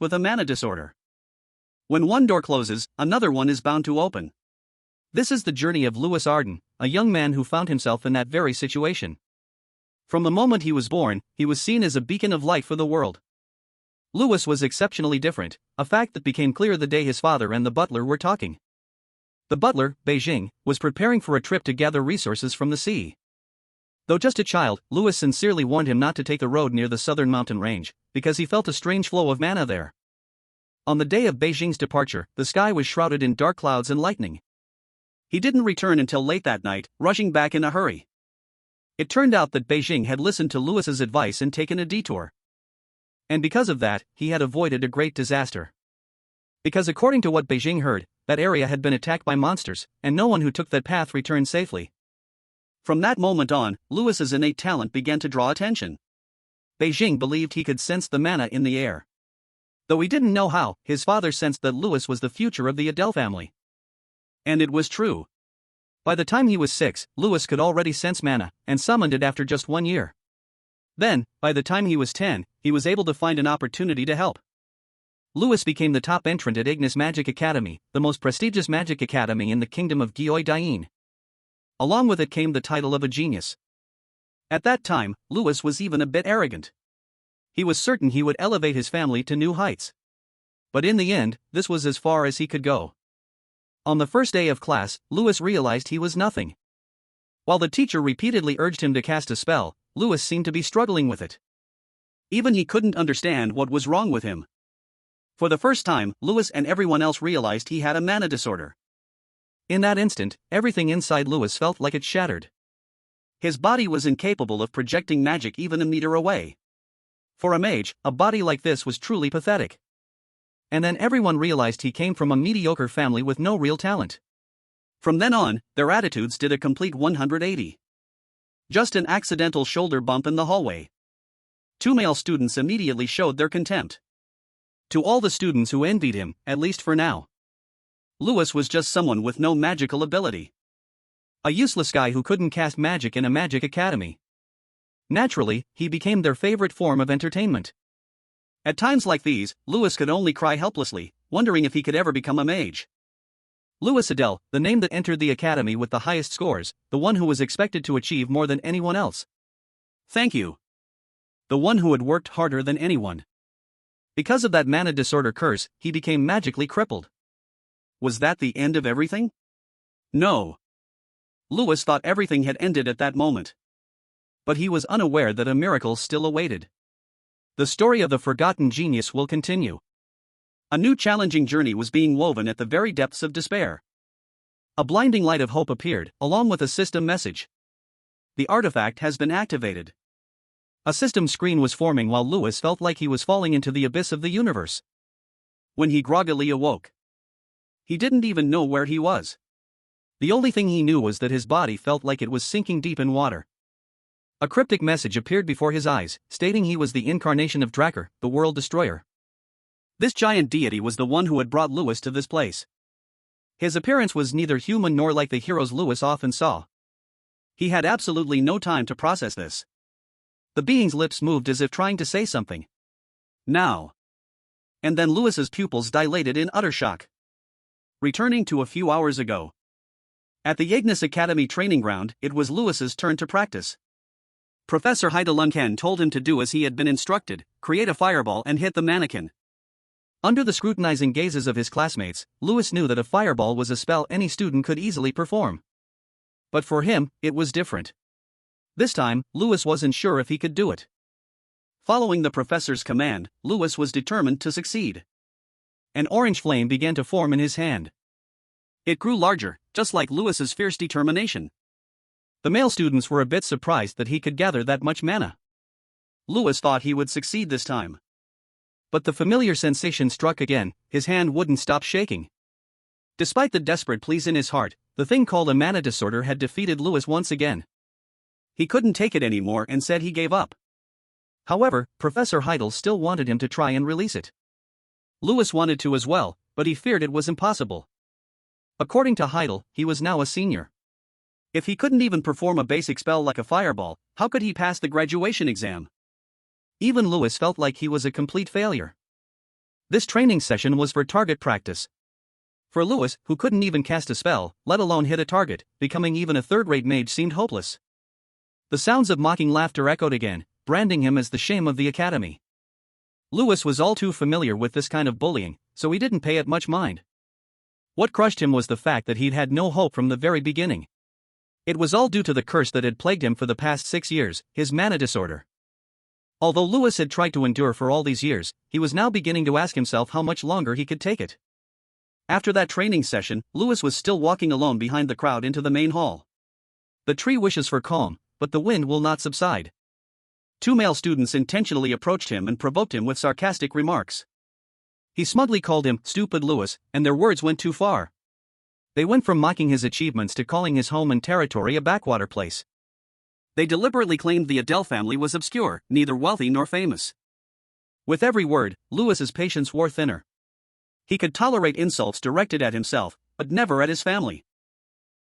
with a mana disorder. When one door closes, another one is bound to open. This is the journey of Lewis Ardan, a young man who found himself in that very situation. From the moment he was born, he was seen as a beacon of light for the world. Lewis was exceptionally different, a fact that became clear the day his father and the butler were talking. The butler, Beijing, was preparing for a trip to gather resources from the sea. Though just a child, Lewis sincerely warned him not to take the road near the southern mountain range, because he felt a strange flow of mana there. On the day of Beijing's departure, the sky was shrouded in dark clouds and lightning. He didn't return until late that night, rushing back in a hurry. It turned out that Beijing had listened to Lewis's advice and taken a detour. And because of that, he had avoided a great disaster. Because according to what Beijing heard, that area had been attacked by monsters, and no one who took that path returned safely. From that moment on, Lewis's innate talent began to draw attention. Beijing believed he could sense the mana in the air. Though he didn't know how, his father sensed that Lewis was the future of the Adele family. And it was true. By the time he was 6, Lewis could already sense mana, and summoned it after just 1 year. Then, by the time he was 10, he was able to find an opportunity to help. Lewis became the top entrant at Ignis Magic Academy, the most prestigious magic academy in the kingdom of Gyeoi Dain. Along with it came the title of a genius. At that time, Lewis was even a bit arrogant. He was certain he would elevate his family to new heights. But in the end, this was as far as he could go. On the first day of class, Lewis realized he was nothing. While the teacher repeatedly urged him to cast a spell, Lewis seemed to be struggling with it. Even he couldn't understand what was wrong with him. For the first time, Lewis and everyone else realized he had a mana disorder. In that instant, everything inside Lewis felt like it shattered. His body was incapable of projecting magic even a meter away. For a mage, a body like this was truly pathetic. And then everyone realized he came from a mediocre family with no real talent. From then on, their attitudes did a complete 180. Just an accidental shoulder bump in the hallway. 2 male students immediately showed their contempt. To all the students who envied him, at least for now. Lewis was just someone with no magical ability. A useless guy who couldn't cast magic in a magic academy. Naturally, he became their favorite form of entertainment. At times like these, Lewis could only cry helplessly, wondering if he could ever become a mage. Lewis Adele, the name that entered the academy with the highest scores, the one who was expected to achieve more than anyone else. Thank you. The one who had worked harder than anyone. Because of that mana disorder curse, he became magically crippled. Was that the end of everything? No. Lewis thought everything had ended at that moment. But he was unaware that a miracle still awaited. The story of the forgotten genius will continue. A new challenging journey was being woven at the very depths of despair. A blinding light of hope appeared, along with a system message. The artifact has been activated. A system screen was forming while Lewis felt like he was falling into the abyss of the universe. When he groggily awoke, he didn't even know where he was. The only thing he knew was that his body felt like it was sinking deep in water. A cryptic message appeared before his eyes, stating he was the incarnation of Draer, the world destroyer. This giant deity was the one who had brought Lewis to this place. His appearance was neither human nor like the heroes Lewis often saw. He had absolutely no time to process this. The being's lips moved as if trying to say something. Now. And then Lewis's pupils dilated in utter shock. Returning to a few hours ago. At the Ignis Academy training ground, it was Lewis's turn to practice. Professor Heidelunken told him to do as he had been instructed, create a fireball and hit the mannequin. Under the scrutinizing gazes of his classmates, Lewis knew that a fireball was a spell any student could easily perform. But for him, it was different. This time, Lewis wasn't sure if he could do it. Following the professor's command, Lewis was determined to succeed. An orange flame began to form in his hand. It grew larger, just like Lewis's fierce determination. The male students were a bit surprised that he could gather that much mana. Lewis thought he would succeed this time. But the familiar sensation struck again, his hand wouldn't stop shaking. Despite the desperate pleas in his heart, the thing called a mana disorder had defeated Lewis once again. He couldn't take it anymore and said he gave up. However, Professor Heidel still wanted him to try and release it. Lewis wanted to as well, but he feared it was impossible. According to Heidel, he was now a senior. If he couldn't even perform a basic spell like a fireball, how could he pass the graduation exam? Even Lewis felt like he was a complete failure. This training session was for target practice. For Lewis, who couldn't even cast a spell, let alone hit a target, becoming even a third-rate mage seemed hopeless. The sounds of mocking laughter echoed again, branding him as the shame of the academy. Lewis was all too familiar with this kind of bullying, so he didn't pay it much mind. What crushed him was the fact that he'd had no hope from the very beginning. It was all due to the curse that had plagued him for the past 6 years, his mana disorder. Although Lewis had tried to endure for all these years, he was now beginning to ask himself how much longer he could take it. After that training session, Lewis was still walking alone behind the crowd into the main hall. The tree wishes for calm, but the wind will not subside. 2 male students intentionally approached him and provoked him with sarcastic remarks. He smugly called him "stupid Lewis," and their words went too far. They went from mocking his achievements to calling his home and territory a backwater place. They deliberately claimed the Adele family was obscure, neither wealthy nor famous. With every word, Lewis's patience wore thinner. He could tolerate insults directed at himself, but never at his family.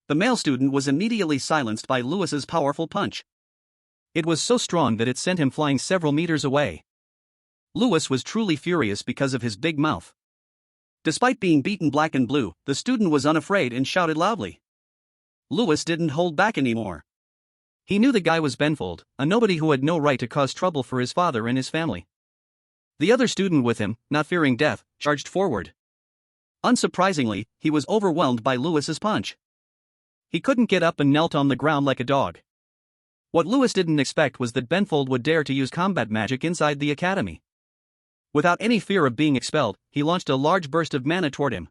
The male student was immediately silenced by Lewis's powerful punch. It was so strong that it sent him flying several meters away. Lewis was truly furious because of his big mouth. Despite being beaten black and blue, the student was unafraid and shouted loudly. Lewis didn't hold back anymore. He knew the guy was Benfold, a nobody who had no right to cause trouble for his father and his family. The other student with him, not fearing death, charged forward. Unsurprisingly, he was overwhelmed by Lewis's punch. He couldn't get up and knelt on the ground like a dog. What Lewis didn't expect was that Benfold would dare to use combat magic inside the academy. Without any fear of being expelled, he launched a large burst of mana toward him.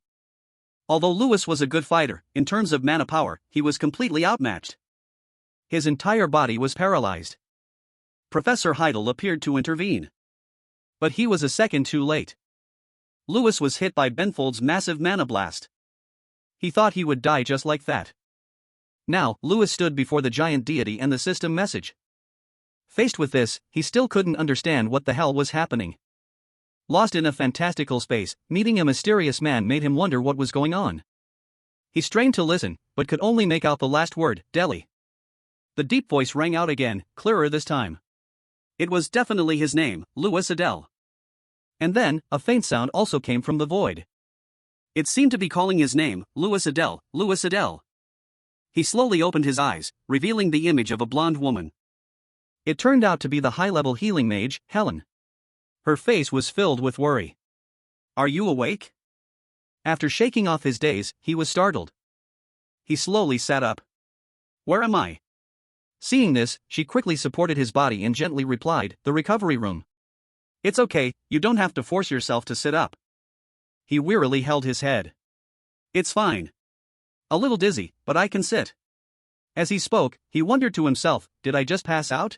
Although Lewis was a good fighter, in terms of mana power, he was completely outmatched. His entire body was paralyzed. Professor Heidel appeared to intervene. But he was a second too late. Lewis was hit by Benfold's massive mana blast. He thought he would die just like that. Now, Lewis stood before the giant deity and the system message. Faced with this, he still couldn't understand what the hell was happening. Lost in a fantastical space, meeting a mysterious man made him wonder what was going on. He strained to listen, but could only make out the last word, Delhi. The deep voice rang out again, clearer this time. It was definitely his name, Lewis Adele. And then, a faint sound also came from the void. It seemed to be calling his name, Lewis Adele, Lewis Adele. He slowly opened his eyes, revealing the image of a blonde woman. It turned out to be the high-level healing mage, Helen. Her face was filled with worry. "Are you awake?" After shaking off his daze, he was startled. He slowly sat up. "Where am I?" Seeing this, she quickly supported his body and gently replied, "The recovery room." "It's okay, you don't have to force yourself to sit up." He wearily held his head. "It's fine. A little dizzy, but I can sit." As he spoke, he wondered to himself, did I just pass out?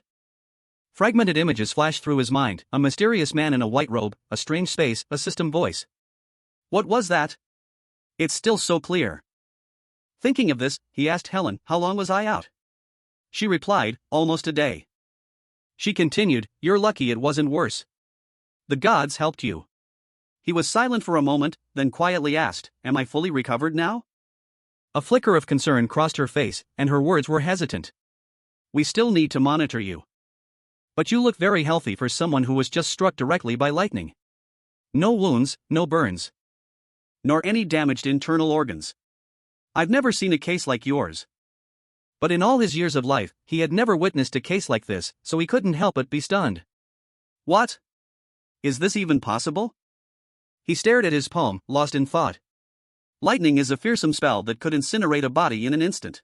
Fragmented images flashed through his mind, a mysterious man in a white robe, a strange space, a system voice. What was that? It's still so clear. Thinking of this, he asked Helen, "How long was I out?" She replied, "Almost a day." She continued, "You're lucky it wasn't worse. The gods helped you." He was silent for a moment, then quietly asked, "Am I fully recovered now?" A flicker of concern crossed her face, and her words were hesitant. "We still need to monitor you. But you look very healthy for someone who was just struck directly by lightning. No wounds, no burns. Nor any damaged internal organs. I've never seen a case like yours." But in all his years of life, he had never witnessed a case like this, so he couldn't help but be stunned. "What? Is this even possible?" He stared at his palm, lost in thought. Lightning is a fearsome spell that could incinerate a body in an instant.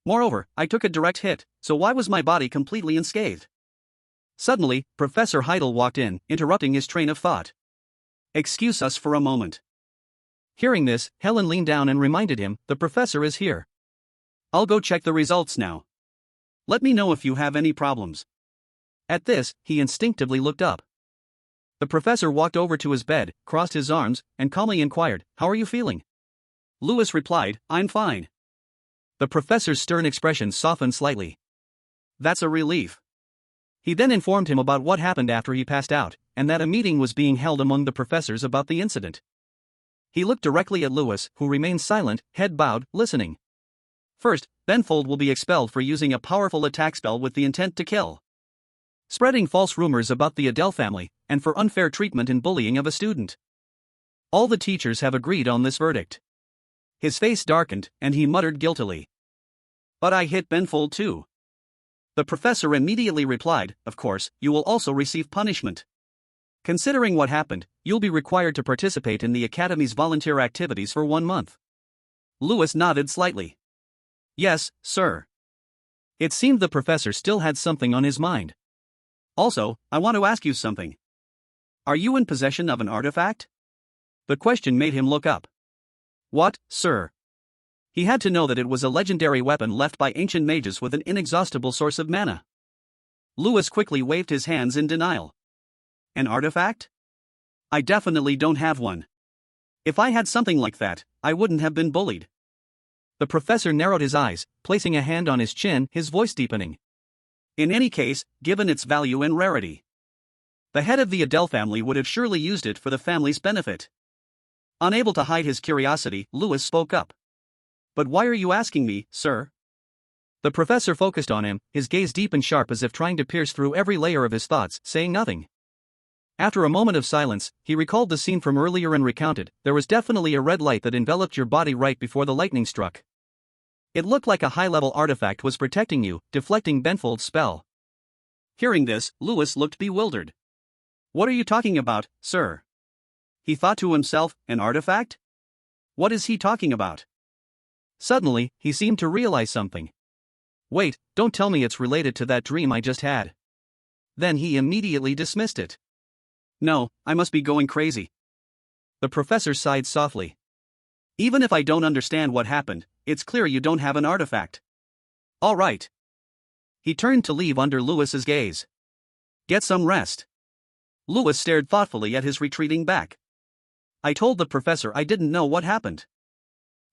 Moreover, I took a direct hit, so why was my body completely unscathed? Suddenly, Professor Heidel walked in, interrupting his train of thought. "Excuse us for a moment." Hearing this, Helen leaned down and reminded him, "The professor is here. I'll go check the results now. Let me know if you have any problems." At this, he instinctively looked up. The professor walked over to his bed, crossed his arms, and calmly inquired, "How are you feeling?" Lewis replied, "I'm fine." The professor's stern expression softened slightly. "That's a relief." He then informed him about what happened after he passed out, and that a meeting was being held among the professors about the incident. He looked directly at Lewis, who remained silent, head bowed, listening. "First, Benfold will be expelled for using a powerful attack spell with the intent to kill. Spreading false rumors about the Adele family, and for unfair treatment and bullying of a student. All the teachers have agreed on this verdict. His face darkened, and he muttered guiltily. But I hit Benfold too. The professor immediately replied, of course, you will also receive punishment. Considering what happened, you'll be required to participate in the Academy's volunteer activities for 1 month. Lewis nodded slightly. Yes, sir. It seemed the professor still had something on his mind. Also, I want to ask you something. Are you in possession of an artifact? The question made him look up. What, sir? He had to know that it was a legendary weapon left by ancient mages with an inexhaustible source of mana. Lewis quickly waved his hands in denial. An artifact? I definitely don't have one. If I had something like that, I wouldn't have been bullied. The professor narrowed his eyes, placing a hand on his chin, his voice deepening. In any case, given its value and rarity, the head of the Adele family would have surely used it for the family's benefit. Unable to hide his curiosity, Lewis spoke up. But why are you asking me, sir? The professor focused on him, his gaze deep and sharp as if trying to pierce through every layer of his thoughts, saying nothing. After a moment of silence, he recalled the scene from earlier and recounted, there was definitely a red light that enveloped your body right before the lightning struck. It looked like a high-level artifact was protecting you, deflecting Benfold's spell. Hearing this, Lewis looked bewildered. What are you talking about, sir? He thought to himself, an artifact? What is he talking about? Suddenly, he seemed to realize something. Wait, don't tell me it's related to that dream I just had. Then he immediately dismissed it. No, I must be going crazy. The professor sighed softly. Even if I don't understand what happened, it's clear you don't have an artifact. All right. He turned to leave under Lewis's gaze. Get some rest. Lewis stared thoughtfully at his retreating back. I told the professor I didn't know what happened.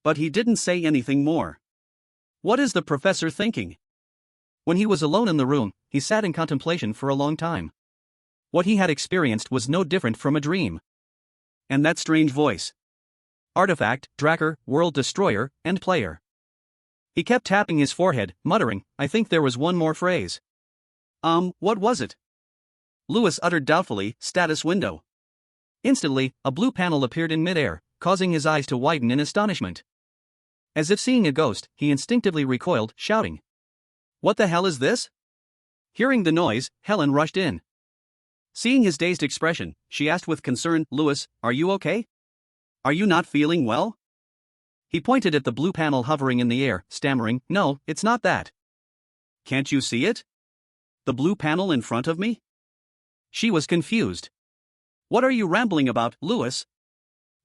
But he didn't say anything more. What is the professor thinking? When he was alone in the room, he sat in contemplation for a long time. What he had experienced was no different from a dream. And that strange voice. Artifact, Draer, world destroyer, and player. He kept tapping his forehead, muttering, I think there was one more phrase. What was it? Lewis uttered doubtfully, status window. Instantly, a blue panel appeared in midair, causing his eyes to widen in astonishment. As if seeing a ghost, he instinctively recoiled, shouting. What the hell is this? Hearing the noise, Helen rushed in. Seeing his dazed expression, she asked with concern, Lewis, are you okay? Are you not feeling well? He pointed at the blue panel hovering in the air, stammering, no, it's not that. Can't you see it? The blue panel in front of me? She was confused. What are you rambling about, Lewis?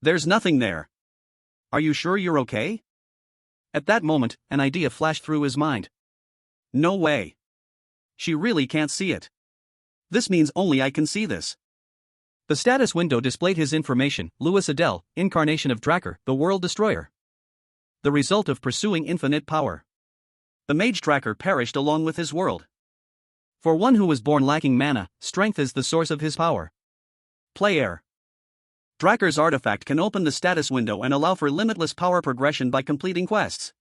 There's nothing there. Are you sure you're okay? At that moment, an idea flashed through his mind. No way. She really can't see it. This means only I can see this. The status window displayed his information, Lewis Adele, incarnation of Draer, the world destroyer. The result of pursuing infinite power. The mage Draer perished along with his world. For one who was born lacking mana, strength is the source of his power. Player. Draer's artifact can open the status window and allow for limitless power progression by completing quests.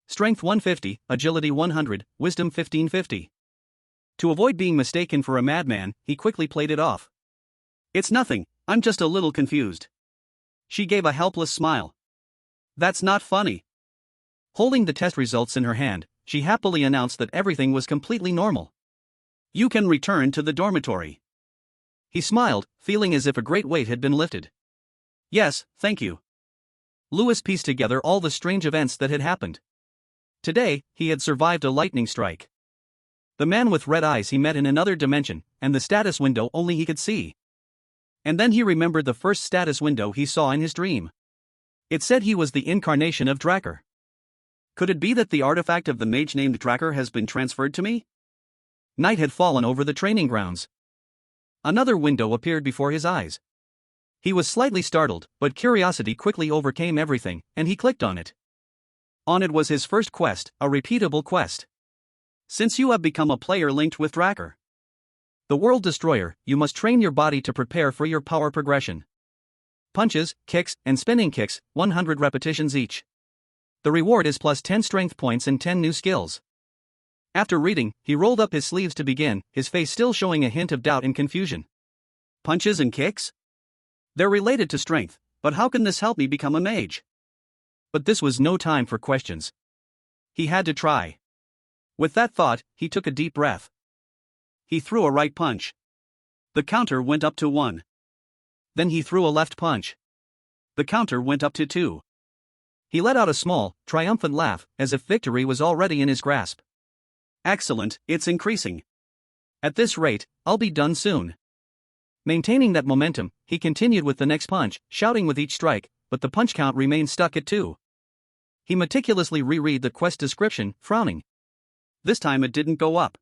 Strength 150, Agility 100, Wisdom 1550. To avoid being mistaken for a madman, he quickly played it off. It's nothing, I'm just a little confused. She gave a helpless smile. That's not funny. Holding the test results in her hand, she happily announced that everything was completely normal. You can return to the dormitory. He smiled, feeling as if a great weight had been lifted. Yes, thank you. Lewis pieced together all the strange events that had happened. Today, he had survived a lightning strike. The man with red eyes he met in another dimension, and the status window only he could see. And then he remembered the first status window he saw in his dream. It said he was the incarnation of Draer. Could it be that the artifact of the mage named Draer has been transferred to me? Night had fallen over the training grounds. Another window appeared before his eyes. He was slightly startled, but curiosity quickly overcame everything, and he clicked on it. On it was his first quest, a repeatable quest. Since you have become a player linked with Draer, the world destroyer, you must train your body to prepare for your power progression. Punches, kicks, and spinning kicks, 100 repetitions each. The reward is plus 10 strength points and 10 new skills. After reading, he rolled up his sleeves to begin, his face still showing a hint of doubt and confusion. Punches and kicks? They're related to strength, but how can this help me become a mage? But this was no time for questions. He had to try. With that thought, he took a deep breath. He threw a right punch. The counter went up to 1. Then he threw a left punch. The counter went up to 2. He let out a small, triumphant laugh, as if victory was already in his grasp. Excellent, it's increasing. At this rate, I'll be done soon. Maintaining that momentum, he continued with the next punch, shouting with each strike, but the punch count remained stuck at 2. He meticulously reread the quest description, frowning. This time it didn't go up.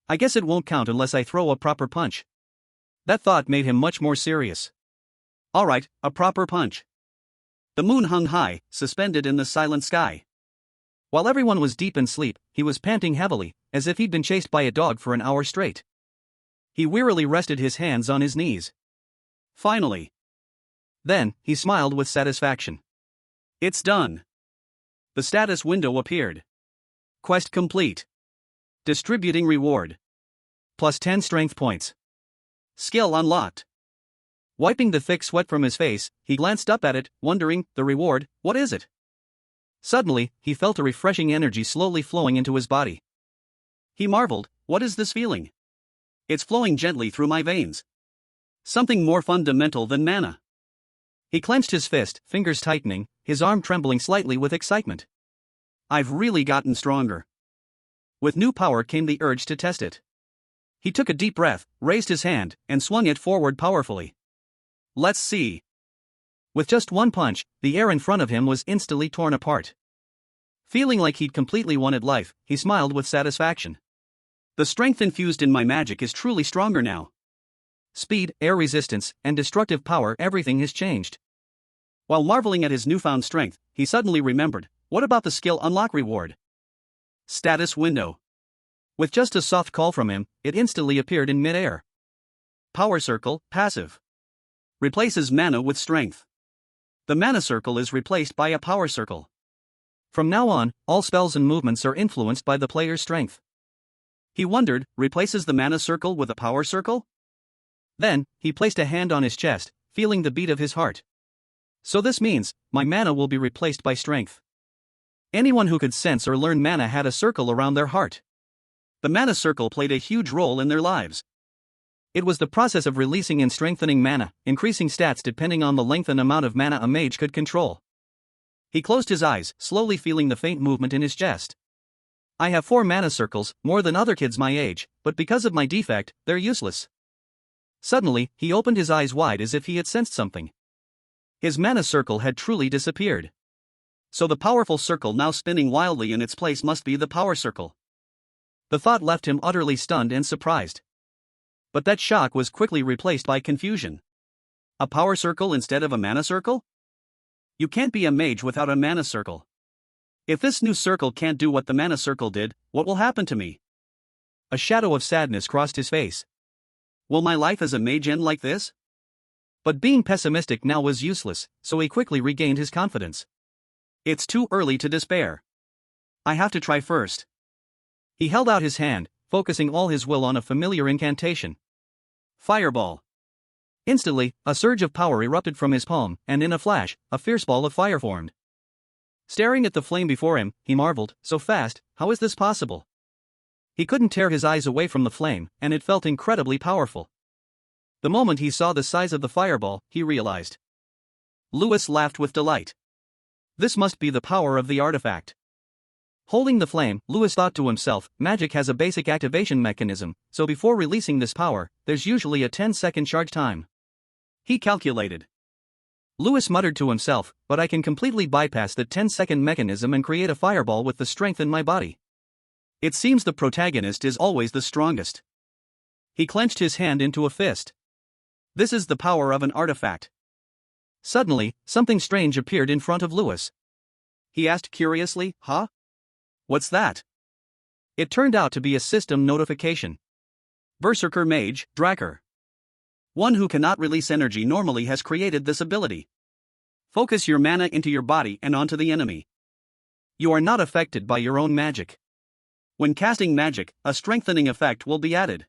I guess it won't count unless I throw a proper punch. That thought made him much more serious. Alright, a proper punch. The moon hung high, suspended in the silent sky. While everyone was deep in sleep, he was panting heavily, as if he'd been chased by a dog for an hour straight. He wearily rested his hands on his knees. Finally. Then, he smiled with satisfaction. It's done. The status window appeared. Quest complete. Distributing reward. Plus 10 strength points. Skill unlocked. Wiping the thick sweat from his face, he glanced up at it, wondering, the reward, what is it? Suddenly, he felt a refreshing energy slowly flowing into his body. He marveled, what is this feeling? It's flowing gently through my veins. Something more fundamental than mana. He clenched his fist, fingers tightening, his arm trembling slightly with excitement. I've really gotten stronger. With new power came the urge to test it. He took a deep breath, raised his hand, and swung it forward powerfully. Let's see. With just one punch, the air in front of him was instantly torn apart. Feeling like he'd completely won at life, he smiled with satisfaction. The strength infused in my magic is truly stronger now. Speed, air resistance, and destructive power, everything has changed. While marveling at his newfound strength, he suddenly remembered, what about the skill unlock reward? Status window. With just a soft call from him, it instantly appeared in mid-air. Power circle, passive. Replaces mana with strength. The mana circle is replaced by a power circle. From now on, all spells and movements are influenced by the player's strength. He wondered, replaces the mana circle with a power circle? Then, he placed a hand on his chest, feeling the beat of his heart. So this means, my mana will be replaced by strength. Anyone who could sense or learn mana had a circle around their heart. The mana circle played a huge role in their lives. It was the process of releasing and strengthening mana, increasing stats depending on the length and amount of mana a mage could control. He closed his eyes, slowly feeling the faint movement in his chest. I have 4 mana circles, more than other kids my age, but because of my defect, they're useless. Suddenly, he opened his eyes wide as if he had sensed something. His mana circle had truly disappeared. So the powerful circle now spinning wildly in its place must be the power circle. The thought left him utterly stunned and surprised. But that shock was quickly replaced by confusion. A power circle instead of a mana circle? You can't be a mage without a mana circle. If this new circle can't do what the mana circle did, what will happen to me? A shadow of sadness crossed his face. Will my life as a mage end like this? But being pessimistic now was useless, so he quickly regained his confidence. It's too early to despair. I have to try first. He held out his hand, focusing all his will on a familiar incantation. Fireball. Instantly, a surge of power erupted from his palm, and in a flash, a fierce ball of fire formed. Staring at the flame before him, he marveled, so fast, how is this possible? He couldn't tear his eyes away from the flame, and it felt incredibly powerful. The moment he saw the size of the fireball, he realized. Lewis laughed with delight. This must be the power of the artifact. Holding the flame, Lewis thought to himself, magic has a basic activation mechanism, so before releasing this power, there's usually a 10-second charge time. He calculated. Lewis muttered to himself, but I can completely bypass the 10-second mechanism and create a fireball with the strength in my body. It seems the protagonist is always the strongest. He clenched his hand into a fist. This is the power of an artifact. Suddenly, something strange appeared in front of Lewis. He asked curiously, huh? What's that? It turned out to be a system notification. Berserker Mage, Draer. One who cannot release energy normally has created this ability. Focus your mana into your body and onto the enemy. You are not affected by your own magic. When casting magic, a strengthening effect will be added.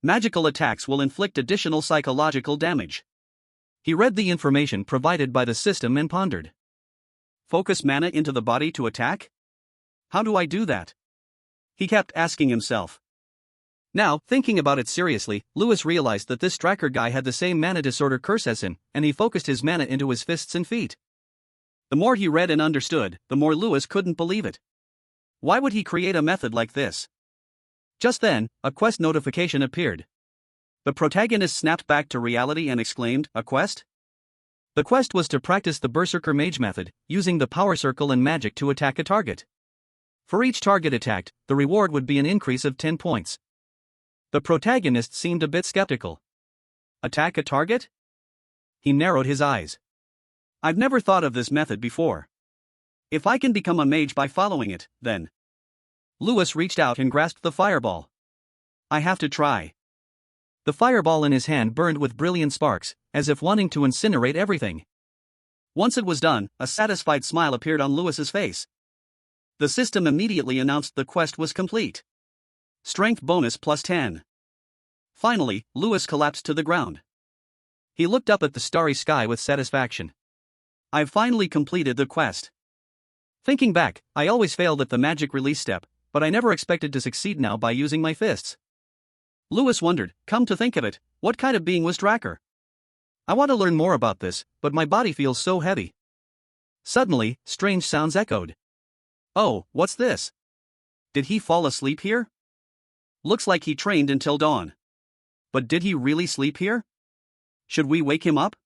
Magical attacks will inflict additional psychological damage. He read the information provided by the system and pondered. Focus mana into the body to attack? How do I do that? He kept asking himself. Now, thinking about it seriously, Lewis realized that this Draer guy had the same mana disorder curse as him, and he focused his mana into his fists and feet. The more he read and understood, the more Lewis couldn't believe it. Why would he create a method like this? Just then, a quest notification appeared. The protagonist snapped back to reality and exclaimed, "A quest?" The quest was to practice the berserker mage method, using the power circle and magic to attack a target. For each target attacked, the reward would be an increase of 10 points. The protagonist seemed a bit skeptical. Attack a target? He narrowed his eyes. I've never thought of this method before. If I can become a mage by following it, then. Lewis reached out and grasped the fireball. I have to try. The fireball in his hand burned with brilliant sparks, as if wanting to incinerate everything. Once it was done, a satisfied smile appeared on Lewis's face. The system immediately announced the quest was complete. Strength bonus plus 10. Finally, Lewis collapsed to the ground. He looked up at the starry sky with satisfaction. I've finally completed the quest. Thinking back, I always failed at the magic release step, but I never expected to succeed now by using my fists. Lewis wondered, come to think of it, what kind of being was Draer? I want to learn more about this, but my body feels so heavy. Suddenly, strange sounds echoed. Oh, what's this? Did he fall asleep here? Looks like he trained until dawn. But did he really sleep here? Should we wake him up?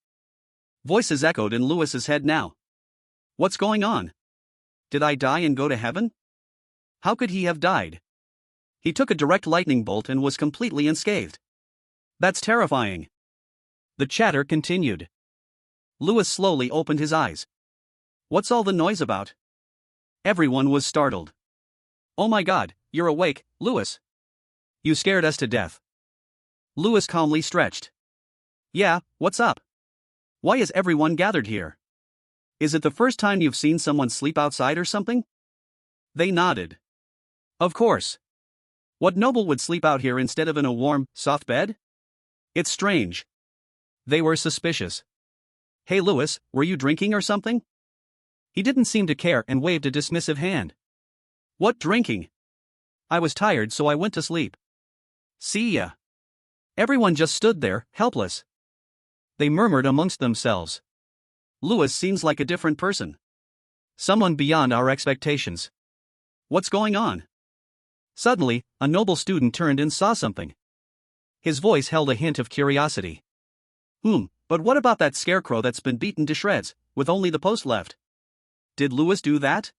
Voices echoed in Lewis's head now. What's going on? Did I die and go to heaven? How could he have died? He took a direct lightning bolt and was completely unscathed. That's terrifying. The chatter continued. Lewis slowly opened his eyes. What's all the noise about? Everyone was startled. Oh my God, you're awake, Lewis. You scared us to death. Lewis calmly stretched. Yeah, what's up? Why is everyone gathered here? Is it the first time you've seen someone sleep outside or something? They nodded. Of course. What noble would sleep out here instead of in a warm, soft bed? It's strange. They were suspicious. Hey Lewis, were you drinking or something? He didn't seem to care and waved a dismissive hand. What drinking? I was tired so I went to sleep. See ya. Everyone just stood there, helpless. They murmured amongst themselves. Lewis seems like a different person. Someone beyond our expectations. What's going on? Suddenly, a noble student turned and saw something. His voice held a hint of curiosity. But what about that scarecrow that's been beaten to shreds, with only the post left? Did Lewis do that?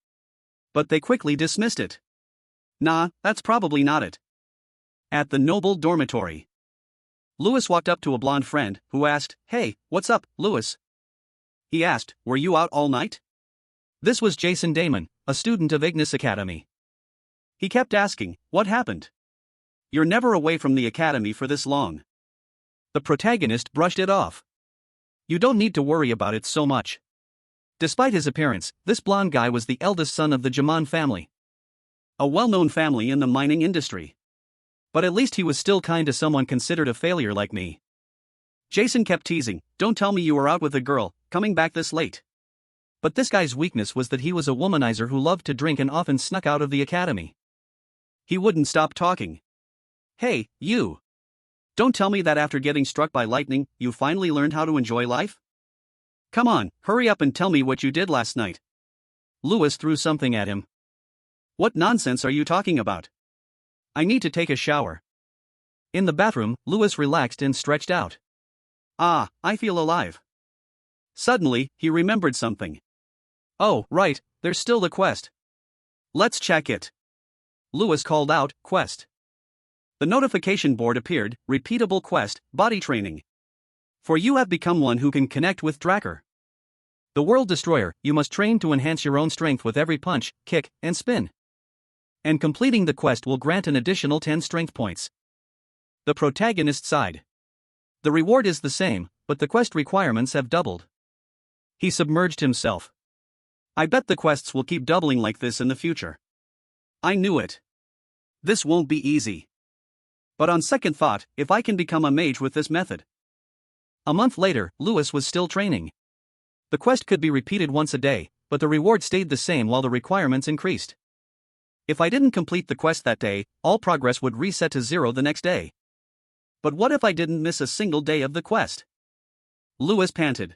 But they quickly dismissed it. Nah, that's probably not it. At the noble dormitory, Lewis walked up to a blonde friend, who asked, Hey, what's up, Lewis? He asked, Were you out all night? This was Jason Damon, a student of Ignis Academy. He kept asking, What happened? You're never away from the academy for this long. The protagonist brushed it off. You don't need to worry about it so much. Despite his appearance, this blonde guy was the eldest son of the Chion family. A well-known family in the mining industry. But at least he was still kind to someone considered a failure like me. Jason kept teasing, Don't tell me you were out with a girl, coming back this late. But this guy's weakness was that he was a womanizer who loved to drink and often snuck out of the academy. He wouldn't stop talking. Hey, you. Don't tell me that after getting struck by lightning, you finally learned how to enjoy life? Come on, hurry up and tell me what you did last night. Lewis threw something at him. What nonsense are you talking about? I need to take a shower. In the bathroom, Lewis relaxed and stretched out. Ah, I feel alive. Suddenly, he remembered something. Oh, right, there's still the quest. Let's check it. Lewis called out, Quest. The notification board appeared, Repeatable quest, body training. For you have become one who can connect with Draer. The World Destroyer, you must train to enhance your own strength with every punch, kick, and spin. And completing the quest will grant an additional 10 strength points. The protagonist sighed. The reward is the same, but the quest requirements have doubled. He submerged himself. I bet the quests will keep doubling like this in the future. I knew it. This won't be easy. But on second thought, if I can become a mage with this method. A month later, Lewis was still training. The quest could be repeated once a day, but the reward stayed the same while the requirements increased. If I didn't complete the quest that day, all progress would reset to 0 the next day. But what if I didn't miss a single day of the quest? Lewis panted.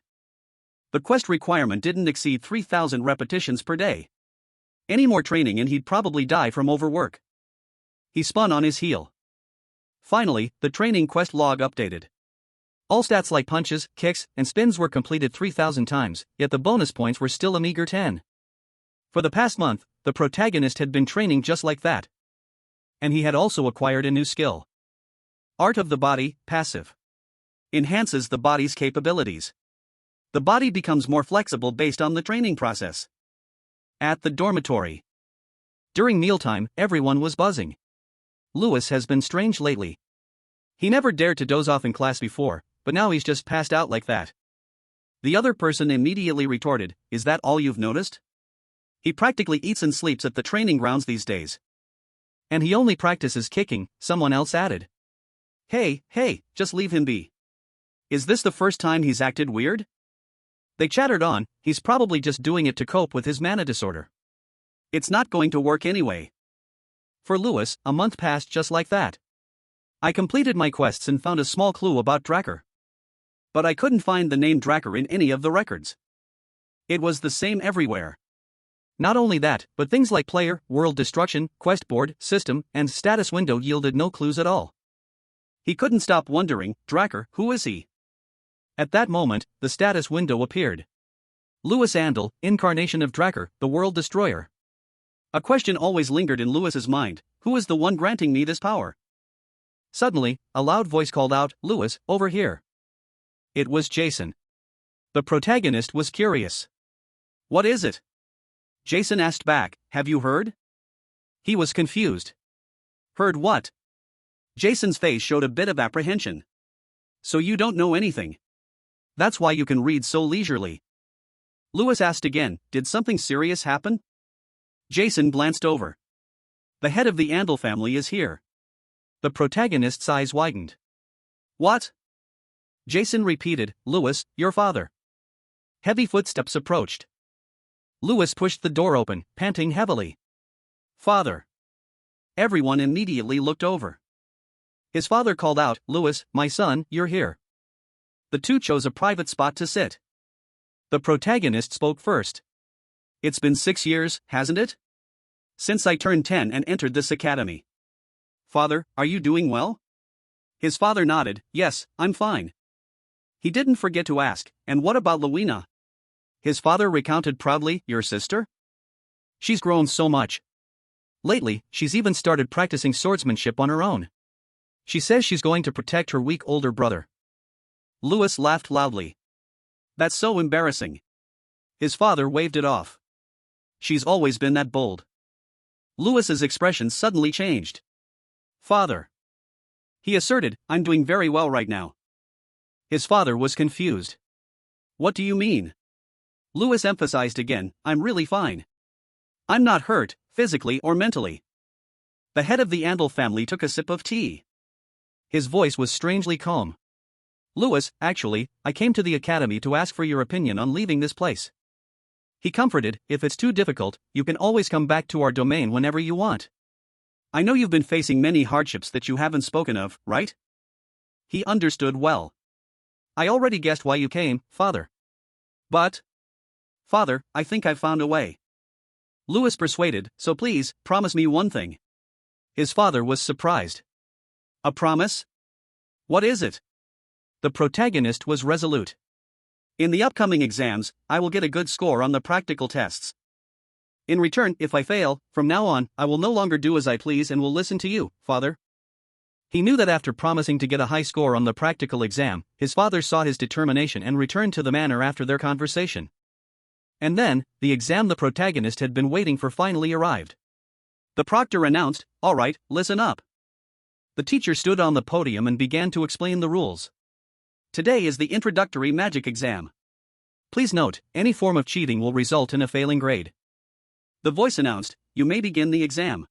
The quest requirement didn't exceed 3,000 repetitions per day. Any more training and he'd probably die from overwork. He spun on his heel. Finally, the training quest log updated. All stats like punches, kicks, and spins were completed 3,000 times, yet the bonus points were still a meager 10. For the past month, the protagonist had been training just like that. And he had also acquired a new skill. Art of the Body, passive. Enhances the body's capabilities. The body becomes more flexible based on the training process. At the dormitory. During mealtime, everyone was buzzing. Lewis has been strange lately. He never dared to doze off in class before, but now he's just passed out like that. The other person immediately retorted, "Is that all you've noticed? He practically eats and sleeps at the training grounds these days. And he only practices kicking," someone else added. Hey, just leave him be. Is this the first time he's acted weird? They chattered on, he's probably just doing it to cope with his mana disorder. It's not going to work anyway. For Lewis, a month passed just like that. I completed my quests and found a small clue about Draer. But I couldn't find the name Draer in any of the records. It was the same everywhere. Not only that, but things like player, world destruction, quest board, system, and status window yielded no clues at all. He couldn't stop wondering, Draer, who is he? At that moment, the status window appeared. Lewis Andal, incarnation of Draer, the world destroyer. A question always lingered in Lewis's mind, who is the one granting me this power? Suddenly, a loud voice called out, Lewis, over here. It was Jason. The protagonist was curious. What is it? Jason asked back, have you heard? He was confused. Heard what? Jason's face showed a bit of apprehension. So you don't know anything. That's why you can read so leisurely. Lewis asked again, did something serious happen? Jason glanced over. The head of the Andal family is here. The protagonist's eyes widened. What? Jason repeated, Lewis, your father. Heavy footsteps approached. Lewis pushed the door open, panting heavily. Father. Everyone immediately looked over. His father called out, Lewis, my son, you're here. The two chose a private spot to sit. The protagonist spoke first. It's been 6 years, hasn't it? Since I turned 10 and entered this academy. Father, are you doing well? His father nodded, yes, I'm fine. He didn't forget to ask, and what about Lewina? His father recounted proudly, your sister? She's grown so much. Lately, she's even started practicing swordsmanship on her own. She says she's going to protect her weak older brother. Lewis laughed loudly. That's so embarrassing. His father waved it off. She's always been that bold. Lewis's expression suddenly changed. Father. He asserted, I'm doing very well right now. His father was confused. What do you mean? Lewis emphasized again, I'm really fine. I'm not hurt, physically or mentally. The head of the Andal family took a sip of tea. His voice was strangely calm. Lewis, actually, I came to the academy to ask for your opinion on leaving this place. He comforted, if it's too difficult, you can always come back to our domain whenever you want. I know you've been facing many hardships that you haven't spoken of, right? He understood well. I already guessed why you came, Father. But... Father, I think I've found a way. Lewis persuaded, so please, promise me one thing. His father was surprised. A promise? What is it? The protagonist was resolute. In the upcoming exams, I will get a good score on the practical tests. In return, if I fail, from now on, I will no longer do as I please and will listen to you, Father. He knew that after promising to get a high score on the practical exam, his father saw his determination and returned to the manor after their conversation. And then, the exam the protagonist had been waiting for finally arrived. The proctor announced, all right, listen up. The teacher stood on the podium and began to explain the rules. Today is the introductory magic exam. Please note, any form of cheating will result in a failing grade. The voice announced, you may begin the exam.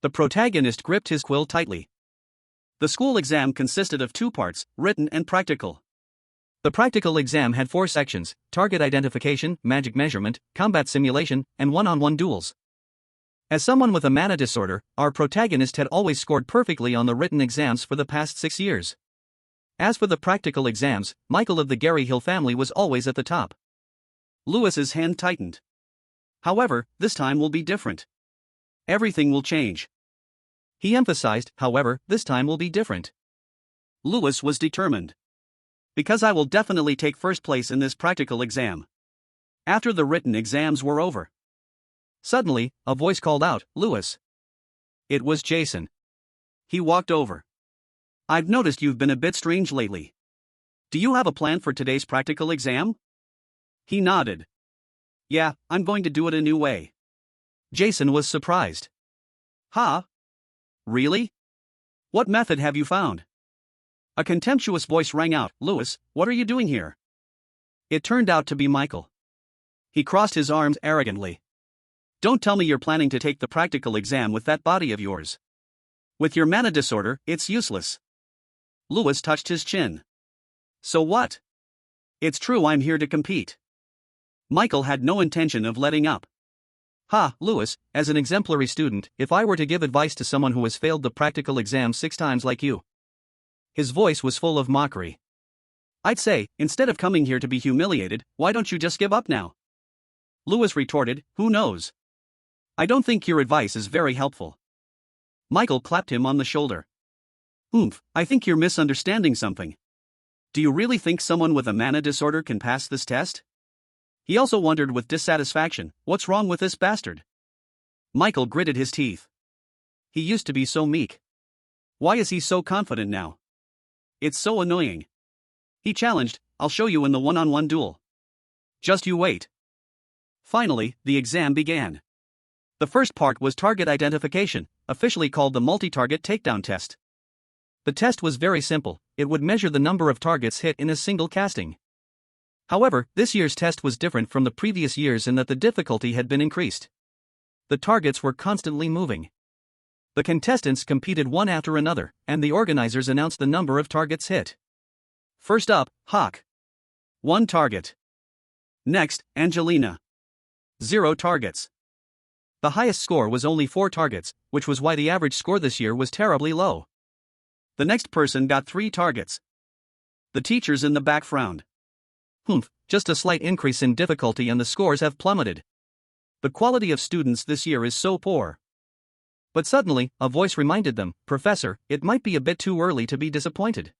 The protagonist gripped his quill tightly. The school exam consisted of two parts, written and practical. The practical exam had 4 sections: target identification, magic measurement, combat simulation, and one-on-one duels. As someone with a mana disorder, our protagonist had always scored perfectly on the written exams for the past 6 years. As for the practical exams, Michael of the Gary Hill family was always at the top. Lewis's hand tightened. However, this time will be different. Everything will change. He emphasized, however, this time will be different. Lewis was determined. Because I will definitely take first place in this practical exam. After the written exams were over. Suddenly, a voice called out, "Lewis." It was Jason. He walked over. "I've noticed you've been a bit strange lately. Do you have a plan for today's practical exam?" He nodded. "Yeah, I'm going to do it a new way." Jason was surprised. "Huh? Really? What method have you found?" A contemptuous voice rang out, "Lewis, what are you doing here?" It turned out to be Michael. He crossed his arms arrogantly. "Don't tell me you're planning to take the practical exam with that body of yours. With your mana disorder, it's useless." Lewis touched his chin. "So what? It's true, I'm here to compete." Michael had no intention of letting up. "Ha, Lewis, as an exemplary student, if I were to give advice to someone who has failed the practical exam 6 times like you." His voice was full of mockery. "I'd say, instead of coming here to be humiliated, why don't you just give up now?" Lewis retorted, "Who knows? I don't think your advice is very helpful." Michael clapped him on the shoulder. "Oomph, I think you're misunderstanding something. Do you really think someone with a mana disorder can pass this test?" He also wondered with dissatisfaction, what's wrong with this bastard? Michael gritted his teeth. He used to be so meek. Why is he so confident now? It's so annoying. He challenged, "I'll show you in the one-on-one duel. Just you wait." Finally, the exam began. The first part was target identification, officially called the multi-target takedown test. The test was very simple. It would measure the number of targets hit in a single casting. However, this year's test was different from the previous years in that the difficulty had been increased. The targets were constantly moving. The contestants competed one after another, and the organizers announced the number of targets hit. First up, Hawk. 1 target. Next, Angelina. 0 targets. The highest score was only 4 targets, which was why the average score this year was terribly low. The next person got 3 targets. The teachers in the back frowned. Humph, just a slight increase in difficulty and the scores have plummeted. The quality of students this year is so poor. But suddenly, a voice reminded them, "Professor, it might be a bit too early to be disappointed."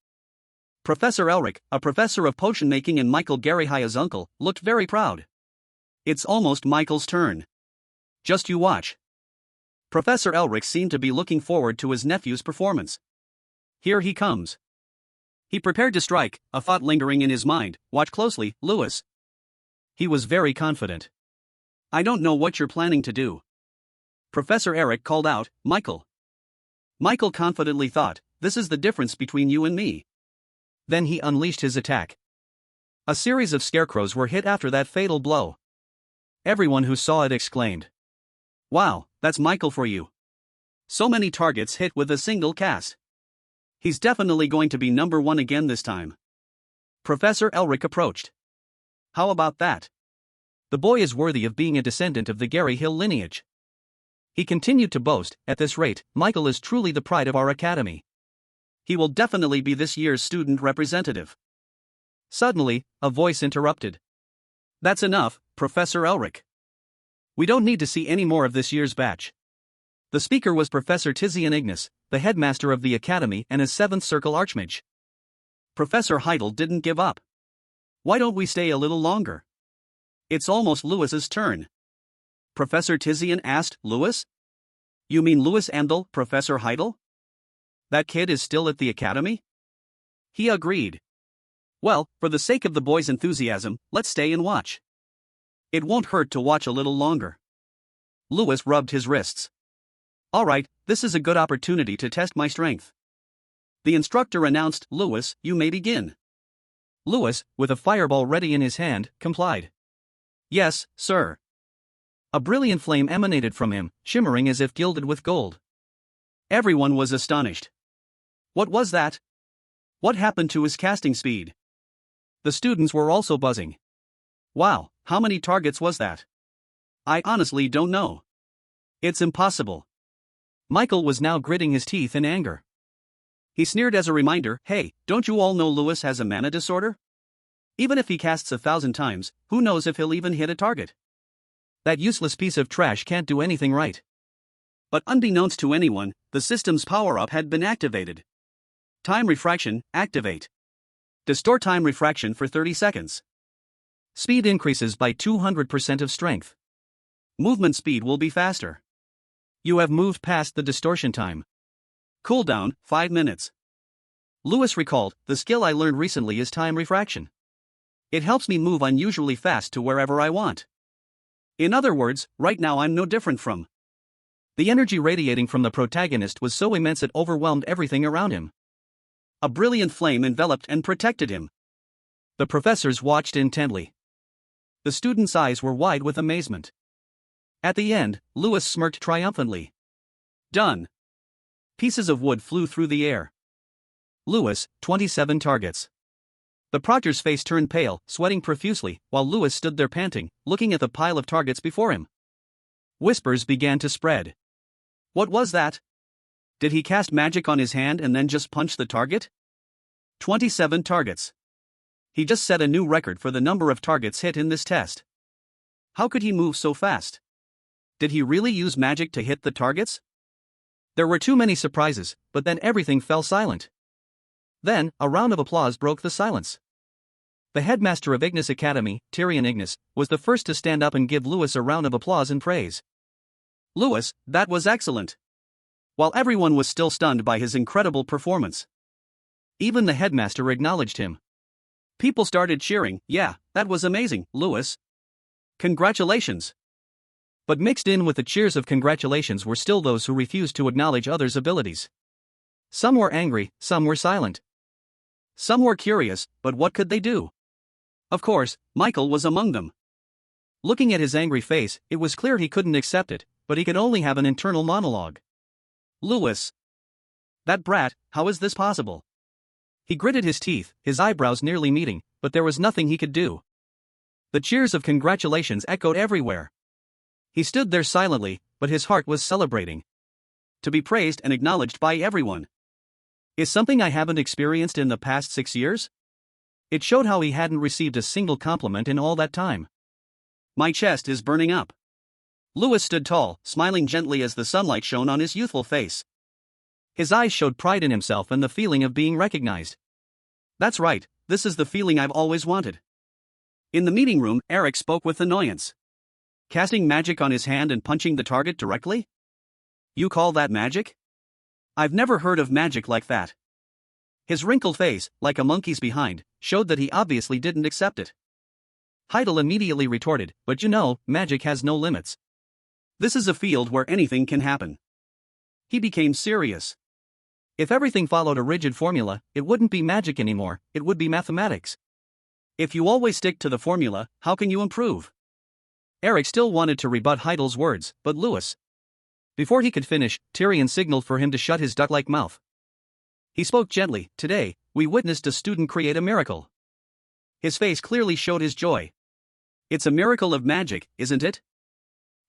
Professor Elric, a professor of potion making and Michael Garyhia's uncle, looked very proud. "It's almost Michael's turn. Just you watch." Professor Elric seemed to be looking forward to his nephew's performance. "Here he comes." He prepared to strike, a thought lingering in his mind. "Watch closely, Lewis." He was very confident. "I don't know what you're planning to do." Professor Eric called out, "Michael." Michael confidently thought, "This is the difference between you and me." Then he unleashed his attack. A series of scarecrows were hit after that fatal blow. Everyone who saw it exclaimed, "Wow, that's Michael for you. So many targets hit with a single cast. He's definitely going to be number 1 again this time." Professor Elric approached. "How about that? The boy is worthy of being a descendant of the Gary Hill lineage." He continued to boast, "At this rate, Michael is truly the pride of our academy. He will definitely be this year's student representative." Suddenly, a voice interrupted. "That's enough, Professor Elric. We don't need to see any more of this year's batch." The speaker was Professor Tizian Ignis, the headmaster of the academy and a 7th Circle Archmage. Professor Heidel didn't give up. "Why don't we stay a little longer? It's almost Lewis's turn." Professor Tizian asked, "Lewis? You mean Lewis Andel, Professor Heidel? That kid is still at the academy?" He agreed. "Well, for the sake of the boys' enthusiasm, let's stay and watch. It won't hurt to watch a little longer." Lewis rubbed his wrists. "All right, this is a good opportunity to test my strength." The instructor announced, "Lewis, you may begin." Lewis, with a fireball ready in his hand, complied. "Yes, sir." A brilliant flame emanated from him, shimmering as if gilded with gold. Everyone was astonished. What was that? What happened to his casting speed? The students were also buzzing. Wow, how many targets was that? I honestly don't know. It's impossible. Michael was now gritting his teeth in anger. He sneered as a reminder, hey, don't you all know Lewis has a mana disorder? Even if he casts 1,000 times, who knows if he'll even hit a target? That useless piece of trash can't do anything right. But unbeknownst to anyone, the system's power-up had been activated. Time refraction, activate. Distort time refraction for 30 seconds. Speed increases by 200% of strength. Movement speed will be faster. You have moved past the distortion time. Cooldown, 5 minutes. Lewis recalled, the skill I learned recently is time refraction. It helps me move unusually fast to wherever I want. In other words, right now I'm no different from. The energy radiating from the protagonist was so immense it overwhelmed everything around him. A brilliant flame enveloped and protected him. The professors watched intently. The students' eyes were wide with amazement. At the end, Lewis smirked triumphantly. Done. Pieces of wood flew through the air. Lewis, 27 targets. The proctor's face turned pale, sweating profusely, while Lewis stood there panting, looking at the pile of targets before him. Whispers began to spread. What was that? Did he cast magic on his hand and then just punch the target? 27 targets. He just set a new record for the number of targets hit in this test. How could he move so fast? Did he really use magic to hit the targets? There were too many surprises, but then everything fell silent. Then, a round of applause broke the silence. The headmaster of Ignis Academy, Tyrion Ignis, was the first to stand up and give Lewis a round of applause and praise. Lewis, that was excellent. While everyone was still stunned by his incredible performance. Even the headmaster acknowledged him. People started cheering, yeah, that was amazing, Lewis. Congratulations. But mixed in with the cheers of congratulations were still those who refused to acknowledge others' abilities. Some were angry, some were silent. Some were curious, but what could they do? Of course, Michael was among them. Looking at his angry face, it was clear he couldn't accept it, but he could only have an internal monologue. Lewis. That brat, how is this possible? He gritted his teeth, his eyebrows nearly meeting, but there was nothing he could do. The cheers of congratulations echoed everywhere. He stood there silently, but his heart was celebrating. To be praised and acknowledged by everyone is something I haven't experienced in the past 6 years? It showed how he hadn't received a single compliment in all that time. My chest is burning up. Lewis stood tall, smiling gently as the sunlight shone on his youthful face. His eyes showed pride in himself and the feeling of being recognized. That's right, this is the feeling I've always wanted. In the meeting room, Eric spoke with annoyance. Casting magic on his hand and punching the target directly? You call that magic? I've never heard of magic like that. His wrinkled face, like a monkey's behind, showed that he obviously didn't accept it. Heidel immediately retorted, but you know, magic has no limits. This is a field where anything can happen. He became serious. If everything followed a rigid formula, it wouldn't be magic anymore, it would be mathematics. If you always stick to the formula, how can you improve? Eric still wanted to rebut Heidel's words, but Lewis. Before he could finish, Tyrion signaled for him to shut his duck-like mouth. He spoke gently, today, we witnessed a student create a miracle. His face clearly showed his joy. It's a miracle of magic, isn't it?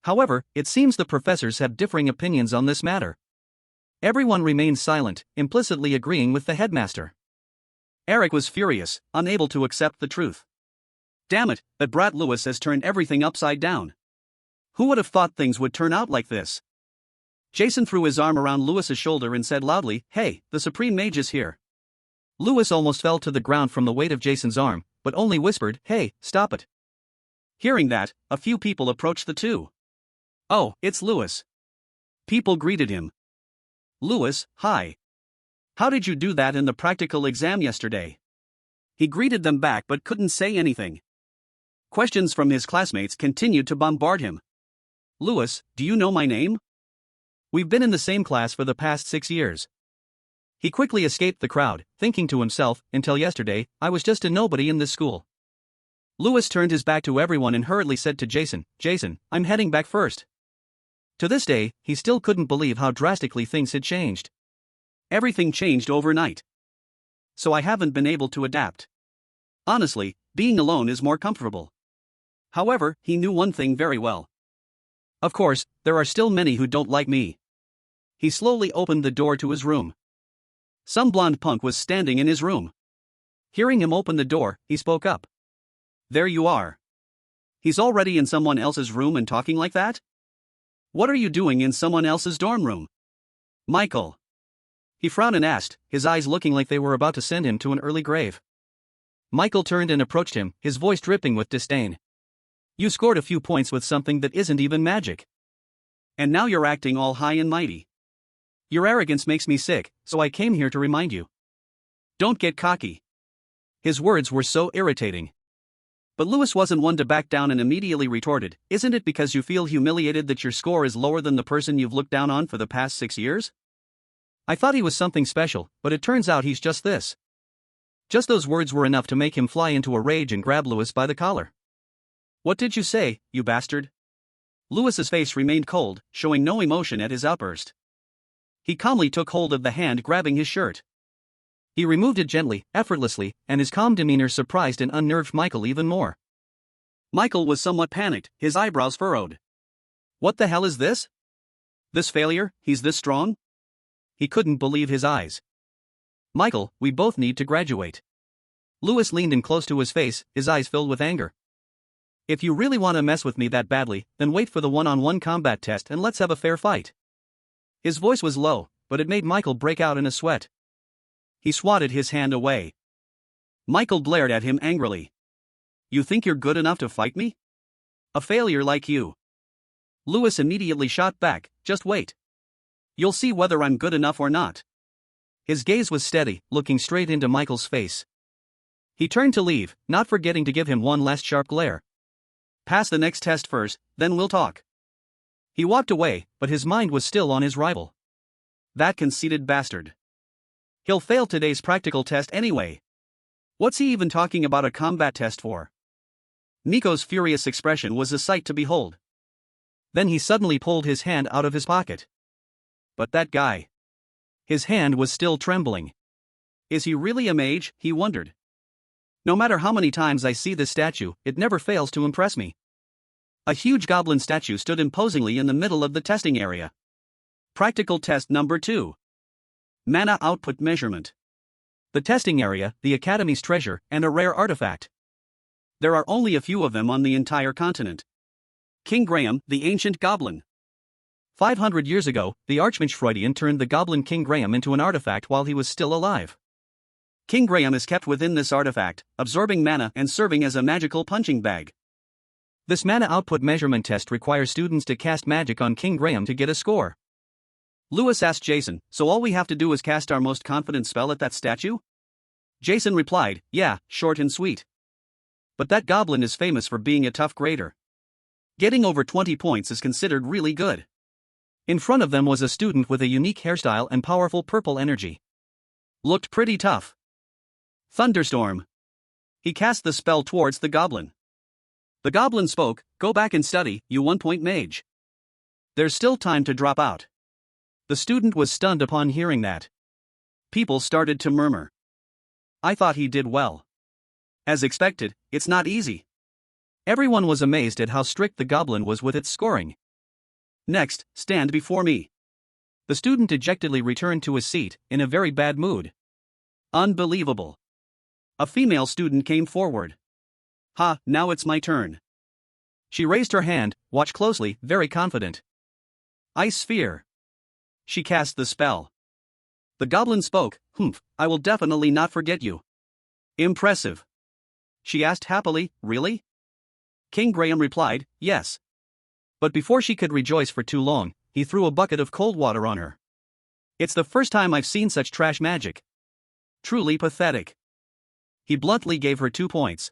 However, it seems the professors have differing opinions on this matter. Everyone remained silent, implicitly agreeing with the headmaster. Eric was furious, unable to accept the truth. Damn it, that brat Lewis has turned everything upside down. Who would have thought things would turn out like this? Jason threw his arm around Lewis's shoulder and said loudly, hey, the Supreme Mage is here. Lewis almost fell to the ground from the weight of Jason's arm, but only whispered, hey, stop it. Hearing that, a few people approached the two. Oh, it's Lewis. People greeted him. Lewis, hi. How did you do that in the practical exam yesterday? He greeted them back but couldn't say anything. Questions from his classmates continued to bombard him. Lewis, do you know my name? We've been in the same class for the past 6 years. He quickly escaped the crowd, thinking to himself, until yesterday, I was just a nobody in this school. Lewis turned his back to everyone and hurriedly said to Jason, Jason, I'm heading back first. To this day, he still couldn't believe how drastically things had changed. Everything changed overnight. So I haven't been able to adapt. Honestly, being alone is more comfortable. However, he knew one thing very well. Of course, there are still many who don't like me. He slowly opened the door to his room. Some blonde punk was standing in his room. Hearing him open the door, he spoke up. There you are. He's already in someone else's room and talking like that? What are you doing in someone else's dorm room? Michael. He frowned and asked, his eyes looking like they were about to send him to an early grave. Michael turned and approached him, his voice dripping with disdain. You scored a few points with something that isn't even magic. And now you're acting all high and mighty. Your arrogance makes me sick, so I came here to remind you. Don't get cocky. His words were so irritating. But Lewis wasn't one to back down and immediately retorted, isn't it because you feel humiliated that your score is lower than the person you've looked down on for the past 6 years? I thought he was something special, but it turns out he's just this. Just those words were enough to make him fly into a rage and grab Lewis by the collar. What did you say, you bastard? Lewis's face remained cold, showing no emotion at his outburst. He calmly took hold of the hand grabbing his shirt. He removed it gently, effortlessly, and his calm demeanor surprised and unnerved Michael even more. Michael was somewhat panicked, his eyebrows furrowed. What the hell is this? This failure, he's this strong? He couldn't believe his eyes. Michael, we both need to graduate. Lewis leaned in close to his face, his eyes filled with anger. If you really want to mess with me that badly, then wait for the one-on-one combat test and let's have a fair fight. His voice was low, but it made Michael break out in a sweat. He swatted his hand away. Michael glared at him angrily. You think you're good enough to fight me? A failure like you. Lewis immediately shot back, just wait. You'll see whether I'm good enough or not. His gaze was steady, looking straight into Michael's face. He turned to leave, not forgetting to give him one last sharp glare. Pass the next test first, then we'll talk. He walked away, but his mind was still on his rival. That conceited bastard. He'll fail today's practical test anyway. What's he even talking about a combat test for? Nico's furious expression was a sight to behold. Then he suddenly pulled his hand out of his pocket. But that guy. His hand was still trembling. Is he really a mage, he wondered. No matter how many times I see this statue, it never fails to impress me. A huge goblin statue stood imposingly in the middle of the testing area. Practical test number 2. Mana output measurement. The testing area, the Academy's treasure, and a rare artifact. There are only a few of them on the entire continent. King Graham, the ancient goblin. 500 years ago, the Archmage turned the goblin King Graham into an artifact while he was still alive. King Graham is kept within this artifact, absorbing mana and serving as a magical punching bag. This mana output measurement test requires students to cast magic on King Graham to get a score. Lewis asked Jason, so all we have to do is cast our most confident spell at that statue? Jason replied, yeah, short and sweet. But that goblin is famous for being a tough grader. Getting over 20 points is considered really good. In front of them was a student with a unique hairstyle and powerful purple energy. Looked pretty tough. Thunderstorm. He cast the spell towards the goblin. The goblin spoke, go back and study, you 1-point mage. There's still time to drop out. The student was stunned upon hearing that. People started to murmur. I thought he did well. As expected, it's not easy. Everyone was amazed at how strict the goblin was with its scoring. Next, stand before me. The student dejectedly returned to his seat, in a very bad mood. Unbelievable. A female student came forward. Ha, now it's my turn. She raised her hand, watch closely, very confident. Ice sphere. She cast the spell. The goblin spoke, I will definitely not forget you. Impressive. She asked happily, really? King Graham replied, yes. But before she could rejoice for too long, he threw a bucket of cold water on her. It's the first time I've seen such trash magic. Truly pathetic. He bluntly gave her 2 points.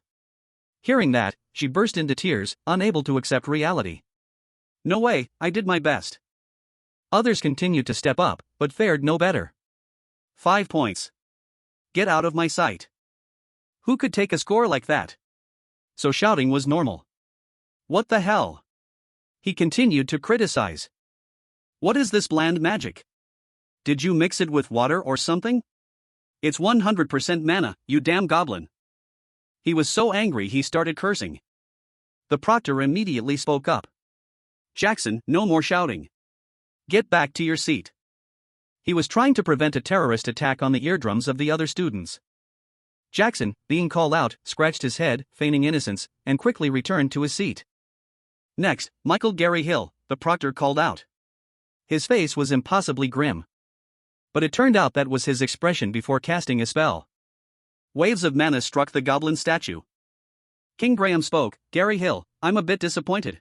Hearing that, she burst into tears, unable to accept reality. No way, I did my best. Others continued to step up, but fared no better. 5 points. Get out of my sight. Who could take a score like that? So shouting was normal. What the hell? He continued to criticize. What is this bland magic? Did you mix it with water or something? It's 100% mana, you damn goblin. He was so angry he started cursing. The proctor immediately spoke up. Jackson, no more shouting. Get back to your seat. He was trying to prevent a terrorist attack on the eardrums of the other students. Jackson, being called out, scratched his head, feigning innocence, and quickly returned to his seat. Next, Michael Gary Hill, the proctor called out. His face was impossibly grim. But it turned out that was his expression before casting a spell. Waves of mana struck the goblin statue. King Graham spoke. Gary Hill, I'm a bit disappointed.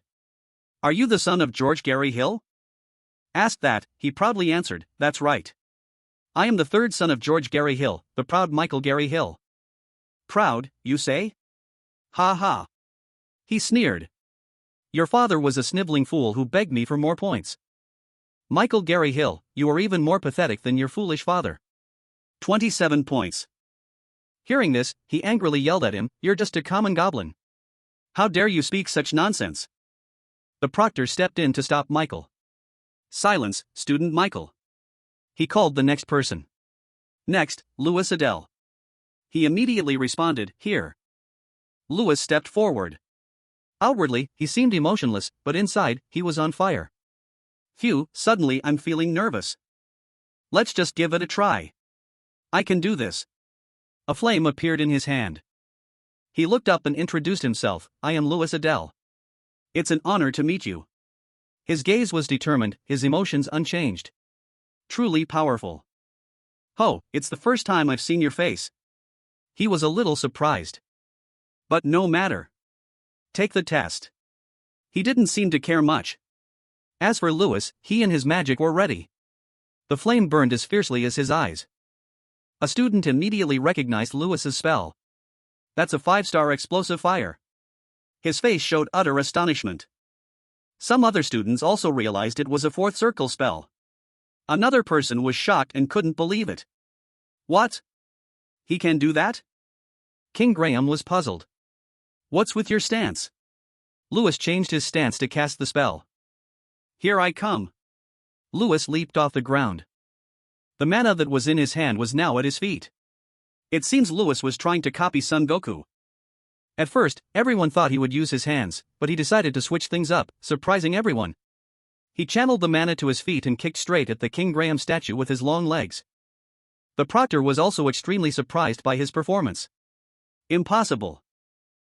Are you the son of George Gary Hill? Asked that, he proudly answered, that's right. I am the third son of George Gary Hill, the proud Michael Gary Hill. Proud, you say? Ha ha. He sneered. Your father was a sniveling fool who begged me for more points. Michael Gary Hill, you are even more pathetic than your foolish father. 27 points. Hearing this, he angrily yelled at him, you're just a common goblin. How dare you speak such nonsense? The proctor stepped in to stop Michael. Silence, student Michael. He called the next person. Next, Louis Adele. He immediately responded, here. Louis stepped forward. Outwardly, he seemed emotionless, but inside, he was on fire. Phew, suddenly I'm feeling nervous. Let's just give it a try. I can do this. A flame appeared in his hand. He looked up and introduced himself, I am Louis Adele. It's an honor to meet you. His gaze was determined, his emotions unchanged. Truly powerful. Oh, it's the first time I've seen your face. He was a little surprised. But no matter. Take the test. He didn't seem to care much. As for Louis, he and his magic were ready. The flame burned as fiercely as his eyes. A student immediately recognized Louis's spell. That's a 5-star explosive fire. His face showed utter astonishment. Some other students also realized it was a 4th circle spell. Another person was shocked and couldn't believe it. What? He can do that? King Graham was puzzled. What's with your stance? Louis changed his stance to cast the spell. Here I come. Louis leaped off the ground. The mana that was in his hand was now at his feet. It seems Louis was trying to copy Son Goku. At first, everyone thought he would use his hands, but he decided to switch things up, surprising everyone. He channeled the mana to his feet and kicked straight at the King Graham statue with his long legs. The proctor was also extremely surprised by his performance. Impossible.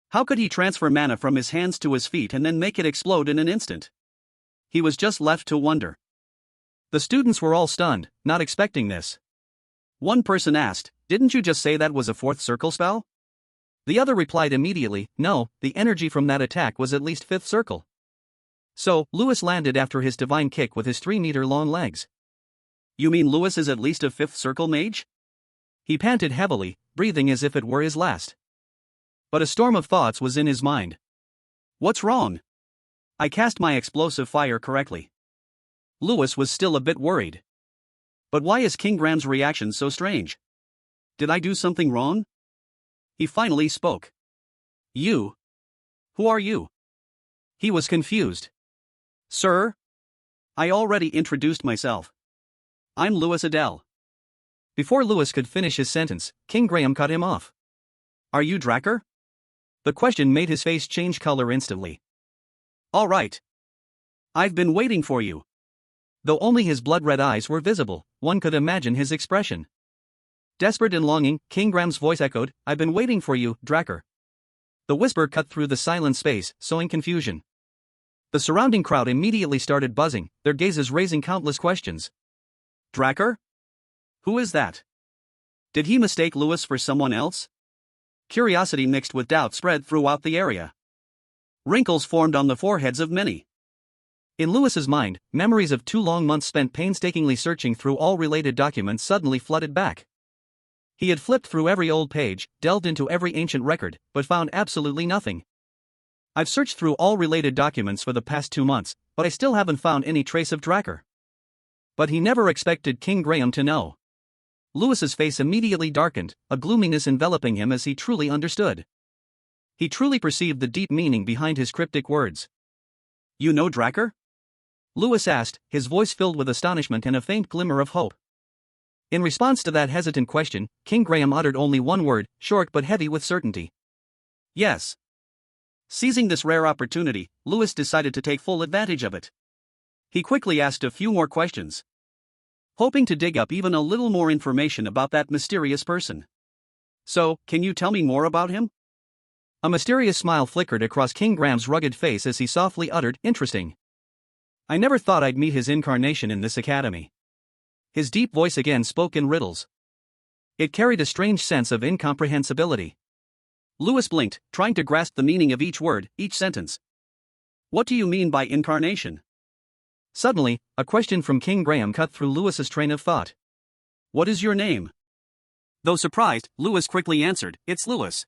How could he transfer mana from his hands to his feet and then make it explode in an instant? He was just left to wonder. The students were all stunned, not expecting this. One person asked, didn't you just say that was a 4th circle spell? The other replied immediately, no, the energy from that attack was at least 5th circle. So, Louis landed after his divine kick with his 3-meter long legs. You mean Louis is at least a 5th circle mage? He panted heavily, breathing as if it were his last. But a storm of thoughts was in his mind. What's wrong? I cast my explosive fire correctly. Louis was still a bit worried. But why is King Graham's reaction so strange? Did I do something wrong? He finally spoke. You? Who are you? He was confused. Sir? I already introduced myself. I'm Louis Adele. Before Louis could finish his sentence, King Graham cut him off. Are you Draer? The question made his face change color instantly. All right. I've been waiting for you. Though only his blood-red eyes were visible, one could imagine his expression. Desperate and longing, King Graham's voice echoed, I've been waiting for you, Draer. The whisper cut through the silent space, sowing confusion. The surrounding crowd immediately started buzzing, their gazes raising countless questions. Draer? Who is that? Did he mistake Louis for someone else? Curiosity mixed with doubt spread throughout the area. Wrinkles formed on the foreheads of many. In Louis's mind, memories of 2 long months spent painstakingly searching through all related documents suddenly flooded back. He had flipped through every old page, delved into every ancient record, but found absolutely nothing. I've searched through all related documents for the past 2 months, but I still haven't found any trace of Draer. But he never expected King Graham to know. Louis's face immediately darkened, a gloominess enveloping him as he truly understood. He truly perceived the deep meaning behind his cryptic words. You know Draer? Louis asked, his voice filled with astonishment and a faint glimmer of hope. In response to that hesitant question, King Graham uttered only one word, short but heavy with certainty. Yes. Seizing this rare opportunity, Lewis decided to take full advantage of it. He quickly asked a few more questions, hoping to dig up even a little more information about that mysterious person. So, can you tell me more about him? A mysterious smile flickered across King Graham's rugged face as he softly uttered, interesting. I never thought I'd meet his incarnation in this academy. His deep voice again spoke in riddles. It carried a strange sense of incomprehensibility. Lewis blinked, trying to grasp the meaning of each word, each sentence. What do you mean by incarnation? Suddenly, a question from King Graham cut through Lewis's train of thought. What is your name? Though surprised, Lewis quickly answered, It's Lewis.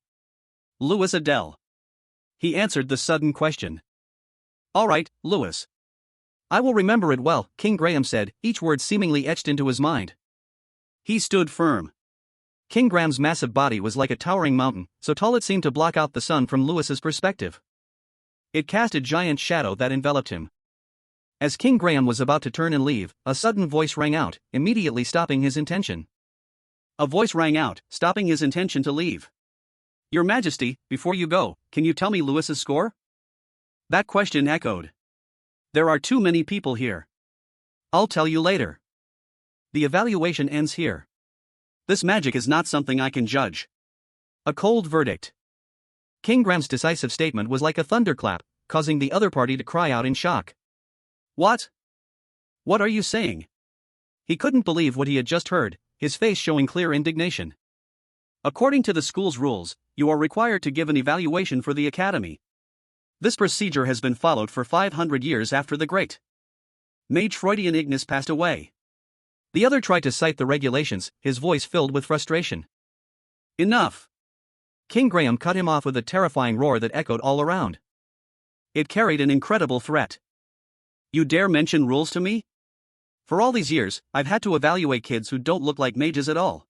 Lewis Adele. He answered the sudden question. All right, Lewis. I will remember it well, King Graham said, each word seemingly etched into his mind. He stood firm. King Graham's massive body was like a towering mountain, so tall it seemed to block out the sun from Lewis's perspective. It cast a giant shadow that enveloped him. As King Graham was about to turn and leave, a sudden voice rang out, immediately stopping his intention. A voice rang out, stopping his intention to leave. Your Majesty, before you go, can you tell me Lewis's score? That question echoed. There are too many people here. I'll tell you later. The evaluation ends here. This magic is not something I can judge. A cold verdict. King Graham's decisive statement was like a thunderclap, causing the other party to cry out in shock. What? What are you saying? He couldn't believe what he had just heard, his face showing clear indignation. According to the school's rules, you are required to give an evaluation for the academy. This procedure has been followed for 500 years after the great Mage Freudian Ignis passed away. The other tried to cite the regulations, his voice filled with frustration. Enough! King Graham cut him off with a terrifying roar that echoed all around. It carried an incredible threat. You dare mention rules to me? For all these years, I've had to evaluate kids who don't look like mages at all.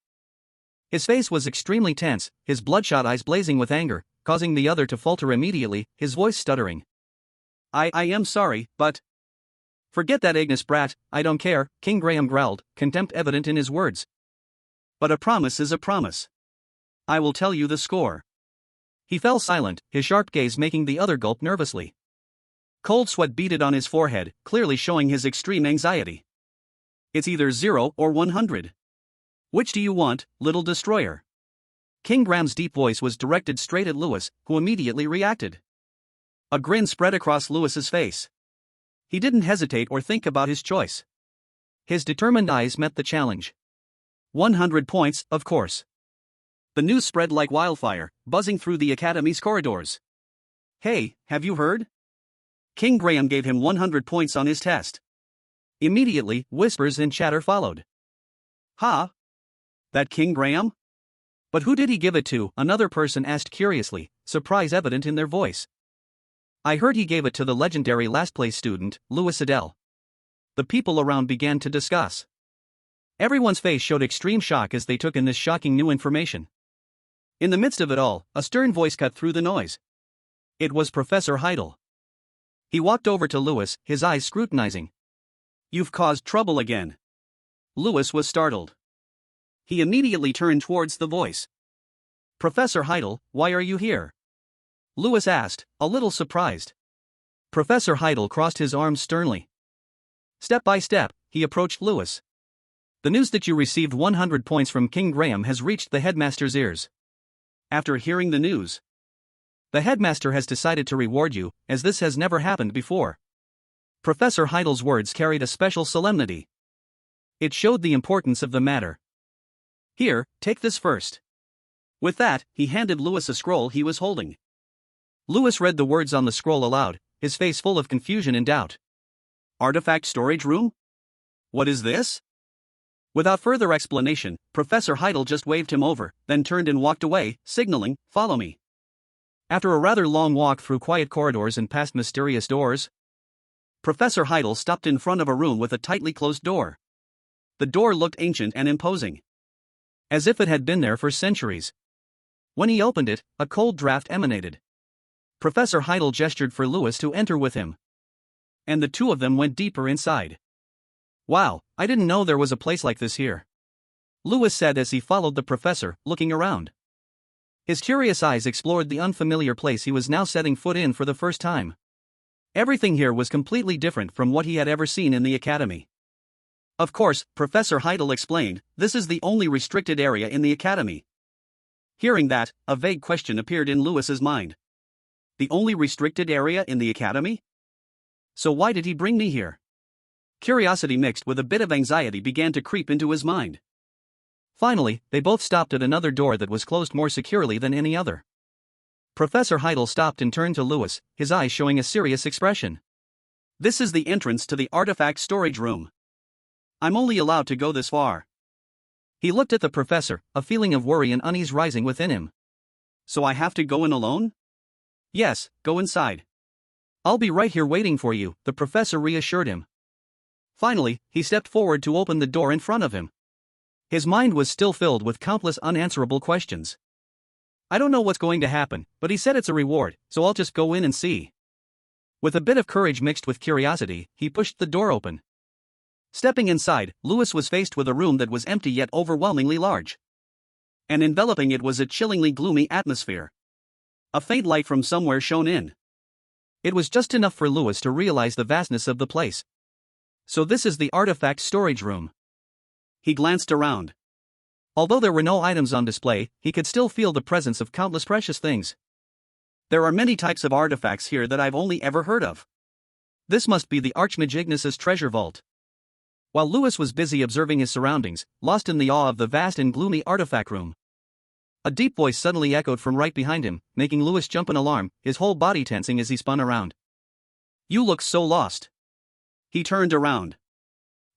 His face was extremely tense, his bloodshot eyes blazing with anger, causing the other to falter immediately, his voice stuttering. I am sorry, but... Forget that Ignis brat, I don't care, King Graham growled, contempt evident in his words. But a promise is a promise. I will tell you the score. He fell silent, his sharp gaze making the other gulp nervously. Cold sweat beaded on his forehead, clearly showing his extreme anxiety. It's either 0 or 100. Which do you want, little destroyer? King Graham's deep voice was directed straight at Lewis, who immediately reacted. A grin spread across Lewis's face. He didn't hesitate or think about his choice. His determined eyes met the challenge. 100 points, of course. The news spread like wildfire, buzzing through the academy's corridors. Hey, have you heard? King Graham gave him 100 points on his test. Immediately, whispers and chatter followed. Ha! That King Graham? But who did he give it to? Another person asked curiously, surprise evident in their voice. I heard he gave it to the legendary last-place student, Lewis Adele. The people around began to discuss. Everyone's face showed extreme shock as they took in this shocking new information. In the midst of it all, a stern voice cut through the noise. It was Professor Heidel. He walked over to Lewis, his eyes scrutinizing. You've caused trouble again. Lewis was startled. He immediately turned towards the voice. Professor Heidel, why are you here? Lewis asked, a little surprised. Professor Heidel crossed his arms sternly. Step by step, he approached Lewis. The news that you received 100 points from King Graham has reached the headmaster's ears. After hearing the news, the headmaster has decided to reward you, as this has never happened before. Professor Heidel's words carried a special solemnity. It showed the importance of the matter. Here, take this first. With that, he handed Lewis a scroll he was holding. Lewis read the words on the scroll aloud, his face full of confusion and doubt. Artifact storage room? What is this? Without further explanation, Professor Heidel just waved him over, then turned and walked away, signaling, follow me. After a rather long walk through quiet corridors and past mysterious doors, Professor Heidel stopped in front of a room with a tightly closed door. The door looked ancient and imposing, as if it had been there for centuries. When he opened it, a cold draft emanated. Professor Heidel gestured for Lewis to enter with him. And the two of them went deeper inside. Wow, I didn't know there was a place like this here. Lewis said as he followed the professor, looking around. His curious eyes explored the unfamiliar place he was now setting foot in for the first time. Everything here was completely different from what he had ever seen in the academy. Of course, Professor Heidel explained, this is the only restricted area in the academy. Hearing that, a vague question appeared in Lewis's mind. The only restricted area in the academy? So why did he bring me here? Curiosity mixed with a bit of anxiety began to creep into his mind. Finally, they both stopped at another door that was closed more securely than any other. Professor Heidel stopped and turned to Lewis, his eyes showing a serious expression. This is the entrance to the artifact storage room. I'm only allowed to go this far. He looked at the professor, a feeling of worry and unease rising within him. So I have to go in alone? Yes, go inside. I'll be right here waiting for you, the professor reassured him. Finally, he stepped forward to open the door in front of him. His mind was still filled with countless unanswerable questions. I don't know what's going to happen, but he said it's a reward, so I'll just go in and see. With a bit of courage mixed with curiosity, he pushed the door open. Stepping inside, Lewis was faced with a room that was empty yet overwhelmingly large. And enveloping it was a chillingly gloomy atmosphere. A faint light from somewhere shone in. It was just enough for Lewis to realize the vastness of the place. So this is the artifact storage room. He glanced around. Although there were no items on display, he could still feel the presence of countless precious things. There are many types of artifacts here that I've only ever heard of. This must be the Archmage Ignis's treasure vault. While Lewis was busy observing his surroundings, lost in the awe of the vast and gloomy artifact room, a deep voice suddenly echoed from right behind him, making Lewis jump in alarm, his whole body tensing as he spun around. You look so lost. He turned around.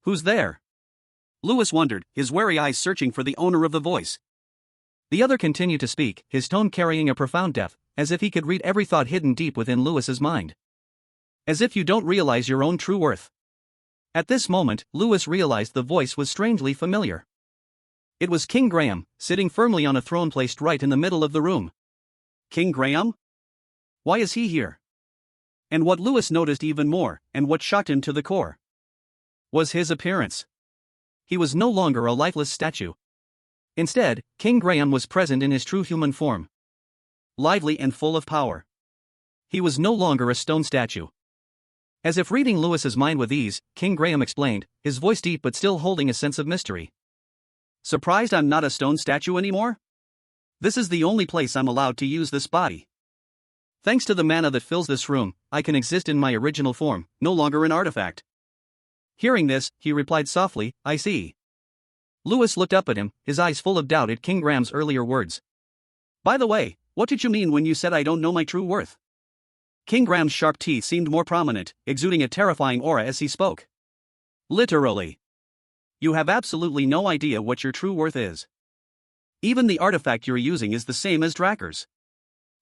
Who's there? Lewis wondered, his wary eyes searching for the owner of the voice. The other continued to speak, his tone carrying a profound depth, as if he could read every thought hidden deep within Lewis's mind. As if you don't realize your own true worth. At this moment, Lewis realized the voice was strangely familiar. It was King Graham, sitting firmly on a throne placed right in the middle of the room. King Graham? Why is he here? And what Lewis noticed even more, and what shocked him to the core, was his appearance. He was no longer a lifeless statue. Instead, King Graham was present in his true human form. Lively and full of power. He was no longer a stone statue. As if reading Lewis's mind with ease, King Graham explained, his voice deep but still holding a sense of mystery. Surprised I'm not a stone statue anymore? This is the only place I'm allowed to use this body. Thanks to the mana that fills this room, I can exist in my original form, no longer an artifact. Hearing this, he replied softly, I see. Lewis looked up at him, his eyes full of doubt at King Graham's earlier words. By the way, what did you mean when you said I don't know my true worth? King Graham's sharp teeth seemed more prominent, exuding a terrifying aura as he spoke. Literally. You have absolutely no idea what your true worth is. Even the artifact you're using is the same as Draer's.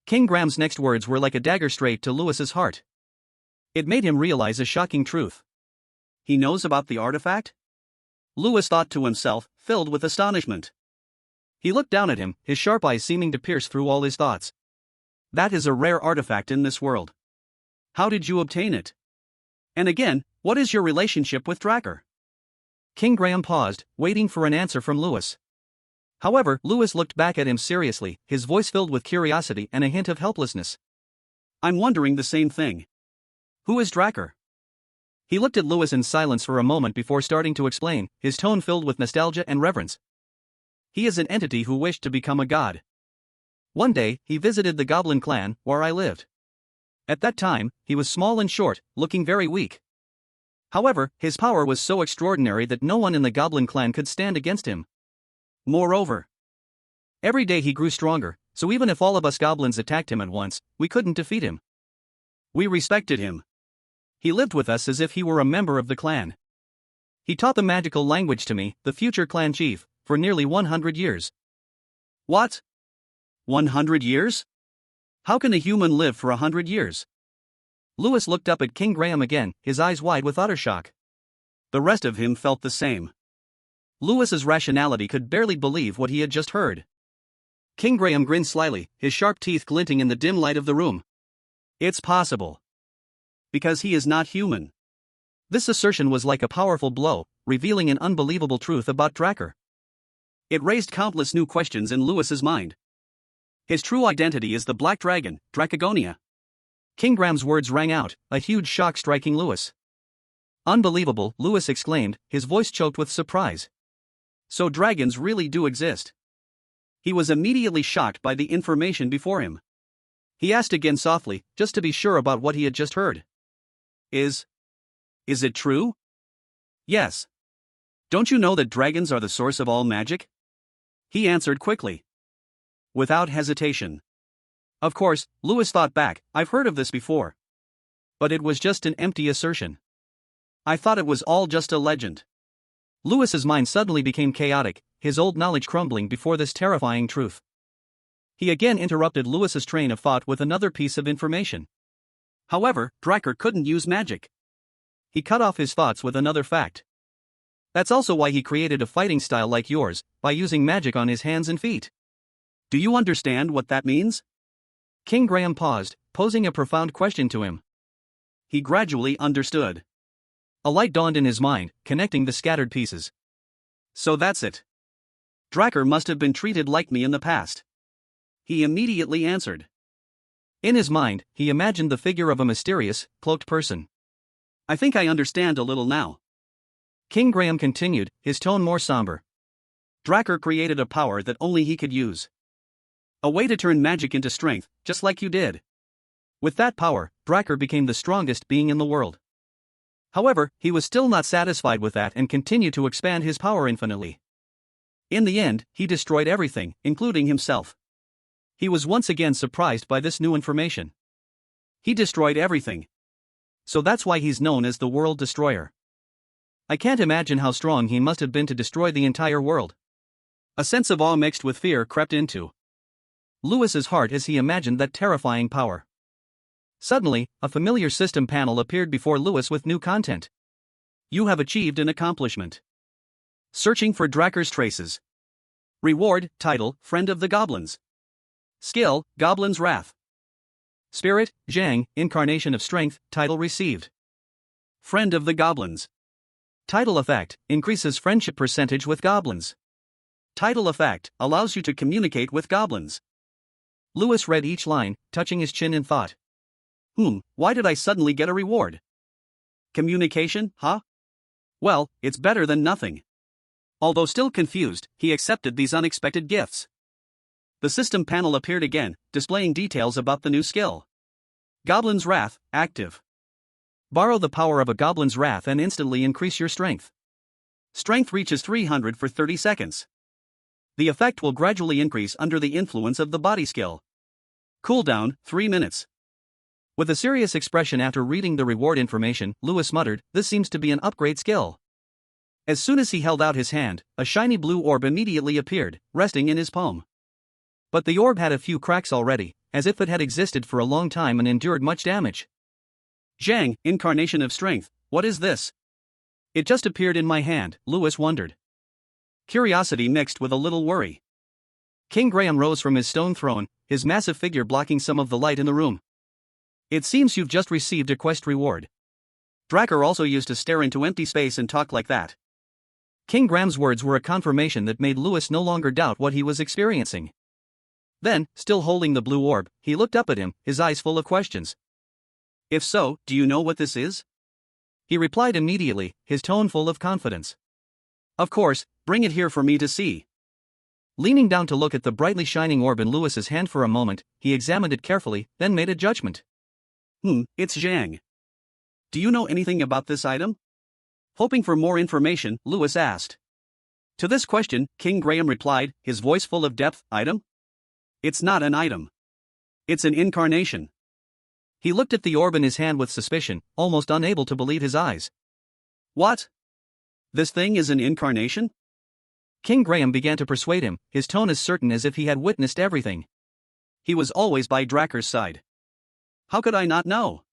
King Graham's next words were like a dagger straight to Lewis's heart. It made him realize a shocking truth. He knows about the artifact? Lewis thought to himself, filled with astonishment. He looked down at him, his sharp eyes seeming to pierce through all his thoughts. That is a rare artifact in this world. How did you obtain it? And again, what is your relationship with Draer? King Graham paused, waiting for an answer from Lewis. However, Lewis looked back at him seriously, his voice filled with curiosity and a hint of helplessness. I'm wondering the same thing. Who is Draer? He looked at Lewis in silence for a moment before starting to explain, his tone filled with nostalgia and reverence. He is an entity who wished to become a god. One day, he visited the Goblin clan, where I lived. At that time, he was small and short, looking very weak. However, his power was so extraordinary that no one in the Goblin clan could stand against him. Moreover, every day he grew stronger, so even if all of us goblins attacked him at once, we couldn't defeat him. We respected him. He lived with us as if he were a member of the clan. He taught the magical language to me, the future clan chief, for nearly 100 years. What? 100 years? How can a human live for 100 years? Lewis looked up at King Graham again, his eyes wide with utter shock. The rest of him felt the same. Lewis's rationality could barely believe what he had just heard. King Graham grinned slyly, his sharp teeth glinting in the dim light of the room. It's possible. Because he is not human. This assertion was like a powerful blow, revealing an unbelievable truth about Draer. It raised countless new questions in Lewis's mind. His true identity is the Black Dragon, Dracagonia. King Graham's words rang out, a huge shock striking Lewis. Unbelievable, Lewis exclaimed, his voice choked with surprise. So dragons really do exist. He was immediately shocked by the information before him. He asked again softly, just to be sure about what he had just heard. Is it true? Yes. Don't you know that dragons are the source of all magic? He answered quickly. Without hesitation. Of course, Lewis thought back, I've heard of this before. But it was just an empty assertion. I thought it was all just a legend. Lewis's mind suddenly became chaotic, his old knowledge crumbling before this terrifying truth. He again interrupted Lewis's train of thought with another piece of information. However, Draer couldn't use magic. He cut off his thoughts with another fact. That's also why he created a fighting style like yours, by using magic on his hands and feet. Do you understand what that means? King Graham paused, posing a profound question to him. He gradually understood. A light dawned in his mind, connecting the scattered pieces. So that's it. Draer must have been treated like me in the past. He immediately answered. In his mind, he imagined the figure of a mysterious, cloaked person. I think I understand a little now. King Graham continued, his tone more somber. Draer created a power that only he could use. A way to turn magic into strength, just like you did. With that power, Draer became the strongest being in the world. However, he was still not satisfied with that and continued to expand his power infinitely. In the end, he destroyed everything, including himself. He was once again surprised by this new information. He destroyed everything. So that's why he's known as the World Destroyer. I can't imagine how strong he must have been to destroy the entire world. A sense of awe mixed with fear crept into Lewis's heart as he imagined that terrifying power. Suddenly, a familiar system panel appeared before Lewis with new content. You have achieved an accomplishment. Searching for Draer's traces. Reward, title, Friend of the Goblins. Skill, Goblin's Wrath. Spirit, Zhang, Incarnation of Strength, title received. Friend of the Goblins. Title effect, increases friendship percentage with goblins. Title effect, allows you to communicate with goblins. Lewis read each line, touching his chin in thought. Why did I suddenly get a reward? Communication, huh? Well, it's better than nothing. Although still confused, he accepted these unexpected gifts. The system panel appeared again, displaying details about the new skill. Goblin's Wrath, active. Borrow the power of a goblin's wrath and instantly increase your strength. Strength reaches 300 for 30 seconds. The effect will gradually increase under the influence of the body skill. Cooldown, 3 minutes. With a serious expression after reading the reward information, Lewis muttered, this seems to be an upgrade skill. As soon as he held out his hand, a shiny blue orb immediately appeared, resting in his palm. But the orb had a few cracks already, as if it had existed for a long time and endured much damage. Zhang, Incarnation of Strength, what is this? It just appeared in my hand, Lewis wondered. Curiosity mixed with a little worry. King Graham rose from his stone throne, his massive figure blocking some of the light in the room. It seems you've just received a quest reward. Draer also used to stare into empty space and talk like that. King Graham's words were a confirmation that made Lewis no longer doubt what he was experiencing. Then, still holding the blue orb, he looked up at him, his eyes full of questions. If so, do you know what this is? He replied immediately, his tone full of confidence. Of course, bring it here for me to see. Leaning down to look at the brightly shining orb in Lewis's hand for a moment, he examined it carefully, then made a judgment. It's Zhang. Do you know anything about this item? Hoping for more information, Lewis asked. To this question, King Graham replied, his voice full of depth, item? It's not an item. It's an incarnation. He looked at the orb in his hand with suspicion, almost unable to believe his eyes. What? This thing is an incarnation? King Graham began to persuade him, his tone as certain as if he had witnessed everything. He was always by Draer's side. How could I not know?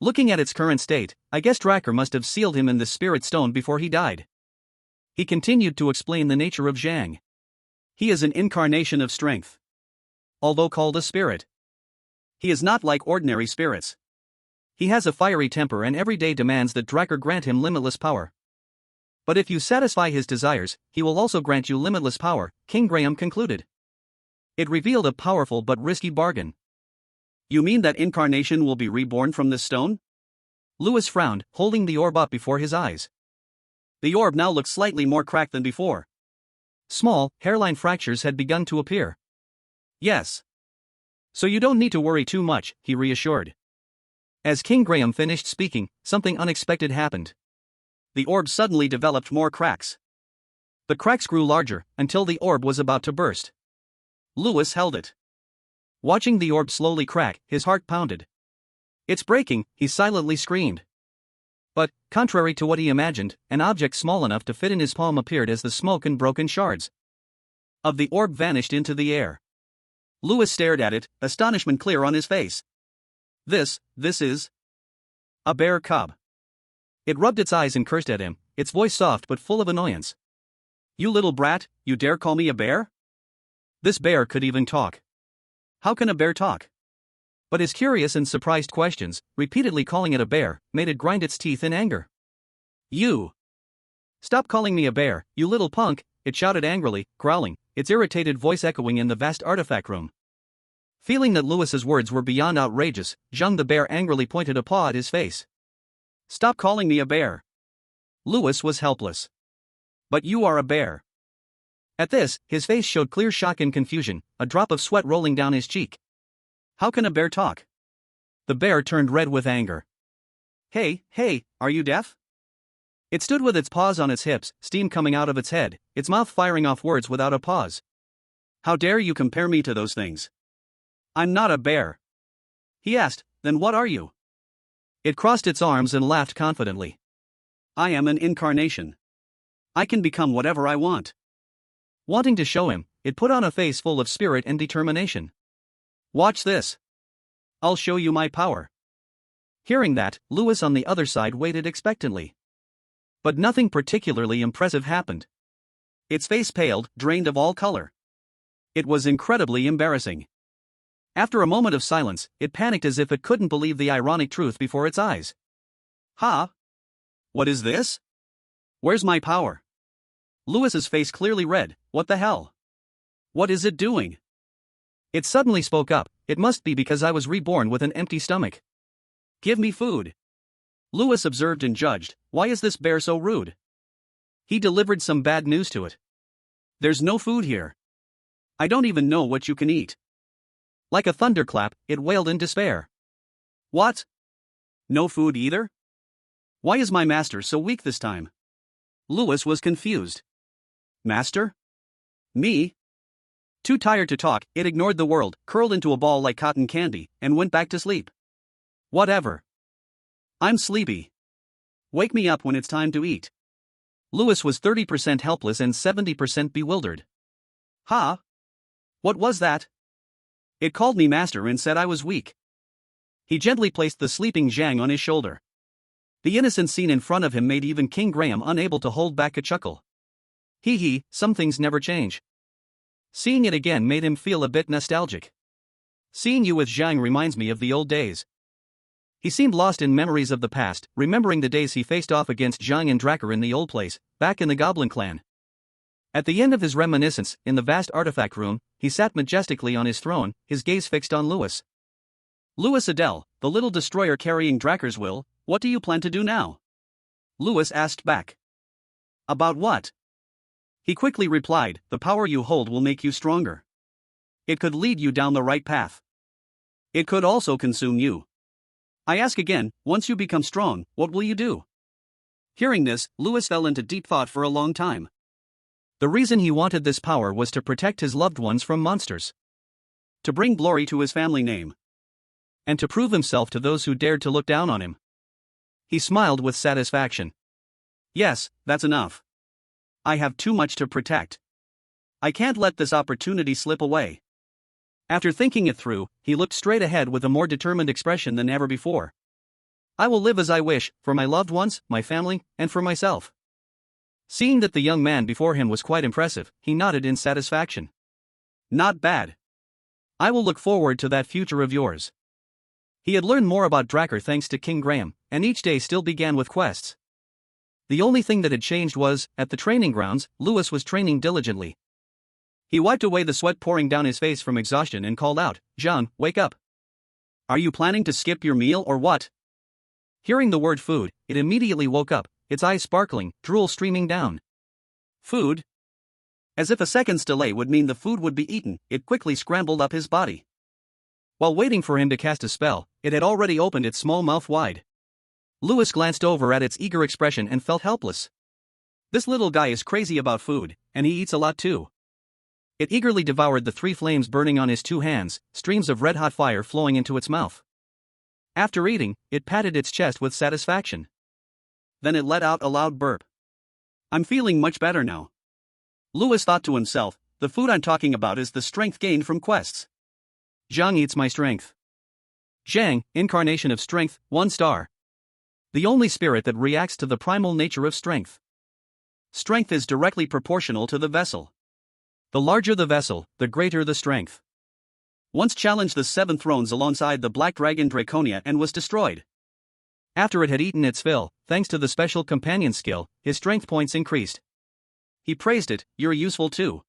Looking at its current state, I guess Draer must have sealed him in the spirit stone before he died. He continued to explain the nature of Zhang. He is an incarnation of strength. Although called a spirit, he is not like ordinary spirits. He has a fiery temper and every day demands that Draer grant him limitless power. But if you satisfy his desires, he will also grant you limitless power, King Graham concluded. It revealed a powerful but risky bargain. You mean that incarnation will be reborn from this stone? Lewis frowned, holding the orb up before his eyes. The orb now looked slightly more cracked than before. Small, hairline fractures had begun to appear. Yes. So you don't need to worry too much, he reassured. As King Graham finished speaking, something unexpected happened. The orb suddenly developed more cracks. The cracks grew larger, until the orb was about to burst. Lewis held it. Watching the orb slowly crack, his heart pounded. It's breaking, he silently screamed. But, contrary to what he imagined, an object small enough to fit in his palm appeared as the smoke and broken shards of the orb vanished into the air. Lewis stared at it, astonishment clear on his face. This is a bear cub. It rubbed its eyes and cursed at him, its voice soft but full of annoyance. You little brat, you dare call me a bear? This bear could even talk. How can a bear talk? But his curious and surprised questions, repeatedly calling it a bear, made it grind its teeth in anger. You! Stop calling me a bear, you little punk, it shouted angrily, growling, its irritated voice echoing in the vast artifact room. Feeling that Lewis's words were beyond outrageous, Zhang the bear angrily pointed a paw at his face. Stop calling me a bear. Lewis was helpless. But you are a bear. At this, his face showed clear shock and confusion, a drop of sweat rolling down his cheek. How can a bear talk? The bear turned red with anger. Hey, are you deaf? It stood with its paws on its hips, steam coming out of its head, its mouth firing off words without a pause. How dare you compare me to those things? I'm not a bear. He asked, then what are you? It crossed its arms and laughed confidently. I am an incarnation. I can become whatever I want. Wanting to show him, it put on a face full of spirit and determination. Watch this. I'll show you my power. Hearing that, Lewis on the other side waited expectantly. But nothing particularly impressive happened. Its face paled, drained of all color. It was incredibly embarrassing. After a moment of silence, it panicked as if it couldn't believe the ironic truth before its eyes. Ha! What is this? Where's my power? Lewis's face clearly read, what the hell? What is it doing? It suddenly spoke up, it must be because I was reborn with an empty stomach. Give me food. Lewis observed and judged, why is this bear so rude? He delivered some bad news to it. There's no food here. I don't even know what you can eat. Like a thunderclap, it wailed in despair. What? No food either? Why is my master so weak this time? Lewis was confused. Master? Me? Too tired to talk, it ignored the world, curled into a ball like cotton candy, and went back to sleep. Whatever. I'm sleepy. Wake me up when it's time to eat. Lewis was 30% helpless and 70% bewildered. Ha? What was that? It called me master and said I was weak. He gently placed the sleeping Zhang on his shoulder. The innocent scene in front of him made even King Graham unable to hold back a chuckle. Hee, some things never change. Seeing it again made him feel a bit nostalgic. Seeing you with Zhang reminds me of the old days. He seemed lost in memories of the past, remembering the days he faced off against Zhang and Draer in the old place, back in the Goblin clan. At the end of his reminiscence, in the vast artifact room, he sat majestically on his throne, his gaze fixed on Lewis. Lewis Adele, the little destroyer carrying Draer's will, what do you plan to do now? Lewis asked back. About what? He quickly replied, the power you hold will make you stronger. It could lead you down the right path. It could also consume you. I ask again, once you become strong, what will you do? Hearing this, Lewis fell into deep thought for a long time. The reason he wanted this power was to protect his loved ones from monsters. To bring glory to his family name. And to prove himself to those who dared to look down on him. He smiled with satisfaction. Yes, that's enough. I have too much to protect. I can't let this opportunity slip away. After thinking it through, he looked straight ahead with a more determined expression than ever before. I will live as I wish, for my loved ones, my family, and for myself. Seeing that the young man before him was quite impressive, he nodded in satisfaction. Not bad. I will look forward to that future of yours. He had learned more about Draer thanks to King Graham, and each day still began with quests. The only thing that had changed was, at the training grounds, Lewis was training diligently. He wiped away the sweat pouring down his face from exhaustion and called out, "Jean, wake up. Are you planning to skip your meal or what?" Hearing the word food, it immediately woke up, its eyes sparkling, drool streaming down. Food? As if a second's delay would mean the food would be eaten, it quickly scrambled up his body. While waiting for him to cast a spell, it had already opened its small mouth wide. Lewis glanced over at its eager expression and felt helpless. This little guy is crazy about food, and he eats a lot too. It eagerly devoured the 3 flames burning on his 2 hands, streams of red-hot fire flowing into its mouth. After eating, it patted its chest with satisfaction. Then it let out a loud burp. "I'm feeling much better now." Lewis thought to himself, the food I'm talking about is the strength gained from quests. Zhang eats my strength. Zhang, incarnation of strength, 1 star. The only spirit that reacts to the primal nature of strength. Strength is directly proportional to the vessel. The larger the vessel, the greater the strength. Once challenged the 7 thrones alongside the black dragon Draconia and was destroyed. After it had eaten its fill, thanks to the special companion skill, his strength points increased. He praised it, "You're useful too."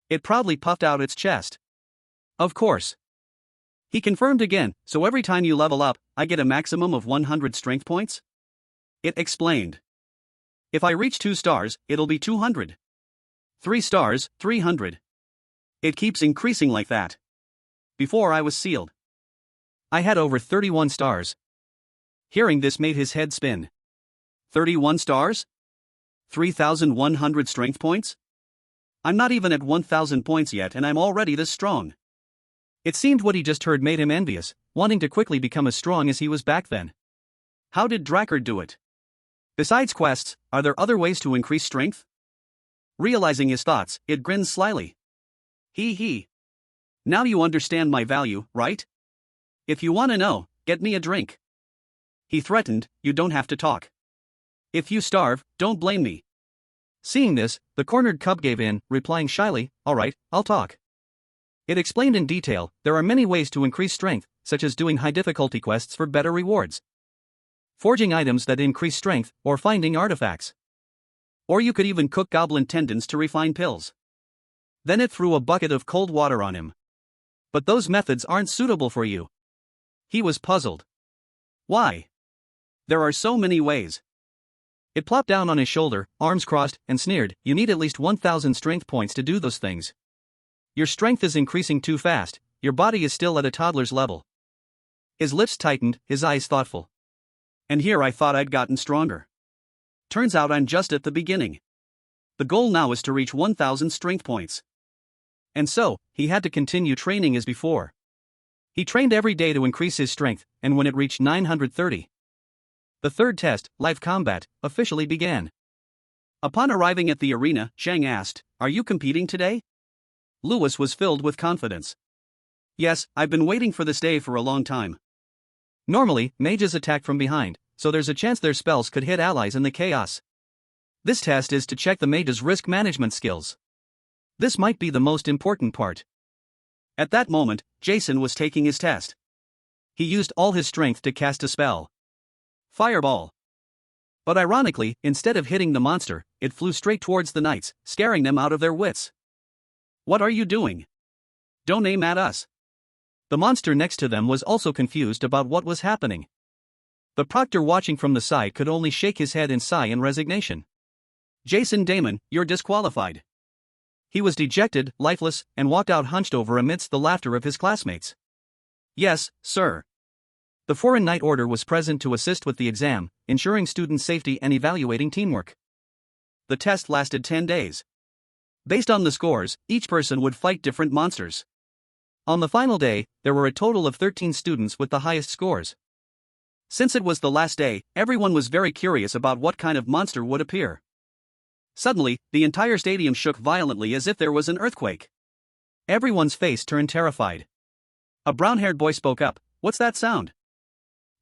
It proudly puffed out its chest. "Of course." He confirmed again, "So every time you level up, I get a maximum of 100 strength points?" It explained. "If I reach 2 stars, it'll be 200. 3 stars, 300. It keeps increasing like that. Before I was sealed, I had over 31 stars." Hearing this made his head spin. 31 stars? 3,100 strength points? I'm not even at 1,000 points yet and I'm already this strong. It seemed what he just heard made him envious, wanting to quickly become as strong as he was back then. How did Draer do it? Besides quests, are there other ways to increase strength? Realizing his thoughts, it grinned slyly. He. Now you understand my value, right? If you want to know, get me a drink. He threatened, "You don't have to talk. If you starve, don't blame me." Seeing this, the cornered cub gave in, replying shyly, "All right, I'll talk." It explained in detail, there are many ways to increase strength, such as doing high difficulty quests for better rewards, forging items that increase strength, or finding artifacts. Or you could even cook goblin tendons to refine pills. Then it threw a bucket of cold water on him. But those methods aren't suitable for you. He was puzzled. Why? There are so many ways. It plopped down on his shoulder, arms crossed, and sneered, "You need at least 1,000 strength points to do those things. Your strength is increasing too fast, your body is still at a toddler's level." His lips tightened, his eyes thoughtful. "And here I thought I'd gotten stronger. Turns out I'm just at the beginning. The goal now is to reach 1,000 strength points." And so, he had to continue training as before. He trained every day to increase his strength, and when it reached 930, the 3rd test, live combat, officially began. Upon arriving at the arena, Zhang asked, "Are you competing today?" Lewis was filled with confidence. "Yes, I've been waiting for this day for a long time." Normally, mages attack from behind, so there's a chance their spells could hit allies in the chaos. This test is to check the mage's risk management skills. This might be the most important part. At that moment, Jason was taking his test. He used all his strength to cast a spell. Fireball. But ironically, instead of hitting the monster, it flew straight towards the knights, scaring them out of their wits. "What are you doing? Don't aim at us." The monster next to them was also confused about what was happening. The proctor watching from the side could only shake his head in sigh and resignation. "Jason Damon, you're disqualified." He was dejected, lifeless, and walked out hunched over amidst the laughter of his classmates. "Yes, sir." The Foreign Knight Order was present to assist with the exam, ensuring student safety and evaluating teamwork. The test lasted 10 days. Based on the scores, each person would fight different monsters. On the final day, there were a total of 13 students with the highest scores. Since it was the last day, everyone was very curious about what kind of monster would appear. Suddenly, the entire stadium shook violently as if there was an earthquake. Everyone's face turned terrified. A brown-haired boy spoke up, "What's that sound?"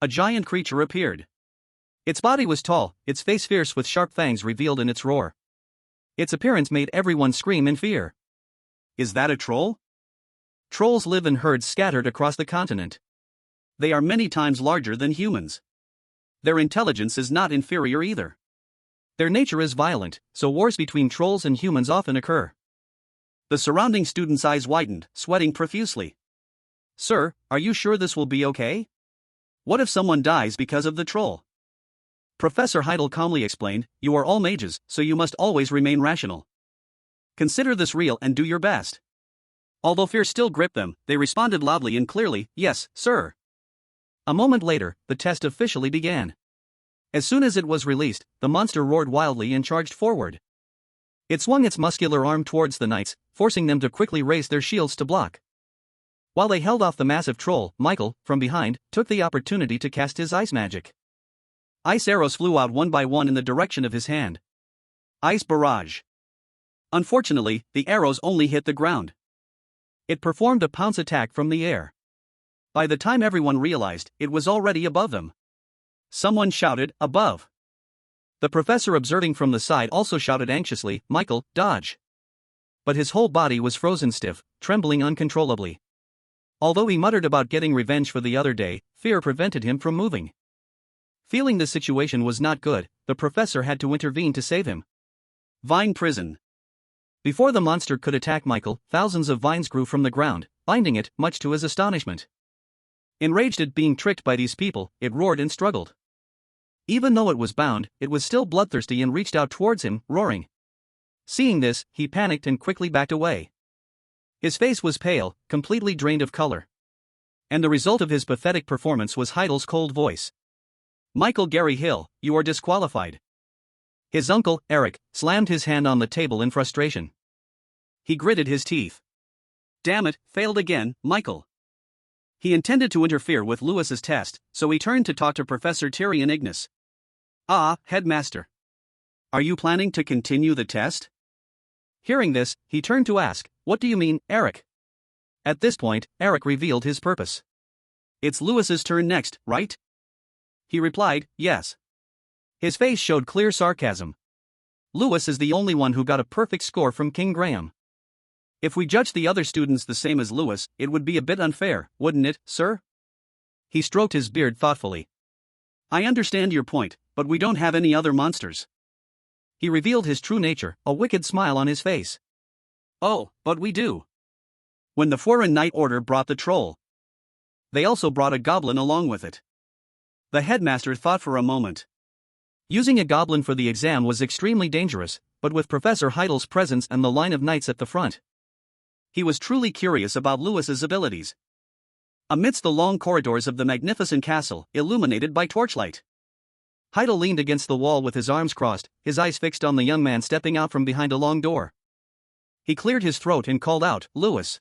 A giant creature appeared. Its body was tall, its face fierce with sharp fangs revealed in its roar. Its appearance made everyone scream in fear. Is that a troll? Trolls live in herds scattered across the continent. They are many times larger than humans. Their intelligence is not inferior either. Their nature is violent, so wars between trolls and humans often occur. The surrounding student's eyes widened, sweating profusely. Sir, are you sure this will be okay? What if someone dies because of the troll? Professor Heidel calmly explained, you are all mages, so you must always remain rational. Consider this real and do your best. Although fear still gripped them, they responded loudly and clearly, yes, sir. A moment later, the test officially began. As soon as it was released, the monster roared wildly and charged forward. It swung its muscular arm towards the knights, forcing them to quickly raise their shields to block. While they held off the massive troll, Michael, from behind, took the opportunity to cast his ice magic. Ice arrows flew out one by one in the direction of his hand. Ice barrage. Unfortunately, the arrows only hit the ground. It performed a pounce attack from the air. By the time everyone realized, it was already above them. Someone shouted, above. The professor observing from the side also shouted anxiously, Michael, dodge. But his whole body was frozen stiff, trembling uncontrollably. Although he muttered about getting revenge for the other day, fear prevented him from moving. Feeling the situation was not good, the professor had to intervene to save him. Vine prison. Before the monster could attack Michael, thousands of vines grew from the ground, binding it, much to his astonishment. Enraged at being tricked by these people, it roared and struggled. Even though it was bound, it was still bloodthirsty and reached out towards him, roaring. Seeing this, he panicked and quickly backed away. His face was pale, completely drained of color. And the result of his pathetic performance was Heidel's cold voice. Michael Gary Hill, you are disqualified. His uncle, Eric, slammed his hand on the table in frustration. He gritted his teeth. Damn it, failed again, Michael. He intended to interfere with Lewis's test, so he turned to talk to Professor Tyrion Ignis. Ah, headmaster. Are you planning to continue the test? Hearing this, he turned to ask, what do you mean, Eric? At this point, Eric revealed his purpose. It's Lewis's turn next, right? He replied, yes. His face showed clear sarcasm. Lewis is the only one who got a perfect score from King Graham. If we judged the other students the same as Lewis, it would be a bit unfair, wouldn't it, sir? He stroked his beard thoughtfully. I understand your point, but we don't have any other monsters. He revealed his true nature, a wicked smile on his face. Oh, but we do. When the Foreign Knight Order brought the troll, they also brought a goblin along with it. The headmaster thought for a moment. Using a goblin for the exam was extremely dangerous, but with Professor Heidel's presence and the line of knights at the front, he was truly curious about Lewis's abilities. Amidst the long corridors of the magnificent castle, illuminated by torchlight, Heidel leaned against the wall with his arms crossed, his eyes fixed on the young man stepping out from behind a long door. He cleared his throat and called out, Lewis.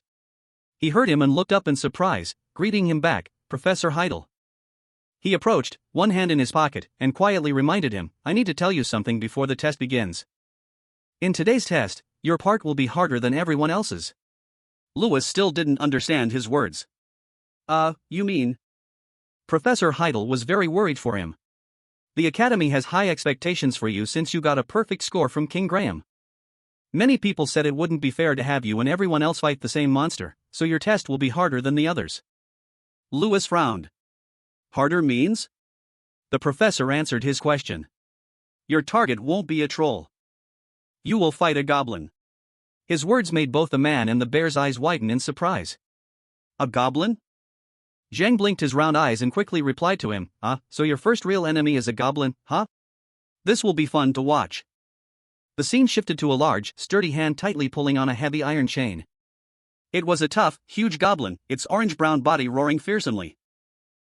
He heard him and looked up in surprise, greeting him back, Professor Heidel. He approached, one hand in his pocket, and quietly reminded him, I need to tell you something before the test begins. In today's test, your part will be harder than everyone else's. Lewis still didn't understand his words. You mean? Professor Heidel was very worried for him. The Academy has high expectations for you since you got a perfect score from King Graham. Many people said it wouldn't be fair to have you and everyone else fight the same monster, so your test will be harder than the others. Lewis frowned. Harder means? The professor answered his question. Your target won't be a troll. You will fight a goblin. His words made both the man and the bear's eyes widen in surprise. A goblin? Zhang blinked his round eyes and quickly replied to him, so your first real enemy is a goblin, huh? This will be fun to watch. The scene shifted to a large, sturdy hand tightly pulling on a heavy iron chain. It was a tough, huge goblin, its orange-brown body roaring fearsomely.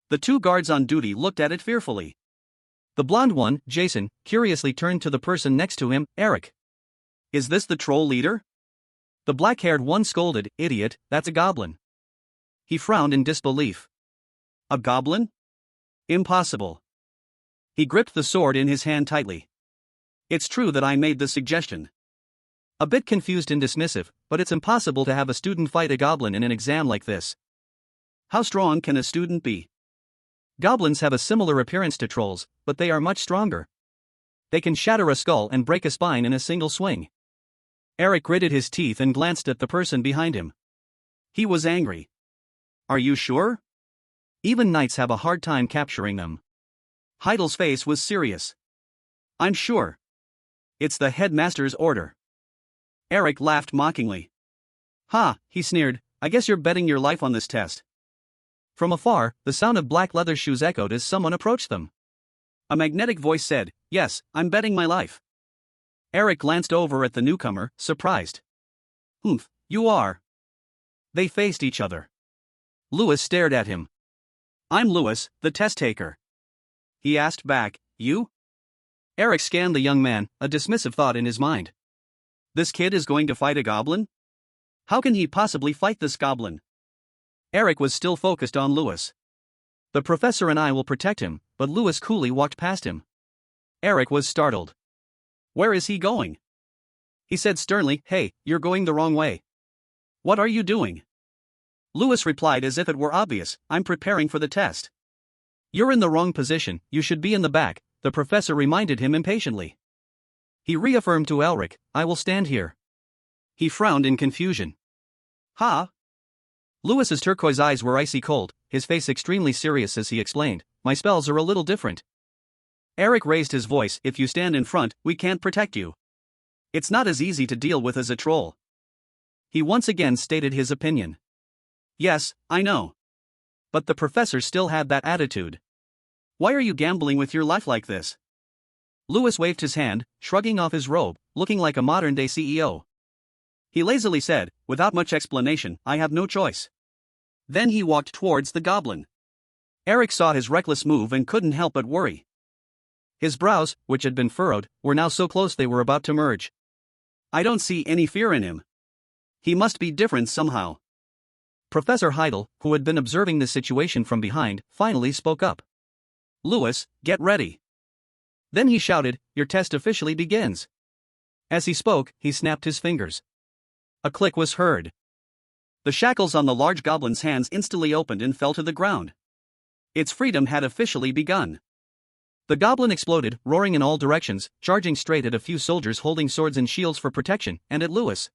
The two guards on duty looked at it fearfully. The blonde one, Jason, curiously turned to the person next to him, Eric. Is this the troll leader? The black-haired one scolded, idiot, that's a goblin. He frowned in disbelief. A goblin? Impossible. He gripped the sword in his hand tightly. It's true that I made the suggestion. A bit confused and dismissive, but it's impossible to have a student fight a goblin in an exam like this. How strong can a student be? Goblins have a similar appearance to trolls, but they are much stronger. They can shatter a skull and break a spine in a single swing. Eric gritted his teeth and glanced at the person behind him. He was angry. Are you sure? Even knights have a hard time capturing them. Heidel's face was serious. I'm sure. It's the headmaster's order. Eric laughed mockingly. Ha, he sneered, I guess you're betting your life on this test. From afar, the sound of black leather shoes echoed as someone approached them. A magnetic voice said, Yes, I'm betting my life. Eric glanced over at the newcomer, surprised. Humph, you are. They faced each other. Lewis stared at him. I'm Lewis, the test taker. He asked back, You? Eric scanned the young man, a dismissive thought in his mind. This kid is going to fight a goblin? How can he possibly fight this goblin? Eric was still focused on Lewis. The professor and I will protect him, but Lewis coolly walked past him. Eric was startled. Where is he going? He said sternly, Hey, you're going the wrong way. What are you doing? Lewis replied as if it were obvious, I'm preparing for the test. You're in the wrong position, you should be in the back, the professor reminded him impatiently. He reaffirmed to Elric, I will stand here. He frowned in confusion. Ha? Lewis's turquoise eyes were icy cold, his face extremely serious as he explained, My spells are a little different. Eric raised his voice, If you stand in front, we can't protect you. It's not as easy to deal with as a troll. He once again stated his opinion. Yes, I know. But the professor still had that attitude. Why are you gambling with your life like this? Lewis waved his hand, shrugging off his robe, looking like a modern-day CEO. He lazily said, without much explanation, I have no choice. Then he walked towards the goblin. Eric saw his reckless move and couldn't help but worry. His brows, which had been furrowed, were now so close they were about to merge. I don't see any fear in him. He must be different somehow. Professor Heidel, who had been observing the situation from behind, finally spoke up. Lewis, get ready. Then he shouted, Your test officially begins. As he spoke, he snapped his fingers. A click was heard. The shackles on the large goblin's hands instantly opened and fell to the ground. Its freedom had officially begun. The goblin exploded, roaring in all directions, charging straight at a few soldiers holding swords and shields for protection, and at Lewis.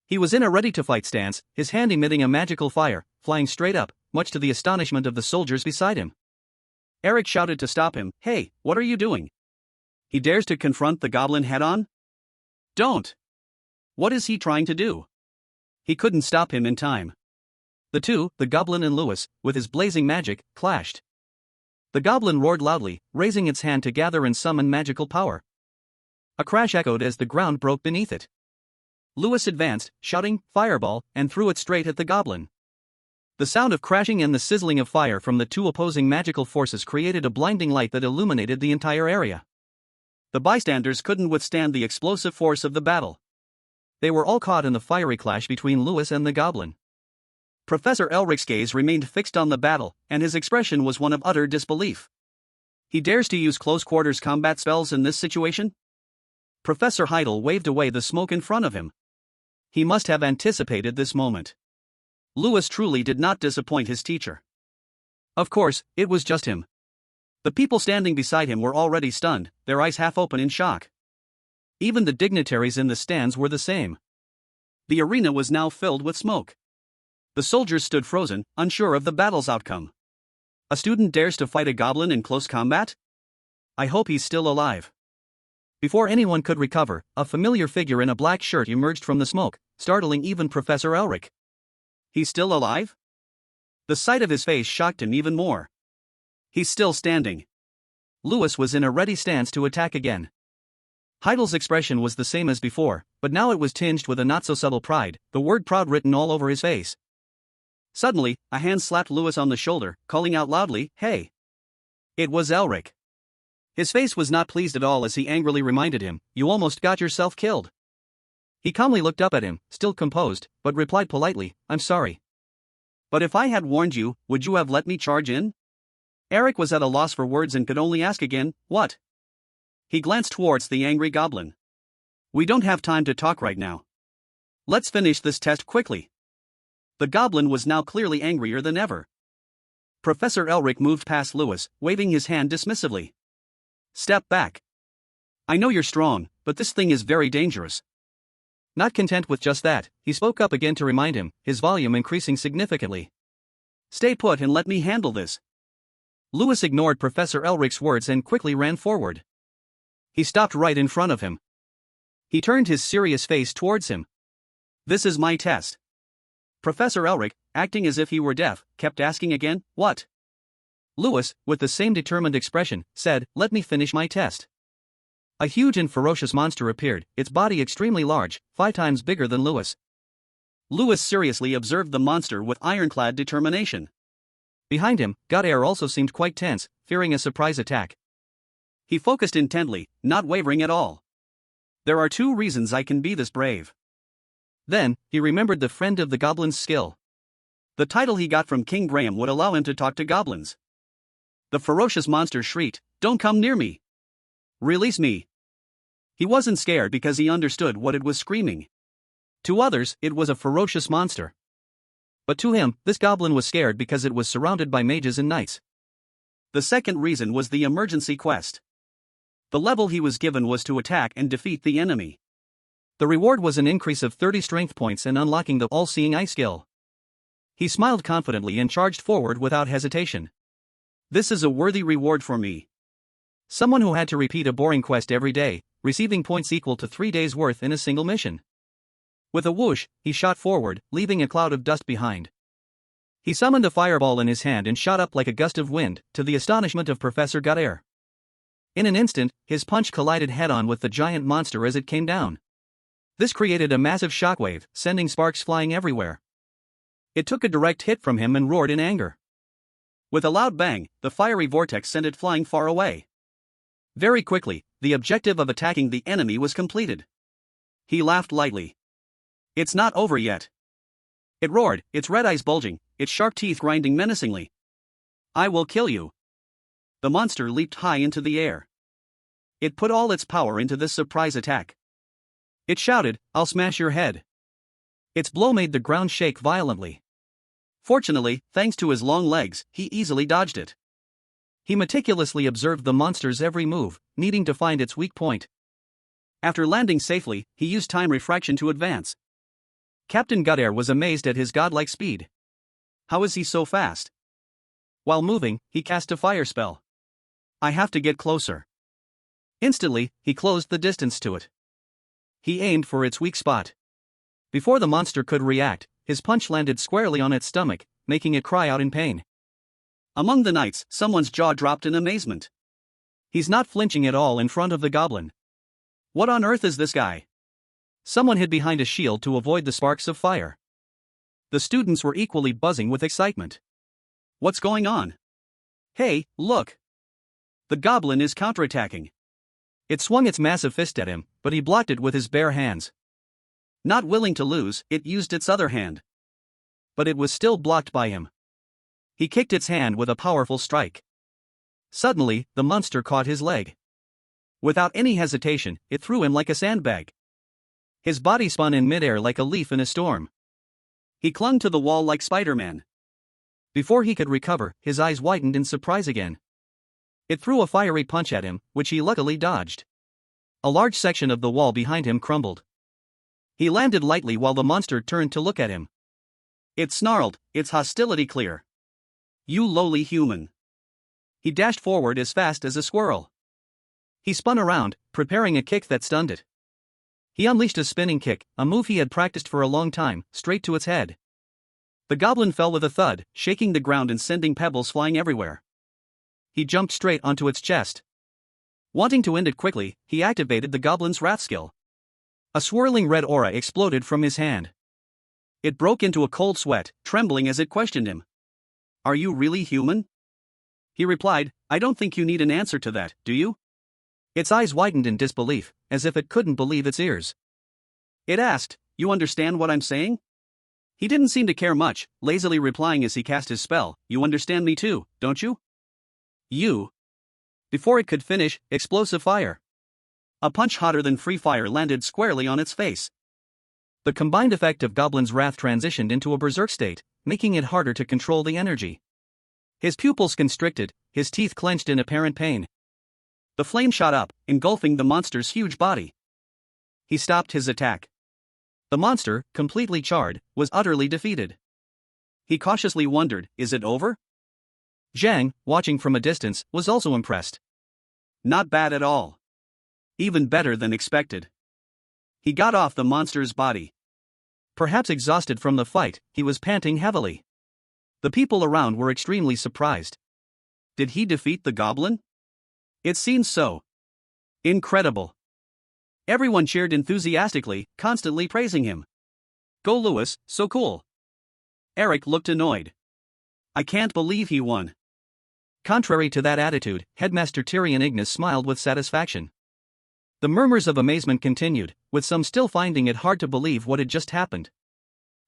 He was in a ready-to-fight stance, his hand emitting a magical fire, flying straight up, much to the astonishment of the soldiers beside him. Eric shouted to stop him, Hey, what are you doing? He dares to confront the goblin head-on? Don't! What is he trying to do? He couldn't stop him in time. The two, the goblin and Lewis, with his blazing magic, clashed. The goblin roared loudly, raising its hand to gather and summon magical power. A crash echoed as the ground broke beneath it. Lewis advanced, shouting, Fireball, and threw it straight at the goblin. The sound of crashing and the sizzling of fire from the two opposing magical forces created a blinding light that illuminated the entire area. The bystanders couldn't withstand the explosive force of the battle. They were all caught in the fiery clash between Lewis and the goblin. Professor Elric's gaze remained fixed on the battle, and his expression was one of utter disbelief. He dares to use close-quarters combat spells in this situation? Professor Heidel waved away the smoke in front of him. He must have anticipated this moment. Lewis truly did not disappoint his teacher. Of course, it was just him. The people standing beside him were already stunned, their eyes half open in shock. Even the dignitaries in the stands were the same. The arena was now filled with smoke. The soldiers stood frozen, unsure of the battle's outcome. A student dares to fight a goblin in close combat? I hope he's still alive. Before anyone could recover, a familiar figure in a black shirt emerged from the smoke, startling even Professor Elric. He's still alive? The sight of his face shocked him even more. He's still standing. Lewis was in a ready stance to attack again. Heidel's expression was the same as before, but now it was tinged with a not-so-subtle pride, the word proud written all over his face. Suddenly, a hand slapped Lewis on the shoulder, calling out loudly, Hey! It was Elric. His face was not pleased at all as he angrily reminded him, You almost got yourself killed. He calmly looked up at him, still composed, but replied politely, I'm sorry. But if I had warned you, would you have let me charge in? Eric was at a loss for words and could only ask again, What? He glanced towards the angry goblin. We don't have time to talk right now. Let's finish this test quickly. The goblin was now clearly angrier than ever. Professor Elric moved past Lewis, waving his hand dismissively. Step back. I know you're strong, but this thing is very dangerous. Not content with just that, he spoke up again to remind him, his volume increasing significantly. Stay put and let me handle this. Lewis ignored Professor Elric's words and quickly ran forward. He stopped right in front of him. He turned his serious face towards him. "This is my test." Professor Elric, acting as if he were deaf, kept asking again, "What?" Lewis, with the same determined expression, said, "Let me finish my test." A huge and ferocious monster appeared, its body extremely large, 5 times bigger than Lewis. Lewis seriously observed the monster with ironclad determination. Behind him, Draer also seemed quite tense, fearing a surprise attack. He focused intently, not wavering at all. "There are 2 reasons I can be this brave." Then, he remembered the friend of the goblin's skill. The title he got from King Graham would allow him to talk to goblins. The ferocious monster shrieked, "Don't come near me! Release me!" He wasn't scared because he understood what it was screaming. To others, it was a ferocious monster. But to him, this goblin was scared because it was surrounded by mages and knights. The second reason was the emergency quest. The level he was given was to attack and defeat the enemy. The reward was an increase of 30 strength points and unlocking the all-seeing eye skill. He smiled confidently and charged forward without hesitation. "This is a worthy reward for me." Someone who had to repeat a boring quest every day, receiving points equal to 3 days' worth in a single mission. With a whoosh, he shot forward, leaving a cloud of dust behind. He summoned a fireball in his hand and shot up like a gust of wind, to the astonishment of Professor Draer. In an instant, his punch collided head-on with the giant monster as it came down. This created a massive shockwave, sending sparks flying everywhere. It took a direct hit from him and roared in anger. With a loud bang, the fiery vortex sent it flying far away. Very quickly, the objective of attacking the enemy was completed. He laughed lightly. "It's not over yet." It roared, its red eyes bulging, its sharp teeth grinding menacingly. "I will kill you." The monster leaped high into the air. It put all its power into this surprise attack. It shouted, "I'll smash your head." Its blow made the ground shake violently. Fortunately, thanks to his long legs, he easily dodged it. He meticulously observed the monster's every move, needing to find its weak point. After landing safely, he used time refraction to advance. Captain Draer was amazed at his godlike speed. How is he so fast? While moving, he cast a fire spell. "I have to get closer." Instantly, he closed the distance to it. He aimed for its weak spot. Before the monster could react, his punch landed squarely on its stomach, making it cry out in pain. Among the knights, someone's jaw dropped in amazement. He's not flinching at all in front of the goblin. What on earth is this guy? Someone hid behind a shield to avoid the sparks of fire. The students were equally buzzing with excitement. What's going on? Hey, look! The goblin is counterattacking. It swung its massive fist at him, but he blocked it with his bare hands. Not willing to lose, it used its other hand. But it was still blocked by him. He kicked its hand with a powerful strike. Suddenly, the monster caught his leg. Without any hesitation, it threw him like a sandbag. His body spun in midair like a leaf in a storm. He clung to the wall like Spider-Man. Before he could recover, his eyes widened in surprise again. It threw a fiery punch at him, which he luckily dodged. A large section of the wall behind him crumbled. He landed lightly while the monster turned to look at him. It snarled, its hostility clear. "You lowly human." He dashed forward as fast as a squirrel. He spun around, preparing a kick that stunned it. He unleashed a spinning kick, a move he had practiced for a long time, straight to its head. The goblin fell with a thud, shaking the ground and sending pebbles flying everywhere. He jumped straight onto its chest. Wanting to end it quickly, he activated the goblin's wrath skill. A swirling red aura exploded from his hand. It broke into a cold sweat, trembling as it questioned him. "Are you really human?" He replied, "I don't think you need an answer to that, do you?" Its eyes widened in disbelief, as if it couldn't believe its ears. It asked, "You understand what I'm saying?" He didn't seem to care much, lazily replying as he cast his spell, "You understand me too, don't you?" "You." Before it could finish, explosive fire. A punch hotter than free fire landed squarely on its face. The combined effect of Goblin's wrath transitioned into a berserk state, making it harder to control the energy. His pupils constricted, his teeth clenched in apparent pain. The flame shot up, engulfing the monster's huge body. He stopped his attack. The monster, completely charred, was utterly defeated. He cautiously wondered, is it over? Zhang, watching from a distance, was also impressed. Not bad at all. Even better than expected. He got off the monster's body. Perhaps exhausted from the fight, he was panting heavily. The people around were extremely surprised. Did he defeat the goblin? It seemed so. Incredible. Everyone cheered enthusiastically, constantly praising him. Go Lewis, so cool. Eric looked annoyed. I can't believe he won. Contrary to that attitude, Headmaster Tyrion Ignis smiled with satisfaction. The murmurs of amazement continued, with some still finding it hard to believe what had just happened.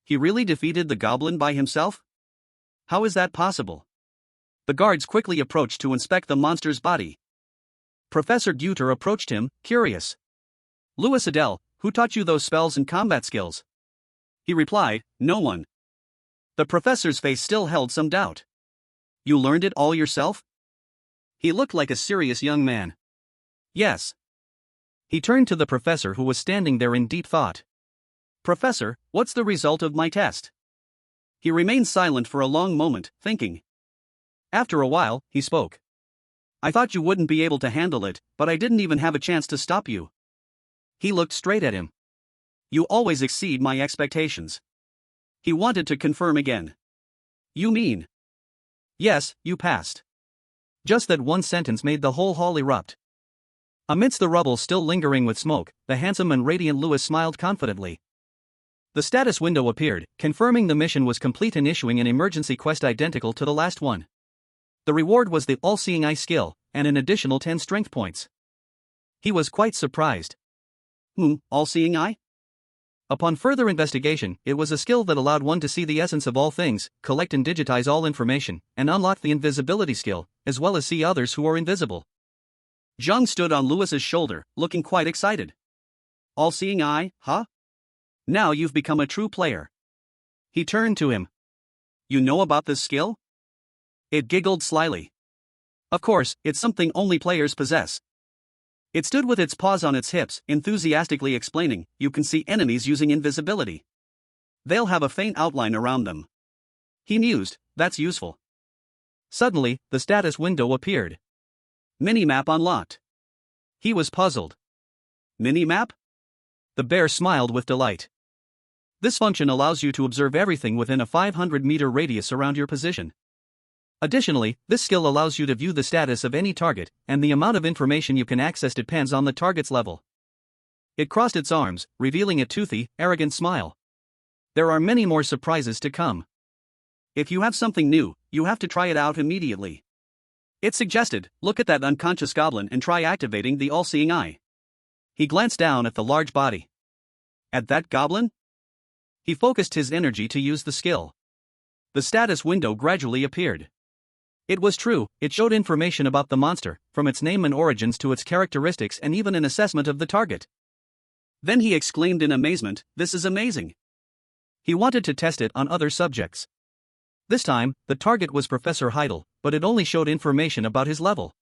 He really defeated the goblin by himself? How is that possible? The guards quickly approached to inspect the monster's body. Professor Guter approached him, curious. Louis Adele, who taught you those spells and combat skills? He replied, no one. The professor's face still held some doubt. You learned it all yourself? He looked like a serious young man. Yes. He turned to the professor who was standing there in deep thought. Professor, what's the result of my test? He remained silent for a long moment, thinking. After a while, he spoke. I thought you wouldn't be able to handle it, but I didn't even have a chance to stop you. He looked straight at him. You always exceed my expectations. He wanted to confirm again. You mean? Yes, you passed. Just that one sentence made the whole hall erupt. Amidst the rubble still lingering with smoke, the handsome and radiant Louis smiled confidently. The status window appeared, confirming the mission was complete and issuing an emergency quest identical to the last one. The reward was the all-seeing eye skill, and an additional 10 strength points. He was quite surprised. All-seeing eye? Upon further investigation, it was a skill that allowed one to see the essence of all things, collect and digitize all information, and unlock the invisibility skill, as well as see others who are invisible. Zhang stood on Louis's shoulder, looking quite excited. All-seeing eye, huh? Now you've become a true player. He turned to him. You know about this skill? It giggled slyly. Of course, it's something only players possess. It stood with its paws on its hips, enthusiastically explaining, you can see enemies using invisibility. They'll have a faint outline around them. He mused, that's useful. Suddenly, the status window appeared. Minimap unlocked. He was puzzled. Minimap? The bear smiled with delight. This function allows you to observe everything within a 500-meter radius around your position. Additionally, this skill allows you to view the status of any target, and the amount of information you can access depends on the target's level. It crossed its arms, revealing a toothy, arrogant smile. There are many more surprises to come. If you have something new, you have to try it out immediately. It suggested, look at that unconscious goblin and try activating the all-seeing eye. He glanced down at the large body. At that goblin? He focused his energy to use the skill. The status window gradually appeared. It was true, it showed information about the monster, from its name and origins to its characteristics and even an assessment of the target. Then he exclaimed in amazement, this is amazing. He wanted to test it on other subjects. This time, the target was Professor Heidel, but it only showed information about his level.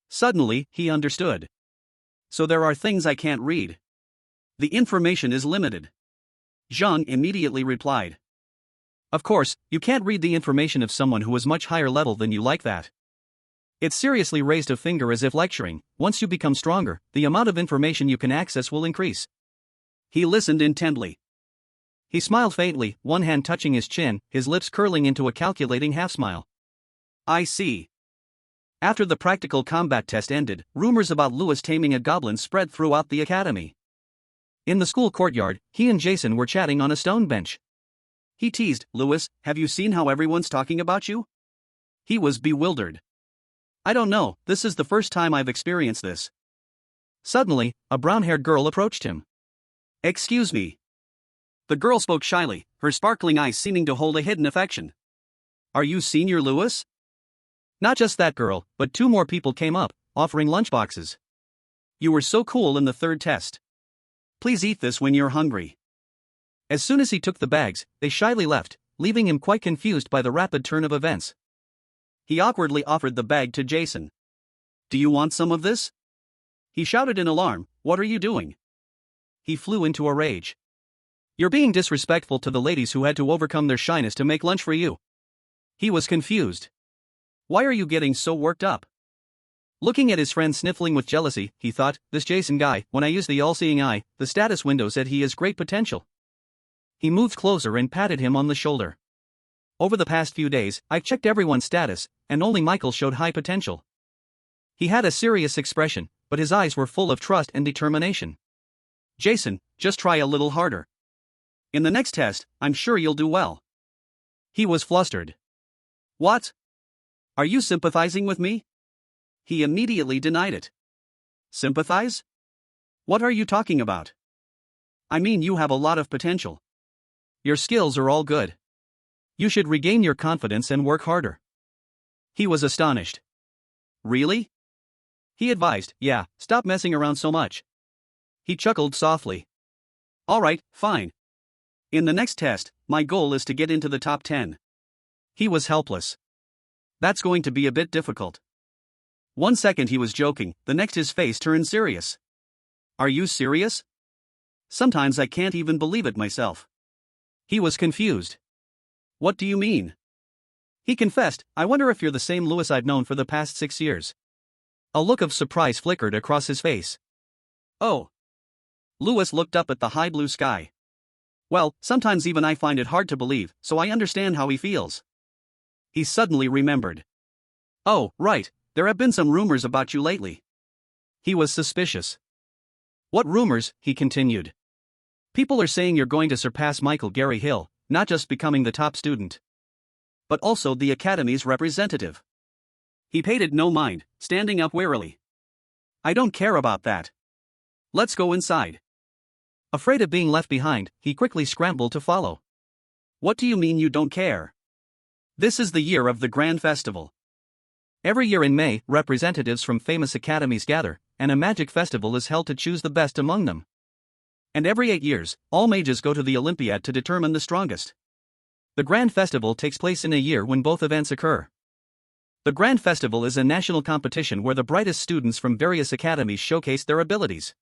Suddenly, he understood. So there are things I can't read. The information is limited. Zhang immediately replied. Of course, you can't read the information of someone who is much higher level than you like that. It seriously raised a finger as if lecturing, once you become stronger, the amount of information you can access will increase. He listened intently. He smiled faintly, one hand touching his chin, his lips curling into a calculating half-smile. I see. After the practical combat test ended, rumors about Louis taming a goblin spread throughout the academy. In the school courtyard, he and Jason were chatting on a stone bench. He teased, Louis, have you seen how everyone's talking about you? He was bewildered. I don't know, this is the first time I've experienced this. Suddenly, a brown-haired girl approached him. Excuse me. The girl spoke shyly, her sparkling eyes seeming to hold a hidden affection. Are you Senior Louis? Not just that girl, but 2 more people came up, offering lunchboxes. You were so cool in the 3rd test. Please eat this when you're hungry. As soon as he took the bags, they shyly left, leaving him quite confused by the rapid turn of events. He awkwardly offered the bag to Jason. Do you want some of this? He shouted in alarm, what are you doing? He flew into a rage. You're being disrespectful to the ladies who had to overcome their shyness to make lunch for you. He was confused. Why are you getting so worked up? Looking at his friend sniffling with jealousy, he thought, this Jason guy, when I use the all-seeing eye, the status window said he has great potential. He moved closer and patted him on the shoulder. Over the past few days, I've checked everyone's status, and only Michael showed high potential. He had a serious expression, but his eyes were full of trust and determination. Jason, just try a little harder. In the next test, I'm sure you'll do well. He was flustered. What? Are you sympathizing with me? He immediately denied it. Sympathize? What are you talking about? I mean, you have a lot of potential. Your skills are all good. You should regain your confidence and work harder. He was astonished. Really? He advised, yeah, stop messing around so much. He chuckled softly. All right, fine. In the next test, my goal is to get into the top 10. He was helpless. That's going to be a bit difficult. 1 second he was joking, the next his face turned serious. Are you serious? Sometimes I can't even believe it myself. He was confused. What do you mean? He confessed, I wonder if you're the same Lewis I've known for the past 6 years. A look of surprise flickered across his face. Oh. Lewis looked up at the high blue sky. Well, sometimes even I find it hard to believe, so I understand how he feels. He suddenly remembered. Oh, right, there have been some rumors about you lately. He was suspicious. What rumors? He continued. People are saying you're going to surpass Michael Gary Hill, not just becoming the top student, but also the Academy's representative. He paid it no mind, standing up wearily. I don't care about that. Let's go inside. Afraid of being left behind, he quickly scrambled to follow. What do you mean you don't care? This is the year of the Grand Festival. Every year in May, representatives from famous academies gather, and a magic festival is held to choose the best among them. And every 8 years, all mages go to the Olympiad to determine the strongest. The Grand Festival takes place in a year when both events occur. The Grand Festival is a national competition where the brightest students from various academies showcase their abilities.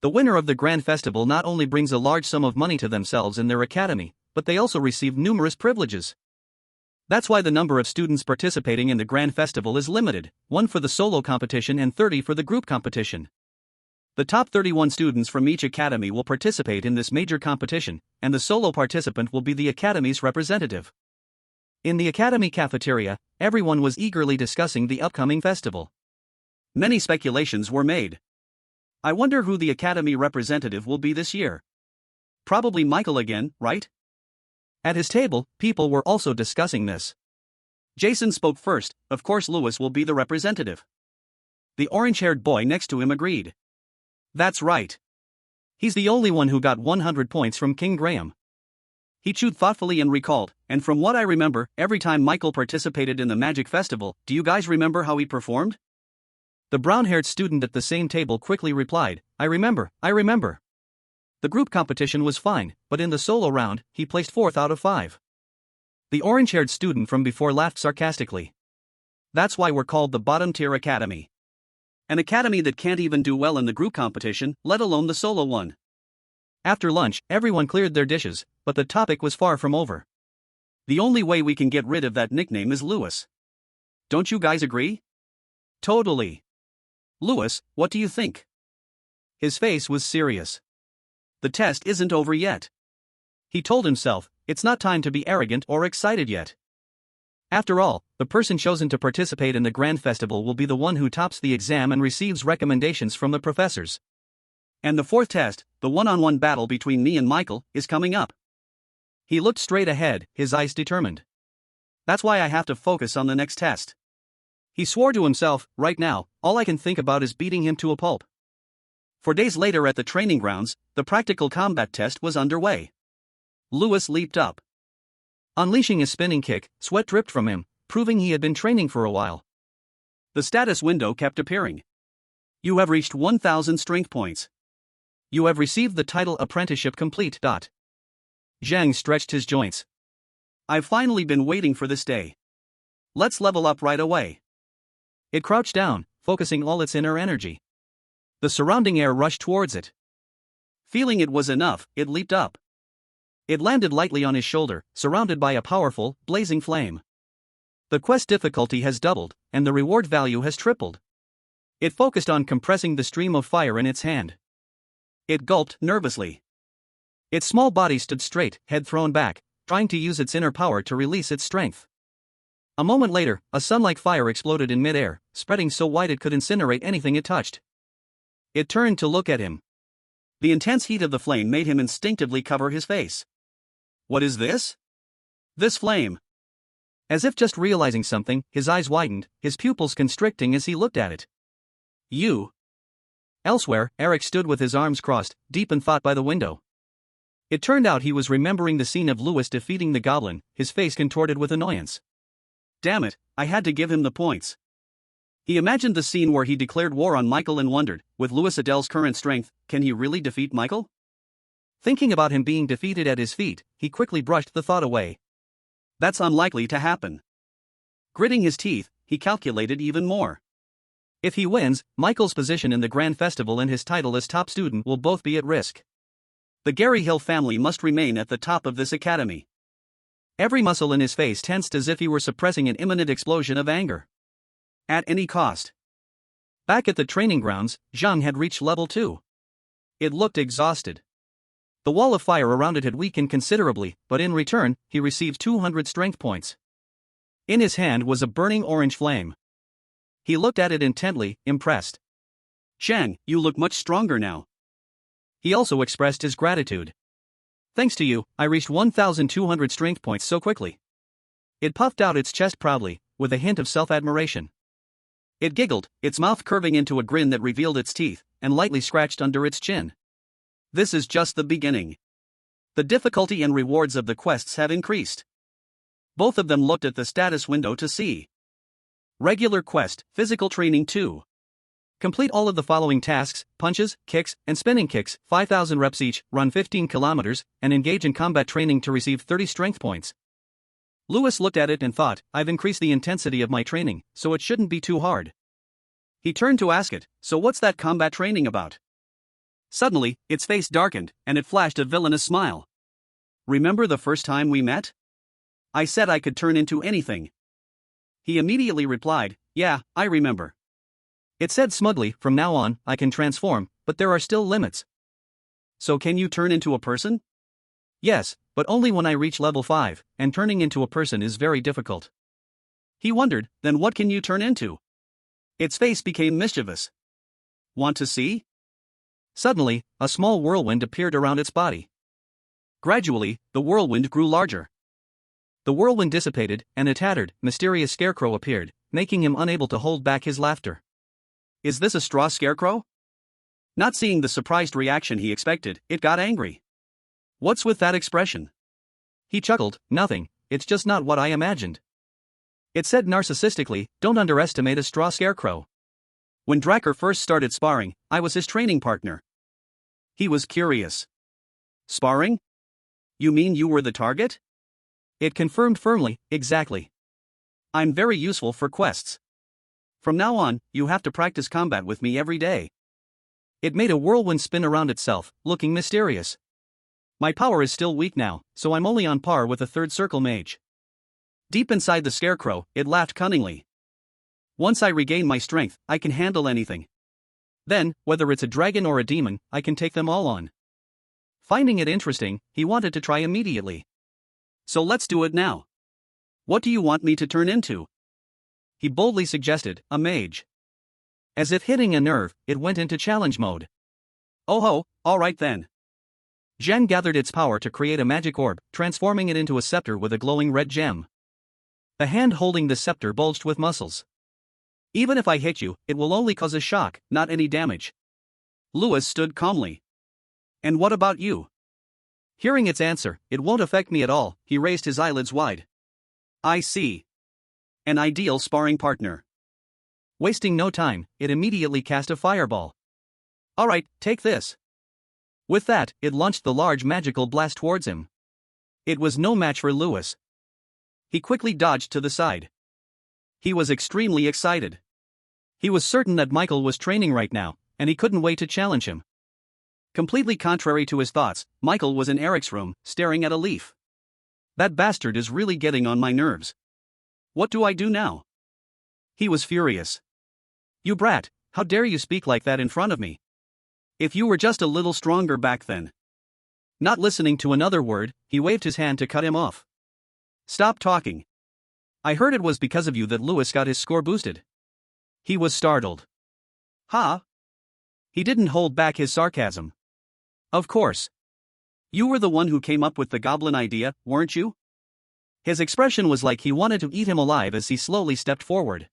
The winner of the Grand Festival not only brings a large sum of money to themselves and their academy, but they also receive numerous privileges. That's why the number of students participating in the Grand Festival is limited, 1 for the solo competition and 30 for the group competition. The top 31 students from each academy will participate in this major competition, and the solo participant will be the academy's representative. In the academy cafeteria, everyone was eagerly discussing the upcoming festival. Many speculations were made. I wonder who the academy representative will be this year. Probably Michael again, right? At his table, people were also discussing this. Jason spoke first, of course Lewis will be the representative. The orange-haired boy next to him agreed. That's right. He's the only one who got 100 points from King Graham. He chewed thoughtfully and recalled, and from what I remember, every time Michael participated in the Magic Festival, do you guys remember how he performed? The brown-haired student at the same table quickly replied, I remember. The group competition was fine, but in the solo round, he placed 4th out of 5. The orange-haired student from before laughed sarcastically. That's why we're called the bottom-tier academy. An academy that can't even do well in the group competition, let alone the solo one. After lunch, everyone cleared their dishes, but the topic was far from over. The only way we can get rid of that nickname is Lewis. Don't you guys agree? Totally. Lewis, what do you think? His face was serious. The test isn't over yet. He told himself, it's not time to be arrogant or excited yet. After all, the person chosen to participate in the Grand Festival will be the one who tops the exam and receives recommendations from the professors. And the 4th test, the one-on-one battle between me and Michael, is coming up. He looked straight ahead, his eyes determined. That's why I have to focus on the next test. He swore to himself, right now, all I can think about is beating him to a pulp. 4 days later at the training grounds, the practical combat test was underway. Lewis leaped up. Unleashing a spinning kick, sweat dripped from him, proving he had been training for a while. The status window kept appearing. You have reached 1,000 strength points. You have received the title Apprenticeship Complete. Zhang stretched his joints. I've finally been waiting for this day. Let's level up right away. It crouched down, focusing all its inner energy. The surrounding air rushed towards it. Feeling it was enough, it leaped up. It landed lightly on his shoulder, surrounded by a powerful, blazing flame. The quest difficulty has doubled, and the reward value has tripled. It focused on compressing the stream of fire in its hand. It gulped nervously. Its small body stood straight, head thrown back, trying to use its inner power to release its strength. A moment later, a sun-like fire exploded in mid-air, spreading so wide it could incinerate anything it touched. It turned to look at him. The intense heat of the flame made him instinctively cover his face. What is this? This flame. As if just realizing something, his eyes widened, his pupils constricting as he looked at it. You. Elsewhere, Eric stood with his arms crossed, deep in thought by the window. It turned out he was remembering the scene of Lewis defeating the Goblin, his face contorted with annoyance. Damn it, I had to give him the points. He imagined the scene where he declared war on Michael and wondered, with Louis Adele's current strength, can he really defeat Michael? Thinking about him being defeated at his feet, he quickly brushed the thought away. That's unlikely to happen. Gritting his teeth, he calculated even more. If he wins, Michael's position in the Grand Festival and his title as top student will both be at risk. The Gary Hill family must remain at the top of this academy. Every muscle in his face tensed as if he were suppressing an imminent explosion of anger. At any cost. Back at the training grounds, Zhang had reached level 2. It looked exhausted. The wall of fire around it had weakened considerably, but in return, he received 200 strength points. In his hand was a burning orange flame. He looked at it intently, impressed. Chang, you look much stronger now. He also expressed his gratitude. Thanks to you, I reached 1,200 strength points so quickly. It puffed out its chest proudly, with a hint of self-admiration. It giggled, its mouth curving into a grin that revealed its teeth, and lightly scratched under its chin. This is just the beginning. The difficulty and rewards of the quests have increased. Both of them looked at the status window to see. Regular quest, physical training 2. Complete all of the following tasks: punches, kicks, and spinning kicks, 5,000 reps each, run 15 kilometers, and engage in combat training to receive 30 strength points. Lewis looked at it and thought, I've increased the intensity of my training, so it shouldn't be too hard. He turned to ask it, so what's that combat training about? Suddenly, its face darkened, and it flashed a villainous smile. Remember the first time we met? I said I could turn into anything. He immediately replied, yeah, I remember. It said smugly, from now on, I can transform, but there are still limits. So can you turn into a person? Yes, but only when I reach level 5, and turning into a person is very difficult. He wondered, then what can you turn into? Its face became mischievous. Want to see? Suddenly, a small whirlwind appeared around its body. Gradually, the whirlwind grew larger. The whirlwind dissipated, and a tattered, mysterious scarecrow appeared, making him unable to hold back his laughter. Is this a straw scarecrow? Not seeing the surprised reaction he expected, it got angry. What's with that expression? He chuckled, nothing, it's just not what I imagined. It said narcissistically, don't underestimate a straw scarecrow. When Draer first started sparring, I was his training partner. He was curious. Sparring? You mean you were the target? It confirmed firmly, exactly. I'm very useful for quests. From now on, you have to practice combat with me every day. It made a whirlwind spin around itself, looking mysterious. My power is still weak now, so I'm only on par with a third circle mage. Deep inside the scarecrow, it laughed cunningly. Once I regain my strength, I can handle anything. Then, whether it's a dragon or a demon, I can take them all on. Finding it interesting, he wanted to try immediately. So let's do it now. What do you want me to turn into? He boldly suggested, a mage. As if hitting a nerve, it went into challenge mode. Oh ho, alright then. Zhen gathered its power to create a magic orb, transforming it into a scepter with a glowing red gem. The hand holding the scepter bulged with muscles. Even if I hit you, it will only cause a shock, not any damage. Lewis stood calmly. And what about you? Hearing its answer, it won't affect me at all, he raised his eyelids wide. I see. An ideal sparring partner. Wasting no time, it immediately cast a fireball. Alright, take this. With that, it launched the large magical blast towards him. It was no match for Lewis. He quickly dodged to the side. He was extremely excited. He was certain that Michael was training right now, and he couldn't wait to challenge him. Completely contrary to his thoughts, Michael was in Eric's room, staring at a leaf. That bastard is really getting on my nerves. What do I do now? He was furious. You brat, how dare you speak like that in front of me? If you were just a little stronger back then. Not listening to another word, he waved his hand to cut him off. Stop talking. I heard it was because of you that Lewis got his score boosted. He was startled. Huh? He didn't hold back his sarcasm. Of course. You were the one who came up with the goblin idea, weren't you? His expression was like he wanted to eat him alive as he slowly stepped forward.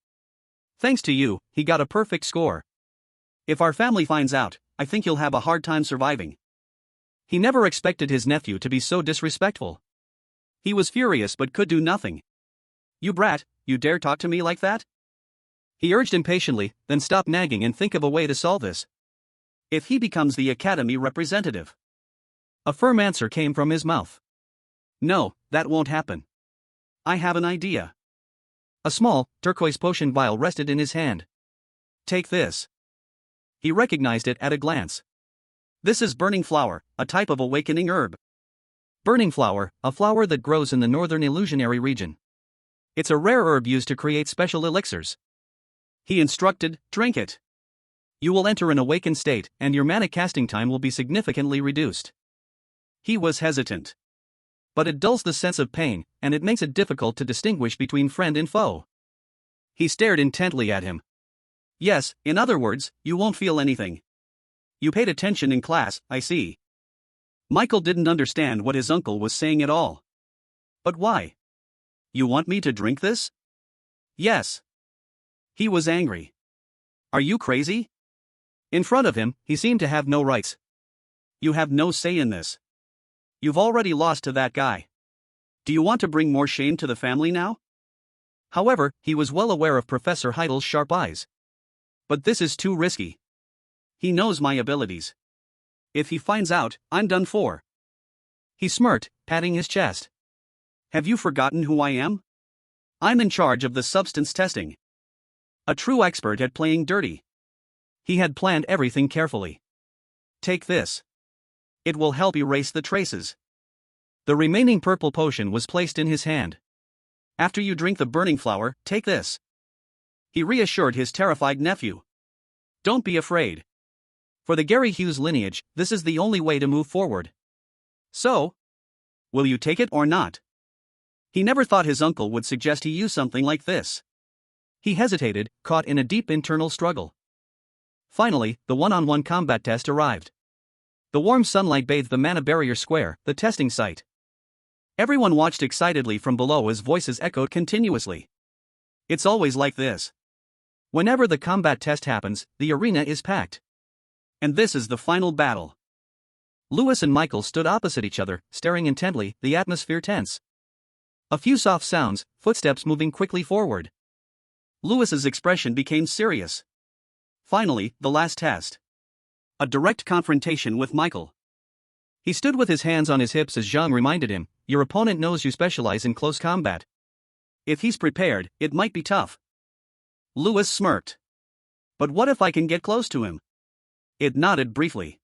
Thanks to you, he got a perfect score. If our family finds out, I think you'll have a hard time surviving. He never expected his nephew to be so disrespectful. He was furious but could do nothing. You brat, you dare talk to me like that? He urged impatiently, then stop nagging and think of a way to solve this. If he becomes the academy representative. A firm answer came from his mouth. No, that won't happen. I have an idea. A small, turquoise potion vial rested in his hand. Take this. He recognized it at a glance. This is burning flower, a type of awakening herb. Burning flower, a flower that grows in the northern illusionary region. It's a rare herb used to create special elixirs. He instructed, drink it. You will enter an awakened state, and your mana casting time will be significantly reduced. He was hesitant. But it dulls the sense of pain, and it makes it difficult to distinguish between friend and foe. He stared intently at him. Yes, in other words, you won't feel anything. You paid attention in class, I see. Michael didn't understand what his uncle was saying at all. But why? You want me to drink this? Yes. He was angry. Are you crazy? In front of him, he seemed to have no rights. You have no say in this. You've already lost to that guy. Do you want to bring more shame to the family now? However, he was well aware of Professor Heidel's sharp eyes. But this is too risky. He knows my abilities. If he finds out, I'm done for. He smirked, patting his chest. Have you forgotten who I am? I'm in charge of the substance testing. A true expert at playing dirty. He had planned everything carefully. Take this. It will help erase the traces. The remaining purple potion was placed in his hand. After you drink the burning flower, take this. He reassured his terrified nephew. Don't be afraid. For the Gary Hughes lineage, this is the only way to move forward. So, will you take it or not? He never thought his uncle would suggest he use something like this. He hesitated, caught in a deep internal struggle. Finally, the one-on-one combat test arrived. The warm sunlight bathed the mana barrier square, the testing site. Everyone watched excitedly from below as voices echoed continuously. It's always like this. Whenever the combat test happens, the arena is packed. And this is the final battle. Lewis and Michael stood opposite each other, staring intently, the atmosphere tense. A few soft sounds, footsteps moving quickly forward. Lewis's expression became serious. Finally, the last test. A direct confrontation with Michael. He stood with his hands on his hips as Zhang reminded him, your opponent knows you specialize in close combat. If he's prepared, it might be tough. Lewis smirked. But what if I can get close to him? It nodded briefly.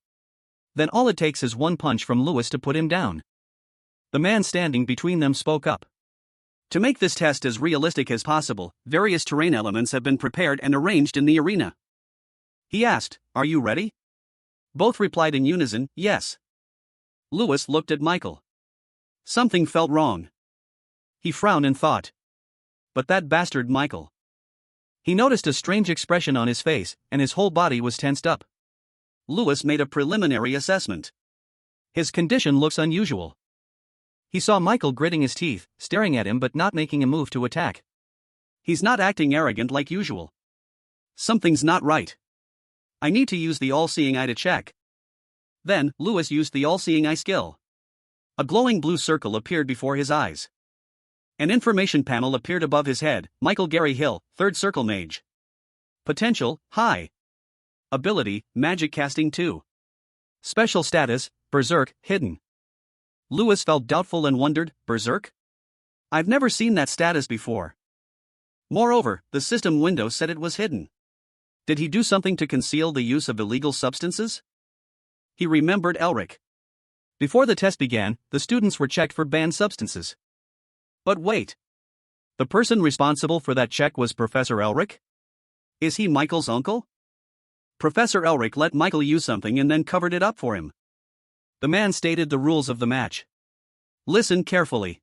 Then all it takes is one punch from Lewis to put him down. The man standing between them spoke up. To make this test as realistic as possible, various terrain elements have been prepared and arranged in the arena. He asked, are you ready? Both replied in unison, yes. Lewis looked at Michael. Something felt wrong. He frowned and thought. But that bastard Michael. He noticed a strange expression on his face, and his whole body was tensed up. Lewis made a preliminary assessment. His condition looks unusual. He saw Michael gritting his teeth, staring at him but not making a move to attack. He's not acting arrogant like usual. Something's not right. I need to use the all-seeing eye to check. Then, Lewis used the all-seeing eye skill. A glowing blue circle appeared before his eyes. An information panel appeared above his head, Michael Gary Hill, 3rd Circle Mage. Potential, high. Ability, Magic Casting 2. Special status, Berserk, hidden. Lewis felt doubtful and wondered, Berserk? I've never seen that status before. Moreover, the system window said it was hidden. Did he do something to conceal the use of illegal substances? He remembered Elric. Before the test began, the students were checked for banned substances. But wait. The person responsible for that check was Professor Elric? Is he Michael's uncle? Professor Elric let Michael use something and then covered it up for him. The man stated the rules of the match. Listen carefully.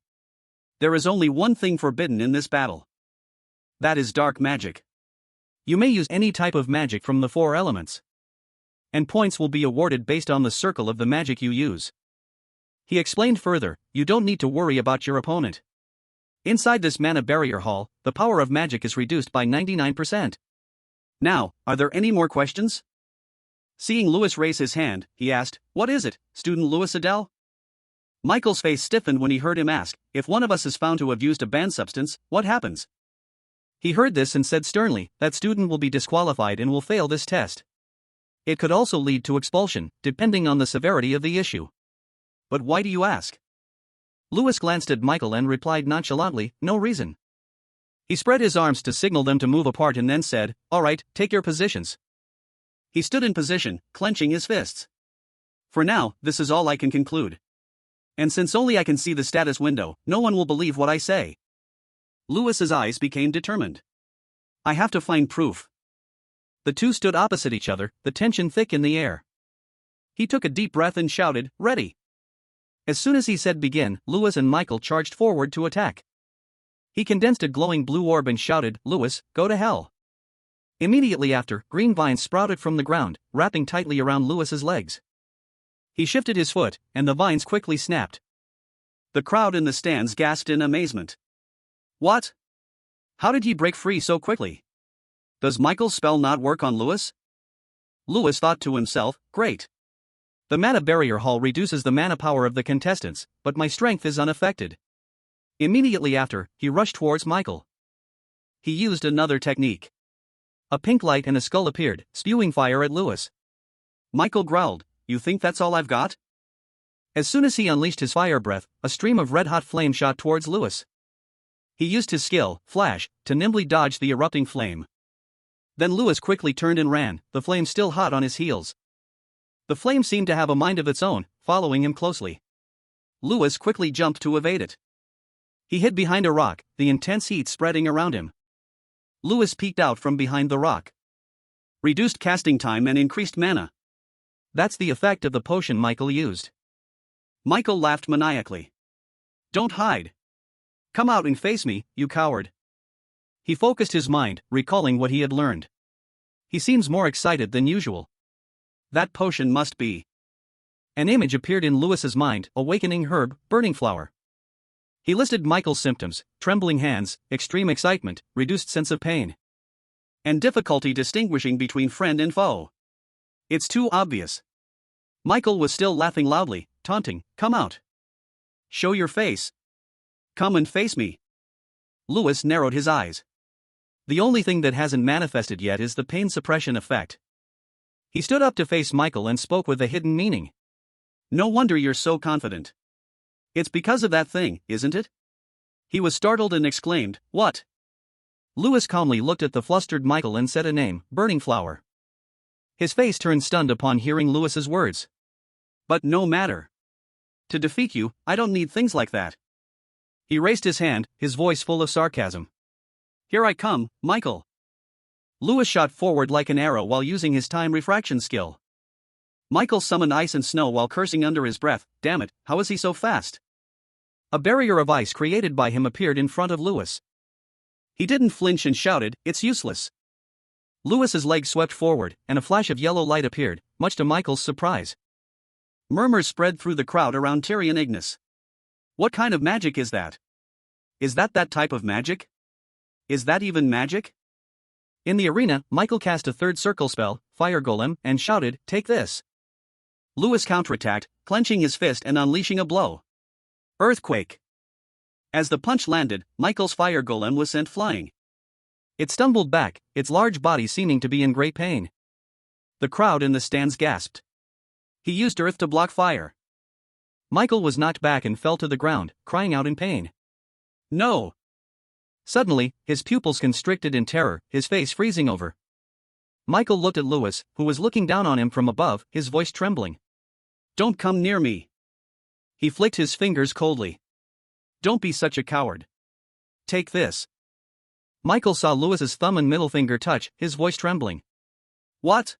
There is only one thing forbidden in this battle. That is dark magic. You may use any type of magic from the 4 elements. And points will be awarded based on the circle of the magic you use. He explained further, you don't need to worry about your opponent. Inside this mana barrier hall, the power of magic is reduced by 99%. Now, are there any more questions? Seeing Lewis raise his hand, he asked, what is it, student Lewis Adele? Michael's face stiffened when he heard him ask, if one of us is found to have used a banned substance, what happens? He heard this and said sternly, that student will be disqualified and will fail this test. It could also lead to expulsion, depending on the severity of the issue. But why do you ask? Lewis glanced at Michael and replied nonchalantly, no reason. He spread his arms to signal them to move apart and then said, all right, take your positions. He stood in position, clenching his fists. For now, this is all I can conclude. And since only I can see the status window, no one will believe what I say. Lewis's eyes became determined. I have to find proof. The two stood opposite each other, the tension thick in the air. He took a deep breath and shouted, ready. As soon as he said begin, Lewis and Michael charged forward to attack. He condensed a glowing blue orb and shouted, Lewis, go to hell. Immediately after, green vines sprouted from the ground, wrapping tightly around Lewis's legs. He shifted his foot, and the vines quickly snapped. The crowd in the stands gasped in amazement. What? How did he break free so quickly? Does Michael's spell not work on Lewis? Lewis thought to himself, great. The mana barrier hall reduces the mana power of the contestants, but my strength is unaffected. Immediately after, he rushed towards Michael. He used another technique. A pink light and a skull appeared, spewing fire at Lewis. Michael growled, you think that's all I've got? As soon as he unleashed his fire breath, a stream of red-hot flame shot towards Lewis. He used his skill, Flash, to nimbly dodge the erupting flame. Then Lewis quickly turned and ran, the flame still hot on his heels. The flame seemed to have a mind of its own, following him closely. Lewis quickly jumped to evade it. He hid behind a rock, the intense heat spreading around him. Lewis peeked out from behind the rock. Reduced casting time and increased mana. That's the effect of the potion Michael used. Michael laughed maniacally. Don't hide. Come out and face me, you coward. He focused his mind, recalling what he had learned. He seems more excited than usual. That potion must be. An image appeared in Lewis's mind, awakening herb, burning flower. He listed Michael's symptoms, trembling hands, extreme excitement, reduced sense of pain. And difficulty distinguishing between friend and foe. It's too obvious. Michael was still laughing loudly, taunting, come out. Show your face. Come and face me. Lewis narrowed his eyes. The only thing that hasn't manifested yet is the pain suppression effect. He stood up to face Michael and spoke with a hidden meaning. No wonder you're so confident. It's because of that thing, isn't it? He was startled and exclaimed, what? Lewis calmly looked at the flustered Michael and said a name, Burning Flower. His face turned stunned upon hearing Lewis's words. But no matter. To defeat you, I don't need things like that. He raised his hand, his voice full of sarcasm. Here I come, Michael. Lewis shot forward like an arrow while using his time refraction skill. Michael summoned ice and snow while cursing under his breath, damn it, how is he so fast? A barrier of ice created by him appeared in front of Lewis. He didn't flinch and shouted, it's useless. Lewis's leg swept forward, and a flash of yellow light appeared, much to Michael's surprise. Murmurs spread through the crowd around Tyrion Ignis. What kind of magic is that? Is that type of magic? Is that even magic? In the arena, Michael cast a third circle spell, Fire Golem, and shouted, take this. Lewis counterattacked, clenching his fist and unleashing a blow. Earthquake. As the punch landed, Michael's Fire Golem was sent flying. It stumbled back, its large body seeming to be in great pain. The crowd in the stands gasped. He used earth to block fire. Michael was knocked back and fell to the ground, crying out in pain. No! Suddenly, his pupils constricted in terror, his face freezing over. Michael looked at Lewis, who was looking down on him from above, his voice trembling. Don't come near me. He flicked his fingers coldly. Don't be such a coward. Take this. Michael saw Lewis's thumb and middle finger touch, his voice trembling. What?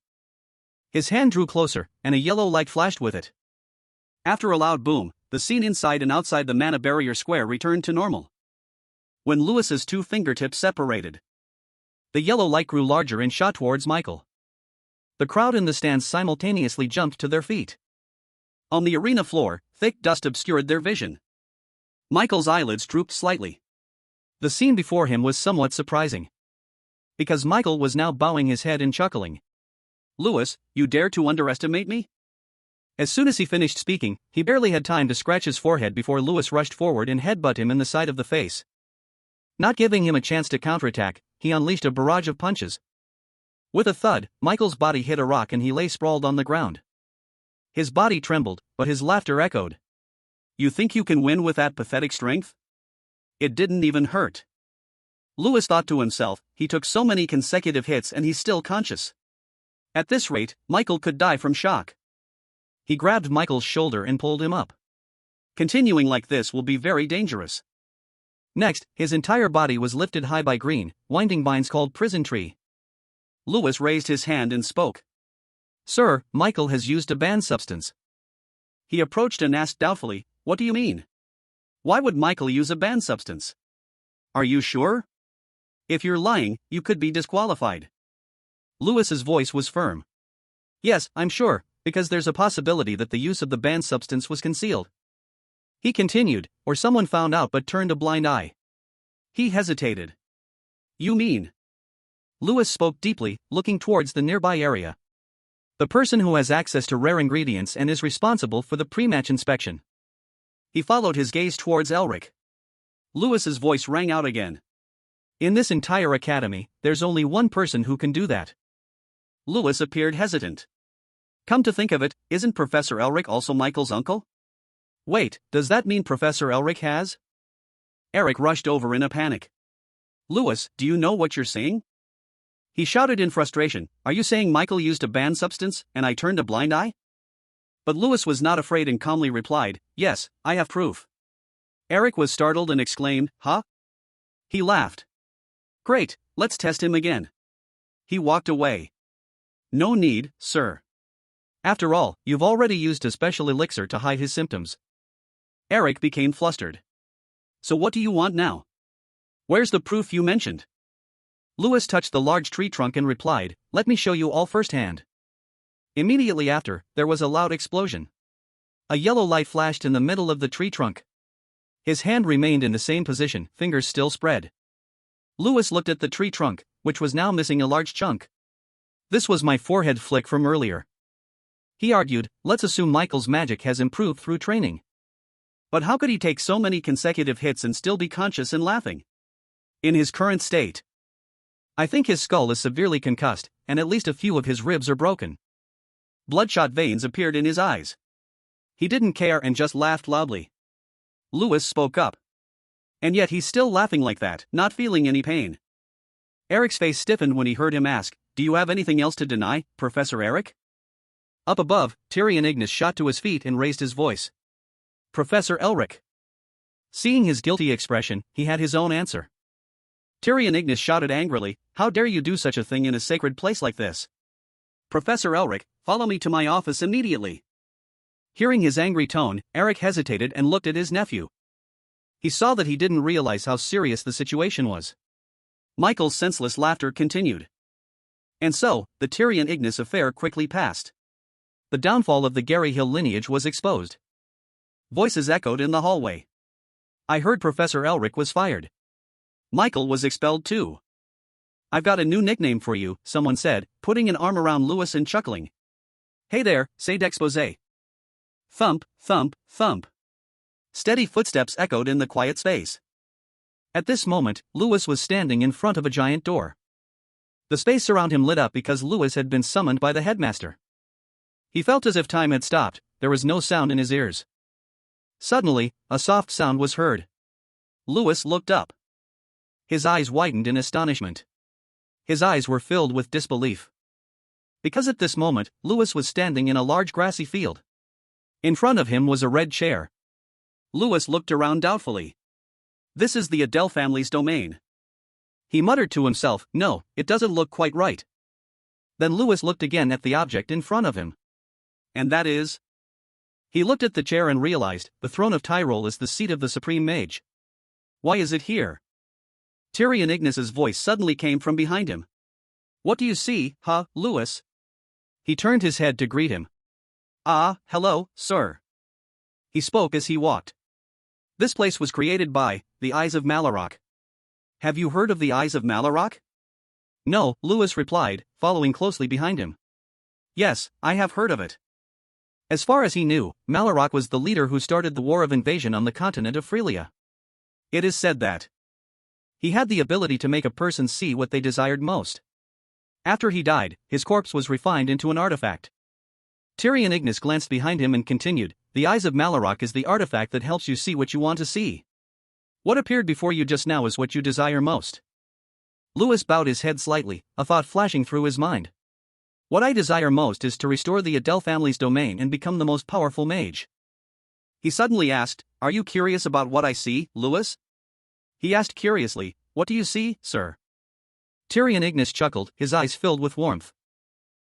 His hand drew closer, and a yellow light flashed with it. After a loud boom, the scene inside and outside the mana barrier square returned to normal. When Lewis's two fingertips separated, the yellow light grew larger and shot towards Michael. The crowd in the stands simultaneously jumped to their feet. On the arena floor, thick dust obscured their vision. Michael's eyelids drooped slightly. The scene before him was somewhat surprising, because Michael was now bowing his head and chuckling. "Lewis, you dare to underestimate me?" As soon as he finished speaking, he barely had time to scratch his forehead before Lewis rushed forward and headbutted him in the side of the face. Not giving him a chance to counterattack, he unleashed a barrage of punches. With a thud, Michael's body hit a rock and he lay sprawled on the ground. His body trembled, but his laughter echoed. "You think you can win with that pathetic strength? It didn't even hurt." Lewis thought to himself, he took so many consecutive hits and he's still conscious. At this rate, Michael could die from shock. He grabbed Michael's shoulder and pulled him up. Continuing like this will be very dangerous. Next, his entire body was lifted high by green, winding vines called prison tree. Lewis raised his hand and spoke. "Sir, Michael has used a banned substance." He approached and asked doubtfully, "What do you mean? Why would Michael use a banned substance? Are you sure? If you're lying, you could be disqualified." Lewis's voice was firm. "Yes, I'm sure, because there's a possibility that the use of the banned substance was concealed." He continued, "Or someone found out but turned a blind eye." He hesitated. "You mean?" Lewis spoke deeply, looking towards the nearby area. "The person who has access to rare ingredients and is responsible for the pre-match inspection." He followed his gaze towards Elric. Lewis's voice rang out again. "In this entire academy, there's only one person who can do that." Lewis appeared hesitant. "Come to think of it, isn't Professor Elric also Michael's uncle? Wait, does that mean Professor Elric has?" Eric rushed over in a panic. "Lewis, do you know what you're saying?" He shouted in frustration, "Are you saying Michael used a banned substance, and I turned a blind eye?" But Lewis was not afraid and calmly replied, "Yes, I have proof." Eric was startled and exclaimed, "Huh?" He laughed. "Great, let's test him again." He walked away. "No need, sir. After all, you've already used a special elixir to hide his symptoms." Eric became flustered. "So what do you want now? Where's the proof you mentioned?" Lewis touched the large tree trunk and replied, "Let me show you all firsthand." Immediately after, there was a loud explosion. A yellow light flashed in the middle of the tree trunk. His hand remained in the same position, fingers still spread. Lewis looked at the tree trunk, which was now missing a large chunk. "This was my forehead flick from earlier." He argued, "Let's assume Michael's magic has improved through training. But how could he take so many consecutive hits and still be conscious and laughing? In his current state, I think his skull is severely concussed, and at least a few of his ribs are broken." Bloodshot veins appeared in his eyes. He didn't care and just laughed loudly. Lewis spoke up. "And yet he's still laughing like that, not feeling any pain." Eric's face stiffened when he heard him ask, "Do you have anything else to deny, Professor Eric?" Up above, Tyrion Ignis shot to his feet and raised his voice. "Professor Elric." Seeing his guilty expression, he had his own answer. Tyrion Ignis shouted angrily, "How dare you do such a thing in a sacred place like this? Professor Elric, follow me to my office immediately." Hearing his angry tone, Eric hesitated and looked at his nephew. He saw that he didn't realize how serious the situation was. Michael's senseless laughter continued. And so, the Tyrion Ignis affair quickly passed. The downfall of the Gary Hill lineage was exposed. Voices echoed in the hallway. "I heard Professor Elric was fired." Michael was expelled too. "I've got a new nickname for you," someone said, putting an arm around Lewis and chuckling. "Hey there, c'est d'exposé." Thump, thump, thump. Steady footsteps echoed in the quiet space. At this moment, Lewis was standing in front of a giant door. The space around him lit up because Lewis had been summoned by the headmaster. He felt as if time had stopped, there was no sound in his ears. Suddenly, a soft sound was heard. Lewis looked up. His eyes widened in astonishment. His eyes were filled with disbelief. Because at this moment, Lewis was standing in a large grassy field. In front of him was a red chair. Lewis looked around doubtfully. "This is the Adele family's domain." He muttered to himself, "No, it doesn't look quite right." Then Lewis looked again at the object in front of him. And that is? He looked at the chair and realized the throne of Tyrol is the seat of the supreme mage. Why is it here? Tyrion Ignis's voice suddenly came from behind him. What do you see, Lewis? He turned his head to greet him. Ah, hello, sir. He spoke as he walked. This place was created by the Eyes of Malorok. Have you heard of the Eyes of Malorok? No, Lewis replied, following closely behind him. Yes, I have heard of it. As far as he knew, Malorok was the leader who started the war of invasion on the continent of Frelia. It is said that he had the ability to make a person see what they desired most. After he died, his corpse was refined into an artifact. Tyrion Ignis glanced behind him and continued, the Eyes of Malorok is the artifact that helps you see what you want to see. What appeared before you just now is what you desire most. Lewis bowed his head slightly, a thought flashing through his mind. What I desire most is to restore the Adel family's domain and become the most powerful mage. He suddenly asked, Are you curious about what I see, Lewis? He asked curiously, What do you see, sir? Tyrion Ignis chuckled, his eyes filled with warmth.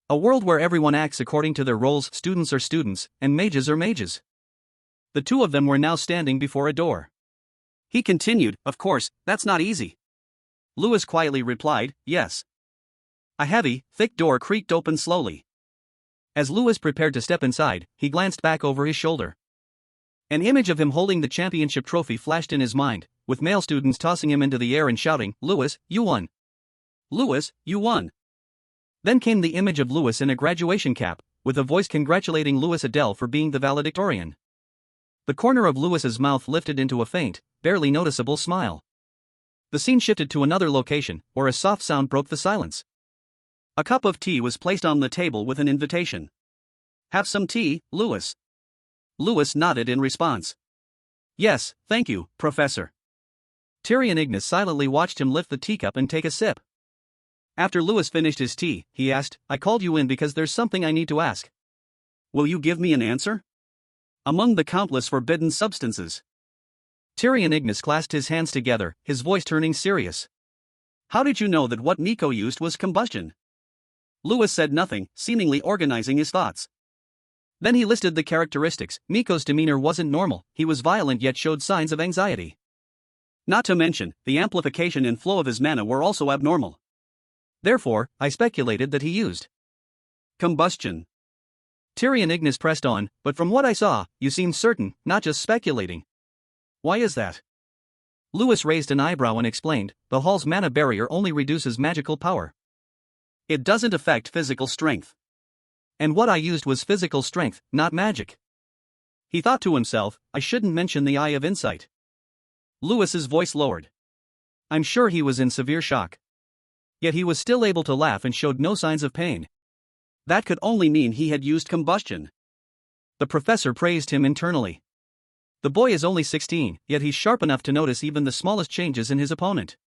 A world where everyone acts according to their roles, students are students, and mages are mages. The two of them were now standing before a door. He continued, Of course, that's not easy. Lewis quietly replied, Yes. A heavy, thick door creaked open slowly. As Lewis prepared to step inside, he glanced back over his shoulder. An image of him holding the championship trophy flashed in his mind, with male students tossing him into the air and shouting, Lewis, you won. Lewis, you won. Then came the image of Lewis in a graduation cap, with a voice congratulating Lewis Adel for being the valedictorian. The corner of Lewis's mouth lifted into a faint, barely noticeable smile. The scene shifted to another location, where a soft sound broke the silence. A cup of tea was placed on the table with an invitation. Have some tea, Lewis. Lewis nodded in response. Yes, thank you, Professor. Tyrion Ignis silently watched him lift the teacup and take a sip. After Lewis finished his tea, he asked, I called you in because there's something I need to ask. Will you give me an answer? Among the countless forbidden substances. Tyrion Ignis clasped his hands together, his voice turning serious. How did you know that what Miko used was combustion? Lewis said nothing, seemingly organizing his thoughts. Then he listed the characteristics. Miko's demeanor wasn't normal, he was violent yet showed signs of anxiety. Not to mention, the amplification and flow of his mana were also abnormal. Therefore, I speculated that he used combustion. Tyrion Ignis pressed on, but from what I saw, you seemed certain, not just speculating. Why is that? Lewis raised an eyebrow and explained, the hall's mana barrier only reduces magical power. It doesn't affect physical strength. And what I used was physical strength, not magic. He thought to himself, I shouldn't mention the Eye of Insight. Lewis's voice lowered. I'm sure he was in severe shock. Yet he was still able to laugh and showed no signs of pain. That could only mean he had used combustion. The professor praised him internally. The boy is only 16, yet he's sharp enough to notice even the smallest changes in his opponent.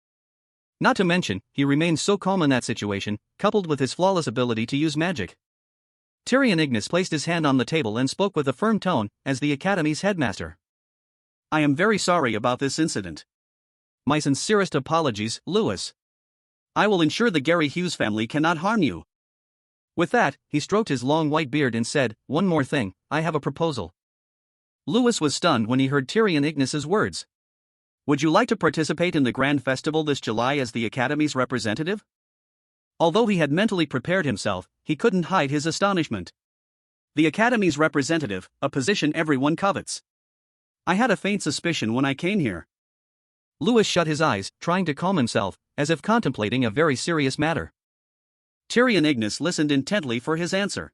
Not to mention, he remained so calm in that situation, coupled with his flawless ability to use magic. Tyrion Ignis placed his hand on the table and spoke with a firm tone, as the Academy's headmaster. I am very sorry about this incident. My sincerest apologies, Lewis. I will ensure the Gary Hughes family cannot harm you. With that, he stroked his long white beard and said, One more thing, I have a proposal. Lewis was stunned when he heard Tyrion Ignis's words. Would you like to participate in the Grand Festival this July as the Academy's representative? Although he had mentally prepared himself, he couldn't hide his astonishment. The Academy's representative, a position everyone covets. I had a faint suspicion when I came here. Lewis shut his eyes, trying to calm himself, as if contemplating a very serious matter. Tyrion Ignis listened intently for his answer.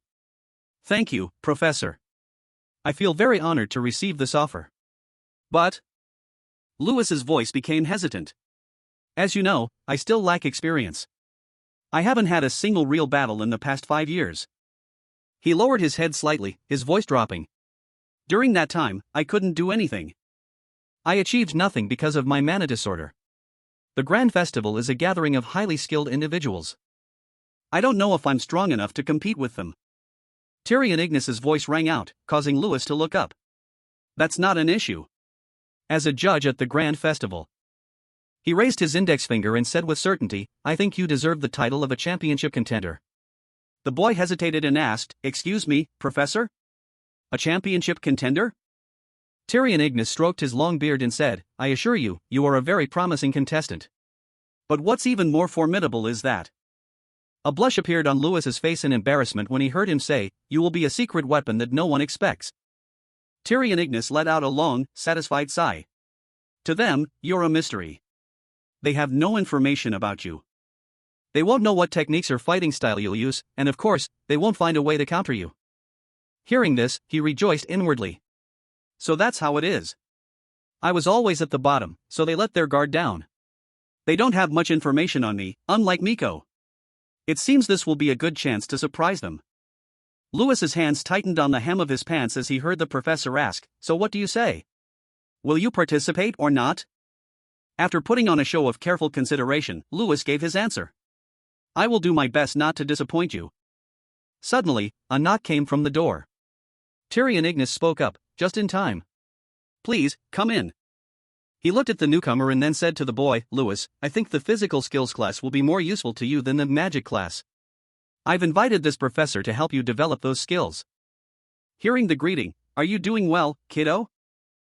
Thank you, Professor. I feel very honored to receive this offer. But Lewis's voice became hesitant. As you know, I still lack experience. I haven't had a single real battle in the past 5 years. He lowered his head slightly, his voice dropping. During that time, I couldn't do anything. I achieved nothing because of my mana disorder. The Grand Festival is a gathering of highly skilled individuals. I don't know if I'm strong enough to compete with them. Tyrion Ignis's voice rang out, causing Lewis to look up. That's not an issue. As a judge at the Grand Festival. He raised his index finger and said with certainty, I think you deserve the title of a championship contender. The boy hesitated and asked, "Excuse me, Professor? A championship contender?" Tyrion Ignis stroked his long beard and said, "I assure you, you are a very promising contestant. But what's even more formidable is that..." A blush appeared on Lewis's face in embarrassment when he heard him say, "You will be a secret weapon that no one expects." Tyrion Ignis let out a long, satisfied sigh. To them, you're a mystery. They have no information about you. They won't know what techniques or fighting style you'll use, and of course, they won't find a way to counter you. Hearing this, he rejoiced inwardly. So that's how it is. I was always at the bottom, so they let their guard down. They don't have much information on me, unlike Miko. It seems this will be a good chance to surprise them. Lewis's hands tightened on the hem of his pants as he heard the professor ask, "So what do you say? Will you participate or not?" After putting on a show of careful consideration, Lewis gave his answer. "I will do my best not to disappoint you." Suddenly, a knock came from the door. Tyrion Ignis spoke up, just in time. "Please, come in." He looked at the newcomer and then said to the boy, "Lewis, I think the physical skills class will be more useful to you than the magic class. I've invited this professor to help you develop those skills." Hearing the greeting, "Are you doing well, kiddo?"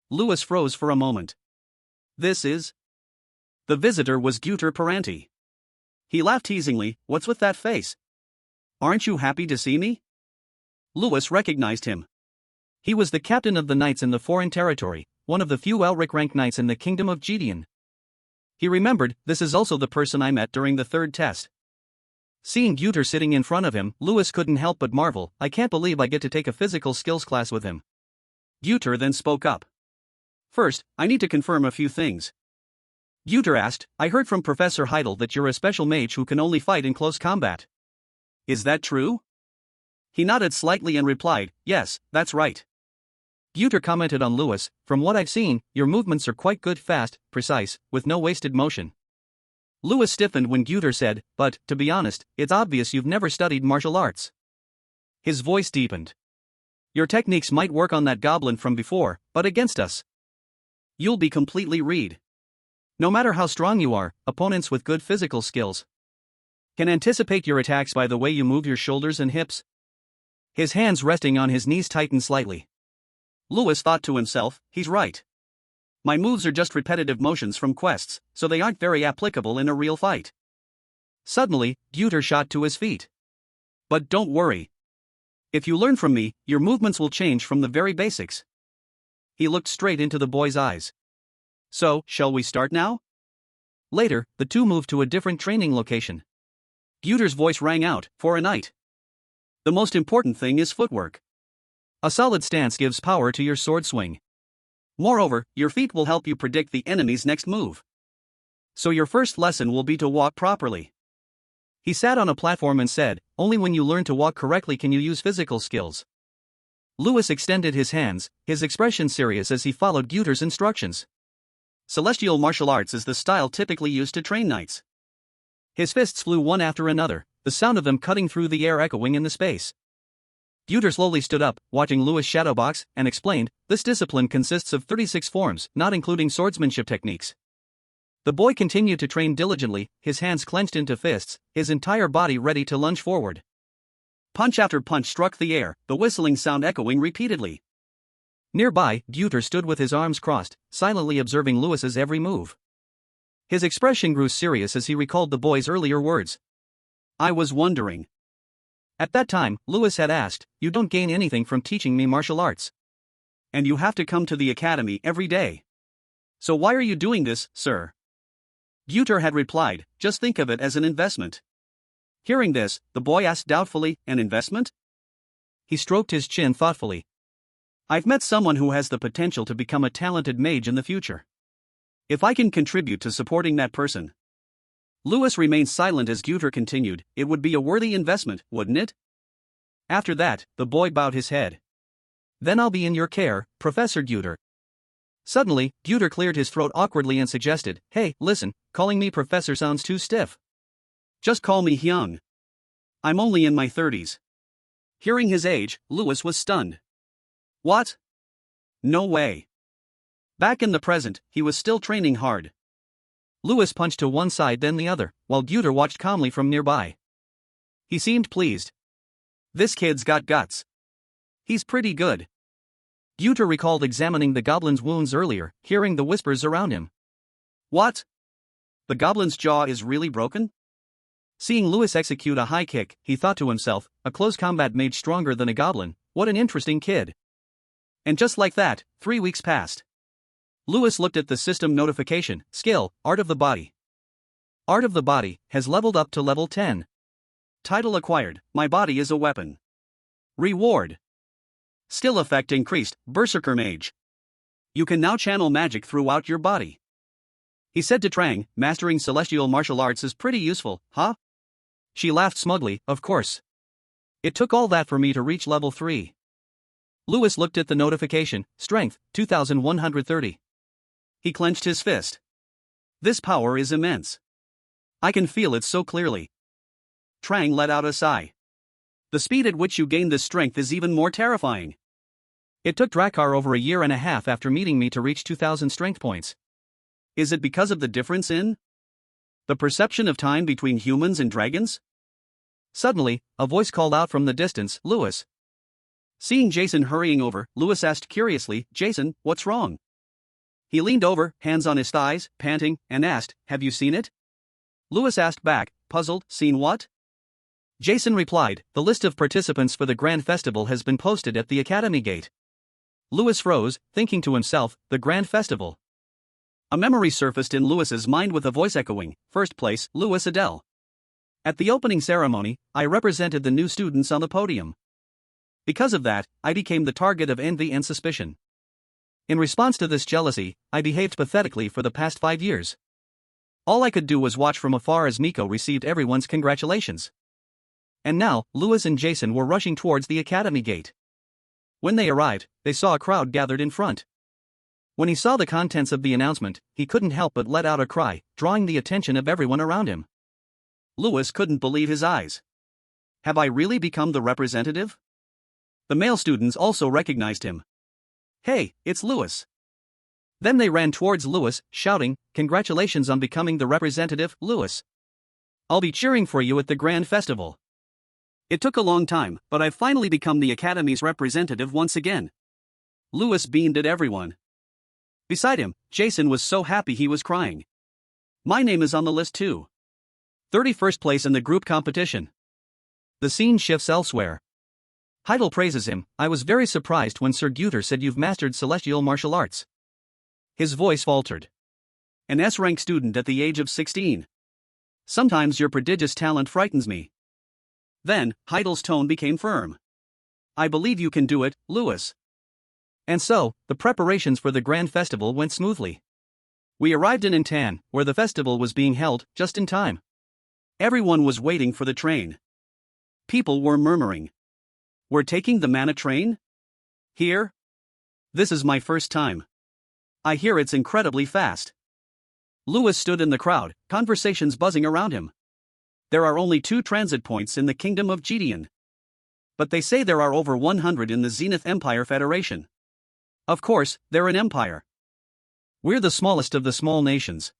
Lewis froze for a moment. This is... The visitor was Guter Paranti. He laughed teasingly, "What's with that face? Aren't you happy to see me?" Lewis recognized him. He was the captain of the knights in the foreign territory, one of the few Elric-ranked knights in the kingdom of Gideon. He remembered, "This is also the person I met during the third test." Seeing Guter sitting in front of him, Lewis couldn't help but marvel, "I can't believe I get to take a physical skills class with him." Guter then spoke up. "First, I need to confirm a few things." Guter asked, "I heard from Professor Heidel that you're a special mage who can only fight in close combat. Is that true?" He nodded slightly and replied, "Yes, that's right." Guter commented on Lewis, "From what I've seen, your movements are quite good, fast, precise, with no wasted motion." Lewis stiffened when Guter said, "But, to be honest, it's obvious you've never studied martial arts." His voice deepened. "Your techniques might work on that goblin from before, but against us, you'll be completely reed. No matter how strong you are, opponents with good physical skills can anticipate your attacks by the way you move your shoulders and hips." His hands resting on his knees tightened slightly. Lewis thought to himself, "He's right. My moves are just repetitive motions from quests, so they aren't very applicable in a real fight." Suddenly, Guter shot to his feet. "But don't worry. If you learn from me, your movements will change from the very basics." He looked straight into the boy's eyes. "So, shall we start now?" Later, the two moved to a different training location. Guter's voice rang out, "For a knight, the most important thing is footwork. A solid stance gives power to your sword swing. Moreover, your feet will help you predict the enemy's next move. So your first lesson will be to walk properly." He sat on a platform and said, "Only when you learn to walk correctly can you use physical skills." Lewis extended his hands, his expression serious as he followed Guter's instructions. Celestial martial arts is the style typically used to train knights. His fists flew one after another, the sound of them cutting through the air echoing in the space. Guter slowly stood up, watching Lewis shadowbox, and explained, "This discipline consists of 36 forms, not including swordsmanship techniques." The boy continued to train diligently, his hands clenched into fists, his entire body ready to lunge forward. Punch after punch struck the air, the whistling sound echoing repeatedly. Nearby, Guter stood with his arms crossed, silently observing Lewis's every move. His expression grew serious as he recalled the boy's earlier words. "I was wondering." At that time, Lewis had asked, "You don't gain anything from teaching me martial arts. And you have to come to the academy every day. So why are you doing this, sir?" Guter had replied, "Just think of it as an investment." Hearing this, the boy asked doubtfully, "An investment?" He stroked his chin thoughtfully. "I've met someone who has the potential to become a talented mage in the future. If I can contribute to supporting that person..." Lewis remained silent as Guter continued, "It would be a worthy investment, wouldn't it?" After that, the boy bowed his head. "Then I'll be in your care, Professor Guter." Suddenly, Guter cleared his throat awkwardly and suggested, "Hey, listen, calling me professor sounds too stiff. Just call me Hyung. I'm only in my 30s. Hearing his age, Lewis was stunned. What? No way. Back in the present, he was still training hard. Lewis punched to one side then the other, while Guter watched calmly from nearby. He seemed pleased. This kid's got guts. He's pretty good. Gyuter recalled examining the goblin's wounds earlier, hearing the whispers around him. What? The goblin's jaw is really broken? Seeing Lewis execute a high kick, he thought to himself, a close combat mage stronger than a goblin, what an interesting kid. And just like that, 3 weeks passed. Lewis looked at the system notification, skill, Art of the Body. Art of the Body has leveled up to level 10. Title acquired, My Body is a Weapon. Reward. Skill effect increased, Berserker Mage. You can now channel magic throughout your body. He said to Trang, mastering celestial martial arts is pretty useful, huh? She laughed smugly, of course. It took all that for me to reach level 3. Lewis looked at the notification, strength, 2130. He clenched his fist. This power is immense. I can feel it so clearly. Trang let out a sigh. The speed at which you gain this strength is even more terrifying. It took Draer over a year and a half after meeting me to reach 2000 strength points. Is it because of the difference in the perception of time between humans and dragons? Suddenly, a voice called out from the distance, Lewis. Seeing Jason hurrying over, Lewis asked curiously, Jason, what's wrong? He leaned over, hands on his thighs, panting, and asked, have you seen it? Lewis asked back, puzzled, seen what? Jason replied, the list of participants for the Grand Festival has been posted at the Academy Gate. Lewis froze, thinking to himself, the Grand Festival. A memory surfaced in Lewis's mind with a voice echoing, first place, Lewis Adele. At the opening ceremony, I represented the new students on the podium. Because of that, I became the target of envy and suspicion. In response to this jealousy, I behaved pathetically for the past 5 years. All I could do was watch from afar as Miko received everyone's congratulations. And now, Lewis and Jason were rushing towards the Academy Gate. When they arrived, they saw a crowd gathered in front. When he saw the contents of the announcement, he couldn't help but let out a cry, drawing the attention of everyone around him. Lewis couldn't believe his eyes. Have I really become the representative? The male students also recognized him. Hey, it's Lewis. Then they ran towards Lewis, shouting, congratulations on becoming the representative, Lewis. I'll be cheering for you at the Grand Festival. It took a long time, but I've finally become the Academy's representative once again. Lewis beamed at everyone. Beside him, Jason was so happy he was crying. My name is on the list too. 31st place in the group competition. The scene shifts elsewhere. Heidel praises him. I was very surprised when Sir Gyuter said you've mastered celestial martial arts. His voice faltered. An S-rank student at the age of 16. Sometimes your prodigious talent frightens me. Then, Heidel's tone became firm. I believe you can do it, Lewis. And so, the preparations for the Grand Festival went smoothly. We arrived in Intan, where the festival was being held, just in time. Everyone was waiting for the train. People were murmuring. We're taking the mana train? Here? This is my first time. I hear it's incredibly fast. Lewis stood in the crowd, conversations buzzing around him. There are only 2 transit points in the kingdom of Chion. But they say there are over 100 in the Zenith Empire Federation. Of course, they're an empire. We're the smallest of the small nations.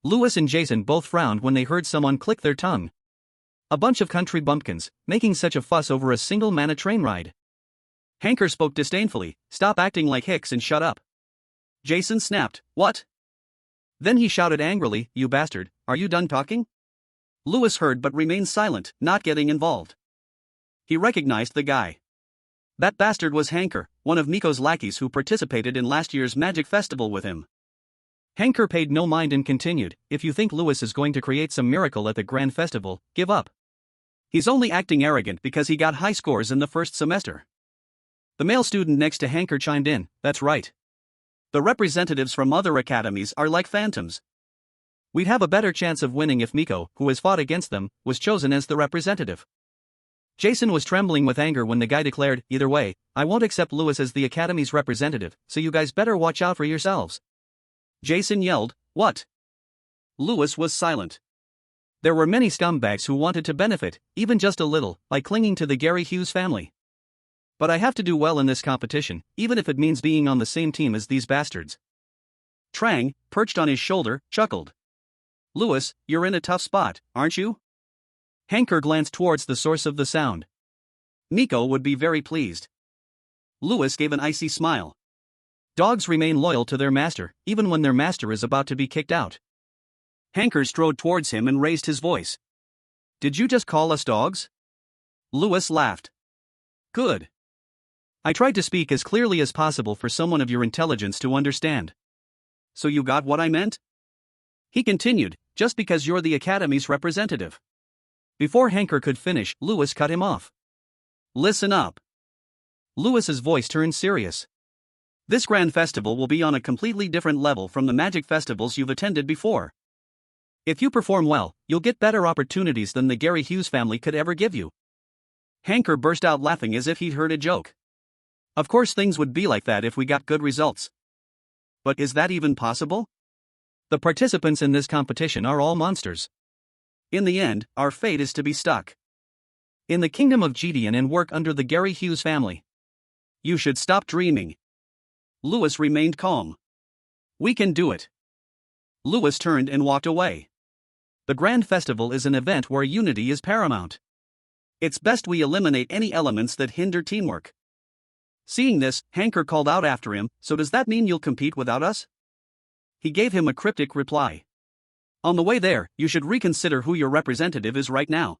Lewis and Jason both frowned when they heard someone click their tongue. A bunch of country bumpkins, making such a fuss over a single mana train ride. Hanker spoke disdainfully, stop acting like hicks and shut up. Jason snapped, what? Then he shouted angrily, you bastard, are you done talking? Lewis heard but remained silent, not getting involved. He recognized the guy. That bastard was Hanker, one of Miko's lackeys who participated in last year's magic festival with him. Hanker paid no mind and continued, if you think Lewis is going to create some miracle at the Grand Festival, give up. He's only acting arrogant because he got high scores in the first semester. The male student next to Hanker chimed in, that's right. The representatives from other academies are like phantoms. We'd have a better chance of winning if Miko, who has fought against them, was chosen as the representative. Jason was trembling with anger when the guy declared, either way, I won't accept Lewis as the Academy's representative, so you guys better watch out for yourselves. Jason yelled, what? Lewis was silent. There were many scumbags who wanted to benefit, even just a little, by clinging to the Gary Hughes family. But I have to do well in this competition, even if it means being on the same team as these bastards. Trang, perched on his shoulder, chuckled. Lewis, you're in a tough spot, aren't you? Hanker glanced towards the source of the sound. Miko would be very pleased. Louis gave an icy smile. Dogs remain loyal to their master, even when their master is about to be kicked out. Hanker strode towards him and raised his voice. Did you just call us dogs? Louis laughed. Good. I tried to speak as clearly as possible for someone of your intelligence to understand. So you got what I meant? He continued, just because you're the Academy's representative. Before Hanker could finish, Louis cut him off. Listen up. Louis's voice turned serious. This grand festival will be on a completely different level from the magic festivals you've attended before. If you perform well, you'll get better opportunities than the Gary Hughes family could ever give you. Hanker burst out laughing as if he'd heard a joke. Of course things would be like that if we got good results. But is that even possible? The participants in this competition are all monsters. In the end, our fate is to be stuck in the kingdom of Gideon and work under the Gary Hughes family. You should stop dreaming. Louis remained calm. We can do it. Louis turned and walked away. The Grand Festival is an event where unity is paramount. It's best we eliminate any elements that hinder teamwork. Seeing this, Hanker called out after him, so does that mean you'll compete without us? He gave him a cryptic reply. On the way there, you should reconsider who your representative is right now.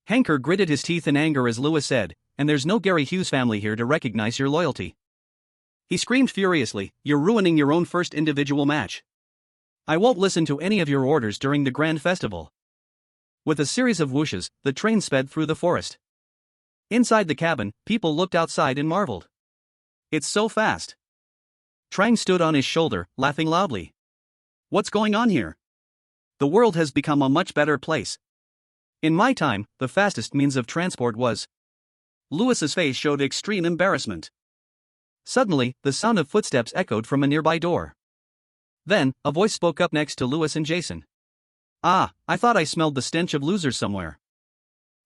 Hanker gritted his teeth in anger as Louis said, and there's no Gary Hughes family here to recognize your loyalty. He screamed furiously, you're ruining your own first individual match. I won't listen to any of your orders during the Grand Festival. With a series of whooshes, the train sped through the forest. Inside the cabin, people looked outside and marveled. It's so fast. Trang stood on his shoulder, laughing loudly. What's going on here? The world has become a much better place. In my time, the fastest means of transport was. Louis's face showed extreme embarrassment. Suddenly, the sound of footsteps echoed from a nearby door. Then, a voice spoke up next to Louis and Jason. Ah, I thought I smelled the stench of losers somewhere.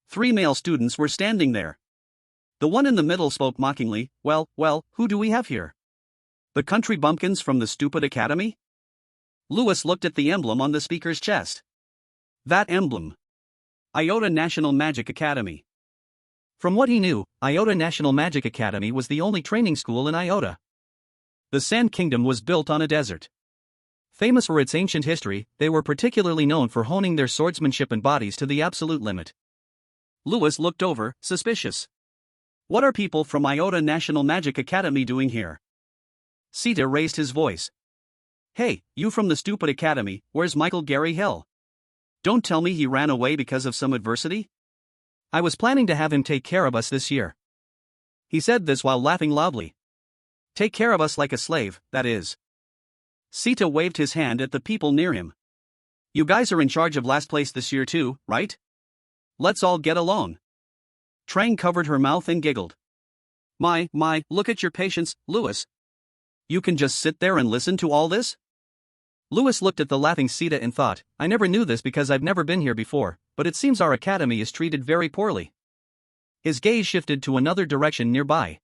3 male students were standing there. The one in the middle spoke mockingly, well, who do we have here? The country bumpkins from the stupid academy? Louis looked at the emblem on the speaker's chest. That emblem. Iota National Magic Academy. From what he knew, Iota National Magic Academy was the only training school in Iota. The Sand Kingdom was built on a desert. Famous for its ancient history, they were particularly known for honing their swordsmanship and bodies to the absolute limit. Louis looked over, suspicious. What are people from Iota National Magic Academy doing here? Sita raised his voice. Hey, you from the stupid academy, where's Michael Gary Hill? Don't tell me he ran away because of some adversity? I was planning to have him take care of us this year. He said this while laughing loudly. Take care of us like a slave, that is. Sita waved his hand at the people near him. You guys are in charge of last place this year too, right? Let's all get along. Trang covered her mouth and giggled. My, look at your patience, Louis. You can just sit there and listen to all this? Louis looked at the laughing Sita and thought, I never knew this because I've never been here before, but it seems our academy is treated very poorly. His gaze shifted to another direction nearby.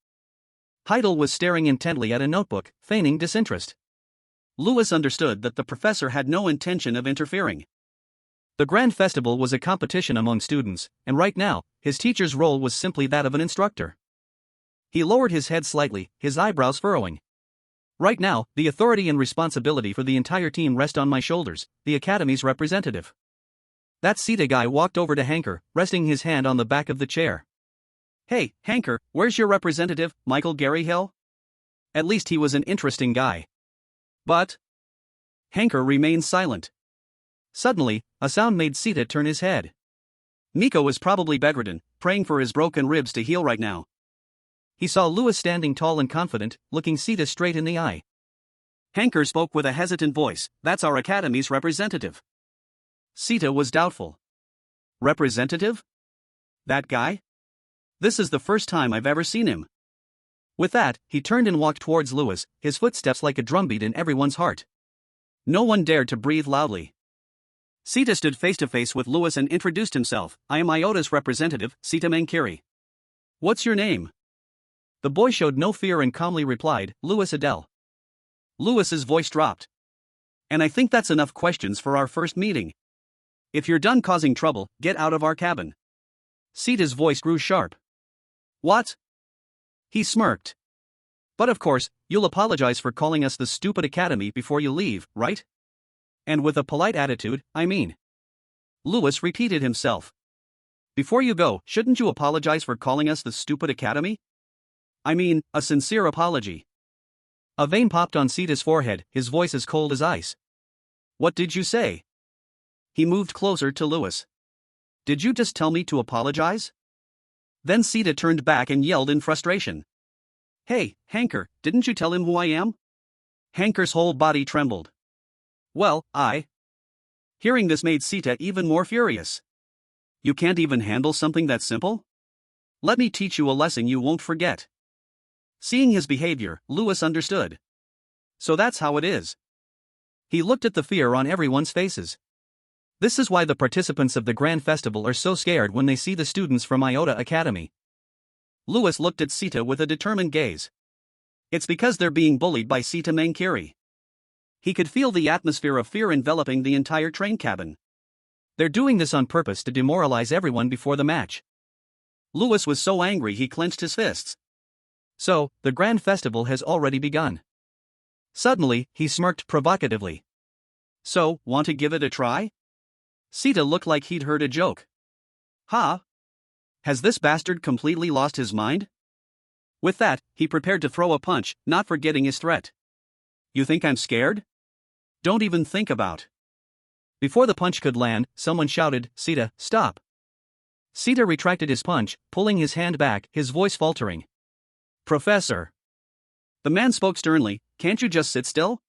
Heidel was staring intently at a notebook, feigning disinterest. Louis understood that the professor had no intention of interfering. The Grand Festival was a competition among students, and right now, his teacher's role was simply that of an instructor. He lowered his head slightly, his eyebrows furrowing. Right now, the authority and responsibility for the entire team rest on my shoulders, the Academy's representative. That Sita guy walked over to Hanker, resting his hand on the back of the chair. Hey, Hanker, where's your representative, Michael Gary Hill? At least he was an interesting guy. But Hanker remained silent. Suddenly, a sound made Sita turn his head. Miko was probably bedridden, praying for his broken ribs to heal right now. He saw Louis standing tall and confident, looking Sita straight in the eye. Hanker spoke with a hesitant voice, that's our academy's representative. Sita was doubtful. Representative? That guy? This is the first time I've ever seen him. With that, he turned and walked towards Louis, his footsteps like a drumbeat in everyone's heart. No one dared to breathe loudly. Sita stood face to face with Louis and introduced himself, I am Iota's representative, Sita Mankiri. What's your name? The boy showed no fear and calmly replied, Louis Adele. Louis's voice dropped. And I think that's enough questions for our first meeting. If you're done causing trouble, get out of our cabin. Sita's voice grew sharp. What? He smirked. But of course, you'll apologize for calling us the stupid academy before you leave, right? And with a polite attitude, I mean. Lewis repeated himself. Before you go, shouldn't you apologize for calling us the stupid academy? I mean, a sincere apology. A vein popped on Sita's forehead, his voice as cold as ice. What did you say? He moved closer to Lewis. Did you just tell me to apologize? Then Sita turned back and yelled in frustration. Hey, Hanker, didn't you tell him who I am? Hanker's whole body trembled. Well, Hearing this made Sita even more furious. You can't even handle something that simple? Let me teach you a lesson you won't forget. Seeing his behavior, Lewis understood. So that's how it is. He looked at the fear on everyone's faces. This is why the participants of the Grand Festival are so scared when they see the students from Iota Academy. Lewis looked at Sita with a determined gaze. It's because they're being bullied by Sita Mankiri. He could feel the atmosphere of fear enveloping the entire train cabin. They're doing this on purpose to demoralize everyone before the match. Lewis was so angry he clenched his fists. So, the Grand Festival has already begun. Suddenly, he smirked provocatively. So, want to give it a try? Sita looked like he'd heard a joke. Ha! Has this bastard completely lost his mind? With that, he prepared to throw a punch, not forgetting his threat. You think I'm scared? Don't even think about. Before the punch could land, someone shouted, Sita, stop. Sita retracted his punch, pulling his hand back, his voice faltering. Professor. The man spoke sternly, can't you just sit still?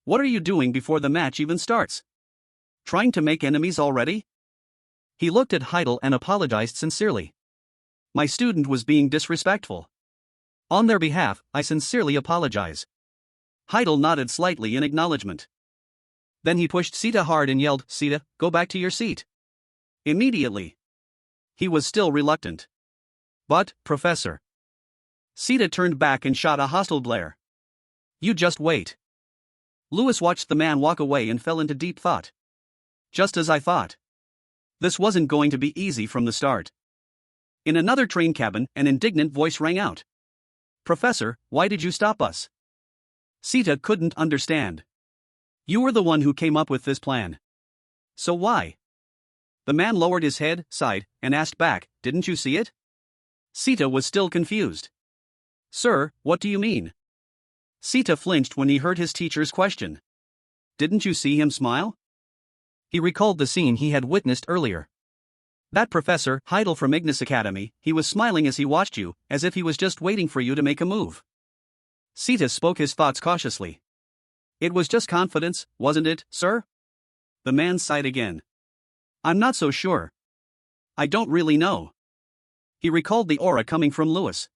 What are you doing before the match even starts? Trying to make enemies already? He looked at Heidel and apologized sincerely. My student was being disrespectful. On their behalf, I sincerely apologize. Heidel nodded slightly in acknowledgement. Then he pushed Sita hard and yelled, Sita, go back to your seat. Immediately. He was still reluctant. But, Professor. Sita turned back and shot a hostile glare. You just wait. Lewis watched the man walk away and fell into deep thought. Just as I thought. This wasn't going to be easy from the start. In another train cabin, an indignant voice rang out. Professor, why did you stop us? Sita couldn't understand. You were the one who came up with this plan. So why? The man lowered his head, sighed, and asked back, didn't you see it? Sita was still confused. Sir, what do you mean? Sita flinched when he heard his teacher's question. Didn't you see him smile? He recalled the scene he had witnessed earlier. That professor, Heidel from Ignis Academy, he was smiling as he watched you, as if he was just waiting for you to make a move. Sita spoke his thoughts cautiously. It was just confidence, wasn't it, sir? The man sighed again. I'm not so sure. I don't really know. He recalled the aura coming from Lewis.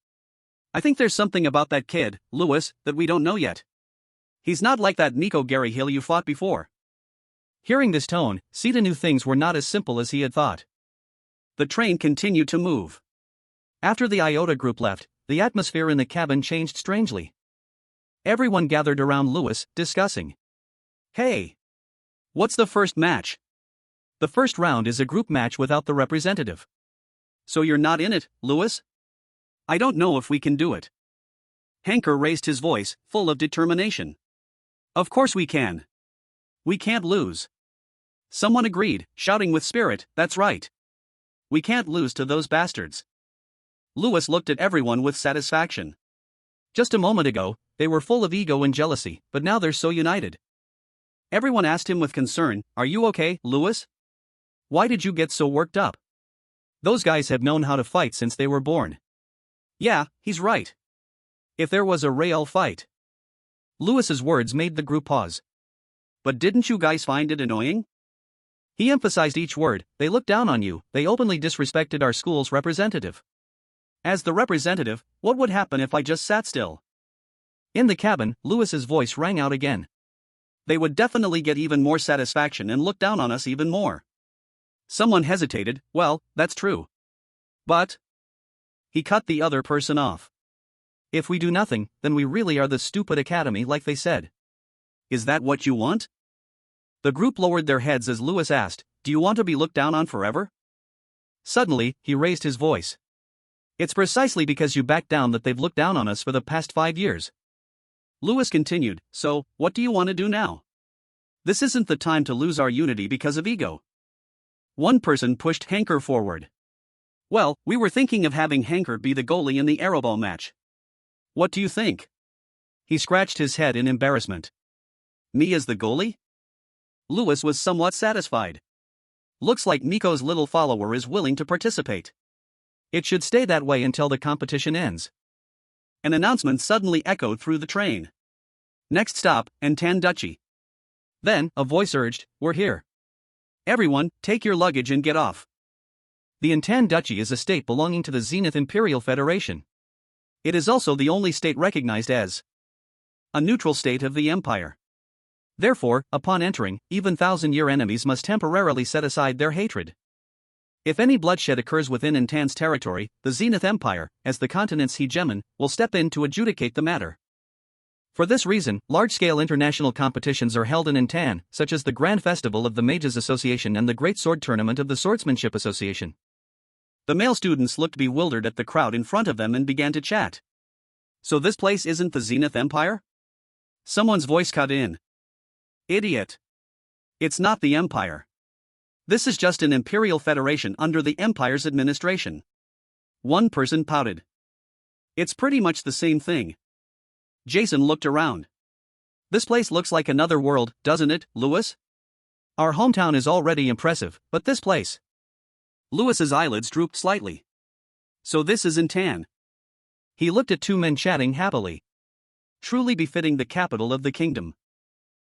I think there's something about that kid, Lewis, that we don't know yet. He's not like that Nico Gary Hill you fought before. Hearing this tone, Sita knew things were not as simple as he had thought. The train continued to move. After the Iota group left, the atmosphere in the cabin changed strangely. Everyone gathered around Lewis, discussing. Hey! What's the first match? The first round is a group match without the representative. So you're not in it, Lewis? I don't know if we can do it. Hanker raised his voice, full of determination. Of course we can. We can't lose. Someone agreed, shouting with spirit, that's right. We can't lose to those bastards. Lewis looked at everyone with satisfaction. Just a moment ago, they were full of ego and jealousy, but now they're so united. Everyone asked him with concern, are you okay, Lewis? Why did you get so worked up? Those guys have known how to fight since they were born. Yeah, he's right. If there was a real fight. Lewis's words made the group pause. But didn't you guys find it annoying? He emphasized each word, they looked down on you, they openly disrespected our school's representative. As the representative, what would happen if I just sat still? In the cabin, Lewis's voice rang out again. They would definitely get even more satisfaction and look down on us even more. Someone hesitated, well, that's true. But... He cut the other person off. If we do nothing, then we really are the stupid academy like they said. Is that what you want? The group lowered their heads as Lewis asked, do you want to be looked down on forever? Suddenly, he raised his voice. It's precisely because you backed down that they've looked down on us for the past 5 years. Lewis continued, so, what do you want to do now? This isn't the time to lose our unity because of ego. One person pushed Hanker forward. Well, we were thinking of having Hanker be the goalie in the arrowball match. What do you think? He scratched his head in embarrassment. Me as the goalie? Lewis was somewhat satisfied. Looks like Miko's little follower is willing to participate. It should stay that way until the competition ends. An announcement suddenly echoed through the train. Next stop, Antan Duchy. Then, a voice urged, we're here. Everyone, take your luggage and get off. The Antan Duchy is a state belonging to the Zenith Imperial Federation. It is also the only state recognized as a neutral state of the Empire. Therefore, upon entering, even thousand-year enemies must temporarily set aside their hatred. If any bloodshed occurs within Antan's territory, the Zenith Empire, as the continent's hegemon, will step in to adjudicate the matter. For this reason, large-scale international competitions are held in Antan, such as the Grand Festival of the Mages Association and the Great Sword Tournament of the Swordsmanship Association. The male students looked bewildered at the crowd in front of them and began to chat. So this place isn't the Zenith Empire? Someone's voice cut in. Idiot. It's not the Empire. This is just an Imperial Federation under the Empire's administration. One person pouted. It's pretty much the same thing. Jason looked around. This place looks like another world, doesn't it, Lewis? Our hometown is already impressive, but this place. Lewis's eyelids drooped slightly. So this is Antan. He looked at two men chatting happily. Truly befitting the capital of the kingdom.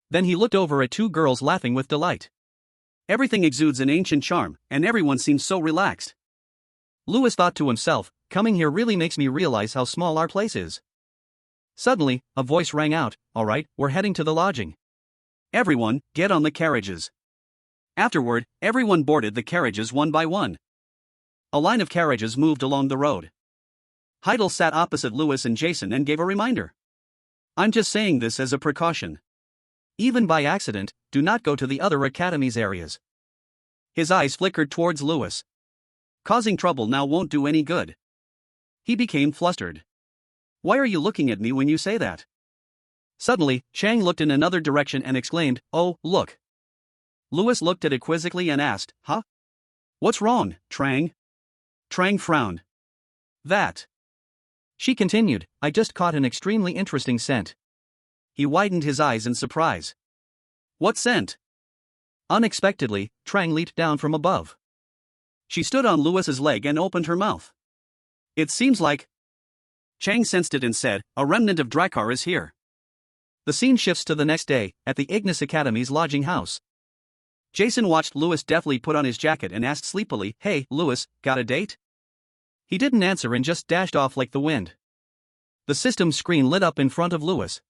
Then he looked over at two girls laughing with delight. Everything exudes an ancient charm, and everyone seems so relaxed. Lewis thought to himself, coming here really makes me realize how small our place is. Suddenly, a voice rang out, all right, we're heading to the lodging. Everyone, get on the carriages. Afterward, everyone boarded the carriages one by one. A line of carriages moved along the road. Heidel sat opposite Lewis and Jason and gave a reminder. I'm just saying this as a precaution. Even by accident, do not go to the other academy's areas. His eyes flickered towards Lewis. Causing trouble now won't do any good. He became flustered. Why are you looking at me when you say that? Suddenly, Chang looked in another direction and exclaimed, oh, look. Lewis looked at it quizzically and asked, huh? What's wrong, Trang? Trang frowned. That. She continued, I just caught an extremely interesting scent. He widened his eyes in surprise. What scent? Unexpectedly, Trang leaped down from above. She stood on Lewis's leg and opened her mouth. It seems like. Chang sensed it and said, a remnant of Draer is here. The scene shifts to the next day, at the Ignis Academy's lodging house. Jason watched Lewis deftly put on his jacket and asked sleepily, hey, Lewis, got a date? He didn't answer and just dashed off like the wind. The system screen lit up in front of Lewis.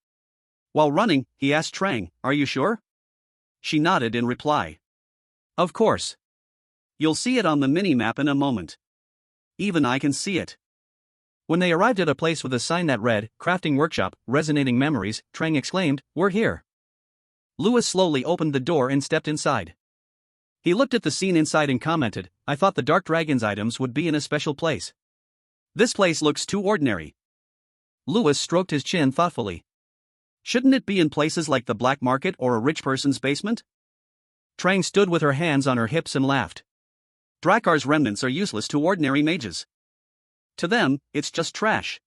While running, he asked Trang, are you sure? She nodded in reply. Of course. You'll see it on the mini-map in a moment. Even I can see it. When they arrived at a place with a sign that read, Crafting Workshop, Resonating Memories, Trang exclaimed, we're here. Lewis slowly opened the door and stepped inside. He looked at the scene inside and commented, I thought the Dark Dragon's items would be in a special place. This place looks too ordinary. Lewis stroked his chin thoughtfully. Shouldn't it be in places like the black market or a rich person's basement? Trang stood with her hands on her hips and laughed. Drakar's remnants are useless to ordinary mages. To them, it's just trash.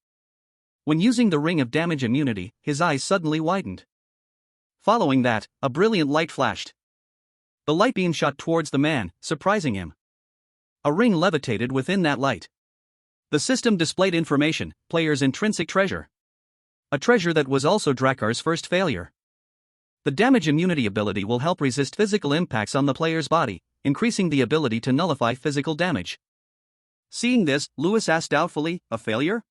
When using the ring of damage immunity, his eyes suddenly widened. Following that, a brilliant light flashed. The light beam shot towards the man, surprising him. A ring levitated within that light. The system displayed information, player's intrinsic treasure. A treasure that was also Drakar's first failure. The damage immunity ability will help resist physical impacts on the player's body, increasing the ability to nullify physical damage. Seeing this, Lewis asked doubtfully, a failure?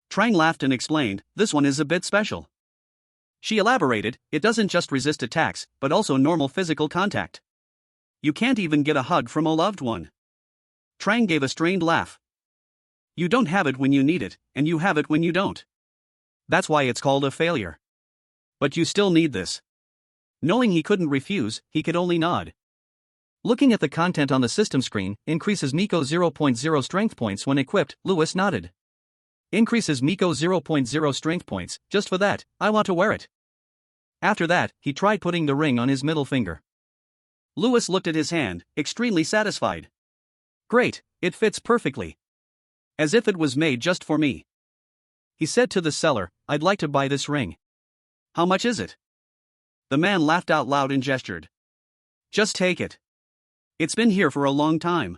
Trang laughed and explained, this one is a bit special. She elaborated, it doesn't just resist attacks, but also normal physical contact. You can't even get a hug from a loved one. Trang gave a strained laugh. You don't have it when you need it, and you have it when you don't. That's why it's called a failure. But you still need this. Knowing he couldn't refuse, he could only nod. Looking at the content on the system screen, increases Miko 0.0 strength points when equipped, Lewis nodded. Increases Miko 0.0 strength points, just for that, I want to wear it. After that, he tried putting the ring on his middle finger. Lewis looked at his hand, extremely satisfied. Great, it fits perfectly. As if it was made just for me. He said to the seller, I'd like to buy this ring. How much is it? The man laughed out loud and gestured. Just take it. It's been here for a long time.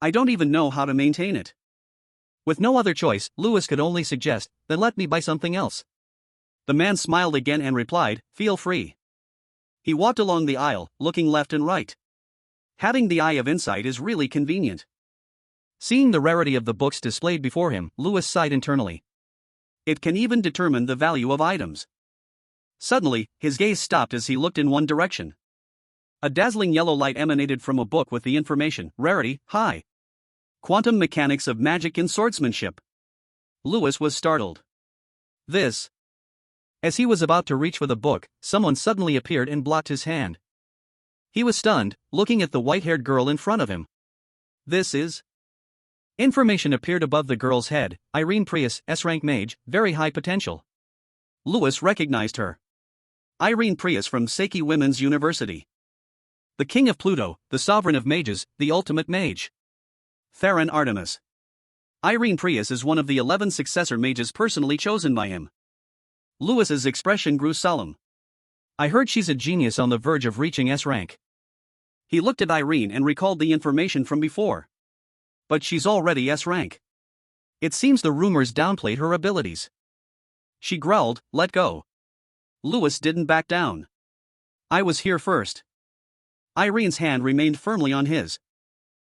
I don't even know how to maintain it. With no other choice, Lewis could only suggest, then let me buy something else. The man smiled again and replied, feel free. He walked along the aisle, looking left and right. Having the eye of insight is really convenient. Seeing the rarity of the books displayed before him, Lewis sighed internally. It can even determine the value of items. Suddenly, his gaze stopped as he looked in one direction. A dazzling yellow light emanated from a book with the information, rarity, high. Quantum mechanics of magic and swordsmanship. Lewis was startled. This. As he was about to reach for the book, someone suddenly appeared and blocked his hand. He was stunned, looking at the white-haired girl in front of him. This is... Information appeared above the girl's head, Irene Prius, S-rank mage, very high potential. Lewis recognized her. Irene Prius from Seiki Women's University. The king of Pluto, the sovereign of mages, the ultimate mage. Theron Artemis. Irene Prius is one of the 11 successor mages personally chosen by him. Lewis's expression grew solemn. I heard she's a genius on the verge of reaching S-rank. He looked at Irene and recalled the information from before. But she's already S-rank. It seems the rumors downplayed her abilities. She growled, let go. Lewis didn't back down. I was here first. Irene's hand remained firmly on his.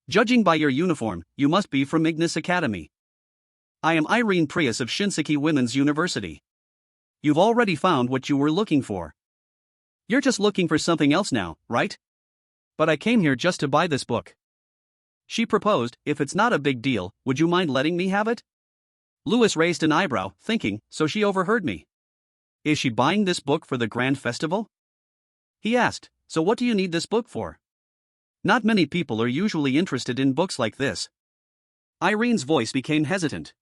Judging by your uniform, you must be from Ignis Academy. I am Irene Prius of Shinseki Women's University. You've already found what you were looking for. You're just looking for something else now, right? But I came here just to buy this book. She proposed, if it's not a big deal, would you mind letting me have it? Lewis raised an eyebrow, thinking, so she overheard me. Is she buying this book for the grand festival? He asked, so what do you need this book for? Not many people are usually interested in books like this. Irene's voice became hesitant.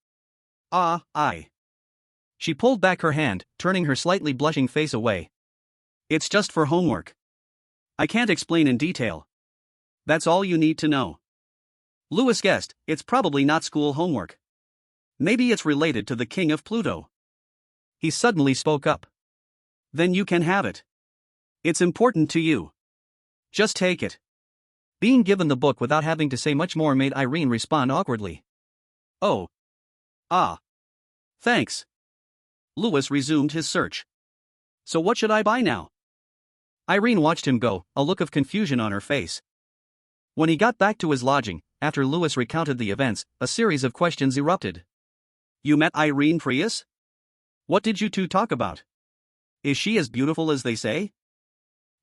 She pulled back her hand, turning her slightly blushing face away. It's just for homework. I can't explain in detail. That's all you need to know. Lewis guessed, it's probably not school homework. Maybe it's related to the king of Pluto. He suddenly spoke up. Then you can have it. It's important to you. Just take it. Being given the book without having to say much more made Irene respond awkwardly. Oh. Thanks. Lewis resumed his search. So what should I buy now? Irene watched him go, a look of confusion on her face. When he got back to his lodging, after Lewis recounted the events, a series of questions erupted. You met Irene Prius? What did you two talk about? Is she as beautiful as they say?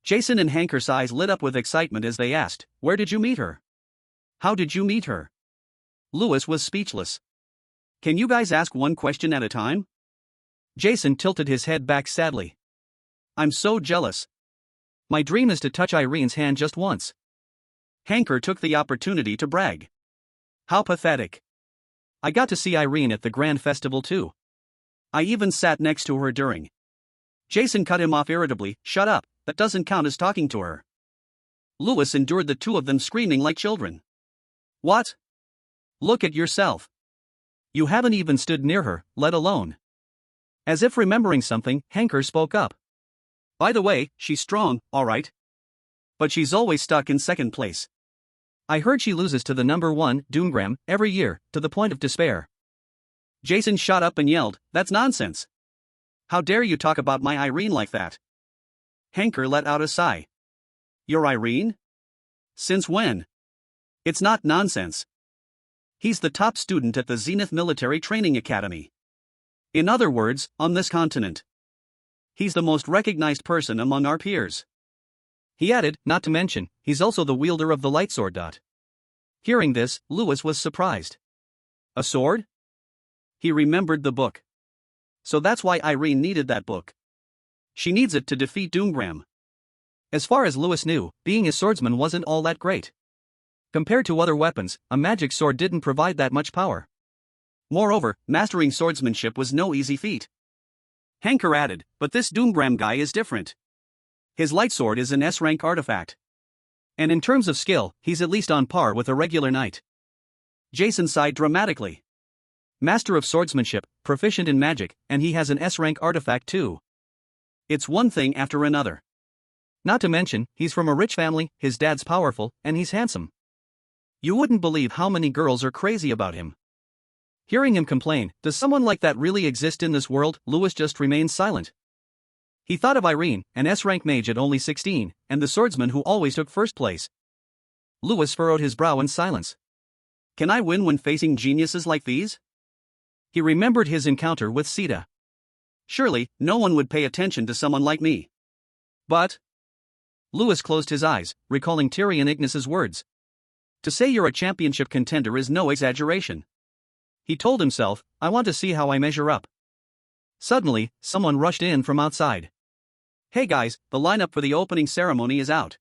Jason and Hanker's eyes lit up with excitement as they asked, where did you meet her? How did you meet her? Lewis was speechless. Can you guys ask one question at a time? Jason tilted his head back sadly. I'm so jealous. My dream is to touch Irene's hand just once. Hanker took the opportunity to brag. How pathetic. I got to see Irene at the grand festival too. I even sat next to her during. Jason cut him off irritably, shut up, that doesn't count as talking to her. Lewis endured the two of them screaming like children. What? Look at yourself. You haven't even stood near her, let alone. As if remembering something, Hanker spoke up. By the way, she's strong, alright. But she's always stuck in second place. I heard she loses to the number 1, Doomgram, every year, to the point of despair. Jason shot up and yelled, that's nonsense. How dare you talk about my Irene like that? Hanker let out a sigh. Your Irene? Since when? It's not nonsense. He's the top student at the Zenith Military Training Academy. In other words, on this continent. He's the most recognized person among our peers. He added, not to mention, he's also the wielder of the light sword. Hearing this, Lewis was surprised. A sword? He remembered the book. So that's why Irene needed that book. She needs it to defeat Doomgram. As far as Lewis knew, being a swordsman wasn't all that great. Compared to other weapons, a magic sword didn't provide that much power. Moreover, mastering swordsmanship was no easy feat. Hanker added, but this Doomgram guy is different. His light sword is an S-rank artifact. And in terms of skill, he's at least on par with a regular knight. Jason sighed dramatically. Master of swordsmanship, proficient in magic, and he has an S-rank artifact too. It's one thing after another. Not to mention, he's from a rich family, his dad's powerful, and he's handsome. You wouldn't believe how many girls are crazy about him. Hearing him complain, does someone like that really exist in this world? Lewis just remained silent. He thought of Irene, an S-rank mage at only 16, and the swordsman who always took first place. Lewis furrowed his brow in silence. Can I win when facing geniuses like these? He remembered his encounter with Sita. Surely, no one would pay attention to someone like me. But... Lewis closed his eyes, recalling Tyrion Ignis's words. To say you're a championship contender is no exaggeration. He told himself, I want to see how I measure up. Suddenly, someone rushed in from outside. Hey guys, the lineup for the opening ceremony is out.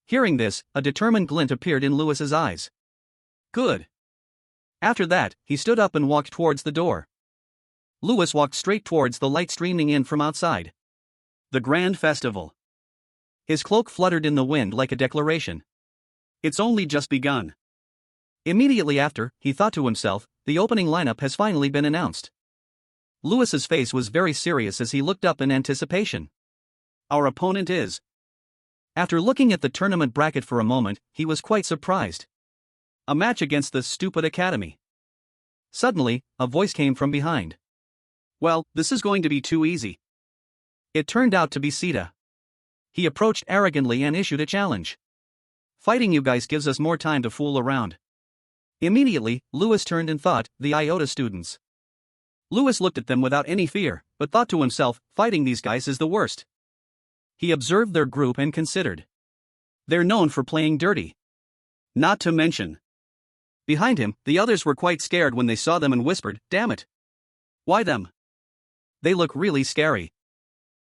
Hearing this, a determined glint appeared in Lewis's eyes. Good. After that, he stood up and walked towards the door. Lewis walked straight towards the light streaming in from outside. The grand festival. His cloak fluttered in the wind like a declaration. It's only just begun. Immediately after, he thought to himself, the opening lineup has finally been announced. Lewis's face was very serious as he looked up in anticipation. Our opponent is... After looking at the tournament bracket for a moment, he was quite surprised. A match against the stupid academy. Suddenly, a voice came from behind. Well, this is going to be too easy. It turned out to be Sita. He approached arrogantly and issued a challenge. Fighting you guys gives us more time to fool around. Immediately, Lewis turned and thought, the Iota students. Lewis looked at them without any fear, but thought to himself, fighting these guys is the worst. He observed their group and considered. They're known for playing dirty. Not to mention. Behind him, the others were quite scared when they saw them and whispered, damn it. Why them? They look really scary.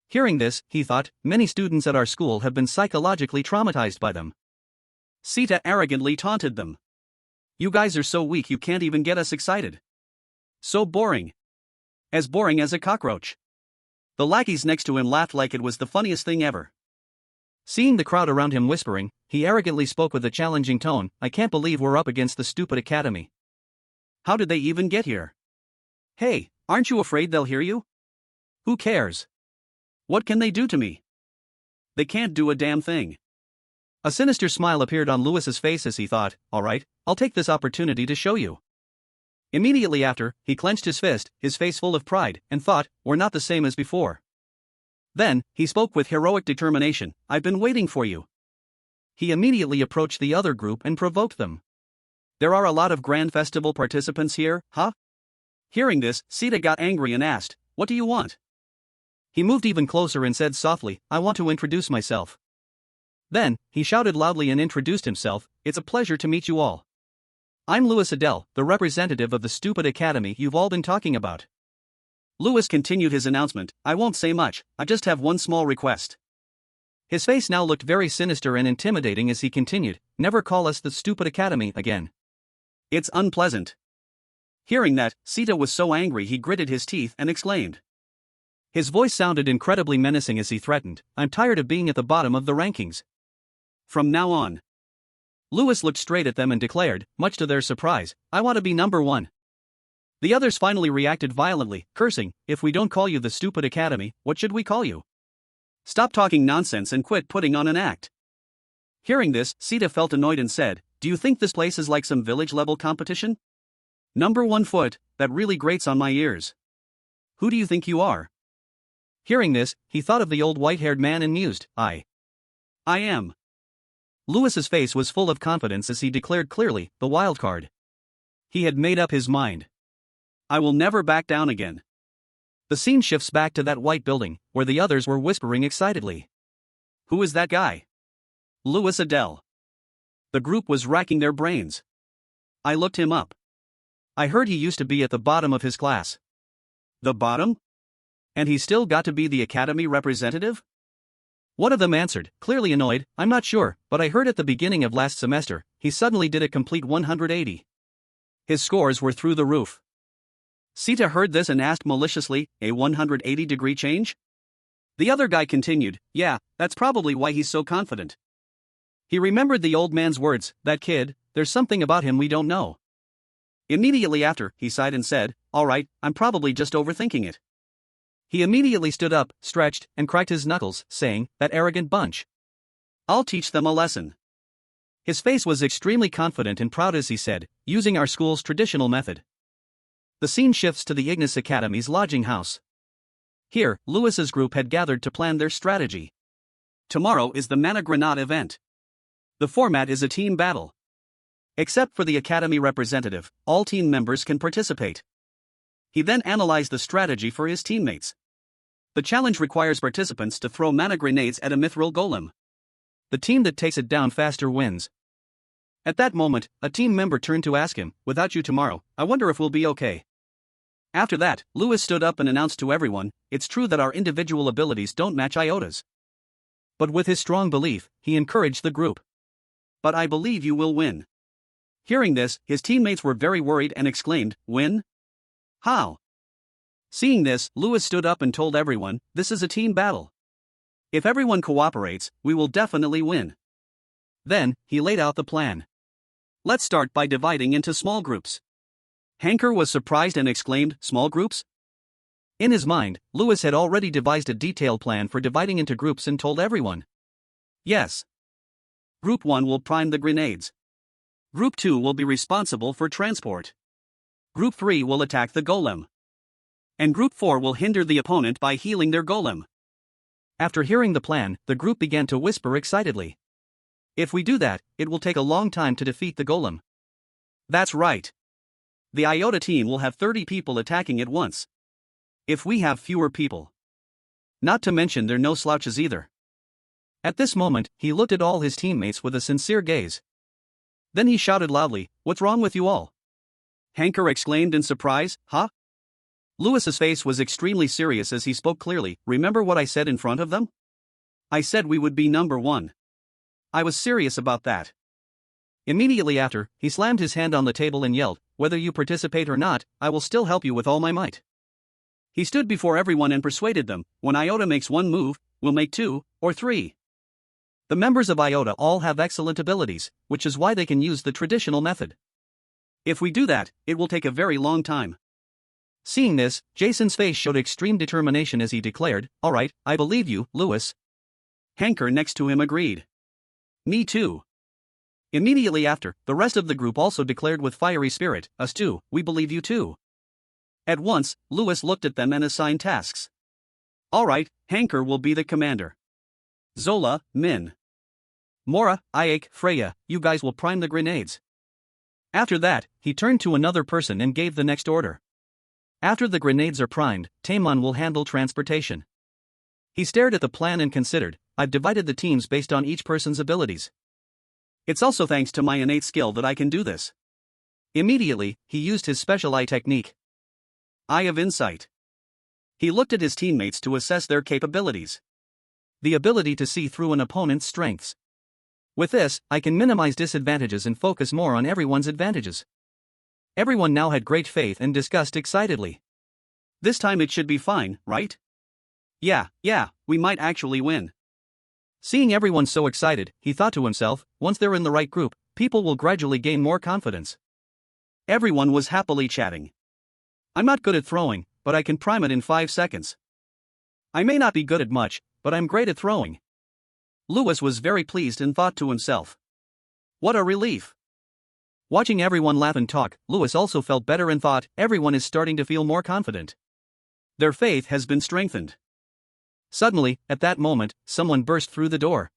Hearing this, he thought, many students at our school have been psychologically traumatized by them. Sita arrogantly taunted them. You guys are so weak you can't even get us excited. So boring. As boring as a cockroach. The lackeys next to him laughed like it was the funniest thing ever. Seeing the crowd around him whispering, he arrogantly spoke with a challenging tone, I can't believe we're up against the stupid academy. How did they even get here? Hey, aren't you afraid they'll hear you? Who cares? What can they do to me? They can't do a damn thing. A sinister smile appeared on Lewis's face as he thought, all right, I'll take this opportunity to show you. Immediately after, he clenched his fist, his face full of pride, and thought, we're not the same as before. Then, he spoke with heroic determination, I've been waiting for you. He immediately approached the other group and provoked them. There are a lot of Grand Festival participants here, huh? Hearing this, Sita got angry and asked, what do you want? He moved even closer and said softly, I want to introduce myself. Then, he shouted loudly and introduced himself, it's a pleasure to meet you all. I'm Lewis Adele, the representative of the stupid academy you've all been talking about. Lewis continued his announcement, I won't say much, I just have one small request. His face now looked very sinister and intimidating as he continued, never call us the stupid academy again. It's unpleasant. Hearing that, Sita was so angry he gritted his teeth and exclaimed. His voice sounded incredibly menacing as he threatened, I'm tired of being at the bottom of the rankings. From now on. Lewis looked straight at them and declared, much to their surprise, I want to be number one. The others finally reacted violently, cursing, if we don't call you the stupid academy, what should we call you? Stop talking nonsense and quit putting on an act. Hearing this, Sita felt annoyed and said, do you think this place is like some village-level competition? Number 1 foot, that really grates on my ears. Who do you think you are? Hearing this, he thought of the old white-haired man and mused, I am. Lewis's face was full of confidence as he declared clearly, the wild card. He had made up his mind. I will never back down again. The scene shifts back to that white building, where the others were whispering excitedly. Who is that guy? Lewis Adele. The group was racking their brains. I looked him up. I heard he used to be at the bottom of his class. The bottom? And he still got to be the academy representative? One of them answered, clearly annoyed, I'm not sure, but I heard at the beginning of last semester, he suddenly did a complete 180. His scores were through the roof. Sita heard this and asked maliciously, a 180-degree change? The other guy continued, yeah, that's probably why he's so confident. He remembered the old man's words, that kid, there's something about him we don't know. Immediately after, he sighed and said, alright, I'm probably just overthinking it. He immediately stood up, stretched, and cracked his knuckles, saying, that arrogant bunch. I'll teach them a lesson. His face was extremely confident and proud as he said, using our school's traditional method. The scene shifts to the Ignis Academy's lodging house. Here, Lewis's group had gathered to plan their strategy. Tomorrow is the Mana Grenade event. The format is a team battle. Except for the Academy representative, all team members can participate. He then analyzed the strategy for his teammates. The challenge requires participants to throw mana grenades at a mithril golem. The team that takes it down faster wins. At that moment, a team member turned to ask him, without you tomorrow, I wonder if we'll be okay. After that, Lewis stood up and announced to everyone, it's true that our individual abilities don't match Iota's. But with his strong belief, he encouraged the group. But I believe you will win. Hearing this, his teammates were very worried and exclaimed, win? How? Seeing this, Lewis stood up and told everyone, this is a team battle. If everyone cooperates, we will definitely win. Then, he laid out the plan. Let's start by dividing into small groups. Hanker was surprised and exclaimed, small groups? In his mind, Lewis had already devised a detailed plan for dividing into groups and told everyone. Yes. Group 1 will prime the grenades. Group 2 will be responsible for transport. Group 3 will attack the golem. And Group 4 will hinder the opponent by healing their golem. After hearing the plan, the group began to whisper excitedly. If we do that, it will take a long time to defeat the golem. That's right. The Iota team will have 30 people attacking at once. If we have fewer people. Not to mention they're no slouches either. At this moment, he looked at all his teammates with a sincere gaze. Then he shouted loudly, what's wrong with you all? Hanker exclaimed in surprise, huh? Lewis's face was extremely serious as he spoke clearly, remember what I said in front of them? I said we would be number 1. I was serious about that. Immediately after, he slammed his hand on the table and yelled, whether you participate or not, I will still help you with all my might. He stood before everyone and persuaded them, when Iota makes one move, we'll make 2, or 3. The members of Iota all have excellent abilities, which is why they can use the traditional method. If we do that, it will take a very long time. Seeing this, Jason's face showed extreme determination as he declared, alright, I believe you, Lewis. Hanker next to him agreed. Me too. Immediately after, the rest of the group also declared with fiery spirit, us too, we believe you too. At once, Lewis looked at them and assigned tasks. Alright, Hanker will be the commander. Zola, Min. Mora, Ike, Freya, you guys will prime the grenades. After that, he turned to another person and gave the next order. After the grenades are primed, Taemon will handle transportation. He stared at the plan and considered, I've divided the teams based on each person's abilities. It's also thanks to my innate skill that I can do this. Immediately, he used his special eye technique. Eye of Insight. He looked at his teammates to assess their capabilities. The ability to see through an opponent's strengths. With this, I can minimize disadvantages and focus more on everyone's advantages. Everyone now had great faith and discussed excitedly. This time it should be fine, right? Yeah, we might actually win. Seeing everyone so excited, he thought to himself, once they're in the right group, people will gradually gain more confidence. Everyone was happily chatting. I'm not good at throwing, but I can prime it in 5 seconds. I may not be good at much, but I'm great at throwing. Lewis was very pleased and thought to himself. What a relief. Watching everyone laugh and talk, Lewis also felt better and thought, everyone is starting to feel more confident. Their faith has been strengthened. Suddenly, at that moment, someone burst through the door.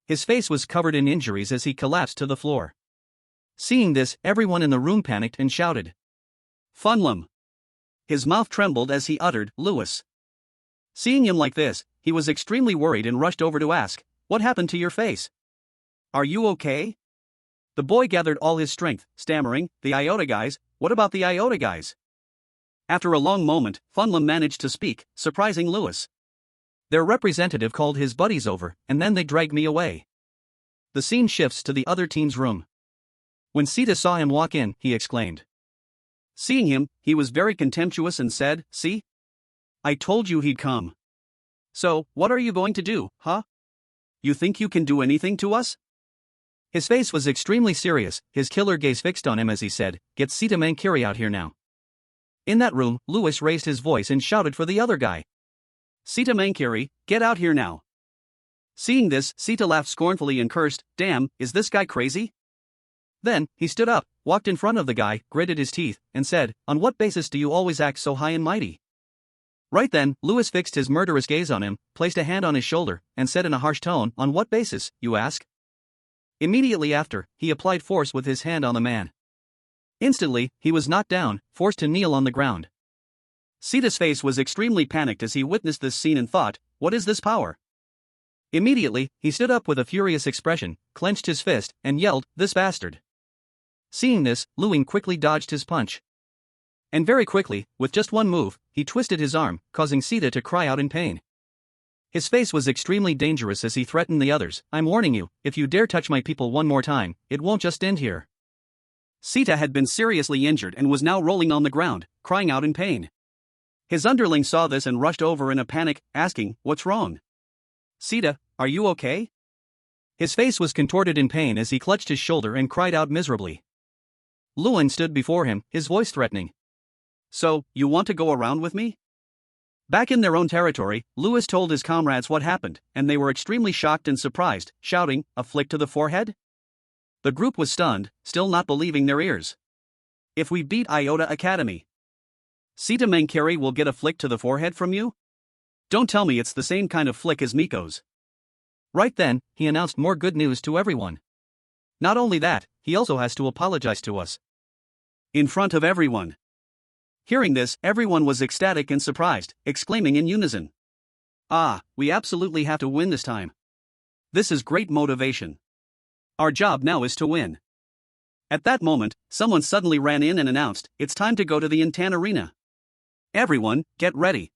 His face was covered in injuries as he collapsed to the floor. Seeing this, everyone in the room panicked and shouted. Funlum. His mouth trembled as he uttered, Lewis. Seeing him like this, he was extremely worried and rushed over to ask, what happened to your face? Are you okay? The boy gathered all his strength, stammering, the Iota guys, what about the Iota guys? After a long moment, Funlum managed to speak, surprising Lewis. Their representative called his buddies over, and then they dragged me away. The scene shifts to the other team's room. When Sita saw him walk in, he exclaimed. Seeing him, he was very contemptuous and said, "See? I told you he'd come. So, what are you going to do, huh? You think you can do anything to us?" His face was extremely serious, his killer gaze fixed on him as he said, "Get Sita Mankiri out here now." In that room, Lewis raised his voice and shouted for the other guy. "Sita Mankiri, get out here now." Seeing this, Sita laughed scornfully and cursed, "Damn, is this guy crazy?" Then, he stood up, walked in front of the guy, gritted his teeth, and said, "On what basis do you always act so high and mighty?" Right then, Lewis fixed his murderous gaze on him, placed a hand on his shoulder, and said in a harsh tone, "On what basis, you ask?" Immediately after, he applied force with his hand on the man. Instantly, he was knocked down, forced to kneel on the ground. Sita's face was extremely panicked as he witnessed this scene and thought, "What is this power?" Immediately, he stood up with a furious expression, clenched his fist, and yelled, "This bastard!" Seeing this, Luing quickly dodged his punch. And very quickly, with just one move, he twisted his arm, causing Sita to cry out in pain. His face was extremely dangerous as he threatened the others, "I'm warning you, if you dare touch my people one more time, it won't just end here." Sita had been seriously injured and was now rolling on the ground, crying out in pain. His underling saw this and rushed over in a panic, asking, "What's wrong? Sita, are you okay?" His face was contorted in pain as he clutched his shoulder and cried out miserably. Luin stood before him, his voice threatening. "So, you want to go around with me?" Back in their own territory, Lewis told his comrades what happened, and they were extremely shocked and surprised, shouting, "A flick to the forehead?" The group was stunned, still not believing their ears. "If we beat Iota Academy, Sita Mankiri will get a flick to the forehead from you? Don't tell me it's the same kind of flick as Miko's." Right then, he announced more good news to everyone. Not only that, he also has to apologize to us. In front of everyone. Hearing this, everyone was ecstatic and surprised, exclaiming in unison, "Ah, we absolutely have to win this time. This is great motivation. Our job now is to win." At that moment, someone suddenly ran in and announced, "It's time to go to the Intan Arena. Everyone, get ready."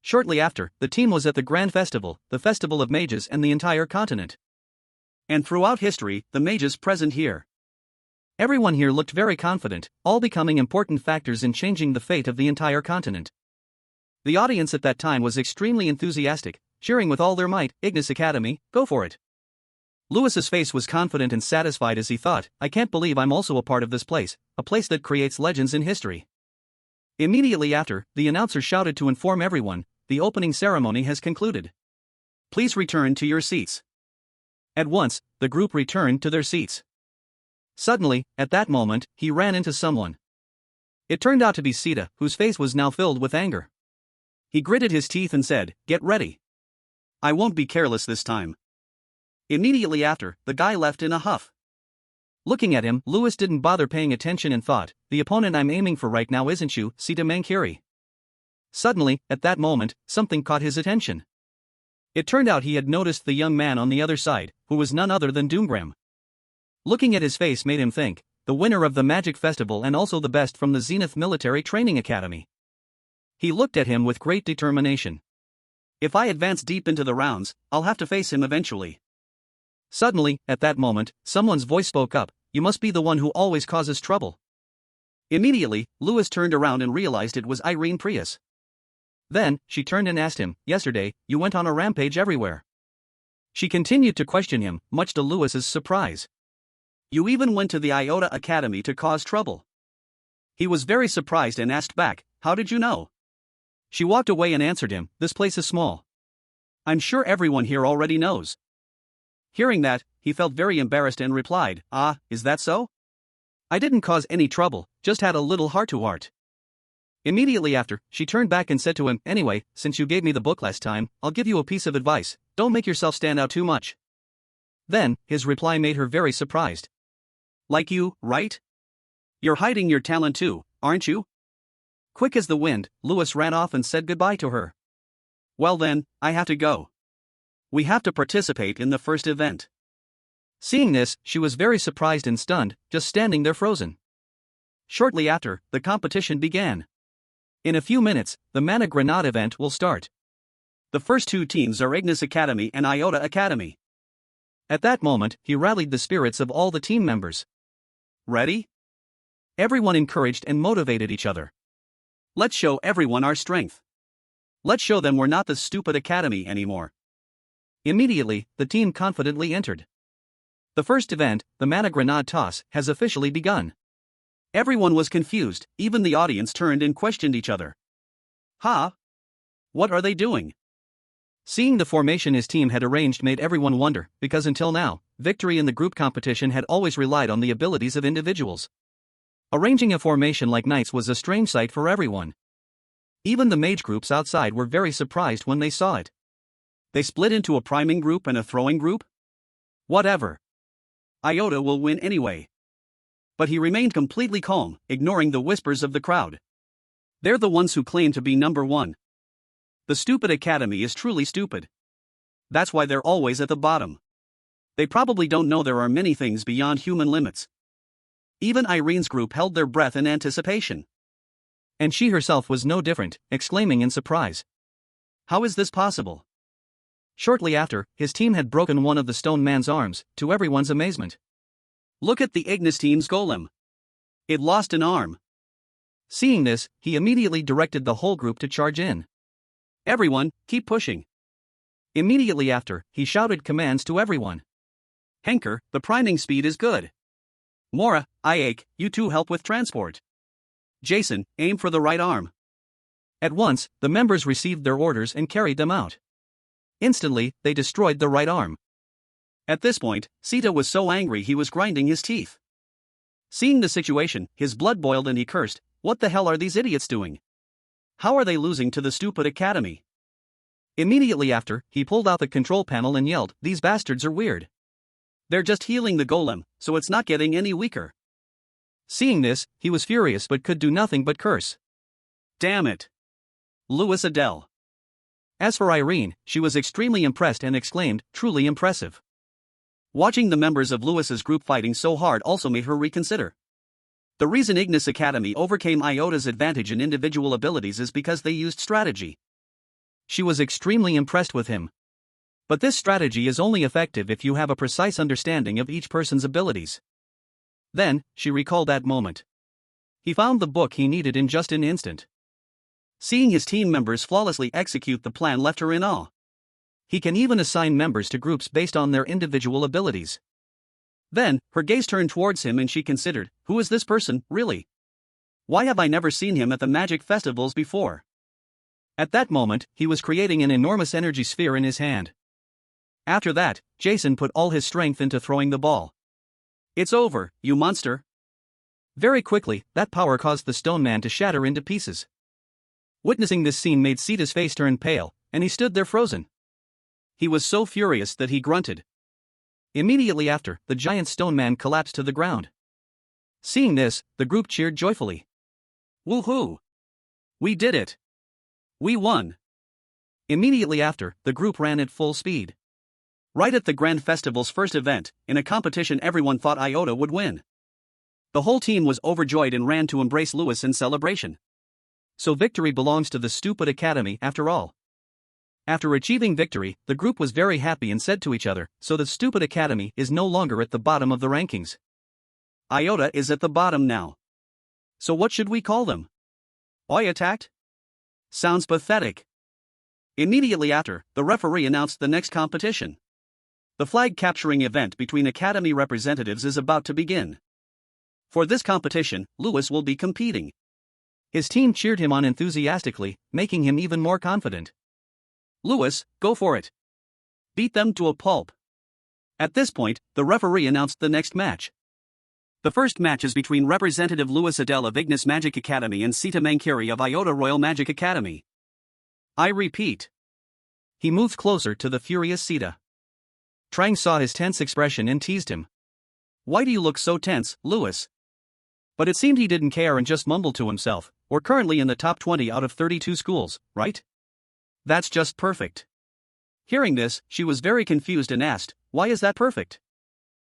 Shortly after, the team was at the Grand Festival, the festival of mages and the entire continent. And throughout history, the mages present here. Everyone here looked very confident, all becoming important factors in changing the fate of the entire continent. The audience at that time was extremely enthusiastic, cheering with all their might, "Ignis Academy, go for it." Lewis's face was confident and satisfied as he thought, "I can't believe I'm also a part of this place, a place that creates legends in history." Immediately after, the announcer shouted to inform everyone, "The opening ceremony has concluded. Please return to your seats." At once, the group returned to their seats. Suddenly, at that moment, he ran into someone. It turned out to be Sita, whose face was now filled with anger. He gritted his teeth and said, "Get ready. I won't be careless this time." Immediately after, the guy left in a huff. Looking at him, Lewis didn't bother paying attention and thought, "The opponent I'm aiming for right now isn't you, Sita Mankiri." Suddenly, at that moment, something caught his attention. It turned out he had noticed the young man on the other side, who was none other than Doomgram. Looking at his face made him think, the winner of the Magic Festival and also the best from the Zenith Military Training Academy. He looked at him with great determination. "If I advance deep into the rounds, I'll have to face him eventually." Suddenly, at that moment, someone's voice spoke up, "You must be the one who always causes trouble." Immediately, Lewis turned around and realized it was Irene Prius. Then, she turned and asked him, "Yesterday, you went on a rampage everywhere." She continued to question him, much to Lewis's surprise. "You even went to the Iota Academy to cause trouble." He was very surprised and asked back, "How did you know?" She walked away and answered him, "This place is small. I'm sure everyone here already knows." Hearing that, he felt very embarrassed and replied, "Ah, is that so? I didn't cause any trouble, just had a little heart-to-heart." Immediately after, she turned back and said to him, "Anyway, since you gave me the book last time, I'll give you a piece of advice, don't make yourself stand out too much." Then, his reply made her very surprised. "Like you, right? You're hiding your talent too, aren't you?" Quick as the wind, Lewis ran off and said goodbye to her. "Well then, I have to go. We have to participate in the first event." Seeing this, she was very surprised and stunned, just standing there frozen. Shortly after, the competition began. In a few minutes, the Mana Grenade event will start. The first two teams are Ignis Academy and Iota Academy. At that moment, he rallied the spirits of all the team members. Ready? Everyone encouraged and motivated each other. Let's show everyone our strength. Let's show them we're not the stupid academy anymore. Immediately, the team confidently entered. The first event, the mana grenade toss, has officially begun. Everyone was confused, even the audience turned and questioned each other. Huh? What are they doing? Seeing the formation his team had arranged made everyone wonder, because until now, victory in the group competition had always relied on the abilities of individuals. Arranging a formation like knights was a strange sight for everyone. Even the mage groups outside were very surprised when they saw it. They split into a priming group and a throwing group? Whatever. Iota will win anyway. But he remained completely calm, ignoring the whispers of the crowd. They're the ones who claim to be number one. The stupid academy is truly stupid. That's why they're always at the bottom. They probably don't know there are many things beyond human limits. Even Irene's group held their breath in anticipation. And she herself was no different, exclaiming in surprise. How is this possible? Shortly after, his team had broken one of the stone man's arms, to everyone's amazement. Look at the Ignis team's golem. It lost an arm. Seeing this, he immediately directed the whole group to charge in. Everyone, keep pushing. Immediately after, he shouted commands to everyone. Henker, the priming speed is good. Mora, Ike, you two help with transport. Jason, aim for the right arm. At once, the members received their orders and carried them out. Instantly, they destroyed the right arm. At this point, Sita was so angry he was grinding his teeth. Seeing the situation, his blood boiled and he cursed, "What the hell are these idiots doing? How are they losing to the stupid academy?" Immediately after, he pulled out the control panel and yelled, "These bastards are weird. They're just healing the golem, so it's not getting any weaker." Seeing this, he was furious but could do nothing but curse. Damn it. Louis Adele. As for Irene, she was extremely impressed and exclaimed, "Truly impressive." Watching the members of Louis's group fighting so hard also made her reconsider. The reason Ignis Academy overcame Iota's advantage in individual abilities is because they used strategy. She was extremely impressed with him. But this strategy is only effective if you have a precise understanding of each person's abilities. Then, she recalled that moment. He found the book he needed in just an instant. Seeing his team members flawlessly execute the plan left her in awe. He can even assign members to groups based on their individual abilities. Then, her gaze turned towards him and she considered, who is this person, really? Why have I never seen him at the magic festivals before? At that moment, he was creating an enormous energy sphere in his hand. After that, Jason put all his strength into throwing the ball. It's over, you monster. Very quickly, that power caused the stone man to shatter into pieces. Witnessing this scene made Sita's face turn pale, and he stood there frozen. He was so furious that he grunted. Immediately after, the giant stone man collapsed to the ground. Seeing this, the group cheered joyfully. Woohoo! We did it! We won! Immediately after, the group ran at full speed. Right at the Grand Festival's first event, in a competition everyone thought Iota would win. The whole team was overjoyed and ran to embrace Louis in celebration. So victory belongs to the stupid academy after all. After achieving victory, the group was very happy and said to each other, so the stupid academy is no longer at the bottom of the rankings. Iota is at the bottom now. So what should we call them? Oi attacked? Sounds pathetic. Immediately after, the referee announced the next competition. The flag capturing event between academy representatives is about to begin. For this competition, Louis will be competing. His team cheered him on enthusiastically, making him even more confident. Louis, go for it. Beat them to a pulp. At this point, the referee announced the next match. The first match is between Representative Louis Adele of Ignis Magic Academy and Sita Mankiri of Iota Royal Magic Academy. I repeat. He moved closer to the furious Sita. Trang saw his tense expression and teased him. Why do you look so tense, Louis? But it seemed he didn't care and just mumbled to himself, we're currently in the top 20 out of 32 schools, right? That's just perfect. Hearing this, she was very confused and asked, why is that perfect?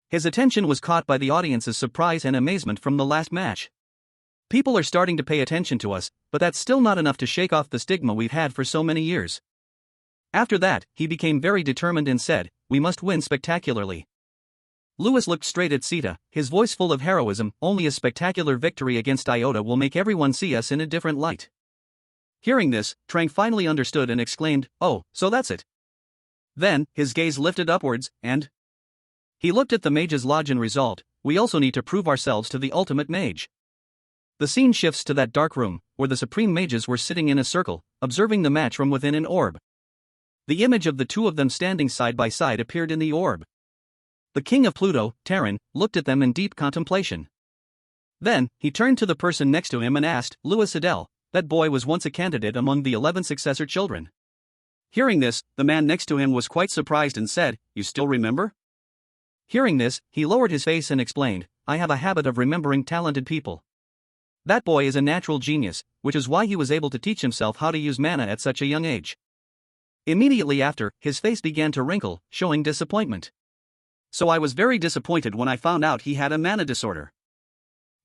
His attention was caught by the audience's surprise and amazement from the last match. People are starting to pay attention to us, but that's still not enough to shake off the stigma we've had for so many years. After that, he became very determined and said, "We must win spectacularly." Louis looked straight at Sita, his voice full of heroism. "Only a spectacular victory against Iota will make everyone see us in a different light." Hearing this, Trang finally understood and exclaimed, "Oh, so that's it." Then, his gaze lifted upwards, and he looked at the mage's lodge and resolved, "We also need to prove ourselves to the ultimate mage." The scene shifts to that dark room, where the supreme mages were sitting in a circle, observing the match from within an orb. The image of the two of them standing side by side appeared in the orb. The king of Pluto, Terran, looked at them in deep contemplation. Then, he turned to the person next to him and asked, "Louis Adele, that boy was once a candidate among the 11 successor children." Hearing this, the man next to him was quite surprised and said, "You still remember?" Hearing this, he lowered his face and explained, "I have a habit of remembering talented people. That boy is a natural genius, which is why he was able to teach himself how to use mana at such a young age." Immediately after, his face began to wrinkle, showing disappointment. "So I was very disappointed when I found out he had a mana disorder."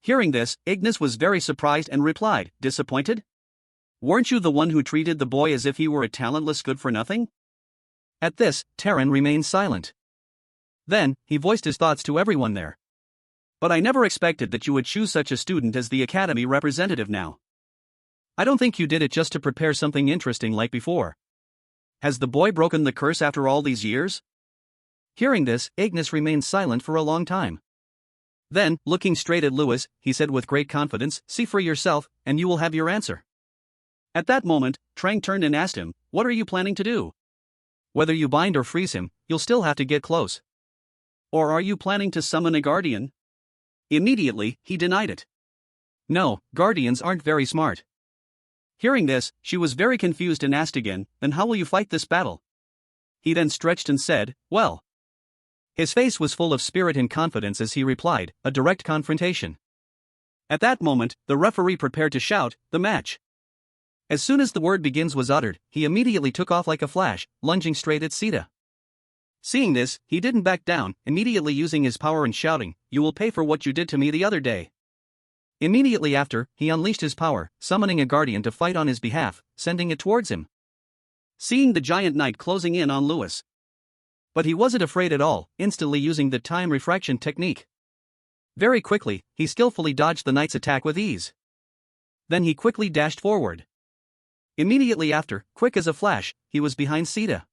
Hearing this, Ignis was very surprised and replied, "Disappointed? Weren't you the one who treated the boy as if he were a talentless good-for-nothing?" At this, Terran remained silent. Then, he voiced his thoughts to everyone there. "But I never expected that you would choose such a student as the Academy representative now. I don't think you did it just to prepare something interesting like before. Has the boy broken the curse after all these years?" Hearing this, Ignis remained silent for a long time. Then, looking straight at Louis, he said with great confidence, "See for yourself, and you will have your answer." At that moment, Trang turned and asked him, "What are you planning to do? Whether you bind or freeze him, you'll still have to get close. Or are you planning to summon a guardian?" Immediately, he denied it. "No, guardians aren't very smart." Hearing this, she was very confused and asked again, "Then how will you fight this battle?" He then stretched and said, "Well." His face was full of spirit and confidence as he replied, "A direct confrontation." At that moment, the referee prepared to shout, "The match." As soon as the word "begins" was uttered, he immediately took off like a flash, lunging straight at Sita. Seeing this, he didn't back down, immediately using his power and shouting, "You will pay for what you did to me the other day." Immediately after, he unleashed his power, summoning a guardian to fight on his behalf, sending it towards him. Seeing the giant knight closing in on Louis. But he wasn't afraid at all, instantly using the time refraction technique. Very quickly, he skillfully dodged the knight's attack with ease. Then he quickly dashed forward. Immediately after, quick as a flash, he was behind Sita.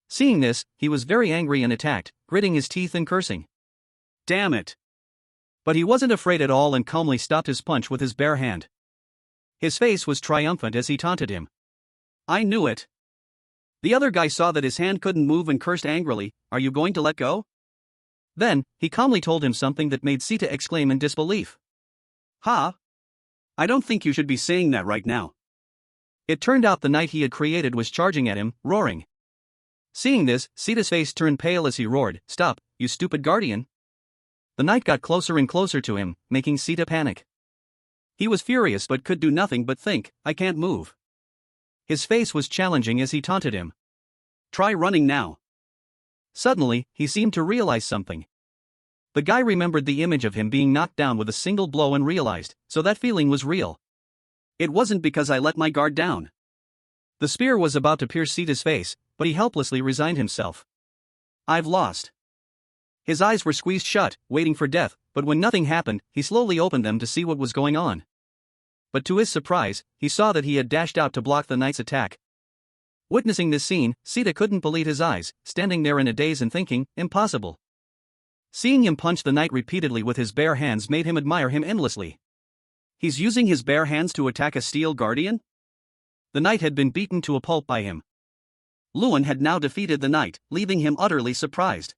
Seeing this, he was very angry and attacked, gritting his teeth and cursing. "Damn it!" But he wasn't afraid at all and calmly stopped his punch with his bare hand. His face was triumphant as he taunted him. "I knew it." The other guy saw that his hand couldn't move and cursed angrily, "Are you going to let go?" Then, he calmly told him something that made Sita exclaim in disbelief. "Huh? I don't think you should be saying that right now." It turned out the knight he had created was charging at him, roaring. Seeing this, Sita's face turned pale as he roared, "Stop, you stupid guardian." The knight got closer and closer to him, making Sita panic. He was furious but could do nothing but think, "I can't move." His face was challenging as he taunted him. "Try running now." Suddenly, he seemed to realize something. The guy remembered the image of him being knocked down with a single blow and realized, so that feeling was real. "It wasn't because I let my guard down." The spear was about to pierce Sita's face, but he helplessly resigned himself. "I've lost." His eyes were squeezed shut, waiting for death, but when nothing happened, he slowly opened them to see what was going on. But to his surprise, he saw that he had dashed out to block the knight's attack. Witnessing this scene, Sita couldn't believe his eyes, standing there in a daze and thinking, "Impossible." Seeing him punch the knight repeatedly with his bare hands made him admire him endlessly. He's using his bare hands to attack a steel guardian? The knight had been beaten to a pulp by him. Lewin had now defeated the knight, leaving him utterly surprised.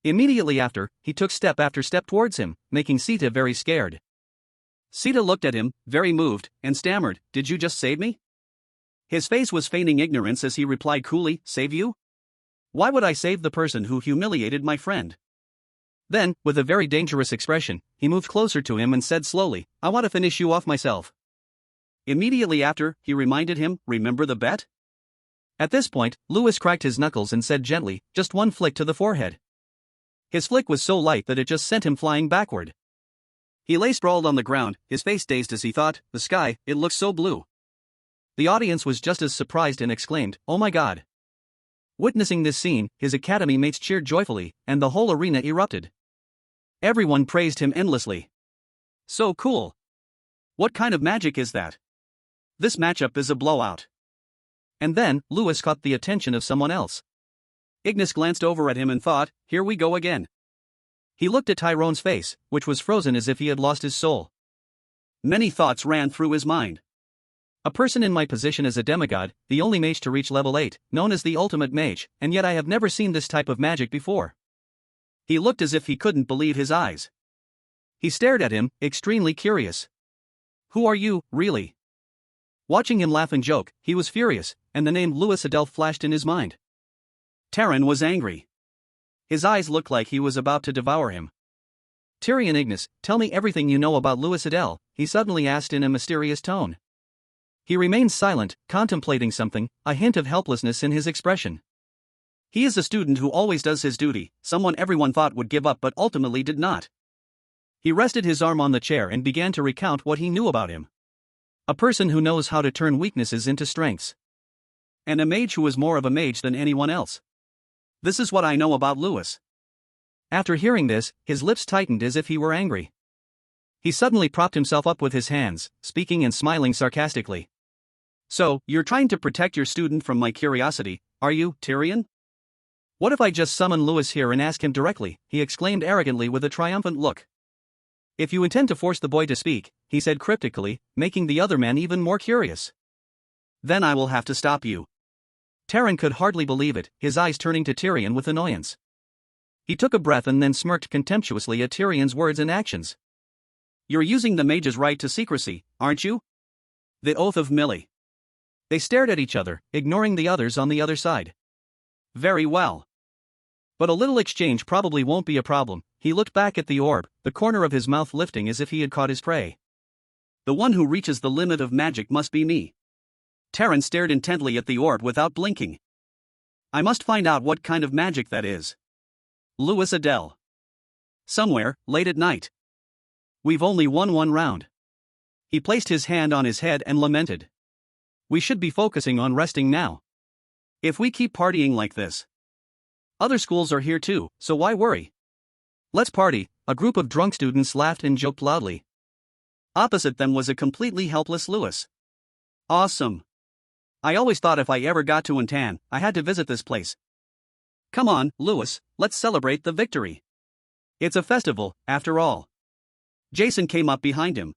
Immediately after, he took step after step towards him, making Sita very scared. Sita looked at him, very moved, and stammered, "Did you just save me?" His face was feigning ignorance as he replied coolly, "Save you? Why would I save the person who humiliated my friend?" Then, with a very dangerous expression, he moved closer to him and said slowly, "I want to finish you off myself." Immediately after, he reminded him, "Remember the bet?" At this point, Louis cracked his knuckles and said gently, "Just one flick to the forehead." His flick was so light that it just sent him flying backward. He lay sprawled on the ground, his face dazed as he thought, "The sky, it looks so blue." The audience was just as surprised and exclaimed, "Oh my god." Witnessing this scene, his academy mates cheered joyfully, and the whole arena erupted. Everyone praised him endlessly. "So cool. What kind of magic is that? This matchup is a blowout." And then, Lewis caught the attention of someone else. Ignis glanced over at him and thought, "Here we go again." He looked at Tyrone's face, which was frozen as if he had lost his soul. Many thoughts ran through his mind. A person in my position as a demigod, the only mage to reach level 8, known as the ultimate mage, and yet I have never seen this type of magic before. He looked as if he couldn't believe his eyes. He stared at him, extremely curious. "Who are you, really?" Watching him laugh and joke, he was furious, and the name Louis Adel flashed in his mind. Terran was angry. His eyes looked like he was about to devour him. "Tyrion Ignis, tell me everything you know about Louis Adel," he suddenly asked in a mysterious tone. He remained silent, contemplating something, a hint of helplessness in his expression. He is a student who always does his duty, someone everyone thought would give up but ultimately did not. He rested his arm on the chair and began to recount what he knew about him. A person who knows how to turn weaknesses into strengths. And a mage who is more of a mage than anyone else. This is what I know about Louis. After hearing this, his lips tightened as if he were angry. He suddenly propped himself up with his hands, speaking and smiling sarcastically. "So, you're trying to protect your student from my curiosity, are you, Tyrion? What if I just summon Louis here and ask him directly?" he exclaimed arrogantly with a triumphant look. "If you intend to force the boy to speak," he said cryptically, making the other man even more curious, "then I will have to stop you." Terran could hardly believe it, his eyes turning to Tyrion with annoyance. He took a breath and then smirked contemptuously at Tyrion's words and actions. "You're using the mage's right to secrecy, aren't you? The oath of Millie." They stared at each other, ignoring the others on the other side. "Very well. But a little exchange probably won't be a problem." He looked back at the orb, the corner of his mouth lifting as if he had caught his prey. "The one who reaches the limit of magic must be me." Terran stared intently at the orb without blinking. "I must find out what kind of magic that is. Louis Adel. Somewhere, late at night. We've only won one round." He placed his hand on his head and lamented. "We should be focusing on resting now. If we keep partying like this. Other schools are here too, so why worry? Let's party." A group of drunk students laughed and joked loudly. Opposite them was a completely helpless Louis. "Awesome. I always thought if I ever got to Untan, I had to visit this place. Come on, Louis, let's celebrate the victory. It's a festival, after all." Jason came up behind him.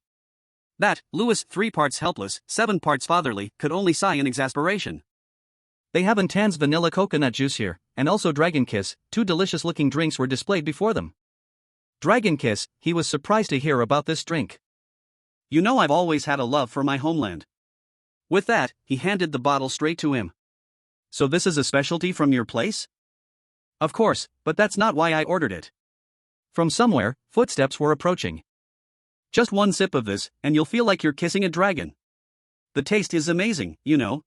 That, Louis, 3 parts helpless, 7 parts fatherly, could only sigh in exasperation. "They have Untan's vanilla coconut juice here, and also Dragon Kiss." 2 delicious-looking drinks were displayed before them. Dragon Kiss, he was surprised to hear about this drink. "You know I've always had a love for my homeland." With that, he handed the bottle straight to him. "So this is a specialty from your place?" "Of course, but that's not why I ordered it." From somewhere, footsteps were approaching. "Just one sip of this, and you'll feel like you're kissing a dragon. The taste is amazing, you know."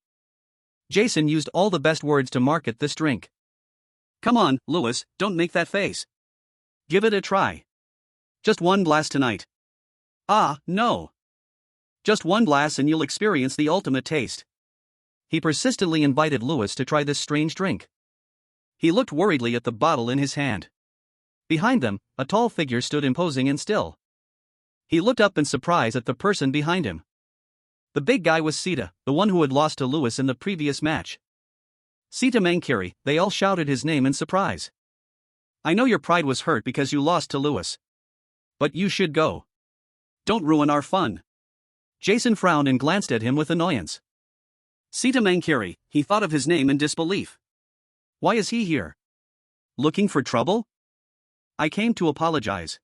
Jason used all the best words to market this drink. "Come on, Louis, don't make that face. Give it a try. Just one glass tonight." "Ah, no. Just one glass and you'll experience the ultimate taste." He persistently invited Louis to try this strange drink. He looked worriedly at the bottle in his hand. Behind them, a tall figure stood imposing and still. He looked up in surprise at the person behind him. The big guy was Sita, the one who had lost to Louis in the previous match. "Sita Mankiri," they all shouted his name in surprise. "I know your pride was hurt because you lost to Louis. But you should go. Don't ruin our fun." Jason frowned and glanced at him with annoyance. Sita Mankiri, he thought of his name in disbelief. Why is he here? Looking for trouble? "I came to apologize."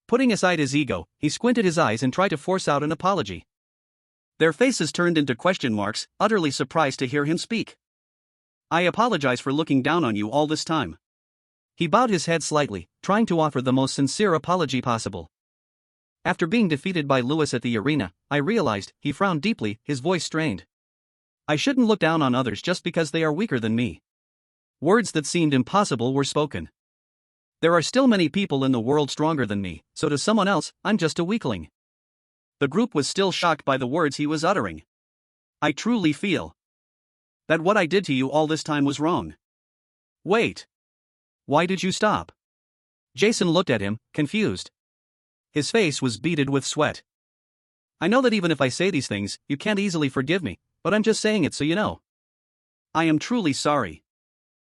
Putting aside his ego, he squinted his eyes and tried to force out an apology. Their faces turned into question marks, utterly surprised to hear him speak. "I apologize for looking down on you all this time." He bowed his head slightly, trying to offer the most sincere apology possible. "After being defeated by Louis at the arena, I realized," he frowned deeply, his voice strained. "I shouldn't look down on others just because they are weaker than me." Words that seemed impossible were spoken. There are still many people in the world stronger than me, so to someone else, I'm just a weakling. The group was still shocked by the words he was uttering. I truly feel that what I did to you all this time was wrong. Wait. Why did you stop? Jason looked at him, confused. His face was beaded with sweat. I know that even if I say these things, you can't easily forgive me, but I'm just saying it so you know. I am truly sorry.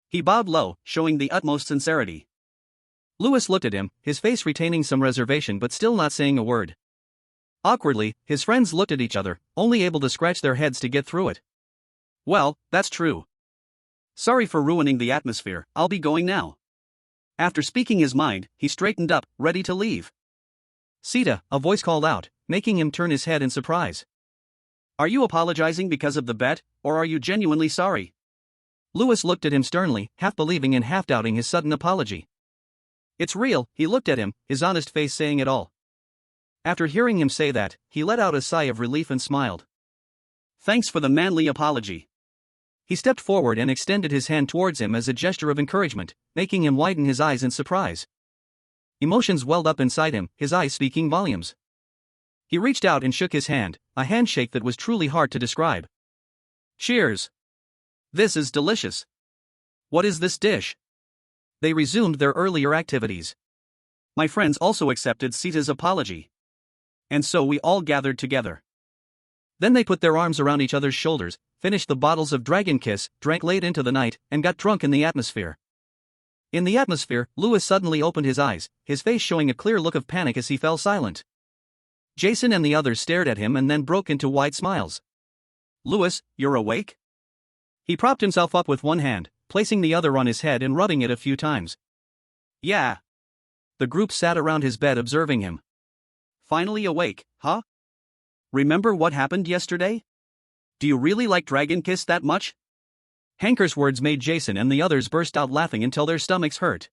He bowed low, showing the utmost sincerity. Lewis looked at him, his face retaining some reservation but still not saying a word. Awkwardly, his friends looked at each other, only able to scratch their heads to get through it. Well, that's true. Sorry for ruining the atmosphere, I'll be going now. After speaking his mind, he straightened up, ready to leave. Sita, a voice called out, making him turn his head in surprise. Are you apologizing because of the bet, or are you genuinely sorry? Lewis looked at him sternly, half believing and half doubting his sudden apology. It's real, he looked at him, his honest face saying it all. After hearing him say that, he let out a sigh of relief and smiled. Thanks for the manly apology. He stepped forward and extended his hand towards him as a gesture of encouragement, making him widen his eyes in surprise. Emotions welled up inside him, his eyes speaking volumes. He reached out and shook his hand, a handshake that was truly hard to describe. Cheers. This is delicious. What is this dish? They resumed their earlier activities. My friends also accepted Sita's apology. And so we all gathered together. Then they put their arms around each other's shoulders, finished the bottles of Dragon Kiss, drank late into the night, and got drunk in the atmosphere. In the atmosphere, Lewis suddenly opened his eyes, his face showing a clear look of panic as he fell silent. Jason and the others stared at him and then broke into wide smiles. Lewis, you're awake? He propped himself up with one hand, placing the other on his head and rubbing it a few times. Yeah. The group sat around his bed observing him. Finally awake, huh? Remember what happened yesterday? Do you really like Dragon Kiss that much? Hanker's words made Jason and the others burst out laughing until their stomachs hurt.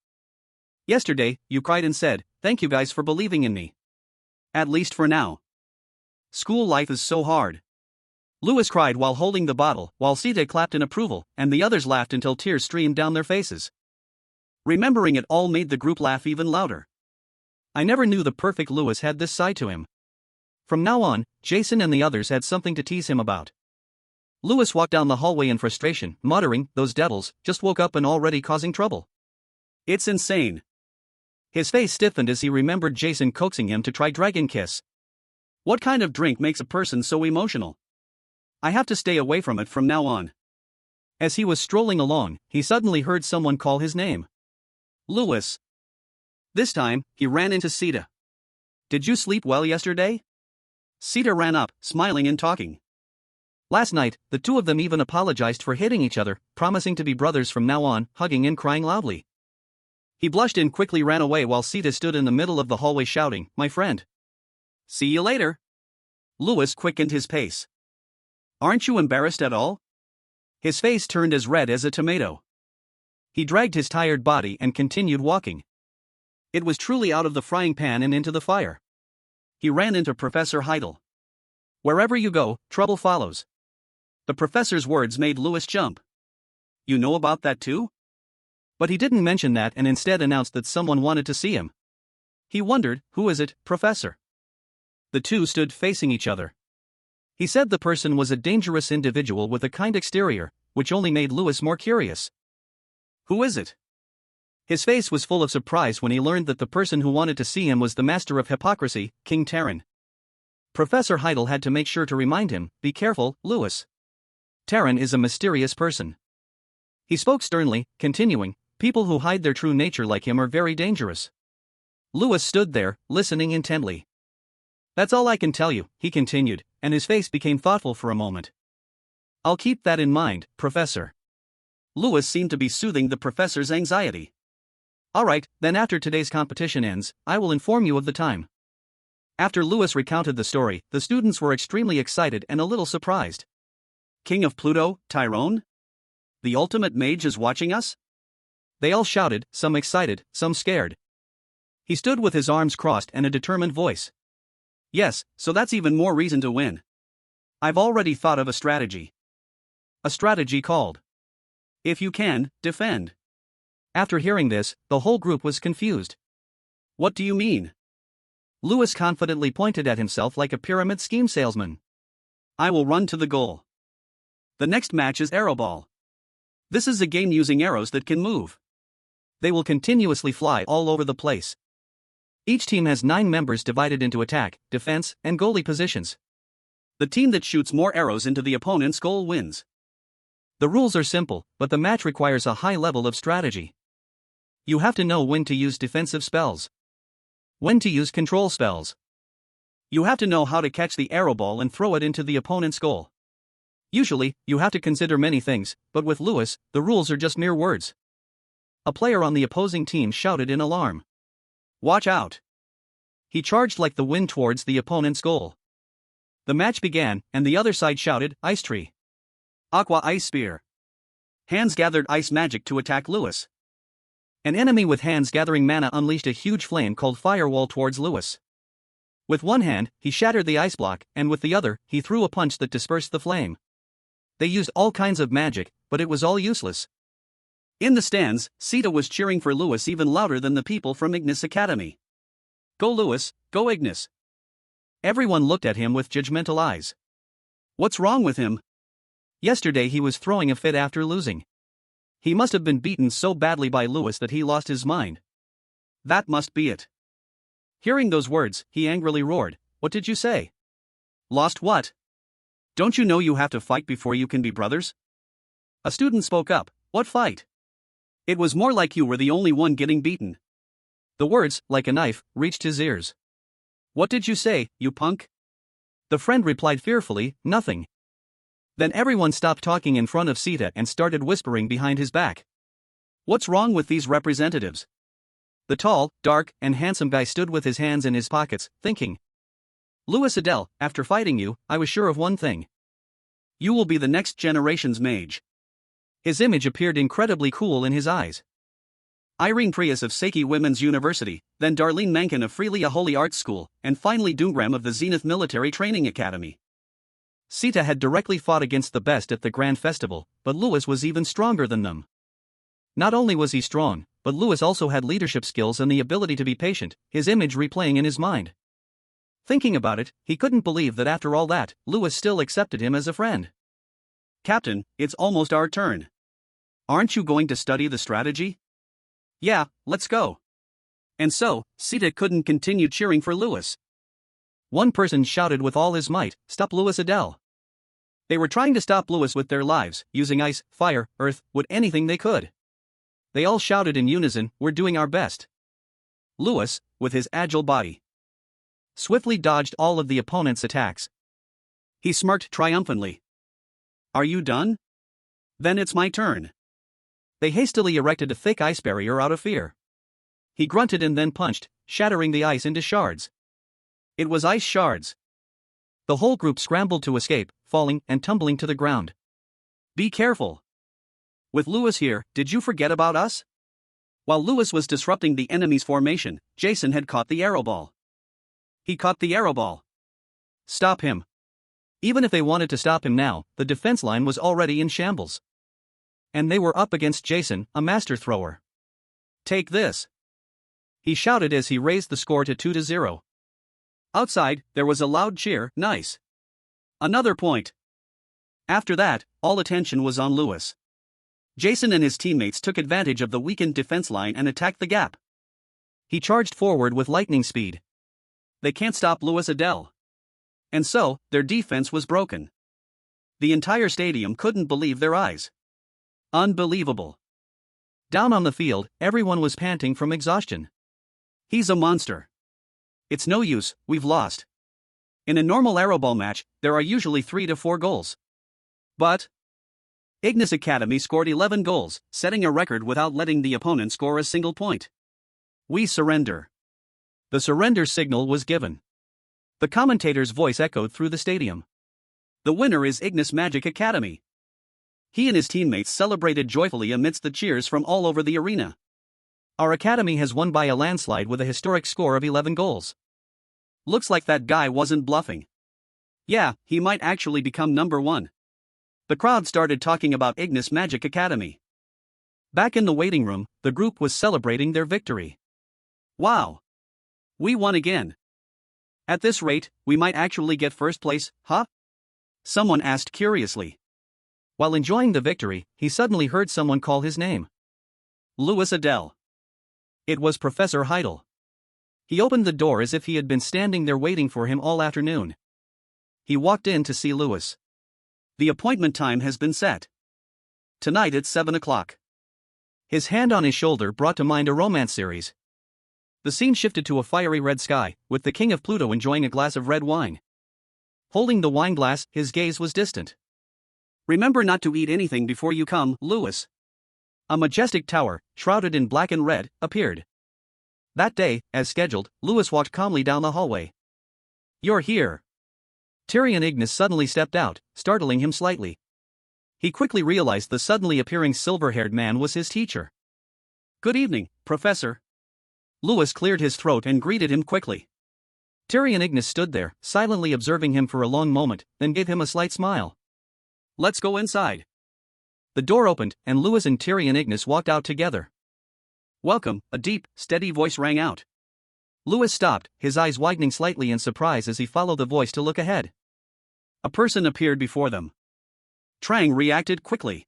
Yesterday, you cried and said, "Thank you guys for believing in me." At least for now. School life is so hard. Lewis cried while holding the bottle, while Sita clapped in approval, and the others laughed until tears streamed down their faces. Remembering it all made the group laugh even louder. I never knew the perfect Lewis had this side to him. From now on, Jason and the others had something to tease him about. Lewis walked down the hallway in frustration, muttering, "Those devils just woke up and already causing trouble. It's insane." His face stiffened as he remembered Jason coaxing him to try Dragon Kiss. What kind of drink makes a person so emotional? I have to stay away from it from now on. As he was strolling along, he suddenly heard someone call his name. Lewis. This time, he ran into Sita. Did you sleep well yesterday? Sita ran up, smiling and talking. Last night, the two of them even apologized for hitting each other, promising to be brothers from now on, hugging and crying loudly. He blushed and quickly ran away while Sita stood in the middle of the hallway shouting, "My friend. See you later." Lewis quickened his pace. Aren't you embarrassed at all? His face turned as red as a tomato. He dragged his tired body and continued walking. It was truly out of the frying pan and into the fire. He ran into Professor Heidel. Wherever you go, trouble follows. The professor's words made Lewis jump. You know about that too? But he didn't mention that and instead announced that someone wanted to see him. He wondered, who is it, Professor? The two stood facing each other. He said the person was a dangerous individual with a kind exterior, which only made Lewis more curious. Who is it? His face was full of surprise when he learned that the person who wanted to see him was the master of hypocrisy, King Terran. Professor Heidel had to make sure to remind him, "Be careful, Lewis. Terran is a mysterious person." He spoke sternly, continuing, "People who hide their true nature like him are very dangerous." Lewis stood there, listening intently. "That's all I can tell you," he continued, and his face became thoughtful for a moment. "I'll keep that in mind, Professor." Lewis seemed to be soothing the professor's anxiety. "All right, then after today's competition ends, I will inform you of the time." After Lewis recounted the story, the students were extremely excited and a little surprised. King of Pluto, Tyrone? The ultimate mage is watching us? They all shouted, some excited, some scared. He stood with his arms crossed and a determined voice. "Yes, so that's even more reason to win. I've already thought of a strategy. A strategy called If You Can, Defend." After hearing this, the whole group was confused. "What do you mean?" Lewis confidently pointed at himself like a pyramid scheme salesman. "I will run to the goal. The next match is Arrow Ball. This is a game using arrows that can move. They will continuously fly all over the place. Each team has 9 members divided into attack, defense, and goalie positions. The team that shoots more arrows into the opponent's goal wins. The rules are simple, but the match requires a high level of strategy. You have to know when to use defensive spells, when to use control spells. You have to know how to catch the arrow ball and throw it into the opponent's goal. Usually, you have to consider many things, but with Lewis, the rules are just mere words. A player on the opposing team shouted in alarm. "Watch out!" He charged like the wind towards the opponent's goal. The match began, and the other side shouted, "Ice Tree." Aqua Ice Spear. Hands gathered ice magic to attack Lewis. An enemy with hands gathering mana unleashed a huge flame called Firewall towards Lewis. With one hand, he shattered the ice block, and with the other, he threw a punch that dispersed the flame. They used all kinds of magic, but it was all useless. In the stands, Sita was cheering for Lewis even louder than the people from Ignis Academy. "Go Lewis, go Ignis." Everyone looked at him with judgmental eyes. What's wrong with him? Yesterday he was throwing a fit after losing. He must have been beaten so badly by Lewis that he lost his mind. That must be it. Hearing those words, he angrily roared, "What did you say? Lost what? Don't you know you have to fight before you can be brothers?" A student spoke up, "What fight? It was more like you were the only one getting beaten." The words, like a knife, reached his ears. "What did you say, you punk?" The friend replied fearfully, "Nothing." Then everyone stopped talking in front of Sita and started whispering behind his back. What's wrong with these representatives? The tall, dark, and handsome guy stood with his hands in his pockets, thinking. Lewis Adele, after fighting you, I was sure of one thing. You will be the next generation's mage. His image appeared incredibly cool in his eyes. Irene Prius of Seiki Women's University, then Darlene Mencken of Freelia Holy Arts School, and finally Dungram of the Zenith Military Training Academy. Sita had directly fought against the best at the Grand Festival, but Lewis was even stronger than them. Not only was he strong, but Lewis also had leadership skills and the ability to be patient, his image replaying in his mind. Thinking about it, he couldn't believe that after all that, Lewis still accepted him as a friend. "Captain, it's almost our turn. Aren't you going to study the strategy?" "Yeah, let's go." And so, Sita couldn't continue cheering for Lewis. One person shouted with all his might, "Stop Lewis Adele." They were trying to stop Lewis with their lives, using ice, fire, earth, wood, anything they could. They all shouted in unison, "We're doing our best." Lewis, with his agile body, swiftly dodged all of the opponent's attacks. He smirked triumphantly. "Are you done? Then it's my turn." They hastily erected a thick ice barrier out of fear. He grunted and then punched, shattering the ice into shards. It was ice shards. The whole group scrambled to escape, falling and tumbling to the ground. "Be careful. With Lewis here, did you forget about us?" While Lewis was disrupting the enemy's formation, Jason had caught the arrow ball. He caught the arrow ball. Stop him. Even if they wanted to stop him now, the defense line was already in shambles. And they were up against Jason, a master thrower. "Take this," he shouted as he raised the score to 2-0. Outside, there was a loud cheer, "Nice. Another point." After that, all attention was on Lewis. Jason and his teammates took advantage of the weakened defense line and attacked the gap. He charged forward with lightning speed. They can't stop Lewis Adele. And so, their defense was broken. The entire stadium couldn't believe their eyes. Unbelievable. Down on the field, everyone was panting from exhaustion. "He's a monster. It's no use, we've lost." In a normal arrowball match, there are usually 3 to 4 goals. But Ignis Academy scored 11 goals, setting a record without letting the opponent score a single point. "We surrender." The surrender signal was given. The commentator's voice echoed through the stadium. "The winner is Ignis Magic Academy." He and his teammates celebrated joyfully amidst the cheers from all over the arena. "Our academy has won by a landslide with a historic score of 11 goals. Looks like that guy wasn't bluffing. Yeah, he might actually become number 1. The crowd started talking about Ignis Magic Academy. Back in the waiting room, the group was celebrating their victory. "Wow! We won again. At this rate, we might actually get first place, huh?" Someone asked curiously. While enjoying the victory, he suddenly heard someone call his name. Louis Adele. It was Professor Heidel. He opened the door as if he had been standing there waiting for him all afternoon. He walked in to see Louis. The appointment time has been set. Tonight at 7 o'clock. His hand on his shoulder brought to mind a romance series. The scene shifted to a fiery red sky, with the King of Pluto enjoying a glass of red wine. Holding the wine glass, his gaze was distant. Remember not to eat anything before you come, Louis. A majestic tower, shrouded in black and red, appeared. That day, as scheduled, Louis walked calmly down the hallway. You're here. Tyrion Ignis suddenly stepped out, startling him slightly. He quickly realized the suddenly appearing silver-haired man was his teacher. Good evening, Professor. Louis cleared his throat and greeted him quickly. Tyrion Ignis stood there, silently observing him for a long moment, then gave him a slight smile. Let's go inside. The door opened, and Louis and Tyrion Ignis walked out together. Welcome, a deep, steady voice rang out. Louis stopped, his eyes widening slightly in surprise as he followed the voice to look ahead. A person appeared before them. Trang reacted quickly.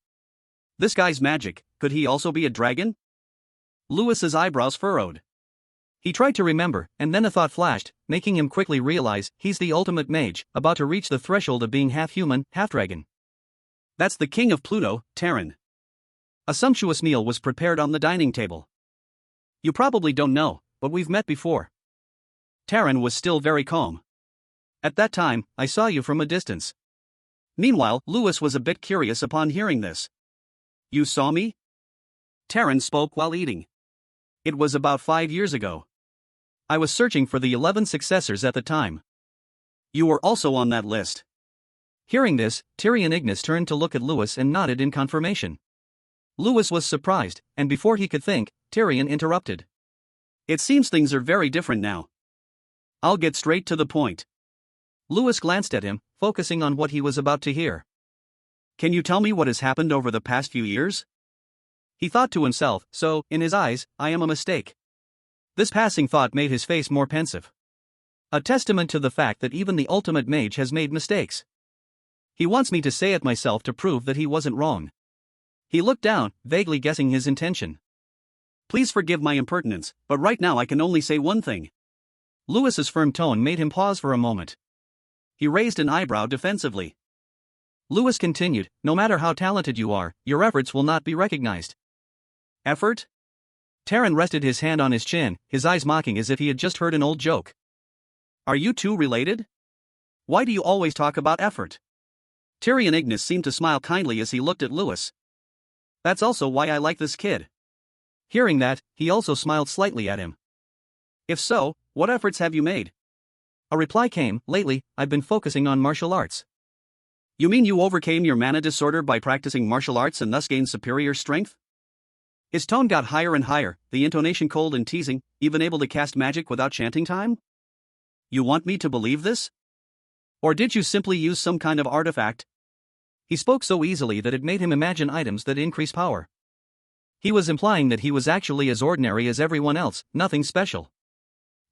This guy's magic, could he also be a dragon? Louis's eyebrows furrowed. He tried to remember, and then a thought flashed, making him quickly realize he's the ultimate mage, about to reach the threshold of being half-human, half-dragon. That's the King of Pluto, Terran. A sumptuous meal was prepared on the dining table. You probably don't know, but we've met before. Terran was still very calm. At that time, I saw you from a distance. Meanwhile, Louis was a bit curious upon hearing this. You saw me? Terran spoke while eating. It was about 5 years ago. I was searching for the 11 successors at the time. You were also on that list. Hearing this, Tyrion Ignis turned to look at Louis and nodded in confirmation. Louis was surprised, and before he could think, Tyrion interrupted. It seems things are very different now. I'll get straight to the point. Louis glanced at him, focusing on what he was about to hear. Can you tell me what has happened over the past few years? He thought to himself, so, in his eyes, I am a mistake. This passing thought made his face more pensive. A testament to the fact that even the ultimate mage has made mistakes. He wants me to say it myself to prove that he wasn't wrong. He looked down, vaguely guessing his intention. Please forgive my impertinence, but right now I can only say one thing. Louis's firm tone made him pause for a moment. He raised an eyebrow defensively. Louis continued, no matter how talented you are, your efforts will not be recognized. Effort? Terran rested his hand on his chin, his eyes mocking as if he had just heard an old joke. Are you two related? Why do you always talk about effort? Tyrion Ignis seemed to smile kindly as he looked at Louis. That's also why I like this kid. Hearing that, he also smiled slightly at him. If so, what efforts have you made? A reply came, lately, I've been focusing on martial arts. You mean you overcame your mana disorder by practicing martial arts and thus gained superior strength? His tone got higher and higher, the intonation cold and teasing, even able to cast magic without chanting time? You want me to believe this? Or did you simply use some kind of artifact? He spoke so easily that it made him imagine items that increase power. He was implying that he was actually as ordinary as everyone else, nothing special.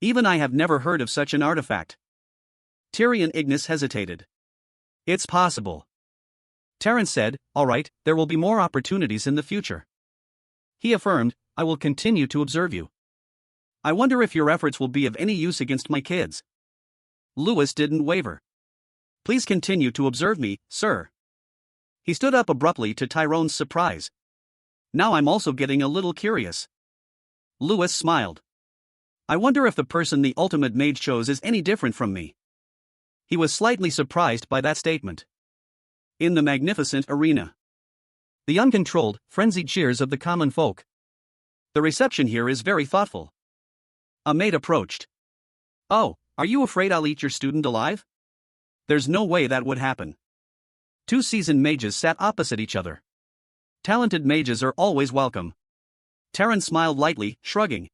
Even I have never heard of such an artifact. Tyrion Ignis hesitated. It's possible. Terran said, all right, there will be more opportunities in the future. He affirmed, I will continue to observe you. I wonder if your efforts will be of any use against my kids. Louis didn't waver. Please continue to observe me, sir. He stood up abruptly to Tyrone's surprise. Now I'm also getting a little curious. Louis smiled. I wonder if the person the ultimate mage chose is any different from me. He was slightly surprised by that statement. In the magnificent arena. The uncontrolled, frenzied cheers of the common folk. The reception here is very thoughtful. A maid approached. Oh, are you afraid I'll eat your student alive? There's no way that would happen. Two seasoned mages sat opposite each other. Talented mages are always welcome. Terran smiled lightly, shrugging.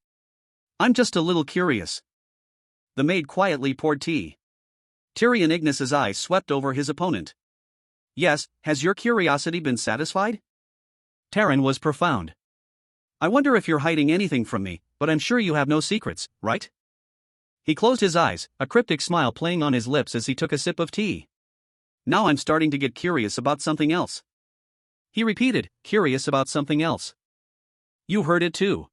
I'm just a little curious. The maid quietly poured tea. Tyrion Ignis's eyes swept over his opponent. Yes, has your curiosity been satisfied? Terran was profound. I wonder if you're hiding anything from me, but I'm sure you have no secrets, right? He closed his eyes, a cryptic smile playing on his lips as he took a sip of tea. Now I'm starting to get curious about something else. he repeated, curious about something else. You heard it too.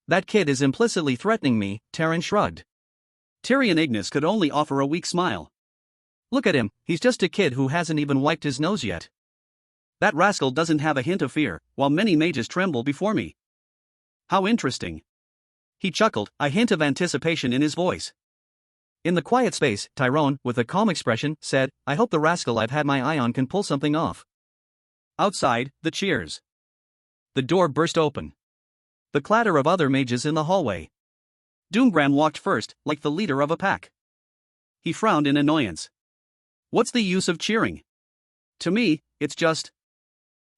That kid is implicitly threatening me, Terran shrugged. Tyrion Ignis could only offer a weak smile. Look at him, he's just a kid who hasn't even wiped his nose yet. That rascal doesn't have a hint of fear, while many mages tremble before me. How interesting. He chuckled, a hint of anticipation in his voice. In the quiet space, Tyrone, with a calm expression, said, I hope the rascal I've had my eye on can pull something off. Outside, the cheers. The door burst open. The clatter of other mages in the hallway. Doomgram walked first, like the leader of a pack. He frowned in annoyance. What's the use of cheering? To me, it's just...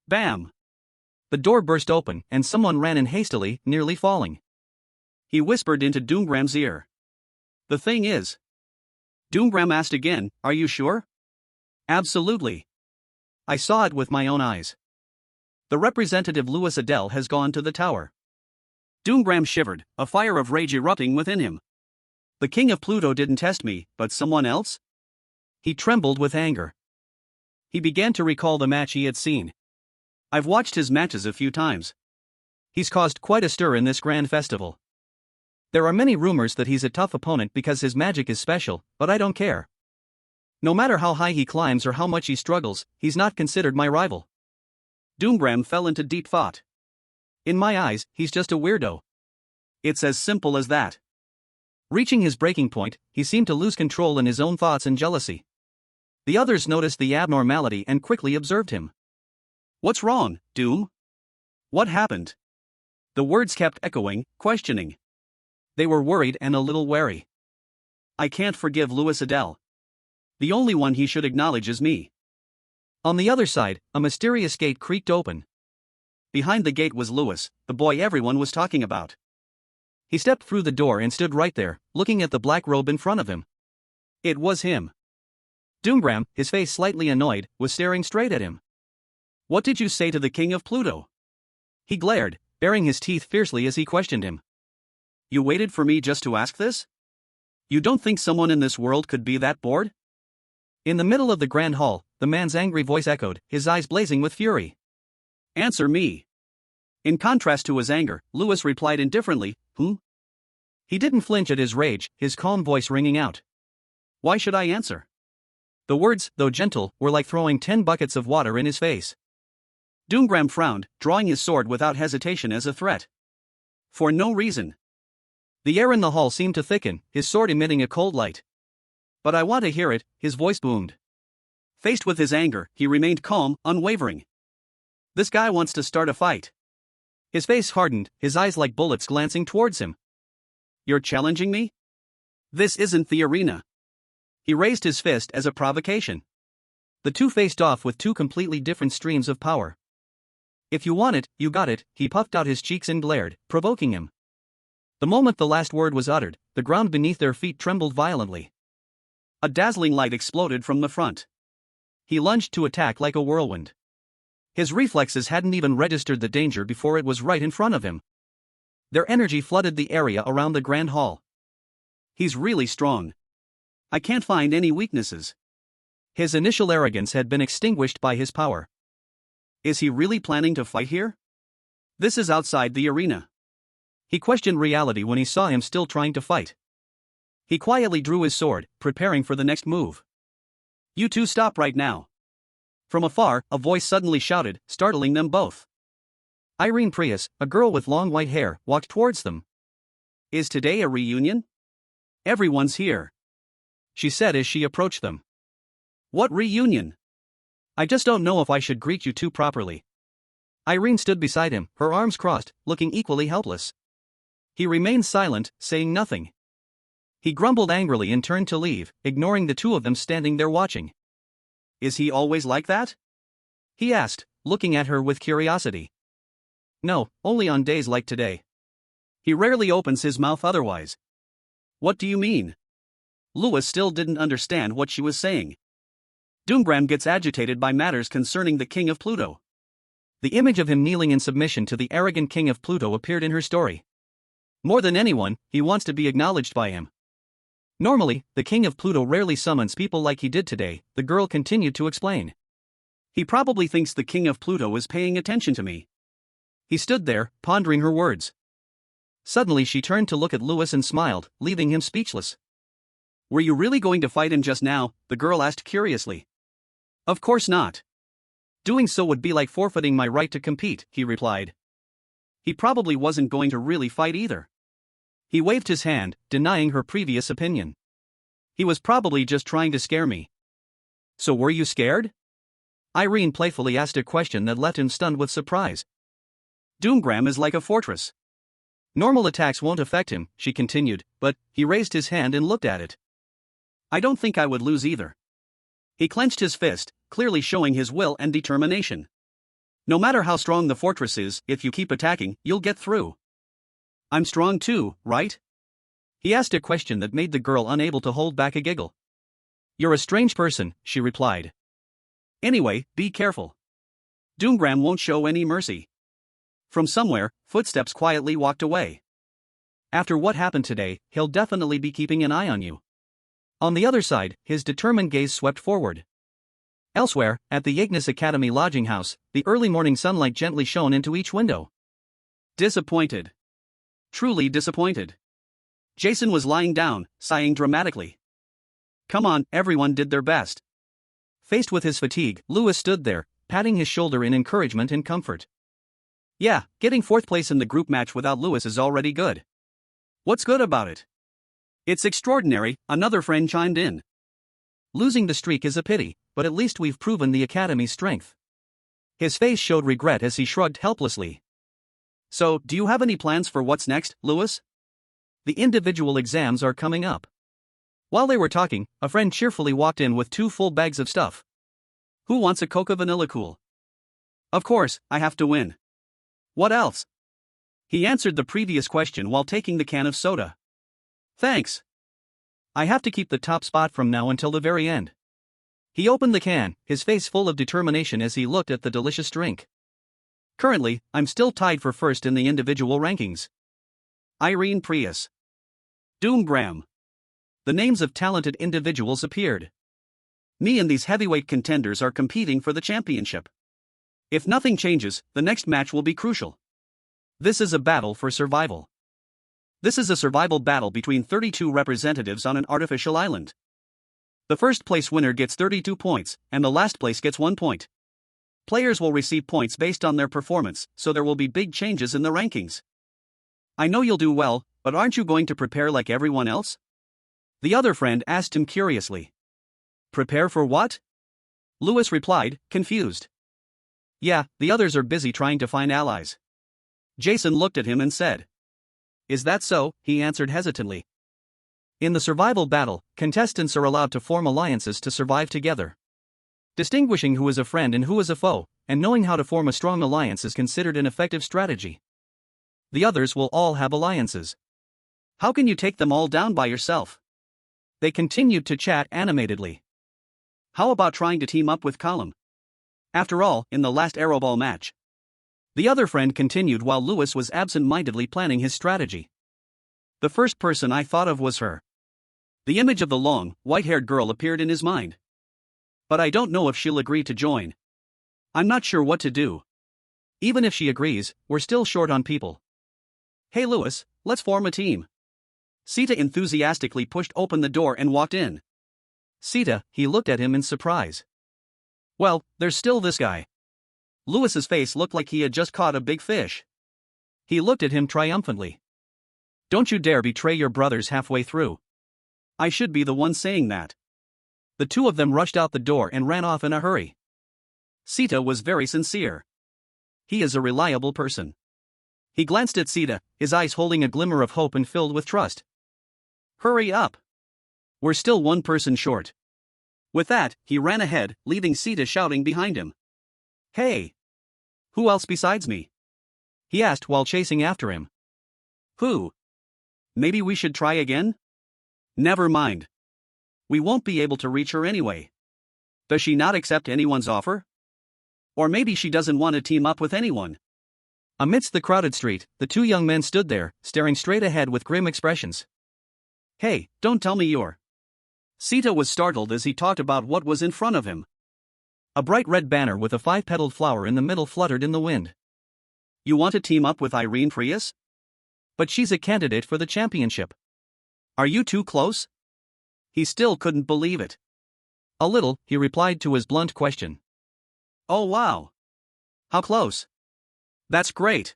Bam! The door burst open, and someone ran in hastily, nearly falling. He whispered into Doomgram's ear. The thing is... Doomgram asked again, are you sure? Absolutely. I saw it with my own eyes. The representative Louis Adele has gone to the tower. Doomgram shivered, a fire of rage erupting within him. The king of Pluto didn't test me, but someone else? He trembled with anger. He began to recall the match he had seen. I've watched his matches a few times. He's caused quite a stir in this grand festival. There are many rumors that he's a tough opponent because his magic is special, but I don't care. No matter how high he climbs or how much he struggles, he's not considered my rival. Doomgram fell into deep thought. In my eyes, he's just a weirdo. It's as simple as that. Reaching his breaking point, he seemed to lose control in his own thoughts and jealousy. The others noticed the abnormality and quickly observed him. What's wrong, Doom? What happened? The words kept echoing, questioning. They were worried and a little wary. I can't forgive Louis Adele. The only one he should acknowledge is me. On the other side, a mysterious gate creaked open. Behind the gate was Louis, the boy everyone was talking about. He stepped through the door and stood right there, looking at the black robe in front of him. It was him. Doomgram, his face slightly annoyed, was staring straight at him. What did you say to the king of Pluto? He glared, baring his teeth fiercely as he questioned him. You waited for me just to ask this? You don't think someone in this world could be that bored? In the middle of the grand hall, the man's angry voice echoed, his eyes blazing with fury. Answer me. In contrast to his anger, Louis replied indifferently, He didn't flinch at his rage, his calm voice ringing out. Why should I answer? The words, though gentle, were like throwing 10 buckets of water in his face. Doomgram frowned, drawing his sword without hesitation as a threat. For no reason. The air in the hall seemed to thicken, his sword emitting a cold light. But I want to hear it, his voice boomed. Faced with his anger, he remained calm, unwavering. This guy wants to start a fight. His face hardened, his eyes like bullets glancing towards him. You're challenging me? This isn't the arena. He raised his fist as a provocation. The two faced off with two completely different streams of power. If you want it, you got it, he puffed out his cheeks and glared, provoking him. The moment the last word was uttered, the ground beneath their feet trembled violently. A dazzling light exploded from the front. He lunged to attack like a whirlwind. His reflexes hadn't even registered the danger before it was right in front of him. Their energy flooded the area around the grand hall. He's really strong. I can't find any weaknesses. His initial arrogance had been extinguished by his power. Is he really planning to fight here? This is outside the arena. He questioned reality when he saw him still trying to fight. He quietly drew his sword, preparing for the next move. You two stop right now. From afar, a voice suddenly shouted, startling them both. Irene Prius, a girl with long white hair, walked towards them. Is today a reunion? Everyone's here, she said as she approached them. What reunion? I just don't know if I should greet you two properly. Irene stood beside him, her arms crossed, looking equally helpless. He remained silent, saying nothing. He grumbled angrily and turned to leave, ignoring the two of them standing there watching. Is he always like that? He asked, looking at her with curiosity. No, only on days like today. He rarely opens his mouth otherwise. What do you mean? Louis still didn't understand what she was saying. Doomgram gets agitated by matters concerning the king of Pluto. The image of him kneeling in submission to the arrogant king of Pluto appeared in her story. More than anyone, he wants to be acknowledged by him. Normally, the king of Pluto rarely summons people like he did today, the girl continued to explain. He probably thinks the king of Pluto is paying attention to me. He stood there, pondering her words. Suddenly she turned to look at Lewis and smiled, leaving him speechless. Were you really going to fight him just now? The girl asked curiously. Of course not. Doing so would be like forfeiting my right to compete, he replied. He probably wasn't going to really fight either. He waved his hand, denying her previous opinion. He was probably just trying to scare me. So were you scared? Irene playfully asked a question that left him stunned with surprise. Doomgram is like a fortress. Normal attacks won't affect him, she continued, but he raised his hand and looked at it. I don't think I would lose either. He clenched his fist, clearly showing his will and determination. No matter how strong the fortress is, if you keep attacking, you'll get through. I'm strong too, right? He asked a question that made the girl unable to hold back a giggle. You're a strange person, she replied. Anyway, be careful. Doomgram won't show any mercy. From somewhere, footsteps quietly walked away. After what happened today, he'll definitely be keeping an eye on you. On the other side, his determined gaze swept forward. Elsewhere, at the Ignis Academy lodging house, the early morning sunlight gently shone into each window. Disappointed. Truly disappointed. Jason was lying down, sighing dramatically. Come on, everyone did their best. Faced with his fatigue, Lewis stood there, patting his shoulder in encouragement and comfort. Yeah, getting fourth place in the group match without Lewis is already good. What's good about it? It's extraordinary, another friend chimed in. Losing the streak is a pity, but at least we've proven the Academy's strength. His face showed regret as he shrugged helplessly. So, do you have any plans for what's next, Lewis? The individual exams are coming up. While they were talking, a friend cheerfully walked in with 2 full bags of stuff. Who wants a Coca Vanilla Cool? Of course, I have to win. What else? He answered the previous question while taking the can of soda. Thanks. I have to keep the top spot from now until the very end. He opened the can, his face full of determination as he looked at the delicious drink. Currently, I'm still tied for first in the individual rankings. Irene Prius. Doomgram. The names of talented individuals appeared. Me and these heavyweight contenders are competing for the championship. If nothing changes, the next match will be crucial. This is a battle for survival. This is a survival battle between 32 representatives on an artificial island. The first place winner gets 32 points, and the last place gets 1 point. Players will receive points based on their performance, so there will be big changes in the rankings. I know you'll do well, but aren't you going to prepare like everyone else? The other friend asked him curiously. Prepare for what? Lewis replied, confused. Yeah, the others are busy trying to find allies. Jason looked at him and said. Is that so? He answered hesitantly. In the survival battle, contestants are allowed to form alliances to survive together. Distinguishing who is a friend and who is a foe, and knowing how to form a strong alliance is considered an effective strategy. The others will all have alliances. How can you take them all down by yourself? They continued to chat animatedly. How about trying to team up with Column? After all, in the last Arrowball match. The other friend continued while Lewis was absent-mindedly planning his strategy. The first person I thought of was her. The image of the long, white-haired girl appeared in his mind. But I don't know if she'll agree to join. I'm not sure what to do. Even if she agrees, we're still short on people. Hey Lewis, let's form a team. Sita enthusiastically pushed open the door and walked in. Sita, he looked at him in surprise. Well, there's still this guy. Lewis's face looked like he had just caught a big fish. He looked at him triumphantly. Don't you dare betray your brothers halfway through. I should be the one saying that. The two of them rushed out the door and ran off in a hurry. Sita was very sincere. He is a reliable person. He glanced at Sita, his eyes holding a glimmer of hope and filled with trust. Hurry up. We're still one person short. With that, he ran ahead, leaving Sita shouting behind him. Hey! Who else besides me? He asked while chasing after him. Who? Maybe we should try again? Never mind. We won't be able to reach her anyway. Does she not accept anyone's offer? Or maybe she doesn't want to team up with anyone. Amidst the crowded street, the two young men stood there, staring straight ahead with grim expressions. Hey, don't tell me you're... Sita was startled as he talked about what was in front of him. A bright red banner with a 5-petaled flower in the middle fluttered in the wind. You want to team up with Irene Prius? But she's a candidate for the championship. Are you too close? He still couldn't believe it. A little, he replied to his blunt question. Oh wow. How close? That's great.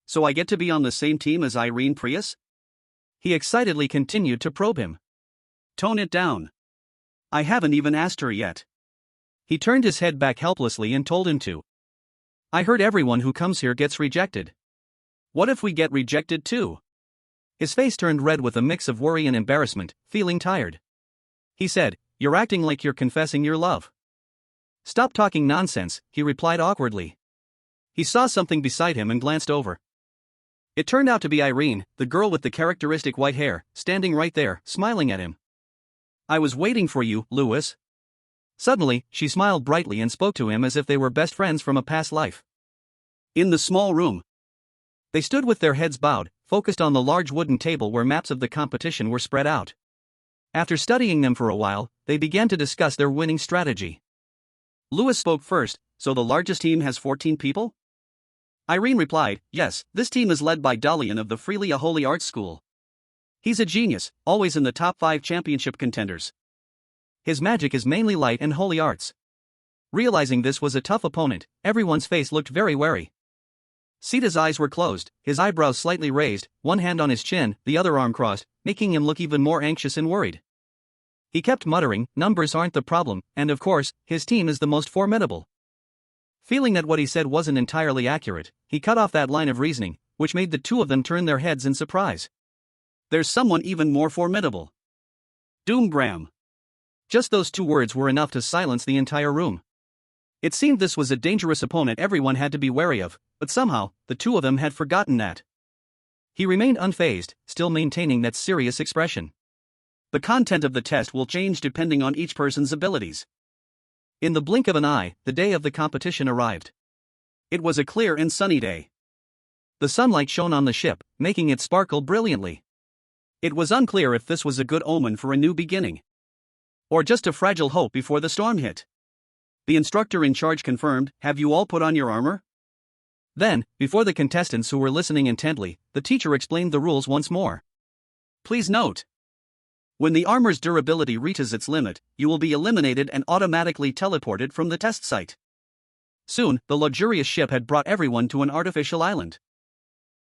So I get to be on the same team as Irene Prius? He excitedly continued to probe him. Tone it down. I haven't even asked her yet. He turned his head back helplessly and told him to. I heard everyone who comes here gets rejected. What if we get rejected too? His face turned red with a mix of worry and embarrassment, feeling tired. He said, You're acting like you're confessing your love. Stop talking nonsense, he replied awkwardly. He saw something beside him and glanced over. It turned out to be Irene, the girl with the characteristic white hair, standing right there, smiling at him. I was waiting for you, Louis. Suddenly, she smiled brightly and spoke to him as if they were best friends from a past life. In the small room. They stood with their heads bowed, focused on the large wooden table where maps of the competition were spread out. After studying them for a while, they began to discuss their winning strategy. Louis spoke first. So the largest team has 14 people? Irene replied, Yes, this team is led by Dalian of the Freelia Holy Arts School. He's a genius, always in the top 5 championship contenders. His magic is mainly light and holy arts. Realizing this was a tough opponent, everyone's face looked very wary. Sita's eyes were closed, his eyebrows slightly raised, one hand on his chin, the other arm crossed, making him look even more anxious and worried. He kept muttering, Numbers aren't the problem, and of course, his team is the most formidable. Feeling that what he said wasn't entirely accurate, he cut off that line of reasoning, which made the two of them turn their heads in surprise. There's someone even more formidable. Doomgram. Just those 2 words were enough to silence the entire room. It seemed this was a dangerous opponent everyone had to be wary of, but somehow, the two of them had forgotten that. He remained unfazed, still maintaining that serious expression. The content of the test will change depending on each person's abilities. In the blink of an eye, the day of the competition arrived. It was a clear and sunny day. The sunlight shone on the ship, making it sparkle brilliantly. It was unclear if this was a good omen for a new beginning, or just a fragile hope before the storm hit. The instructor in charge confirmed, Have you all put on your armor? Then, before the contestants who were listening intently, the teacher explained the rules once more. Please note. When the armor's durability reaches its limit, you will be eliminated and automatically teleported from the test site. Soon, the luxurious ship had brought everyone to an artificial island.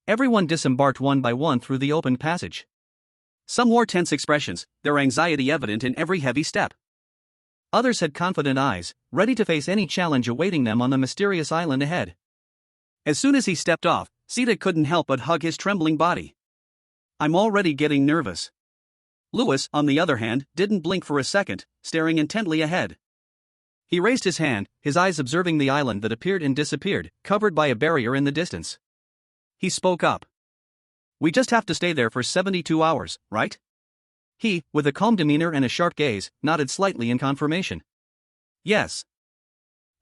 Everyone disembarked one by one through the open passage. Some wore tense expressions, their anxiety evident in every heavy step. Others had confident eyes, ready to face any challenge awaiting them on the mysterious island ahead. As soon as he stepped off, Sita couldn't help but hug his trembling body. I'm already getting nervous. Louis, on the other hand, didn't blink for a second, staring intently ahead. He raised his hand, his eyes observing the island that appeared and disappeared, covered by a barrier in the distance. He spoke up. We just have to stay there for 72 hours, right? He, with a calm demeanor and a sharp gaze, nodded slightly in confirmation. Yes.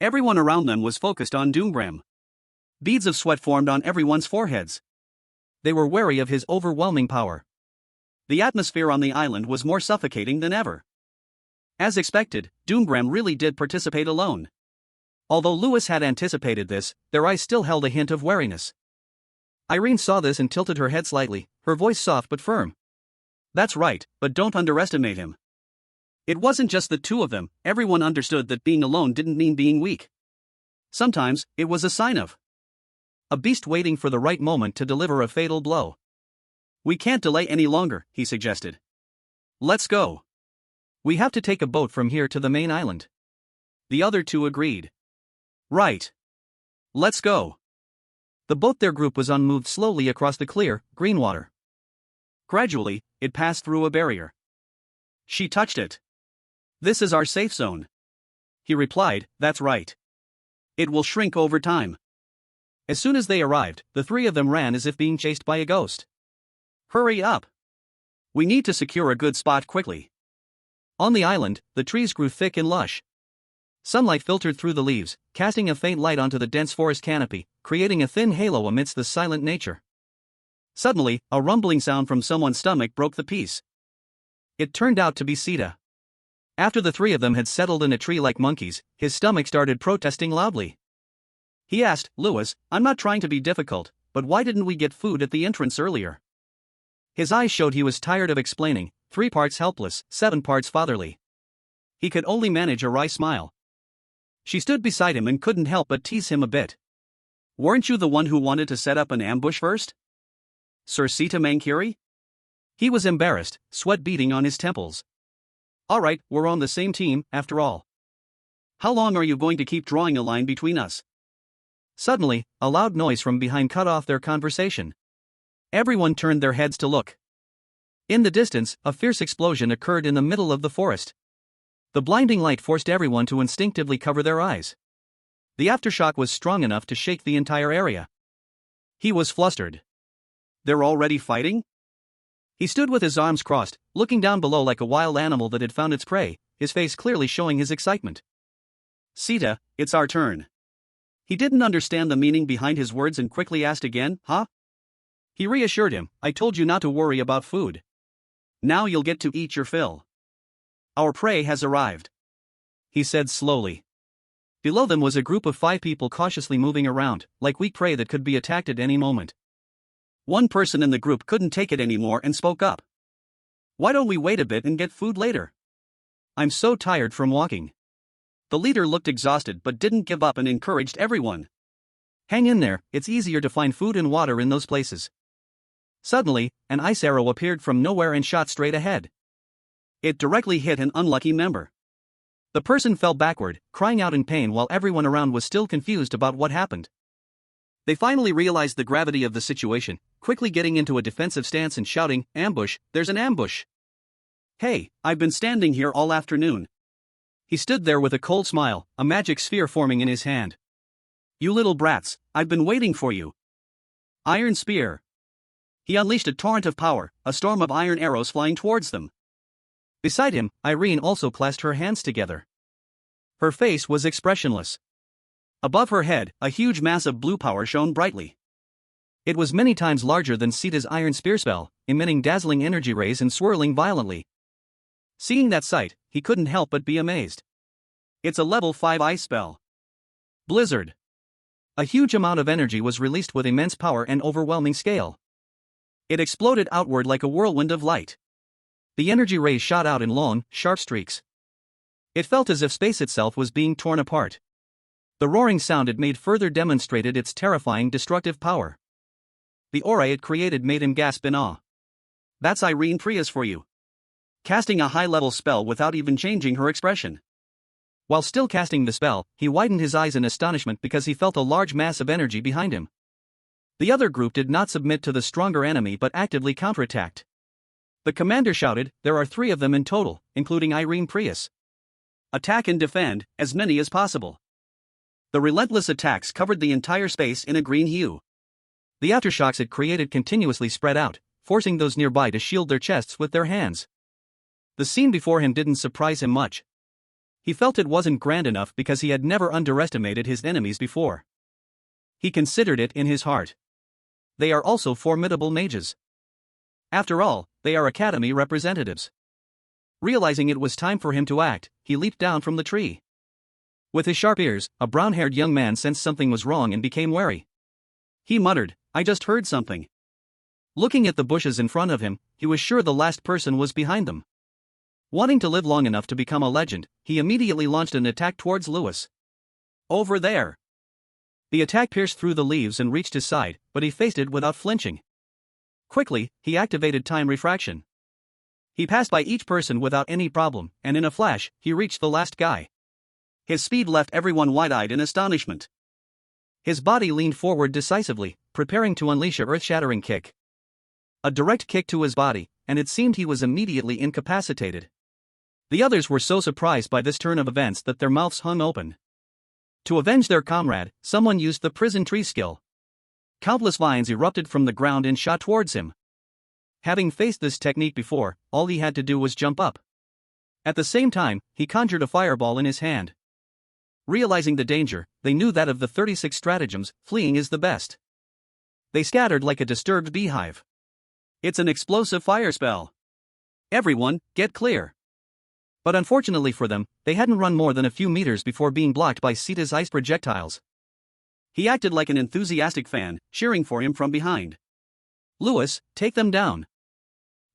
Everyone around them was focused on Doomgram. Beads of sweat formed on everyone's foreheads. They were wary of his overwhelming power. The atmosphere on the island was more suffocating than ever. As expected, Doomgram really did participate alone. Although Louis had anticipated this, their eyes still held a hint of wariness. Irene saw this and tilted her head slightly, her voice soft but firm. That's right, but don't underestimate him. It wasn't just the two of them, everyone understood that being alone didn't mean being weak. Sometimes, it was a sign of a beast waiting for the right moment to deliver a fatal blow. We can't delay any longer, he suggested. Let's go. We have to take a boat from here to the main island. The other two agreed. Right. Let's go. The boat their group was on moved slowly across the clear, green water. Gradually, it passed through a barrier. She touched it. This is our safe zone. He replied, That's right. It will shrink over time. As soon as they arrived, the three of them ran as if being chased by a ghost. Hurry up. We need to secure a good spot quickly. On the island, the trees grew thick and lush. Sunlight filtered through the leaves, casting a faint light onto the dense forest canopy, creating a thin halo amidst the silent nature. Suddenly, a rumbling sound from someone's stomach broke the peace. It turned out to be Sita. After the three of them had settled in a tree like monkeys, his stomach started protesting loudly. He asked, "Lewis, I'm not trying to be difficult, but why didn't we get food at the entrance earlier?" His eyes showed he was tired of explaining, 3 parts helpless, 7 parts fatherly. He could only manage a wry smile. She stood beside him and couldn't help but tease him a bit. "Weren't you the one who wanted to set up an ambush first? Sir Sita Mankiri?" He was embarrassed, sweat beading on his temples. "Alright, we're on the same team, after all. How long are you going to keep drawing a line between us?" Suddenly, a loud noise from behind cut off their conversation. Everyone turned their heads to look. In the distance, a fierce explosion occurred in the middle of the forest. The blinding light forced everyone to instinctively cover their eyes. The aftershock was strong enough to shake the entire area. He was flustered. "They're already fighting?" He stood with his arms crossed, looking down below like a wild animal that had found its prey, his face clearly showing his excitement. "Sita, it's our turn." He didn't understand the meaning behind his words and quickly asked again, "Huh?" He reassured him, "I told you not to worry about food. Now you'll get to eat your fill. Our prey has arrived," he said slowly. Below them was a group of 5 people cautiously moving around, like weak prey that could be attacked at any moment. One person in the group couldn't take it anymore and spoke up. "Why don't we wait a bit and get food later? I'm so tired from walking." The leader looked exhausted but didn't give up and encouraged everyone. "Hang in there, it's easier to find food and water in those places." Suddenly, an ice arrow appeared from nowhere and shot straight ahead. It directly hit an unlucky member. The person fell backward, crying out in pain while everyone around was still confused about what happened. They finally realized the gravity of the situation, quickly getting into a defensive stance and shouting, "Ambush, there's an ambush!" "Hey, I've been standing here all afternoon." He stood there with a cold smile, a magic sphere forming in his hand. "You little brats, I've been waiting for you. Iron spear." He unleashed a torrent of power, a storm of iron arrows flying towards them. Beside him, Irene also clasped her hands together. Her face was expressionless. Above her head, a huge mass of blue power shone brightly. It was many times larger than Sita's iron spear spell, emitting dazzling energy rays and swirling violently. Seeing that sight, he couldn't help but be amazed. "It's a level 5 ice spell. Blizzard." A huge amount of energy was released with immense power and overwhelming scale. It exploded outward like a whirlwind of light. The energy rays shot out in long, sharp streaks. It felt as if space itself was being torn apart. The roaring sound it made further demonstrated its terrifying destructive power. The aura it created made him gasp in awe. "That's Irene Prius for you. Casting a high-level spell without even changing her expression." While still casting the spell, he widened his eyes in astonishment because he felt a large mass of energy behind him. The other group did not submit to the stronger enemy but actively counterattacked. The commander shouted, "There are 3 of them in total, including Irene Prius. Attack and defend, as many as possible." The relentless attacks covered the entire space in a green hue. The aftershocks it created continuously spread out, forcing those nearby to shield their chests with their hands. The scene before him didn't surprise him much. He felt it wasn't grand enough because he had never underestimated his enemies before. He considered it in his heart. They are also formidable mages. After all, they are academy representatives. Realizing it was time for him to act, he leaped down from the tree. With his sharp ears, a brown-haired young man sensed something was wrong and became wary. He muttered, "I just heard something." Looking at the bushes in front of him, he was sure the last person was behind them. Wanting to live long enough to become a legend, he immediately launched an attack towards Lewis. "Over there!" The attack pierced through the leaves and reached his side, but he faced it without flinching. Quickly, he activated time refraction. He passed by each person without any problem, and in a flash, he reached the last guy. His speed left everyone wide-eyed in astonishment. His body leaned forward decisively, preparing to unleash a earth-shattering kick. A direct kick to his body, and it seemed he was immediately incapacitated. The others were so surprised by this turn of events that their mouths hung open. To avenge their comrade, someone used the prison tree skill. Countless vines erupted from the ground and shot towards him. Having faced this technique before, all he had to do was jump up. At the same time, he conjured a fireball in his hand. Realizing the danger, they knew that of the 36 stratagems, fleeing is the best. They scattered like a disturbed beehive. "It's an explosive fire spell. Everyone, get clear." But unfortunately for them, they hadn't run more than a few meters before being blocked by Sita's ice projectiles. He acted like an enthusiastic fan, cheering for him from behind. "Lewis, take them down."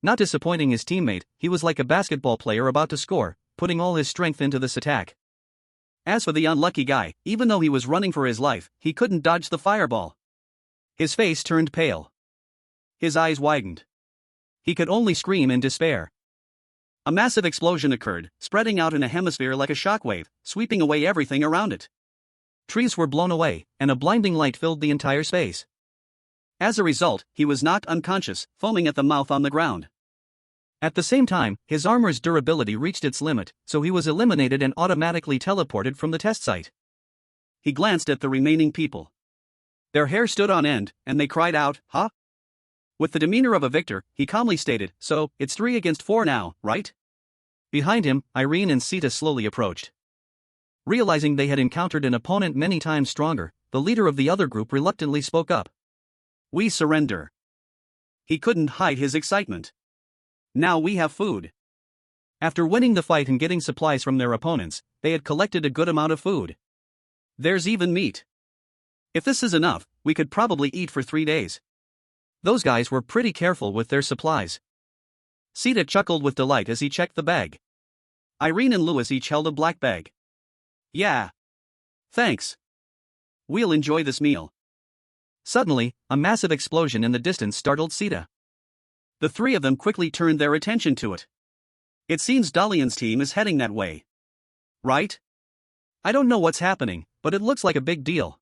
Not disappointing his teammate, he was like a basketball player about to score, putting all his strength into this attack. As for the unlucky guy, even though he was running for his life, he couldn't dodge the fireball. His face turned pale. His eyes widened. He could only scream in despair. A massive explosion occurred, spreading out in a hemisphere like a shockwave, sweeping away everything around it. Trees were blown away, and a blinding light filled the entire space. As a result, he was knocked unconscious, foaming at the mouth on the ground. At the same time, his armor's durability reached its limit, so he was eliminated and automatically teleported from the test site. He glanced at the remaining people. Their hair stood on end, and they cried out, "Huh?" With the demeanor of a victor, he calmly stated, "So, it's 3 against 4 now, right?" Behind him, Irene and Sita slowly approached. Realizing they had encountered an opponent many times stronger, the leader of the other group reluctantly spoke up. "We surrender." He couldn't hide his excitement. "Now we have food." After winning the fight and getting supplies from their opponents, they had collected a good amount of food. "There's even meat. If this is enough, we could probably eat for 3 days." Those guys were pretty careful with their supplies. Sita chuckled with delight as he checked the bag. Irene and Lewis each held a black bag. "Yeah. Thanks. We'll enjoy this meal." Suddenly, a massive explosion in the distance startled Sita. The 3 of them quickly turned their attention to it. "It seems Dalian's team is heading that way. Right? I don't know what's happening, but it looks like a big deal.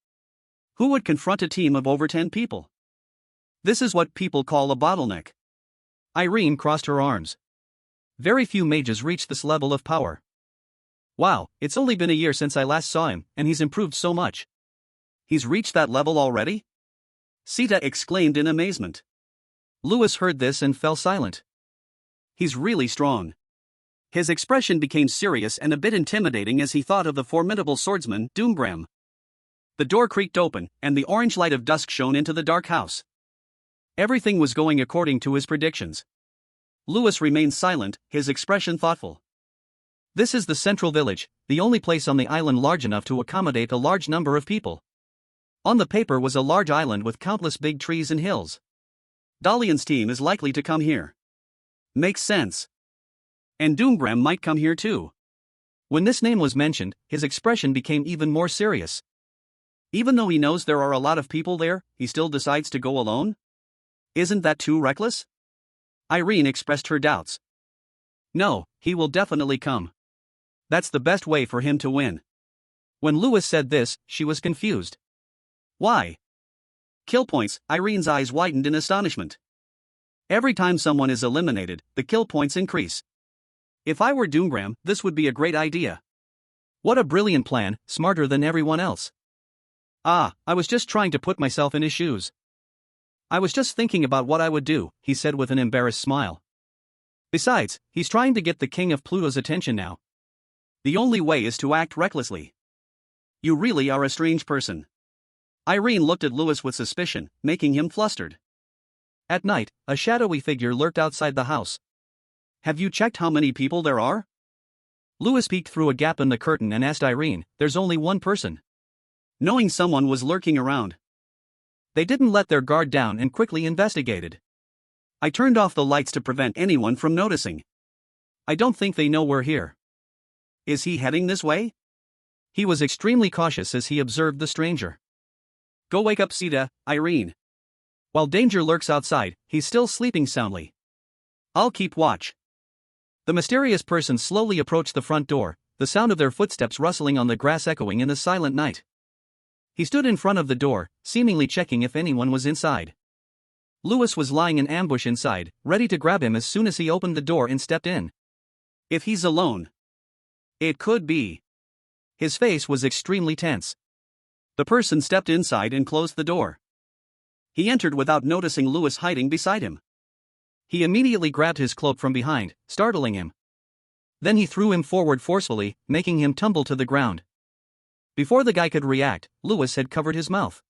Who would confront a team of over 10 people? This is what people call a bottleneck." Irene crossed her arms. "Very few mages reach this level of power. Wow, it's only been a year since I last saw him, and he's improved so much." "He's reached that level already?" Sita exclaimed in amazement. Lewis heard this and fell silent. "He's really strong." His expression became serious and a bit intimidating as he thought of the formidable swordsman, Doombram. The door creaked open, and the orange light of dusk shone into the dark house. Everything was going according to his predictions. Lewis remained silent, his expression thoughtful. This is the central village, the only place on the island large enough to accommodate a large number of people. On the paper was a large island with countless big trees and hills. Dalian's team is likely to come here. Makes sense. And Doombram might come here too. When this name was mentioned, his expression became even more serious. Even though he knows there are a lot of people there, he still decides to go alone? Isn't that too reckless? Irene expressed her doubts. No, he will definitely come. That's the best way for him to win. When Lewis said this, she was confused. Why? Kill points. Irene's eyes widened in astonishment. Every time someone is eliminated, the kill points increase. If I were Doombram, this would be a great idea. What a brilliant plan, smarter than everyone else. I was just trying to put myself in his shoes. I was just thinking about what I would do, he said with an embarrassed smile. Besides, he's trying to get the king of Pluto's attention now. The only way is to act recklessly. You really are a strange person. Irene looked at Lewis with suspicion, making him flustered. At night, a shadowy figure lurked outside the house. Have you checked how many people there are? Lewis peeked through a gap in the curtain and asked Irene, there's only one person. Knowing someone was lurking around. They didn't let their guard down and quickly investigated. I turned off the lights to prevent anyone from noticing. I don't think they know we're here. Is he heading this way? He was extremely cautious as he observed the stranger. Go wake up Sita, Irene. While danger lurks outside, he's still sleeping soundly. I'll keep watch. The mysterious person slowly approached the front door, the sound of their footsteps rustling on the grass echoing in the silent night. He stood in front of the door, seemingly checking if anyone was inside. Lewis was lying in ambush inside, ready to grab him as soon as he opened the door and stepped in. If he's alone. It could be. His face was extremely tense. The person stepped inside and closed the door. He entered without noticing Lewis hiding beside him. He immediately grabbed his cloak from behind, startling him. Then he threw him forward forcefully, making him tumble to the ground. Before the guy could react, Lewis had covered his mouth.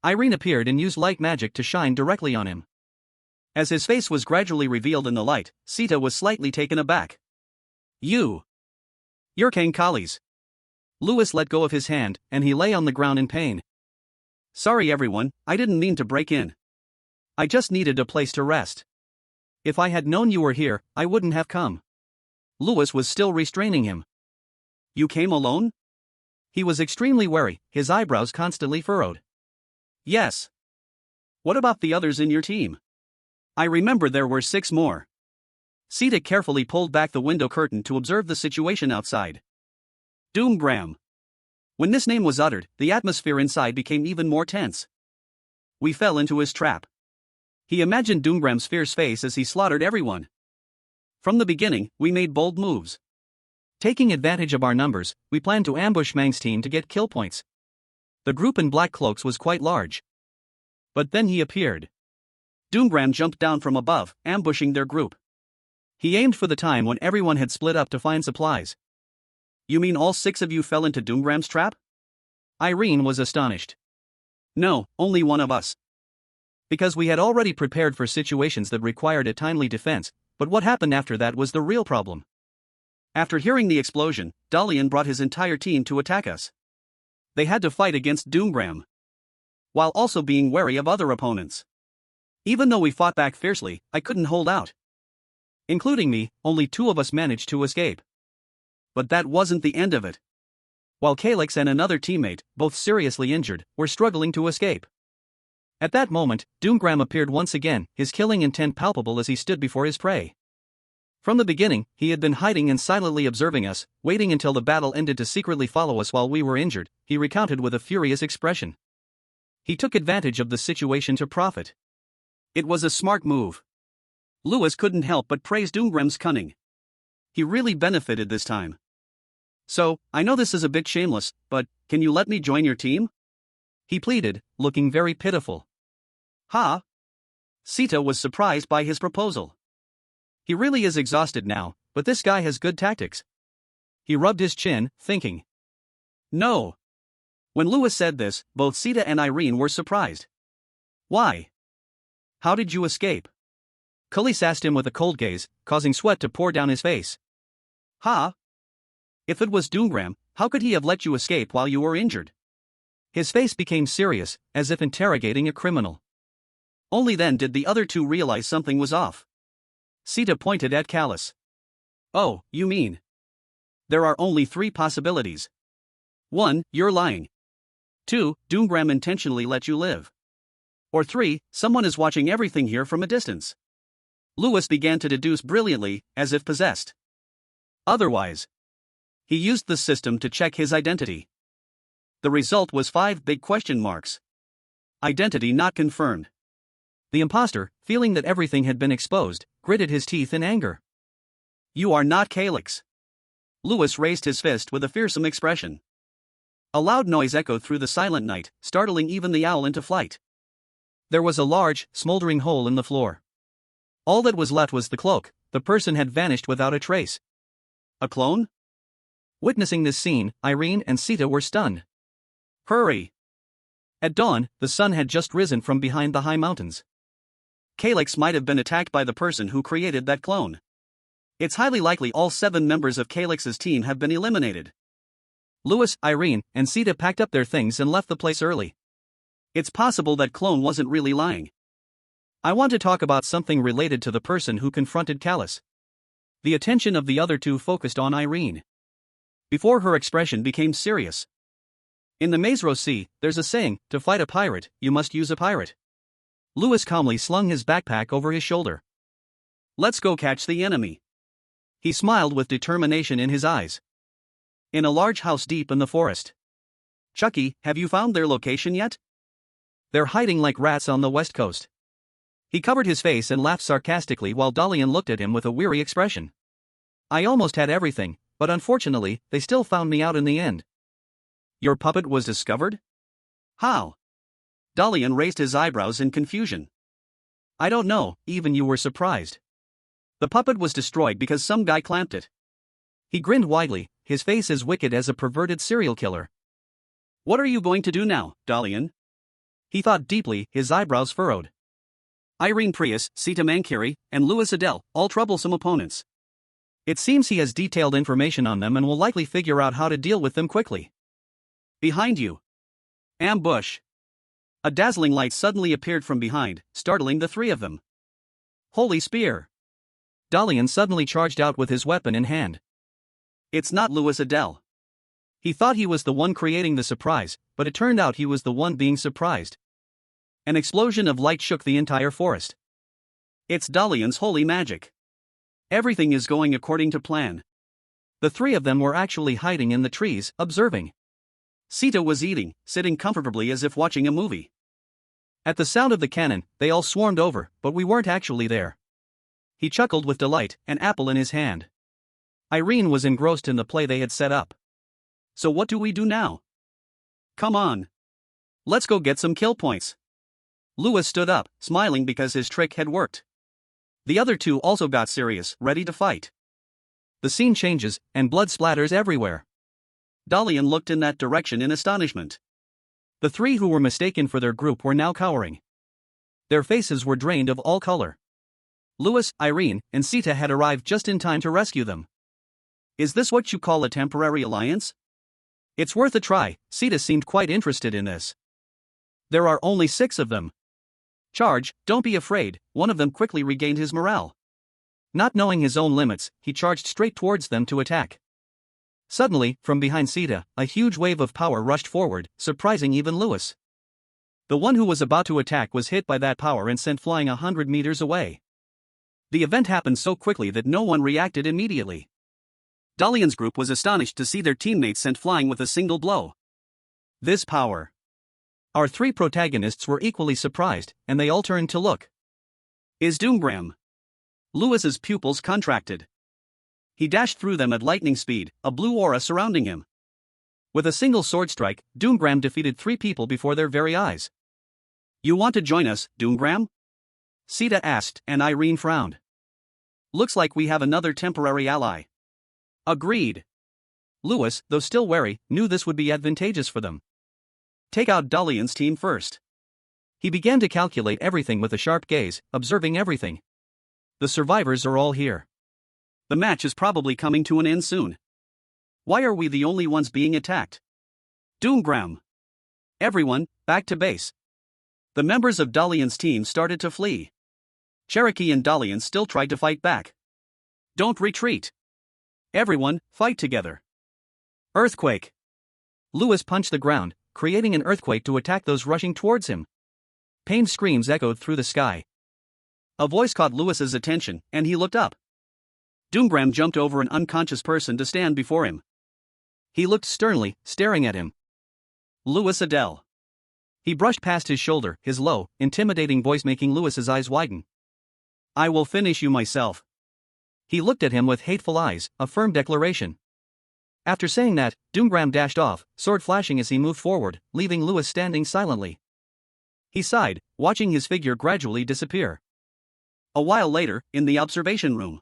Irene appeared and used light magic to shine directly on him. As his face was gradually revealed in the light, Sita was slightly taken aback. You're Kang Kali's. Louis let go of his hand, and he lay on the ground in pain. Sorry everyone, I didn't mean to break in. I just needed a place to rest. If I had known you were here, I wouldn't have come. Louis was still restraining him. You came alone? He was extremely wary, his eyebrows constantly furrowed. Yes. What about the others in your team? I remember there were 6 more. Sita carefully pulled back the window curtain to observe the situation outside. Doomgram. When this name was uttered, the atmosphere inside became even more tense. We fell into his trap. He imagined Doomgram's fierce face as he slaughtered everyone. From the beginning, we made bold moves. Taking advantage of our numbers, we planned to ambush Mang's team to get kill points. The group in black cloaks was quite large. But then he appeared. Doomgram jumped down from above, ambushing their group. He aimed for the time when everyone had split up to find supplies. You mean all 6 of you fell into Doomgram's trap? Irene was astonished. No, only one of us. Because we had already prepared for situations that required a timely defense, but what happened after that was the real problem. After hearing the explosion, Dalian brought his entire team to attack us. They had to fight against Doomgram, while also being wary of other opponents. Even though we fought back fiercely, I couldn't hold out. Including me, only 2 of us managed to escape. But that wasn't the end of it. While Calyx and another teammate, both seriously injured, were struggling to escape. At that moment, Doomgram appeared once again, his killing intent palpable as he stood before his prey. From the beginning, he had been hiding and silently observing us, waiting until the battle ended to secretly follow us while we were injured, he recounted with a furious expression. He took advantage of the situation to profit. It was a smart move. Louis couldn't help but praise Doomgram's cunning. He really benefited this time. So, I know this is a bit shameless, but can you let me join your team? He pleaded, looking very pitiful. Ha! Sita was surprised by his proposal. He really is exhausted now, but this guy has good tactics. He rubbed his chin, thinking. No. When Louis said this, both Sita and Irene were surprised. Why? How did you escape? Khalees asked him with a cold gaze, causing sweat to pour down his face. Ha! If it was Doomgram, how could he have let you escape while you were injured? His face became serious, as if interrogating a criminal. Only then did the other 2 realize something was off. Sita pointed at Callus. Oh, you mean? There are only 3 possibilities. 1, you're lying. 2, Doomgram intentionally let you live. Or 3, someone is watching everything here from a distance. Louis began to deduce brilliantly, as if possessed. Otherwise, he used the system to check his identity. The result was 5 big question marks. Identity not confirmed. The imposter, feeling that everything had been exposed, gritted his teeth in anger. You are not Calyx. Louis raised his fist with a fearsome expression. A loud noise echoed through the silent night, startling even the owl into flight. There was a large, smoldering hole in the floor. All that was left was the cloak. The person had vanished without a trace. A clone? Witnessing this scene, Irene and Sita were stunned. Hurry! At dawn, the sun had just risen from behind the high mountains. Calyx might have been attacked by the person who created that clone. It's highly likely all 7 members of Calyx's team have been eliminated. Louis, Irene, and Sita packed up their things and left the place early. It's possible that clone wasn't really lying. I want to talk about something related to the person who confronted Callus. The attention of the other 2 focused on Irene. Before her expression became serious. In the Maze Sea, there's a saying, to fight a pirate, you must use a pirate. Louis calmly slung his backpack over his shoulder. Let's go catch the enemy. He smiled with determination in his eyes. In a large house deep in the forest. Chucky, have you found their location yet? They're hiding like rats on the west coast. He covered his face and laughed sarcastically while Dalian looked at him with a weary expression. I almost had everything, but unfortunately, they still found me out in the end. Your puppet was discovered? How? Dalian raised his eyebrows in confusion. I don't know, even you were surprised. The puppet was destroyed because some guy clamped it. He grinned widely, his face as wicked as a perverted serial killer. What are you going to do now, Dalian? He thought deeply, his eyebrows furrowed. Irene Prius, Sita Mankiri, and Louis Adele, all troublesome opponents. It seems he has detailed information on them and will likely figure out how to deal with them quickly. Behind you. Ambush. A dazzling light suddenly appeared from behind, startling the three of them. Holy spear. Dalian suddenly charged out with his weapon in hand. It's not Louis Adele. He thought he was the one creating the surprise, but it turned out he was the one being surprised. An explosion of light shook the entire forest. It's Dalian's holy magic. Everything is going according to plan. The three of them were actually hiding in the trees, observing. Sita was eating, sitting comfortably as if watching a movie. At the sound of the cannon, they all swarmed over, but we weren't actually there. He chuckled with delight, an apple in his hand. Irene was engrossed in the play they had set up. So what do we do now? Come on. Let's go get some kill points. Louis stood up, smiling because his trick had worked. The other two also got serious, ready to fight. The scene changes, and blood splatters everywhere. Dalian looked in that direction in astonishment. The three who were mistaken for their group were now cowering. Their faces were drained of all color. Louis, Irene, and Sita had arrived just in time to rescue them. Is this what you call a temporary alliance? It's worth a try. Sita seemed quite interested in this. There are only 6 of them. Charge, don't be afraid. One of them quickly regained his morale. Not knowing his own limits, he charged straight towards them to attack. Suddenly, from behind Sita, a huge wave of power rushed forward, surprising even Louis. The one who was about to attack was hit by that power and sent flying 100 meters away. The event happened so quickly that no one reacted immediately. Dalian's group was astonished to see their teammates sent flying with a single blow. This power. Our 3 protagonists were equally surprised, and they all turned to look. Is Doomgram? Louis's pupils contracted. He dashed through them at lightning speed, a blue aura surrounding him. With a single sword strike, Doomgram defeated 3 people before their very eyes. You want to join us, Doomgram? Sita asked, and Irene frowned. Looks like we have another temporary ally. Agreed. Louis, though still wary, knew this would be advantageous for them. Take out Dalian's team first. He began to calculate everything with a sharp gaze, observing everything. The survivors are all here. The match is probably coming to an end soon. Why are we the only ones being attacked? Doomgram. Everyone, back to base. The members of Dalian's team started to flee. Cherokee and Dalian still tried to fight back. Don't retreat. Everyone, fight together. Earthquake. Louis punched the ground, creating an earthquake to attack those rushing towards him. Pained screams echoed through the sky. A voice caught Louis's attention, and he looked up. Doomgram jumped over an unconscious person to stand before him. He looked sternly, staring at him. Louis Adele. He brushed past his shoulder, his low, intimidating voice making Louis's eyes widen. I will finish you myself. He looked at him with hateful eyes, a firm declaration. After saying that, Doomgram dashed off, sword flashing as he moved forward, leaving Louis standing silently. He sighed, watching his figure gradually disappear. A while later, in the observation room.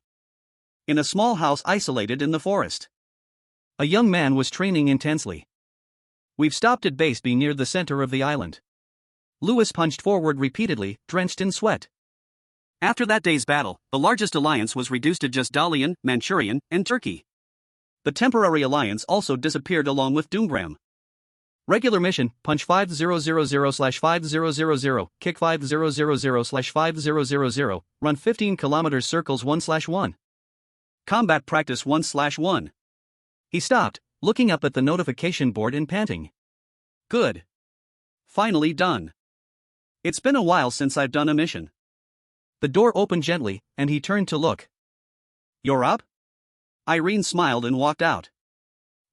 In a small house isolated in the forest. A young man was training intensely. We've stopped at base B near the center of the island. Louis punched forward repeatedly, drenched in sweat. After that day's battle, the largest alliance was reduced to just Dalian, Manchurian, and Turkey. The temporary alliance also disappeared along with Doomgram. Regular mission, punch 5000/5000, kick 5000/5000, run 15 kilometers circles 1/1. Combat practice 1/1. He stopped, looking up at the notification board and panting. Good. Finally done. It's been a while since I've done a mission. The door opened gently, and he turned to look. You're up? Irene smiled and walked out.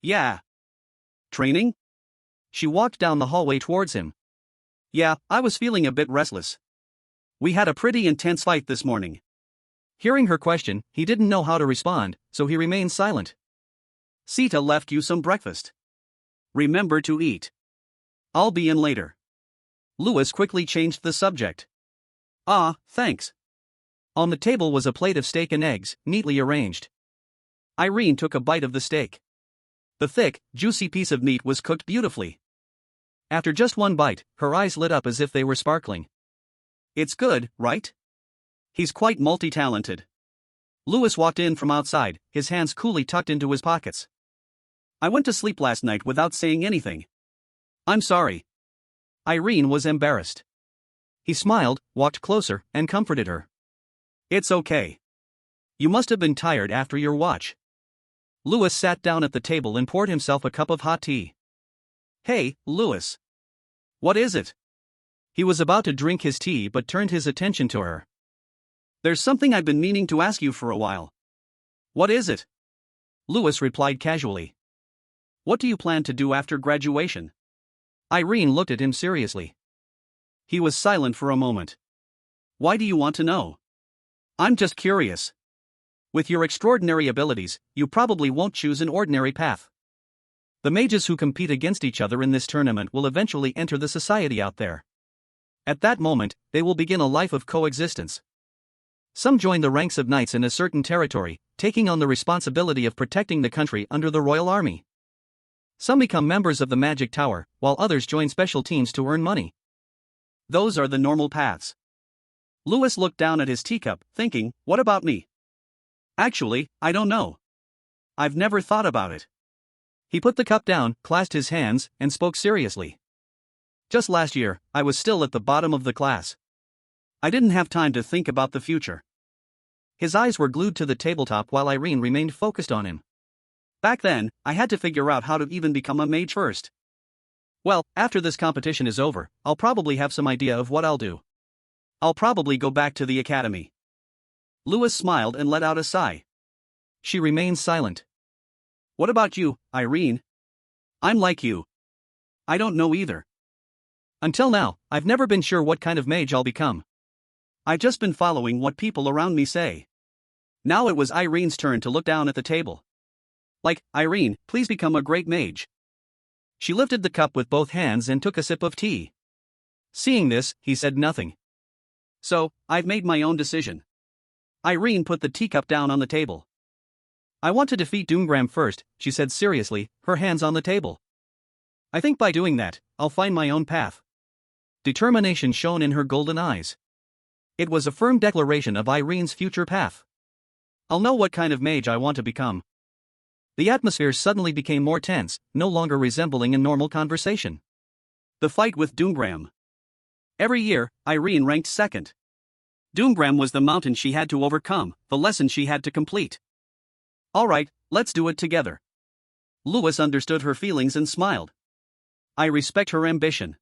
Yeah. Training? She walked down the hallway towards him. Yeah, I was feeling a bit restless. We had a pretty intense fight this morning. Hearing her question, he didn't know how to respond, so he remained silent. Sita left you some breakfast. Remember to eat. I'll be in later. Louis quickly changed the subject. Ah, thanks. On the table was a plate of steak and eggs, neatly arranged. Irene took a bite of the steak. The thick, juicy piece of meat was cooked beautifully. After just one bite, her eyes lit up as if they were sparkling. It's good, right? He's quite multi-talented. Louis walked in from outside, his hands coolly tucked into his pockets. I went to sleep last night without saying anything. I'm sorry. Irene was embarrassed. He smiled, walked closer, and comforted her. It's okay. You must have been tired after your watch. Louis sat down at the table and poured himself a cup of hot tea. Hey, Louis. What is it? He was about to drink his tea but turned his attention to her. There's something I've been meaning to ask you for a while. What is it? Louis replied casually. What do you plan to do after graduation? Irene looked at him seriously. He was silent for a moment. Why do you want to know? I'm just curious. With your extraordinary abilities, you probably won't choose an ordinary path. The mages who compete against each other in this tournament will eventually enter the society out there. At that moment, they will begin a life of coexistence. Some join the ranks of knights in a certain territory, taking on the responsibility of protecting the country under the royal army. Some become members of the magic tower, while others join special teams to earn money. Those are the normal paths. Louis looked down at his teacup, thinking, what about me? Actually, I don't know. I've never thought about it. He put the cup down, clasped his hands, and spoke seriously. Just last year, I was still at the bottom of the class. I didn't have time to think about the future. His eyes were glued to the tabletop while Irene remained focused on him. Back then, I had to figure out how to even become a mage first. Well, after this competition is over, I'll probably have some idea of what I'll do. I'll probably go back to the academy. Louis smiled and let out a sigh. She remained silent. What about you, Irene? I'm like you. I don't know either. Until now, I've never been sure what kind of mage I'll become. I've just been following what people around me say. Now it was Irene's turn to look down at the table. Like, Irene, please become a great mage. She lifted the cup with both hands and took a sip of tea. Seeing this, he said nothing. So, I've made my own decision. Irene put the teacup down on the table. I want to defeat Doomgram first, she said seriously, her hands on the table. I think by doing that, I'll find my own path. Determination shone in her golden eyes. It was a firm declaration of Irene's future path. I'll know what kind of mage I want to become. The atmosphere suddenly became more tense, no longer resembling a normal conversation. The fight with Doomgram. Every year, Irene ranked second. Doomgram was the mountain she had to overcome, the lesson she had to complete. Alright, let's do it together. Louis understood her feelings and smiled. I respect her ambition.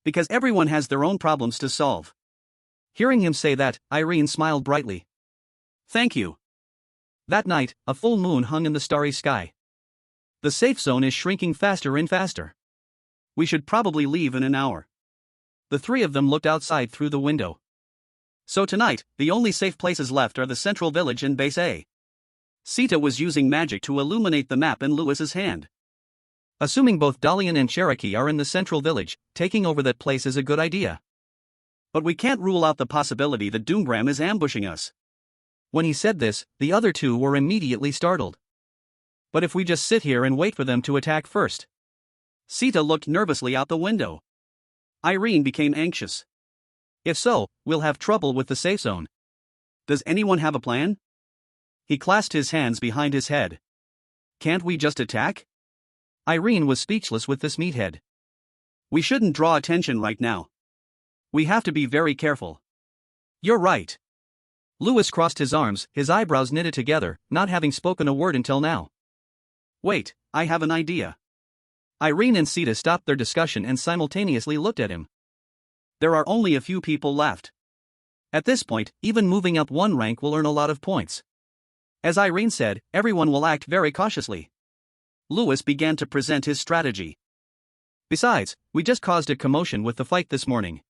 Because everyone has their own problems to solve. Hearing him say that, Irene smiled brightly. Thank you. That night, a full moon hung in the starry sky. The safe zone is shrinking faster and faster. We should probably leave in an hour. The three of them looked outside through the window. So tonight, the only safe places left are the central village and base A. Sita was using magic to illuminate the map in Louis's hand. Assuming both Dalian and Cherokee are in the central village, taking over that place is a good idea. But we can't rule out the possibility that Doomgram is ambushing us. When he said this, the other two were immediately startled. But if we just sit here and wait for them to attack first? Sita looked nervously out the window. Irene became anxious. If so, we'll have trouble with the safe zone. Does anyone have a plan? He clasped his hands behind his head. Can't we just attack? Irene was speechless with this meathead. We shouldn't draw attention right now. We have to be very careful. You're right. Louis crossed his arms, his eyebrows knitted together, not having spoken a word until now. Wait, I have an idea. Irene and Sita stopped their discussion and simultaneously looked at him. There are only a few people left. At this point, even moving up one rank will earn a lot of points. As Irene said, everyone will act very cautiously. Louis began to present his strategy. Besides, we just caused a commotion with the fight this morning.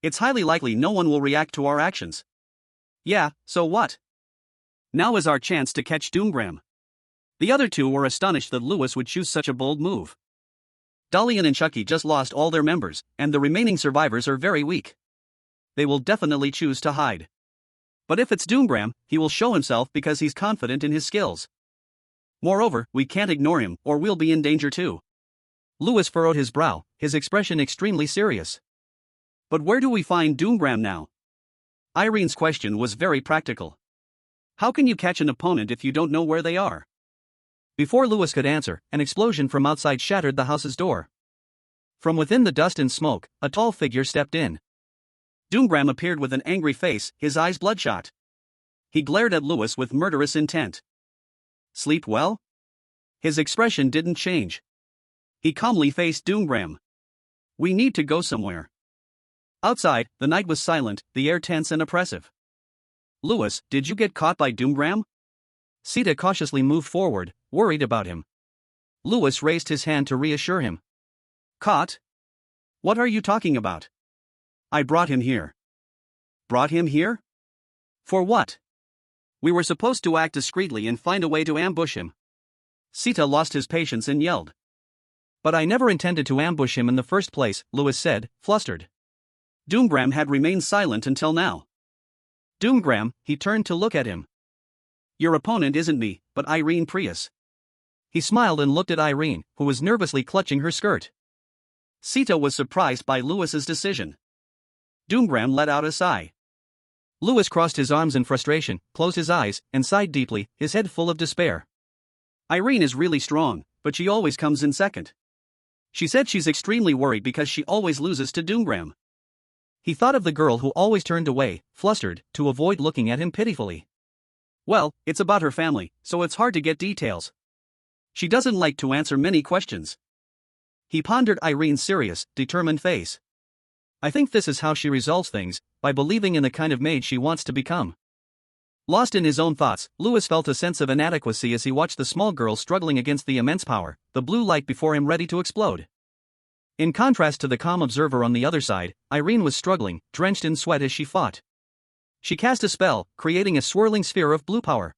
It's highly likely no one will react to our actions. Yeah, so what? Now is our chance to catch Doomgram. The other two were astonished that Louis would choose such a bold move. Dalian and Chucky just lost all their members, and the remaining survivors are very weak. They will definitely choose to hide. But if it's Doomgram, he will show himself because he's confident in his skills. Moreover, we can't ignore him or we'll be in danger too. Louis furrowed his brow, his expression extremely serious. But where do we find Doomgram now? Irene's question was very practical. How can you catch an opponent if you don't know where they are? Before Lewis could answer, an explosion from outside shattered the house's door. From within the dust and smoke, a tall figure stepped in. Doomgram appeared with an angry face, his eyes bloodshot. He glared at Lewis with murderous intent. Sleep well? His expression didn't change. He calmly faced Doomgram. We need to go somewhere. Outside, the night was silent, the air tense and oppressive. Lewis, did you get caught by Doomgram? Sita cautiously moved forward, worried about him. Lewis raised his hand to reassure him. Caught? What are you talking about? I brought him here. Brought him here? For what? We were supposed to act discreetly and find a way to ambush him. Sita lost his patience and yelled. But I never intended to ambush him in the first place, Lewis said, flustered. Doomgram had remained silent until now. Doomgram, he turned to look at him. Your opponent isn't me, but Irene Prius. He smiled and looked at Irene, who was nervously clutching her skirt. Sita was surprised by Lewis's decision. Doomgram let out a sigh. Lewis crossed his arms in frustration, closed his eyes, and sighed deeply, his head full of despair. Irene is really strong, but she always comes in second. She said she's extremely worried because she always loses to Doomgram. He thought of the girl who always turned away, flustered, to avoid looking at him pitifully. Well, it's about her family, so it's hard to get details. She doesn't like to answer many questions. He pondered Irene's serious, determined face. I think this is how she resolves things, by believing in the kind of mage she wants to become. Lost in his own thoughts, Lewis felt a sense of inadequacy as he watched the small girl struggling against the immense power, the blue light before him ready to explode. In contrast to the calm observer on the other side, Irene was struggling, drenched in sweat as she fought. She cast a spell, creating a swirling sphere of blue power.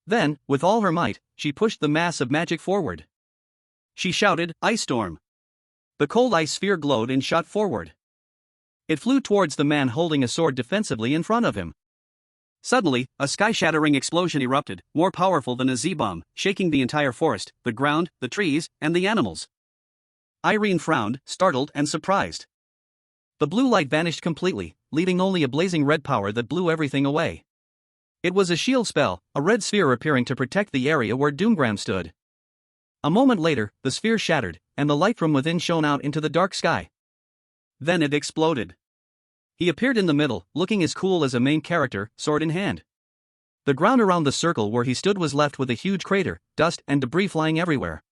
Then, with all her might, she pushed the mass of magic forward. She shouted, Ice Storm! The cold ice sphere glowed and shot forward. It flew towards the man holding a sword defensively in front of him. Suddenly, a sky-shattering explosion erupted, more powerful than a Z-bomb, shaking the entire forest, the ground, the trees, and the animals. Irene frowned, startled and surprised. The blue light vanished completely, leaving only a blazing red power that blew everything away. It was a shield spell, a red sphere appearing to protect the area where Doomgram stood. A moment later, the sphere shattered, and the light from within shone out into the dark sky. Then it exploded. He appeared in the middle, looking as cool as a main character, sword in hand. The ground around the circle where he stood was left with a huge crater, dust and debris flying everywhere.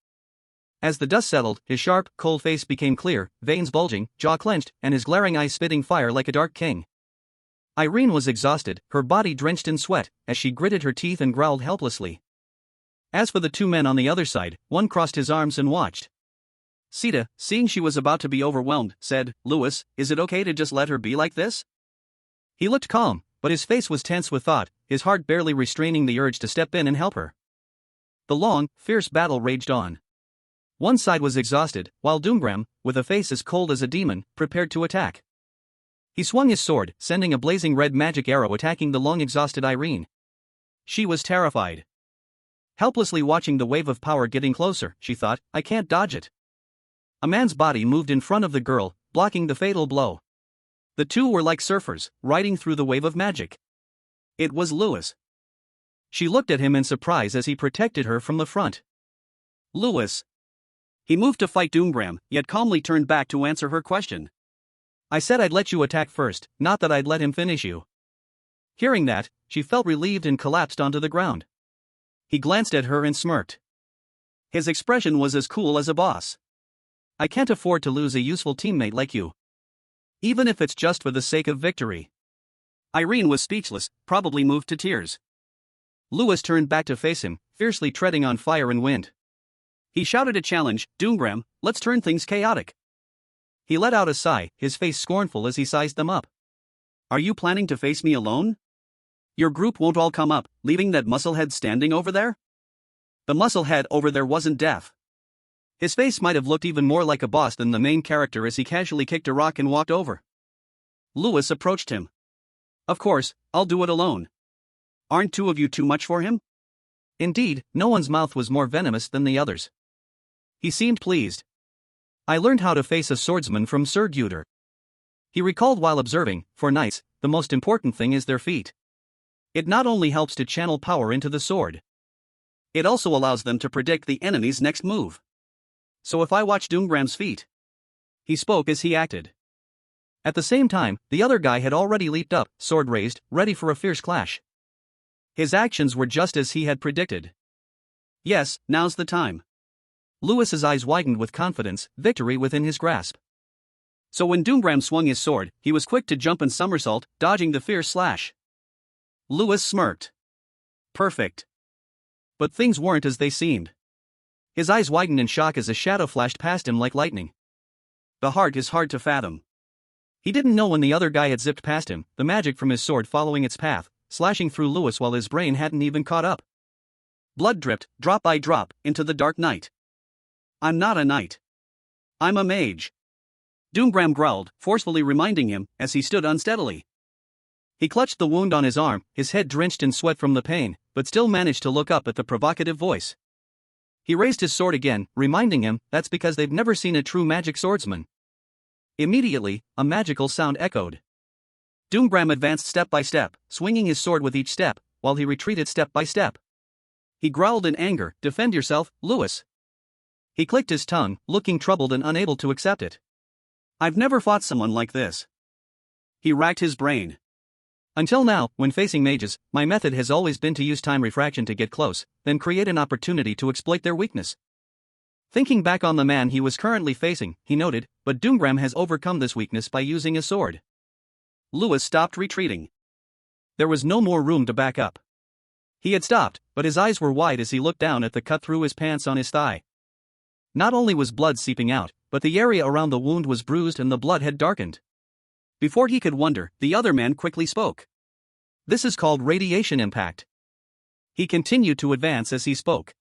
As the dust settled, his sharp, cold face became clear, veins bulging, jaw clenched, and his glaring eyes spitting fire like a dark king. Irene was exhausted, her body drenched in sweat, as she gritted her teeth and growled helplessly. As for the two men on the other side, one crossed his arms and watched. Sita, seeing she was about to be overwhelmed, said, Lewis, is it okay to just let her be like this? He looked calm, but his face was tense with thought, his heart barely restraining the urge to step in and help her. The long, fierce battle raged on. One side was exhausted, while Doomgram, with a face as cold as a demon, prepared to attack. He swung his sword, sending a blazing red magic arrow attacking the long-exhausted Irene. She was terrified. Helplessly watching the wave of power getting closer, she thought, I can't dodge it. A man's body moved in front of the girl, blocking the fatal blow. The two were like surfers, riding through the wave of magic. It was Lewis. She looked at him in surprise as he protected her from the front. Lewis. He moved to fight Doomgram, yet calmly turned back to answer her question. I said I'd let you attack first, not that I'd let him finish you. Hearing that, she felt relieved and collapsed onto the ground. He glanced at her and smirked. His expression was as cool as a boss. I can't afford to lose a useful teammate like you. Even if it's just for the sake of victory. Irene was speechless, probably moved to tears. Lewis turned back to face him, fiercely treading on fire and wind. He shouted a challenge, Doomgram, let's turn things chaotic. He let out a sigh, his face scornful as he sized them up. Are you planning to face me alone? Your group won't all come up, leaving that musclehead standing over there? The musclehead over there wasn't deaf. His face might have looked even more like a boss than the main character as he casually kicked a rock and walked over. Lewis approached him. Of course, I'll do it alone. Aren't two of you too much for him? Indeed, no one's mouth was more venomous than the other's. He seemed pleased. I learned how to face a swordsman from Sir Guter. He recalled while observing, for knights, the most important thing is their feet. It not only helps to channel power into the sword, it also allows them to predict the enemy's next move. So if I watch Doomgram's feet. He spoke as he acted. At the same time, the other guy had already leaped up, sword raised, ready for a fierce clash. His actions were just as he had predicted. Yes, now's the time. Lewis's eyes widened with confidence, victory within his grasp. So when Doomgram swung his sword, he was quick to jump and somersault, dodging the fierce slash. Lewis smirked. Perfect. But things weren't as they seemed. His eyes widened in shock as a shadow flashed past him like lightning. The heart is hard to fathom. He didn't know when the other guy had zipped past him, the magic from his sword following its path, slashing through Lewis while his brain hadn't even caught up. Blood dripped, drop by drop, into the dark night. I'm not a knight. I'm a mage. Doomgram growled, forcefully reminding him, as he stood unsteadily. He clutched the wound on his arm, his head drenched in sweat from the pain, but still managed to look up at the provocative voice. He raised his sword again, reminding him, that's because they've never seen a true magic swordsman. Immediately, a magical sound echoed. Doomgram advanced step by step, swinging his sword with each step, while he retreated step by step. He growled in anger, defend yourself, Lewis. He clicked his tongue, looking troubled and unable to accept it. I've never fought someone like this. He racked his brain. Until now, when facing mages, my method has always been to use time refraction to get close, then create an opportunity to exploit their weakness. Thinking back on the man he was currently facing, he noted, but Doomgram has overcome this weakness by using a sword. Lewis stopped retreating. There was no more room to back up. He had stopped, but his eyes were wide as he looked down at the cut through his pants on his thigh. Not only was blood seeping out, but the area around the wound was bruised and the blood had darkened. Before he could wonder, the other man quickly spoke. This is called radiation impact. He continued to advance as he spoke.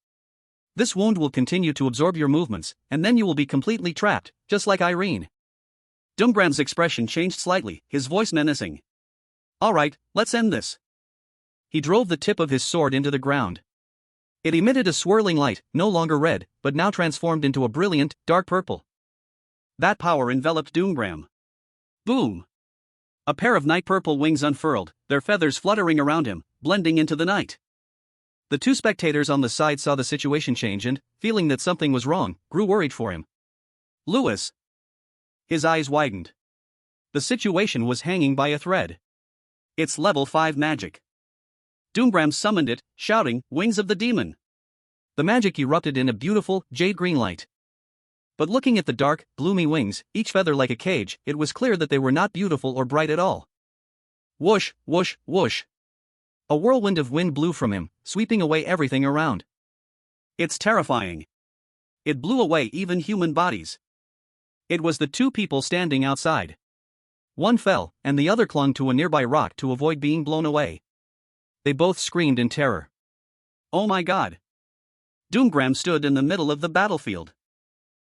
This wound will continue to absorb your movements, and then you will be completely trapped, just like Irene. Doomgram's expression changed slightly, his voice menacing. All right, let's end this. He drove the tip of his sword into the ground. It emitted a swirling light, no longer red, but now transformed into a brilliant, dark purple. That power enveloped Doomgram. Boom! A pair of night purple wings unfurled, their feathers fluttering around him, blending into the night. The two spectators on the side saw the situation change and, feeling that something was wrong, grew worried for him. Lewis. His eyes widened. The situation was hanging by a thread. It's level 5 magic. Doomgram summoned it, shouting, Wings of the Demon. The magic erupted in a beautiful, jade-green light. But looking at the dark, gloomy wings, each feather like a cage, it was clear that they were not beautiful or bright at all. Whoosh, whoosh, whoosh. A whirlwind of wind blew from him, sweeping away everything around. It's terrifying. It blew away even human bodies. It was the two people standing outside. One fell, and the other clung to a nearby rock to avoid being blown away. They both screamed in terror. Oh my God! Doomgram stood in the middle of the battlefield.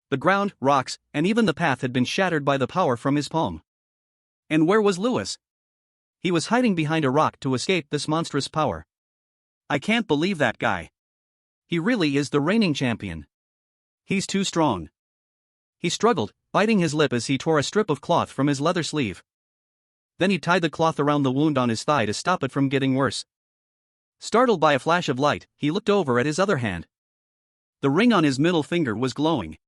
The ground, rocks, and even the path had been shattered by the power from his palm. And where was Lewis? He was hiding behind a rock to escape this monstrous power. I can't believe that guy. He really is the reigning champion. He's too strong. He struggled, biting his lip as he tore a strip of cloth from his leather sleeve. Then he tied the cloth around the wound on his thigh to stop it from getting worse. Startled by a flash of light, he looked over at his other hand. The ring on his middle finger was glowing.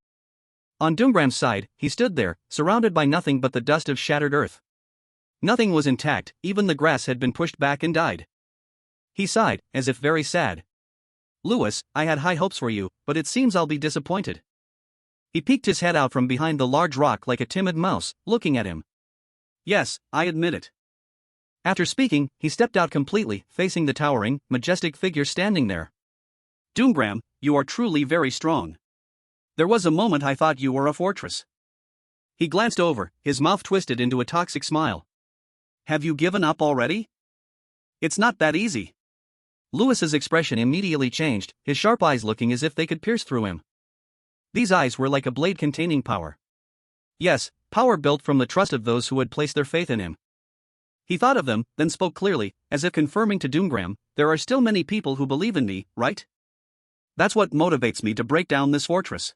On Doomgram's side, he stood there, surrounded by nothing but the dust of shattered earth. Nothing was intact, even the grass had been pushed back and died. He sighed, as if very sad. Lewis, I had high hopes for you, but it seems I'll be disappointed. He peeked his head out from behind the large rock like a timid mouse, looking at him. Yes, I admit it. After speaking, he stepped out completely, facing the towering, majestic figure standing there. Doomgram, you are truly very strong. There was a moment I thought you were a fortress. He glanced over, his mouth twisted into a toxic smile. Have you given up already? It's not that easy. Lewis's expression immediately changed, his sharp eyes looking as if they could pierce through him. These eyes were like a blade containing power. Yes, power built from the trust of those who had placed their faith in him. He thought of them, then spoke clearly, as if confirming to Doomgram, there are still many people who believe in me, right? That's what motivates me to break down this fortress.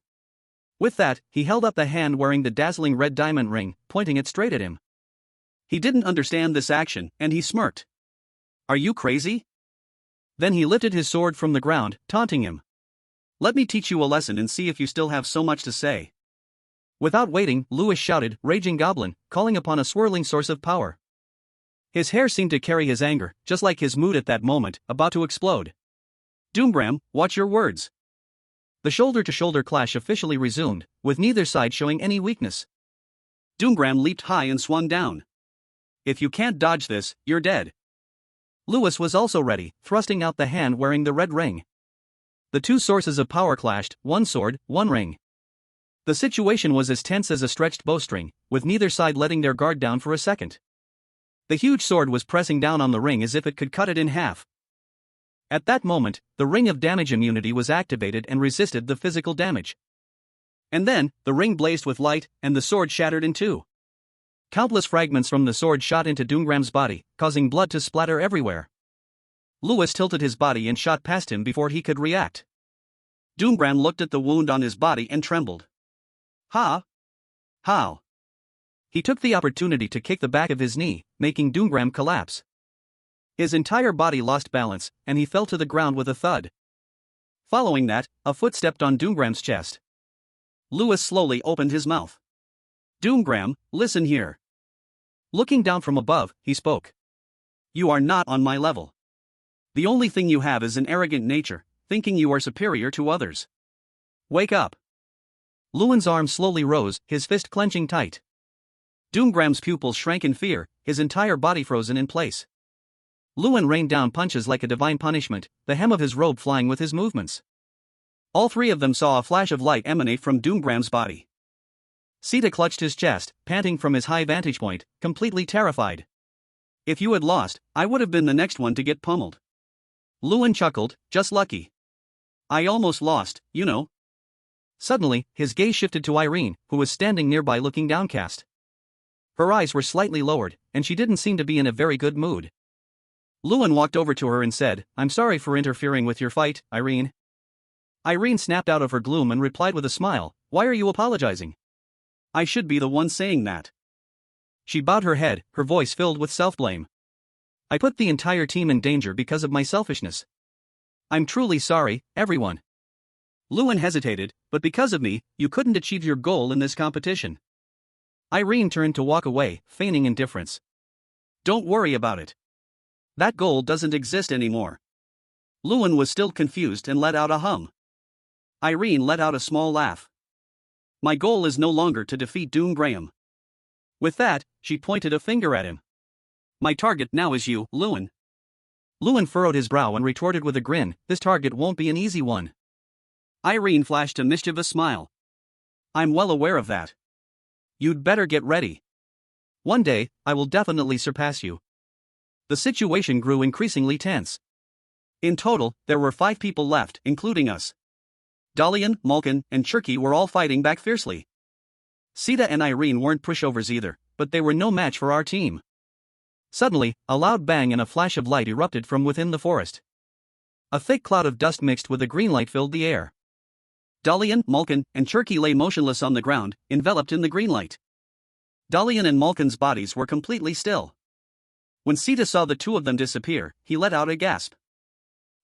With that, he held up the hand wearing the dazzling red diamond ring, pointing it straight at him. He didn't understand this action, and he smirked. Are you crazy? Then he lifted his sword from the ground, taunting him. Let me teach you a lesson and see if you still have so much to say. Without waiting, Lewis shouted, raging goblin, calling upon a swirling source of power. His hair seemed to carry his anger, just like his mood at that moment, about to explode. Doomgram, watch your words. The shoulder-to-shoulder clash officially resumed, with neither side showing any weakness. Doomgram leaped high and swung down. If you can't dodge this, you're dead. Lewis was also ready, thrusting out the hand wearing the red ring. The two sources of power clashed, one sword, one ring. The situation was as tense as a stretched bowstring, with neither side letting their guard down for a second. The huge sword was pressing down on the ring as if it could cut it in half. At that moment, the ring of damage immunity was activated and resisted the physical damage. And then, the ring blazed with light, and the sword shattered in two. Countless fragments from the sword shot into Doomgram's body, causing blood to splatter everywhere. Lewis tilted his body and shot past him before he could react. Doomgram looked at the wound on his body and trembled. Ha! How? He took the opportunity to kick the back of his knee, making Doomgram collapse. His entire body lost balance, and he fell to the ground with a thud. Following that, a foot stepped on Doomgram's chest. Lewis slowly opened his mouth. Doomgram, listen here. Looking down from above, he spoke. You are not on my level. The only thing you have is an arrogant nature, thinking you are superior to others. Wake up. Lewin's arm slowly rose, his fist clenching tight. Doomgram's pupils shrank in fear, his entire body frozen in place. Lewin rained down punches like a divine punishment, the hem of his robe flying with his movements. All three of them saw a flash of light emanate from Doomgram's body. Sita clutched his chest, panting from his high vantage point, completely terrified. If you had lost, I would have been the next one to get pummeled. Lewin chuckled, just lucky. I almost lost, you know. Suddenly, his gaze shifted to Irene, who was standing nearby looking downcast. Her eyes were slightly lowered, and she didn't seem to be in a very good mood. Lewin walked over to her and said, I'm sorry for interfering with your fight, Irene. Irene snapped out of her gloom and replied with a smile, why are you apologizing? I should be the one saying that. She bowed her head, her voice filled with self-blame. I put the entire team in danger because of my selfishness. I'm truly sorry, everyone. Lewin hesitated, but because of me, you couldn't achieve your goal in this competition. Irene turned to walk away, feigning indifference. Don't worry about it. That goal doesn't exist anymore. Lewin was still confused and let out a hum. Irene let out a small laugh. My goal is no longer to defeat Doomgram. With that, she pointed a finger at him. My target now is you, Lewin. Lewin furrowed his brow and retorted with a grin, this target won't be an easy one. Irene flashed a mischievous smile. I'm well aware of that. You'd better get ready. One day, I will definitely surpass you. The situation grew increasingly tense. In total, there were 5 people left, including us. Dalian, Malkin, and Cherky were all fighting back fiercely. Sita and Irene weren't pushovers either, but they were no match for our team. Suddenly, a loud bang and a flash of light erupted from within the forest. A thick cloud of dust mixed with a green light filled the air. Dalian, Malkin, and Cherky lay motionless on the ground, enveloped in the green light. Dalian and Malkin's bodies were completely still. When Sita saw the two of them disappear, he let out a gasp.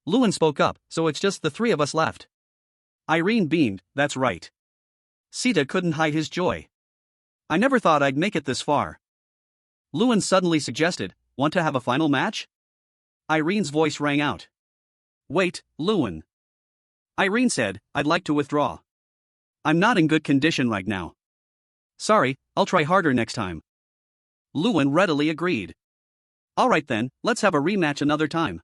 Lewin spoke up, so it's just the 3 of us left. Irene beamed, that's right. Sita couldn't hide his joy. I never thought I'd make it this far. Lewin suddenly suggested, want to have a final match? Irene's voice rang out. Wait, Lewin. Irene said, I'd like to withdraw. I'm not in good condition right now. Sorry, I'll try harder next time. Lewin readily agreed. Alright then, let's have a rematch another time.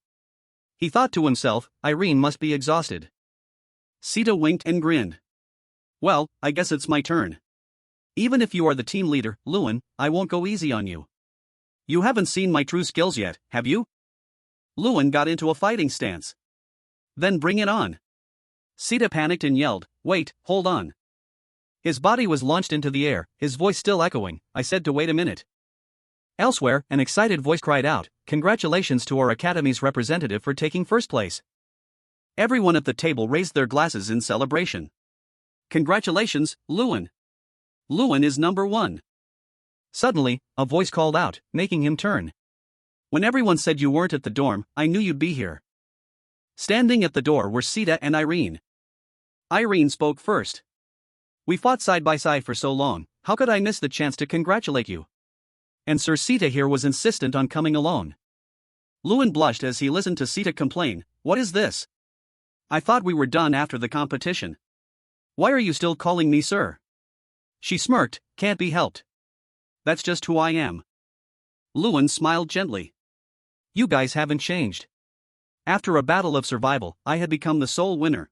He thought to himself, Irene must be exhausted. Sita winked and grinned. Well, I guess it's my turn. Even if you are the team leader, Lewin, I won't go easy on you. You haven't seen my true skills yet, have you? Lewin got into a fighting stance. Then bring it on. Sita panicked and yelled, wait, hold on. His body was launched into the air, his voice still echoing, I said to wait a minute. Elsewhere, an excited voice cried out, congratulations to our Academy's representative for taking first place. Everyone at the table raised their glasses in celebration. Congratulations, Lewin. Lewin is number 1. Suddenly, a voice called out, making him turn. When everyone said you weren't at the dorm, I knew you'd be here. Standing at the door were Sita and Irene. Irene spoke first. We fought side by side for so long, how could I miss the chance to congratulate you? And Sir Sita here was insistent on coming along. Lewin blushed as he listened to Sita complain, what is this? I thought we were done after the competition. Why are you still calling me sir? She smirked, can't be helped. That's just who I am. Lewin smiled gently. You guys haven't changed. After a battle of survival, I had become the sole winner.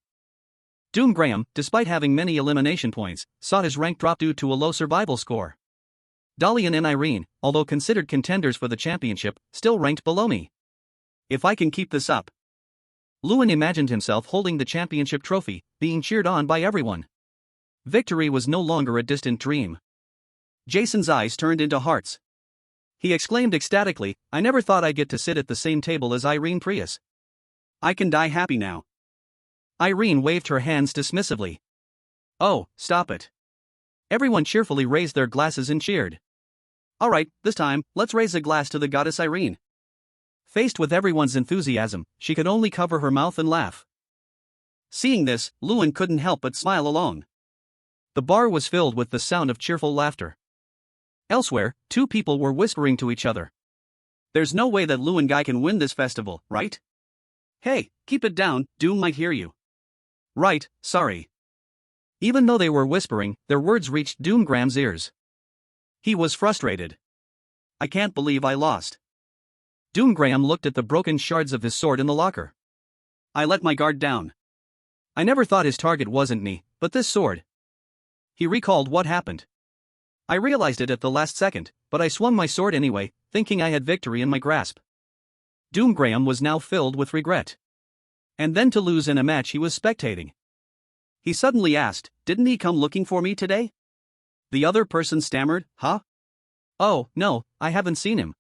Doom Graham, despite having many elimination points, saw his rank drop due to a low survival score. Dalian and Irene, although considered contenders for the championship, still ranked below me. If I can keep this up. Lewin imagined himself holding the championship trophy, being cheered on by everyone. Victory was no longer a distant dream. Jason's eyes turned into hearts. He exclaimed ecstatically, I never thought I'd get to sit at the same table as Irene Prius. I can die happy now. Irene waved her hands dismissively. Oh, stop it. Everyone cheerfully raised their glasses and cheered. Alright, this time, let's raise a glass to the goddess Irene. Faced with everyone's enthusiasm, she could only cover her mouth and laugh. Seeing this, Lewin couldn't help but smile along. The bar was filled with the sound of cheerful laughter. Elsewhere, two people were whispering to each other. There's no way that Lewin guy can win this festival, right? Hey, keep it down, Doom might hear you. Right, sorry. Even though they were whispering, their words reached Doom Graham's ears. He was frustrated. I can't believe I lost. Doom Graham looked at the broken shards of his sword in the locker. I let my guard down. I never thought his target wasn't me, but this sword. He recalled what happened. I realized it at the last second, but I swung my sword anyway, thinking I had victory in my grasp. Doom Graham was now filled with regret. And then to lose in a match he was spectating. He suddenly asked, didn't he come looking for me today? The other person stammered, huh? Oh, no, I haven't seen him.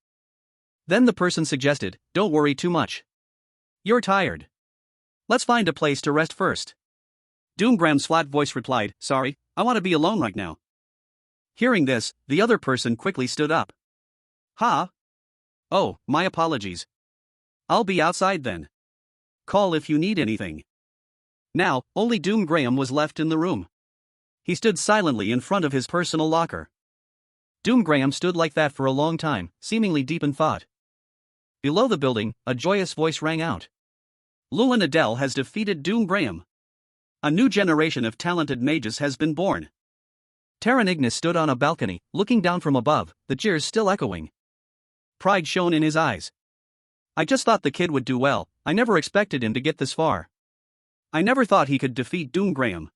Then the person suggested, don't worry too much. You're tired. Let's find a place to rest first. Doom Graham's flat voice replied, sorry, I want to be alone right now. Hearing this, the other person quickly stood up. Huh? Oh, my apologies. I'll be outside then. Call if you need anything. Now, only Doom Graham was left in the room. He stood silently in front of his personal locker. Doom Graham stood like that for a long time, seemingly deep in thought. Below the building, a joyous voice rang out. Lewin Adele has defeated Doom Graham. A new generation of talented mages has been born. Terran Ignis stood on a balcony, looking down from above, the cheers still echoing. Pride shone in his eyes. I just thought the kid would do well, I never expected him to get this far. I never thought he could defeat Doom Graham.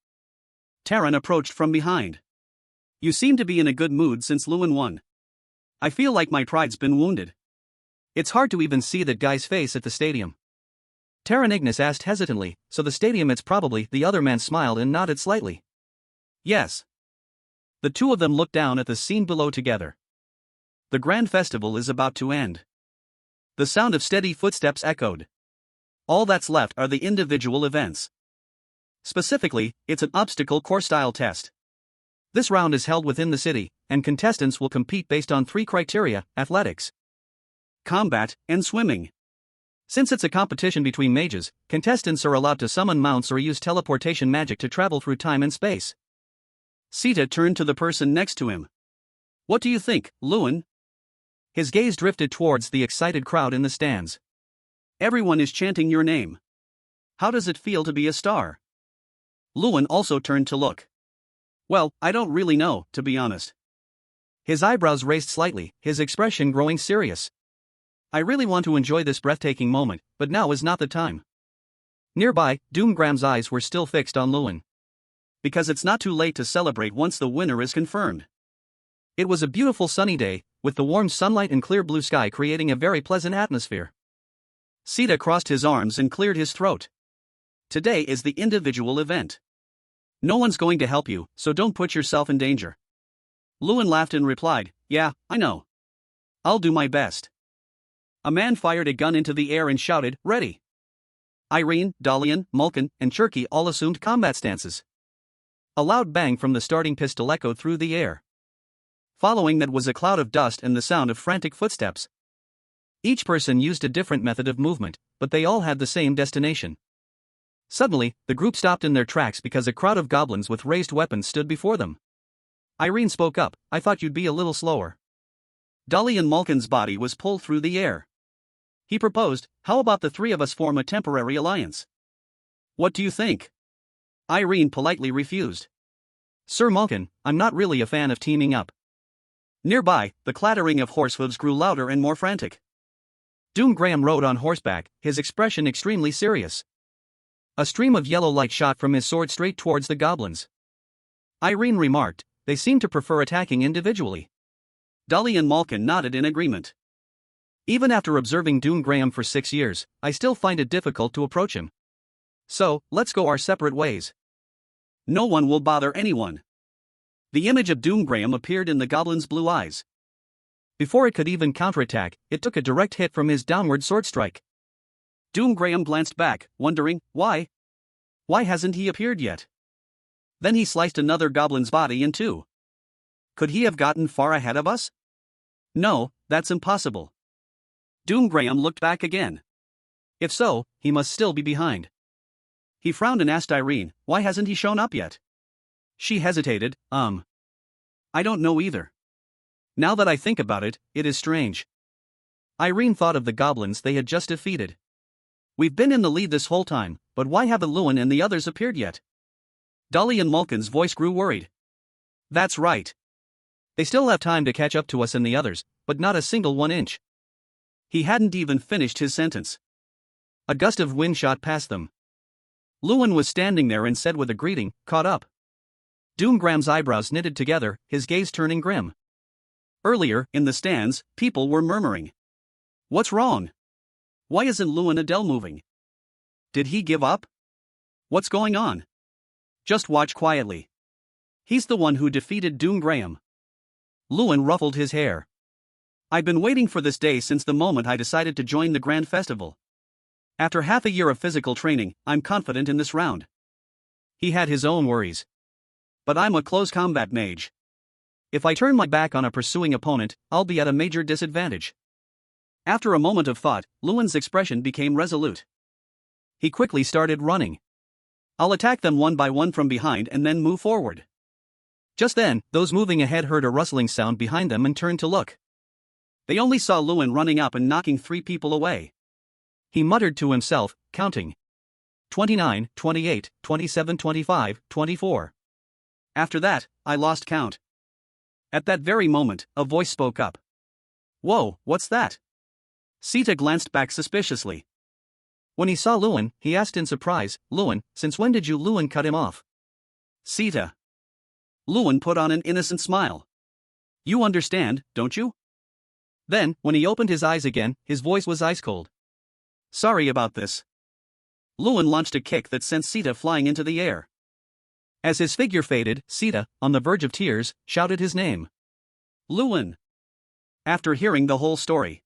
Terran approached from behind. You seem to be in a good mood since Lewin won. I feel like my pride's been wounded. It's hard to even see that guy's face at the stadium. Terran Ignis asked hesitantly, so the stadium it's probably, the other man smiled and nodded slightly. Yes. The two of them looked down at the scene below together. The grand festival is about to end. The sound of steady footsteps echoed. All that's left are the individual events. Specifically, it's an obstacle course-style test. This round is held within the city, and contestants will compete based on 3 criteria: athletics, combat, and swimming. Since it's a competition between mages, contestants are allowed to summon mounts or use teleportation magic to travel through time and space. Sita turned to the person next to him. What do you think, Lewin? His gaze drifted towards the excited crowd in the stands. Everyone is chanting your name. How does it feel to be a star? Lewin also turned to look. Well, I don't really know, to be honest. His eyebrows raised slightly, his expression growing serious. I really want to enjoy this breathtaking moment, but now is not the time. Nearby, Doom Graham's eyes were still fixed on Lewin. Because it's not too late to celebrate once the winner is confirmed. It was a beautiful sunny day, with the warm sunlight and clear blue sky creating a very pleasant atmosphere. Sita crossed his arms and cleared his throat. Today is the individual event. No one's going to help you, so don't put yourself in danger. Lewin laughed and replied, yeah, I know. I'll do my best. A man fired a gun into the air and shouted, ready. Irene, Dalian, Mulkin, and Cherky all assumed combat stances. A loud bang from the starting pistol echoed through the air. Following that was a cloud of dust and the sound of frantic footsteps. Each person used a different method of movement, but they all had the same destination. Suddenly, the group stopped in their tracks because a crowd of goblins with raised weapons stood before them. Irene spoke up, "I thought you'd be a little slower." Dalian Malkin's body was pulled through the air. He proposed, "How about the three of us form a temporary alliance?" "What do you think?" Irene politely refused. "Sir Malkin, I'm not really a fan of teaming up." Nearby, the clattering of horse hooves grew louder and more frantic. Doom Graham rode on horseback, his expression extremely serious. A stream of yellow light shot from his sword straight towards the goblins. Irene remarked, "They seem to prefer attacking individually." Dalian Malkin nodded in agreement. "Even after observing Doom Graham for 6 years, I still find it difficult to approach him. So, let's go our separate ways. No one will bother anyone." The image of Doom Graham appeared in the goblin's blue eyes. Before it could even counterattack, it took a direct hit from his downward sword strike. Doom Graham glanced back, wondering, why? Why hasn't he appeared yet? Then he sliced another goblin's body in two. Could he have gotten far ahead of us? No, that's impossible. Doom Graham looked back again. If so, he must still be behind. He frowned and asked Irene, "Why hasn't he shown up yet?" She hesitated, I don't know either. Now that I think about it, it is strange. Irene thought of the goblins they had just defeated. We've been in the lead this whole time, but why haven't Lewin and the others appeared yet? Dalian Malkin's voice grew worried. That's right. They still have time to catch up to us and the others, but not a single 1 inch. He hadn't even finished his sentence. A gust of wind shot past them. Lewin was standing there and said with a greeting, "Caught up." Doom Graham's eyebrows knitted together, his gaze turning grim. Earlier, in the stands, people were murmuring. What's wrong? Why isn't Lewin Adele moving? Did he give up? What's going on? Just watch quietly. He's the one who defeated Doom Graham. Lewin ruffled his hair. I've been waiting for this day since the moment I decided to join the Grand Festival. After half a year of physical training, I'm confident in this round. He had his own worries. But I'm a close combat mage. If I turn my back on a pursuing opponent, I'll be at a major disadvantage. After a moment of thought, Lewin's expression became resolute. He quickly started running. I'll attack them one by one from behind and then move forward. Just then, those moving ahead heard a rustling sound behind them and turned to look. They only saw Lewin running up and knocking 3 people away. He muttered to himself, counting. 29, 28, 27, 25, 24. After that, I lost count. At that very moment, a voice spoke up. Whoa, what's that? Sita glanced back suspiciously. When he saw Lewin, he asked in surprise, Lewin, since when did Lewin cut him off? Sita. Lewin put on an innocent smile. You understand, don't you? Then, when he opened his eyes again, his voice was ice cold. Sorry about this. Lewin launched a kick that sent Sita flying into the air. As his figure faded, Sita, on the verge of tears, shouted his name. Lewin. After hearing the whole story,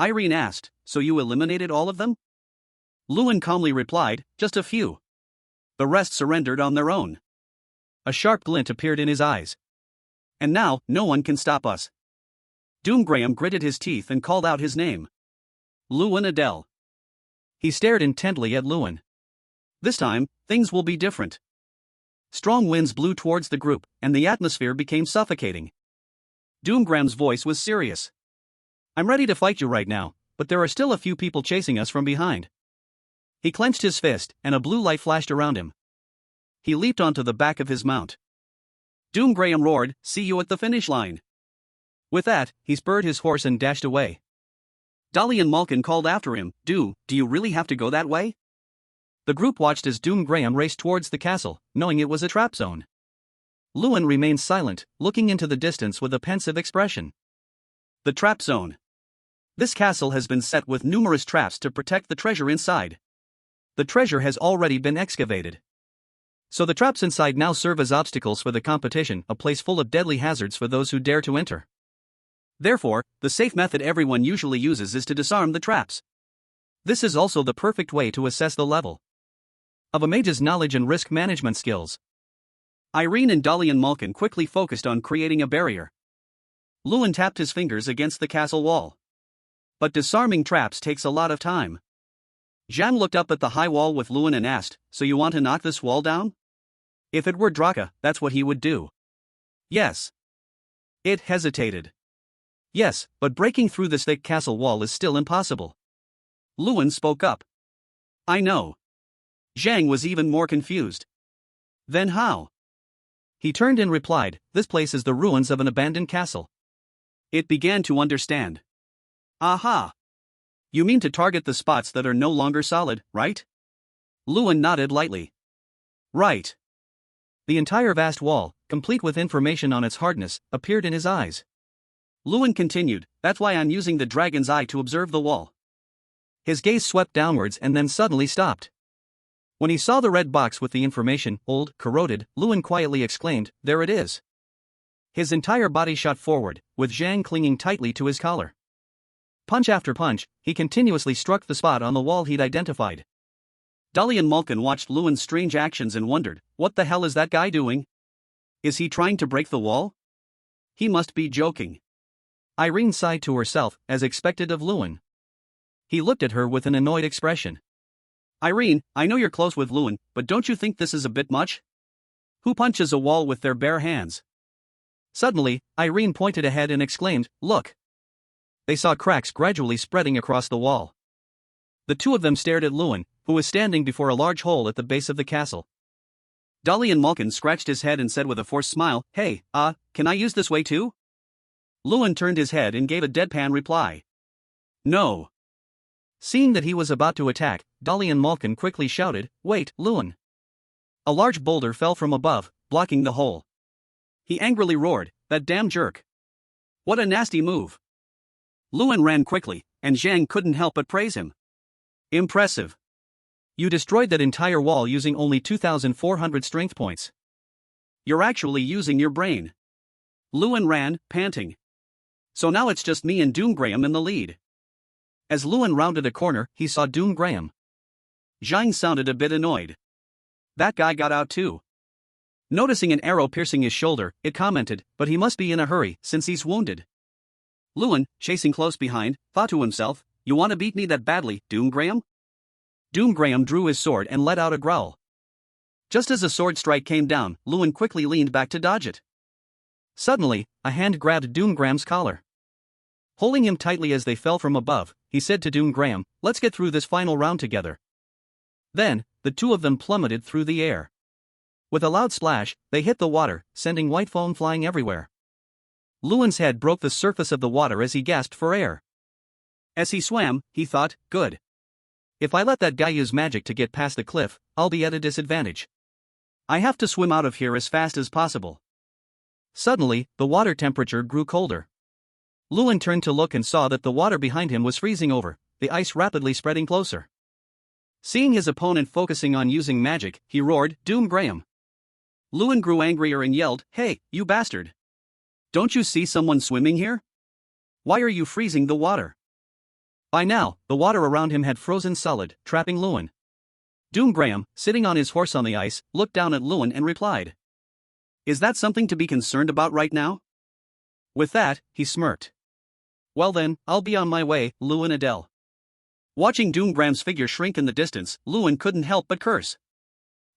Irene asked, so you eliminated all of them? Lewin calmly replied, just a few. The rest surrendered on their own. A sharp glint appeared in his eyes. And now, no one can stop us. Doom Graham gritted his teeth and called out his name. Lewin Adele. He stared intently at Lewin. This time, things will be different. Strong winds blew towards the group, and the atmosphere became suffocating. Doom Graham's voice was serious. I'm ready to fight you right now, but there are still a few people chasing us from behind. He clenched his fist, and a blue light flashed around him. He leaped onto the back of his mount. Doom Graham roared, see you at the finish line. With that, he spurred his horse and dashed away. Dalian Malkin called after him, do you really have to go that way? The group watched as Doom Graham raced towards the castle, knowing it was a trap zone. Lewin remained silent, looking into the distance with a pensive expression. The trap zone. This castle has been set with numerous traps to protect the treasure inside. The treasure has already been excavated. So the traps inside now serve as obstacles for the competition, a place full of deadly hazards for those who dare to enter. Therefore, the safe method everyone usually uses is to disarm the traps. This is also the perfect way to assess the level of a mage's knowledge and risk management skills. Irene and Dalian Malkin quickly focused on creating a barrier. Lewin tapped his fingers against the castle wall. But disarming traps takes a lot of time. Jan looked up at the high wall with Lewin and asked, so you want to knock this wall down? If it were Draka, that's what he would do. Yes. It hesitated. Yes, but breaking through this thick castle wall is still impossible. Lewin spoke up. I know. Zhang was even more confused. Then how? He turned and replied, this place is the ruins of an abandoned castle. It began to understand. Aha! You mean to target the spots that are no longer solid, right? Lewin nodded lightly. Right. The entire vast wall, complete with information on its hardness, appeared in his eyes. Lewin continued, that's why I'm using the dragon's eye to observe the wall. His gaze swept downwards and then suddenly stopped. When he saw the red box with the information, old, corroded, Lewin quietly exclaimed, there it is. His entire body shot forward, with Zhang clinging tightly to his collar. Punch after punch, he continuously struck the spot on the wall he'd identified. Dolly and Malkin watched Lewin's strange actions and wondered, what the hell is that guy doing? Is he trying to break the wall? He must be joking. Irene sighed to herself, as expected of Lewin. He looked at her with an annoyed expression. Irene, I know you're close with Lewin, but don't you think this is a bit much? Who punches a wall with their bare hands? Suddenly, Irene pointed ahead and exclaimed, look. They saw cracks gradually spreading across the wall. The two of them stared at Lewin, who was standing before a large hole at the base of the castle. Dolly and Malkin scratched his head and said with a forced smile, hey, can I use this way too? Lewin turned his head and gave a deadpan reply. No. Seeing that he was about to attack, Dolly and Malkin quickly shouted, wait, Lewin. A large boulder fell from above, blocking the hole. He angrily roared, that damn jerk. What a nasty move. Lewin ran quickly, and Zhang couldn't help but praise him. Impressive. You destroyed that entire wall using only 2,400 strength points. You're actually using your brain. Lewin ran, panting. So now it's just me and Doom Graham in the lead. As Lewin rounded a corner, he saw Doom Graham. Zhang sounded a bit annoyed. That guy got out too. Noticing an arrow piercing his shoulder, it commented, but he must be in a hurry, since he's wounded. Lewin, chasing close behind, thought to himself, you want to beat me that badly, Doom Graham? Doom Graham drew his sword and let out a growl. Just as a sword strike came down, Lewin quickly leaned back to dodge it. Suddenly, a hand grabbed Doom Graham's collar. Holding him tightly as they fell from above, he said to Doom Graham, let's get through this final round together. Then, the two of them plummeted through the air. With a loud splash, they hit the water, sending white foam flying everywhere. Lewin's head broke the surface of the water as he gasped for air. As he swam, he thought, good. If I let that guy use magic to get past the cliff, I'll be at a disadvantage. I have to swim out of here as fast as possible. Suddenly, the water temperature grew colder. Lewin turned to look and saw that the water behind him was freezing over, the ice rapidly spreading closer. Seeing his opponent focusing on using magic, he roared, Doom Graham. Lewin grew angrier and yelled, hey, you bastard. Don't you see someone swimming here? Why are you freezing the water? By now, the water around him had frozen solid, trapping Lewin. Doom Graham, sitting on his horse on the ice, looked down at Lewin and replied. Is that something to be concerned about right now? With that, he smirked. Well then, I'll be on my way, Lewin Adele. Watching Doom Graham's figure shrink in the distance, Lewin couldn't help but curse.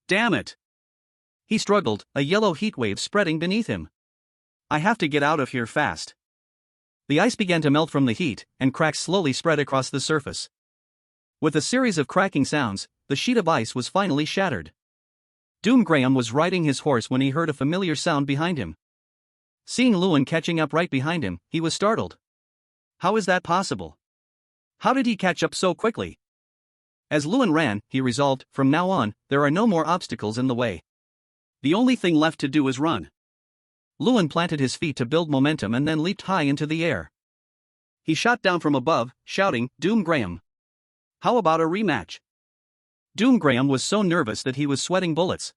Damn it! He struggled, a yellow heat wave spreading beneath him. I have to get out of here fast. The ice began to melt from the heat, and cracks slowly spread across the surface. With a series of cracking sounds, the sheet of ice was finally shattered. Doom Graham was riding his horse when he heard a familiar sound behind him. Seeing Lewin catching up right behind him, he was startled. How is that possible? How did he catch up so quickly? As Lewin ran, he resolved, from now on, there are no more obstacles in the way. The only thing left to do is run. Lewin planted his feet to build momentum and then leaped high into the air. He shot down from above, shouting, Doom Graham. How about a rematch? Doom Graham was so nervous that he was sweating bullets.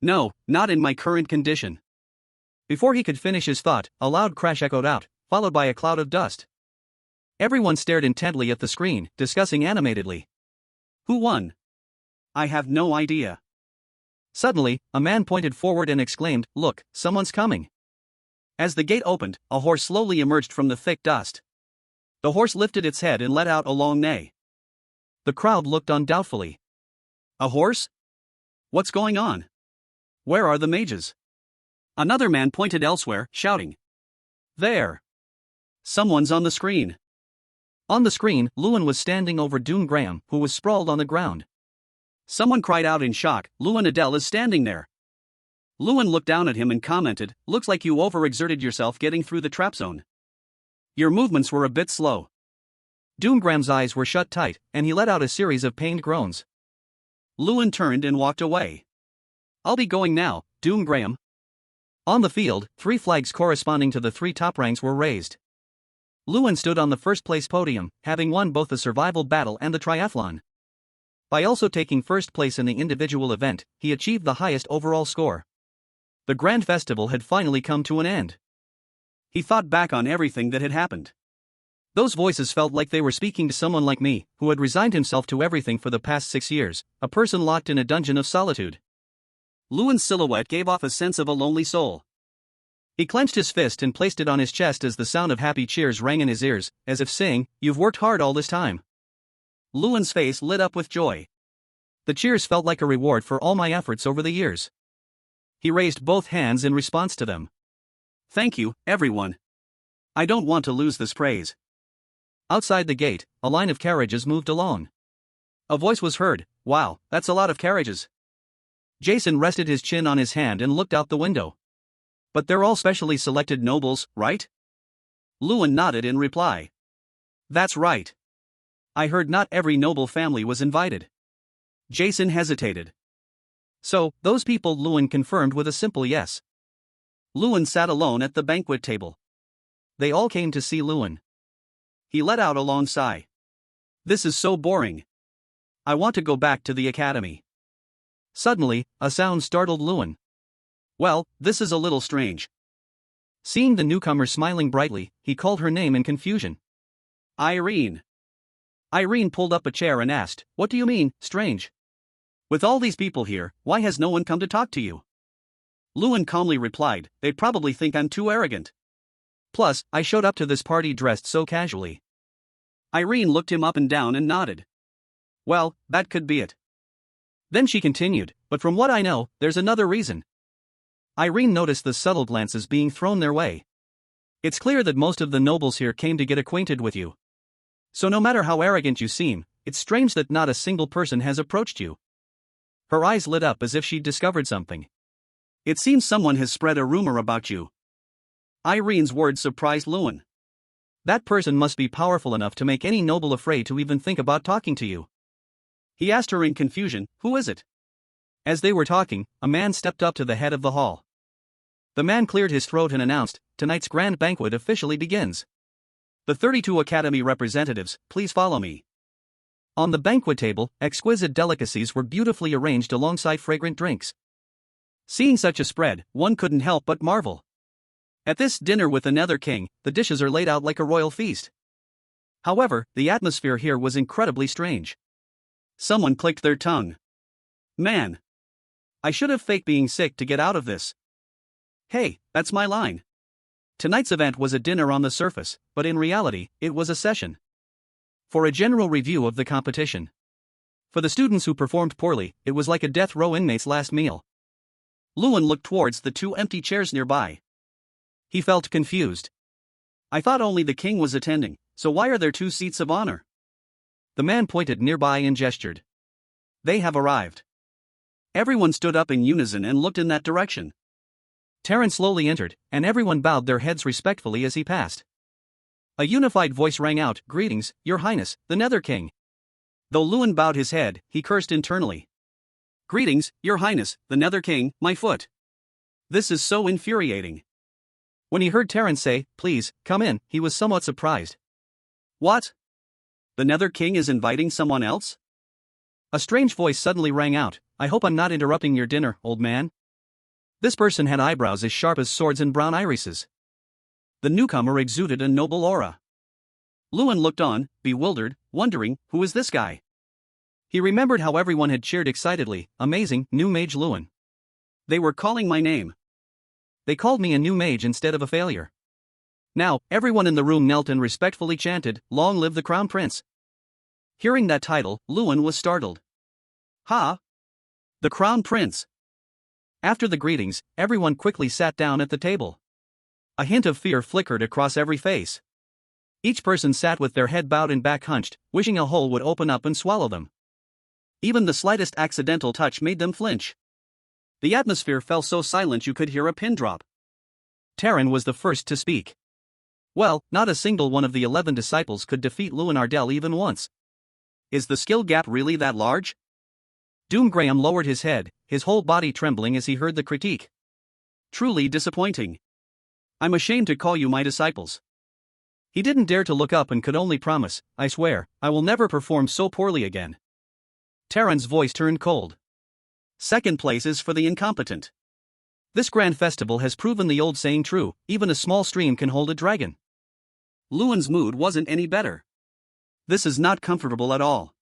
No, not in my current condition. Before he could finish his thought, a loud crash echoed out, followed by a cloud of dust. Everyone stared intently at the screen, discussing animatedly. Who won? I have no idea. Suddenly, a man pointed forward and exclaimed, Look, someone's coming. As the gate opened, a horse slowly emerged from the thick dust. The horse lifted its head and let out a long neigh. The crowd looked on doubtfully. A horse? What's going on? Where are the mages? Another man pointed elsewhere, shouting. There! Someone's on the screen. On the screen, Lewin was standing over Doom Graham, who was sprawled on the ground. Someone cried out in shock, Lewin Adele is standing there. Lewin looked down at him and commented, looks like you overexerted yourself getting through the trap zone. Your movements were a bit slow. Doom Graham's eyes were shut tight, and he let out a series of pained groans. Lewin turned and walked away. I'll be going now, Doom Graham. On the field, 3 flags corresponding to the 3 top ranks were raised. Lewin stood on the first-place podium, having won both the survival battle and the triathlon. By also taking first place in the individual event, he achieved the highest overall score. The grand festival had finally come to an end. He thought back on everything that had happened. Those voices felt like they were speaking to someone like me, who had resigned himself to everything for the past 6 years, a person locked in a dungeon of solitude. Lewin's silhouette gave off a sense of a lonely soul. He clenched his fist and placed it on his chest as the sound of happy cheers rang in his ears, as if saying, "You've worked hard all this time." Lewin's face lit up with joy. The cheers felt like a reward for all my efforts over the years. He raised both hands in response to them. Thank you, everyone. I don't want to lose this praise. Outside the gate, a line of carriages moved along. A voice was heard, wow, that's a lot of carriages. Jason rested his chin on his hand and looked out the window. But they're all specially selected nobles, right? Lewin nodded in reply. That's right. I heard not every noble family was invited. Jason hesitated. So, those people, Lewin confirmed with a simple yes. Lewin sat alone at the banquet table. They all came to see Lewin. He let out a long sigh. This is so boring. I want to go back to the academy. Suddenly, a sound startled Lewin. Well, this is a little strange. Seeing the newcomer smiling brightly, he called her name in confusion. Irene. Irene pulled up a chair and asked, What do you mean, strange? With all these people here, why has no one come to talk to you? Lewin calmly replied, They'd probably think I'm too arrogant. Plus, I showed up to this party dressed so casually. Irene looked him up and down and nodded. Well, that could be it. Then she continued, but from what I know, there's another reason. Irene noticed the subtle glances being thrown their way. It's clear that most of the nobles here came to get acquainted with you. So no matter how arrogant you seem, it's strange that not a single person has approached you. Her eyes lit up as if she'd discovered something. It seems someone has spread a rumor about you. Irene's words surprised Lewin. That person must be powerful enough to make any noble afraid to even think about talking to you. He asked her in confusion, Who is it? As they were talking, a man stepped up to the head of the hall. The man cleared his throat and announced, Tonight's grand banquet officially begins. The 32 Academy representatives, please follow me. On the banquet table, exquisite delicacies were beautifully arranged alongside fragrant drinks. Seeing such a spread, one couldn't help but marvel. At this dinner with another king, the dishes are laid out like a royal feast. However, the atmosphere here was incredibly strange. Someone clicked their tongue. Man. I should have faked being sick to get out of this. Hey, that's my line. Tonight's event was a dinner on the surface, but in reality, it was a session. For a general review of the competition. For the students who performed poorly, it was like a death row inmate's last meal. Lewin looked towards the 2 empty chairs nearby. He felt confused. I thought only the king was attending, so why are there 2 seats of honor? The man pointed nearby and gestured. They have arrived. Everyone stood up in unison and looked in that direction. Terran slowly entered, and everyone bowed their heads respectfully as he passed. A unified voice rang out, Greetings, Your Highness, the Nether King. Though Lewin bowed his head, he cursed internally. Greetings, Your Highness, the Nether King, my foot. This is so infuriating. When he heard Terran say, Please, come in, he was somewhat surprised. What? The Nether King is inviting someone else? A strange voice suddenly rang out, I hope I'm not interrupting your dinner, old man. This person had eyebrows as sharp as swords and brown irises. The newcomer exuded a noble aura. Lewin looked on, bewildered, wondering, who is this guy? He remembered how everyone had cheered excitedly, amazing, new mage Lewin. They were calling my name. They called me a new mage instead of a failure. Now, everyone in the room knelt and respectfully chanted, "Long live the Crown Prince." Hearing that title, Luan was startled. Ha! The Crown Prince! After the greetings, everyone quickly sat down at the table. A hint of fear flickered across every face. Each person sat with their head bowed and back hunched, wishing a hole would open up and swallow them. Even the slightest accidental touch made them flinch. The atmosphere fell so silent you could hear a pin drop. Terran was the first to speak. Well, not a single one of the 11 disciples could defeat Luan Ardell even once. Is the skill gap really that large? Doom Graham lowered his head, his whole body trembling as he heard the critique. Truly disappointing. I'm ashamed to call you my disciples. He didn't dare to look up and could only promise, "I swear, I will never perform so poorly again." Terran's voice turned cold. Second place is for the incompetent. This grand festival has proven the old saying true, even a small stream can hold a dragon. Luan's mood wasn't any better. This is not comfortable at all.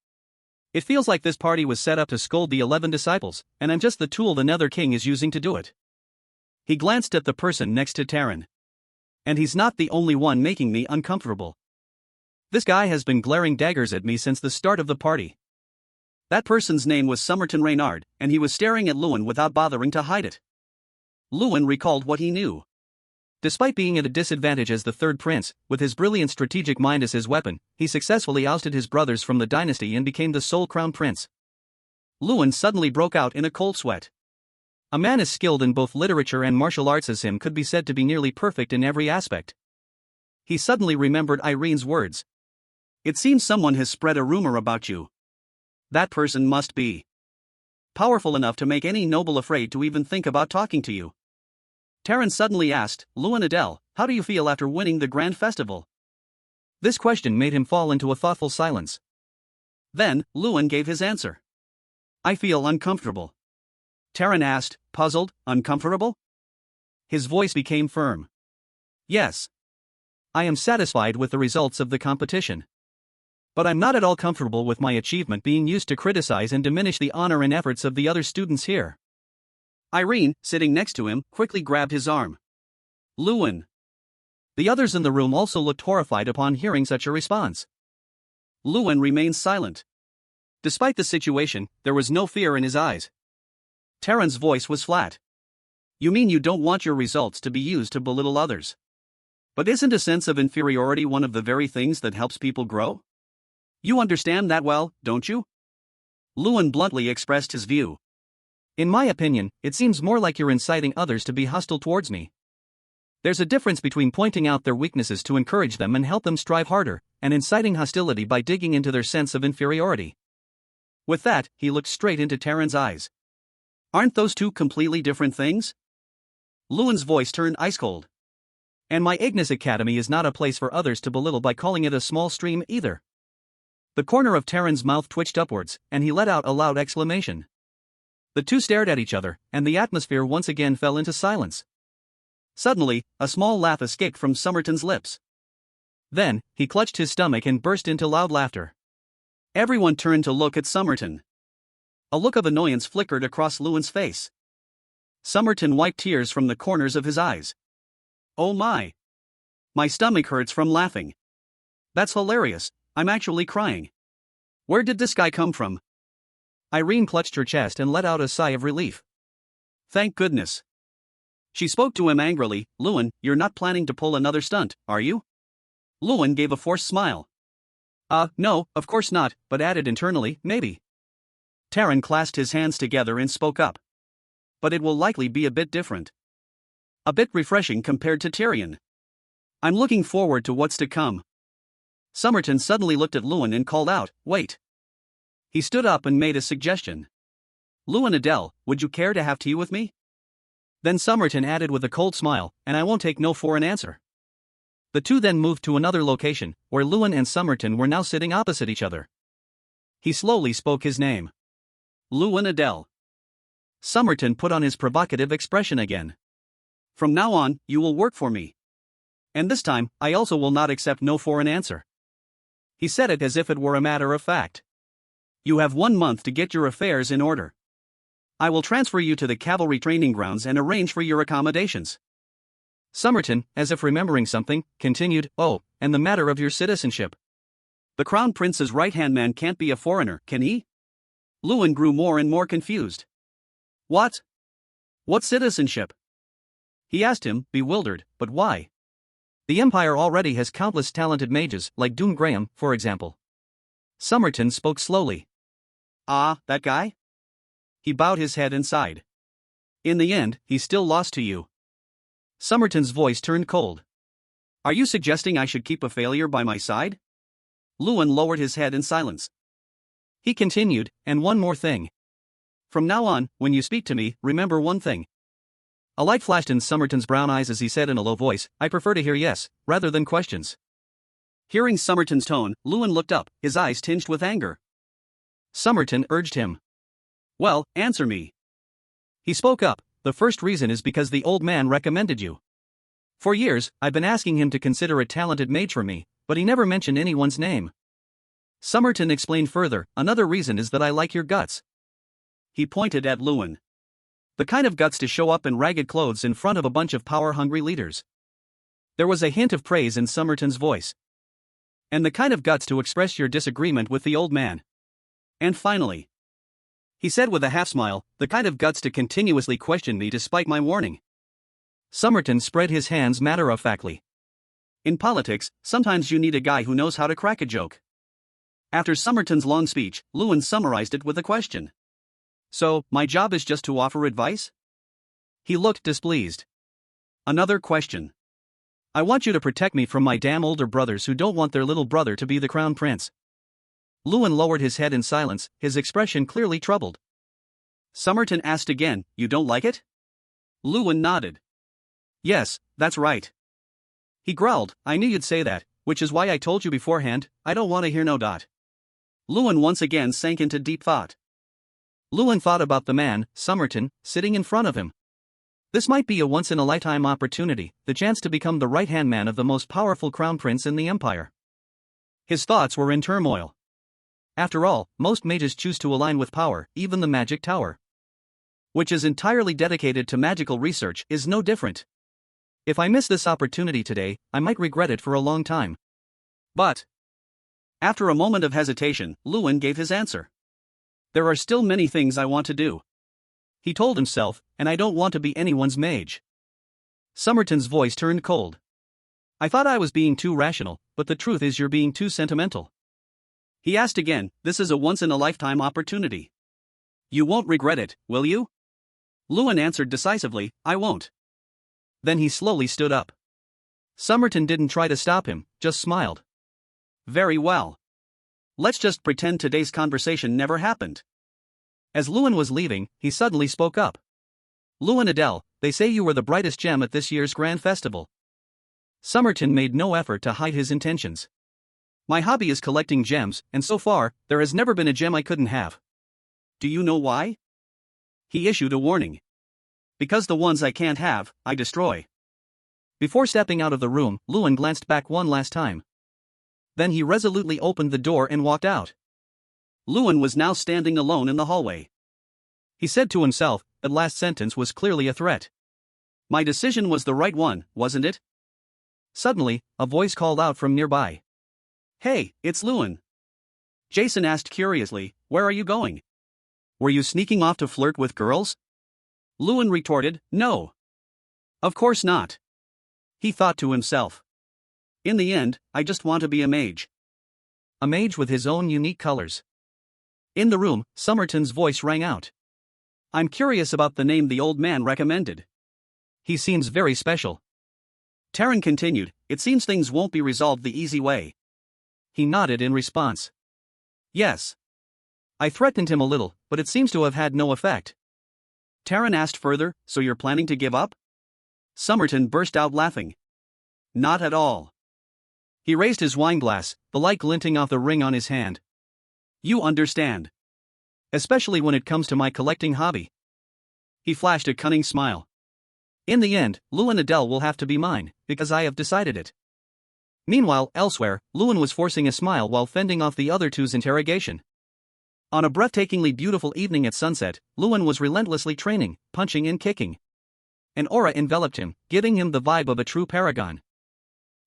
It feels like this party was set up to scold the 11 disciples, and I'm just the tool the Nether King is using to do it. He glanced at the person next to Terran. And he's not the only one making me uncomfortable. This guy has been glaring daggers at me since the start of the party. That person's name was Somerton Reynard, and he was staring at Luan without bothering to hide it. Luan recalled what he knew. Despite being at a disadvantage as the third prince, with his brilliant strategic mind as his weapon, he successfully ousted his brothers from the dynasty and became the sole crown prince. Luan suddenly broke out in a cold sweat. A man as skilled in both literature and martial arts as him could be said to be nearly perfect in every aspect. He suddenly remembered Irene's words. It seems someone has spread a rumor about you. That person must be powerful enough to make any noble afraid to even think about talking to you. Terran suddenly asked, "Luan Adel, how do you feel after winning the grand festival?" This question made him fall into a thoughtful silence. Then, Luan gave his answer. "I feel uncomfortable." Terran asked, puzzled, "Uncomfortable?" His voice became firm. "Yes. I am satisfied with the results of the competition. But I'm not at all comfortable with my achievement being used to criticize and diminish the honor and efforts of the other students here." Irene, sitting next to him, quickly grabbed his arm. "Luan." The others in the room also looked horrified upon hearing such a response. Luan remained silent. Despite the situation, there was no fear in his eyes. Terran's voice was flat. "You mean you don't want your results to be used to belittle others? But isn't a sense of inferiority one of the very things that helps people grow? You understand that well, don't you?" Luan bluntly expressed his view. "In my opinion, it seems more like you're inciting others to be hostile towards me. There's a difference between pointing out their weaknesses to encourage them and help them strive harder, and inciting hostility by digging into their sense of inferiority." With that, he looked straight into Terran's eyes. "Aren't those two completely different things?" Luan's voice turned ice cold. "And my Ignis Academy is not a place for others to belittle by calling it a small stream either." The corner of Terran's mouth twitched upwards, and he let out a loud exclamation. The two stared at each other, and the atmosphere once again fell into silence. Suddenly, a small laugh escaped from Somerton's lips. Then, he clutched his stomach and burst into loud laughter. Everyone turned to look at Somerton. A look of annoyance flickered across Luan's face. Somerton wiped tears from the corners of his eyes. "Oh my! My stomach hurts from laughing. That's hilarious, I'm actually crying. Where did this guy come from?" Irene clutched her chest and let out a sigh of relief. "Thank goodness." She spoke to him angrily, "Luan, you're not planning to pull another stunt, are you?" Luan gave a forced smile. No, of course not," but added internally, "maybe." Terran clasped his hands together and spoke up. "But it will likely be a bit different. A bit refreshing compared to Tyrion. I'm looking forward to what's to come." Somerton suddenly looked at Luan and called out, "Wait." He stood up and made a suggestion. "Luan Adel, would you care to have tea with me?" Then Somerton added with a cold smile, "And I won't take no for an answer." The two then moved to another location, where Luan and Somerton were now sitting opposite each other. He slowly spoke his name. "Luan Adel." Somerton put on his provocative expression again. "From now on, you will work for me. And this time, I also will not accept no for an answer." He said it as if it were a matter of fact. "You have 1 month to get your affairs in order. I will transfer you to the cavalry training grounds and arrange for your accommodations." Somerton, as if remembering something, continued, "Oh, and the matter of your citizenship. The Crown Prince's right-hand man can't be a foreigner, can he?" Lewin grew more and more confused. "What? What citizenship?" he asked him, bewildered, "but why? The Empire already has countless talented mages, like Doom Graham, for example." Somerton spoke slowly. "Ah, that guy?" He bowed his head and sighed. "In the end, he's still lost to you." Somerton's voice turned cold. "Are you suggesting I should keep a failure by my side?" Lewin lowered his head in silence. He continued, "And one more thing. From now on, when you speak to me, remember one thing." A light flashed in Somerton's brown eyes as he said in a low voice, "I prefer to hear yes, rather than questions." Hearing Somerton's tone, Lewin looked up, his eyes tinged with anger. Somerton urged him. "Well, answer me." He spoke up. "The first reason is because the old man recommended you. For years, I've been asking him to consider a talented mage for me, but he never mentioned anyone's name." Somerton explained further, "Another reason is that I like your guts." He pointed at Lewin. "The kind of guts to show up in ragged clothes in front of a bunch of power-hungry leaders." There was a hint of praise in Somerton's voice. "And the kind of guts to express your disagreement with the old man. And finally," he said with a half-smile, "the kind of guts to continuously question me despite my warning." Somerton spread his hands matter-of-factly. "In politics, sometimes you need a guy who knows how to crack a joke." After Somerton's long speech, Lewin summarized it with a question. "So, my job is just to offer advice?" He looked displeased. "Another question. I want you to protect me from my damn older brothers who don't want their little brother to be the crown prince." Lewin lowered his head in silence, his expression clearly troubled. Somerton asked again, "You don't like it?" Lewin nodded. "Yes, that's right." He growled, "I knew you'd say that, which is why I told you beforehand, I don't want to hear no dot." Lewin once again sank into deep thought. Lewin thought about the man, Somerton, sitting in front of him. This might be a once-in-a-lifetime opportunity, the chance to become the right-hand man of the most powerful crown prince in the empire. His thoughts were in turmoil. After all, most mages choose to align with power, even the magic tower, which is entirely dedicated to magical research, is no different. If I miss this opportunity today, I might regret it for a long time. But, after a moment of hesitation, Lewin gave his answer. "There are still many things I want to do," he told himself, "and I don't want to be anyone's mage." Somerton's voice turned cold. "I thought I was being too rational, but the truth is you're being too sentimental." He asked again, "This is a once-in-a-lifetime opportunity. You won't regret it, will you?" Lewin answered decisively, "I won't." Then he slowly stood up. Somerton didn't try to stop him, just smiled. "Very well. Let's just pretend today's conversation never happened." As Lewin was leaving, he suddenly spoke up. "Lewin Adele, they say you were the brightest gem at this year's grand festival." Somerton made no effort to hide his intentions. "My hobby is collecting gems, and so far, there has never been a gem I couldn't have." "Do you know why?" He issued a warning. "Because the ones I can't have, I destroy." Before stepping out of the room, Lewin glanced back one last time. Then he resolutely opened the door and walked out. Lewin was now standing alone in the hallway. He said to himself, that last sentence was clearly a threat. My decision was the right one, wasn't it? Suddenly, a voice called out from nearby. "Hey, it's Lewin." Jason asked curiously, "Where are you going? Were you sneaking off to flirt with girls?" Lewin retorted, "No. Of course not." He thought to himself. "In the end, I just want to be a mage." A mage with his own unique colors. In the room, Somerton's voice rang out. "I'm curious about the name the old man recommended. He seems very special." Taran continued, "It seems things won't be resolved the easy way." He nodded in response. "Yes. I threatened him a little, but it seems to have had no effect." Taran asked further, "So you're planning to give up?" Somerton burst out laughing. "Not at all." He raised his wineglass, the light glinting off the ring on his hand. "You understand. Especially when it comes to my collecting hobby." He flashed a cunning smile. "In the end, Lewin Adele will have to be mine, because I have decided it." Meanwhile, elsewhere, Lewin was forcing a smile while fending off the other two's interrogation. On a breathtakingly beautiful evening at sunset, Lewin was relentlessly training, punching and kicking. An aura enveloped him, giving him the vibe of a true paragon.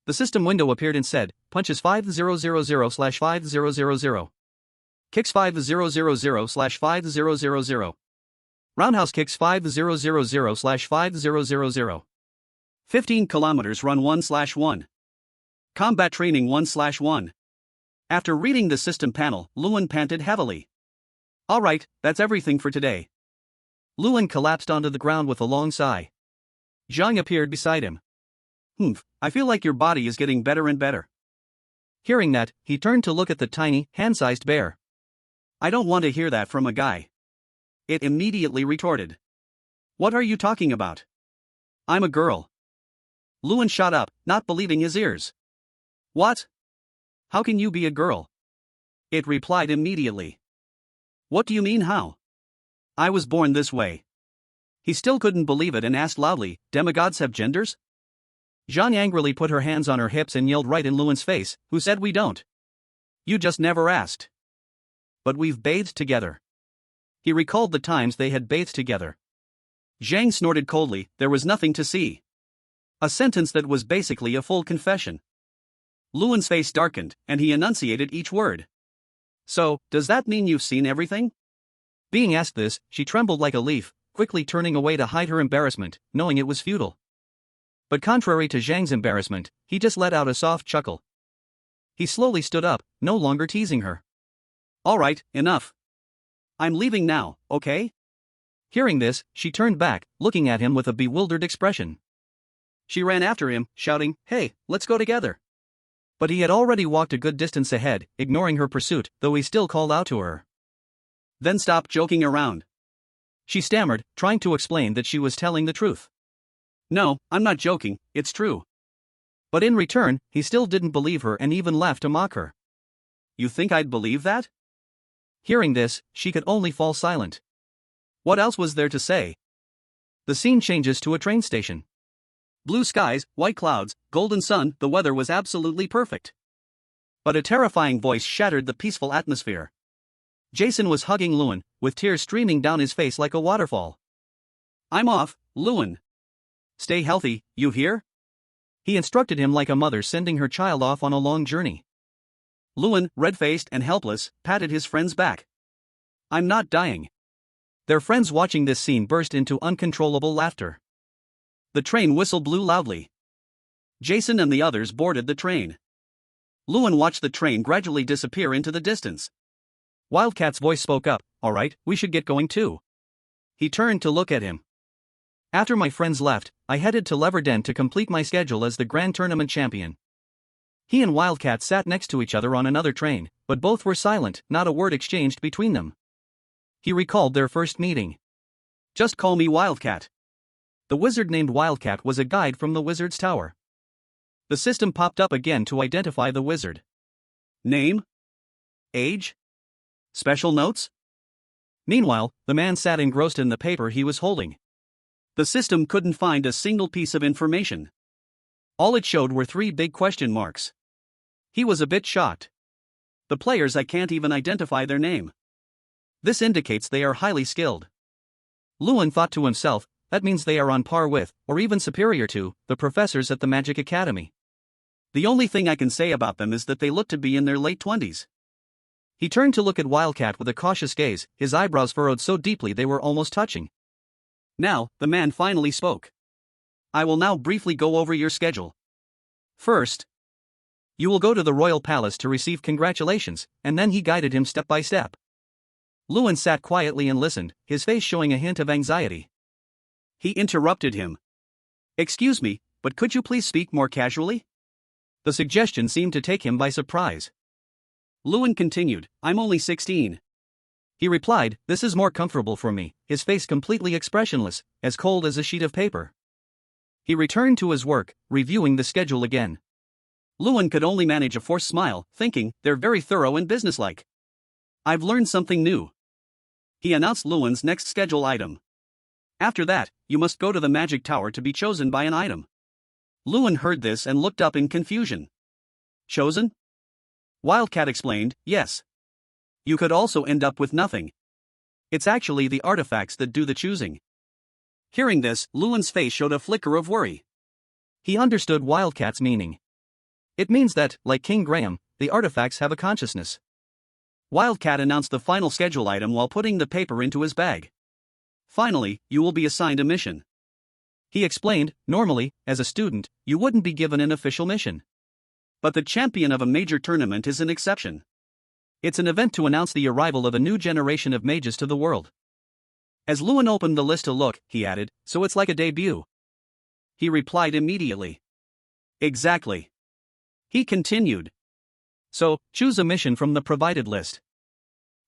The system window appeared and said, punches 5000/5000. Kicks 5000/5000. Roundhouse kicks 5000/5000. 15 kilometers run 1/1. Combat training 1/1. After reading the system panel, Luan panted heavily. Alright, that's everything for today. Luan collapsed onto the ground with a long sigh. Zhang appeared beside him. I feel like your body is getting better and better. Hearing that, he turned to look at the tiny, hand-sized bear. I don't want to hear that from a guy. It immediately retorted. What are you talking about? I'm a girl. Luan shot up, not believing his ears. What? How can you be a girl? It replied immediately. What do you mean how? I was born this way. He still couldn't believe it and asked loudly, demigods have genders? Zhang angrily put her hands on her hips and yelled right in Luan's face, who said we don't. You just never asked. But we've bathed together. He recalled the times they had bathed together. Zhang snorted coldly, there was nothing to see. A sentence that was basically a full confession. Luan's face darkened, and he enunciated each word. So, does that mean you've seen everything? Being asked this, she trembled like a leaf, quickly turning away to hide her embarrassment, knowing it was futile. But contrary to Zhang's embarrassment, he just let out a soft chuckle. He slowly stood up, no longer teasing her. Alright, enough. I'm leaving now, okay? Hearing this, she turned back, looking at him with a bewildered expression. She ran after him, shouting, hey, let's go together. But he had already walked a good distance ahead, ignoring her pursuit, though he still called out to her. Then stop joking around. She stammered, trying to explain that she was telling the truth. No, I'm not joking, it's true. But in return, he still didn't believe her and even laughed to mock her. You think I'd believe that? Hearing this, she could only fall silent. What else was there to say? The scene changes to a train station. Blue skies, white clouds, golden sun, the weather was absolutely perfect. But a terrifying voice shattered the peaceful atmosphere. Jason was hugging Luan, with tears streaming down his face like a waterfall. I'm off, Luan. Stay healthy, you hear? He instructed him like a mother sending her child off on a long journey. Luan, red-faced and helpless, patted his friend's back. I'm not dying. Their friends watching this scene burst into uncontrollable laughter. The train whistle blew loudly. Jason and the others boarded the train. Luan watched the train gradually disappear into the distance. Wildcat's voice spoke up, alright, we should get going too. He turned to look at him. After my friends left, I headed to Leverden to complete my schedule as the Grand Tournament champion. He and Wildcat sat next to each other on another train, but both were silent, not a word exchanged between them. He recalled their first meeting. Just call me Wildcat. The wizard named Wildcat was a guide from the wizard's tower. The system popped up again to identify the wizard. Name? Age? Special notes? Meanwhile, the man sat engrossed in the paper he was holding. The system couldn't find a single piece of information. All it showed were 3 big question marks. He was a bit shocked. The players, I can't even identify their name. This indicates they are highly skilled. Luan thought to himself, that means they are on par with, or even superior to, the professors at the Magic Academy. The only thing I can say about them is that they look to be in their late 20s. He turned to look at Wildcat with a cautious gaze, his eyebrows furrowed so deeply they were almost touching. Now, the man finally spoke. I will now briefly go over your schedule. First, you will go to the royal palace to receive congratulations, and then he guided him step by step. Luan sat quietly and listened, his face showing a hint of anxiety. He interrupted him. Excuse me, but could you please speak more casually? The suggestion seemed to take him by surprise. Luan continued, I'm only 16. He replied, this is more comfortable for me, his face completely expressionless, as cold as a sheet of paper. He returned to his work, reviewing the schedule again. Luan could only manage a forced smile, thinking, they're very thorough and businesslike. I've learned something new. He announced Luan's next schedule item. After that, you must go to the magic tower to be chosen by an item. Luan heard this and looked up in confusion. Chosen? Wildcat explained, yes. You could also end up with nothing. It's actually the artifacts that do the choosing. Hearing this, Luan's face showed a flicker of worry. He understood Wildcat's meaning. It means that, like King Graham, the artifacts have a consciousness. Wildcat announced the final schedule item while putting the paper into his bag. Finally, you will be assigned a mission. He explained, normally, as a student, you wouldn't be given an official mission. But the champion of a major tournament is an exception. It's an event to announce the arrival of a new generation of mages to the world. As Luan opened the list to look, he added, so it's like a debut. He replied immediately. Exactly. He continued. So, choose a mission from the provided list.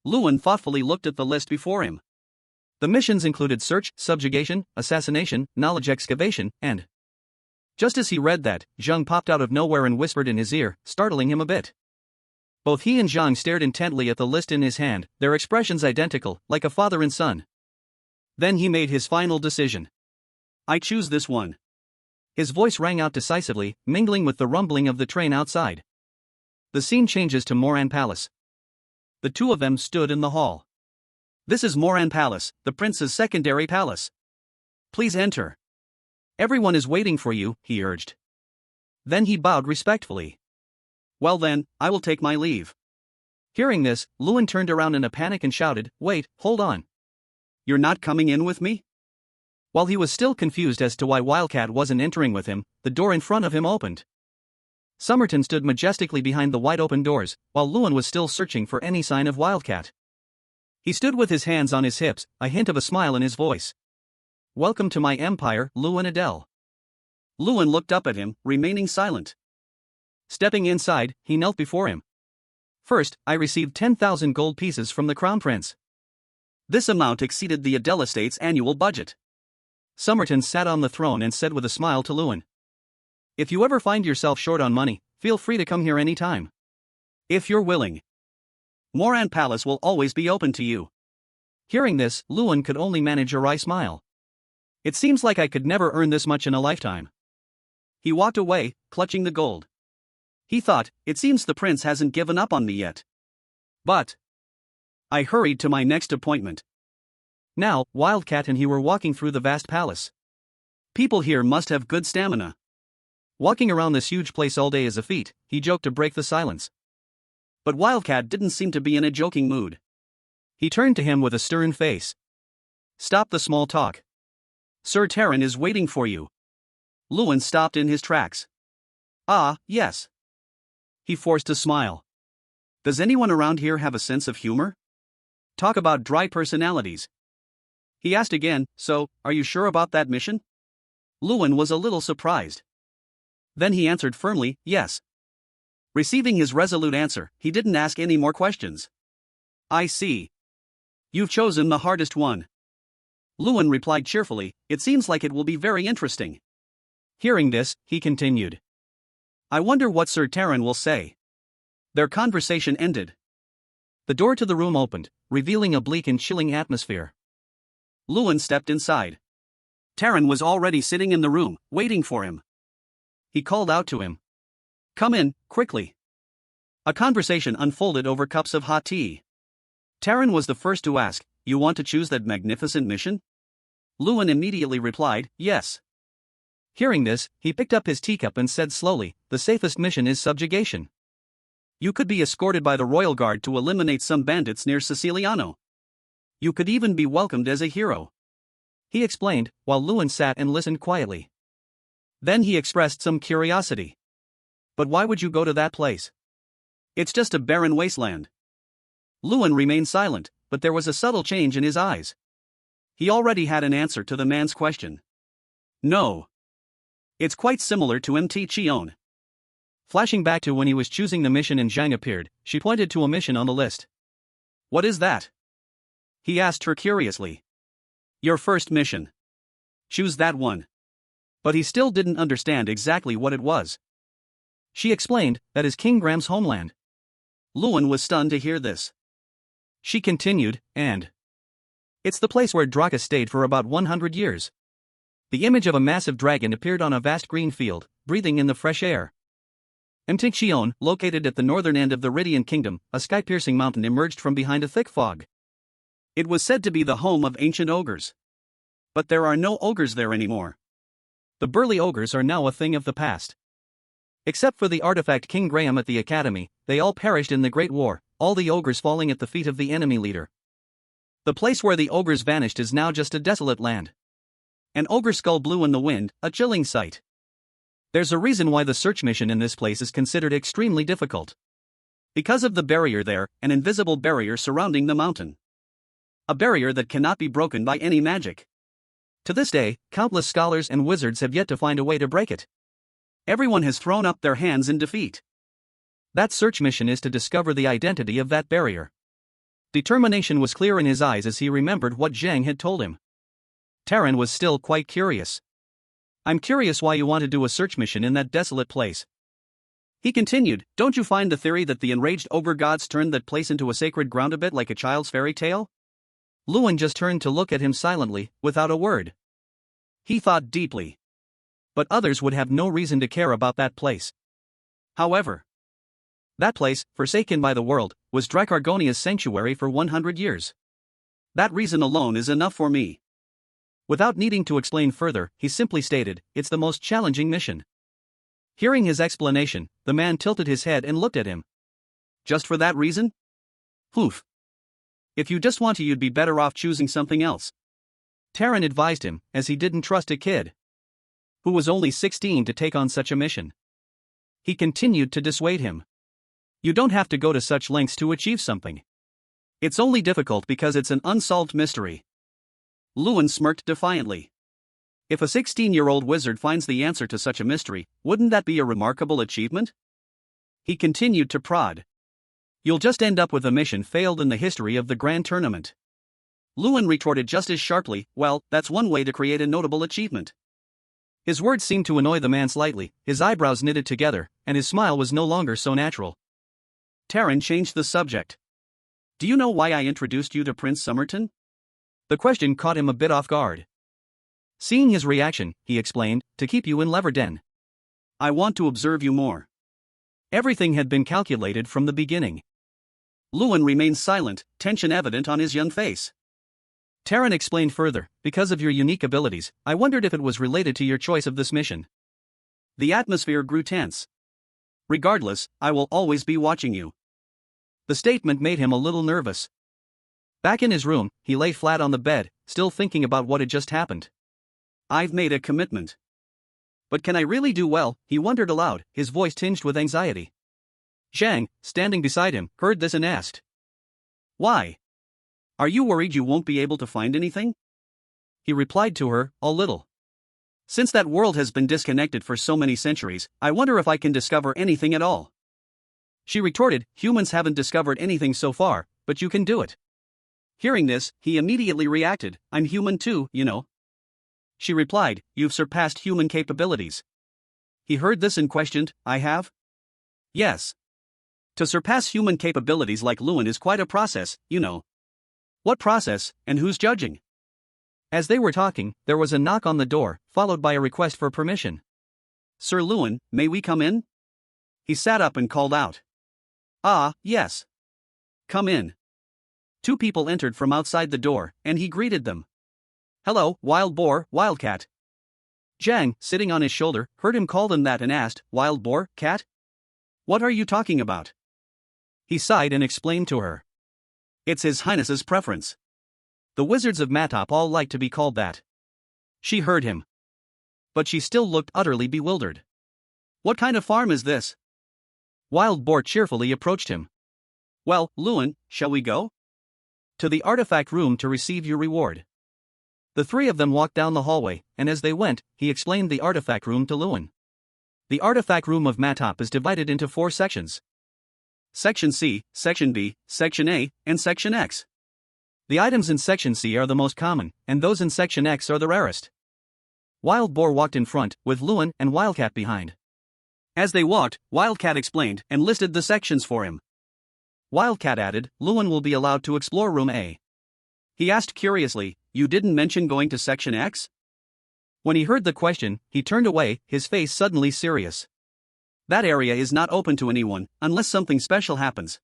Luan thoughtfully looked at the list before him. The missions included search, subjugation, assassination, knowledge excavation, and... Just as he read that, Zhang popped out of nowhere and whispered in his ear, startling him a bit. Both he and Zhang stared intently at the list in his hand, their expressions identical, like a father and son. Then he made his final decision. I choose this one. His voice rang out decisively, mingling with the rumbling of the train outside. The scene changes to Moran Palace. The two of them stood in the hall. This is Moran Palace, the prince's secondary palace. Please enter. Everyone is waiting for you, he urged. Then he bowed respectfully. Well then, I will take my leave. Hearing this, Luan turned around in a panic and shouted, wait, hold on. You're not coming in with me? While he was still confused as to why Wildcat wasn't entering with him, the door in front of him opened. Somerton stood majestically behind the wide-open doors, while Luan was still searching for any sign of Wildcat. He stood with his hands on his hips, a hint of a smile in his voice. Welcome to my empire, Luan Adel. Luan looked up at him, remaining silent. Stepping inside, he knelt before him. First, I received 10,000 gold pieces from the Crown Prince. This amount exceeded the Adel estate's annual budget. Somerton sat on the throne and said with a smile to Luan. If you ever find yourself short on money, feel free to come here any time. If you're willing. Moran Palace will always be open to you. Hearing this, Luan could only manage a wry smile. It seems like I could never earn this much in a lifetime. He walked away, clutching the gold. He thought, it seems the prince hasn't given up on me yet. But I hurried to my next appointment. Now, Wildcat and he were walking through the vast palace. People here must have good stamina. Walking around this huge place all day is a feat, he joked to break the silence. But Wildcat didn't seem to be in a joking mood. He turned to him with a stern face. Stop the small talk. Sir Terran is waiting for you. Luan stopped in his tracks. Ah, yes. He forced a smile. Does anyone around here have a sense of humor? Talk about dry personalities. He asked again, so, are you sure about that mission? Luan was a little surprised. Then he answered firmly, yes. Receiving his resolute answer, he didn't ask any more questions. I see. You've chosen the hardest one. Luan replied cheerfully, it seems like it will be very interesting. Hearing this, he continued. I wonder what Sir Terran will say. Their conversation ended. The door to the room opened, revealing a bleak and chilling atmosphere. Luan stepped inside. Terran was already sitting in the room, waiting for him. He called out to him. Come in, quickly. A conversation unfolded over cups of hot tea. Terran was the first to ask, you want to choose that magnificent mission? Luan immediately replied, yes. Hearing this, he picked up his teacup and said slowly, the safest mission is subjugation. You could be escorted by the royal guard to eliminate some bandits near Siciliano. You could even be welcomed as a hero. He explained, while Luan sat and listened quietly. Then he expressed some curiosity. But why would you go to that place? It's just a barren wasteland. Luan remained silent, but there was a subtle change in his eyes. He already had an answer to the man's question. No. It's quite similar to Mt. Chion. Flashing back to when he was choosing the mission and Zhang appeared, she pointed to a mission on the list. What is that? He asked her curiously. Your first mission. Choose that one. But he still didn't understand exactly what it was. She explained, that is King Graham's homeland. Luan was stunned to hear this. She continued, and it's the place where Draer stayed for about 100 years. The image of a massive dragon appeared on a vast green field, breathing in the fresh air. Mt. Chion, located at the northern end of the Ridian Kingdom, a sky-piercing mountain emerged from behind a thick fog. It was said to be the home of ancient ogres. But there are no ogres there anymore. The burly ogres are now a thing of the past. Except for the artifact King Graham at the academy, they all perished in the Great War, all the ogres falling at the feet of the enemy leader. The place where the ogres vanished is now just a desolate land. An ogre skull blew in the wind, a chilling sight. There's a reason why the search mission in this place is considered extremely difficult. Because of the barrier there, an invisible barrier surrounding the mountain. A barrier that cannot be broken by any magic. To this day, countless scholars and wizards have yet to find a way to break it. Everyone has thrown up their hands in defeat. That search mission is to discover the identity of that barrier. Determination was clear in his eyes as he remembered what Zhang had told him. Taran was still quite curious. I'm curious why you want to do a search mission in that desolate place. He continued, don't you find the theory that the enraged ogre gods turned that place into a sacred ground a bit like a child's fairy tale? Luan just turned to look at him silently, without a word. He thought deeply. But others would have no reason to care about that place. However, that place, forsaken by the world, was Dracargonia's sanctuary for 100 years. That reason alone is enough for me. Without needing to explain further, he simply stated, it's the most challenging mission. Hearing his explanation, the man tilted his head and looked at him. Just for that reason? Poof. If you just want to, you'd be better off choosing something else. Taran advised him, as he didn't trust a kid who was only 16 to take on such a mission. He continued to dissuade him. You don't have to go to such lengths to achieve something. It's only difficult because it's an unsolved mystery. Luan smirked defiantly. If a 16-year-old wizard finds the answer to such a mystery, wouldn't that be a remarkable achievement? He continued to prod. You'll just end up with a mission failed in the history of the Grand Tournament. Luan retorted just as sharply, well, that's one way to create a notable achievement. His words seemed to annoy the man slightly, his eyebrows knitted together, and his smile was no longer so natural. Taran changed the subject. Do you know why I introduced you to Prince Somerton? The question caught him a bit off guard. Seeing his reaction, he explained, to keep you in Leverden. I want to observe you more. Everything had been calculated from the beginning. Luan remained silent, tension evident on his young face. Taran explained further, because of your unique abilities, I wondered if it was related to your choice of this mission. The atmosphere grew tense. Regardless, I will always be watching you. The statement made him a little nervous. Back in his room, he lay flat on the bed, still thinking about what had just happened. I've made a commitment. But can I really do well? He wondered aloud, his voice tinged with anxiety. Zhang, standing beside him, heard this and asked. Why? Are you worried you won't be able to find anything? He replied to her, a little. Since that world has been disconnected for so many centuries, I wonder if I can discover anything at all. She retorted, humans haven't discovered anything so far, but you can do it. Hearing this, he immediately reacted, I'm human too, you know. She replied, you've surpassed human capabilities. He heard this and questioned, I have? Yes. To surpass human capabilities like Luan is quite a process, you know. What process, and who's judging? As they were talking, there was a knock on the door, followed by a request for permission. Sir Luan, may we come in? He sat up and called out. Ah, yes. Come in. Two people entered from outside the door, and he greeted them. Hello, Wild Boar, Wildcat. Zhang, sitting on his shoulder, heard him call them that and asked, Wild Boar, Cat? What are you talking about? He sighed and explained to her. It's His Highness's preference. The wizards of Matop all like to be called that. She heard him. But she still looked utterly bewildered. What kind of farm is this? Wild Boar cheerfully approached him. Well, Luan, shall we go? To the artifact room to receive your reward. The three of them walked down the hallway, and as they went, he explained the artifact room to Luan. The artifact room of Matop is divided into 4 sections. Section C, Section B, Section A, and Section X. The items in Section C are the most common, and those in Section X are the rarest. Wild Boar walked in front, with Luan and Wildcat behind. As they walked, Wildcat explained and listed the sections for him. Wildcat added, Luan will be allowed to explore Room A. He asked curiously, you didn't mention going to Section X? When he heard the question, he turned away, his face suddenly serious. That area is not open to anyone, unless something special happens.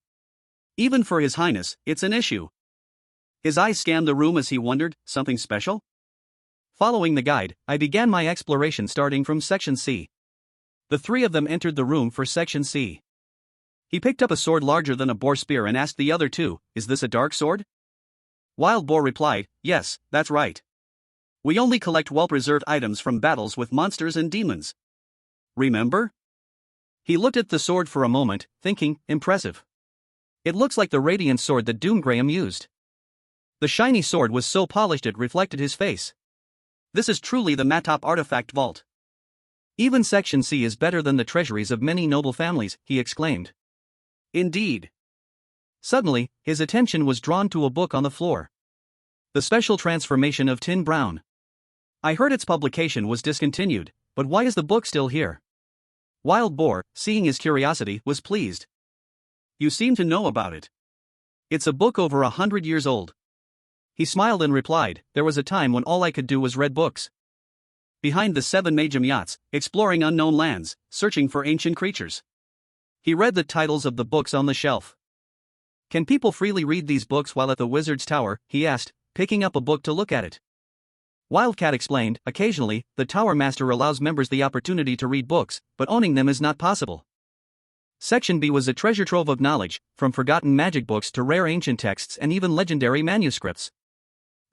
Even for His Highness, it's an issue. His eyes scanned the room as he wondered, something special? Following the guide, I began my exploration starting from Section C. The three of them entered the room for Section C. He picked up a sword larger than a boar spear and asked the other two, "Is this a dark sword?" Wild Boar replied, "Yes, that's right. We only collect well-preserved items from battles with monsters and demons. Remember?" He looked at the sword for a moment, thinking, impressive. It looks like the radiant sword that Doomgraham used. The shiny sword was so polished it reflected his face. This is truly the Matop artifact vault. Even Section C is better than the treasuries of many noble families, he exclaimed. Indeed. Suddenly, his attention was drawn to a book on the floor. The Special Transformation of Tin Brown. I heard its publication was discontinued, but why is the book still here? Wild Boar, seeing his curiosity, was pleased. You seem to know about it. It's a book over 100 years old. He smiled and replied, there was a time when all I could do was read books. Behind the 7 Mage yachts, exploring unknown lands, searching for ancient creatures. He read the titles of the books on the shelf. Can people freely read these books while at the Wizard's Tower? He asked, picking up a book to look at it. Wildcat explained, occasionally, the Tower Master allows members the opportunity to read books, but owning them is not possible. Section B was a treasure trove of knowledge, from forgotten magic books to rare ancient texts and even legendary manuscripts.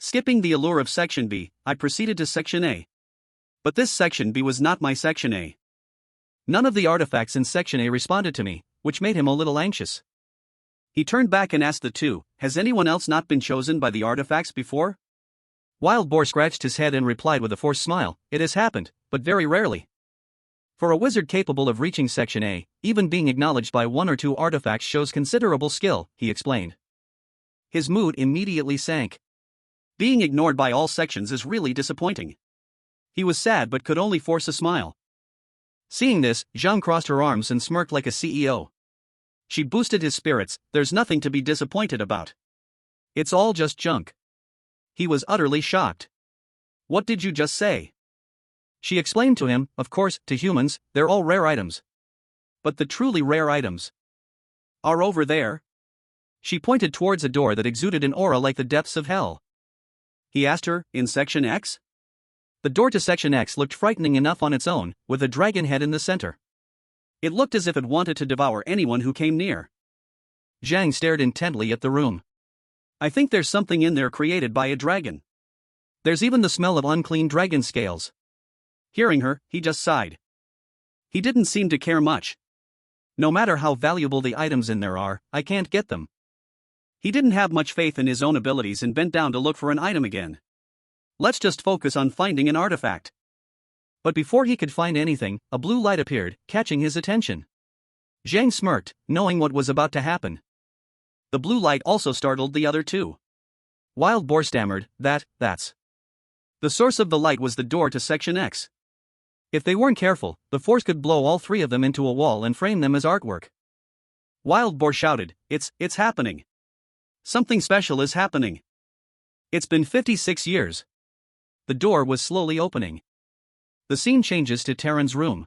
Skipping the allure of Section B, I proceeded to Section A. But this Section B was not my Section A. None of the artifacts in Section A responded to me, which made him a little anxious. He turned back and asked the two, has anyone else not been chosen by the artifacts before? Wild Boar scratched his head and replied with a forced smile, it has happened, but very rarely. For a wizard capable of reaching Section A, even being acknowledged by 1 or 2 artifacts shows considerable skill, he explained. His mood immediately sank. Being ignored by all sections is really disappointing. He was sad but could only force a smile. Seeing this, Zhang crossed her arms and smirked like a CEO. She boosted his spirits, there's nothing to be disappointed about. It's all just junk. He was utterly shocked. What did you just say? She explained to him, of course, to humans, they're all rare items. But the truly rare items are over there. She pointed towards a door that exuded an aura like the depths of hell. He asked her, in Section X? The door to Section X looked frightening enough on its own, with a dragon head in the center. It looked as if it wanted to devour anyone who came near. Zhang stared intently at the room. I think there's something in there created by a dragon. There's even the smell of unclean dragon scales. Hearing her, he just sighed. He didn't seem to care much. No matter how valuable the items in there are, I can't get them. He didn't have much faith in his own abilities and bent down to look for an item again. Let's just focus on finding an artifact. But before he could find anything, a blue light appeared, catching his attention. Zhang smirked, knowing what was about to happen. The blue light also startled the other two. Wild Boar stammered, that's. The source of the light was the door to Section X. If they weren't careful, the force could blow all 3 of them into a wall and frame them as artwork. Wild Boar shouted, it's happening. Something special is happening. It's been 56 years. The door was slowly opening. The scene changes to Terran's room.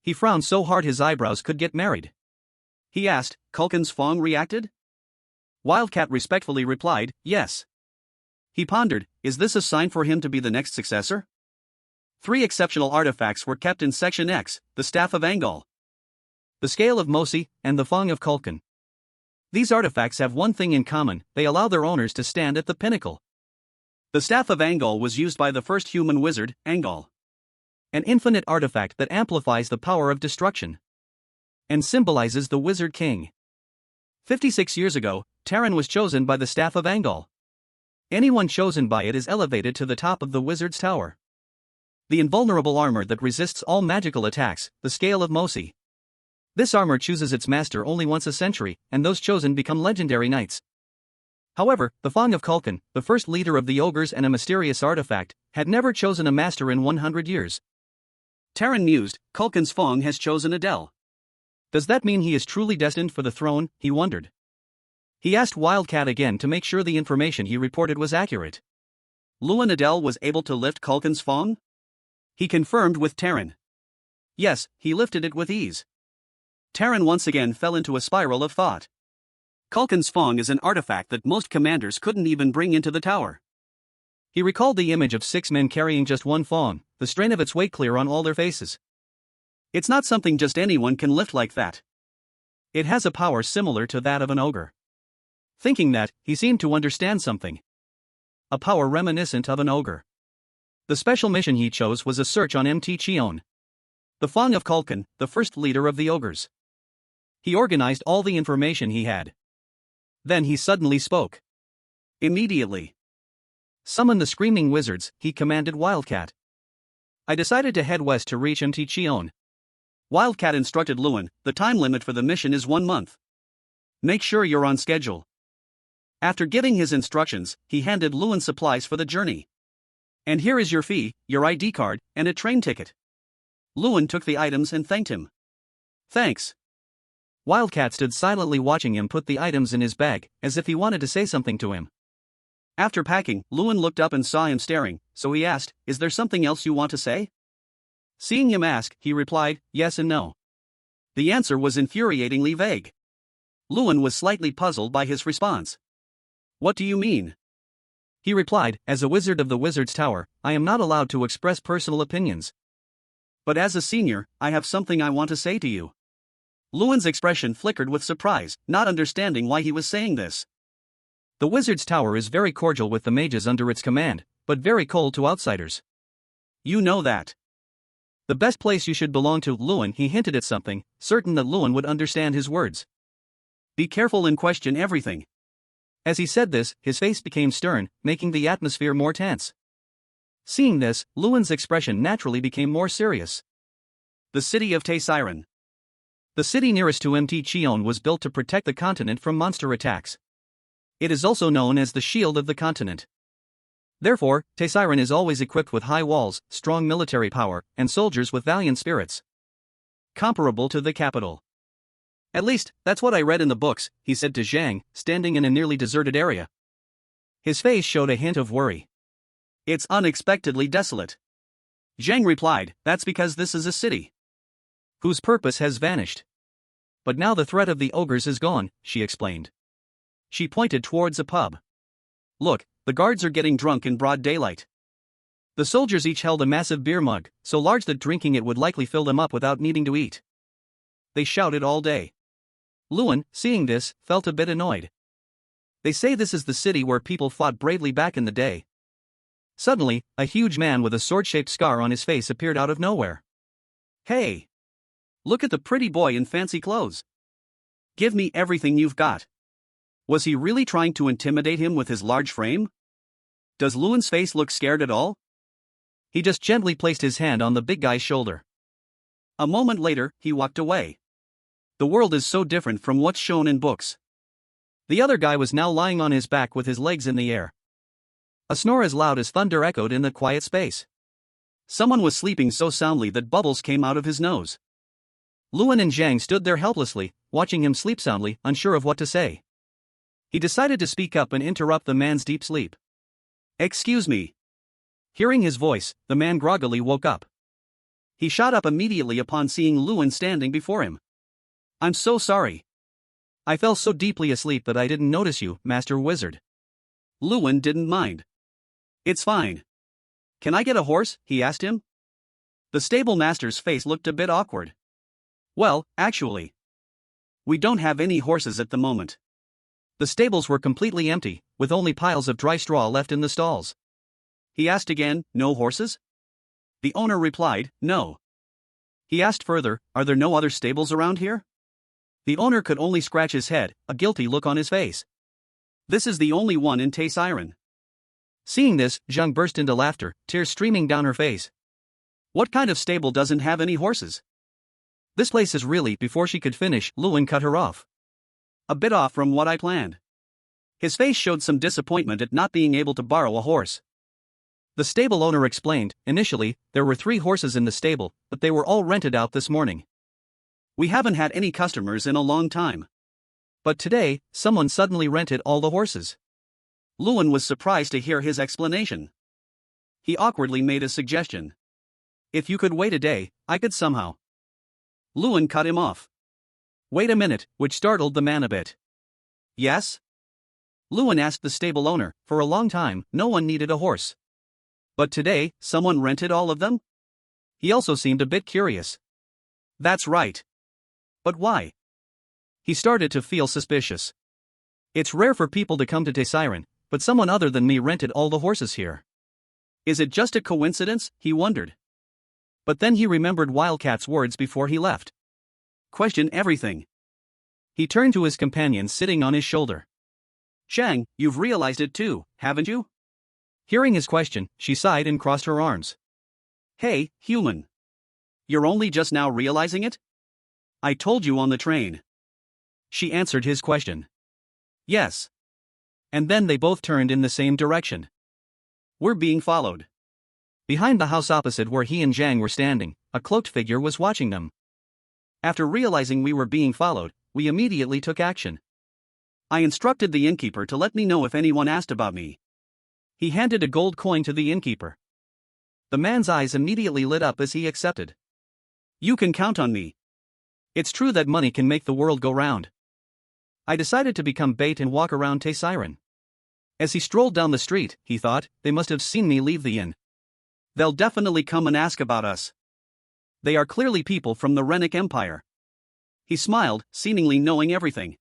He frowned so hard his eyebrows could get married. He asked, Culkin's Fong reacted? Wildcat respectfully replied, yes. He pondered, is this a sign for him to be the next successor? 3 exceptional artifacts were kept in Section X, the Staff of Angol, the Scale of Mosi, and the Fong of Culkin. These artifacts have one thing in common, they allow their owners to stand at the pinnacle. The Staff of Angol was used by the first human wizard, Angol. An infinite artifact that amplifies the power of destruction. And symbolizes the Wizard King. 56 years ago, Terran was chosen by the Staff of Angol. Anyone chosen by it is elevated to the top of the Wizard's Tower. The invulnerable armor that resists all magical attacks, the Scale of Mosi. This armor chooses its master only once a century, and those chosen become legendary knights. However, the Fong of Culkin, the first leader of the ogres and a mysterious artifact, had never chosen a master in 100 years. Terran mused, Culkin's Fong has chosen Adele. Does that mean he is truly destined for the throne, he wondered. He asked Wildcat again to make sure the information he reported was accurate. Luan Adele was able to lift Culkin's Fong? He confirmed with Terran. Yes, he lifted it with ease. Terran once again fell into a spiral of thought. Culkin's Fong is an artifact that most commanders couldn't even bring into the tower. He recalled the image of 6 men carrying just one fawn, the strain of its weight clear on all their faces. It's not something just anyone can lift like that. It has a power similar to that of an ogre. Thinking that, he seemed to understand something. A power reminiscent of an ogre. The special mission he chose was a search on Mt. Chion, the Fang of Kulkan, the first leader of the ogres. He organized all the information he had. Then he suddenly spoke. Immediately. Summon the screaming wizards, he commanded Wildcat. I decided to head west to reach Mt. Chion. Wildcat instructed Lewin, the time limit for the mission is 1 month. Make sure you're on schedule. After giving his instructions, he handed Lewin supplies for the journey. And here is your fee, your ID card, and a train ticket. Lewin took the items and thanked him. Thanks. Wildcat stood silently watching him put the items in his bag, as if he wanted to say something to him. After packing, Lewin looked up and saw him staring, so he asked, Is there something else you want to say? Seeing him ask, he replied, yes and no. The answer was infuriatingly vague. Lewin was slightly puzzled by his response. What do you mean? He replied, as a wizard of the Wizard's Tower, I am not allowed to express personal opinions. But as a senior, I have something I want to say to you. Lewin's expression flickered with surprise, not understanding why he was saying this. The Wizard's Tower is very cordial with the mages under its command, but very cold to outsiders. You know that. The best place you should belong to, Lewin, he hinted at something, certain that Lewin would understand his words. Be careful and question everything. As he said this, his face became stern, making the atmosphere more tense. Seeing this, Lewin's expression naturally became more serious. The city of Taesiren. The city nearest to Mt. Chion was built to protect the continent from monster attacks. It is also known as the Shield of the Continent. Therefore, Taesiren is always equipped with high walls, strong military power, and soldiers with valiant spirits. Comparable to the capital. At least, that's what I read in the books, he said to Zhang, standing in a nearly deserted area. His face showed a hint of worry. It's unexpectedly desolate. Zhang replied, that's because this is a city whose purpose has vanished. But now the threat of the ogres is gone, she explained. She pointed towards a pub. Look, the guards are getting drunk in broad daylight. The soldiers each held a massive beer mug, so large that drinking it would likely fill them up without needing to eat. They shouted all day. Lewin, seeing this, felt a bit annoyed. They say this is the city where people fought bravely back in the day. Suddenly, a huge man with a sword-shaped scar on his face appeared out of nowhere. Hey! Look at the pretty boy in fancy clothes. Give me everything you've got. Was he really trying to intimidate him with his large frame? Does Lewin's face look scared at all? He just gently placed his hand on the big guy's shoulder. A moment later, he walked away. The world is so different from what's shown in books. The other guy was now lying on his back with his legs in the air. A snore as loud as thunder echoed in the quiet space. Someone was sleeping so soundly that bubbles came out of his nose. Lewin and Zhang stood there helplessly, watching him sleep soundly, unsure of what to say. He decided to speak up and interrupt the man's deep sleep. Excuse me. Hearing his voice, the man groggily woke up. He shot up immediately upon seeing Lewin standing before him. I'm so sorry. I fell so deeply asleep that I didn't notice you, Master Wizard. Lewin didn't mind. It's fine. Can I get a horse? He asked him. The stable master's face looked a bit awkward. Well, actually, we don't have any horses at the moment. The stables were completely empty, with only piles of dry straw left in the stalls. He asked again, no horses? The owner replied, no. He asked further, are there no other stables around here? The owner could only scratch his head, a guilty look on his face. This is the only one in Taesiren. Seeing this, Zhang burst into laughter, tears streaming down her face. What kind of stable doesn't have any horses? This place is really, before she could finish, Lewin cut her off. A bit off from what I planned. His face showed some disappointment at not being able to borrow a horse. The stable owner explained, initially, there were 3 horses in the stable, but they were all rented out this morning. We haven't had any customers in a long time. But today, someone suddenly rented all the horses. Lewin was surprised to hear his explanation. He awkwardly made a suggestion. If you could wait a day, I could somehow. Lewin cut him off. Wait a minute, which startled the man a bit. Yes? Lewin asked the stable owner, for a long time, no one needed a horse. But today, someone rented all of them? He also seemed a bit curious. That's right. But why? He started to feel suspicious. It's rare for people to come to Tesiren, but someone other than me rented all the horses here. Is it just a coincidence, he wondered. But then he remembered Wildcat's words before he left. Question everything. He turned to his companion sitting on his shoulder. Chang, you've realized it too, haven't you? Hearing his question, she sighed and crossed her arms. Hey, human. You're only just now realizing it? I told you on the train. She answered his question. Yes. And then they both turned in the same direction. We're being followed. Behind the house opposite where he and Zhang were standing, a cloaked figure was watching them. After realizing we were being followed, we immediately took action. I instructed the innkeeper to let me know if anyone asked about me. He handed a gold coin to the innkeeper. The man's eyes immediately lit up as he accepted. You can count on me. It's true that money can make the world go round. I decided to become bait and walk around Tesiren. As he strolled down the street, he thought, they must have seen me leave the inn. They'll definitely come and ask about us. They are clearly people from the Rennick Empire. He smiled, seemingly knowing everything.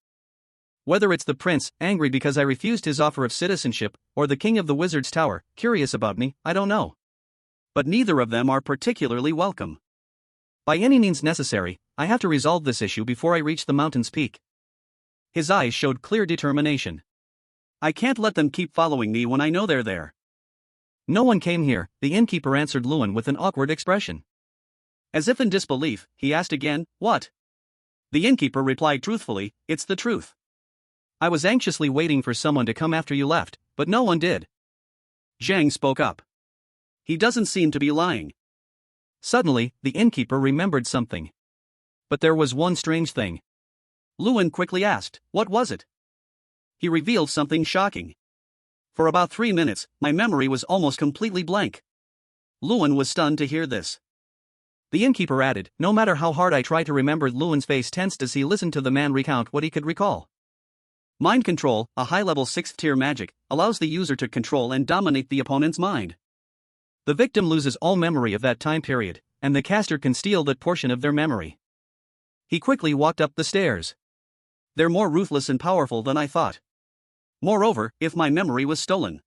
Whether it's the prince, angry because I refused his offer of citizenship, or the king of the wizard's tower, curious about me, I don't know. But neither of them are particularly welcome. By any means necessary, I have to resolve this issue before I reach the mountain's peak. His eyes showed clear determination. I can't let them keep following me when I know they're there. No one came here, the innkeeper answered Lewin with an awkward expression. As if in disbelief, he asked again, what? The innkeeper replied truthfully, it's the truth. I was anxiously waiting for someone to come after you left, but no one did. Zhang spoke up. He doesn't seem to be lying. Suddenly, the innkeeper remembered something. But there was one strange thing. Lewin quickly asked, what was it? He revealed something shocking. For about 3 minutes, my memory was almost completely blank. Lewin was stunned to hear this. The innkeeper added, no matter how hard I try to remember, Lewin's face tensed as he listened to the man recount what he could recall. Mind control, a high-level 6th tier magic, allows the user to control and dominate the opponent's mind. The victim loses all memory of that time period, and the caster can steal that portion of their memory. He quickly walked up the stairs. They're more ruthless and powerful than I thought. Moreover, if my memory was stolen,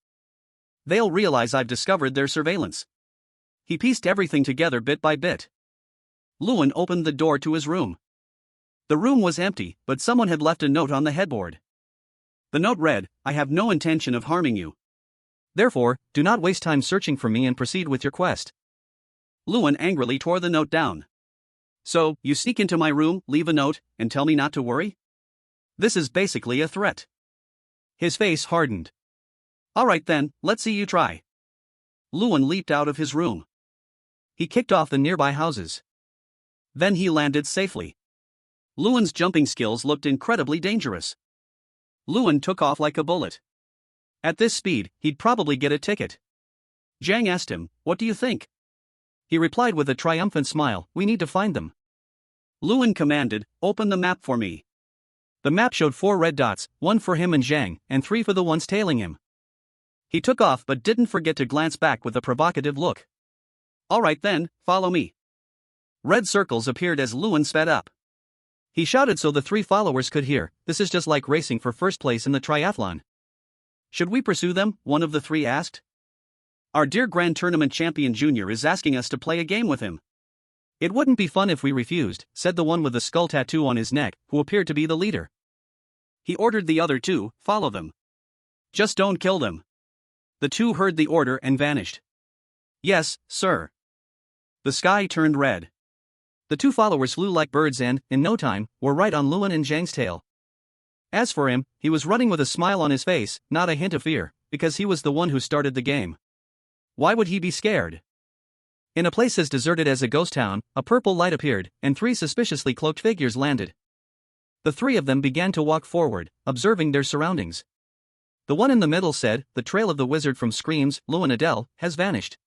they'll realize I've discovered their surveillance. He pieced everything together bit by bit. Lewin opened the door to his room. The room was empty, but someone had left a note on the headboard. The note read, I have no intention of harming you. Therefore, do not waste time searching for me and proceed with your quest. Lewin angrily tore the note down. So, you sneak into my room, leave a note, and tell me not to worry? This is basically a threat. His face hardened. Alright then, let's see you try. Lewin leaped out of his room. He kicked off the nearby houses. Then he landed safely. Lewin's jumping skills looked incredibly dangerous. Lewin took off like a bullet. At this speed, he'd probably get a ticket. Zhang asked him, what do you think? He replied with a triumphant smile, we need to find them. Lewin commanded, open the map for me. The map showed 4 red dots, 1 for him and Zhang, and 3 for the ones tailing him. He took off but didn't forget to glance back with a provocative look. Alright then, follow me. Red circles appeared as Lewin sped up. He shouted so the 3 followers could hear, this is just like racing for first place in the triathlon. Should we pursue them? One of the 3 asked. Our dear Grand Tournament champion Junior is asking us to play a game with him. It wouldn't be fun if we refused, said the one with the skull tattoo on his neck, who appeared to be the leader. He ordered the other 2, follow them. Just don't kill them. The 2 heard the order and vanished. Yes, sir. The sky turned red. The 2 followers flew like birds and, in no time, were right on Lewin and Zhang's tail. As for him, he was running with a smile on his face, not a hint of fear, because he was the one who started the game. Why would he be scared? In a place as deserted as a ghost town, a purple light appeared, and 3 suspiciously cloaked figures landed. The 3 of them began to walk forward, observing their surroundings. The one in the middle said, the trail of the wizard from Screams, Lewin Adele, has vanished.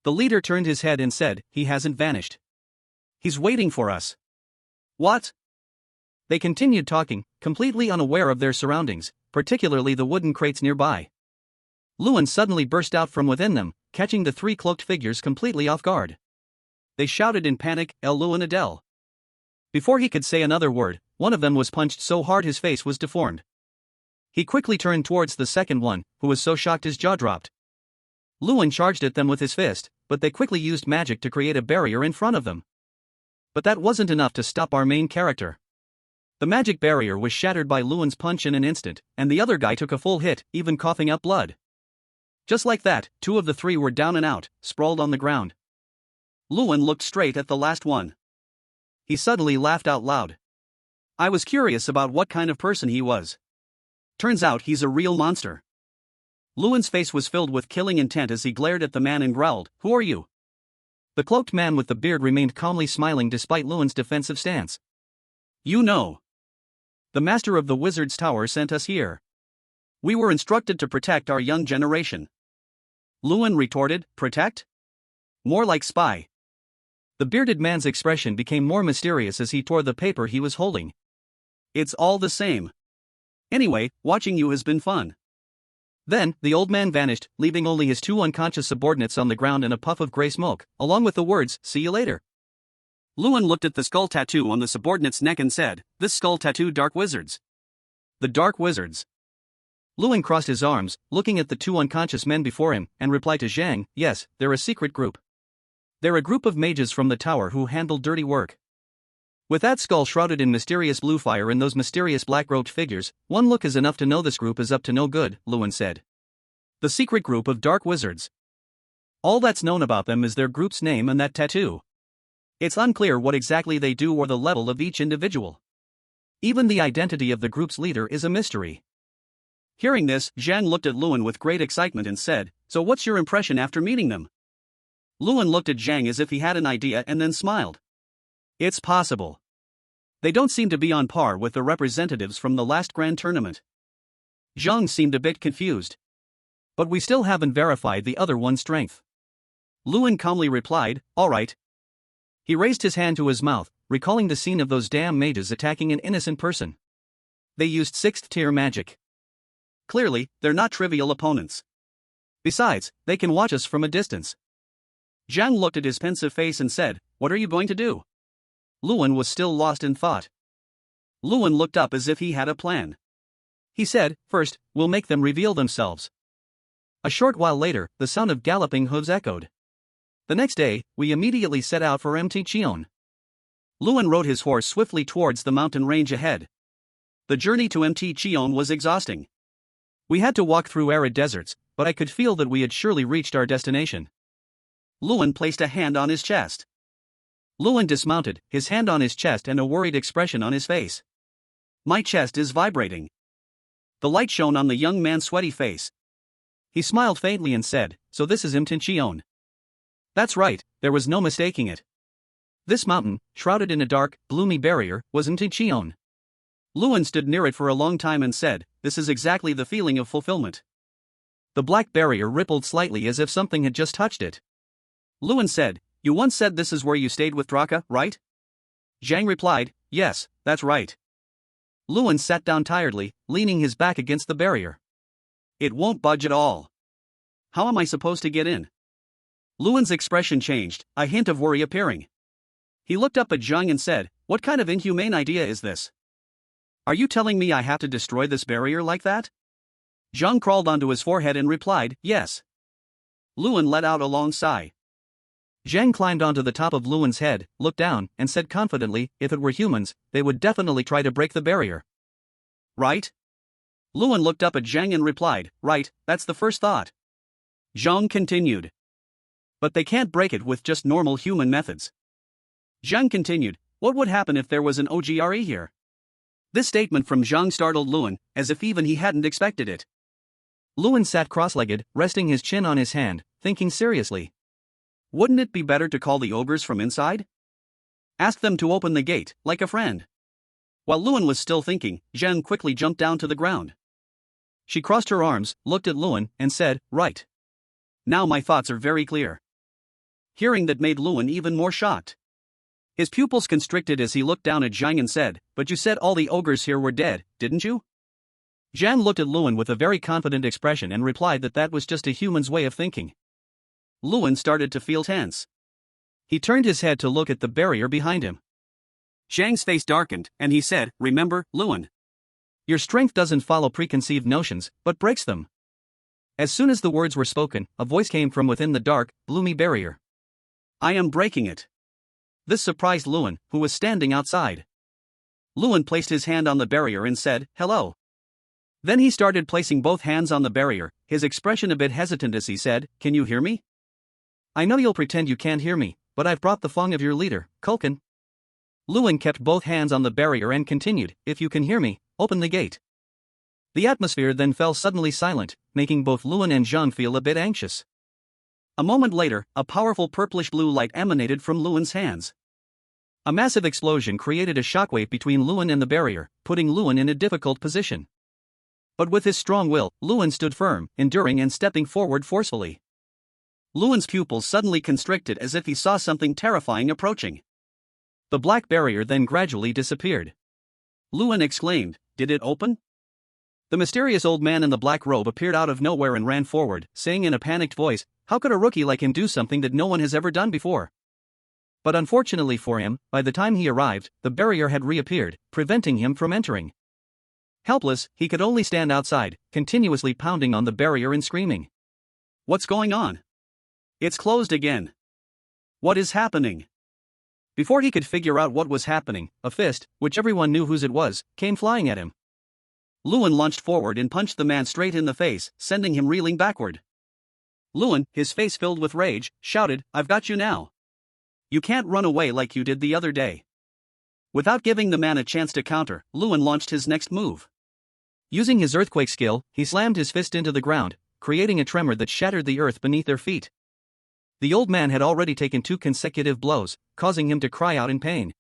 The leader turned his head and said, he hasn't vanished. He's waiting for us. What? They continued talking, completely unaware of their surroundings, particularly the wooden crates nearby. Lewin suddenly burst out from within them, catching the three cloaked figures completely off guard. They shouted in panic, "Elu and Adele." Before he could say another word, one of them was punched so hard his face was deformed. He quickly turned towards the second one, who was so shocked his jaw dropped. Luan charged at them with his fist, but they quickly used magic to create a barrier in front of them. But that wasn't enough to stop our main character. The magic barrier was shattered by Luan's punch in an instant, and the other guy took a full hit, even coughing up blood. Just like that, two of the three were down and out, sprawled on the ground. Luan looked straight at the last one. He suddenly laughed out loud. I was curious about what kind of person he was. Turns out he's a real monster. Luan's face was filled with killing intent as he glared at the man and growled, "Who are you?" The cloaked man with the beard remained calmly smiling despite Luan's defensive stance. "You know. The master of the wizard's tower sent us here. We were instructed to protect our young generation." Luan retorted, "Protect? More like spy." The bearded man's expression became more mysterious as he tore the paper he was holding. "It's all the same. Anyway, watching you has been fun." Then, the old man vanished, leaving only his two unconscious subordinates on the ground in a puff of grey smoke, along with the words, "See you later." Luan looked at the skull tattoo on the subordinate's neck and said, "This skull tattoo Dark Wizards." "The Dark Wizards." Luan crossed his arms, looking at the two unconscious men before him, and replied to Zhang, "Yes, they're a secret group. They're a group of mages from the tower who handle dirty work." With that skull shrouded in mysterious blue fire and those mysterious black-robed figures, one look is enough to know this group is up to no good, Luan said. The secret group of Dark Wizards. All that's known about them is their group's name and that tattoo. It's unclear what exactly they do or the level of each individual. Even the identity of the group's leader is a mystery. Hearing this, Zhang looked at Luan with great excitement and said, "So what's your impression after meeting them?" Luan looked at Zhang as if he had an idea and then smiled. "It's possible. They don't seem to be on par with the representatives from the last grand tournament." Zhang seemed a bit confused. "But we still haven't verified the other one's strength." Luan calmly replied, "All right." He raised his hand to his mouth, recalling the scene of those damn mages attacking an innocent person. They used 6th tier magic. Clearly, they're not trivial opponents. Besides, they can watch us from a distance. Zhang looked at his pensive face and said, "What are you going to do?" Luan was still lost in thought. Luan looked up as if he had a plan. He said, "First, we'll make them reveal themselves." A short while later, the sound of galloping hooves echoed. The next day, we immediately set out for Mt. Chion. Luan rode his horse swiftly towards the mountain range ahead. The journey to Mt. Chion was exhausting. We had to walk through arid deserts, but I could feel that we had surely reached our destination. Luan placed a hand on his chest. Luan dismounted, his hand on his chest and a worried expression on his face. "My chest is vibrating." The light shone on the young man's sweaty face. He smiled faintly and said, "So this is Mt. Chion." That's right, there was no mistaking it. This mountain, shrouded in a dark, gloomy barrier, was Mt. Chion. Luan stood near it for a long time and said, "This is exactly the feeling of fulfillment." The black barrier rippled slightly as if something had just touched it. Luan said, "You once said this is where you stayed with Draka, right?" Zhang replied, "Yes, that's right." Luan sat down tiredly, leaning his back against the barrier. "It won't budge at all. How am I supposed to get in?" Luan's expression changed, a hint of worry appearing. He looked up at Zhang and said, "What kind of inhumane idea is this? Are you telling me I have to destroy this barrier like that?" Zhang crawled onto his forehead and replied, "Yes." Luan let out a long sigh. Zhang climbed onto the top of Luan's head, looked down, and said confidently, "If it were humans, they would definitely try to break the barrier." "Right?" Luan looked up at Zhang and replied, "Right, that's the first thought." Zhang continued, "But they can't break it with just normal human methods." Zhang continued, "What would happen if there was an ogre here?" This statement from Zhang startled Luan, as if even he hadn't expected it. Luan sat cross-legged, resting his chin on his hand, thinking seriously. Wouldn't it be better to call the ogres from inside? Ask them to open the gate, like a friend. While Luan was still thinking, Zhang quickly jumped down to the ground. She crossed her arms, looked at Luan, and said, "Right. Now my thoughts are very clear." Hearing that made Luan even more shocked. His pupils constricted as he looked down at Zhang and said, "But you said all the ogres here were dead, didn't you?" Zhang looked at Luan with a very confident expression and replied that that was just a human's way of thinking. Luan started to feel tense. He turned his head to look at the barrier behind him. Zhang's face darkened, and he said, "Remember, Luan. Your strength doesn't follow preconceived notions, but breaks them." As soon as the words were spoken, a voice came from within the dark, gloomy barrier. "I am breaking it." This surprised Luan, who was standing outside. Luan placed his hand on the barrier and said, "Hello." Then he started placing both hands on the barrier, his expression a bit hesitant as he said, "Can you hear me? I know you'll pretend you can't hear me, but I've brought the fong of your leader, Culkin." Luan kept both hands on the barrier and continued, "If you can hear me, open the gate." The atmosphere then fell suddenly silent, making both Luan and Zhang feel a bit anxious. A moment later, a powerful purplish-blue light emanated from Luan's hands. A massive explosion created a shockwave between Luan and the barrier, putting Luan in a difficult position. But with his strong will, Luan stood firm, enduring and stepping forward forcefully. Luan's pupils suddenly constricted as if he saw something terrifying approaching. The black barrier then gradually disappeared. Luan exclaimed, "Did it open?" The mysterious old man in the black robe appeared out of nowhere and ran forward, saying in a panicked voice, "How could a rookie like him do something that no one has ever done before?" But unfortunately for him, by the time he arrived, the barrier had reappeared, preventing him from entering. Helpless, he could only stand outside, continuously pounding on the barrier and screaming. "What's going on? It's closed again. What is happening?" Before he could figure out what was happening, a fist, which everyone knew whose it was, came flying at him. Luan launched forward and punched the man straight in the face, sending him reeling backward. Luan, his face filled with rage, shouted, "I've got you now. You can't run away like you did the other day." Without giving the man a chance to counter, Luan launched his next move. Using his earthquake skill, he slammed his fist into the ground, creating a tremor that shattered the earth beneath their feet. The old man had already taken 2 consecutive blows, causing him to cry out in pain.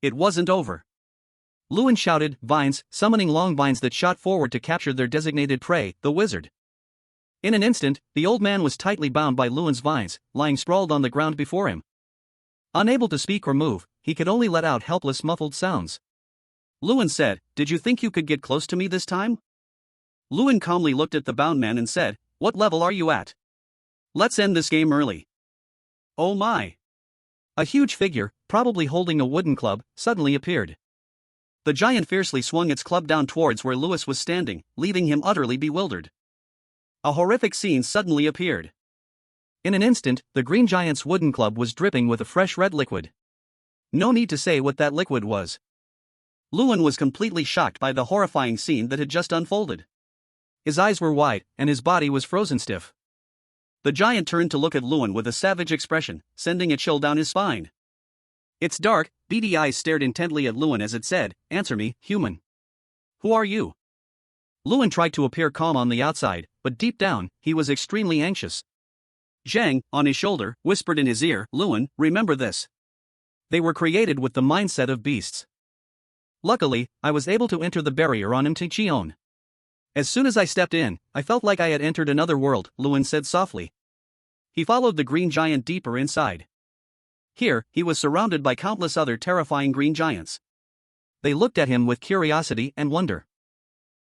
It wasn't over. Luan shouted, "Vines," summoning long vines that shot forward to capture their designated prey, the wizard. In an instant, the old man was tightly bound by Luan's vines, lying sprawled on the ground before him. Unable to speak or move, he could only let out helpless muffled sounds. Luan said, "Did you think you could get close to me this time?" Luan calmly looked at the bound man and said, "What level are you at? Let's end this game early." Oh my! A huge figure, probably holding a wooden club, suddenly appeared. The giant fiercely swung its club down towards where Lewis was standing, leaving him utterly bewildered. A horrific scene suddenly appeared. In an instant, the green giant's wooden club was dripping with a fresh red liquid. No need to say what that liquid was. Luan was completely shocked by the horrifying scene that had just unfolded. His eyes were wide, and his body was frozen stiff. The giant turned to look at Luan with a savage expression, sending a chill down his spine. Its dark, beady eyes stared intently at Luan as it said, "Answer me, human. Who are you?" Luan tried to appear calm on the outside, but deep down, he was extremely anxious. Zhang, on his shoulder, whispered in his ear, "Luan, remember this. They were created with the mindset of beasts. Luckily, I was able to enter the barrier on him to Chion. As soon as I stepped in, I felt like I had entered another world," Luan said softly. He followed the green giant deeper inside. Here, he was surrounded by countless other terrifying green giants. They looked at him with curiosity and wonder.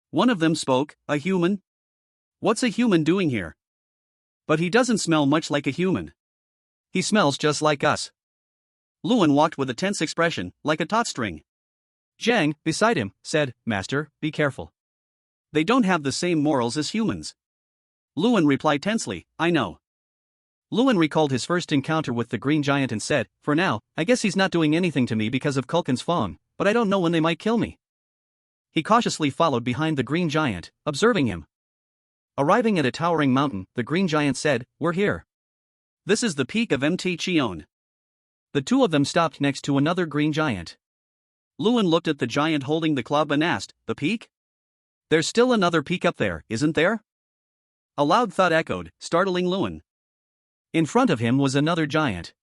One of them spoke, "A human? What's a human doing here? But he doesn't smell much like a human. He smells just like us." Luan walked with a tense expression, like a taut string. Zhang, beside him, said, "Master, be careful. They don't have the same morals as humans." Luan replied tensely, "I know." Luan recalled his first encounter with the green giant and said, "For now, I guess he's not doing anything to me because of Culkin's Fong, but I don't know when they might kill me." He cautiously followed behind the green giant, observing him. Arriving at a towering mountain, the green giant said, "We're here. This is the peak of Mt. Chion." The two of them stopped next to another green giant. Luan looked at the giant holding the club and asked, "The peak? There's still another peak up there, isn't there?" A loud thud echoed, startling Luan. In front of him was another giant.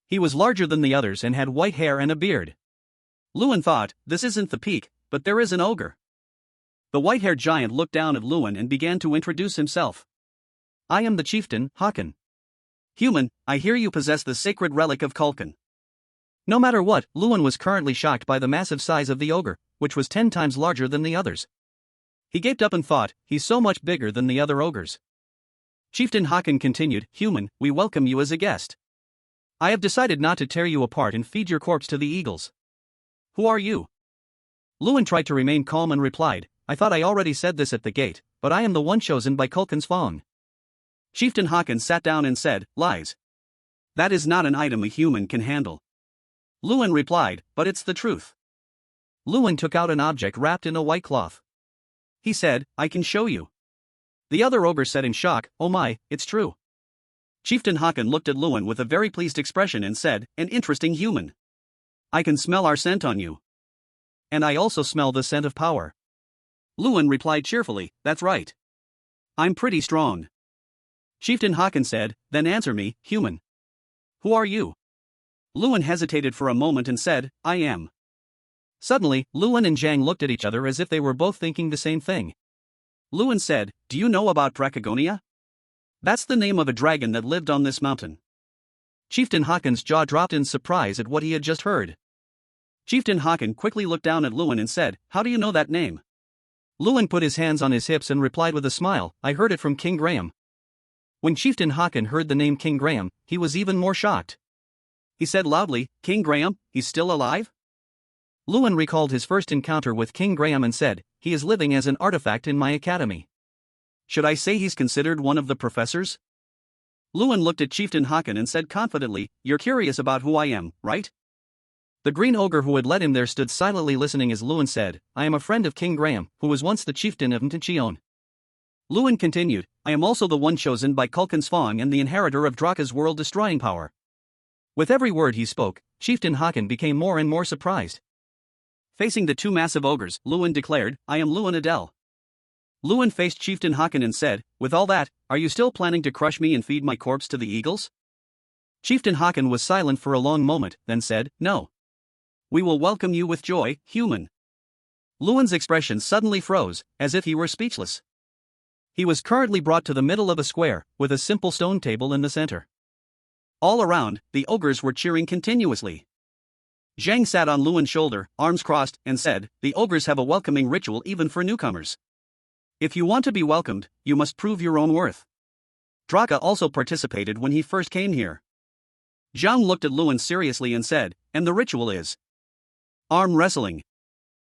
He was larger than the others and had white hair and a beard. Luan thought, "This isn't the peak, but there is an ogre." The white-haired giant looked down at Luan and began to introduce himself. "I am the chieftain, Hakan. Human, I hear you possess the sacred relic of Culkin." No matter what, Luan was currently shocked by the massive size of the ogre, which was 10 times larger than the others. He gaped up and thought, he's so much bigger than the other ogres. Chieftain Hakan continued, human, we welcome you as a guest. I have decided not to tear you apart and feed your corpse to the eagles. Who are you? Luan tried to remain calm and replied, I thought I already said this at the gate, but I am the one chosen by Kulkin's Fong. Chieftain Hakan sat down and said, lies. That is not an item a human can handle. Luan replied, but it's the truth. Luan took out an object wrapped in a white cloth. He said, I can show you. The other ogre said in shock, oh my, it's true. Chieftain Hakan looked at Luan with a very pleased expression and said, an interesting human. I can smell our scent on you. And I also smell the scent of power. Luan replied cheerfully, that's right. I'm pretty strong. Chieftain Hakan said, then answer me, human. Who are you? Luan hesitated for a moment and said, I am. Suddenly, Luan and Zhang looked at each other as if they were both thinking the same thing. Luan said, do you know about Dracogonia? That's the name of a dragon that lived on this mountain. Chieftain Hakan's jaw dropped in surprise at what he had just heard. Chieftain Hakan quickly looked down at Luan and said, how do you know that name? Luan put his hands on his hips and replied with a smile, I heard it from King Graham. When Chieftain Hakan heard the name King Graham, he was even more shocked. He said loudly, King Graham, he's still alive? Luan recalled his first encounter with King Graham and said, he is living as an artifact in my academy. Should I say he's considered one of the professors? Luan looked at Chieftain Hakan and said confidently, you're curious about who I am, right? The green ogre who had led him there stood silently listening as Luan said, I am a friend of King Graham, who was once the chieftain of Chion. Luan continued, I am also the one chosen by Kulkin's Fong and the inheritor of Draka's world-destroying power. With every word he spoke, Chieftain Hakan became more and more surprised. Facing the two massive ogres, Luan declared, I am Luan Adel. Luan faced Chieftain Hakan and said, with all that, are you still planning to crush me and feed my corpse to the eagles? Chieftain Hakan was silent for a long moment, then said, no. We will welcome you with joy, human. Luan's expression suddenly froze, as if he were speechless. He was currently brought to the middle of a square, with a simple stone table in the center. All around, the ogres were cheering continuously. Zhang sat on Luan's shoulder, arms crossed, and said, the ogres have a welcoming ritual even for newcomers. If you want to be welcomed, you must prove your own worth. Draka also participated when he first came here. Zhang looked at Luan seriously and said, and the ritual is arm wrestling.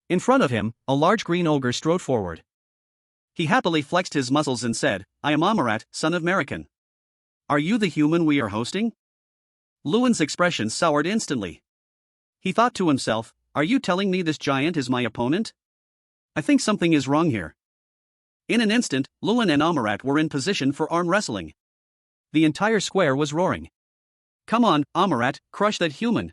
In front of him, a large green ogre strode forward. He happily flexed his muscles and said, I am Amarat, son of Marican. Are you the human we are hosting? Luan's expression soured instantly. He thought to himself, are you telling me this giant is my opponent? I think something is wrong here. In an instant, Luan and Amarat were in position for arm wrestling. The entire square was roaring. Come on, Amarat, crush that human.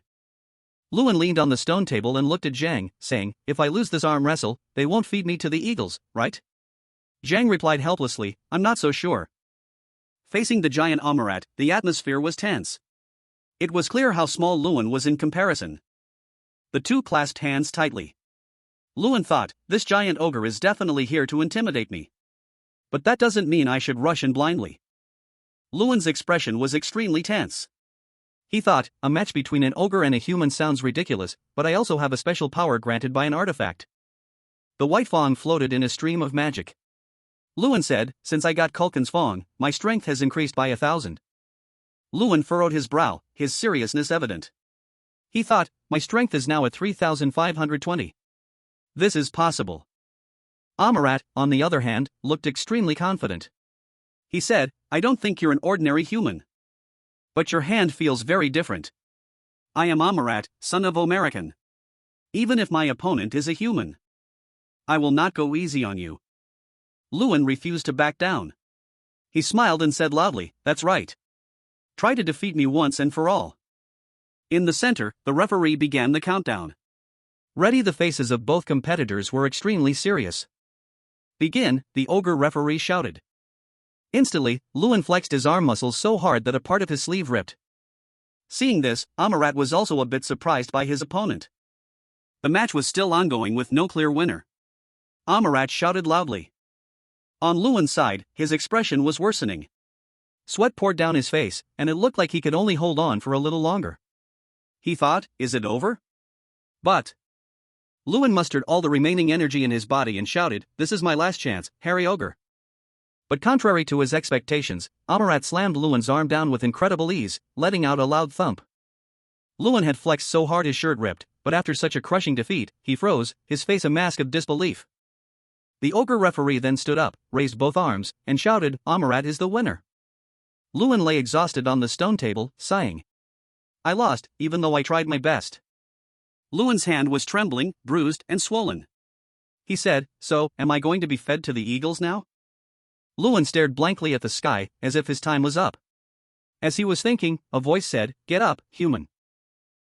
Luan leaned on the stone table and looked at Zhang, saying, if I lose this arm wrestle, they won't feed me to the eagles, right? Zhang replied helplessly, I'm not so sure. Facing the giant Amarat, the atmosphere was tense. It was clear how small Luan was in comparison. The two clasped hands tightly. Luan thought, this giant ogre is definitely here to intimidate me. But that doesn't mean I should rush in blindly. Luan's expression was extremely tense. He thought, a match between an ogre and a human sounds ridiculous, but I also have a special power granted by an artifact. The white Fong floated in a stream of magic. Luan said, since I got Kulkin's Fong, my strength has increased by 1,000. Luan furrowed his brow, his seriousness evident. He thought, my strength is now at 3,520. This is possible. Amarat, on the other hand, looked extremely confident. He said, I don't think you're an ordinary human. But your hand feels very different. I am Amarat, son of Omerican. Even if my opponent is a human, I will not go easy on you. Luan refused to back down. He smiled and said loudly, that's right. Try to defeat me once and for all. In the center, the referee began the countdown. Ready, the faces of both competitors were extremely serious. Begin, the ogre referee shouted. Instantly, Luan flexed his arm muscles so hard that a part of his sleeve ripped. Seeing this, Amarat was also a bit surprised by his opponent. The match was still ongoing with no clear winner. Amarat shouted loudly. On Luan's side, his expression was worsening. Sweat poured down his face, and it looked like he could only hold on for a little longer. He thought, is it over? But Luan mustered all the remaining energy in his body and shouted, this is my last chance, Hairy Ogre. But contrary to his expectations, Amarat slammed Luan's arm down with incredible ease, letting out a loud thump. Luan had flexed so hard his shirt ripped, but after such a crushing defeat, he froze, his face a mask of disbelief. The ogre referee then stood up, raised both arms, and shouted, "Amarat is the winner." Luan lay exhausted on the stone table, sighing. "I lost, even though I tried my best." Luan's hand was trembling, bruised, and swollen. He said, "So, am I going to be fed to the eagles now?" Luan stared blankly at the sky, as if his time was up. As he was thinking, a voice said, "Get up, human."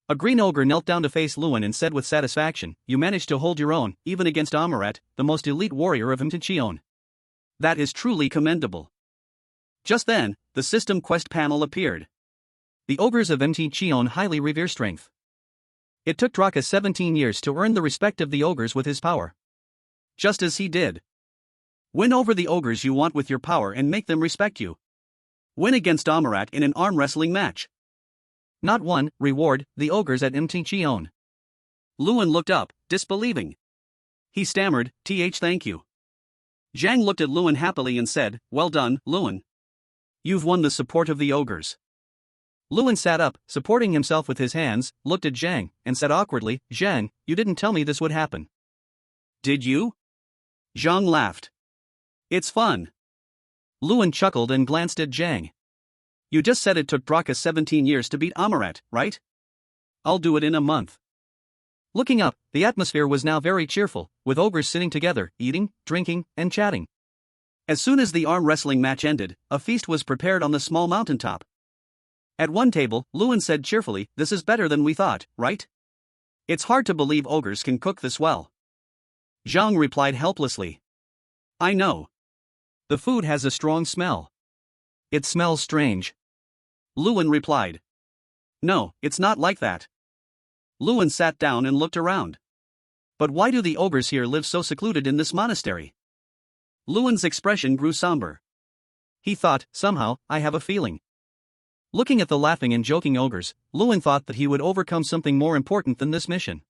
A green ogre knelt down to face Luan and said with satisfaction, "You managed to hold your own, even against Amarat, the most elite warrior of Chion. That is truly commendable." Just then, the system quest panel appeared. The ogres of Chion highly revere strength. It took Draer 17 years to earn the respect of the ogres with his power. Just as he did. Win over the ogres you want with your power and make them respect you. Win against Amarat in an arm wrestling match. Not one, reward, the ogres at Chion. Luan looked up, disbelieving. He stammered, thank you." Zhang looked at Luan happily and said, "Well done, Luan. You've won the support of the ogres." Luan sat up, supporting himself with his hands, looked at Zhang, and said awkwardly, "Zhang, you didn't tell me this would happen." "Did you?" Zhang laughed. "It's fun." Luan chuckled and glanced at Zhang. "You just said it took Draer 17 years to beat Amarat, right? I'll do it in a month." Looking up, the atmosphere was now very cheerful, with ogres sitting together, eating, drinking, and chatting. As soon as the arm wrestling match ended, a feast was prepared on the small mountaintop. At one table, Luan said cheerfully, "This is better than we thought, right? It's hard to believe ogres can cook this well." Zhang replied helplessly, "I know. The food has a strong smell. It smells strange." Luan replied, "No, it's not like that." Luan sat down and looked around. "But why do the ogres here live so secluded in this monastery?" Luan's expression grew somber. He thought, somehow, I have a feeling. Looking at the laughing and joking ogres, Luan thought that he would overcome something more important than this mission.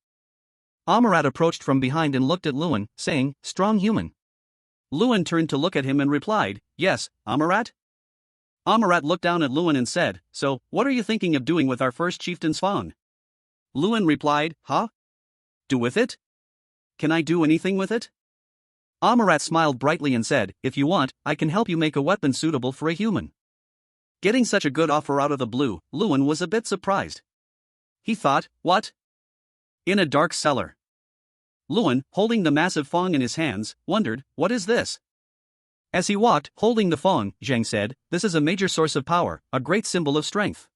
Amarat approached from behind and looked at Luan, saying, "Strong human." Luan turned to look at him and replied, "Yes, Amarat?" Amarat looked down at Luan and said, "So, what are you thinking of doing with our first chieftain's fawn?" Luan replied, "Huh? Do with it? Can I do anything with it?" Amarat smiled brightly and said, "If you want, I can help you make a weapon suitable for a human." Getting such a good offer out of the blue, Luan was a bit surprised. He thought, what? In a dark cellar. Luan, holding the massive fawn in his hands, wondered, what is this? As he walked, holding the fawn, Zhang said, "This is a major source of power, a great symbol of strength.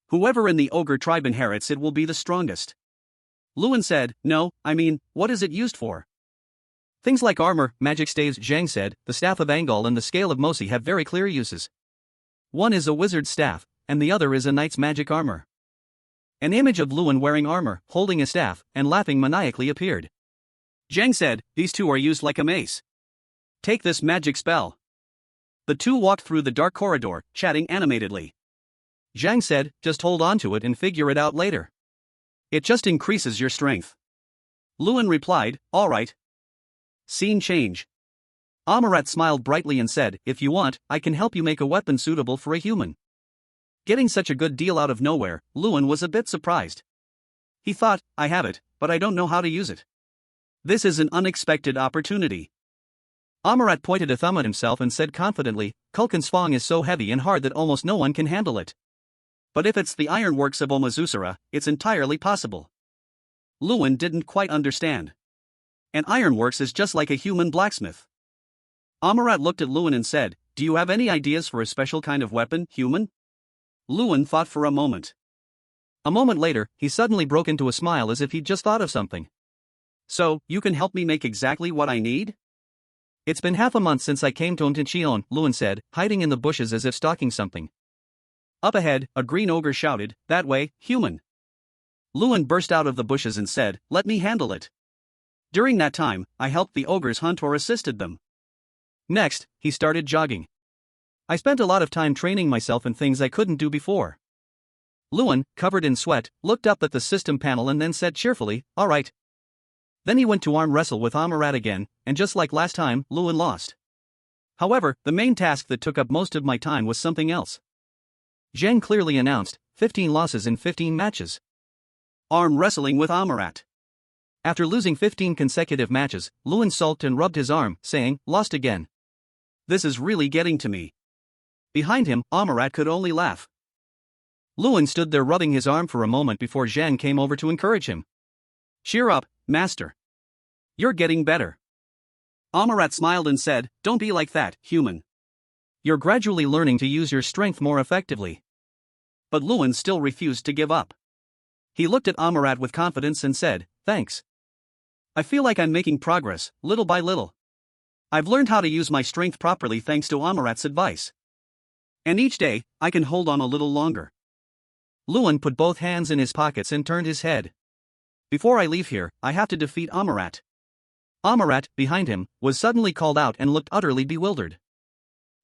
Whoever in the ogre tribe inherits it will be the strongest." Luan said, "No, I mean, what is it used for?" "Things like armor, magic staves," Zhang said. "The staff of Angol and the scale of Mosi have very clear uses. One is a wizard's staff, and the other is a knight's magic armor." An image of Luan wearing armor, holding a staff, and laughing maniacally appeared. Zhang said, "These two are used like a mace. Take this magic spell." The two walked through the dark corridor, chatting animatedly. Zhang said, "Just hold on to it and figure it out later. It just increases your strength." Luan replied, "All right." Scene change. Amarat smiled brightly and said, "If you want, I can help you make a weapon suitable for a human." Getting such a good deal out of nowhere, Luan was a bit surprised. He thought, I have it, but I don't know how to use it. This is an unexpected opportunity. Amarat pointed a thumb at himself and said confidently, "Kulkin's Fong is so heavy and hard that almost no one can handle it. But if it's the ironworks of Omazusura, it's entirely possible." Luan didn't quite understand. An ironworks is just like a human blacksmith. Amarat looked at Luan and said, "Do you have any ideas for a special kind of weapon, human?" Luan thought for a moment. A moment later, he suddenly broke into a smile as if he'd just thought of something. "So, you can help me make exactly what I need?" "It's been half a month since I came to Chion," Luan said, hiding in the bushes as if stalking something. Up ahead, a green ogre shouted, "That way, human!" Luan burst out of the bushes and said, "Let me handle it." During that time, I helped the ogres hunt or assisted them. Next, he started jogging. "I spent a lot of time training myself in things I couldn't do before." Luan, covered in sweat, looked up at the system panel and then said cheerfully, "All right." Then he went to arm wrestle with Amarat again, and just like last time, Luan lost. However, the main task that took up most of my time was something else. Zhang clearly announced, 15 losses in 15 matches. Arm wrestling with Amarat. After losing 15 consecutive matches, Luan sulked and rubbed his arm, saying, lost again. This is really getting to me. Behind him, Amarat could only laugh. Luan stood there rubbing his arm for a moment before Zhang came over to encourage him. Cheer up, master. You're getting better. Amarat smiled and said, don't be like that, human. You're gradually learning to use your strength more effectively. But Luan still refused to give up. He looked at Amarat with confidence and said, thanks. I feel like I'm making progress, little by little. I've learned how to use my strength properly thanks to Amarat's advice. And each day, I can hold on a little longer. Luan put both hands in his pockets and turned his head. Before I leave here, I have to defeat Amarat. Amarat, behind him, was suddenly called out and looked utterly bewildered.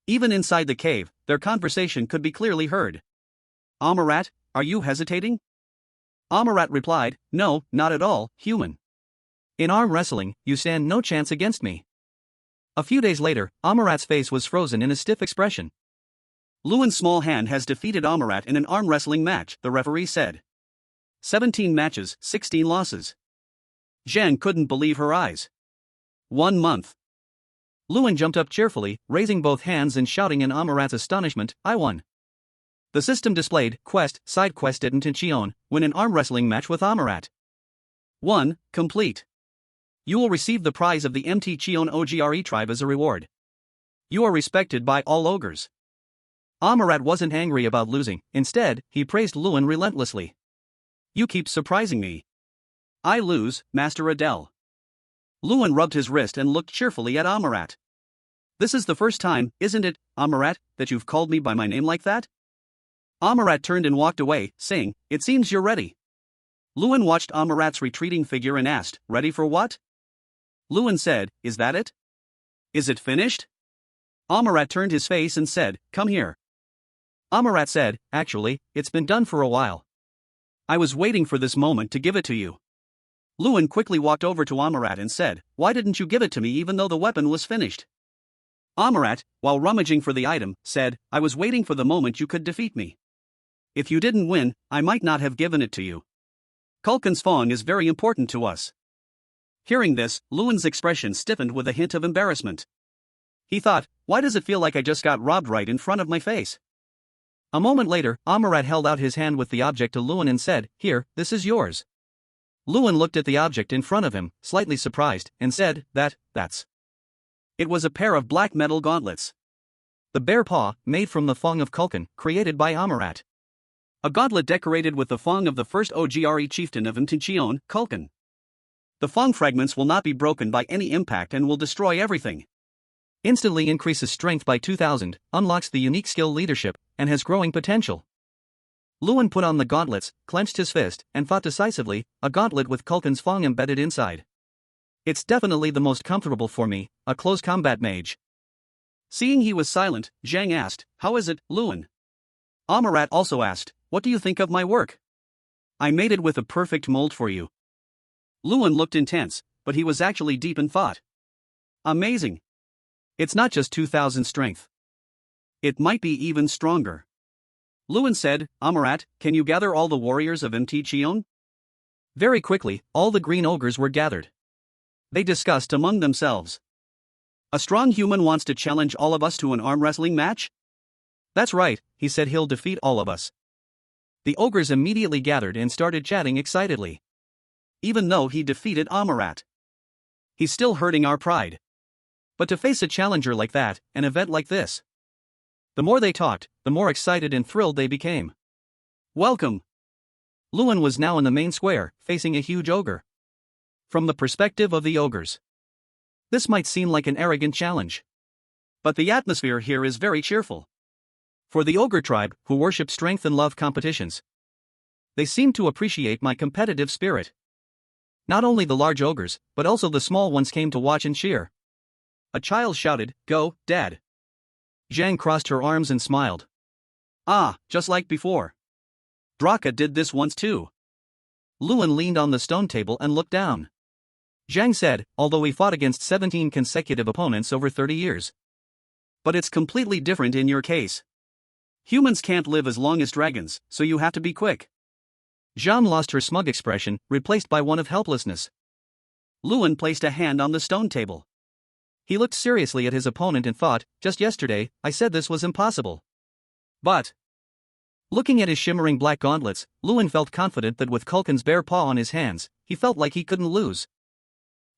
Even inside the cave, their conversation could be clearly heard. Amarat, are you hesitating? Amarat replied, no, not at all, human. In arm wrestling, you stand no chance against me. A few days later, Amarat's face was frozen in a stiff expression. Luan's small hand has defeated Amarat in an arm wrestling match, the referee said. 17 matches, 16 losses. Zhang couldn't believe her eyes. 1 month. Luan jumped up cheerfully, raising both hands and shouting in Amarat's astonishment, I won. The system displayed, quest, side quest didn't in Chion, win an arm wrestling match with Amarat. 1. Complete. You will receive the prize of the MT Chion Ogre tribe as a reward. You are respected by all ogres. Amarat wasn't angry about losing, instead, he praised Luan relentlessly. You keep surprising me. I lose, Master Adele. Luan rubbed his wrist and looked cheerfully at Amarat. This is the first time, isn't it, Amarat, that you've called me by my name like that? Amarat turned and walked away, saying, it seems you're ready. Luan watched Amarat's retreating figure and asked, ready for what? Luan said, is that it? Is it finished? Amarat turned his face and said, come here. Amarat said, actually, it's been done for a while. I was waiting for this moment to give it to you. Luan quickly walked over to Amarat and said, why didn't you give it to me even though the weapon was finished? Amarat, while rummaging for the item, said, I was waiting for the moment you could defeat me. If you didn't win, I might not have given it to you. Kulkin's Fong is very important to us. Hearing this, Luan's expression stiffened with a hint of embarrassment. He thought, why does it feel like I just got robbed right in front of my face? A moment later, Amarat held out his hand with the object to Luan and said, here, this is yours. Luan looked at the object in front of him, slightly surprised, and said, that's. It was a pair of black metal gauntlets. The bare paw, made from the Fong of Kulkin, created by Amarat. A gauntlet decorated with the Fong of the first Ogre chieftain of Chion, Kulkin. The Fong fragments will not be broken by any impact and will destroy everything. Instantly increases strength by 2000, unlocks the unique skill leadership, and has growing potential. Luan put on the gauntlets, clenched his fist, and fought decisively, a gauntlet with Kulkin's Fong embedded inside. It's definitely the most comfortable for me, a close combat mage. Seeing he was silent, Zhang asked, how is it, Luan? Amarat also asked, what do you think of my work? I made it with a perfect mold for you. Luan looked intense, but he was actually deep in thought. Amazing. It's not just 2000 strength. It might be even stronger. Luan said, Amarat, can you gather all the warriors of MT Chion? Very quickly, all the green ogres were gathered. They discussed among themselves. A strong human wants to challenge all of us to an arm wrestling match? That's right, he said he'll defeat all of us. The ogres immediately gathered and started chatting excitedly. Even though he defeated Amarat, he's still hurting our pride. But to face a challenger like that, an event like this. The more they talked, the more excited and thrilled they became. Welcome! Luan was now in the main square, facing a huge ogre. From the perspective of the ogres, this might seem like an arrogant challenge. But the atmosphere here is very cheerful. For the ogre tribe, who worship strength and love competitions, they seem to appreciate my competitive spirit. Not only the large ogres, but also the small ones came to watch and cheer. A child shouted, go, Dad. Zhang crossed her arms and smiled. Ah, just like before. Draka did this once too. Luan leaned on the stone table and looked down. Zhang said, although he fought against 17 consecutive opponents over 30 years. But it's completely different in your case. Humans can't live as long as dragons, so you have to be quick. Jeanne lost her smug expression, replaced by one of helplessness. Lewin placed a hand on the stone table. He looked seriously at his opponent and thought, just yesterday, I said this was impossible. But, looking at his shimmering black gauntlets, Lewin felt confident that with Culkin's bare paw on his hands, he felt like he couldn't lose.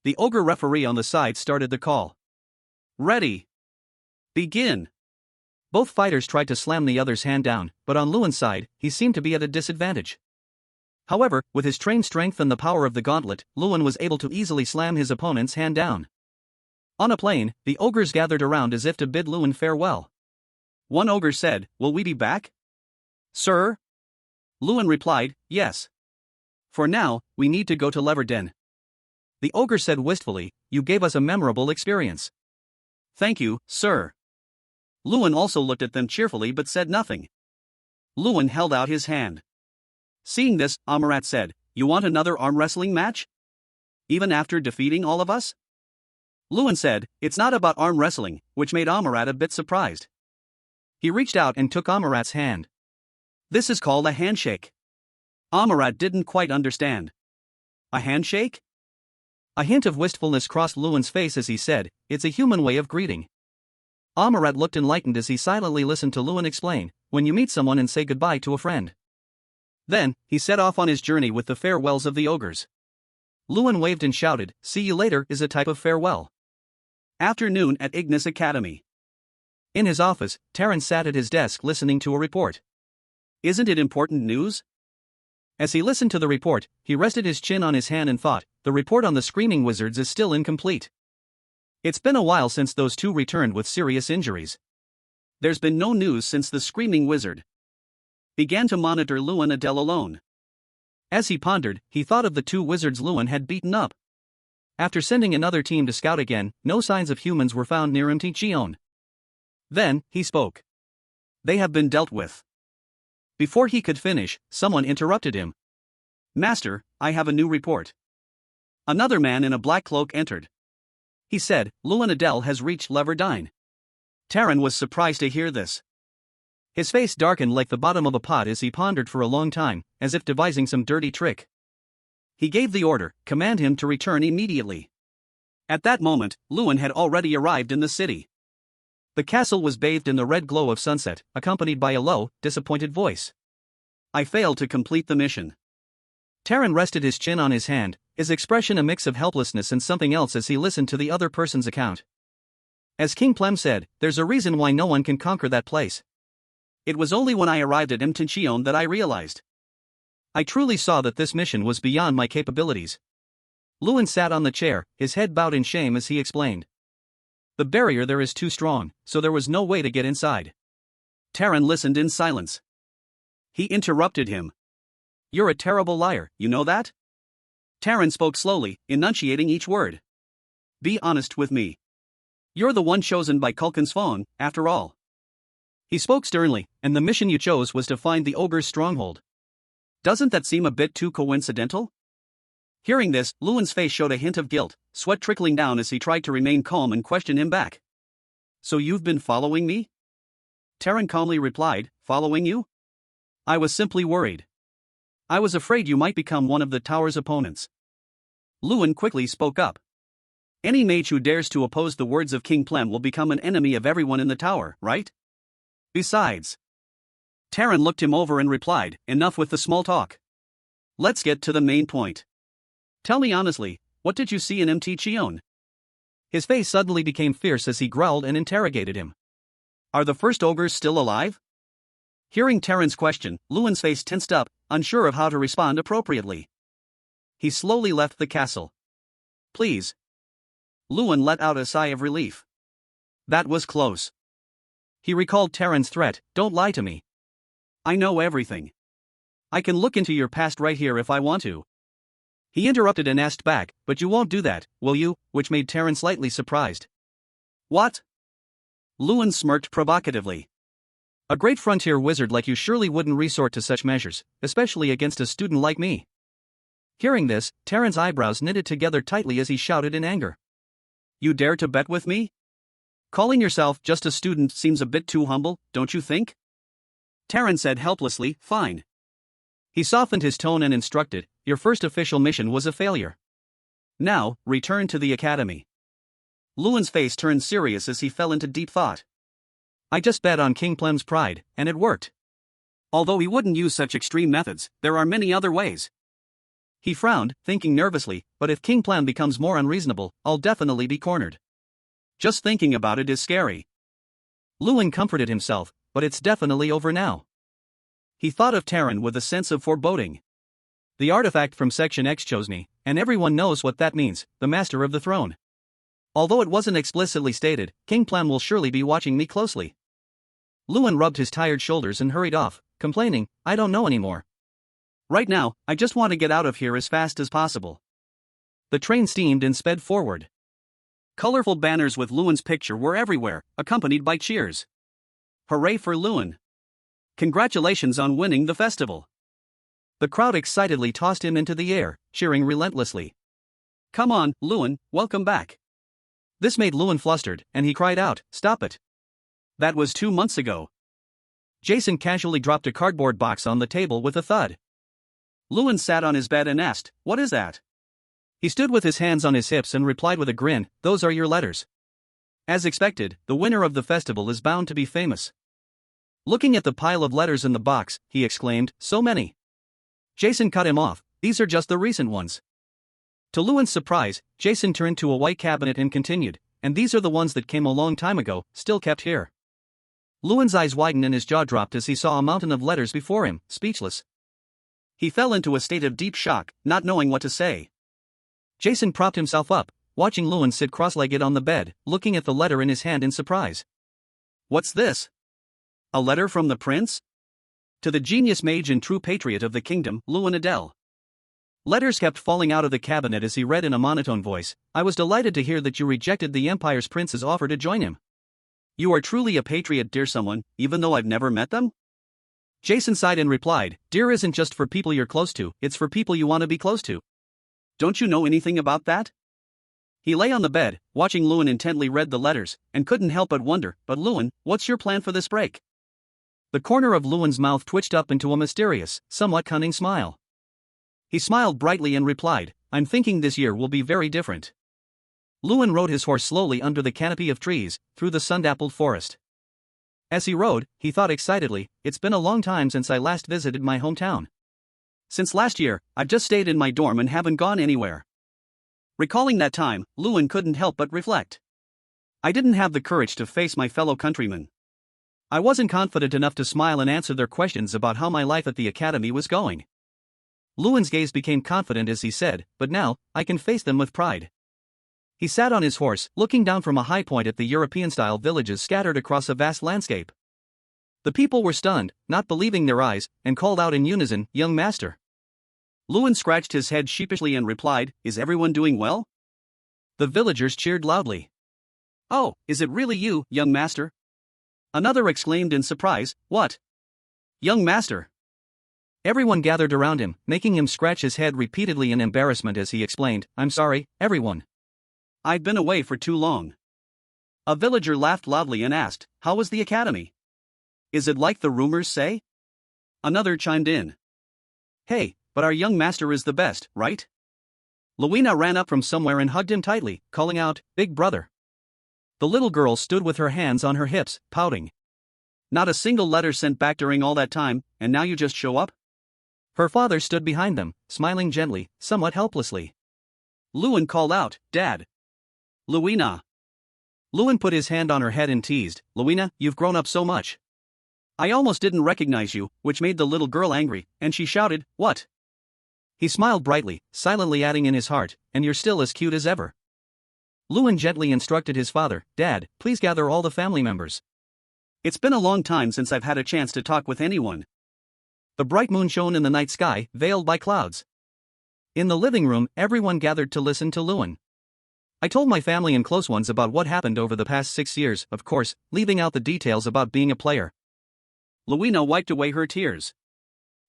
The ogre referee on the side started the call. Ready. Begin. Both fighters tried to slam the other's hand down, but on Lewin's side, he seemed to be at a disadvantage. However, with his trained strength and the power of the gauntlet, Lewin was able to easily slam his opponent's hand down. On a plane, the ogres gathered around as if to bid Lewin farewell. One ogre said, "Will we be back?" "Sir?" Lewin replied, "Yes. For now, we need to go to Leverden." The ogre said wistfully, "You gave us a memorable experience." "Thank you, sir." Lewin also looked at them cheerfully but said nothing. Lewin held out his hand. Seeing this, Amarat said, "You want another arm wrestling match? Even after defeating all of us?" Lewin said, "It's not about arm wrestling," which made Amarat a bit surprised. He reached out and took Amarat's hand. "This is called a handshake." Amarat didn't quite understand. "A handshake?" A hint of wistfulness crossed Lewin's face as he said, "It's a human way of greeting." Amarat looked enlightened as he silently listened to Lewin explain, "When you meet someone and say goodbye to a friend." Then, he set off on his journey with the farewells of the ogres. Lewin waved and shouted, "See you later" is a type of farewell. Afternoon at Ignis Academy. In his office, Terran sat at his desk listening to a report. Isn't it important news? As he listened to the report, he rested his chin on his hand and thought, the report on the Screaming Wizards is still incomplete. It's been a while since those two returned with serious injuries. There's been no news since the Screaming Wizard began to monitor Lewin Adele alone. As he pondered, he thought of the two wizards Lewin had beaten up. After sending another team to scout again, no signs of humans were found near Chion. Then, he spoke. "They have been dealt with." Before he could finish, someone interrupted him. "Master, I have a new report." Another man in a black cloak entered. He said, "Lewin Adele has reached Leverden." Terran was surprised to hear this. His face darkened like the bottom of a pot as he pondered for a long time, as if devising some dirty trick. He gave the order, "Command him to return immediately." At that moment, Lewin had already arrived in the city. The castle was bathed in the red glow of sunset, accompanied by a low, disappointed voice. "I failed to complete the mission." Terran rested his chin on his hand, his expression a mix of helplessness and something else as he listened to the other person's account. As King Plem said, "There's a reason why no one can conquer that place." It was only when I arrived at Chion that I realized. I truly saw that this mission was beyond my capabilities. Lewin sat on the chair, his head bowed in shame as he explained. "The barrier there is too strong, so there was no way to get inside." Terran listened in silence. He interrupted him. "You're a terrible liar, you know that?" Terran spoke slowly, enunciating each word. "Be honest with me. You're the one chosen by Culkin's phone, after all." He spoke sternly, "And the mission you chose was to find the ogre's stronghold. Doesn't that seem a bit too coincidental?" Hearing this, Lewin's face showed a hint of guilt, sweat trickling down as he tried to remain calm and question him back. "So you've been following me?" Terran calmly replied, "Following you? I was simply worried. I was afraid you might become one of the tower's opponents." Lewin quickly spoke up. "Any mage who dares to oppose the words of King Plem will become an enemy of everyone in the tower, right? Besides..." Terran looked him over and replied, "Enough with the small talk. Let's get to the main point. Tell me honestly, what did you see in Chion?" His face suddenly became fierce as he growled and interrogated him. "Are the first ogres still alive?" Hearing Terran's question, Lewin's face tensed up, unsure of how to respond appropriately. He slowly left the castle. "Please." Lewin let out a sigh of relief. That was close. He recalled Terran's threat, "Don't lie to me. I know everything. I can look into your past right here if I want to." He interrupted and asked back, "But you won't do that, will you?" which made Terran slightly surprised. "What?" Lewin smirked provocatively. "A great frontier wizard like you surely wouldn't resort to such measures, especially against a student like me." Hearing this, Terran's eyebrows knitted together tightly as he shouted in anger. "You dare to bet with me? Calling yourself just a student seems a bit too humble, don't you think? Taran said helplessly, fine. He softened his tone and instructed, your first official mission was a failure. Now, return to the academy. Luan's face turned serious as he fell into deep thought. I just bet on King Plem's pride, and it worked. Although he wouldn't use such extreme methods, there are many other ways. He frowned, thinking nervously, but if King Plem becomes more unreasonable, I'll definitely be cornered. Just thinking about it is scary. Luan comforted himself, but it's definitely over now. He thought of Taran with a sense of foreboding. The artifact from Section X chose me, and everyone knows what that means, the master of the throne. Although it wasn't explicitly stated, King Plem will surely be watching me closely. Luan rubbed his tired shoulders and hurried off, complaining, I don't know anymore. Right now, I just want to get out of here as fast as possible. The train steamed and sped forward. Colorful banners with Luan's picture were everywhere, accompanied by cheers. Hooray for Luan! Congratulations on winning the festival! The crowd excitedly tossed him into the air, cheering relentlessly. Come on, Luan, welcome back. This made Luan flustered, and he cried out, stop it. That was 2 months ago. Jason casually dropped a cardboard box on the table with a thud. Luan sat on his bed and asked, what is that? He stood with his hands on his hips and replied with a grin, those are your letters. As expected, the winner of the festival is bound to be famous. Looking at the pile of letters in the box, he exclaimed, so many. Jason cut him off, these are just the recent ones. To Luan's surprise, Jason turned to a white cabinet and continued, and these are the ones that came a long time ago, still kept here. Luan's eyes widened and his jaw dropped as he saw a mountain of letters before him, speechless. He fell into a state of deep shock, not knowing what to say. Jason propped himself up, watching Luan sit cross-legged on the bed, looking at the letter in his hand in surprise. What's this? A letter from the prince? To the genius mage and true patriot of the kingdom, Luan Adel. Letters kept falling out of the cabinet as he read in a monotone voice, I was delighted to hear that you rejected the Empire's prince's offer to join him. You are truly a patriot, dear someone, even though I've never met them? Jason sighed and replied, dear isn't just for people you're close to, it's for people you want to be close to. Don't you know anything about that? He lay on the bed, watching Luan intently read the letters, and couldn't help but wonder, but Luan, what's your plan for this break? The corner of Luan's mouth twitched up into a mysterious, somewhat cunning smile. He smiled brightly and replied, I'm thinking this year will be very different. Luan rode his horse slowly under the canopy of trees, through the sun-dappled forest. As he rode, he thought excitedly, it's been a long time since I last visited my hometown. Since last year, I've just stayed in my dorm and haven't gone anywhere. Recalling that time, Luan couldn't help but reflect. I didn't have the courage to face my fellow countrymen. I wasn't confident enough to smile and answer their questions about how my life at the academy was going. Luan's gaze became confident as he said, but now, I can face them with pride. He sat on his horse, looking down from a high point at the European-style villages scattered across a vast landscape. The people were stunned, not believing their eyes, and called out in unison, young master. Luan scratched his head sheepishly and replied, is everyone doing well? The villagers cheered loudly. Oh, is it really you, young master? Another exclaimed in surprise, what? Young master. Everyone gathered around him, making him scratch his head repeatedly in embarrassment as he explained, I'm sorry, everyone. I've been away for too long. A villager laughed loudly and asked, how was the academy? Is it like the rumors say? Another chimed in. Hey, but our young master is the best, right? Luina ran up from somewhere and hugged him tightly, calling out, big brother. The little girl stood with her hands on her hips, pouting. Not a single letter sent back during all that time, and now you just show up? Her father stood behind them, smiling gently, somewhat helplessly. Luan called out, Dad. Luina. Luan put his hand on her head and teased, Luina, you've grown up so much. I almost didn't recognize you, which made the little girl angry, and she shouted, what? He smiled brightly, silently adding in his heart, and you're still as cute as ever. Luan gently instructed his father, Dad, please gather all the family members. It's been a long time since I've had a chance to talk with anyone. The bright moon shone in the night sky, veiled by clouds. In the living room, everyone gathered to listen to Luan. I told my family and close ones about what happened over the past 6 years, of course, leaving out the details about being a player. Luina wiped away her tears.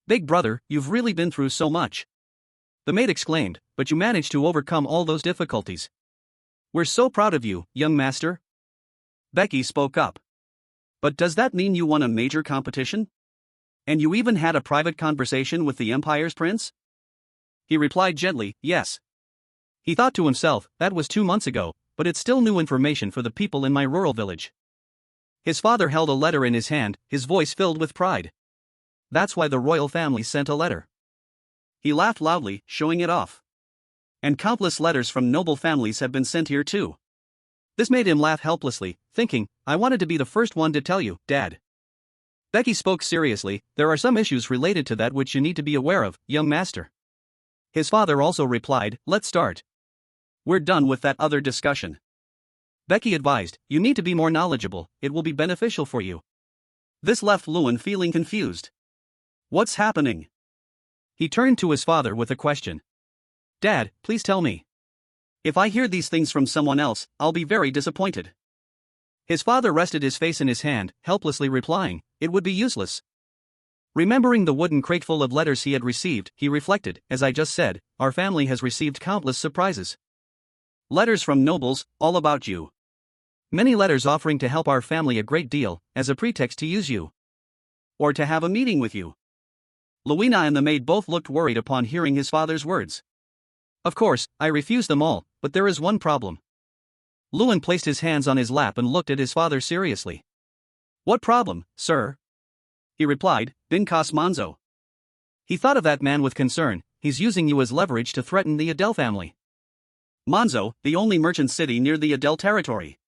Big brother, you've really been through so much. The maid exclaimed, but you managed to overcome all those difficulties. We're so proud of you, young master. Becky spoke up. But does that mean you won a major competition? And you even had a private conversation with the Empire's prince? He replied gently, yes. He thought to himself, that was 2 months ago, but it's still new information for the people in my rural village. His father held a letter in his hand, his voice filled with pride. That's why the royal family sent a letter. He laughed loudly, showing it off. And countless letters from noble families have been sent here too. This made him laugh helplessly, thinking, I wanted to be the first one to tell you, Dad. Becky spoke seriously, there are some issues related to that which you need to be aware of, young master. His father also replied, let's start. We're done with that other discussion. Becky advised, you need to be more knowledgeable, it will be beneficial for you. This left Lewin feeling confused. What's happening? He turned to his father with a question. Dad, please tell me. If I hear these things from someone else, I'll be very disappointed. His father rested his face in his hand, helplessly replying, it would be useless. Remembering the wooden crate full of letters he had received, he reflected, as I just said, our family has received countless surprises. Letters from nobles, all about you. Many letters offering to help our family a great deal, as a pretext to use you. Or to have a meeting with you. Luina and the maid both looked worried upon hearing his father's words. Of course, I refused them all, but there is one problem. Lewin placed his hands on his lap and looked at his father seriously. What problem, sir? He replied, Binkas Manzo. He thought of that man with concern, he's using you as leverage to threaten the Adel family. Manzo, the only merchant city near the Adel territory.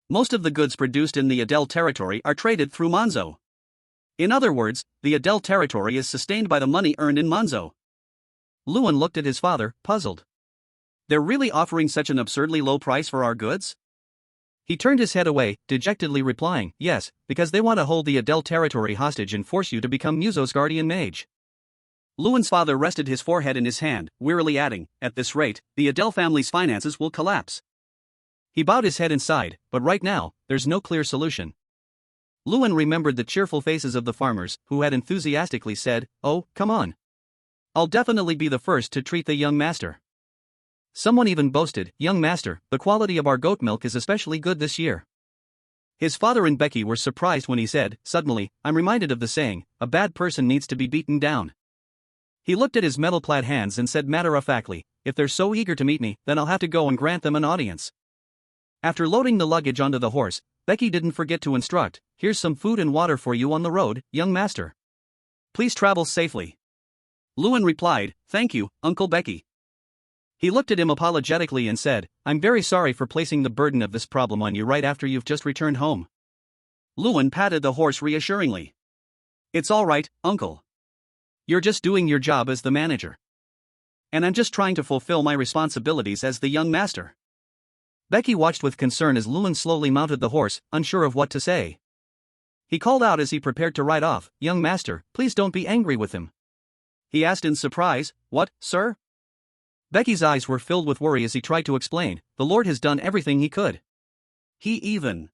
Most of the goods produced in the Adel territory are traded through Manzo. In other words, the Adel territory is sustained by the money earned in Manzo. Lewin looked at his father, puzzled. They're really offering such an absurdly low price for our goods? He turned his head away, dejectedly replying, yes, because they want to hold the Adel territory hostage and force you to become Muzo's guardian mage. Lewin's father rested his forehead in his hand, wearily adding, at this rate, the Adel family's finances will collapse. He bowed his head and sighed, but right now, there's no clear solution. Lewin remembered the cheerful faces of the farmers, who had enthusiastically said, oh, come on. I'll definitely be the first to treat the young master. Someone even boasted, young master, the quality of our goat milk is especially good this year. His father and Becky were surprised when he said, suddenly, I'm reminded of the saying, a bad person needs to be beaten down. He looked at his metal-clad hands and said matter-of-factly, if they're so eager to meet me, then I'll have to go and grant them an audience. After loading the luggage onto the horse, Becky didn't forget to instruct, here's some food and water for you on the road, young master. Please travel safely. Lewin replied, thank you, Uncle Becky. He looked at him apologetically and said, I'm very sorry for placing the burden of this problem on you right after you've just returned home. Lewin patted the horse reassuringly. It's all right, Uncle. You're just doing your job as the manager. And I'm just trying to fulfill my responsibilities as the young master. Becky watched with concern as Lewin slowly mounted the horse, unsure of what to say. He called out as he prepared to ride off, young master, please don't be angry with him. He asked in surprise, what, sir? Becky's eyes were filled with worry as he tried to explain, the Lord has done everything he could. He even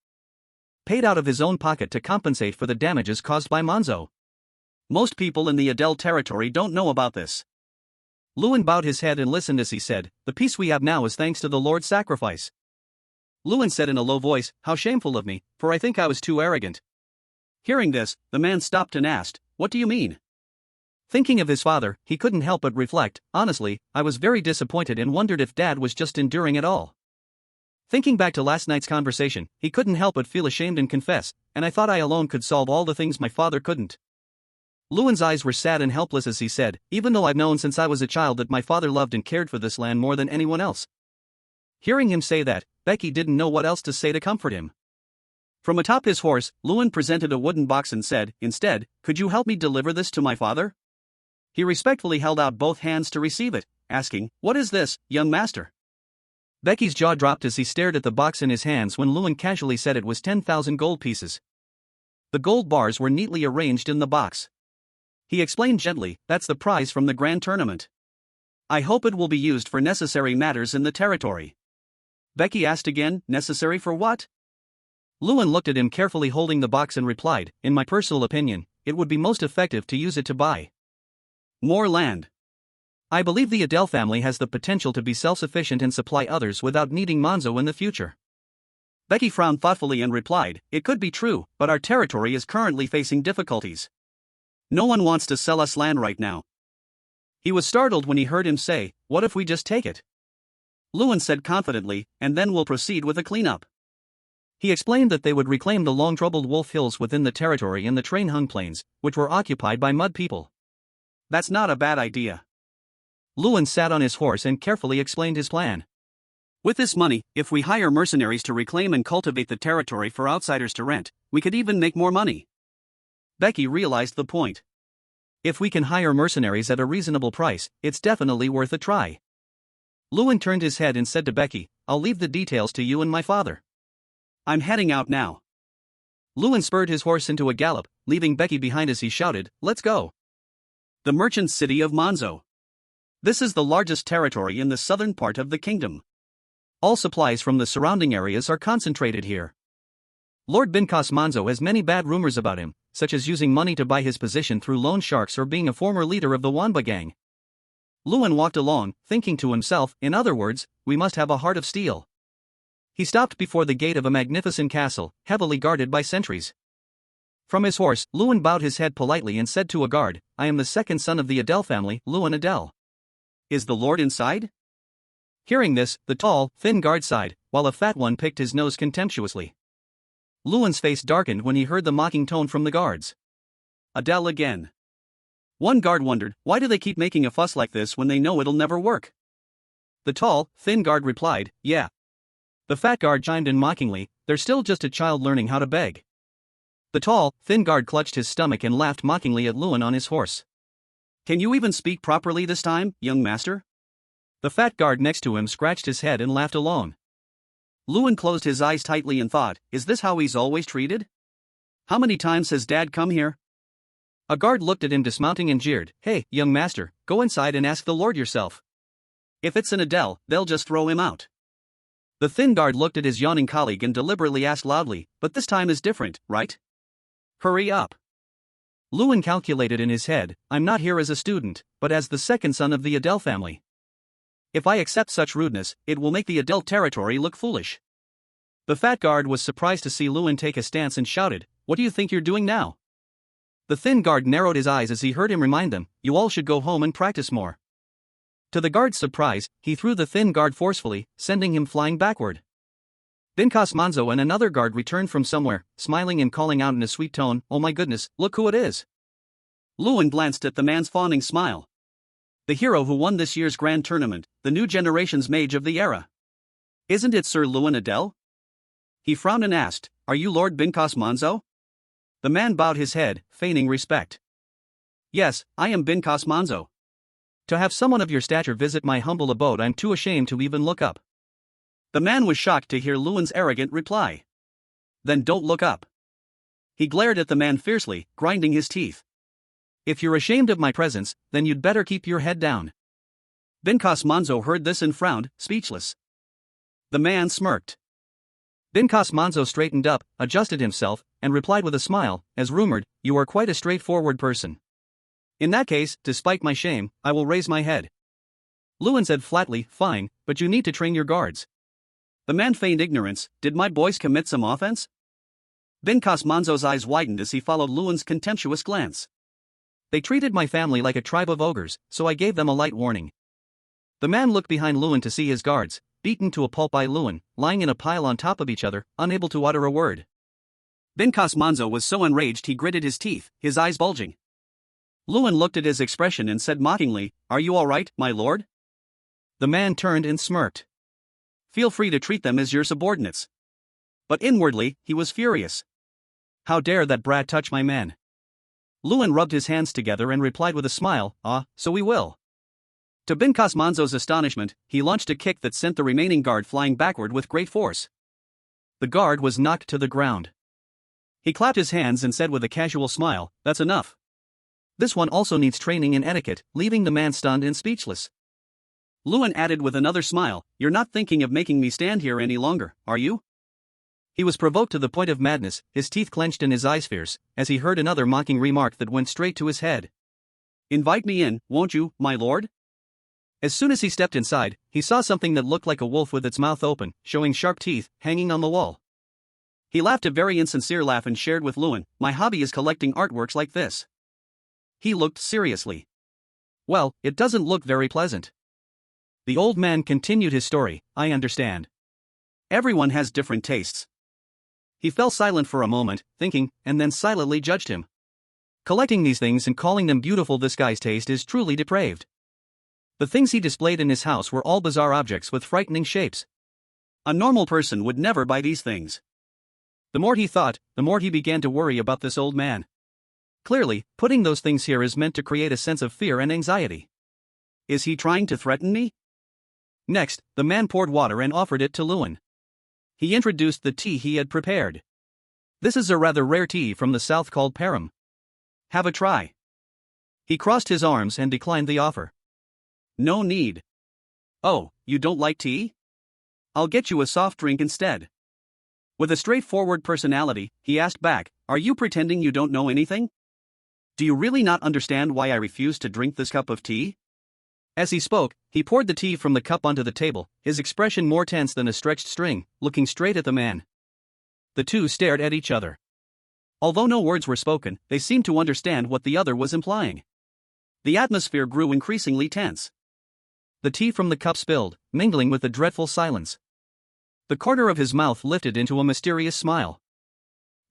paid out of his own pocket to compensate for the damages caused by Manzo. Most people in the Adel territory don't know about this. Lewin bowed his head and listened as he said, the peace we have now is thanks to the Lord's sacrifice. Lewin said in a low voice, how shameful of me, for I think I was too arrogant. Hearing this, the man stopped and asked, what do you mean? Thinking of his father, he couldn't help but reflect, honestly, I was very disappointed and wondered if Dad was just enduring it all. Thinking back to last night's conversation, he couldn't help but feel ashamed and confess, and I thought I alone could solve all the things my father couldn't. Lewin's eyes were sad and helpless as he said, even though I've known since I was a child that my father loved and cared for this land more than anyone else. Hearing him say that, Becky didn't know what else to say to comfort him. From atop his horse, Lewin presented a wooden box and said, instead, could you help me deliver this to my father? He respectfully held out both hands to receive it, asking, what is this, young master? Becky's jaw dropped as he stared at the box in his hands when Lewin casually said it was 10,000 gold pieces. The gold bars were neatly arranged in the box. He explained gently, that's the prize from the grand tournament. I hope it will be used for necessary matters in the territory. Becky asked again, necessary for what? Lewin looked at him carefully holding the box and replied, in my personal opinion, it would be most effective to use it to buy more land. I believe the Adel family has the potential to be self-sufficient and supply others without needing Manzo in the future. Becky frowned thoughtfully and replied, "It could be true, but our territory is currently facing difficulties. No one wants to sell us land right now." He was startled when he heard him say, "What if we just take it?" Lewin said confidently, "And then we'll proceed with a cleanup." He explained that they would reclaim the long-troubled Wolf Hills within the territory and the Train-Hung Plains, which were occupied by mud people. "That's not a bad idea." Lewin sat on his horse and carefully explained his plan. "With this money, if we hire mercenaries to reclaim and cultivate the territory for outsiders to rent, we could even make more money." Becky realized the point. If we can hire mercenaries at a reasonable price, it's definitely worth a try. Lewin turned his head and said to Becky, "I'll leave the details to you and my father. I'm heading out now." Lewin spurred his horse into a gallop, leaving Becky behind as he shouted, "Let's go." The merchant city of Manzo. This is the largest territory in the southern part of the kingdom. All supplies from the surrounding areas are concentrated here. Lord Bincas Manzo has many bad rumors about him, such as using money to buy his position through loan sharks or being a former leader of the Wanba gang. Lewin walked along, thinking to himself, in other words, we must have a heart of steel. He stopped before the gate of a magnificent castle, heavily guarded by sentries. From his horse, Lewin bowed his head politely and said to a guard, "I am the second son of the Adel family, Lewin Adel. Is the lord inside?" Hearing this, the tall, thin guard sighed, while a fat one picked his nose contemptuously. Lewin's face darkened when he heard the mocking tone from the guards. Adel again. One guard wondered, why do they keep making a fuss like this when they know it'll never work? The tall, thin guard replied, "Yeah." The fat guard chimed in mockingly, "They're still just a child learning how to beg." The tall, thin guard clutched his stomach and laughed mockingly at Lewin on his horse. "Can you even speak properly this time, young master?" The fat guard next to him scratched his head and laughed alone. Lewin closed his eyes tightly and thought, is this how he's always treated? How many times has Dad come here? A guard looked at him dismounting and jeered, "Hey, young master, go inside and ask the lord yourself. If it's an Adel, they'll just throw him out." The thin guard looked at his yawning colleague and deliberately asked loudly, "But this time is different, right? Hurry up." Lewin calculated in his head, "I'm not here as a student, but as the second son of the Adel family. If I accept such rudeness, it will make the Adel territory look foolish." The fat guard was surprised to see Lewin take a stance and shouted, "What do you think you're doing now?" The thin guard narrowed his eyes as he heard him remind them, "You all should go home and practice more." To the guard's surprise, he threw the thin guard forcefully, sending him flying backward. Bincas Manzo and another guard returned from somewhere, smiling and calling out in a sweet tone, "Oh my goodness, look who it is." Lewin glanced at the man's fawning smile. The hero who won this year's grand tournament, the new generation's mage of the era. "Isn't it Sir Lewin Adel?" He frowned and asked, "Are you Lord Bincas Manzo?" The man bowed his head, feigning respect. "Yes, I am Bincas Manzo. To have someone of your stature visit my humble abode, I'm too ashamed to even look up." The man was shocked to hear Lewin's arrogant reply. "Then don't look up." He glared at the man fiercely, grinding his teeth. "If you're ashamed of my presence, then you'd better keep your head down." Bincas Manzo heard this and frowned, speechless. The man smirked. Bincas Manzo straightened up, adjusted himself, and replied with a smile, "As rumored, you are quite a straightforward person. In that case, despite my shame, I will raise my head." Lewin said flatly, "Fine, but you need to train your guards." The man feigned ignorance. Did my boys commit some offense? Bincas Manzo's eyes widened as he followed Lewin's contemptuous glance. "They treated my family like a tribe of ogres, so I gave them a light warning." The man looked behind Lewin to see his guards, beaten to a pulp by Lewin, lying in a pile on top of each other, unable to utter a word. Bincas Manzo was so enraged he gritted his teeth, his eyes bulging. Lewin looked at his expression and said mockingly, "Are you all right, my lord?" The man turned and smirked. "Feel free to treat them as your subordinates." But inwardly, he was furious. How dare that brat touch my men? Lewin rubbed his hands together and replied with a smile, "Ah, so we will." To Bincas Manzo's astonishment, he launched a kick that sent the remaining guard flying backward with great force. The guard was knocked to the ground. He clapped his hands and said with a casual smile, "That's enough. This one also needs training in etiquette," leaving the man stunned and speechless. Lewin added with another smile, "You're not thinking of making me stand here any longer, are you?" He was provoked to the point of madness, his teeth clenched and his eyes fierce, as he heard another mocking remark that went straight to his head. "Invite me in, won't you, my lord?" As soon as he stepped inside, he saw something that looked like a wolf with its mouth open, showing sharp teeth, hanging on the wall. He laughed a very insincere laugh and shared with Lewin, "My hobby is collecting artworks like this." He looked seriously. "Well, it doesn't look very pleasant." The old man continued his story, "I understand. Everyone has different tastes." He fell silent for a moment, thinking, and then silently judged him. Collecting these things and calling them beautiful, this guy's taste is truly depraved. The things he displayed in his house were all bizarre objects with frightening shapes. A normal person would never buy these things. The more he thought, the more he began to worry about this old man. Clearly, putting those things here is meant to create a sense of fear and anxiety. Is he trying to threaten me? Next, the man poured water and offered it to Lewin. He introduced the tea he had prepared. "This is a rather rare tea from the south called Param. Have a try." He crossed his arms and declined the offer. "No need." "Oh, you don't like tea? I'll get you a soft drink instead." With a straightforward personality, he asked back, "Are you pretending you don't know anything? Do you really not understand why I refuse to drink this cup of tea?" As he spoke, he poured the tea from the cup onto the table, his expression more tense than a stretched string, looking straight at the man. The two stared at each other. Although no words were spoken, they seemed to understand what the other was implying. The atmosphere grew increasingly tense. The tea from the cup spilled, mingling with the dreadful silence. The corner of his mouth lifted into a mysterious smile.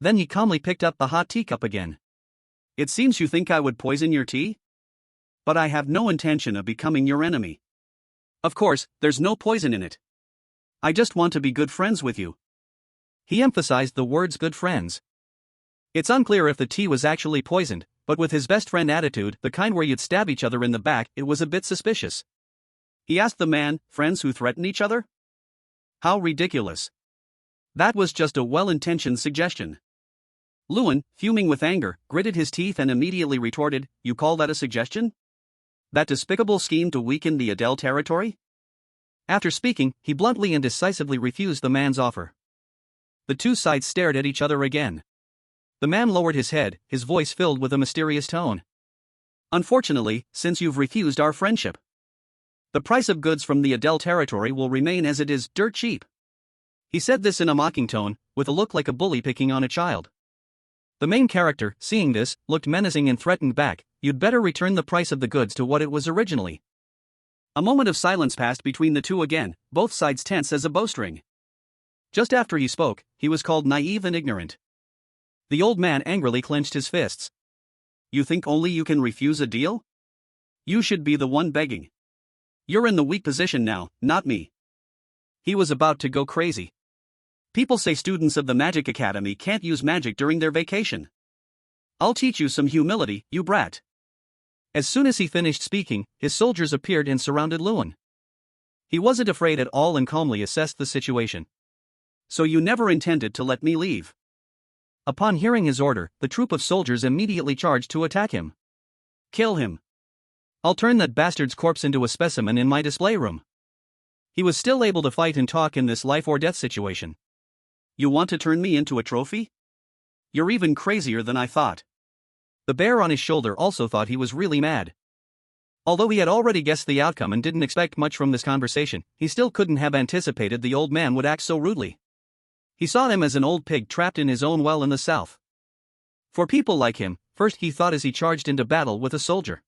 Then he calmly picked up the hot teacup again. "It seems you think I would poison your tea? But I have no intention of becoming your enemy. Of course, there's no poison in it. I just want to be good friends with you." He emphasized the words "good friends." It's unclear if the tea was actually poisoned, but with his best friend attitude, the kind where you'd stab each other in the back, it was a bit suspicious. He asked the man, "Friends who threaten each other? How ridiculous." That was just a well-intentioned suggestion. Lewin, fuming with anger, gritted his teeth and immediately retorted, "You call that a suggestion? That despicable scheme to weaken the Adel territory?" After speaking, he bluntly and decisively refused the man's offer. The two sides stared at each other again. The man lowered his head, his voice filled with a mysterious tone. "Unfortunately, since you've refused our friendship, the price of goods from the Adel territory will remain as it is, dirt cheap." He said this in a mocking tone, with a look like a bully picking on a child. The main character, seeing this, looked menacing and threatened back, "You'd better return the price of the goods to what it was originally." A moment of silence passed between the two again, both sides tense as a bowstring. Just after he spoke, he was called naive and ignorant. The old man angrily clenched his fists. "You think only you can refuse a deal? You should be the one begging. You're in the weak position now, not me." He was about to go crazy. "People say students of the Magic Academy can't use magic during their vacation. I'll teach you some humility, you brat." As soon as he finished speaking, his soldiers appeared and surrounded Lewin. He wasn't afraid at all and calmly assessed the situation. "So you never intended to let me leave?" Upon hearing his order, the troop of soldiers immediately charged to attack him. "Kill him. I'll turn that bastard's corpse into a specimen in my display room." He was still able to fight and talk in this life-or-death situation. "You want to turn me into a trophy? You're even crazier than I thought." The bear on his shoulder also thought he was really mad. Although he had already guessed the outcome and didn't expect much from this conversation, he still couldn't have anticipated the old man would act so rudely. He saw him as an old pig trapped in his own well in the south. For people like him, first he thought as he charged into battle with a soldier.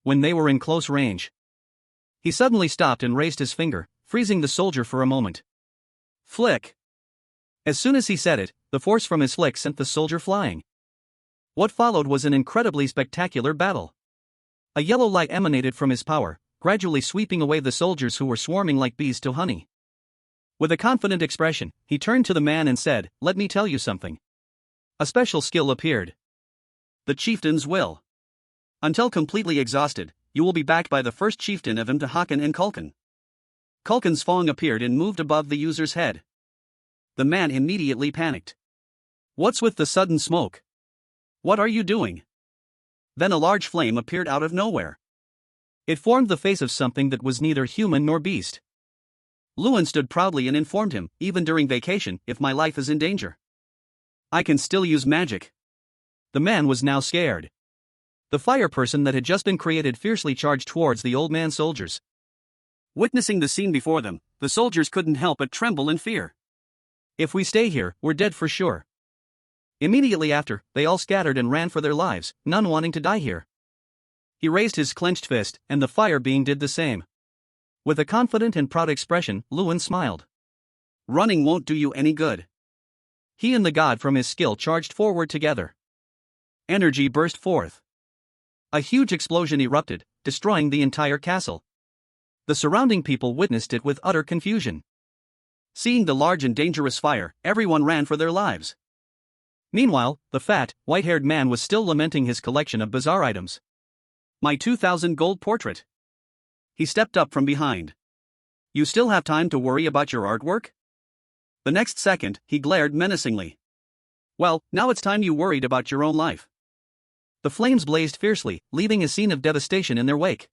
When they were in close range, he suddenly stopped and raised his finger, freezing the soldier for a moment. Flick! As soon as he said it, the force from his flick sent the soldier flying. What followed was an incredibly spectacular battle. A yellow light emanated from his power, gradually sweeping away the soldiers who were swarming like bees to honey. With a confident expression, he turned to the man and said, "Let me tell you something." A special skill appeared. The chieftain's will. Until completely exhausted, you will be backed by the first chieftain of Imtahakon and Kulkan. Kulkan's Fong appeared and moved above the user's head. The man immediately panicked. "What's with the sudden smoke? What are you doing?" Then a large flame appeared out of nowhere. It formed the face of something that was neither human nor beast. Lewin stood proudly and informed him, "Even during vacation, if my life is in danger, I can still use magic." The man was now scared. The fire person that had just been created fiercely charged towards the old man's soldiers. Witnessing the scene before them, the soldiers couldn't help but tremble in fear. If we stay here, we're dead for sure. Immediately after, they all scattered and ran for their lives, none wanting to die here. He raised his clenched fist, and the fire being did the same. With a confident and proud expression, Lewin smiled. Running won't do you any good. He and the god from his skill charged forward together. Energy burst forth. A huge explosion erupted, destroying the entire castle. The surrounding people witnessed it with utter confusion. Seeing the large and dangerous fire, everyone ran for their lives. Meanwhile, the fat, white-haired man was still lamenting his collection of bizarre items. My 2,000 gold portrait. He stepped up from behind. You still have time to worry about your artwork? The next second, he glared menacingly. Well, now it's time you worried about your own life. The flames blazed fiercely, leaving a scene of devastation in their wake.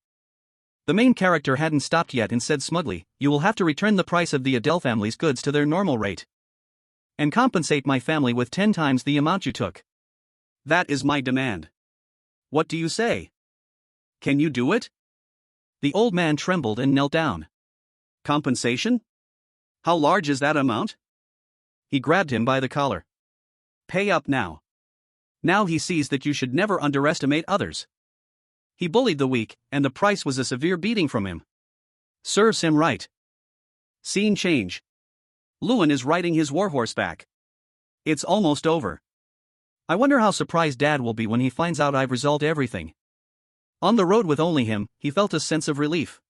The main character hadn't stopped yet and said smugly, you will have to return the price of the Adele family's goods to their normal rate. And compensate my family with 10 times the amount you took. That is my demand. What do you say? Can you do it? The old man trembled and knelt down. Compensation? How large is that amount? He grabbed him by the collar. Pay up now. Now he sees that you should never underestimate others. He bullied the weak, and the price was a severe beating from him. Serves him right. Scene change. Lewin is riding his warhorse back. It's almost over. I wonder how surprised Dad will be when he finds out I've resolved everything. On the road with only him, he felt a sense of relief.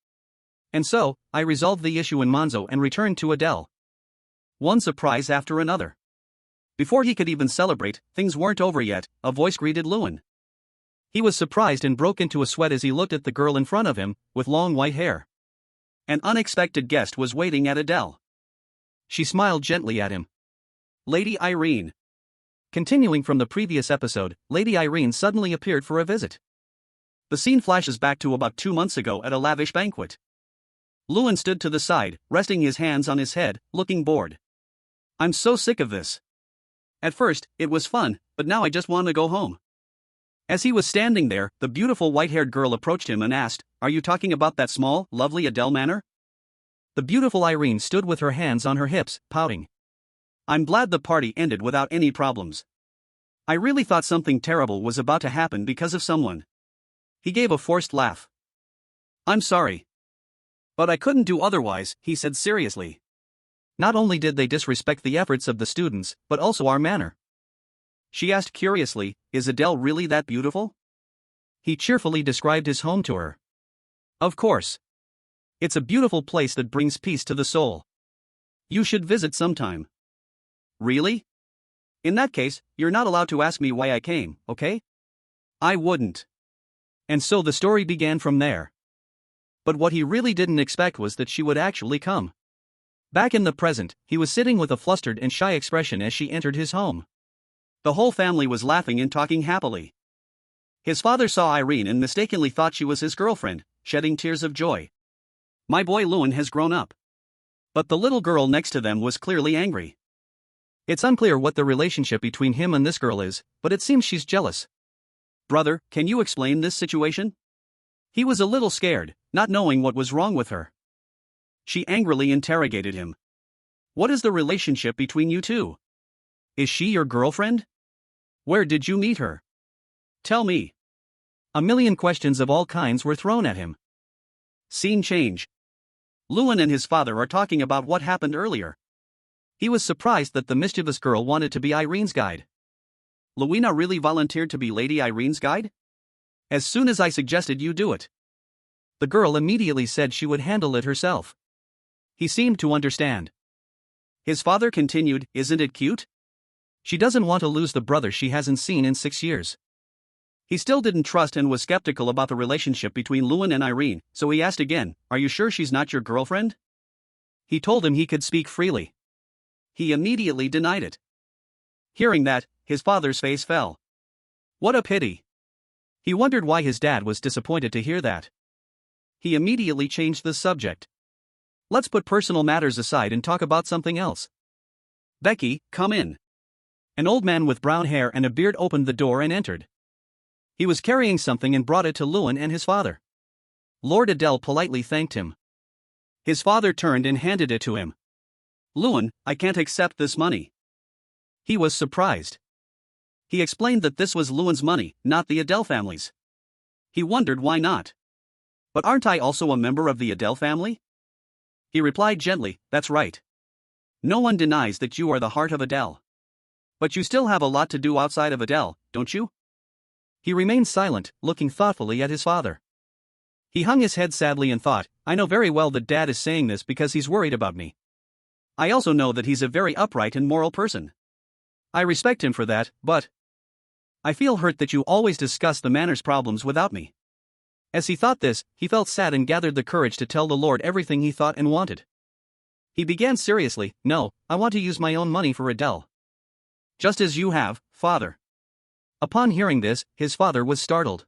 And so, I resolved the issue in Monzo and returned to Adele. One surprise after another. Before he could even celebrate, things weren't over yet, a voice greeted Lewin. He was surprised and broke into a sweat as he looked at the girl in front of him, with long white hair. An unexpected guest was waiting at Adele. She smiled gently at him. Lady Irene. Continuing from the previous episode, Lady Irene suddenly appeared for a visit. The scene flashes back to about 2 months ago at a lavish banquet. Lewin stood to the side, resting his hands on his head, looking bored. I'm so sick of this. At first, it was fun, but now I just want to go home. As he was standing there, the beautiful white-haired girl approached him and asked, Are you talking about that small, lovely Adele manor? The beautiful Irene stood with her hands on her hips, pouting. I'm glad the party ended without any problems. I really thought something terrible was about to happen because of someone. He gave a forced laugh. I'm sorry. But I couldn't do otherwise, he said seriously. Not only did they disrespect the efforts of the students, but also our manor. She asked curiously, Is Adele really that beautiful? He cheerfully described his home to her. Of course. It's a beautiful place that brings peace to the soul. You should visit sometime. Really? In that case, you're not allowed to ask me why I came, okay? I wouldn't. And so the story began from there. But what he really didn't expect was that she would actually come. Back in the present, he was sitting with a flustered and shy expression as she entered his home. The whole family was laughing and talking happily. His father saw Irene and mistakenly thought she was his girlfriend, shedding tears of joy. My boy Lewin has grown up. But the little girl next to them was clearly angry. It's unclear what the relationship between him and this girl is, but it seems she's jealous. Brother, can you explain this situation? He was a little scared, not knowing what was wrong with her. She angrily interrogated him. What is the relationship between you two? Is she your girlfriend? Where did you meet her? Tell me. A million questions of all kinds were thrown at him. Scene change. Lewin and his father are talking about what happened earlier. He was surprised that the mischievous girl wanted to be Irene's guide. Lewina really volunteered to be Lady Irene's guide? As soon as I suggested you do it. The girl immediately said she would handle it herself. He seemed to understand. His father continued, Isn't it cute? She doesn't want to lose the brother she hasn't seen in 6 years. He still didn't trust and was skeptical about the relationship between Lewin and Irene, so he asked again, Are you sure she's not your girlfriend? He told him he could speak freely. He immediately denied it. Hearing that, his father's face fell. What a pity. He wondered why his dad was disappointed to hear that. He immediately changed the subject. Let's put personal matters aside and talk about something else. Becky, come in. An old man with brown hair and a beard opened the door and entered. He was carrying something and brought it to Lewin and his father. Lord Adele politely thanked him. His father turned and handed it to him. Luan, I can't accept this money. He was surprised. He explained that this was Luan's money, not the Adele family's. He wondered why not. But aren't I also a member of the Adele family? He replied gently, that's right. No one denies that you are the heart of Adele. But you still have a lot to do outside of Adele, don't you? He remained silent, looking thoughtfully at his father. He hung his head sadly and thought, I know very well that Dad is saying this because he's worried about me. I also know that he's a very upright and moral person. I respect him for that, but I feel hurt that you always discuss the manners problems without me. As he thought this, he felt sad and gathered the courage to tell the Lord everything he thought and wanted. He began seriously, no, I want to use my own money for Adele. Just as you have, father. Upon hearing this, his father was startled.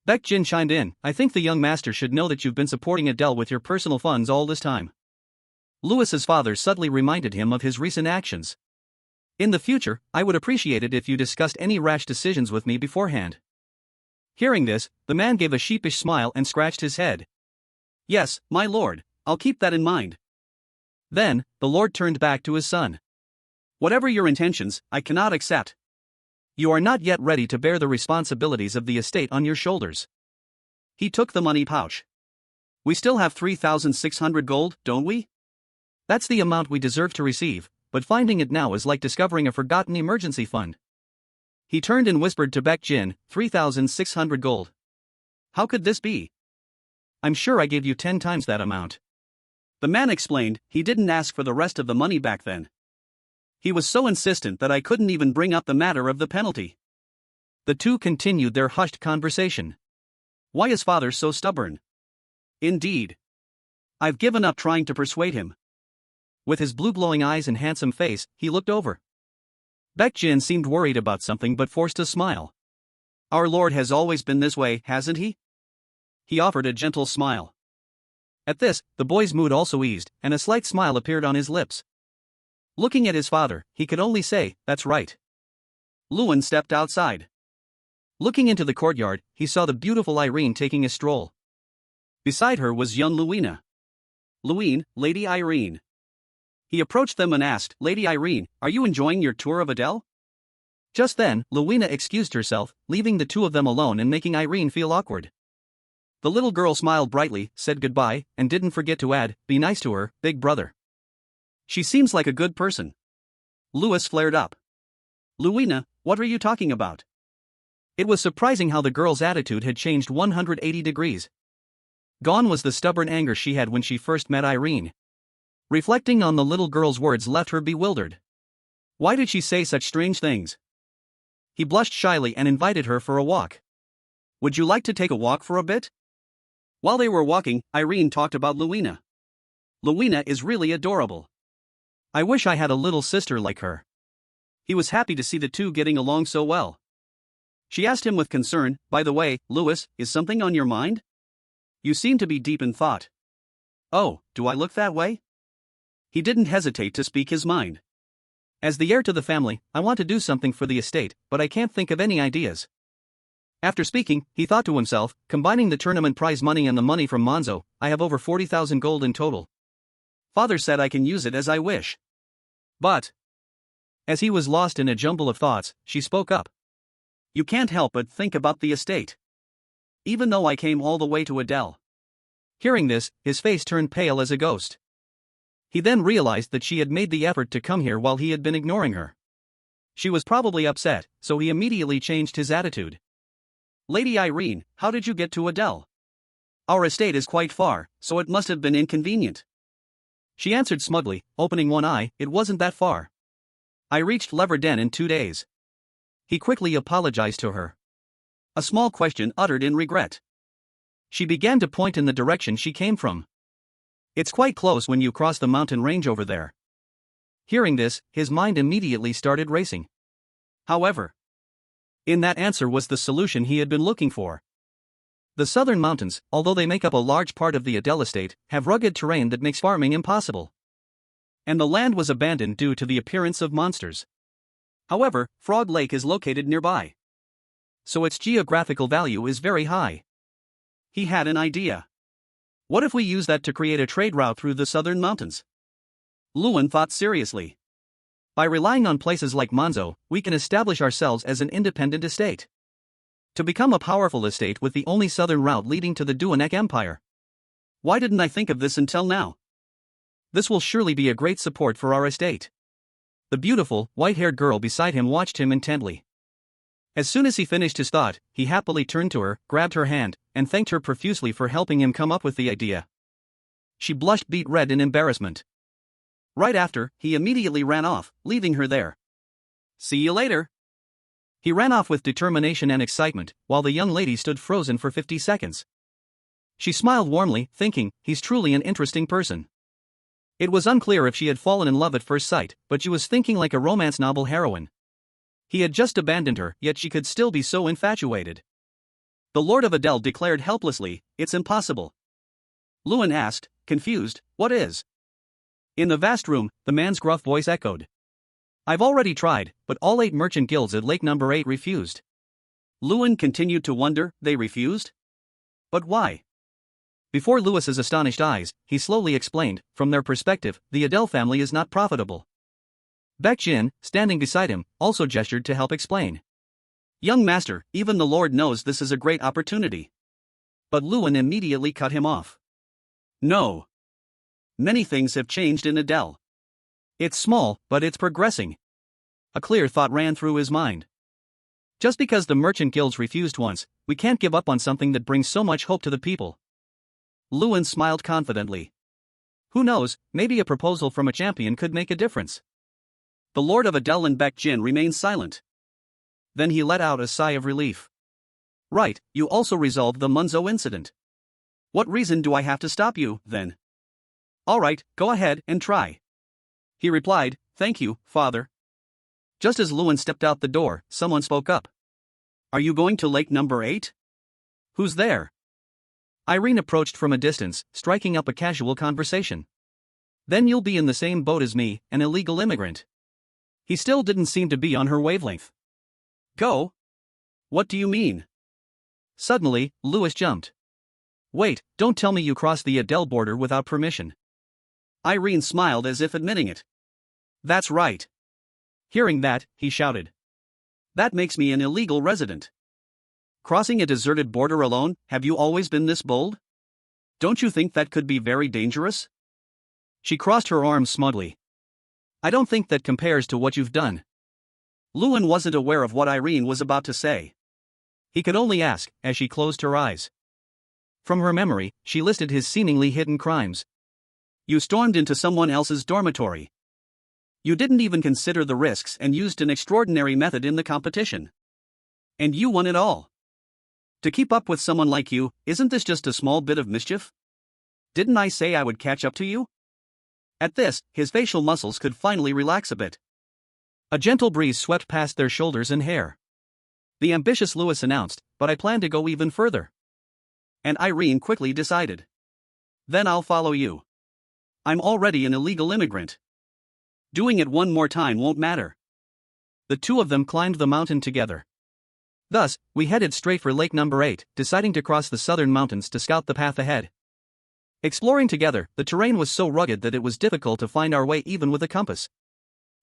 Baek Jin chimed in, I think the young master should know that you've been supporting Adele with your personal funds all this time. Louis's father suddenly reminded him of his recent actions. In the future, I would appreciate it if you discussed any rash decisions with me beforehand. Hearing this, the man gave a sheepish smile and scratched his head. Yes, my lord, I'll keep that in mind. Then, the lord turned back to his son. Whatever your intentions, I cannot accept. You are not yet ready to bear the responsibilities of the estate on your shoulders. He took the money pouch. We still have 3,600 gold, don't we? That's the amount we deserve to receive, but finding it now is like discovering a forgotten emergency fund. He turned and whispered to Baek Jin, 3,600 gold. How could this be? I'm sure I gave you 10 times that amount. The man explained, he didn't ask for the rest of the money back then. He was so insistent that I couldn't even bring up the matter of the penalty. The two continued their hushed conversation. Why is father so stubborn? Indeed. I've given up trying to persuade him. With his blue glowing eyes and handsome face, he looked over. Baek Jin seemed worried about something but forced a smile. Our Lord has always been this way, hasn't he? He offered a gentle smile. At this, the boy's mood also eased, and a slight smile appeared on his lips. Looking at his father, he could only say, that's right. Luan stepped outside. Looking into the courtyard, he saw the beautiful Irene taking a stroll. Beside her was young Luina. Luine, Lady Irene. He approached them and asked, Lady Irene, are you enjoying your tour of Adele? Just then, Luina excused herself, leaving the two of them alone and making Irene feel awkward. The little girl smiled brightly, said goodbye, and didn't forget to add, be nice to her, big brother. She seems like a good person. Louis flared up. Luina, what are you talking about? It was surprising how the girl's attitude had changed 180 degrees. Gone was the stubborn anger she had when she first met Irene. Reflecting on the little girl's words left her bewildered. Why did she say such strange things? He blushed shyly and invited her for a walk. Would you like to take a walk for a bit? While they were walking, Irene talked about Luina. Luina is really adorable. I wish I had a little sister like her. He was happy to see the two getting along so well. She asked him with concern, by the way, Louis, is something on your mind? You seem to be deep in thought. Oh, do I look that way? He didn't hesitate to speak his mind. As the heir to the family, I want to do something for the estate, but I can't think of any ideas. After speaking, he thought to himself, combining the tournament prize money and the money from Monzo, I have over 40,000 gold in total. Father said I can use it as I wish. But, as he was lost in a jumble of thoughts, she spoke up. You can't help but think about the estate. Even though I came all the way to Adele. Hearing this, his face turned pale as a ghost. He then realized that she had made the effort to come here while he had been ignoring her. She was probably upset, so he immediately changed his attitude. Lady Irene, how did you get to Adele? Our estate is quite far, so it must have been inconvenient. She answered smugly, opening one eye, it wasn't that far. I reached Leverden in 2 days. He quickly apologized to her. A small question uttered in regret. She began to point in the direction she came from. It's quite close when you cross the mountain range over there. Hearing this, his mind immediately started racing. However, in that answer was the solution he had been looking for. The southern mountains, although they make up a large part of the Adele estate, have rugged terrain that makes farming impossible. And the land was abandoned due to the appearance of monsters. However, Frog Lake is located nearby. So its geographical value is very high. He had an idea. What if we use that to create a trade route through the southern mountains? Luan thought seriously. By relying on places like Manzo, we can establish ourselves as an independent estate. To become a powerful estate with the only southern route leading to the Duanek Empire. Why didn't I think of this until now? This will surely be a great support for our estate. The beautiful, white-haired girl beside him watched him intently. As soon as he finished his thought, he happily turned to her, grabbed her hand, and thanked her profusely for helping him come up with the idea. She blushed beet red in embarrassment. Right after, he immediately ran off, leaving her there. See you later. He ran off with determination and excitement, while the young lady stood frozen for 50 seconds. She smiled warmly, thinking, he's truly an interesting person. It was unclear if she had fallen in love at first sight, but she was thinking like a romance novel heroine. He had just abandoned her, yet she could still be so infatuated. The Lord of Adel declared helplessly, "It's impossible." Luan asked, confused, "What is?" In the vast room, the man's gruff voice echoed. "I've already tried, but all 8 merchant guilds at Lake Number 8 refused." Luan continued to wonder, they refused? But why? Before Louis's astonished eyes, he slowly explained, from their perspective, the Adel family is not profitable. Baek Jin, standing beside him, also gestured to help explain. "Young master, even the Lord knows this is a great opportunity." But Luan immediately cut him off. "No. Many things have changed in Adel. It's small, but it's progressing." A clear thought ran through his mind. Just because the merchant guilds refused once, we can't give up on something that brings so much hope to the people. Luan smiled confidently. Who knows, maybe a proposal from a champion could make a difference. The Lord of Adel and Baek Jin remained silent. Then he let out a sigh of relief. "Right, you also resolved the Munzo incident. What reason do I have to stop you, then?" "Alright, go ahead and try." He replied, "Thank you, father." Just as Luan stepped out the door, someone spoke up. "Are you going to Lake Number 8? Who's there?" Irene approached from a distance, striking up a casual conversation. "Then you'll be in the same boat as me, an illegal immigrant." He still didn't seem to be on her wavelength. "Go? What do you mean?" Suddenly, Louis jumped. "Wait, don't tell me you crossed the Adel border without permission." Irene smiled as if admitting it. "That's right." Hearing that, he shouted. "That makes me an illegal resident. Crossing a deserted border alone, have you always been this bold? Don't you think that could be very dangerous?" She crossed her arms smugly. "I don't think that compares to what you've done." Luan wasn't aware of what Irene was about to say. He could only ask, as she closed her eyes. From her memory, she listed his seemingly hidden crimes. You stormed into someone else's dormitory. You didn't even consider the risks and used an extraordinary method in the competition. And you won it all. To keep up with someone like you, isn't this just a small bit of mischief? Didn't I say I would catch up to you? At this, his facial muscles could finally relax a bit. A gentle breeze swept past their shoulders and hair. The ambitious Louis announced, "But I plan to go even further." And Irene quickly decided. "Then I'll follow you. I'm already an illegal immigrant. Doing it one more time won't matter." The two of them climbed the mountain together. Thus, we headed straight for Lake Number 8, deciding to cross the southern mountains to scout the path ahead. Exploring together, the terrain was so rugged that it was difficult to find our way even with a compass.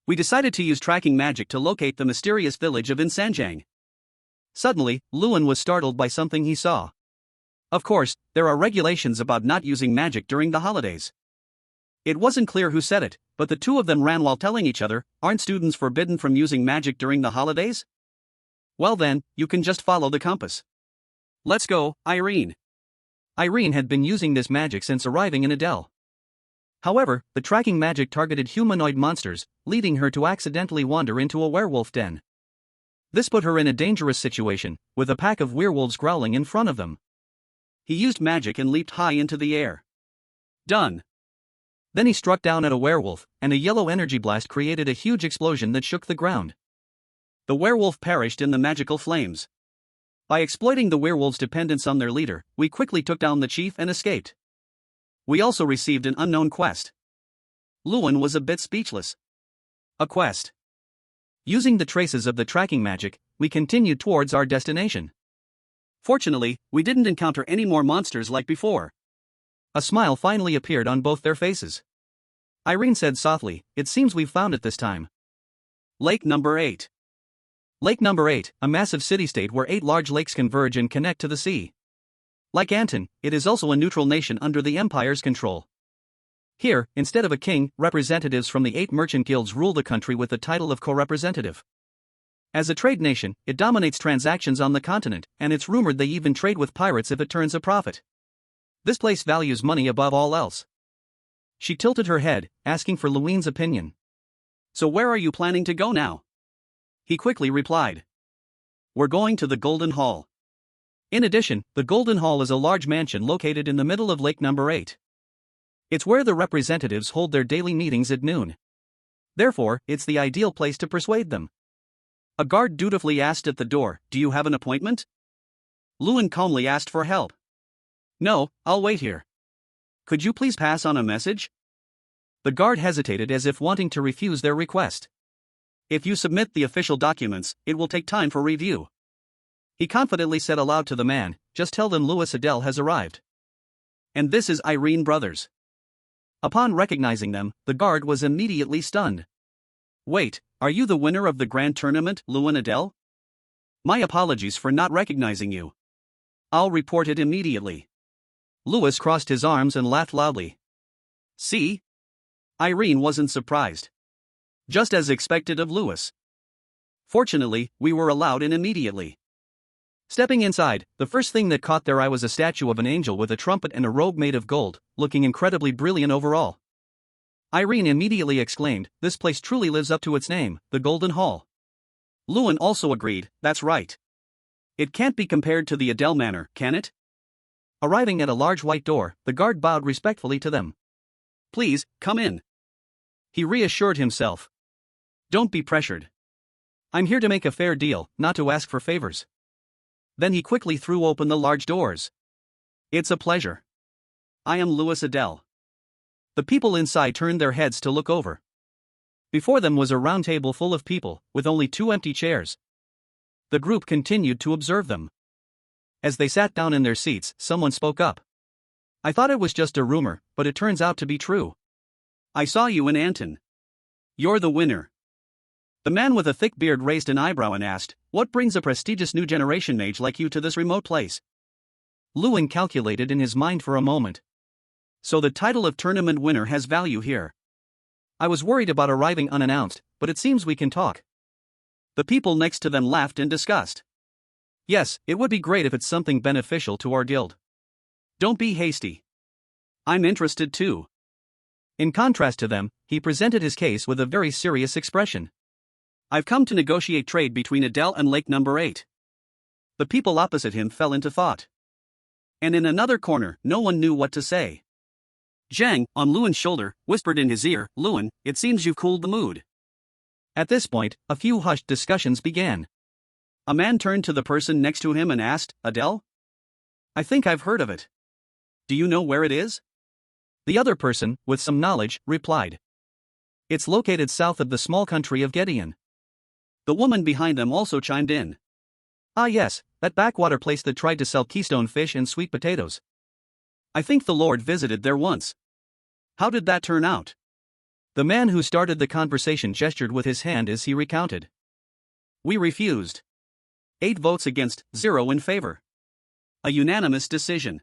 We decided to use tracking magic to locate the mysterious village of Insanjang. Suddenly, Luan was startled by something he saw. Of course, there are regulations about not using magic during the holidays. It wasn't clear who said it, but the two of them ran while telling each other, "Aren't students forbidden from using magic during the holidays? Well then, you can just follow the compass. Let's go, Irene." Irene had been using this magic since arriving in Adel. However, the tracking magic targeted humanoid monsters, leading her to accidentally wander into a werewolf den. This put her in a dangerous situation, with a pack of werewolves growling in front of them. He used magic and leaped high into the air. Done. Then he struck down at a werewolf, and a yellow energy blast created a huge explosion that shook the ground. The werewolf perished in the magical flames. By exploiting the werewolves' dependence on their leader, we quickly took down the chief and escaped. We also received an unknown quest. Luan was a bit speechless. A quest. Using the traces of the tracking magic, we continued towards our destination. Fortunately, we didn't encounter any more monsters like before. A smile finally appeared on both their faces. Irene said softly, it seems we've found it this time. Lake number 8. Lake number 8, a massive city-state where 8 large lakes converge and connect to the sea. Like Anton, it is also a neutral nation under the Empire's control. Here, instead of a king, representatives from the 8 merchant guilds rule the country with the title of co-representative. As a trade nation, it dominates transactions on the continent, and it's rumored they even trade with pirates if it turns a profit. This place values money above all else. She tilted her head, asking for Luwine's opinion. So where are you planning to go now? He quickly replied. We're going to the Golden Hall. In addition, the Golden Hall is a large mansion located in the middle of Lake number 8. It's where the representatives hold their daily meetings at noon. Therefore, it's the ideal place to persuade them. A guard dutifully asked at the door, do you have an appointment? Luwine calmly asked for help. No, I'll wait here. Could you please pass on a message? The guard hesitated as if wanting to refuse their request. If you submit the official documents, it will take time for review. He confidently said aloud to the man, just tell them Louis Adele has arrived. And this is Irene Brothers. Upon recognizing them, the guard was immediately stunned. Wait, are you the winner of the grand tournament, Luwine Adele? My apologies for not recognizing you. I'll report it immediately. Louis crossed his arms and laughed loudly. See? Irene wasn't surprised. Just as expected of Louis. Fortunately, we were allowed in immediately. Stepping inside, the first thing that caught their eye was a statue of an angel with a trumpet and a robe made of gold, looking incredibly brilliant overall. Irene immediately exclaimed, this place truly lives up to its name, the Golden Hall. Luwine also agreed, that's right. It can't be compared to the Adele Manor, can it? Arriving at a large white door, the guard bowed respectfully to them. Please, come in. He reassured himself. Don't be pressured. I'm here to make a fair deal, not to ask for favors. Then he quickly threw open the large doors. It's a pleasure. I am Louis Adele. The people inside turned their heads to look over. Before them was a round table full of people, with only 2 empty chairs. The group continued to observe them. As they sat down in their seats, someone spoke up. I thought it was just a rumor, but it turns out to be true. I saw you in Anton. You're the winner. The man with a thick beard raised an eyebrow and asked, what brings a prestigious new generation mage like you to this remote place? Luwine calculated in his mind for a moment. So the title of tournament winner has value here. I was worried about arriving unannounced, but it seems we can talk. The people next to them laughed in disgust. Yes, it would be great if it's something beneficial to our guild. Don't be hasty. I'm interested too. In contrast to them, he presented his case with a very serious expression. I've come to negotiate trade between Adele and Lake number 8. The people opposite him fell into thought. And in another corner, no one knew what to say. Zhang, on Luwine's shoulder, whispered in his ear, Luwine, it seems you've cooled the mood. At this point, a few hushed discussions began. A man turned to the person next to him and asked, Adele? I think I've heard of it. Do you know where it is? The other person, with some knowledge, replied. It's located south of the small country of Gideon. The woman behind them also chimed in. Ah yes, that backwater place that tried to sell keystone fish and sweet potatoes. I think the Lord visited there once. How did that turn out? The man who started the conversation gestured with his hand as he recounted. We refused. 8 votes against, 0 in favor. A unanimous decision.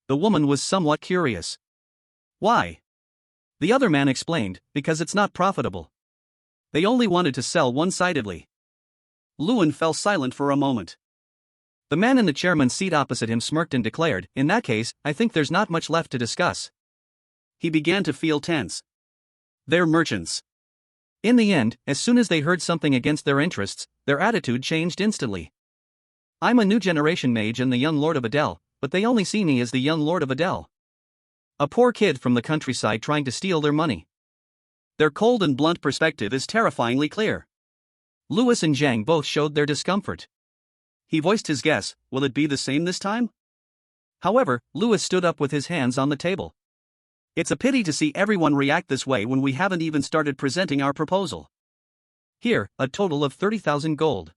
The woman was somewhat curious. Why? The other man explained, because it's not profitable. They only wanted to sell one-sidedly. Luwine fell silent for a moment. The man in the chairman's seat opposite him smirked and declared, in that case, I think there's not much left to discuss. He began to feel tense. They're merchants. In the end, as soon as they heard something against their interests, their attitude changed instantly. I'm a new generation mage and the young lord of Adele, but they only see me as the young lord of Adele. A poor kid from the countryside trying to steal their money. Their cold and blunt perspective is terrifyingly clear. Louis and Zhang both showed their discomfort. He voiced his guess, will it be the same this time? However, Louis stood up with his hands on the table. It's a pity to see everyone react this way when we haven't even started presenting our proposal. Here, a total of 30,000 gold.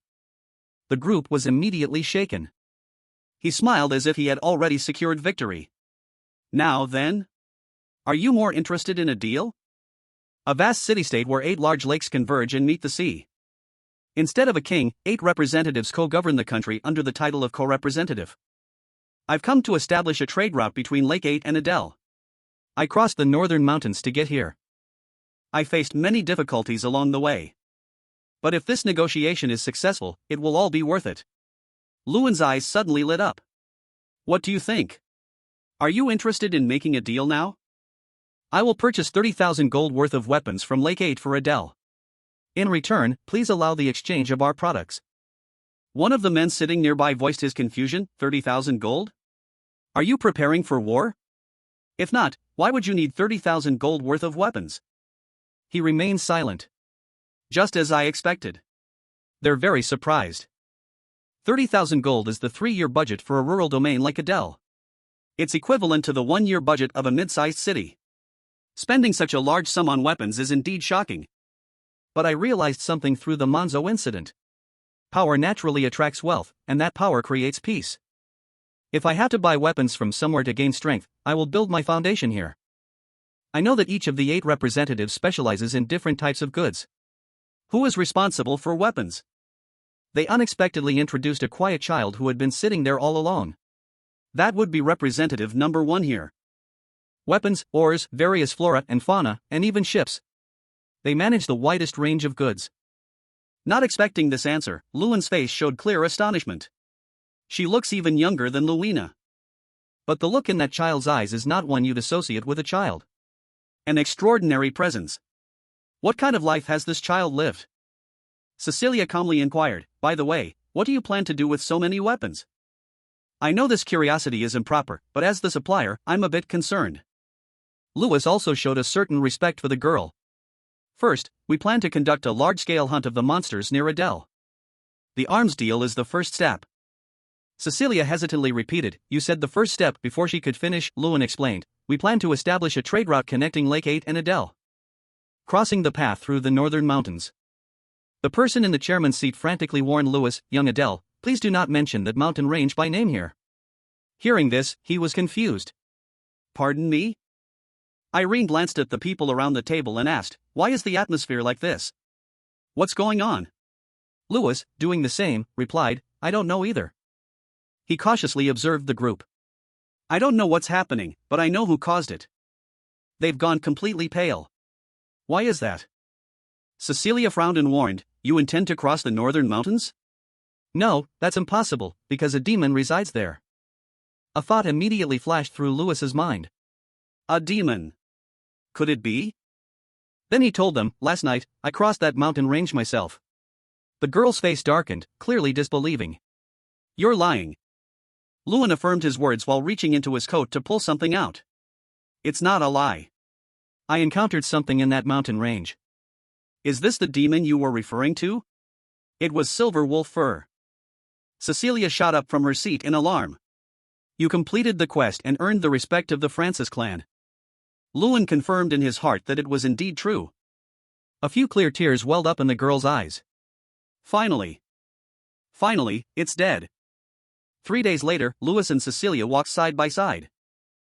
The group was immediately shaken. He smiled as if he had already secured victory. Now then? Are you more interested in a deal? A vast city-state where 8 large lakes converge and meet the sea. Instead of a king, 8 representatives co-govern the country under the title of co-representative. I've come to establish a trade route between Lake 8 and Adel. I crossed the northern mountains to get here. I faced many difficulties along the way. But if this negotiation is successful, it will all be worth it. Luan's eyes suddenly lit up. What do you think? Are you interested in making a deal now? I will purchase 30,000 gold worth of weapons from Lake 8 for Adel. In return, please allow the exchange of our products. One of the men sitting nearby voiced his confusion. 30,000 gold? Are you preparing for war? If not, why would you need 30,000 gold worth of weapons? He remained silent. Just as I expected. They're very surprised. 30,000 gold is the 3-year budget for a rural domain like Adel. It's equivalent to the 1-year budget of a mid-sized city. Spending such a large sum on weapons is indeed shocking. But I realized something through the Manzo incident. Power naturally attracts wealth, and that power creates peace. If I have to buy weapons from somewhere to gain strength, I will build my foundation here. I know that each of the 8 representatives specializes in different types of goods. Who is responsible for weapons? They unexpectedly introduced a quiet child who had been sitting there all alone. That would be representative number 1 here. Weapons, ores, various flora and fauna, and even ships. They manage the widest range of goods. Not expecting this answer, Luan's face showed clear astonishment. She looks even younger than Luina. But the look in that child's eyes is not one you'd associate with a child. An extraordinary presence. What kind of life has this child lived? Cecilia calmly inquired, by the way, what do you plan to do with so many weapons? I know this curiosity is improper, but as the supplier, I'm a bit concerned. Louis also showed a certain respect for the girl. First, we plan to conduct a large-scale hunt of the monsters near Adel. The arms deal is the first step. Cecilia hesitantly repeated, you said the first step before she could finish. Luan explained, we plan to establish a trade route connecting Lake 8 and Adel. Crossing the path through the northern mountains. The person in the chairman's seat frantically warned Louis, young Adel, please do not mention that mountain range by name here. Hearing this, he was confused. Pardon me? Irene glanced at the people around the table and asked, why is the atmosphere like this? What's going on? Louis, doing the same, replied, I don't know either. He cautiously observed the group. I don't know what's happening, but I know who caused it. They've gone completely pale. Why is that? Cecilia frowned and warned, you intend to cross the northern mountains? No, that's impossible, because a demon resides there. A thought immediately flashed through Louis's mind. A demon. Could it be? Then he told them, last night, I crossed that mountain range myself. The girl's face darkened, clearly disbelieving. You're lying. Luan affirmed his words while reaching into his coat to pull something out. It's not a lie. I encountered something in that mountain range. Is this the demon you were referring to? It was silver wolf fur. Cecilia shot up from her seat in alarm. You completed the quest and earned the respect of the Francis clan. Luan confirmed in his heart that it was indeed true. A few clear tears welled up in the girl's eyes. Finally, it's dead. 3 days later, Louis and Cecilia walked side by side.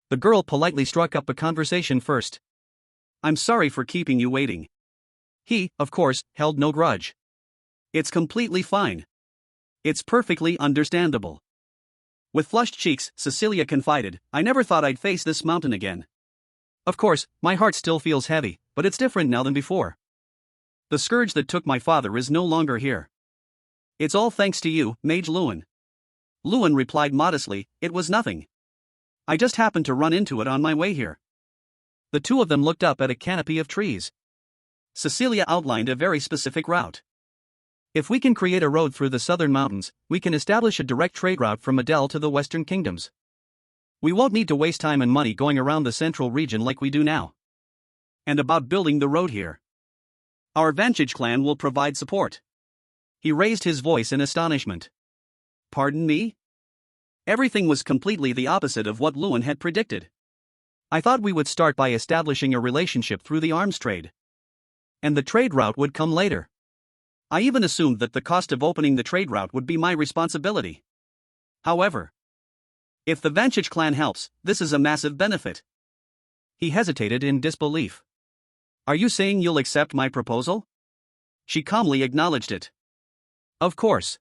The girl politely struck up a conversation first. I'm sorry for keeping you waiting. He, of course, held no grudge. It's completely fine. It's perfectly understandable. With flushed cheeks, Cecilia confided, I never thought I'd face this mountain again. Of course, my heart still feels heavy, but it's different now than before. The scourge that took my father is no longer here. It's all thanks to you, Mage Luan. Luan replied modestly, it was nothing. I just happened to run into it on my way here. The two of them looked up at a canopy of trees. Cecilia outlined a very specific route. If we can create a road through the southern mountains, we can establish a direct trade route from Adel to the western kingdoms. We won't need to waste time and money going around the central region like we do now. And about building the road here. Our Vantage clan will provide support. He raised his voice in astonishment. Pardon me? Everything was completely the opposite of what Luan had predicted. I thought we would start by establishing a relationship through the arms trade. And the trade route would come later. I even assumed that the cost of opening the trade route would be my responsibility. However, if the Vantage clan helps, this is a massive benefit. He hesitated in disbelief. Are you saying you'll accept my proposal? She calmly acknowledged it. Of course.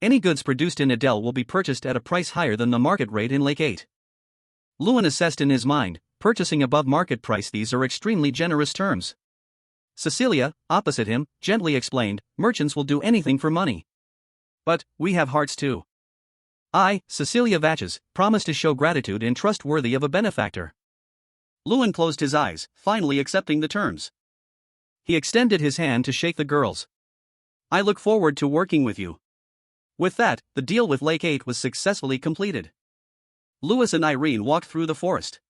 Any goods produced in Adel will be purchased at a price higher than the market rate in Lake 8. Lewin assessed in his mind, purchasing above market price. These are extremely generous terms. Cecilia, opposite him, gently explained, merchants will do anything for money. But, we have hearts too. I, Cecilia Vatches, promise to show gratitude and trust worthy of a benefactor. Lewin closed his eyes, finally accepting the terms. He extended his hand to shake the girls. I look forward to working with you. With that, the deal with Lake 8 was successfully completed. Louis and Irene walked through the forest.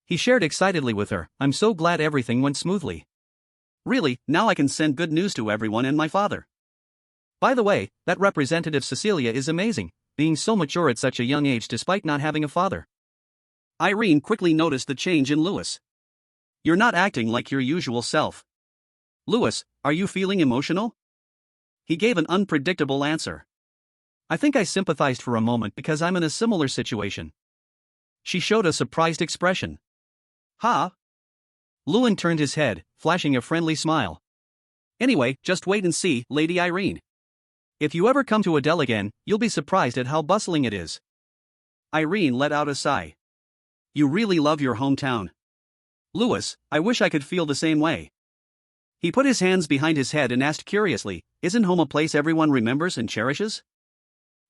He shared excitedly with her, I'm so glad everything went smoothly. Really, now I can send good news to everyone and my father. By the way, that representative Cecilia is amazing, being so mature at such a young age despite not having a father. Irene quickly noticed the change in Louis. You're not acting like your usual self. Louis, are you feeling emotional? He gave an unpredictable answer. I think I sympathized for a moment because I'm in a similar situation. She showed a surprised expression. Ha! Lewin turned his head, flashing a friendly smile. Anyway, just wait and see, Lady Irene. If you ever come to Adel again, you'll be surprised at how bustling it is. Irene let out a sigh. You really love your hometown. Louis, I wish I could feel the same way. He put his hands behind his head and asked curiously, isn't home a place everyone remembers and cherishes?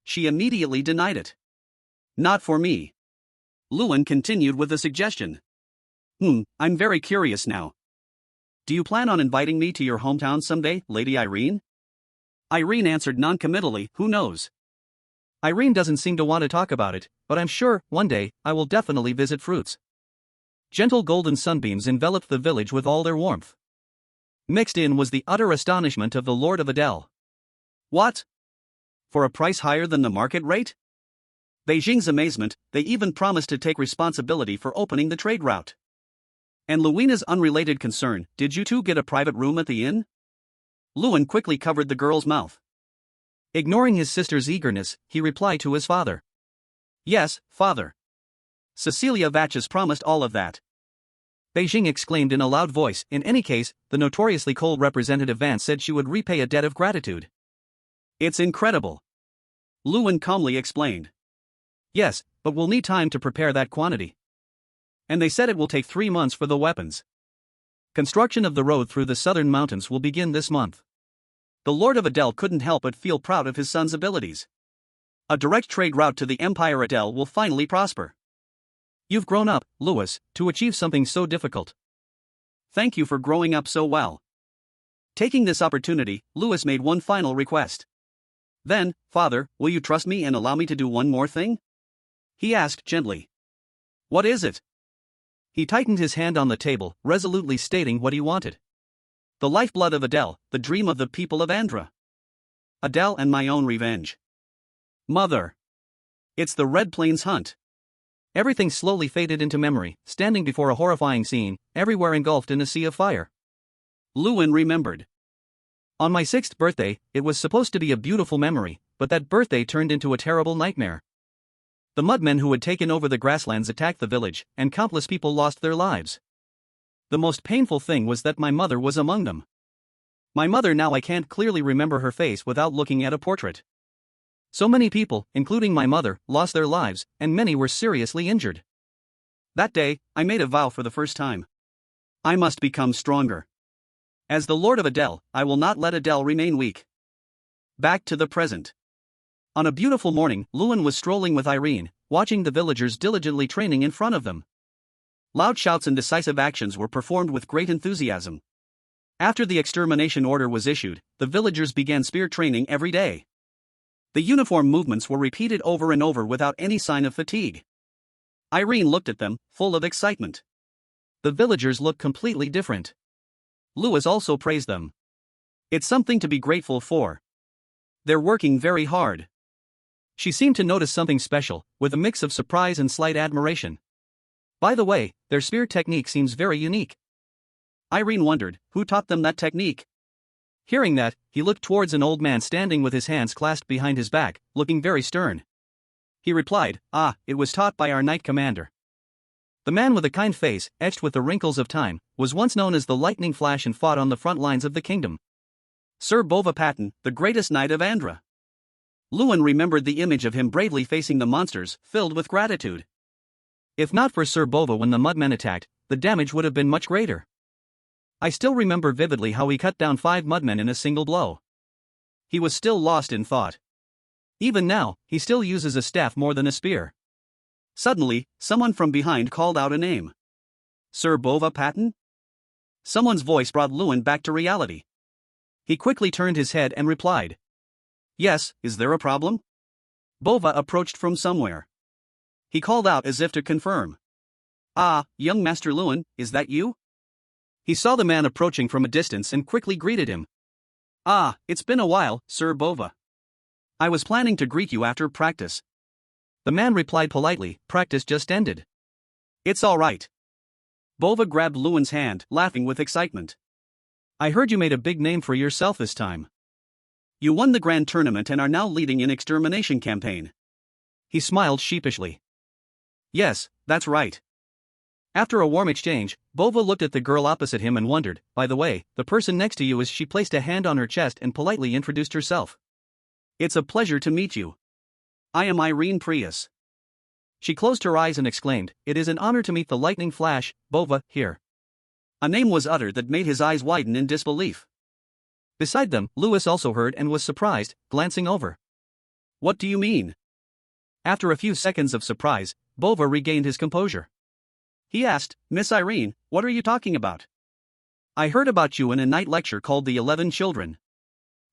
She immediately denied it. Not for me. Lewin continued with a suggestion. I'm very curious now. Do you plan on inviting me to your hometown someday, Lady Irene? Irene answered non-committally, who knows? Irene doesn't seem to want to talk about it, but I'm sure, one day, I will definitely visit Fruits. Gentle golden sunbeams enveloped the village with all their warmth. Mixed in was the utter astonishment of the Lord of Adel. What? For a price higher than the market rate? Beijing's amazement, they even promised to take responsibility for opening the trade route. And Luina's unrelated concern, did you two get a private room at the inn? Lewin quickly covered the girl's mouth. Ignoring his sister's eagerness, he replied to his father. Yes, father. Cecilia Vatches promised all of that. Beijing exclaimed in a loud voice, in any case, the notoriously cold Representative Vance said she would repay a debt of gratitude. It's incredible. Lewin calmly explained. Yes, but we'll need time to prepare that quantity. And they said it will take 3 months for the weapons. Construction of the road through the southern mountains will begin this month. The Lord of Adel couldn't help but feel proud of his son's abilities. A direct trade route to the Empire Adel will finally prosper. You've grown up, Louis, to achieve something so difficult. Thank you for growing up so well. Taking this opportunity, Louis made one final request. Then, father, will you trust me and allow me to do one more thing? He asked gently. What is it? He tightened his hand on the table, resolutely stating what he wanted. The lifeblood of Adel, the dream of the people of Andhra. Adel and my own revenge. Mother. It's the Red Plains hunt. Everything slowly faded into memory, standing before a horrifying scene, everywhere engulfed in a sea of fire. Lewin remembered. On my 6th birthday, it was supposed to be a beautiful memory, but that birthday turned into a terrible nightmare. The mudmen who had taken over the grasslands attacked the village, and countless people lost their lives. The most painful thing was that my mother was among them. My mother, now I can't clearly remember her face without looking at a portrait. So many people, including my mother, lost their lives, and many were seriously injured. That day, I made a vow for the first time. I must become stronger. As the Lord of Adel, I will not let Adel remain weak. Back to the present. On a beautiful morning, Lewin was strolling with Irene, watching the villagers diligently training in front of them. Loud shouts and decisive actions were performed with great enthusiasm. After the extermination order was issued, the villagers began spear training every day. The uniform movements were repeated over and over without any sign of fatigue. Irene looked at them, full of excitement. The villagers looked completely different. Louis also praised them. It's something to be grateful for. They're working very hard. She seemed to notice something special, with a mix of surprise and slight admiration. By the way, their spear technique seems very unique. Irene wondered, who taught them that technique? Hearing that, he looked towards an old man standing with his hands clasped behind his back, looking very stern. He replied, it was taught by our knight commander. The man with a kind face, etched with the wrinkles of time, was once known as the Lightning Flash and fought on the front lines of the kingdom. Sir Bova, the greatest knight of Andhra. Lewin remembered the image of him bravely facing the monsters, filled with gratitude. If not for Sir Bova when the mudmen attacked, the damage would have been much greater. I still remember vividly how he cut down 5 mudmen in a single blow. He was still lost in thought. Even now, he still uses a staff more than a spear. Suddenly, someone from behind called out a name. Sir Bova. Someone's voice brought Lewin back to reality. He quickly turned his head and replied. Yes, is there a problem? Bova approached from somewhere. He called out as if to confirm. Ah, young Master Lewin, is that you? He saw the man approaching from a distance and quickly greeted him. Ah, it's been a while, Sir Bova. I was planning to greet you after practice. The man replied politely, practice just ended. It's all right. Bova grabbed Lewin's hand, laughing with excitement. I heard you made a big name for yourself this time. You won the grand tournament and are now leading an extermination campaign. He smiled sheepishly. Yes, that's right. After a warm exchange, Bova looked at the girl opposite him and wondered, by the way, the person next to you is. She placed a hand on her chest and politely introduced herself. It's a pleasure to meet you. I am Irene Prius. She closed her eyes and exclaimed, it is an honor to meet the Lightning Flash, Bova, here. A name was uttered that made his eyes widen in disbelief. Beside them, Lewis also heard and was surprised, glancing over. What do you mean? After a few seconds of surprise, Bova regained his composure. He asked, Miss Irene, what are you talking about? I heard about you in a night lecture called The 11 Children.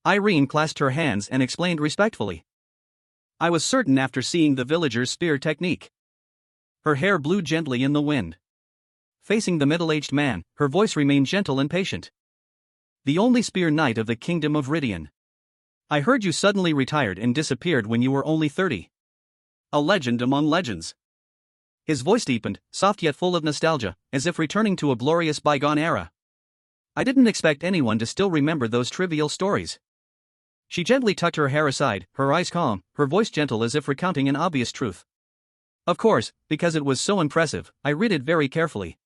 Irene clasped her hands and explained respectfully. I was certain after seeing the villager's spear technique. Her hair blew gently in the wind. Facing the middle-aged man, her voice remained gentle and patient. The only spear knight of the kingdom of Ridian. I heard you suddenly retired and disappeared when you were only 30. A legend among legends. His voice deepened, soft yet full of nostalgia, as if returning to a glorious bygone era. I didn't expect anyone to still remember those trivial stories. She gently tucked her hair aside, her eyes calm, her voice gentle as if recounting an obvious truth. Of course, because it was so impressive, I read it very carefully.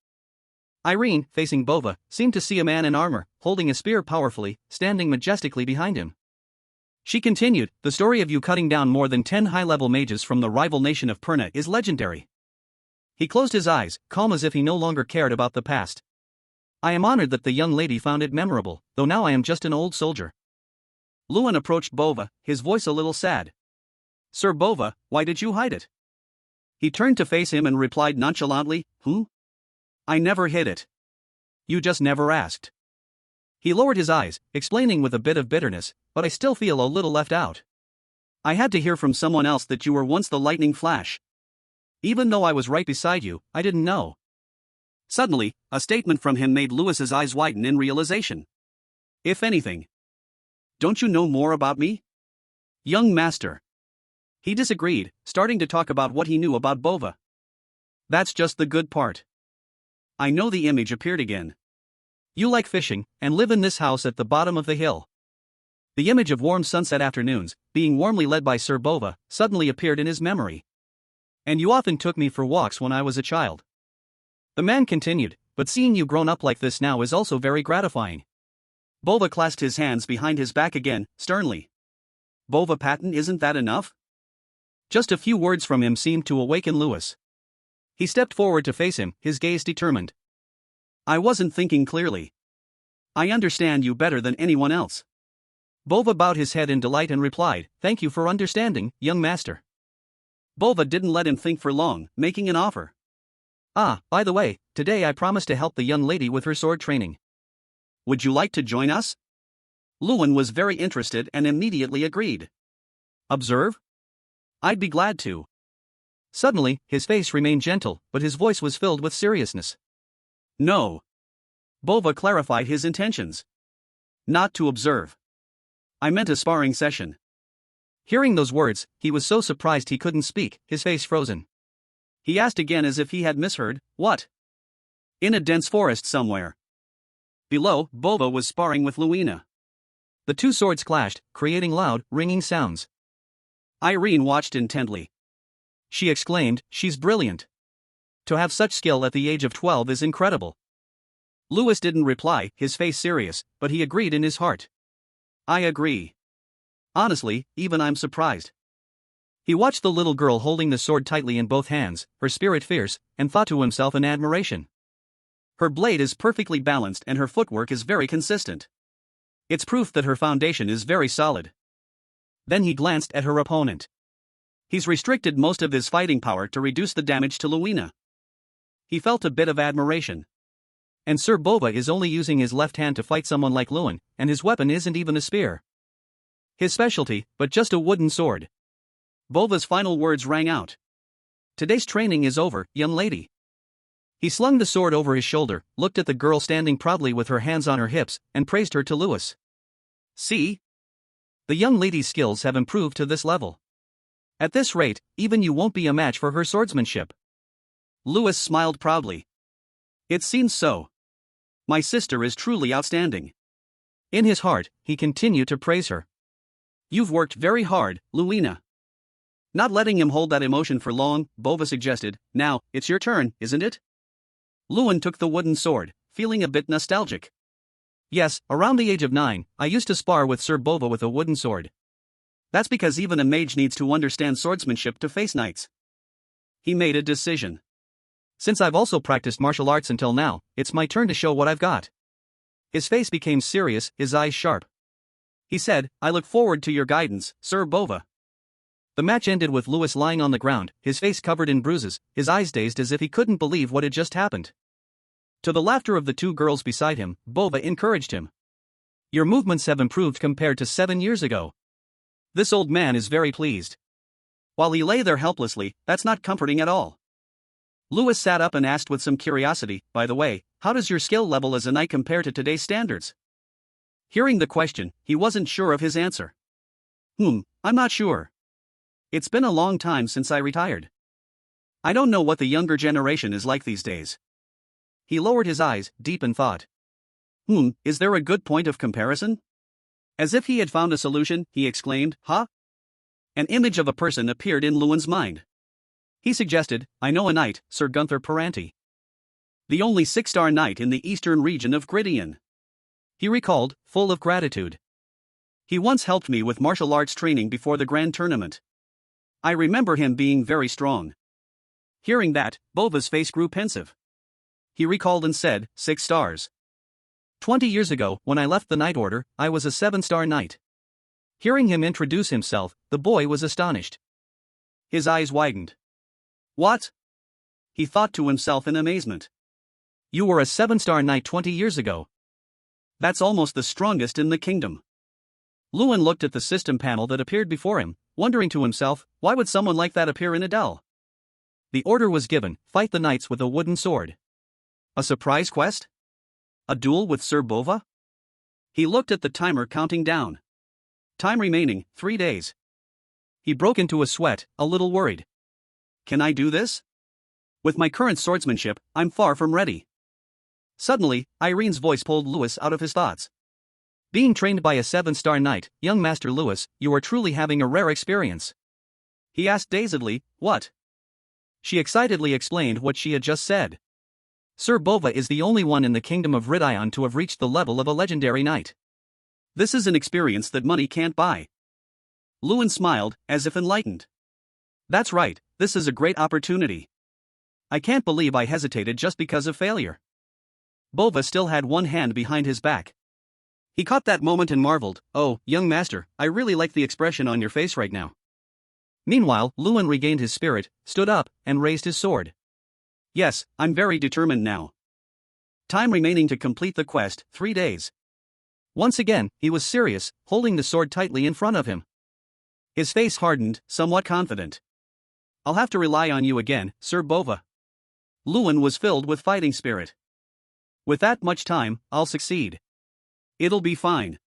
Irene, facing Bova, seemed to see a man in armor, holding a spear powerfully, standing majestically behind him. She continued, the story of you cutting down more than 10 high-level mages from the rival nation of Purna is legendary. He closed his eyes, calm as if he no longer cared about the past. I am honored that the young lady found it memorable, though now I am just an old soldier. Lewin approached Bova, his voice a little sad. Sir Bova, why did you hide it? He turned to face him and replied nonchalantly, I never hid it. You just never asked. He lowered his eyes, explaining with a bit of bitterness, but I still feel a little left out. I had to hear from someone else that you were once the Lightning Flash. Even though I was right beside you, I didn't know. Suddenly, a statement from him made Lewis's eyes widen in realization. If anything. Don't you know more about me? Young master. He disagreed, starting to talk about what he knew about Bova. That's just the good part. I know the image appeared again. You like fishing, and live in this house at the bottom of the hill. The image of warm sunset afternoons, being warmly led by Sir Bova, suddenly appeared in his memory. And you often took me for walks when I was a child. The man continued, but seeing you grown up like this now is also very gratifying. Bova clasped his hands behind his back again, sternly. Bova, isn't that enough? Just a few words from him seemed to awaken Lewis. He stepped forward to face him, his gaze determined. I wasn't thinking clearly. I understand you better than anyone else. Bova bowed his head in delight and replied, thank you for understanding, young master. Bova didn't let him think for long, making an offer. Ah, by the way, today I promised to help the young lady with her sword training. Would you like to join us? Lewin was very interested and immediately agreed. Observe? I'd be glad to. Suddenly, his face remained gentle, but his voice was filled with seriousness. No. Bova clarified his intentions. Not to observe. I meant a sparring session. Hearing those words, he was so surprised he couldn't speak, his face frozen. He asked again as if he had misheard, what? In a dense forest somewhere. Below, Bova was sparring with Luina. The two swords clashed, creating loud, ringing sounds. Irene watched intently. She exclaimed, she's brilliant. To have such skill at the age of 12 is incredible. Louis didn't reply, his face serious, but he agreed in his heart. I agree. Honestly, even I'm surprised. He watched the little girl holding the sword tightly in both hands, her spirit fierce, and thought to himself in admiration. Her blade is perfectly balanced and her footwork is very consistent. It's proof that her foundation is very solid. Then he glanced at her opponent. He's restricted most of his fighting power to reduce the damage to Luina. He felt a bit of admiration. And Sir Bova is only using his left hand to fight someone like Lewin, and his weapon isn't even a spear. His specialty, but just a wooden sword. Bova's final words rang out. Today's training is over, young lady. He slung the sword over his shoulder, looked at the girl standing proudly with her hands on her hips, and praised her to Louis. See? The young lady's skills have improved to this level. At this rate, even you won't be a match for her swordsmanship. Louis smiled proudly. It seems so. My sister is truly outstanding. In his heart, he continued to praise her. You've worked very hard, Luina. Not letting him hold that emotion for long, Bova suggested, now, it's your turn, isn't it? Lewin took the wooden sword, feeling a bit nostalgic. Yes, around the age of 9, I used to spar with Sir Bova with a wooden sword. That's because even a mage needs to understand swordsmanship to face knights. He made a decision. Since I've also practiced martial arts until now, it's my turn to show what I've got. His face became serious, his eyes sharp. He said, I look forward to your guidance, Sir Bova. The match ended with Louis lying on the ground, his face covered in bruises, his eyes dazed as if he couldn't believe what had just happened. To the laughter of the two girls beside him, Bova encouraged him. Your movements have improved compared to 7 years ago. This old man is very pleased. While he lay there helplessly, that's not comforting at all. Louis sat up and asked with some curiosity, by the way, how does your skill level as a knight compare to today's standards? Hearing the question, he wasn't sure of his answer. I'm not sure. It's been a long time since I retired. I don't know what the younger generation is like these days. He lowered his eyes, deep in thought. Is there a good point of comparison? As if he had found a solution, he exclaimed, huh? An image of a person appeared in Lewin's mind. He suggested, I know a knight, Sir Gunther Paranti. The only 6-star knight in the eastern region of Grydian. He recalled, full of gratitude. He once helped me with martial arts training before the grand tournament. I remember him being very strong. Hearing that, Bova's face grew pensive. He recalled and said, 6 stars. 20 years ago, when I left the Knight Order, I was a 7-star knight. Hearing him introduce himself, the boy was astonished. His eyes widened. What? He thought to himself in amazement. You were a 7-star knight 20 years ago. That's almost the strongest in the kingdom. Lewin looked at the system panel that appeared before him, wondering to himself, why would someone like that appear in a duel? The order was given, fight the knights with a wooden sword. A surprise quest? A duel with Sir Bova? He looked at the timer counting down. Time remaining, 3 days. He broke into a sweat, a little worried. Can I do this? With my current swordsmanship, I'm far from ready. Suddenly, Irene's voice pulled Louis out of his thoughts. Being trained by a 7-star knight, young Master Louis, you are truly having a rare experience. He asked dazedly, what? She excitedly explained what she had just said. Sir Bova is the only one in the kingdom of Grydian to have reached the level of a legendary knight. This is an experience that money can't buy. Lewin smiled, as if enlightened. That's right, this is a great opportunity. I can't believe I hesitated just because of failure. Bova still had one hand behind his back. He caught that moment and marveled, oh, young master, I really like the expression on your face right now. Meanwhile, Lewin regained his spirit, stood up, and raised his sword. Yes, I'm very determined now. Time remaining to complete the quest, 3 days. Once again, he was serious, holding the sword tightly in front of him. His face hardened, somewhat confident. I'll have to rely on you again, Sir Bova. Lewin was filled with fighting spirit. With that much time, I'll succeed. It'll be fine.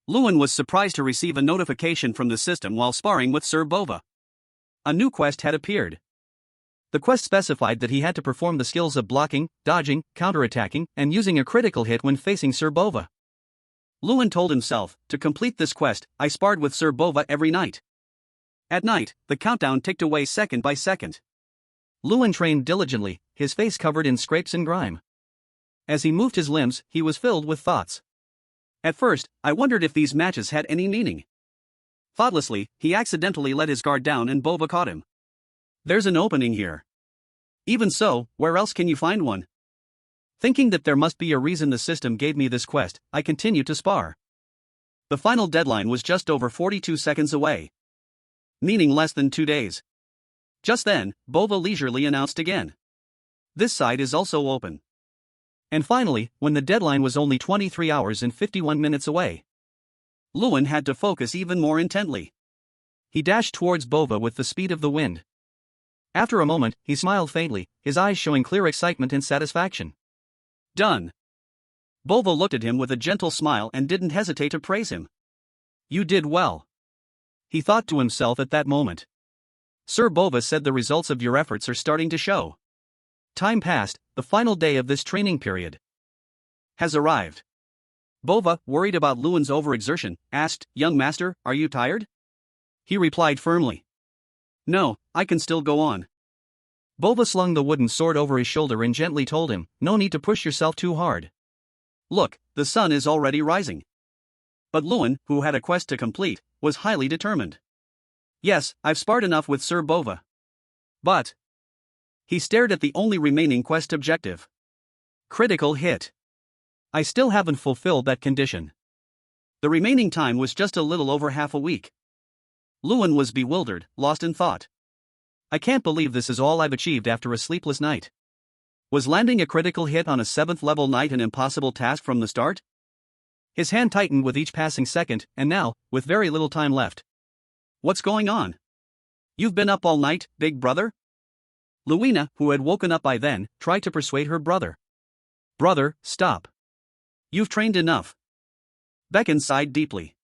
Lewin was surprised to receive a notification from the system while sparring with Sir Bova. A new quest had appeared. The quest specified that he had to perform the skills of blocking, dodging, counterattacking, and using a critical hit when facing Sir Bova. Lewin told himself, to complete this quest, I sparred with Sir Bova every night. At night, the countdown ticked away second by second. Lewin trained diligently, his face covered in scrapes and grime. As he moved his limbs, he was filled with thoughts. At first, I wondered if these matches had any meaning. Thoughtlessly, he accidentally let his guard down and Bova caught him. There's an opening here. Even so, where else can you find one? Thinking that there must be a reason the system gave me this quest, I continued to spar. The final deadline was just over 42 seconds away. Meaning less than 2 days. Just then, Bova leisurely announced again. This side is also open. And finally, when the deadline was only 23 hours and 51 minutes away, Lewin had to focus even more intently. He dashed towards Bova with the speed of the wind. After a moment, he smiled faintly, his eyes showing clear excitement and satisfaction. Done. Bova looked at him with a gentle smile and didn't hesitate to praise him. You did well. He thought to himself at that moment. Sir Bova said the results of your efforts are starting to show. Time passed, the final day of this training period has arrived. Bova, worried about Lewin's overexertion, asked, Young master, are you tired? He replied firmly. No, I can still go on. Bova slung the wooden sword over his shoulder and gently told him, no need to push yourself too hard. Look, the sun is already rising. But Lewin, who had a quest to complete, was highly determined. Yes, I've sparred enough with Sir Bova. But he stared at the only remaining quest objective. Critical hit. I still haven't fulfilled that condition. The remaining time was just a little over half a week. Lewin was bewildered, lost in thought. I can't believe this is all I've achieved after a sleepless night. Was landing a critical hit on a 7th level knight an impossible task from the start? His hand tightened with each passing second, and now, with very little time left. What's going on? You've been up all night, big brother? Lewina, who had woken up by then, tried to persuade her brother. Brother, stop. You've trained enough. Beckon sighed deeply.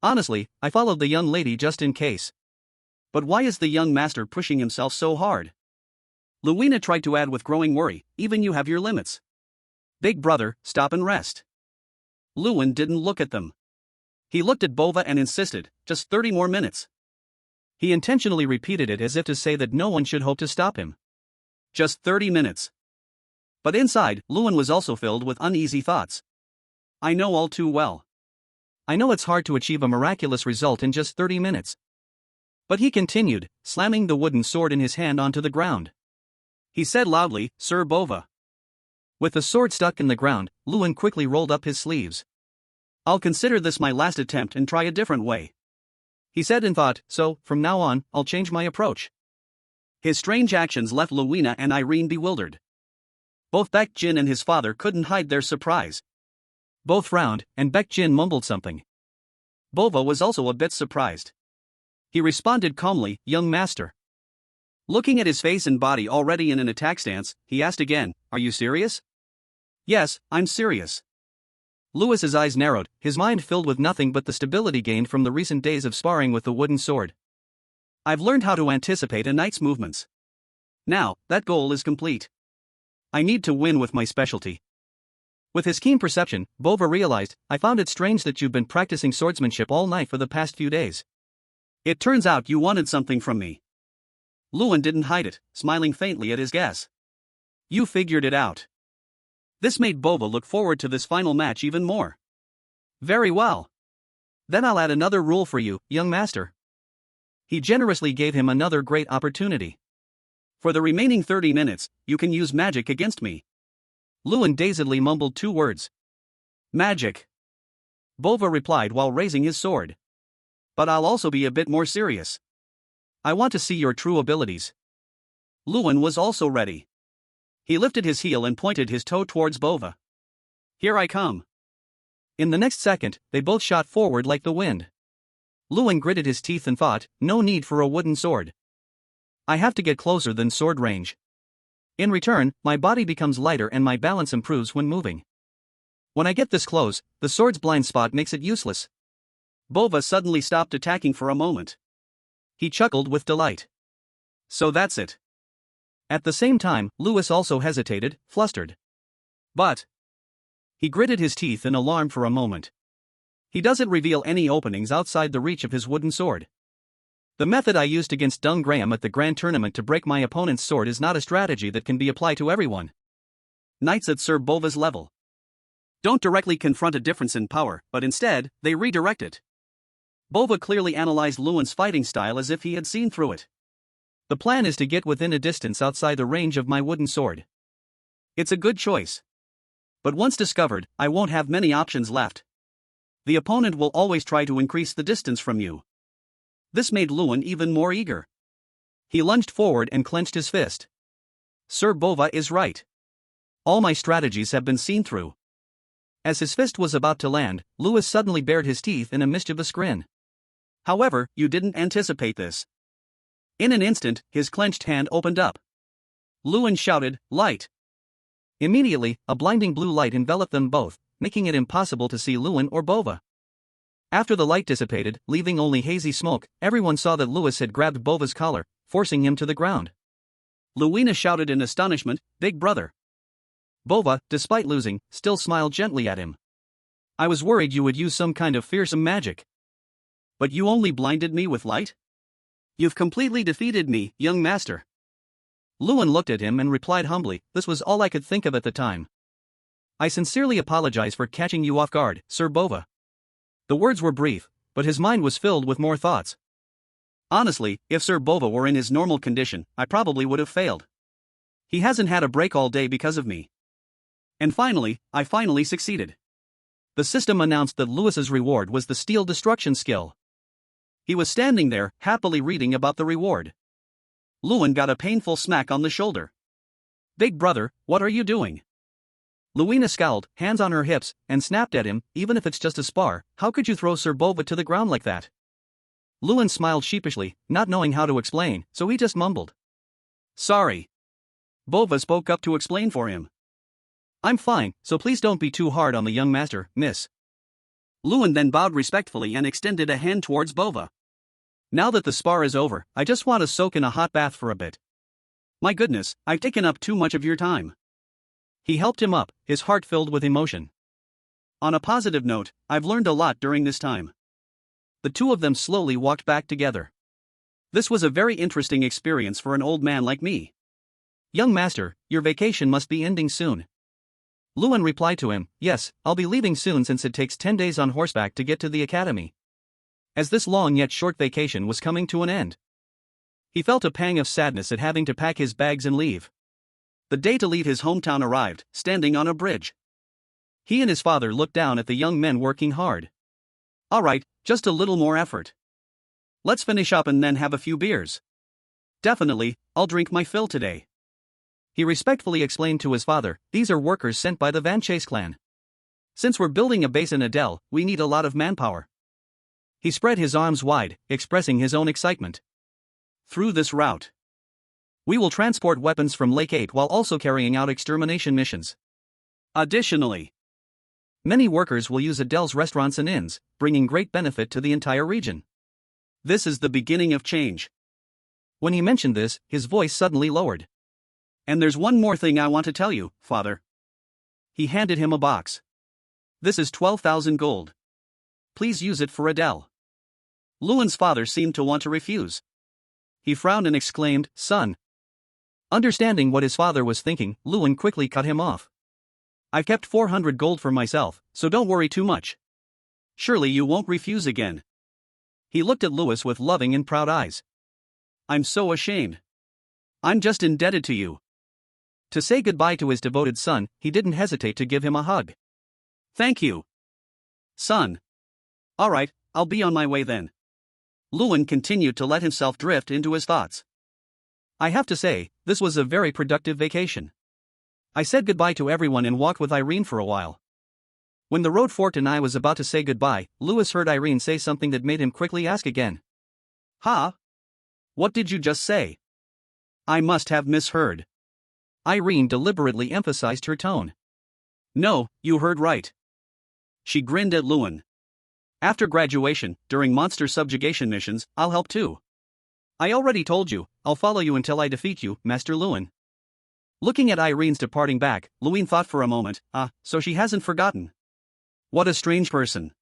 Honestly, I followed the young lady just in case. But why is the young master pushing himself so hard? Lewina tried to add with growing worry, even you have your limits. Big brother, stop and rest. Lewin didn't look at them. He looked at Bova and insisted, just 30 more minutes. He intentionally repeated it as if to say that no one should hope to stop him. Just 30 minutes. But inside, Lewin was also filled with uneasy thoughts. I know all too well. I know it's hard to achieve a miraculous result in just 30 minutes. But he continued, slamming the wooden sword in his hand onto the ground. He said loudly, Sir Bova. With the sword stuck in the ground, Lewin quickly rolled up his sleeves. I'll consider this my last attempt and try a different way. He said in thought, so, from now on, I'll change my approach. His strange actions left Lewina and Irene bewildered. Both Baek-jin and his father couldn't hide their surprise. Both frowned, and Baek-jin mumbled something. Bova was also a bit surprised. He responded calmly, young master. Looking at his face and body already in an attack stance, he asked again, are you serious? Yes, I'm serious. Lewis's eyes narrowed, his mind filled with nothing but the stability gained from the recent days of sparring with the wooden sword. I've learned how to anticipate a knight's movements. Now, that goal is complete. I need to win with my specialty. With his keen perception, Bova realized, I found it strange that you've been practicing swordsmanship all night for the past few days. It turns out you wanted something from me. Lewin didn't hide it, smiling faintly at his guess. You figured it out. This made Bova look forward to this final match even more. Very well. Then I'll add another rule for you, young master. He generously gave him another great opportunity. For the remaining 30 minutes, you can use magic against me. Lewin dazedly mumbled 2 words. Magic. Bova replied while raising his sword. But I'll also be a bit more serious. I want to see your true abilities. Lewin was also ready. He lifted his heel and pointed his toe towards Bova. Here I come. In the next second, they both shot forward like the wind. Lewin gritted his teeth and thought, no need for a wooden sword. I have to get closer than sword range. In return, my body becomes lighter and my balance improves when moving. When I get this close, the sword's blind spot makes it useless. Bova suddenly stopped attacking for a moment. He chuckled with delight. So that's it. At the same time, Lewis also hesitated, flustered. But he gritted his teeth in alarm for a moment. He doesn't reveal any openings outside the reach of his wooden sword. The method I used against Dung Graham at the Grand Tournament to break my opponent's sword is not a strategy that can be applied to everyone. Knights at Sir Bova's level don't directly confront a difference in power, but instead, they redirect it. Bova clearly analyzed Lewin's fighting style as if he had seen through it. The plan is to get within a distance outside the range of my wooden sword. It's a good choice. But once discovered, I won't have many options left. The opponent will always try to increase the distance from you. This made Lewin even more eager. He lunged forward and clenched his fist. Sir Bova is right. All my strategies have been seen through. As his fist was about to land, Lewis suddenly bared his teeth in a mischievous grin. However, you didn't anticipate this. In an instant, his clenched hand opened up. Lewin shouted, "Light!" Immediately, a blinding blue light enveloped them both, making it impossible to see Lewin or Bova. After the light dissipated, leaving only hazy smoke, everyone saw that Lewis had grabbed Bova's collar, forcing him to the ground. Luina shouted in astonishment, "Big brother!" Bova, despite losing, still smiled gently at him. "I was worried you would use some kind of fearsome magic. But you only blinded me with light? You've completely defeated me, young master." Lewin looked at him and replied humbly, "This was all I could think of at the time. I sincerely apologize for catching you off guard, Sir Bova." The words were brief, but his mind was filled with more thoughts. Honestly, if Sir Bova were in his normal condition, I probably would have failed. He hasn't had a break all day because of me. And finally, I finally succeeded. The system announced that Lewis's reward was the steel destruction skill. He was standing there, happily reading about the reward. Lewin got a painful smack on the shoulder. "Big brother, what are you doing?" Luina scowled, hands on her hips, and snapped at him, "Even if it's just a spar, how could you throw Sir Bova to the ground like that?" Lewin smiled sheepishly, not knowing how to explain, so he just mumbled, "Sorry." Bova spoke up to explain for him. "I'm fine, so please don't be too hard on the young master, miss." Lewin then bowed respectfully and extended a hand towards Bova. "Now that the spar is over, I just want to soak in a hot bath for a bit. My goodness, I've taken up too much of your time." He helped him up, his heart filled with emotion. "On a positive note, I've learned a lot during this time." The two of them slowly walked back together. "This was a very interesting experience for an old man like me." "Young master, your vacation must be ending soon." Lewin replied to him, "Yes, I'll be leaving soon since it takes 10 days on horseback to get to the academy." As this long yet short vacation was coming to an end, he felt a pang of sadness at having to pack his bags and leave. The day to leave his hometown arrived, standing on a bridge. He and his father looked down at the young men working hard. "All right, just a little more effort. Let's finish up and then have a few beers." "Definitely, I'll drink my fill today." He respectfully explained to his father, "These are workers sent by the Van Chase clan. Since we're building a base in Adel, we need a lot of manpower." He spread his arms wide, expressing his own excitement. "Through this route, we will transport weapons from Lake 8 while also carrying out extermination missions. Additionally, many workers will use Adel's restaurants and inns, bringing great benefit to the entire region. This is the beginning of change." When he mentioned this, his voice suddenly lowered. "And there's one more thing I want to tell you, father." He handed him a box. "This is 12,000 gold. Please use it for Adele." Lewin's father seemed to want to refuse. He frowned and exclaimed, "Son." Understanding what his father was thinking, Lewin quickly cut him off. "I've kept 400 gold for myself, so don't worry too much. Surely you won't refuse again." He looked at Lewis with loving and proud eyes. "I'm so ashamed. I'm just indebted to you." To say goodbye to his devoted son, he didn't hesitate to give him a hug. "Thank you, son. All right, I'll be on my way then." Lewin continued to let himself drift into his thoughts. "I have to say, this was a very productive vacation. I said goodbye to everyone and walked with Irene for a while." When the road forked and I was about to say goodbye, Lewis heard Irene say something that made him quickly ask again. "Huh? What did you just say? I must have misheard." Irene deliberately emphasized her tone. "No, you heard right." She grinned at Lewin. "After graduation, during monster subjugation missions, I'll help too. I already told you, I'll follow you until I defeat you, Master Lewin." Looking at Irene's departing back, Lewin thought for a moment, so she hasn't forgotten. What a strange person.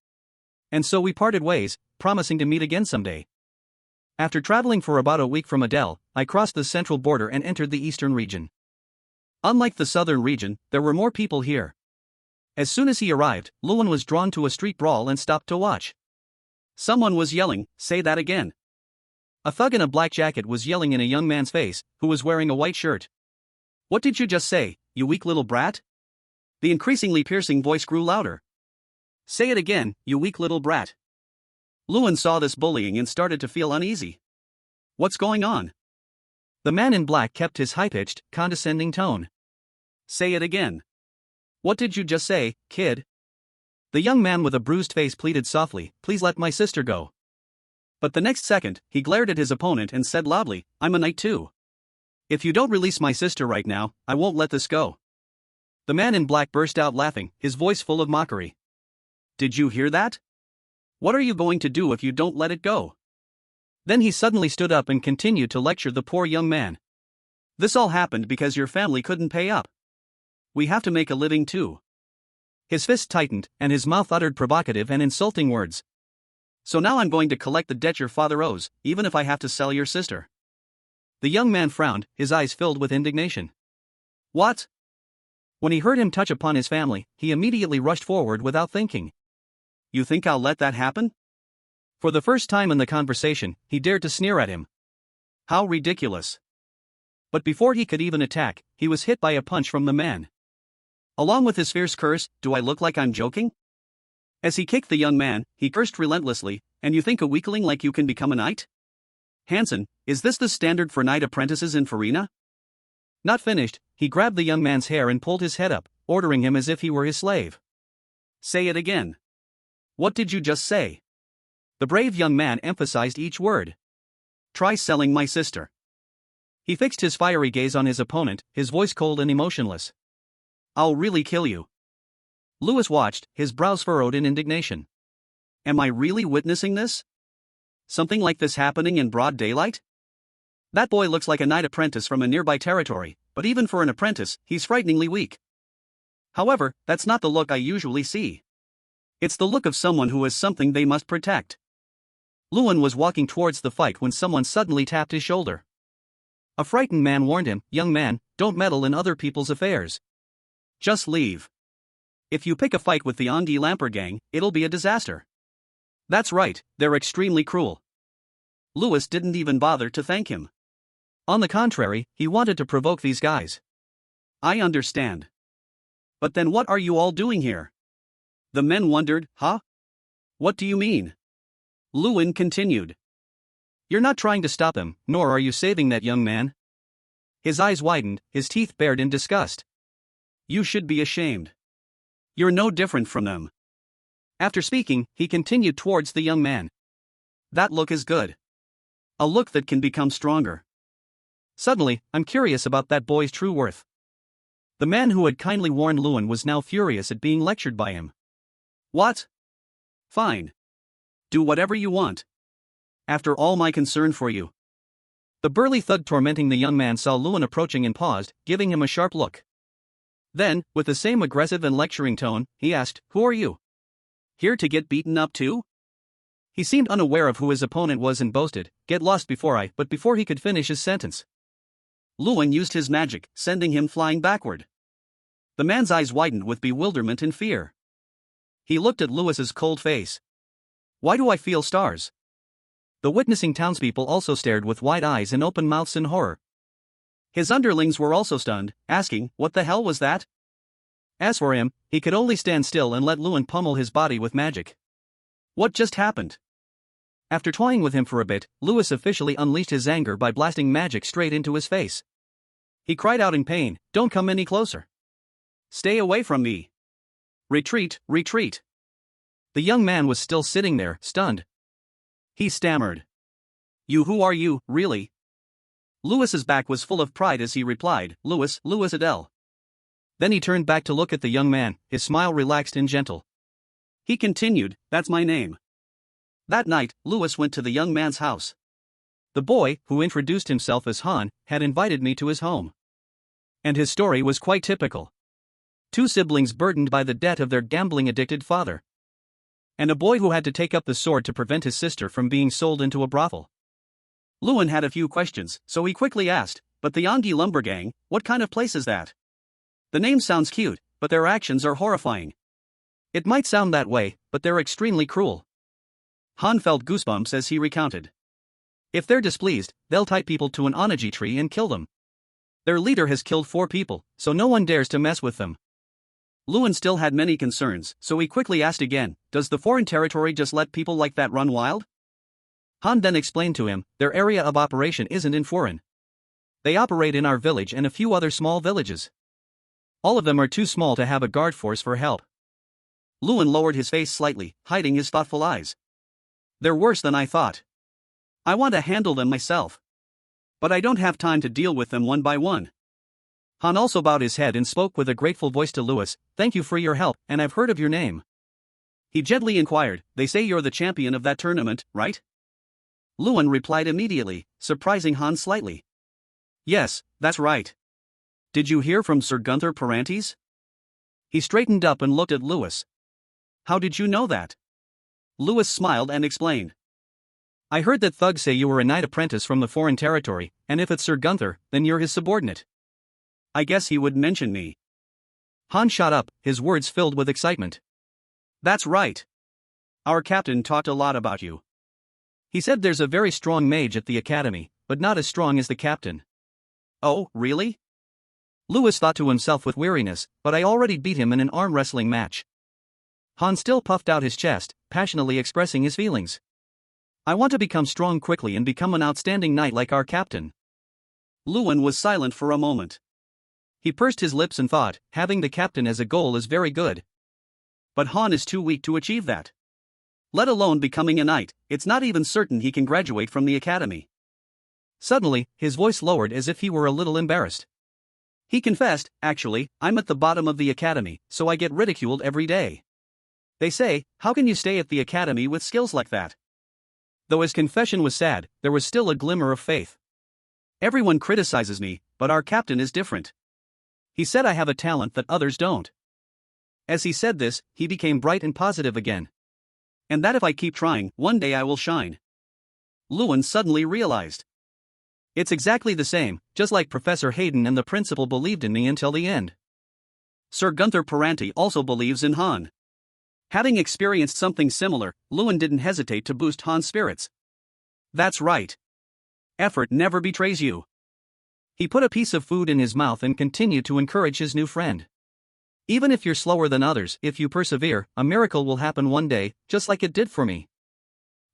And so we parted ways, promising to meet again someday. After traveling for about a week from Adel, I crossed the central border and entered the eastern region. Unlike the southern region, there were more people here. As soon as he arrived, Luan was drawn to a street brawl and stopped to watch. Someone was yelling, "Say that again." A thug in a black jacket was yelling in a young man's face, who was wearing a white shirt. "What did you just say, you weak little brat?" The increasingly piercing voice grew louder. "Say it again, you weak little brat." Luan saw this bullying and started to feel uneasy. What's going on? The man in black kept his high-pitched, condescending tone. "Say it again. What did you just say, kid?" The young man with a bruised face pleaded softly, "Please let my sister go." But the next second, he glared at his opponent and said loudly, "I'm a knight too. If you don't release my sister right now, I won't let this go." The man in black burst out laughing, his voice full of mockery. "Did you hear that? What are you going to do if you don't let it go?" Then he suddenly stood up and continued to lecture the poor young man. "This all happened because your family couldn't pay up. We have to make a living too." His fist tightened, and his mouth uttered provocative and insulting words. "So now I'm going to collect the debt your father owes, even if I have to sell your sister." The young man frowned, his eyes filled with indignation. "What?" When he heard him touch upon his family, he immediately rushed forward without thinking. "You think I'll let that happen?" For the first time in the conversation, he dared to sneer at him. How ridiculous. But before he could even attack, he was hit by a punch from the man. Along with his fierce curse, "Do I look like I'm joking?" As he kicked the young man, he cursed relentlessly, "And you think a weakling like you can become a knight? Hanson, is this the standard for knight apprentices in Farina?" Not finished, he grabbed the young man's hair and pulled his head up, ordering him as if he were his slave. "Say it again. What did you just say?" The brave young man emphasized each word. "Try selling my sister." He fixed his fiery gaze on his opponent, his voice cold and emotionless. "I'll really kill you." Louis watched, his brows furrowed in indignation. Am I really witnessing this? Something like this happening in broad daylight? That boy looks like a knight apprentice from a nearby territory, but even for an apprentice, he's frighteningly weak. However, that's not the look I usually see. It's the look of someone who has something they must protect. Luan was walking towards the fight when someone suddenly tapped his shoulder. A frightened man warned him, "Young man, don't meddle in other people's affairs. Just leave. If you pick a fight with the Andi Lamper gang, it'll be a disaster." That's right, they're extremely cruel. Louis didn't even bother to thank him. On the contrary, he wanted to provoke these guys. I understand. But then what are you all doing here? The men wondered, huh? What do you mean? Luan continued. You're not trying to stop them, nor are you saving that young man. His eyes widened, his teeth bared in disgust. You should be ashamed. You're no different from them. After speaking, he continued towards the young man. That look is good. A look that can become stronger. Suddenly, I'm curious about that boy's true worth. The man who had kindly warned Luan was now furious at being lectured by him. What? Fine. Do whatever you want. After all my concern for you. The burly thug tormenting the young man saw Luan approaching and paused, giving him a sharp look. Then, with the same aggressive and lecturing tone, he asked, Who are you? Here to get beaten up too? He seemed unaware of who his opponent was and boasted, Get lost but before he could finish his sentence, Luan used his magic, sending him flying backward. The man's eyes widened with bewilderment and fear. He looked at Louis's cold face. Why do I feel stars? The witnessing townspeople also stared with wide eyes and open mouths in horror. His underlings were also stunned, asking, What the hell was that? As for him, he could only stand still and let Luan pummel his body with magic. What just happened? After toying with him for a bit, Louis officially unleashed his anger by blasting magic straight into his face. He cried out in pain, Don't come any closer. Stay away from me. Retreat, retreat. The young man was still sitting there, stunned. He stammered. You who are you, really? Louis's back was full of pride as he replied, Louis Adele. Then he turned back to look at the young man, his smile relaxed and gentle. He continued, That's my name. That night, Louis went to the young man's house. The boy, who introduced himself as Han, had invited me to his home. And his story was quite typical. Two siblings burdened by the debt of their gambling-addicted father. And a boy who had to take up the sword to prevent his sister from being sold into a brothel. Lewin had a few questions, so he quickly asked, but the Ongi Lumbergang, what kind of place is that? The name sounds cute, but their actions are horrifying. It might sound that way, but they're extremely cruel. Han felt goosebumps as he recounted. If they're displeased, they'll tie people to an onaji tree and kill them. Their leader has killed 4 people, so no one dares to mess with them. Lewin still had many concerns, so he quickly asked again, does the foreign territory just let people like that run wild? Han then explained to him, their area of operation isn't in foreign. They operate in our village and a few other small villages. All of them are too small to have a guard force for help. Lewin lowered his face slightly, hiding his thoughtful eyes. They're worse than I thought. I want to handle them myself. But I don't have time to deal with them one by one. Han also bowed his head and spoke with a grateful voice to Lewis, thank you for your help, and I've heard of your name. He gently inquired, they say you're the champion of that tournament, right? Lewin replied immediately, surprising Han slightly. Yes, that's right. Did you hear from Sir Gunther Parantes? He straightened up and looked at Lewis. How did you know that? Lewis smiled and explained. I heard that thugs say you were a knight apprentice from the foreign territory, and if it's Sir Gunther, then you're his subordinate. I guess he would mention me. Han shot up, his words filled with excitement. That's right. Our captain talked a lot about you. He said there's a very strong mage at the academy, but not as strong as the captain. Oh, really? Lewis thought to himself with weariness, but I already beat him in an arm wrestling match. Han still puffed out his chest, passionately expressing his feelings. I want to become strong quickly and become an outstanding knight like our captain. Lewin was silent for a moment. He pursed his lips and thought, having the captain as a goal is very good. But Han is too weak to achieve that. Let alone becoming a knight, it's not even certain he can graduate from the academy. Suddenly, his voice lowered as if he were a little embarrassed. He confessed, actually, I'm at the bottom of the academy, so I get ridiculed every day. They say, how can you stay at the academy with skills like that? Though his confession was sad, there was still a glimmer of faith. Everyone criticizes me, but our captain is different. He said I have a talent that others don't. As he said this, he became bright and positive again. And that if I keep trying, one day I will shine. Lewin suddenly realized. It's exactly the same, just like Professor Hayden and the principal believed in me until the end. Sir Gunther Paranti also believes in Han. Having experienced something similar, Lewin didn't hesitate to boost Han's spirits. That's right. Effort never betrays you. He put a piece of food in his mouth and continued to encourage his new friend. Even if you're slower than others, if you persevere, a miracle will happen one day, just like it did for me.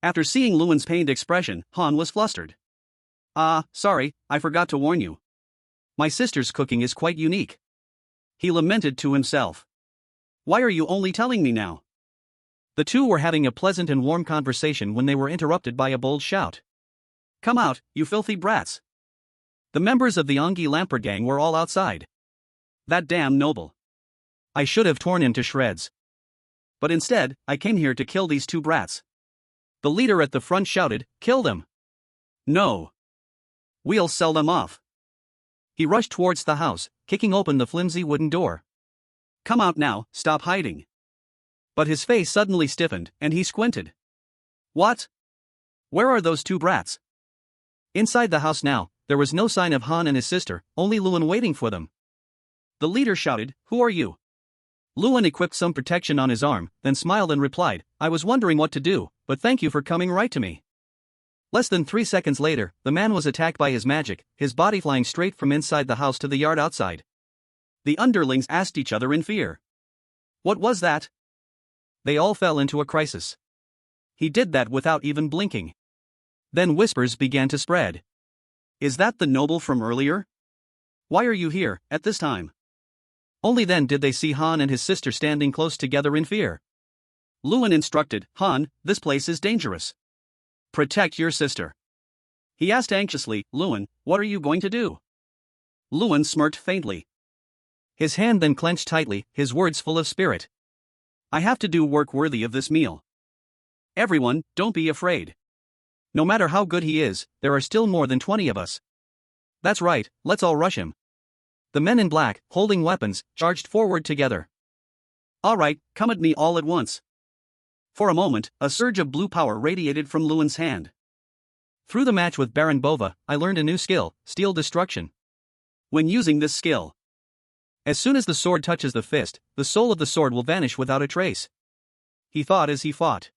After seeing Lewin's pained expression, Han was flustered. Sorry, I forgot to warn you. My sister's cooking is quite unique. He lamented to himself. Why are you only telling me now? The two were having a pleasant and warm conversation when they were interrupted by a bold shout. Come out, you filthy brats. The members of the Ongi Lamper gang were all outside. That damn noble. I should have torn him to shreds. But instead, I came here to kill these 2 brats. The leader at the front shouted, kill them. No. We'll sell them off. He rushed towards the house, kicking open the flimsy wooden door. Come out now, stop hiding. But his face suddenly stiffened, and he squinted. What? Where are those 2 brats? Inside the house now, there was no sign of Han and his sister, only Lewin waiting for them. The leader shouted, who are you? Lewin equipped some protection on his arm, then smiled and replied, I was wondering what to do, but thank you for coming right to me. Less than 3 seconds later, the man was attacked by his magic, his body flying straight from inside the house to the yard outside. The underlings asked each other in fear. What was that? They all fell into a crisis. He did that without even blinking. Then whispers began to spread. Is that the noble from earlier? Why are you here, at this time? Only then did they see Han and his sister standing close together in fear. Lewin instructed, Han, this place is dangerous. Protect your sister. He asked anxiously, Lewin, what are you going to do? Lewin smirked faintly. His hand then clenched tightly, his words full of spirit. I have to do work worthy of this meal. Everyone, don't be afraid. No matter how good he is, there are still more than 20 of us. That's right, let's all rush him. The men in black, holding weapons, charged forward together. All right, come at me all at once. For a moment, a surge of blue power radiated from Lewin's hand. Through the match with Baron Bova, I learned a new skill, Steel Destruction. When using this skill, as soon as the sword touches the fist, the soul of the sword will vanish without a trace. He thought as he fought.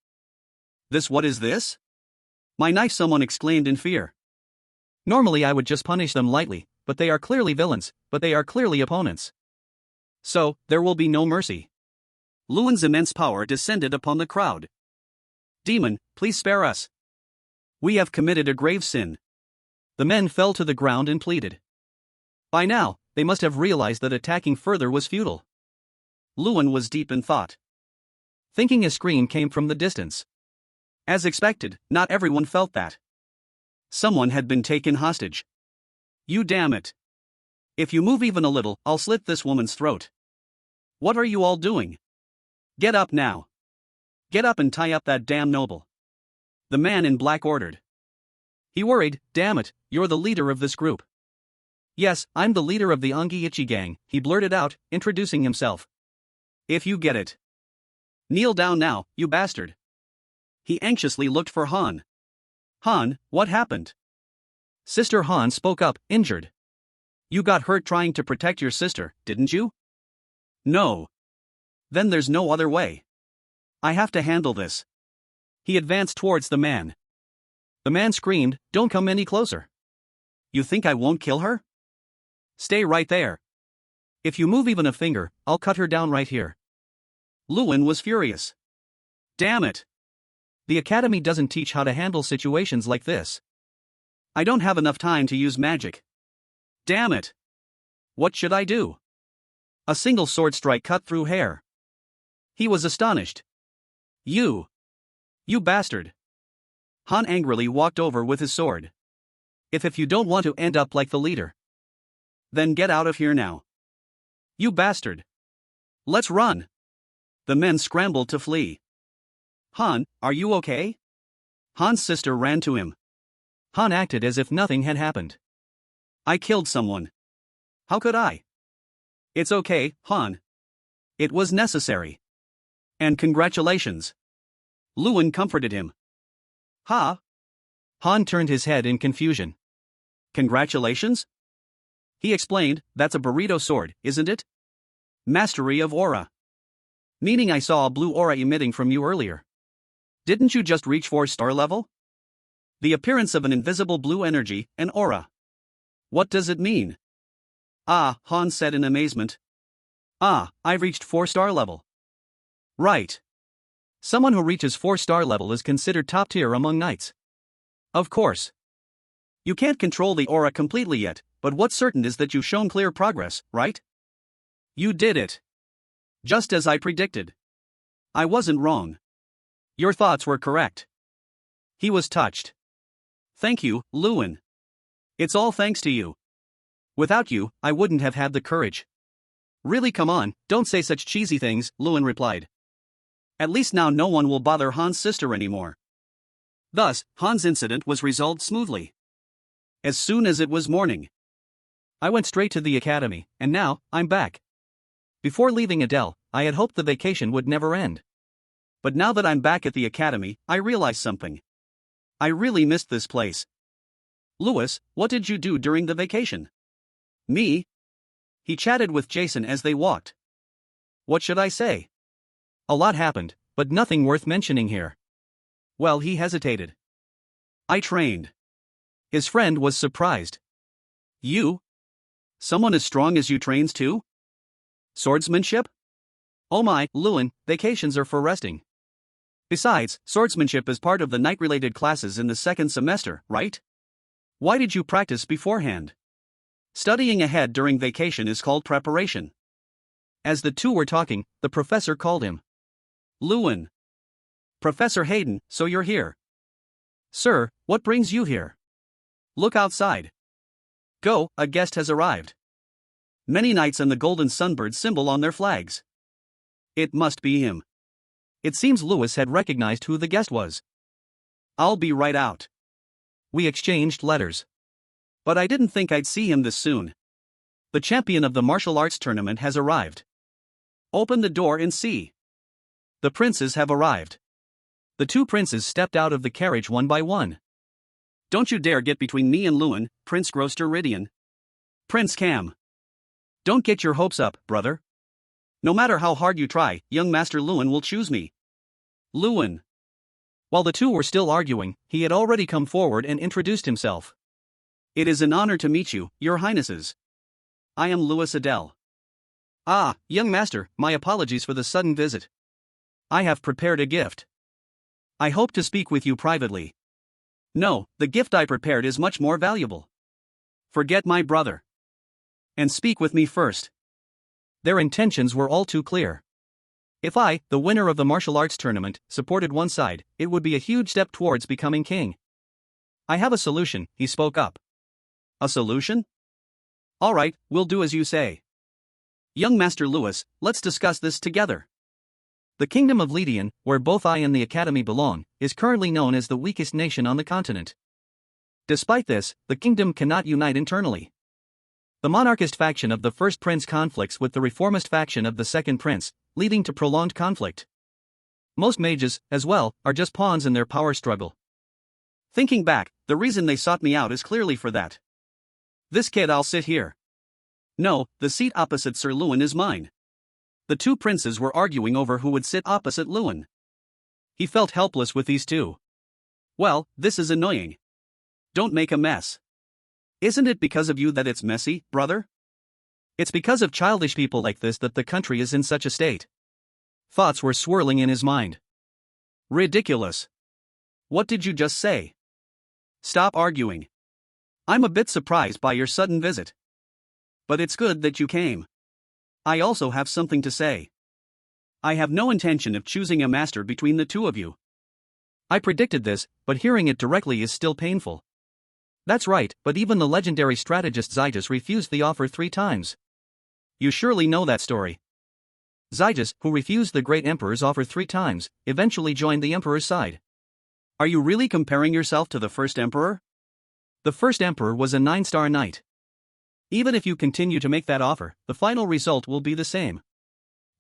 What is this? My knife, someone exclaimed in fear. Normally I would just punish them lightly, but they are clearly villains, but they are clearly opponents. So, there will be no mercy. Luan's immense power descended upon the crowd. Demon, please spare us. We have committed a grave sin. The men fell to the ground and pleaded. By now, they must have realized that attacking further was futile. Luan was deep in thought. Thinking a scream came from the distance. As expected, not everyone felt that. Someone had been taken hostage. You damn it. If you move even a little, I'll slit this woman's throat. What are you all doing? Get up now. Get up and tie up that damn noble. The man in black ordered. He worried, damn it, you're the leader of this group. Yes, I'm the leader of the Ongi-ichi gang, he blurted out, introducing himself. If you get it. Kneel down now, you bastard. He anxiously looked for Han. Han, what happened? Sister Han spoke up, injured. You got hurt trying to protect your sister, didn't you? No. Then there's no other way. I have to handle this. He advanced towards the man. The man screamed, don't come any closer. You think I won't kill her? Stay right there. If you move even a finger, I'll cut her down right here. Luan was furious. Damn it. The academy doesn't teach how to handle situations like this. I don't have enough time to use magic. Damn it. What should I do? A single sword strike cut through hair. He was astonished. You bastard. Han angrily walked over with his sword. If you don't want to end up like the leader, then get out of here now. You bastard. Let's run. The men scrambled to flee. Han, are you okay? Han's sister ran to him. Han acted as if nothing had happened. I killed someone. How could I? It's okay, Han. It was necessary. And congratulations. Luan comforted him. Ha? Han turned his head in confusion. Congratulations? He explained, that's a burrito sword, isn't it? Mastery of aura. Meaning I saw a blue aura emitting from you earlier. Didn't you just reach 4-star level? The appearance of an invisible blue energy, an aura. What does it mean? Ah, Han said in amazement. Ah, I've reached 4-star level. Right. Someone who reaches 4-star level is considered top tier among knights. Of course. You can't control the aura completely yet, but what's certain is that you've shown clear progress, right? You did it. Just as I predicted. I wasn't wrong. Your thoughts were correct. He was touched. Thank you, Luan. It's all thanks to you. Without you, I wouldn't have had the courage. Really, come on, don't say such cheesy things, Luan replied. At least now no one will bother Han's sister anymore. Thus, Han's incident was resolved smoothly. As soon as it was morning, I went straight to the academy, and now, I'm back. Before leaving Adele, I had hoped the vacation would never end. But now that I'm back at the academy, I realize something. I really missed this place. Louis, what did you do during the vacation? Me? He chatted with Jason as they walked. What should I say? A lot happened, but nothing worth mentioning here. Well, he hesitated. I trained. His friend was surprised. You? Someone as strong as you trains too? Swordsmanship? Oh my, Luan, vacations are for resting. Besides, swordsmanship is part of the knight-related classes in the second semester, right? Why did you practice beforehand? Studying ahead during vacation is called preparation. As the two were talking, the professor called him. Luan. Professor Hayden, so you're here. Sir, what brings you here? Look outside. Go, a guest has arrived. Many knights and the golden sunbird symbol on their flags. It must be him. It seems Louis had recognized who the guest was. I'll be right out. We exchanged letters. But I didn't think I'd see him this soon. The champion of the martial arts tournament has arrived. Open the door and see. The princes have arrived. The two princes stepped out of the carriage one by one. Don't you dare get between me and Lewin, Prince Groster Ridian. Prince Cam. Don't get your hopes up, brother. No matter how hard you try, young Master Lewin will choose me. Lewin. While the two were still arguing, he had already come forward and introduced himself. It is an honor to meet you, your highnesses. I am Louis Adele. Ah, young master, my apologies for the sudden visit. I have prepared a gift. I hope to speak with you privately. No, the gift I prepared is much more valuable. Forget my brother. And speak with me first. Their intentions were all too clear. If I, the winner of the martial arts tournament, supported one side, it would be a huge step towards becoming king. I have a solution, he spoke up. A solution? All right, we'll do as you say. Young Master Louis, let's discuss this together. The kingdom of Lydian, where both I and the academy belong, is currently known as the weakest nation on the continent. Despite this, the kingdom cannot unite internally. The monarchist faction of the first prince conflicts with the reformist faction of the second prince, leading to prolonged conflict. Most mages, as well, are just pawns in their power struggle. Thinking back, the reason they sought me out is clearly for that. This kid, I'll sit here. No, the seat opposite Sir Lewin is mine. The two princes were arguing over who would sit opposite Lewin. He felt helpless with these two. Well, this is annoying. Don't make a mess. Isn't it because of you that it's messy, brother? It's because of childish people like this that the country is in such a state. Thoughts were swirling in his mind. Ridiculous. What did you just say? Stop arguing. I'm a bit surprised by your sudden visit. But it's good that you came. I also have something to say. I have no intention of choosing a master between the two of you. I predicted this, but hearing it directly is still painful. That's right, but even the legendary strategist Zygus refused the offer 3 times. You surely know that story. Zygus, who refused the great emperor's offer 3 times, eventually joined the emperor's side. Are you really comparing yourself to the first emperor? The first emperor was a 9-star knight. Even if you continue to make that offer, the final result will be the same.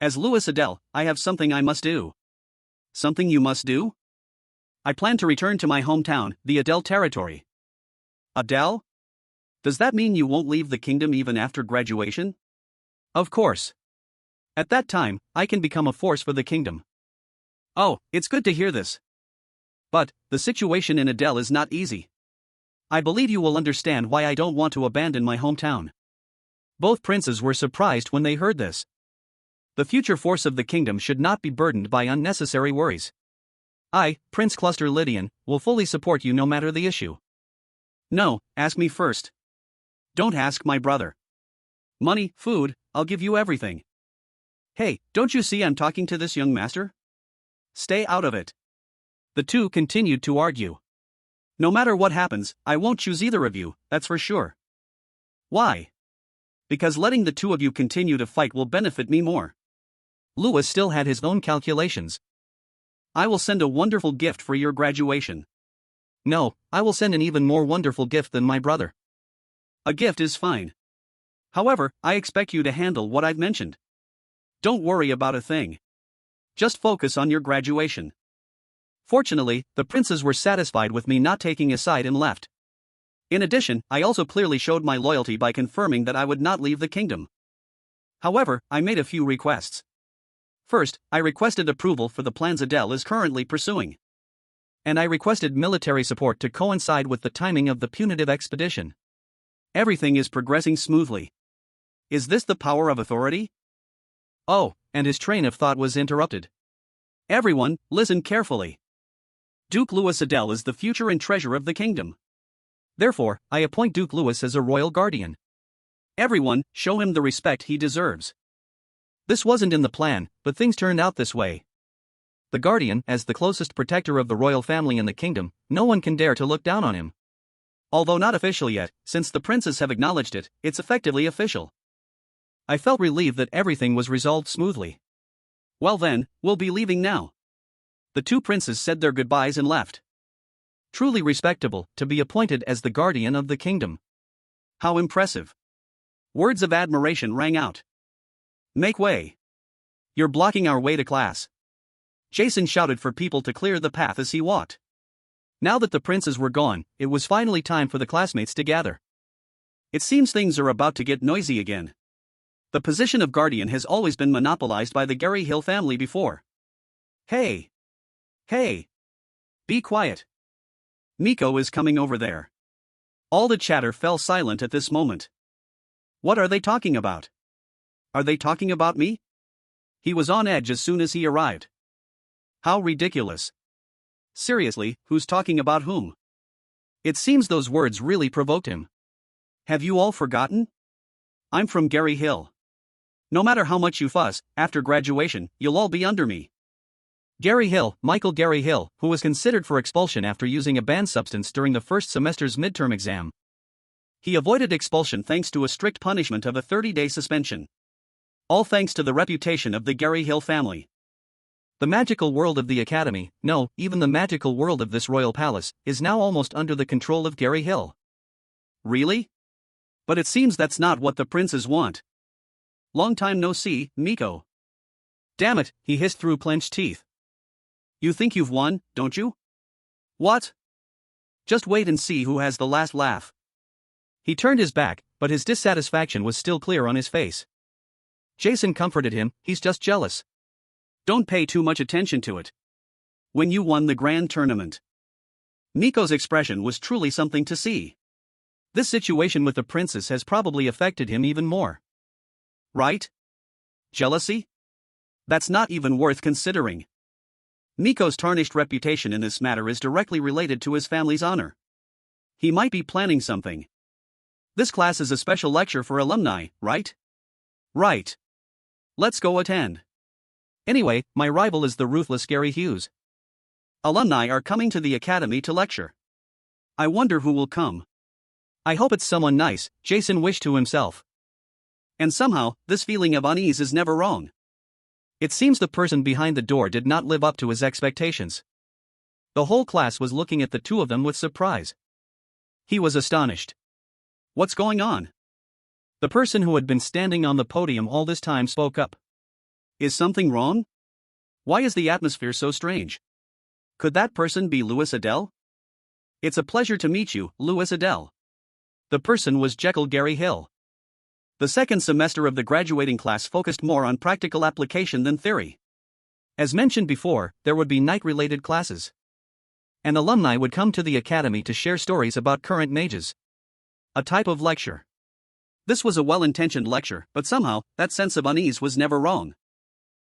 As Louis Adele, I have something I must do. Something you must do? I plan to return to my hometown, the Adele territory. Adele? Does that mean you won't leave the kingdom even after graduation? Of course. At that time, I can become a force for the kingdom. Oh, it's good to hear this. But, the situation in Adele is not easy. I believe you will understand why I don't want to abandon my hometown. Both princes were surprised when they heard this. The future force of the kingdom should not be burdened by unnecessary worries. I, Prince Cluster Lydian, will fully support you no matter the issue. No, ask me first. Don't ask my brother. Money, food, I'll give you everything. Hey, don't you see I'm talking to this young master? Stay out of it. The two continued to argue. No matter what happens, I won't choose either of you, that's for sure. Why? Because letting the two of you continue to fight will benefit me more. Louis still had his own calculations. I will send a wonderful gift for your graduation. No, I will send an even more wonderful gift than my brother. A gift is fine. However, I expect you to handle what I've mentioned. Don't worry about a thing. Just focus on your graduation. Fortunately, the princes were satisfied with me not taking a side and left. In addition, I also clearly showed my loyalty by confirming that I would not leave the kingdom. However, I made a few requests. First, I requested approval for the plans Adele is currently pursuing. And I requested military support to coincide with the timing of the punitive expedition. Everything is progressing smoothly. Is this the power of authority? Oh, and his train of thought was interrupted. Everyone, listen carefully. Duke Louis Adele is the future and treasure of the kingdom. Therefore, I appoint Duke Louis as a royal guardian. Everyone, show him the respect he deserves. This wasn't in the plan, but things turned out this way. The guardian, as the closest protector of the royal family in the kingdom, no one can dare to look down on him. Although not official yet, since the princes have acknowledged it, it's effectively official. I felt relieved that everything was resolved smoothly. Well then, we'll be leaving now. The two princes said their goodbyes and left. Truly respectable to be appointed as the guardian of the kingdom. How impressive. Words of admiration rang out. Make way. You're blocking our way to class. Jason shouted for people to clear the path as he walked. Now that the princes were gone, it was finally time for the classmates to gather. It seems things are about to get noisy again. The position of guardian has always been monopolized by the Gary Hill family before. Hey! Hey! Be quiet. Miko is coming over there. All the chatter fell silent at this moment. What are they talking about? Are they talking about me? He was on edge as soon as he arrived. How ridiculous. Seriously, who's talking about whom? It seems those words really provoked him. Have you all forgotten? I'm from Gary Hill. No matter how much you fuss, after graduation, you'll all be under me. Gary Hill, Michael Gary Hill, who was considered for expulsion after using a banned substance during the first semester's midterm exam. He avoided expulsion thanks to a strict punishment of a 30-day suspension. All thanks to the reputation of the Gary Hill family. The magical world of the academy, no, even the magical world of this royal palace, is now almost under the control of Gary Hill. Really? But it seems that's not what the princes want. Long time no see, Miko. Damn it, he hissed through clenched teeth. You think you've won, don't you? What? Just wait and see who has the last laugh. He turned his back, but his dissatisfaction was still clear on his face. Jason comforted him, he's just jealous. Don't pay too much attention to it. When you won the grand tournament. Miko's expression was truly something to see. This situation with the princess has probably affected him even more. Right? Jealousy? That's not even worth considering. Miko's tarnished reputation in this matter is directly related to his family's honor. He might be planning something. This class is a special lecture for alumni, right? Right. Let's go attend. Anyway, my rival is the ruthless Gary Hughes. Alumni are coming to the academy to lecture. I wonder who will come. I hope it's someone nice, Jason wished to himself. And somehow, this feeling of unease is never wrong. It seems the person behind the door did not live up to his expectations. The whole class was looking at the two of them with surprise. He was astonished. What's going on? The person who had been standing on the podium all this time spoke up. Is something wrong? Why is the atmosphere so strange? Could that person be Louis Adele? It's a pleasure to meet you, Louis Adele. The person was Jekyll Gary Hill. The second semester of the graduating class focused more on practical application than theory. As mentioned before, there would be night-related classes. And alumni would come to the academy to share stories about current mages. A type of lecture. This was a well-intentioned lecture, but somehow, that sense of unease was never wrong.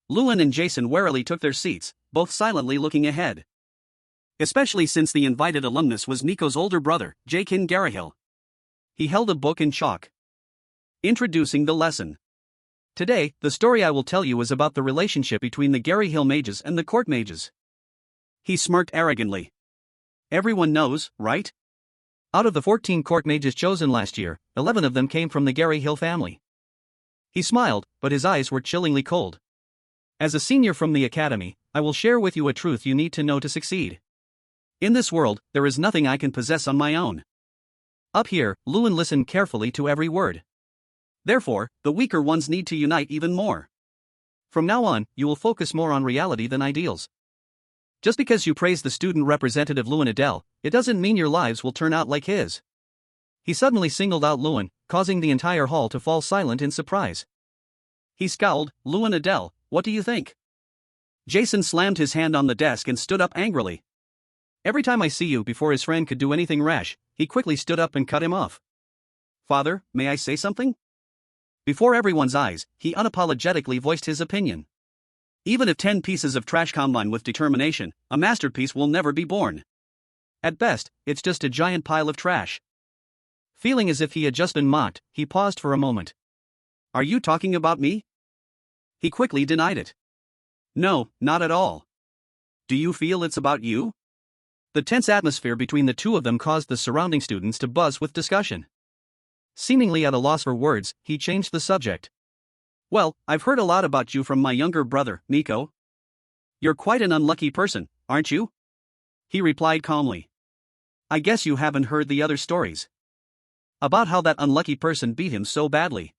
Lewin and Jason warily took their seats, both silently looking ahead. Especially since the invited alumnus was Miko's older brother, Chion Garahill. He held a book in chalk. Introducing the lesson. Today, the story I will tell you is about the relationship between the Gary Hill mages and the court mages. He smirked arrogantly. Everyone knows, right? Out of the 14 court mages chosen last year, 11 of them came from the Gary Hill family. He smiled, but his eyes were chillingly cold. As a senior from the academy, I will share with you a truth you need to know to succeed. In this world, there is nothing I can possess on my own. Up here, Lewin listened carefully to every word. Therefore, the weaker ones need to unite even more. From now on, you will focus more on reality than ideals. Just because you praise the student representative Lewin Adele, it doesn't mean your lives will turn out like his. He suddenly singled out Lewin, causing the entire hall to fall silent in surprise. He scowled. Lewin Adele, what do you think? Jason slammed his hand on the desk and stood up angrily. Every time I see you before his friend could do anything rash, he quickly stood up and cut him off. Father, may I say something? Before everyone's eyes, he unapologetically voiced his opinion. Even if 10 pieces of trash combine with determination, a masterpiece will never be born. At best, it's just a giant pile of trash. Feeling as if he had just been mocked, he paused for a moment. Are you talking about me? He quickly denied it. No, not at all. Do you feel it's about you? The tense atmosphere between the two of them caused the surrounding students to buzz with discussion. Seemingly at a loss for words, he changed the subject. Well, I've heard a lot about you from my younger brother, Miko. You're quite an unlucky person, aren't you? He replied calmly. I guess you haven't heard the other stories. About how that unlucky person beat him so badly.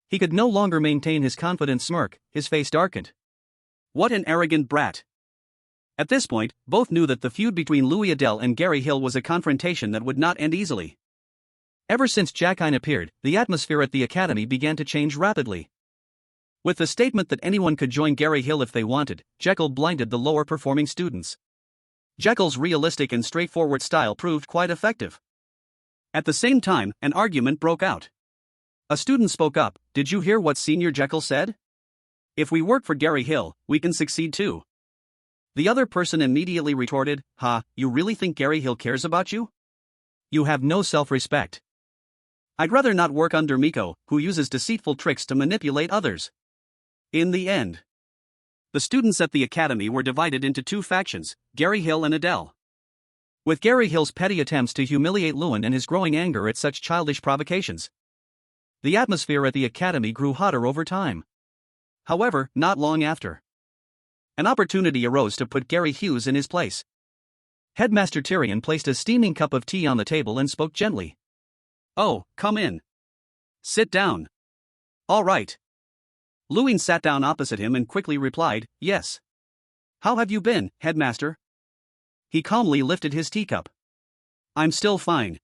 He could no longer maintain his confident smirk, his face darkened. What an arrogant brat. At this point, both knew that the feud between Louis Adele and Gary Hill was a confrontation that would not end easily. Ever since Chion appeared, the atmosphere at the academy began to change rapidly. With the statement that anyone could join Gary Hill if they wanted, Jekyll blinded the lower-performing students. Jekyll's realistic and straightforward style proved quite effective. At the same time, an argument broke out. A student spoke up, "Did you hear what Senior Jekyll said? If we work for Gary Hill, we can succeed too." The other person immediately retorted, "Ha, you really think Gary Hill cares about you? You have no self-respect. I'd rather not work under Miko, who uses deceitful tricks to manipulate others." In the end, the students at the academy were divided into two factions, Gary Hill and Adele. With Gary Hill's petty attempts to humiliate Lewin and his growing anger at such childish provocations, the atmosphere at the academy grew hotter over time. However, not long after, an opportunity arose to put Gary Hughes in his place. Headmaster Tyrion placed a steaming cup of tea on the table and spoke gently. "Oh, come in. Sit down." "All right." Lewin sat down opposite him and quickly replied, "Yes." "How have you been, Headmaster?" He calmly lifted his teacup. "I'm still fine."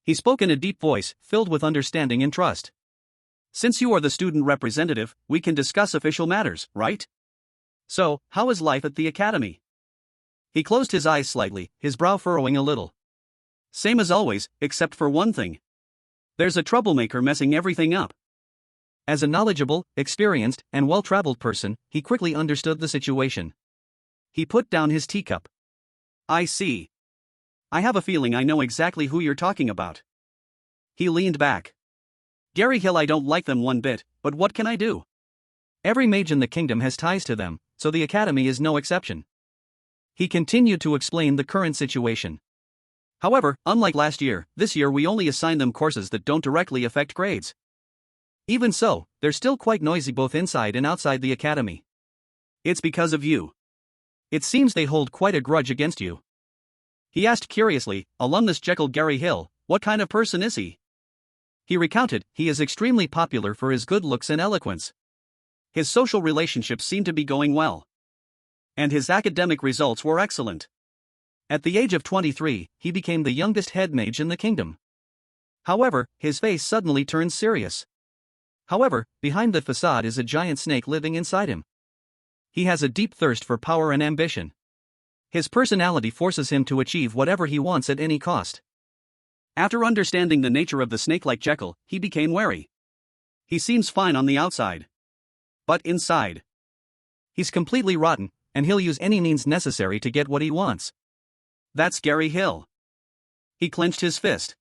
He spoke in a deep voice, filled with understanding and trust. "Since you are the student representative, we can discuss official matters, right? So, how is life at the academy?" He closed his eyes slightly, his brow furrowing a little. "Same as always, except for one thing. There's a troublemaker messing everything up." As a knowledgeable, experienced, and well-traveled person, he quickly understood the situation. He put down his teacup. "I see. I have a feeling I know exactly who you're talking about." He leaned back. "Gary Hill, I don't like them one bit, but what can I do? Every mage in the kingdom has ties to them, so the academy is no exception." He continued to explain the current situation. "However, unlike last year, this year we only assign them courses that don't directly affect grades. Even so, they're still quite noisy both inside and outside the academy. It's because of you. It seems they hold quite a grudge against you." He asked curiously, "Alumnus Jekyll Gary Hill, what kind of person is he?" He recounted, "He is extremely popular for his good looks and eloquence. His social relationships seem to be going well. And his academic results were excellent. At the age of 23, he became the youngest head mage in the kingdom." However, his face suddenly turned serious. However, behind the facade is a giant snake living inside him. He has a deep thirst for power and ambition. His personality forces him to achieve whatever he wants at any cost. After understanding the nature of the snake-like Jekyll, he became wary. He seems fine on the outside. But inside, he's completely rotten, and he'll use any means necessary to get what he wants. That's Gary Hill. He clenched his fist.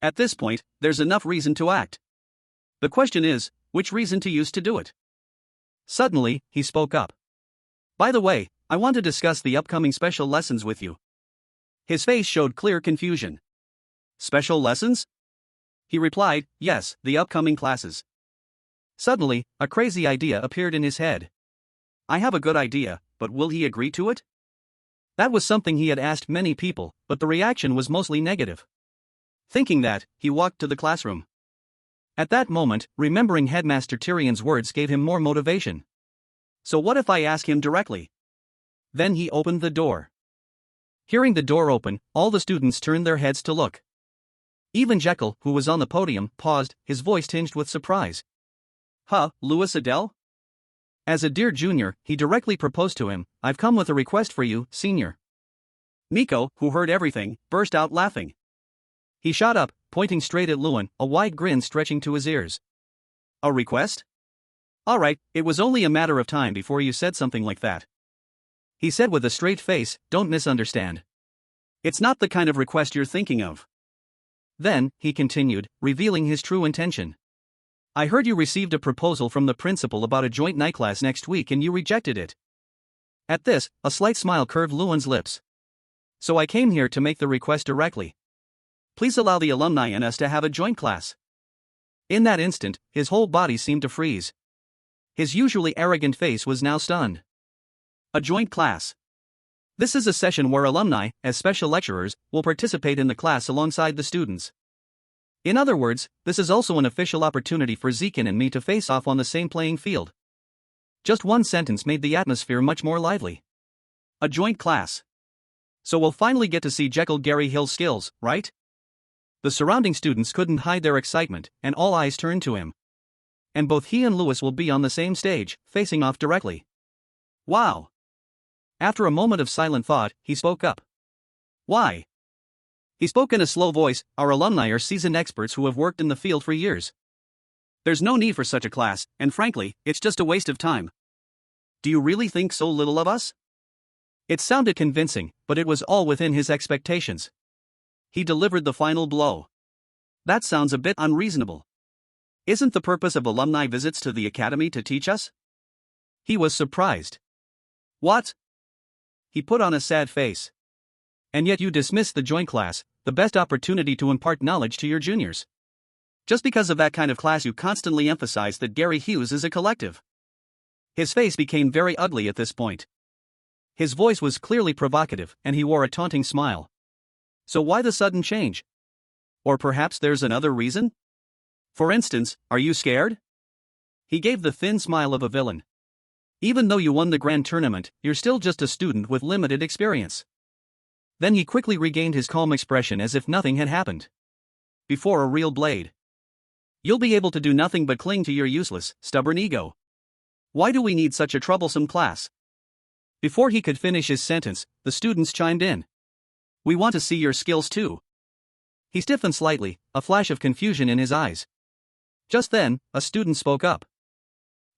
At this point, there's enough reason to act. The question is, which reason to use to do it? Suddenly, he spoke up. "By the way, I want to discuss the upcoming special lessons with you." His face showed clear confusion. "Special lessons?" He replied, "Yes, the upcoming classes." Suddenly, a crazy idea appeared in his head. "I have a good idea, but will he agree to it?" That was something he had asked many people, but the reaction was mostly negative. Thinking that, he walked to the classroom. At that moment, remembering Headmaster Tyrion's words gave him more motivation. So what if I ask him directly? Then he opened the door. Hearing the door open, all the students turned their heads to look. Even Jekyll, who was on the podium, paused, his voice tinged with surprise. "Huh, Louis Adele?" As a dear junior, he directly proposed to him, "I've come with a request for you, senior." Miko, who heard everything, burst out laughing. He shot up, pointing straight at Lewin, a wide grin stretching to his ears. "A request? All right, it was only a matter of time before you said something like that," he said with a straight face. "Don't misunderstand. It's not the kind of request you're thinking of." Then, he continued, revealing his true intention. "I heard you received a proposal from the principal about a joint night class next week and you rejected it." At this, a slight smile curved Lewin's lips. "So I came here to make the request directly. Please allow the alumni and us to have a joint class." In that instant, his whole body seemed to freeze. His usually arrogant face was now stunned. A joint class. This is a session where alumni, as special lecturers, will participate in the class alongside the students. In other words, this is also an official opportunity for Zekin and me to face off on the same playing field. Just one sentence made the atmosphere much more lively. A joint class. So we'll finally get to see Jekyll Gary Hill's skills, right? The surrounding students couldn't hide their excitement, and all eyes turned to him. And both he and Lewis will be on the same stage, facing off directly. Wow! After a moment of silent thought, he spoke up. Why? He spoke in a slow voice. Our alumni are seasoned experts who have worked in the field for years. There's no need for such a class, and frankly, it's just a waste of time. Do you really think so little of us? It sounded convincing, but it was all within his expectations. He delivered the final blow. That sounds a bit unreasonable. Isn't the purpose of alumni visits to the academy to teach us? He was surprised. What? He put on a sad face. And yet you dismissed the joint class, the best opportunity to impart knowledge to your juniors. Just because of that kind of class you constantly emphasize that Gary Hughes is a collective. His face became very ugly at this point. His voice was clearly provocative, and he wore a taunting smile. So why the sudden change? Or perhaps there's another reason? For instance, are you scared? He gave the thin smile of a villain. Even though you won the grand tournament, you're still just a student with limited experience. Then he quickly regained his calm expression as if nothing had happened. Before a real blade. You'll be able to do nothing but cling to your useless, stubborn ego. Why do we need such a troublesome class? Before he could finish his sentence, the students chimed in. We want to see your skills too. He stiffened slightly, a flash of confusion in his eyes. Just then, a student spoke up.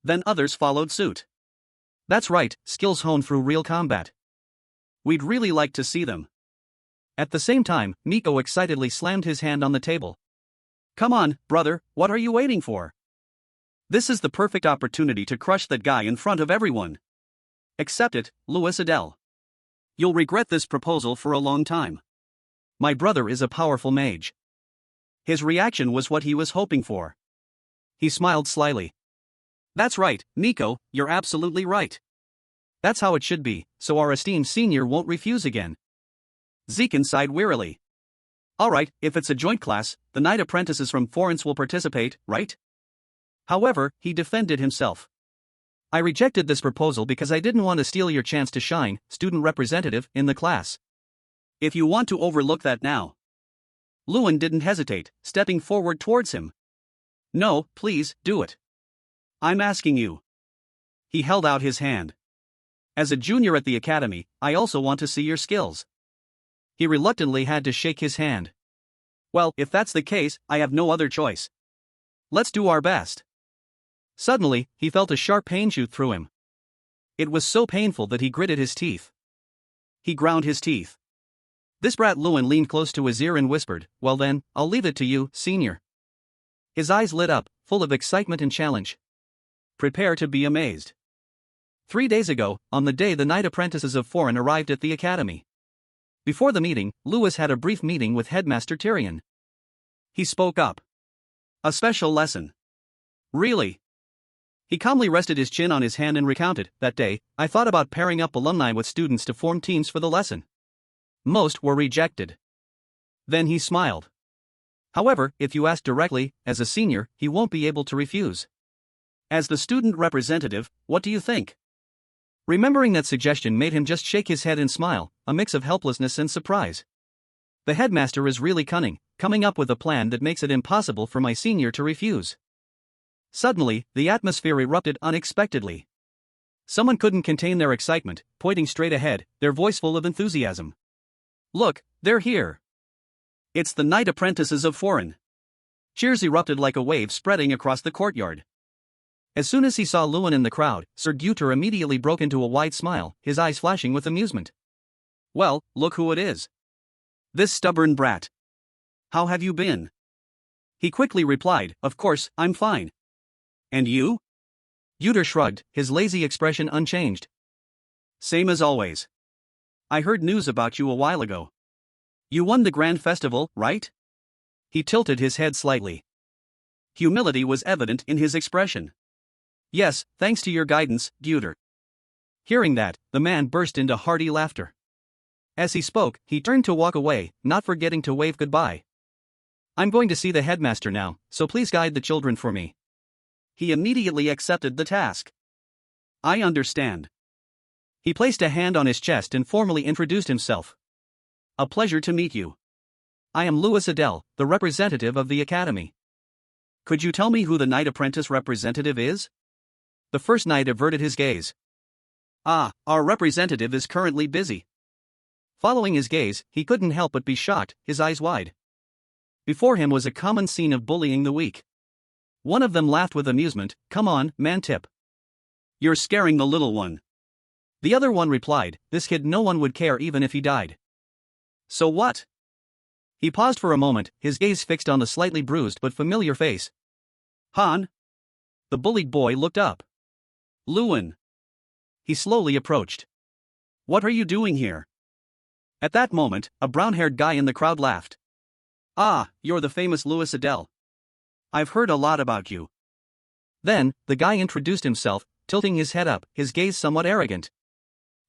Then others followed suit. That's right, skills honed through real combat. We'd really like to see them. At the same time, Miko excitedly slammed his hand on the table. Come on, brother, what are you waiting for? This is the perfect opportunity to crush that guy in front of everyone. Accept it, Louis Adele. You'll regret this proposal for a long time. My brother is a powerful mage. His reaction was what he was hoping for. He smiled slyly. That's right, Miko, you're absolutely right. That's how it should be, so our esteemed senior won't refuse again. Zekin sighed wearily. Alright, if it's a joint class, the knight apprentices from Florence will participate, right? However, he defended himself. I rejected this proposal because I didn't want to steal your chance to shine, student representative, in the class. If you want to overlook that now. Lewin didn't hesitate, stepping forward towards him. No, please, do it. I'm asking you. He held out his hand. As a junior at the academy, I also want to see your skills. He reluctantly had to shake his hand. Well, if that's the case, I have no other choice. Let's do our best. Suddenly, he felt a sharp pain shoot through him. It was so painful that he gritted his teeth. He ground his teeth. This brat Lewin leaned close to his ear and whispered, Well then, I'll leave it to you, senior. His eyes lit up, full of excitement and challenge. Prepare to be amazed. 3 days ago, on the day the knight apprentices of Foreign arrived at the academy. Before the meeting, Lewis had a brief meeting with Headmaster Tyrion. He spoke up. A special lesson. Really? He calmly rested his chin on his hand and recounted, That day, I thought about pairing up alumni with students to form teams for the lesson. Most were rejected. Then he smiled. However, if you ask directly, as a senior, he won't be able to refuse. As the student representative, what do you think? Remembering that suggestion made him just shake his head and smile, a mix of helplessness and surprise. The headmaster is really cunning, coming up with a plan that makes it impossible for my senior to refuse. Suddenly, the atmosphere erupted unexpectedly. Someone couldn't contain their excitement, pointing straight ahead, their voice full of enthusiasm. Look, they're here. It's the knight apprentices of Foreign. Cheers erupted like a wave spreading across the courtyard. As soon as he saw Lewin in the crowd, Sir Guter immediately broke into a wide smile, his eyes flashing with amusement. Well, look who it is. This stubborn brat. How have you been? He quickly replied, Of course, I'm fine. And you? Guter shrugged, his lazy expression unchanged. Same as always. I heard news about you a while ago. You won the grand festival, right? He tilted his head slightly. Humility was evident in his expression. Yes, thanks to your guidance, Guter. Hearing that, the man burst into hearty laughter. As he spoke, he turned to walk away, not forgetting to wave goodbye. I'm going to see the headmaster now, so please guide the children for me. He immediately accepted the task. I understand. He placed a hand on his chest and formally introduced himself. A pleasure to meet you. I am Louis Adele, the representative of the Academy. Could you tell me who the Knight Apprentice representative is? The first knight averted his gaze. Ah, our representative is currently busy. Following his gaze, he couldn't help but be shocked, his eyes wide. Before him was a common scene of bullying the weak. One of them laughed with amusement, "Come on, man tip. You're scaring the little one." The other one replied, "This kid no one would care even if he died." So what? He paused for a moment, his gaze fixed on the slightly bruised but familiar face. Han? The bullied boy looked up. Lewin. He slowly approached. What are you doing here? At that moment, a brown-haired guy in the crowd laughed. Ah, you're the famous Louis Adele. I've heard a lot about you. Then, the guy introduced himself, tilting his head up, his gaze somewhat arrogant.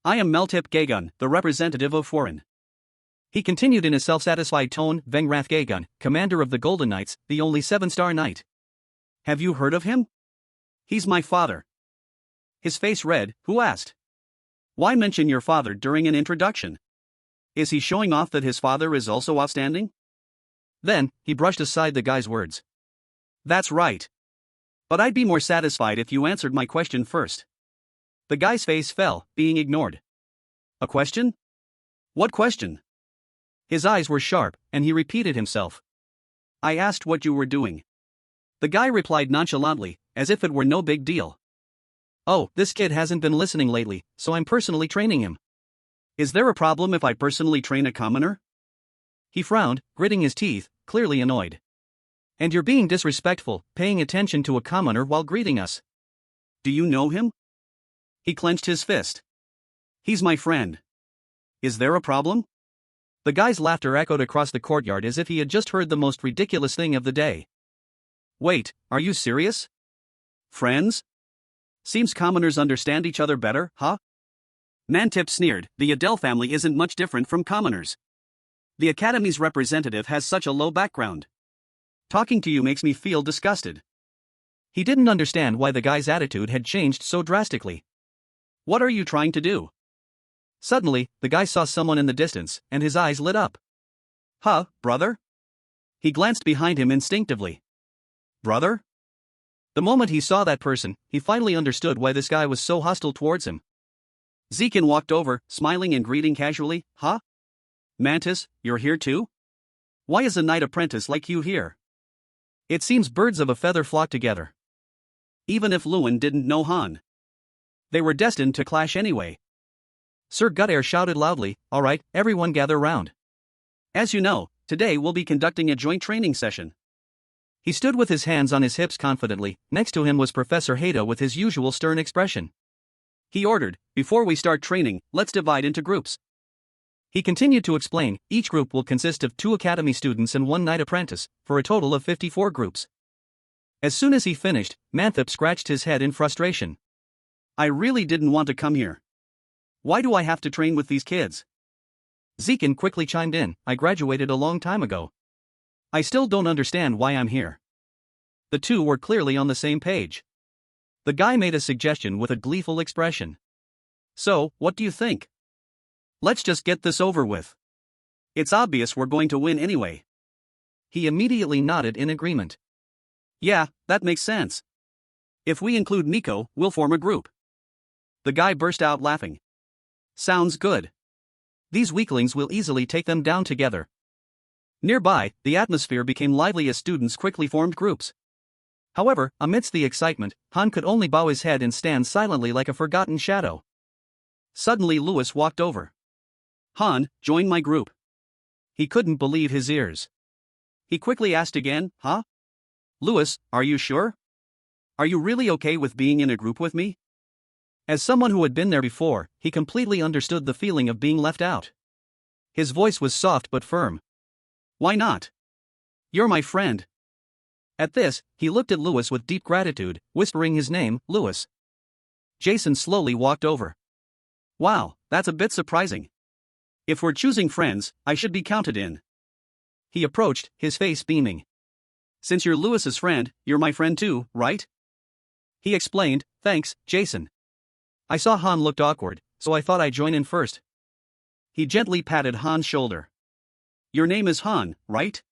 I am Meltip Gaegun, the representative of Foreign. He continued in a self-satisfied tone, Vengrath Gaegun, commander of the Golden Knights, the only 7-star knight. Have you heard of him? He's my father. His face red, who asked? Why mention your father during an introduction? Is he showing off that his father is also outstanding? Then, he brushed aside the guy's words. That's right. But I'd be more satisfied if you answered my question first. The guy's face fell, being ignored. A question? What question? His eyes were sharp, and he repeated himself. I asked what you were doing. The guy replied nonchalantly, as if it were no big deal. Oh, this kid hasn't been listening lately, so I'm personally training him. Is there a problem if I personally train a commoner? He frowned, gritting his teeth, clearly annoyed. And you're being disrespectful, paying attention to a commoner while greeting us. Do you know him? He clenched his fist. He's my friend. Is there a problem? The guy's laughter echoed across the courtyard as if he had just heard the most ridiculous thing of the day. Wait, are you serious? Friends? Seems commoners understand each other better, huh? Mantip sneered, the Adele family isn't much different from commoners. The Academy's representative has such a low background. Talking to you makes me feel disgusted. He didn't understand why the guy's attitude had changed so drastically. What are you trying to do? Suddenly, the guy saw someone in the distance, and his eyes lit up. Huh, brother? He glanced behind him instinctively. Brother? The moment he saw that person, he finally understood why this guy was so hostile towards him. Zekin walked over, smiling and greeting casually, Huh? Mantis, you're here too? Why is a knight apprentice like you here? It seems birds of a feather flock together. Even if Lewin didn't know Han. They were destined to clash anyway. Sir Draer shouted loudly, All right, everyone gather round. As you know, today we'll be conducting a joint training session. He stood with his hands on his hips confidently, next to him was Professor Hato with his usual stern expression. He ordered, before we start training, let's divide into groups. He continued to explain, each group will consist of 2 academy students and 1 knight apprentice, for a total of 54 groups. As soon as he finished, Manthip scratched his head in frustration. I really didn't want to come here. Why do I have to train with these kids? Zekin quickly chimed in, I graduated a long time ago. I still don't understand why I'm here. The two were clearly on the same page. The guy made a suggestion with a gleeful expression. So, what do you think? Let's just get this over with. It's obvious we're going to win anyway. He immediately nodded in agreement. Yeah, that makes sense. If we include Nico, we'll form a group. The guy burst out laughing. Sounds good. These weaklings will easily take them down together. Nearby, the atmosphere became lively as students quickly formed groups. However, amidst the excitement, Han could only bow his head and stand silently like a forgotten shadow. Suddenly Louis walked over. Han, join my group. He couldn't believe his ears. He quickly asked again, Huh? Louis, are you sure? Are you really okay with being in a group with me? As someone who had been there before, he completely understood the feeling of being left out. His voice was soft but firm. Why not? You're my friend. At this, he looked at Louis with deep gratitude, whispering his name, Louis. Jason slowly walked over. Wow, that's a bit surprising. If we're choosing friends, I should be counted in. He approached, his face beaming. Since you're Louis's friend, you're my friend too, right? He explained, thanks, Jason. I saw Han looked awkward, so I thought I'd join in first. He gently patted Han's shoulder. Your name is Han, right?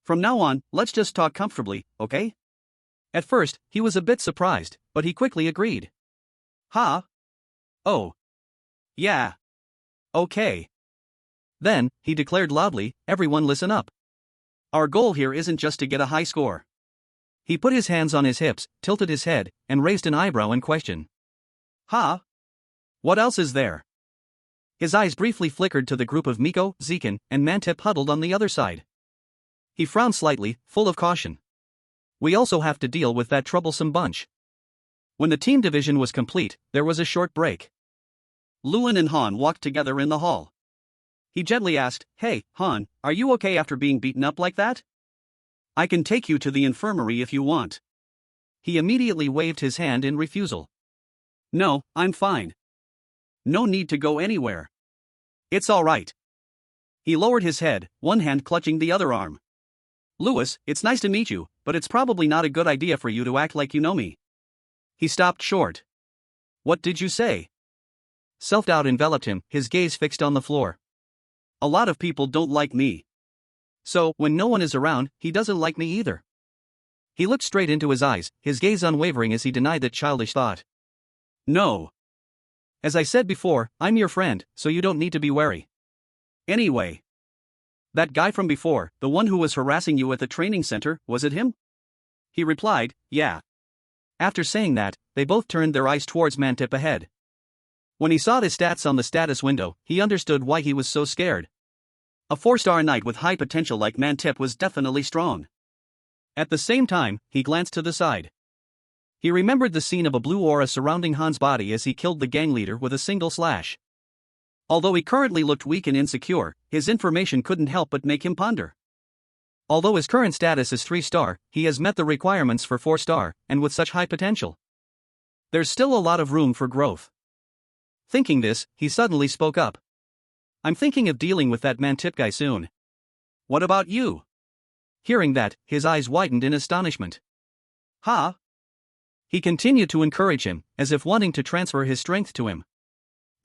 From now on, let's just talk comfortably, okay? At first, he was a bit surprised, but he quickly agreed. Ha? Oh. Yeah. Okay. Then, he declared loudly, everyone listen up. Our goal here isn't just to get a high score. He put his hands on his hips, tilted his head, and raised an eyebrow in question. Ha? What else is there? His eyes briefly flickered to the group of Miko, Zekin, and Mantip huddled on the other side. He frowned slightly, full of caution. We also have to deal with that troublesome bunch. When the team division was complete, there was a short break. Lewin and Han walked together in the hall. He gently asked, Hey, Han, are you okay after being beaten up like that? I can take you to the infirmary if you want. He immediately waved his hand in refusal. No, I'm fine. No need to go anywhere. It's all right. He lowered his head, one hand clutching the other arm. Lewis, it's nice to meet you, but it's probably not a good idea for you to act like you know me. He stopped short. What did you say? Self-doubt enveloped him, his gaze fixed on the floor. A lot of people don't like me. So, when no one is around, he doesn't like me either. He looked straight into his eyes, his gaze unwavering as he denied that childish thought. No. As I said before, I'm your friend, so you don't need to be wary. Anyway. That guy from before, the one who was harassing you at the training center, was it him? He replied, yeah. After saying that, they both turned their eyes towards Mantip ahead. When he saw the stats on the status window, he understood why he was so scared. A 4-star knight with high potential like Mantip was definitely strong. At the same time, he glanced to the side. He remembered the scene of a blue aura surrounding Han's body as he killed the gang leader with a single slash. Although he currently looked weak and insecure, his information couldn't help but make him ponder. Although his current status is 3-star, he has met the requirements for 4-star, and with such high potential. There's still a lot of room for growth. Thinking this, he suddenly spoke up. I'm thinking of dealing with that Mantip guy soon. What about you? Hearing that, his eyes widened in astonishment. Ha? He continued to encourage him, as if wanting to transfer his strength to him.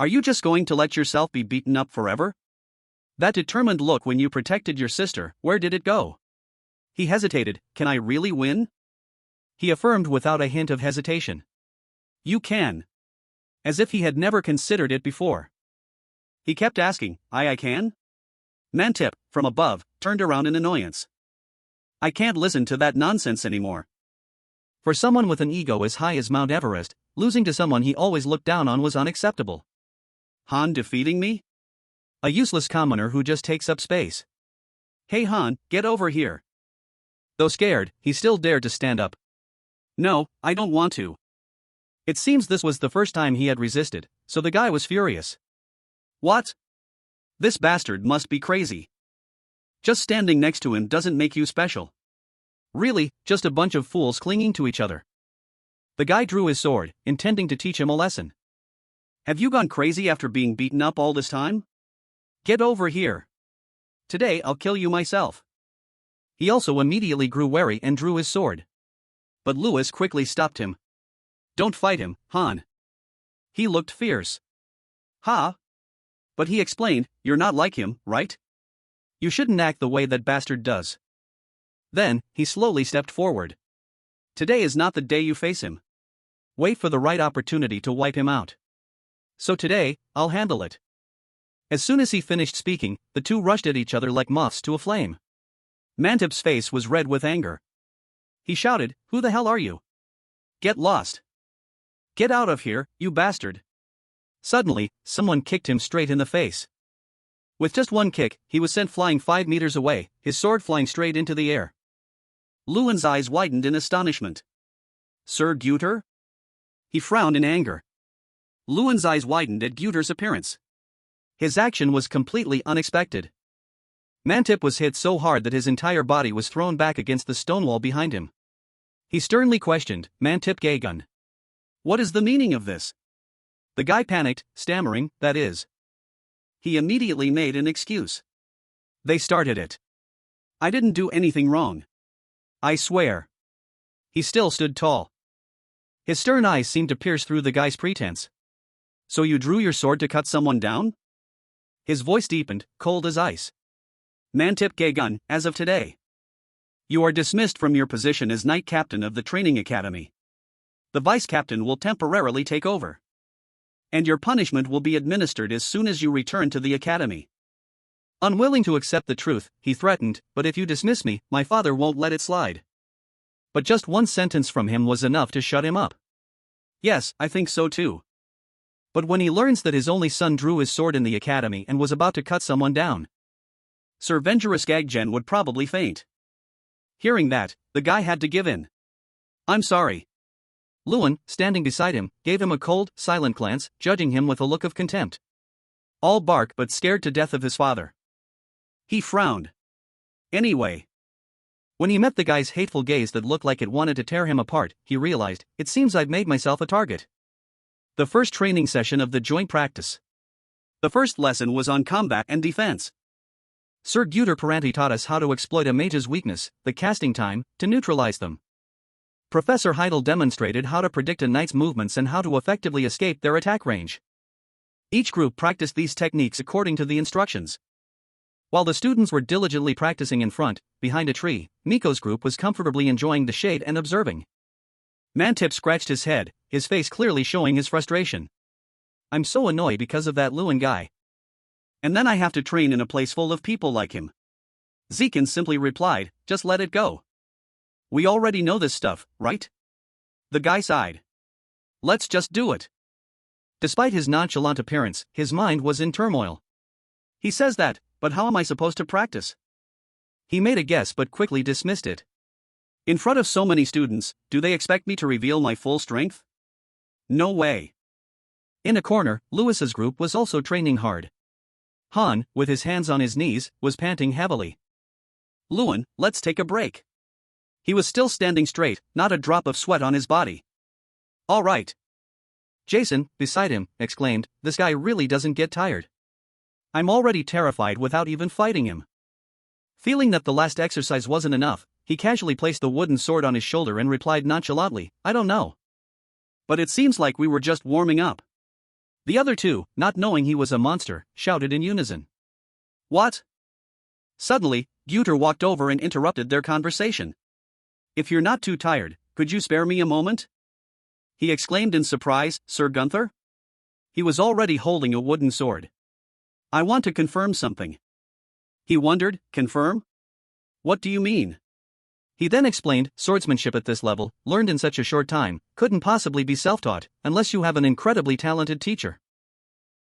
Are you just going to let yourself be beaten up forever? That determined look when you protected your sister, where did it go? He hesitated, can I really win? He affirmed without a hint of hesitation. You can. As if he had never considered it before. He kept asking, I can? Mantip, from above, turned around in annoyance. I can't listen to that nonsense anymore. For someone with an ego as high as Mount Everest, losing to someone he always looked down on was unacceptable. Han defeating me? A useless commoner who just takes up space. Hey Han, get over here. Though scared, he still dared to stand up. No, I don't want to. It seems this was the first time he had resisted, so the guy was furious. What? This bastard must be crazy. Just standing next to him doesn't make you special. Really, just a bunch of fools clinging to each other. The guy drew his sword, intending to teach him a lesson. Have you gone crazy after being beaten up all this time? Get over here. Today I'll kill you myself. He also immediately grew wary and drew his sword. But Lewis quickly stopped him. Don't fight him, Han. He looked fierce. Ha? But he explained, you're not like him, right? You shouldn't act the way that bastard does. Then, he slowly stepped forward. Today is not the day you face him. Wait for the right opportunity to wipe him out. So today, I'll handle it. As soon as he finished speaking, the two rushed at each other like moths to a flame. Mantip's face was red with anger. He shouted, Who the hell are you? Get lost. Get out of here, you bastard. Suddenly, someone kicked him straight in the face. With just one kick, he was sent flying 5 meters away, his sword flying straight into the air. Lewin's eyes widened in astonishment. Sir Guter? He frowned in anger. Lewin's eyes widened at Guter's appearance. His action was completely unexpected. Mantip was hit so hard that his entire body was thrown back against the stone wall behind him. He sternly questioned, Mantip Gaygun. What is the meaning of this? The guy panicked, stammering, that is. He immediately made an excuse. They started it. I didn't do anything wrong. I swear. He still stood tall. His stern eyes seemed to pierce through the guy's pretense. So you drew your sword to cut someone down? His voice deepened, cold as ice. Mantip Gaegun, as of today. You are dismissed from your position as Knight Captain of the Training Academy. The Vice Captain will temporarily take over. And your punishment will be administered as soon as you return to the Academy. Unwilling to accept the truth, he threatened, but if you dismiss me, my father won't let it slide. But just one sentence from him was enough to shut him up. Yes, I think so too. But when he learns that his only son drew his sword in the Academy and was about to cut someone down, Sir Vengerous Gaggen would probably faint. Hearing that, the guy had to give in. I'm sorry. Lewin, standing beside him, gave him a cold, silent glance, judging him with a look of contempt. All bark but scared to death of his father. He frowned. Anyway. When he met the guy's hateful gaze that looked like it wanted to tear him apart, he realized, it seems I've made myself a target. The first training session of the joint practice. The first lesson was on combat and defense. Sir Guter Paranti taught us how to exploit a mage's weakness, the casting time, to neutralize them. Professor Heidel demonstrated how to predict a knight's movements and how to effectively escape their attack range. Each group practiced these techniques according to the instructions. While the students were diligently practicing in front, behind a tree, Miko's group was comfortably enjoying the shade and observing. Mantip scratched his head, his face clearly showing his frustration. I'm so annoyed because of that Lewin guy. And then I have to train in a place full of people like him. Zekin simply replied, just let it go. We already know this stuff, right? The guy sighed. Let's just do it. Despite his nonchalant appearance, his mind was in turmoil. He says that, but how am I supposed to practice? He made a guess but quickly dismissed it. In front of so many students, do they expect me to reveal my full strength? No way. In a corner, Lewis's group was also training hard. Han, with his hands on his knees, was panting heavily. Lewin, let's take a break. He was still standing straight, not a drop of sweat on his body. All right. Jason, beside him, exclaimed, this guy really doesn't get tired. I'm already terrified without even fighting him. Feeling that the last exercise wasn't enough, he casually placed the wooden sword on his shoulder and replied nonchalantly, I don't know. But it seems like we were just warming up. The other two, not knowing he was a monster, shouted in unison. What? Suddenly, Guter walked over and interrupted their conversation. If you're not too tired, could you spare me a moment? He exclaimed in surprise, Sir Gunther? He was already holding a wooden sword. I want to confirm something. He wondered, confirm? What do you mean? He then explained, swordsmanship at this level, learned in such a short time, couldn't possibly be self-taught, unless you have an incredibly talented teacher.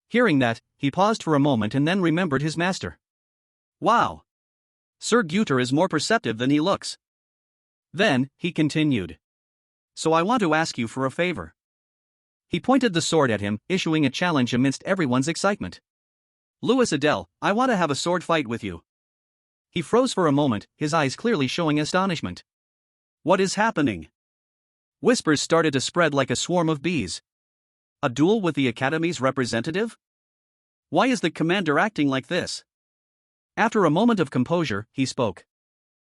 Hearing that, he paused for a moment and then remembered his master. Wow! Sir Guter is more perceptive than he looks. Then, he continued. So I want to ask you for a favor. He pointed the sword at him, issuing a challenge amidst everyone's excitement. Louis Adele, I want to have a sword fight with you. He froze for a moment, his eyes clearly showing astonishment. What is happening? Whispers started to spread like a swarm of bees. A duel with the Academy's representative? Why is the commander acting like this? After a moment of composure, he spoke.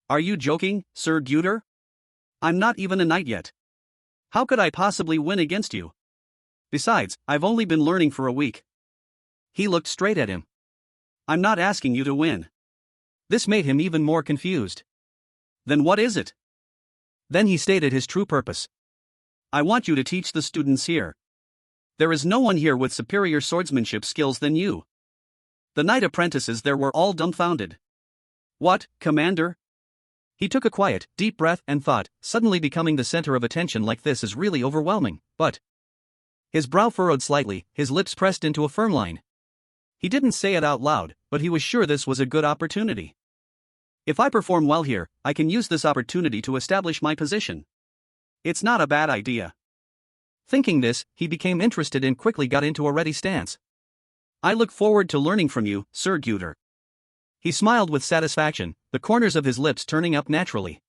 Are you joking, Sir Guter? I'm not even a knight yet. How could I possibly win against you? Besides, I've only been learning for a week. He looked straight at him. I'm not asking you to win. This made him even more confused. Then what is it? Then he stated his true purpose. I want you to teach the students here. There is no one here with superior swordsmanship skills than you. The knight apprentices there were all dumbfounded. What, Commander? He took a quiet, deep breath and thought, suddenly becoming the center of attention like this is really overwhelming, but... His brow furrowed slightly, his lips pressed into a firm line. He didn't say it out loud, but he was sure this was a good opportunity. If I perform well here, I can use this opportunity to establish my position. It's not a bad idea. Thinking this, he became interested and quickly got into a ready stance. I look forward to learning from you, Sir Guter. He smiled with satisfaction, the corners of his lips turning up naturally.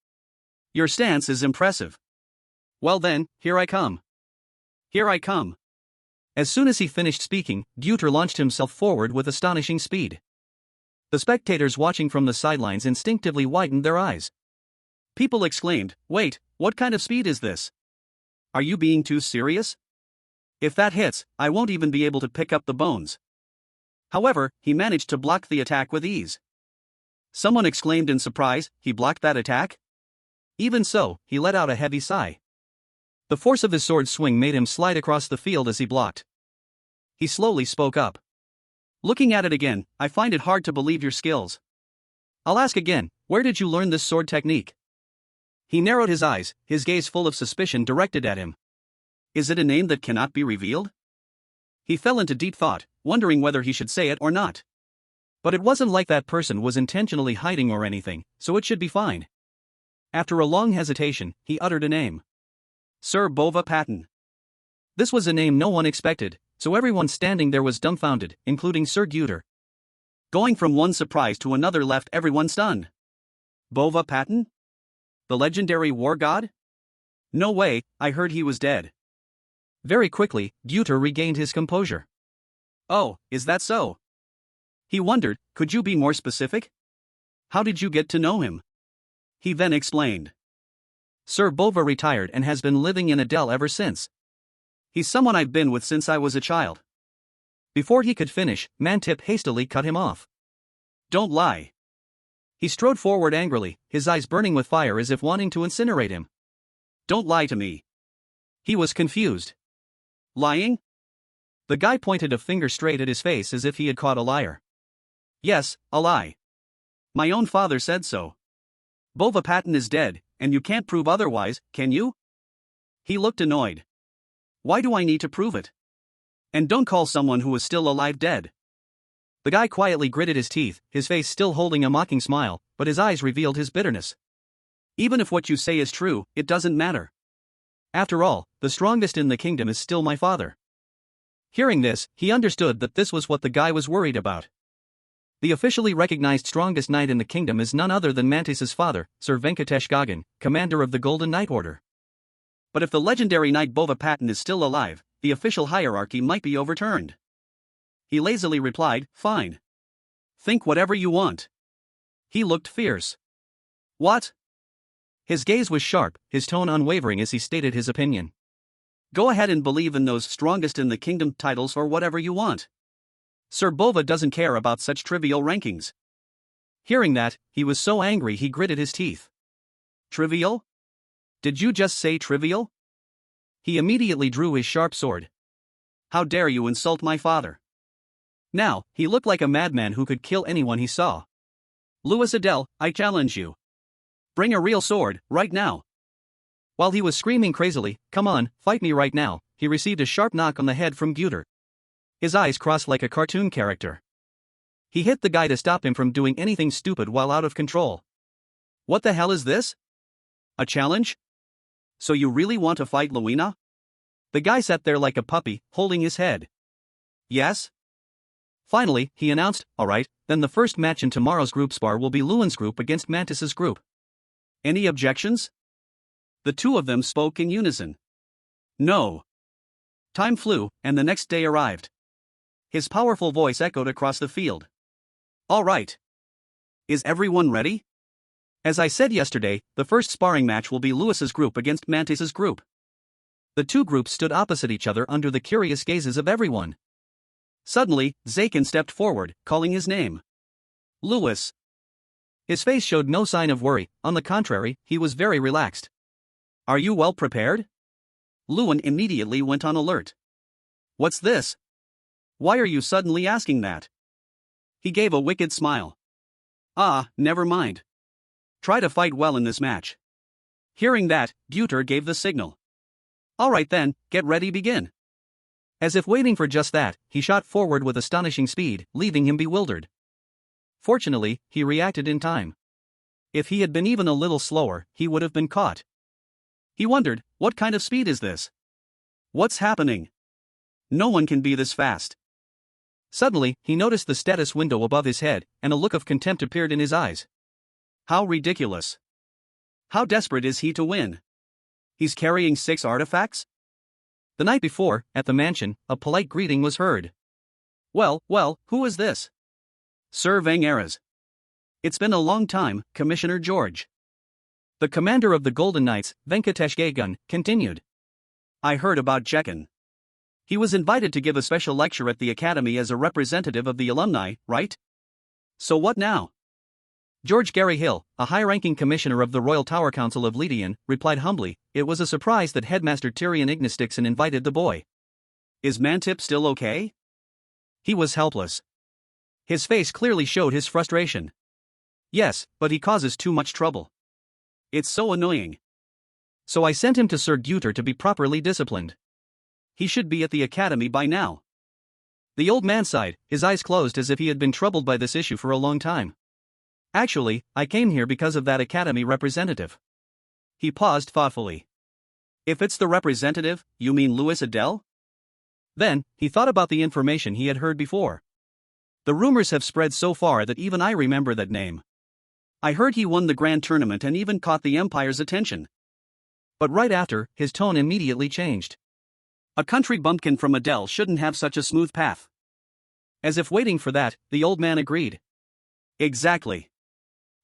Your stance is impressive. Well then, here I come. Here I come. As soon as he finished speaking, Guter launched himself forward with astonishing speed. The spectators watching from the sidelines instinctively widened their eyes. People exclaimed, wait, what kind of speed is this? Are you being too serious? If that hits, I won't even be able to pick up the bones. However, he managed to block the attack with ease. Someone exclaimed in surprise, he blocked that attack? Even so, he let out a heavy sigh. The force of his sword swing made him slide across the field as he blocked. He slowly spoke up. Looking at it again, I find it hard to believe your skills. I'll ask again, where did you learn this sword technique? He narrowed his eyes, his gaze full of suspicion directed at him. Is it a name that cannot be revealed? He fell into deep thought, wondering whether he should say it or not. But it wasn't like that person was intentionally hiding or anything, so it should be fine. After a long hesitation, he uttered a name. Sir Bova Patton. This was a name no one expected, so everyone standing there was dumbfounded, including Sir Guter. Going from one surprise to another left everyone stunned. Bova Patton? The legendary war god? No way, I heard he was dead. Very quickly, Guter regained his composure. Oh, is that so? He wondered, could you be more specific? How did you get to know him? He then explained. Sir Bova retired and has been living in Adel ever since. He's someone I've been with since I was a child. Before he could finish, Mantip hastily cut him off. Don't lie. He strode forward angrily, his eyes burning with fire as if wanting to incinerate him. Don't lie to me. He was confused. Lying? The guy pointed a finger straight at his face as if he had caught a liar. Yes, a lie. My own father said so. Bova Patton is dead, and you can't prove otherwise, can you? He looked annoyed. Why do I need to prove it? And don't call someone who is still alive dead. The guy quietly gritted his teeth, his face still holding a mocking smile, but his eyes revealed his bitterness. Even if what you say is true, it doesn't matter. After all, the strongest in the kingdom is still my father. Hearing this, he understood that this was what the guy was worried about. The officially recognized strongest knight in the kingdom is none other than Mantis's father, Sir Venkatesh Gagan, commander of the Golden Knight Order. But if the legendary knight Bova Patton is still alive, the official hierarchy might be overturned. He lazily replied, fine. Think whatever you want. He looked fierce. What? His gaze was sharp, his tone unwavering as he stated his opinion. Go ahead and believe in those strongest in the kingdom titles or whatever you want. Sir Bova doesn't care about such trivial rankings. Hearing that, he was so angry he gritted his teeth. Trivial? Did you just say trivial? He immediately drew his sharp sword. How dare you insult my father? Now, he looked like a madman who could kill anyone he saw. Louis Adel, I challenge you. Bring a real sword, right now. While he was screaming crazily, come on, fight me right now, he received a sharp knock on the head from Guter. His eyes crossed like a cartoon character. He hit the guy to stop him from doing anything stupid while out of control. What the hell is this? A challenge? So you really want to fight Luina? The guy sat there like a puppy, holding his head. Yes? Finally, he announced, alright, then the first match in tomorrow's group spar will be Luin's group against Mantis's group. Any objections? The two of them spoke in unison. No. Time flew, and the next day arrived. His powerful voice echoed across the field. All right. Is everyone ready? As I said yesterday, the first sparring match will be Louis's group against Mantis's group. The two groups stood opposite each other under the curious gazes of everyone. Suddenly, Zakin stepped forward, calling his name. Louis. His face showed no sign of worry, on the contrary, he was very relaxed. Are you well prepared? Lewin immediately went on alert. What's this? Why are you suddenly asking that? He gave a wicked smile. Ah, never mind. Try to fight well in this match. Hearing that, Guter gave the signal. All right then, get ready, begin. As if waiting for just that, he shot forward with astonishing speed, leaving him bewildered. Fortunately, he reacted in time. If he had been even a little slower, he would have been caught. He wondered, what kind of speed is this? What's happening? No one can be this fast. Suddenly, he noticed the status window above his head, and a look of contempt appeared in his eyes. How ridiculous. How desperate is he to win? He's carrying 6 artifacts? The night before, at the mansion, a polite greeting was heard. Well, who is this? Sir Vangeras. It's been a long time, Commissioner George. The commander of the Golden Knights, Venkatesh Gagan, continued. I heard about Jekan. He was invited to give a special lecture at the academy as a representative of the alumni, right? So what now? George Gary Hill, a high-ranking commissioner of the Royal Tower Council of Lydian, replied humbly, it was a surprise that Headmaster Tyrion Ignis Dixon invited the boy. Is Mantip still okay? He was helpless. His face clearly showed his frustration. Yes, but he causes too much trouble. It's so annoying. So I sent him to Sir Guter to be properly disciplined. He should be at the academy by now. The old man sighed, his eyes closed as if he had been troubled by this issue for a long time. Actually, I came here because of that academy representative. He paused thoughtfully. If it's the representative, you mean Louis Adele? Then, he thought about the information he had heard before. The rumors have spread so far that even I remember that name. I heard he won the grand tournament and even caught the Empire's attention. But right after, his tone immediately changed. A country bumpkin from Adele shouldn't have such a smooth path. As if waiting for that, the old man agreed. Exactly.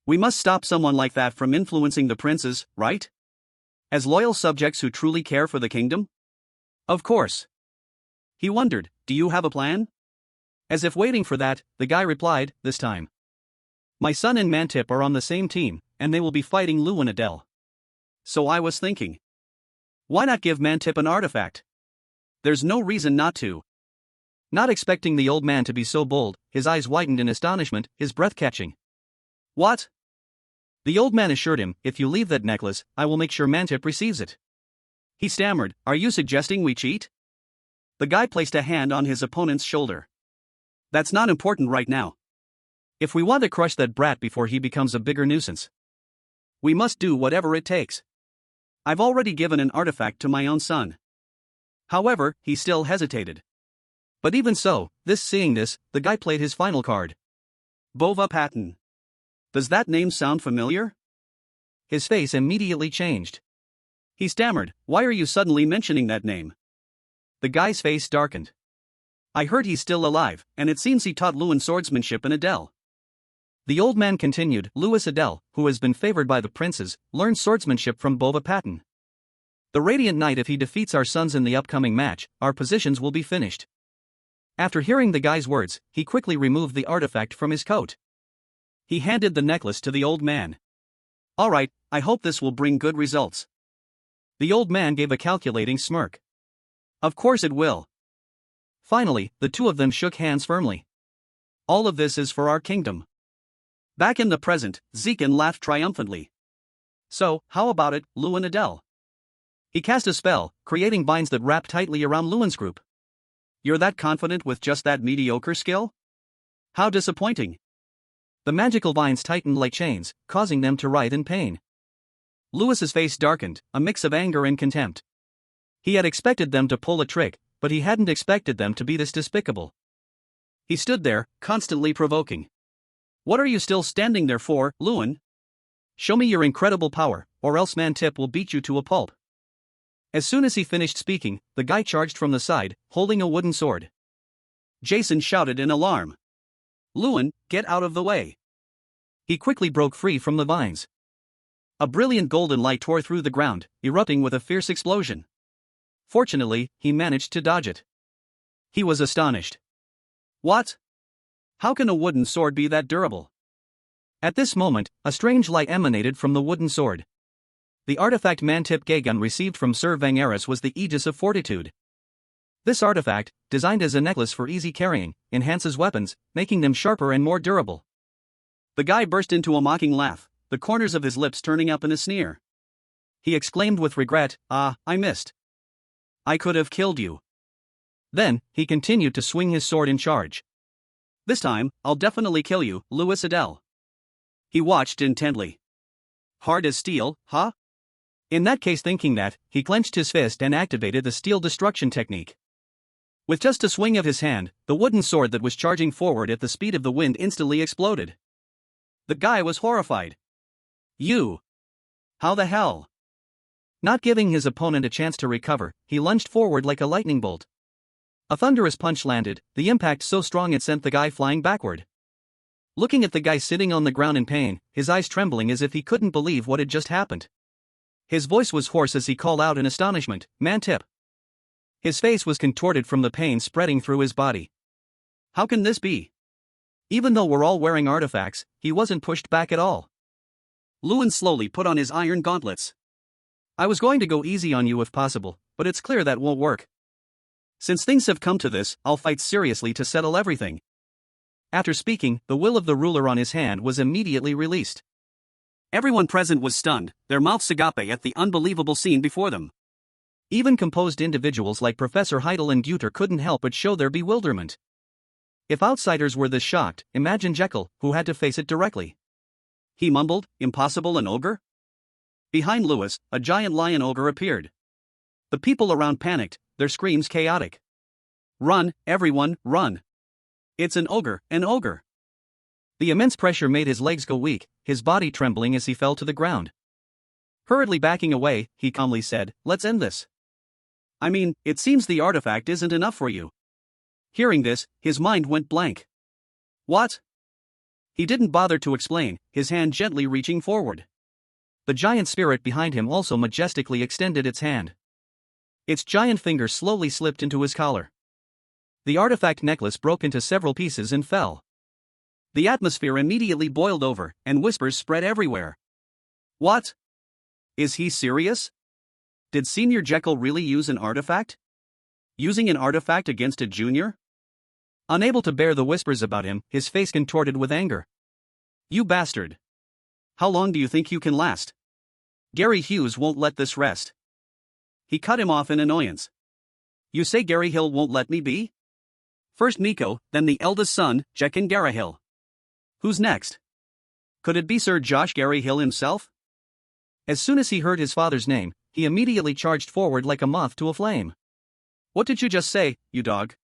We must stop someone like that from influencing the princes, right? As loyal subjects who truly care for the kingdom? Of course. He wondered, do you have a plan? As if waiting for that, the guy replied, this time. My son and Mantip are on the same team, and they will be fighting Lou and Adele. So I was thinking. Why not give Mantip an artifact? There's no reason not to. Not expecting the old man to be so bold, his eyes widened in astonishment, his breath catching. What? The old man assured him, if you leave that necklace, I will make sure Mantip receives it. He stammered, are you suggesting we cheat? The guy placed a hand on his opponent's shoulder. That's not important right now. If we want to crush that brat before he becomes a bigger nuisance, we must do whatever it takes. I've already given an artifact to my own son. However, he still hesitated. But even so, seeing this, the guy played his final card. Bova Patton. Does that name sound familiar? His face immediately changed. He stammered, why are you suddenly mentioning that name? The guy's face darkened. I heard he's still alive, and it seems he taught Lewin swordsmanship and Adele. The old man continued, Louis Adele, who has been favored by the princes, learned swordsmanship from Bova Patton. The Radiant Knight, if he defeats our sons in the upcoming match, our positions will be finished. After hearing the guy's words, he quickly removed the artifact from his coat. He handed the necklace to the old man. All right, I hope this will bring good results. The old man gave a calculating smirk. Of course it will. Finally, the two of them shook hands firmly. All of this is for our kingdom. Back in the present, Zekin laughed triumphantly. So, how about it, Lou and Adele? He cast a spell, creating vines that wrapped tightly around Lewin's group. You're that confident with just that mediocre skill? How disappointing. The magical vines tightened like chains, causing them to writhe in pain. Louis's face darkened, a mix of anger and contempt. He had expected them to pull a trick, but he hadn't expected them to be this despicable. He stood there, constantly provoking. What are you still standing there for, Lewin? Show me your incredible power, or else Mantip will beat you to a pulp. As soon as he finished speaking, the guy charged from the side, holding a wooden sword. Jason shouted in alarm. Lewin, get out of the way. He quickly broke free from the vines. A brilliant golden light tore through the ground, erupting with a fierce explosion. Fortunately, he managed to dodge it. He was astonished. What? How can a wooden sword be that durable? At this moment, a strange light emanated from the wooden sword. The artifact Mantip Gagun received from Sir Vangeris was the Aegis of Fortitude. This artifact, designed as a necklace for easy carrying, enhances weapons, making them sharper and more durable. The guy burst into a mocking laugh, the corners of his lips turning up in a sneer. He exclaimed with regret, I missed. I could have killed you. Then, he continued to swing his sword in charge. This time, I'll definitely kill you, Louis Adele. He watched intently. Hard as steel, huh? In that case, thinking that, he clenched his fist and activated the steel destruction technique. With just a swing of his hand, the wooden sword that was charging forward at the speed of the wind instantly exploded. The guy was horrified. You! How the hell? Not giving his opponent a chance to recover, he lunged forward like a lightning bolt. A thunderous punch landed, the impact so strong it sent the guy flying backward. Looking at the guy sitting on the ground in pain, his eyes trembling as if he couldn't believe what had just happened. His voice was hoarse as he called out in astonishment, Mantip. His face was contorted from the pain spreading through his body. How can this be? Even though we're all wearing artifacts, he wasn't pushed back at all. Luan slowly put on his iron gauntlets. I was going to go easy on you if possible, but it's clear that won't work. Since things have come to this, I'll fight seriously to settle everything. After speaking, the will of the ruler on his hand was immediately released. Everyone present was stunned, their mouths agape at the unbelievable scene before them. Even composed individuals like Professor Heidel and Guter couldn't help but show their bewilderment. If outsiders were this shocked, imagine Jekyll, who had to face it directly. He mumbled, impossible, an ogre? Behind Lewis, a giant lion ogre appeared. The people around panicked, their screams chaotic. Run, everyone, run! It's an ogre, an ogre! The immense pressure made his legs go weak, his body trembling as he fell to the ground. Hurriedly backing away, he calmly said, let's end this. I mean, it seems the artifact isn't enough for you. Hearing this, his mind went blank. What? He didn't bother to explain, his hand gently reaching forward. The giant spirit behind him also majestically extended its hand. Its giant finger slowly slipped into his collar. The artifact necklace broke into several pieces and fell. The atmosphere immediately boiled over, and whispers spread everywhere. What? Is he serious? Did Senior Jekyll really use an artifact? Using an artifact against a junior? Unable to bear the whispers about him, his face contorted with anger. You bastard! How long do you think you can last? Gary Hughes won't let this rest. He cut him off in annoyance. You say Gary Hill won't let me be? First Miko, then the eldest son, Jekin Garahill. Who's next? Could it be Sir Josh Gary Hill himself? As soon as he heard his father's name, he immediately charged forward like a moth to a flame. What did you just say, you dog?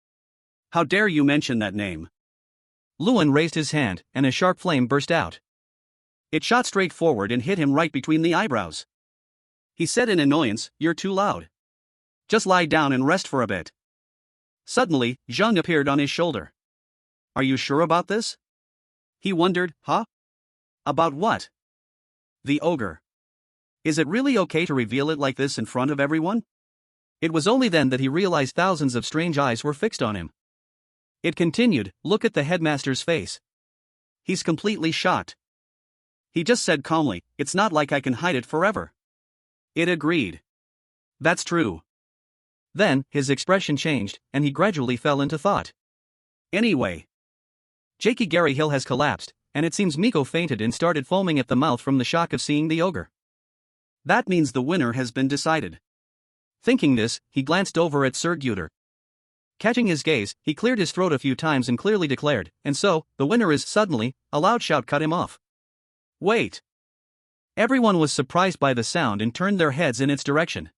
How dare you mention that name? Luan raised his hand, and a sharp flame burst out. It shot straight forward and hit him right between the eyebrows. He said in annoyance, you're too loud. Just lie down and rest for a bit. Suddenly, Zhang appeared on his shoulder. Are you sure about this? He wondered, huh? About what? The ogre. Is it really okay to reveal it like this in front of everyone? It was only then that he realized thousands of strange eyes were fixed on him. It continued, look at the headmaster's face. He's completely shocked. He just said calmly, it's not like I can hide it forever. It agreed. That's true. Then, his expression changed, and he gradually fell into thought. Anyway. Jakey Gary Hill has collapsed, and it seems Miko fainted and started foaming at the mouth from the shock of seeing the ogre. That means the winner has been decided. Thinking this, he glanced over at Sir Guter. Catching his gaze, he cleared his throat a few times and clearly declared, and so, the winner is suddenly, a loud shout cut him off. Wait! Everyone was surprised by the sound and turned their heads in its direction.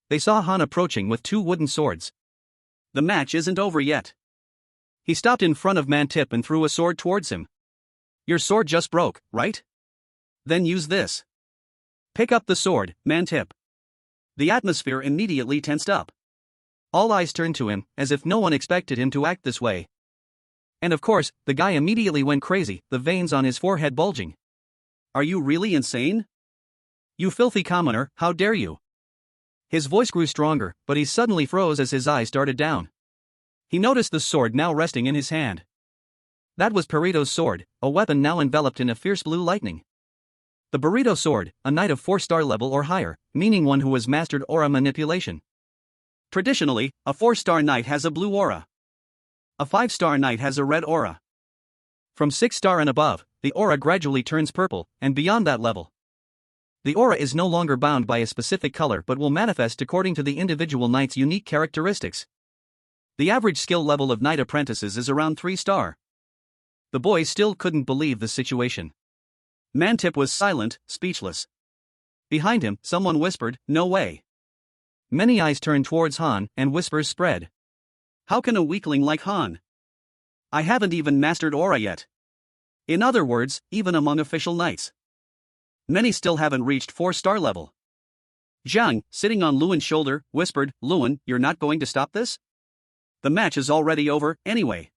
They saw Han approaching with two wooden swords. The match isn't over yet. He stopped in front of Mantip and threw a sword towards him. Your sword just broke, right? Then use this. Pick up the sword, Mantip. The atmosphere immediately tensed up. All eyes turned to him, as if no one expected him to act this way. And of course, the guy immediately went crazy, the veins on his forehead bulging. Are you really insane? You filthy commoner, how dare you? His voice grew stronger, but he suddenly froze as his eyes darted down. He noticed the sword now resting in his hand. That was Perito's sword, a weapon now enveloped in a fierce blue lightning. The Burrito sword, a knight of 4-star level or higher, meaning one who has mastered aura manipulation. Traditionally, a 4-star knight has a blue aura. A 5-star knight has a red aura. From 6-star and above, the aura gradually turns purple, and beyond that level. The aura is no longer bound by a specific color but will manifest according to the individual knight's unique characteristics. The average skill level of knight apprentices is around 3-star. The boys still couldn't believe the situation. Mantip was silent, speechless. Behind him, someone whispered, no way. Many eyes turned towards Han, and whispers spread. How can a weakling like Han? I haven't even mastered aura yet. In other words, even among official knights. Many still haven't reached 4-star level. Zhang, sitting on Luan's shoulder, whispered, Luan, you're not going to stop this? The match is already over, anyway.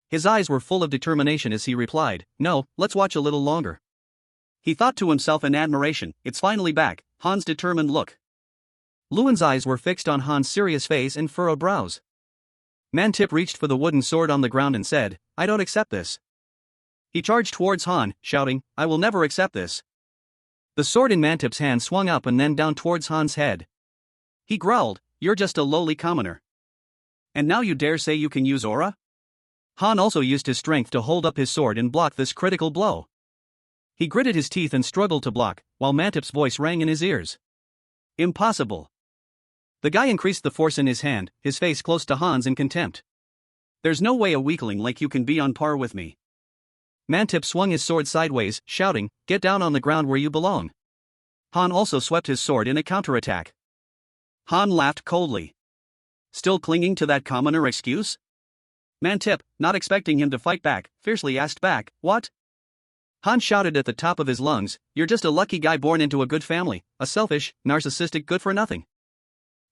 His eyes were full of determination as he replied, no, let's watch a little longer. He thought to himself in admiration, it's finally back, Han's determined look. Luan's eyes were fixed on Han's serious face and furrowed brows. Mantip reached for the wooden sword on the ground and said, I don't accept this. He charged towards Han, shouting, I will never accept this. The sword in Mantip's hand swung up and then down towards Han's head. He growled, you're just a lowly commoner. And now you dare say you can use aura? Han also used his strength to hold up his sword and block this critical blow. He gritted his teeth and struggled to block, while Mantip's voice rang in his ears. Impossible. The guy increased the force in his hand, his face close to Han's in contempt. There's no way a weakling like you can be on par with me. Mantip swung his sword sideways, shouting, get down on the ground where you belong. Han also swept his sword in a counterattack. Han laughed coldly. Still clinging to that commoner excuse? Mantip, not expecting him to fight back, fiercely asked back, what? Han shouted at the top of his lungs, you're just a lucky guy born into a good family, a selfish, narcissistic good-for-nothing.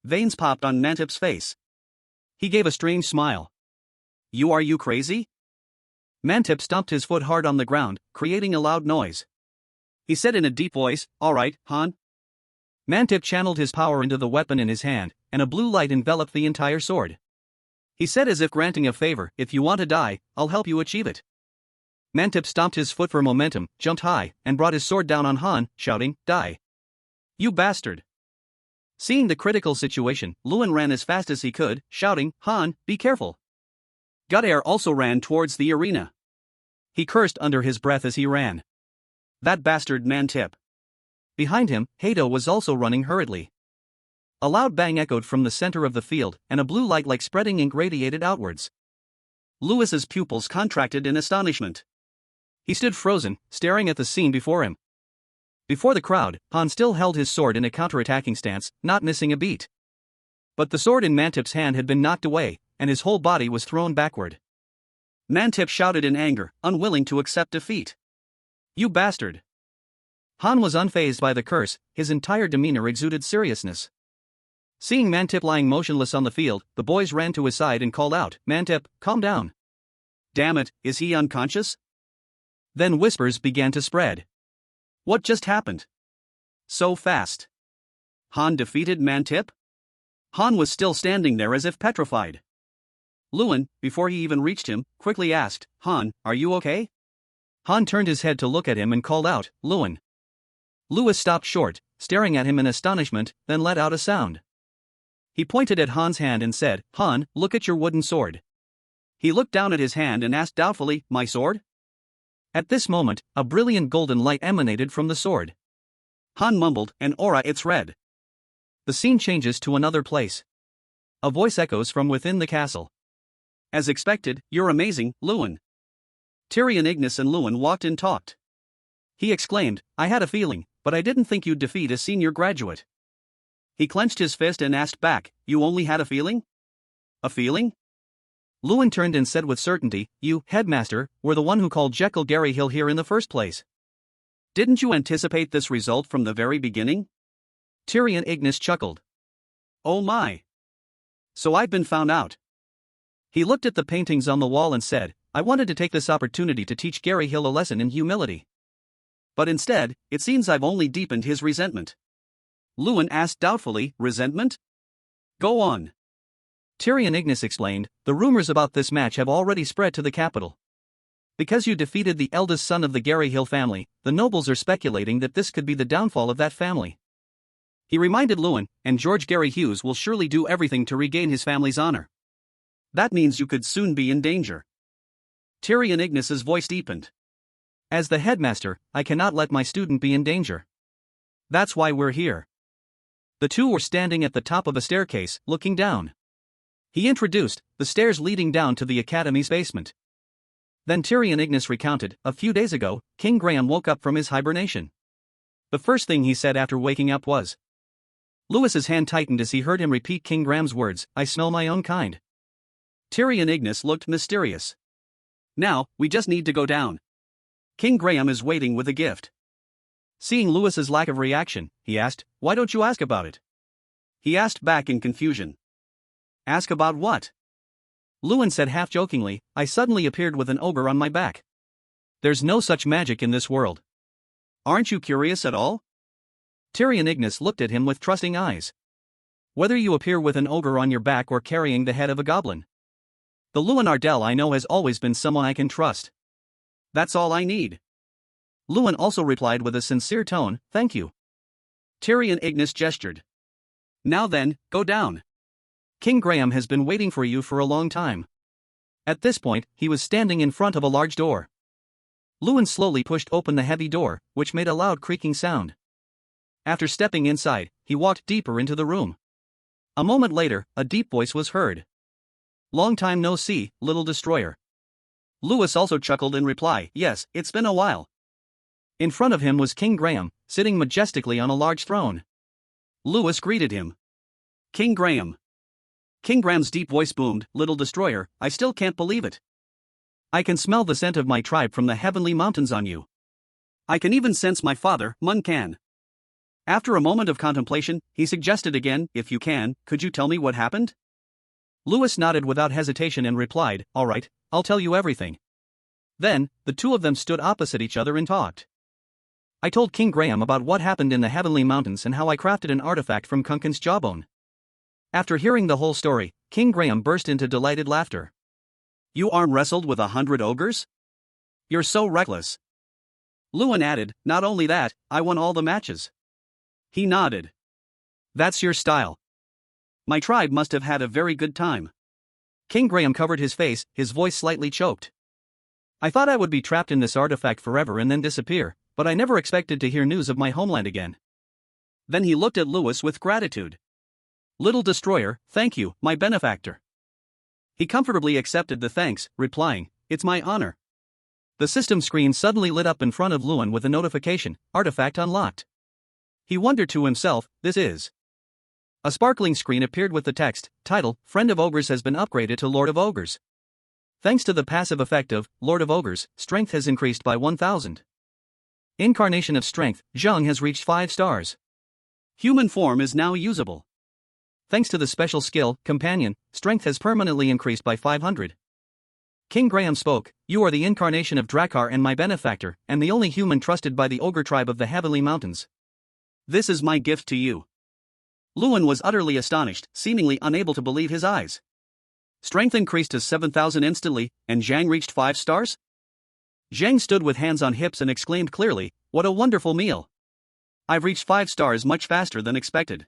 Veins popped on Mantip's face. He gave a strange smile. Are you crazy? Mantip stomped his foot hard on the ground, creating a loud noise. He said in a deep voice, all right, Han. Mantip channeled his power into the weapon in his hand, and a blue light enveloped the entire sword. He said as if granting a favor, if you want to die, I'll help you achieve it. Mantip stomped his foot for momentum, jumped high, and brought his sword down on Han, shouting, die. You bastard. Seeing the critical situation, Luan ran as fast as he could, shouting, Han, be careful. Draer also ran towards the arena. He cursed under his breath as he ran. That bastard Mantip. Behind him, Hato was also running hurriedly. A loud bang echoed from the center of the field, and a blue light like spreading ink radiated outwards. Lewis's pupils contracted in astonishment. He stood frozen, staring at the scene before him. Before the crowd, Han still held his sword in a counterattacking stance, not missing a beat. But the sword in Mantip's hand had been knocked away, and his whole body was thrown backward. Mantip shouted in anger, unwilling to accept defeat. You bastard! Han was unfazed by the curse, his entire demeanor exuded seriousness. Seeing Mantip lying motionless on the field, the boys ran to his side and called out, Mantip, calm down. Damn it, is he unconscious? Then whispers began to spread. What just happened? So fast. Han defeated Mantip? Han was still standing there as if petrified. Luan, before he even reached him, quickly asked, Han, are you okay? Han turned his head to look at him and called out, Luan. Lewis stopped short, staring at him in astonishment, then let out a sound. He pointed at Han's hand and said, Han, look at your wooden sword. He looked down at his hand and asked doubtfully, my sword? At this moment, a brilliant golden light emanated from the sword. Han mumbled, an aura, it's red. The scene changes to another place. A voice echoes from within the castle. As expected, you're amazing, Luan. Tyrion Ignis and Luan walked and talked. He exclaimed, I had a feeling, but I didn't think you'd defeat a senior graduate. He clenched his fist and asked back, you only had a feeling? A feeling? Luan turned and said with certainty, you, headmaster, were the one who called Jekyll Garyhill here in the first place. Didn't you anticipate this result from the very beginning? Tyrion Ignis chuckled. Oh my. So I've been found out. He looked at the paintings on the wall and said, I wanted to take this opportunity to teach Garyhill a lesson in humility. But instead, it seems I've only deepened his resentment. Luan asked doubtfully, resentment? Go on. Tyrion Ignis explained, the rumors about this match have already spread to the capital. Because you defeated the eldest son of the Garyhill family, the nobles are speculating that this could be the downfall of that family. He reminded Luan, and George Gary Hughes will surely do everything to regain his family's honor. That means you could soon be in danger. Tyrion Ignis's voice deepened. As the headmaster, I cannot let my student be in danger. That's why we're here. The two were standing at the top of a staircase, looking down. He introduced the stairs leading down to the academy's basement. Then Tyrion Ignis recounted, a few days ago, King Graham woke up from his hibernation. The first thing he said after waking up was. Lewis's hand tightened as he heard him repeat King Graham's words, I smell my own kind. Tyrion Ignis looked mysterious. Now, we just need to go down. King Graham is waiting with a gift. Seeing Lewis's lack of reaction, he asked, why don't you ask about it? He asked back in confusion. Ask about what? Luan said half-jokingly, I suddenly appeared with an ogre on my back. There's no such magic in this world. Aren't you curious at all? Tyrion Ignis looked at him with trusting eyes. Whether you appear with an ogre on your back or carrying the head of a goblin. The Luan Ardell I know has always been someone I can trust. That's all I need. Luan also replied with a sincere tone, thank you. Tyrion Ignis gestured. Now then, go down. King Graham has been waiting for you for a long time. At this point, he was standing in front of a large door. Luan slowly pushed open the heavy door, which made a loud creaking sound. After stepping inside, he walked deeper into the room. A moment later, a deep voice was heard. Long time no see, little destroyer. Lewis also chuckled in reply, yes, it's been a while. In front of him was King Graham, sitting majestically on a large throne. Lewis greeted him. King Graham. King Graham's deep voice boomed, little destroyer, I still can't believe it. I can smell the scent of my tribe from the heavenly mountains on you. I can even sense my father, Mun can. After a moment of contemplation, he suggested again, if you can, could you tell me what happened? Lewis nodded without hesitation and replied, all right, I'll tell you everything. Then, the two of them stood opposite each other and talked. I told King Graham about what happened in the heavenly mountains and how I crafted an artifact from Kunkin's jawbone. After hearing the whole story, King Graham burst into delighted laughter. You arm wrestled with 100 ogres? You're so reckless. Luan added, not only that, I won all the matches. He nodded. That's your style. My tribe must have had a very good time. King Graham covered his face, his voice slightly choked. I thought I would be trapped in this artifact forever and then disappear, but I never expected to hear news of my homeland again. Then he looked at Lewis with gratitude. Little destroyer, thank you, my benefactor. He comfortably accepted the thanks, replying, it's my honor. The system screen suddenly lit up in front of Luan with a notification, artifact unlocked. He wondered to himself, this is. A sparkling screen appeared with the text, title, Friend of Ogres has been upgraded to Lord of Ogres. Thanks to the passive effect of Lord of Ogres, strength has increased by 1000. Incarnation of Strength, Zhang has reached 5 stars. Human form is now usable. Thanks to the special skill, Companion, strength has permanently increased by 500. King Graham spoke, you are the incarnation of Drakkar and my benefactor, and the only human trusted by the ogre tribe of the Heavenly Mountains. This is my gift to you. Luan was utterly astonished, seemingly unable to believe his eyes. Strength increased to 7,000 instantly, and Zhang reached 5 stars? Zhang stood with hands on hips and exclaimed clearly, what a wonderful meal. I've reached 5 stars much faster than expected.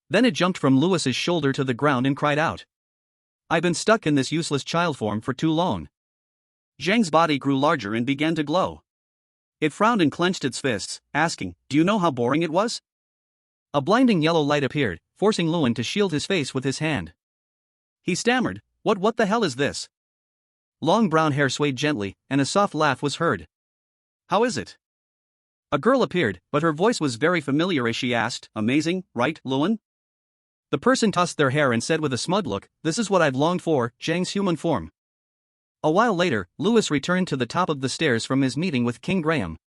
Then it jumped from Lewis's shoulder to the ground and cried out. I've been stuck in this useless child form for too long. Zhang's body grew larger and began to glow. It frowned and clenched its fists, asking, do you know how boring it was? A blinding yellow light appeared, forcing Luan to shield his face with his hand. He stammered, what the hell is this? Long brown hair swayed gently, and a soft laugh was heard. How is it? A girl appeared, but her voice was very familiar as she asked, amazing, right, Luan? The person tossed their hair and said with a smug look, this is what I've longed for, Zhang's human form. A while later, Lewis returned to the top of the stairs from his meeting with King Graham.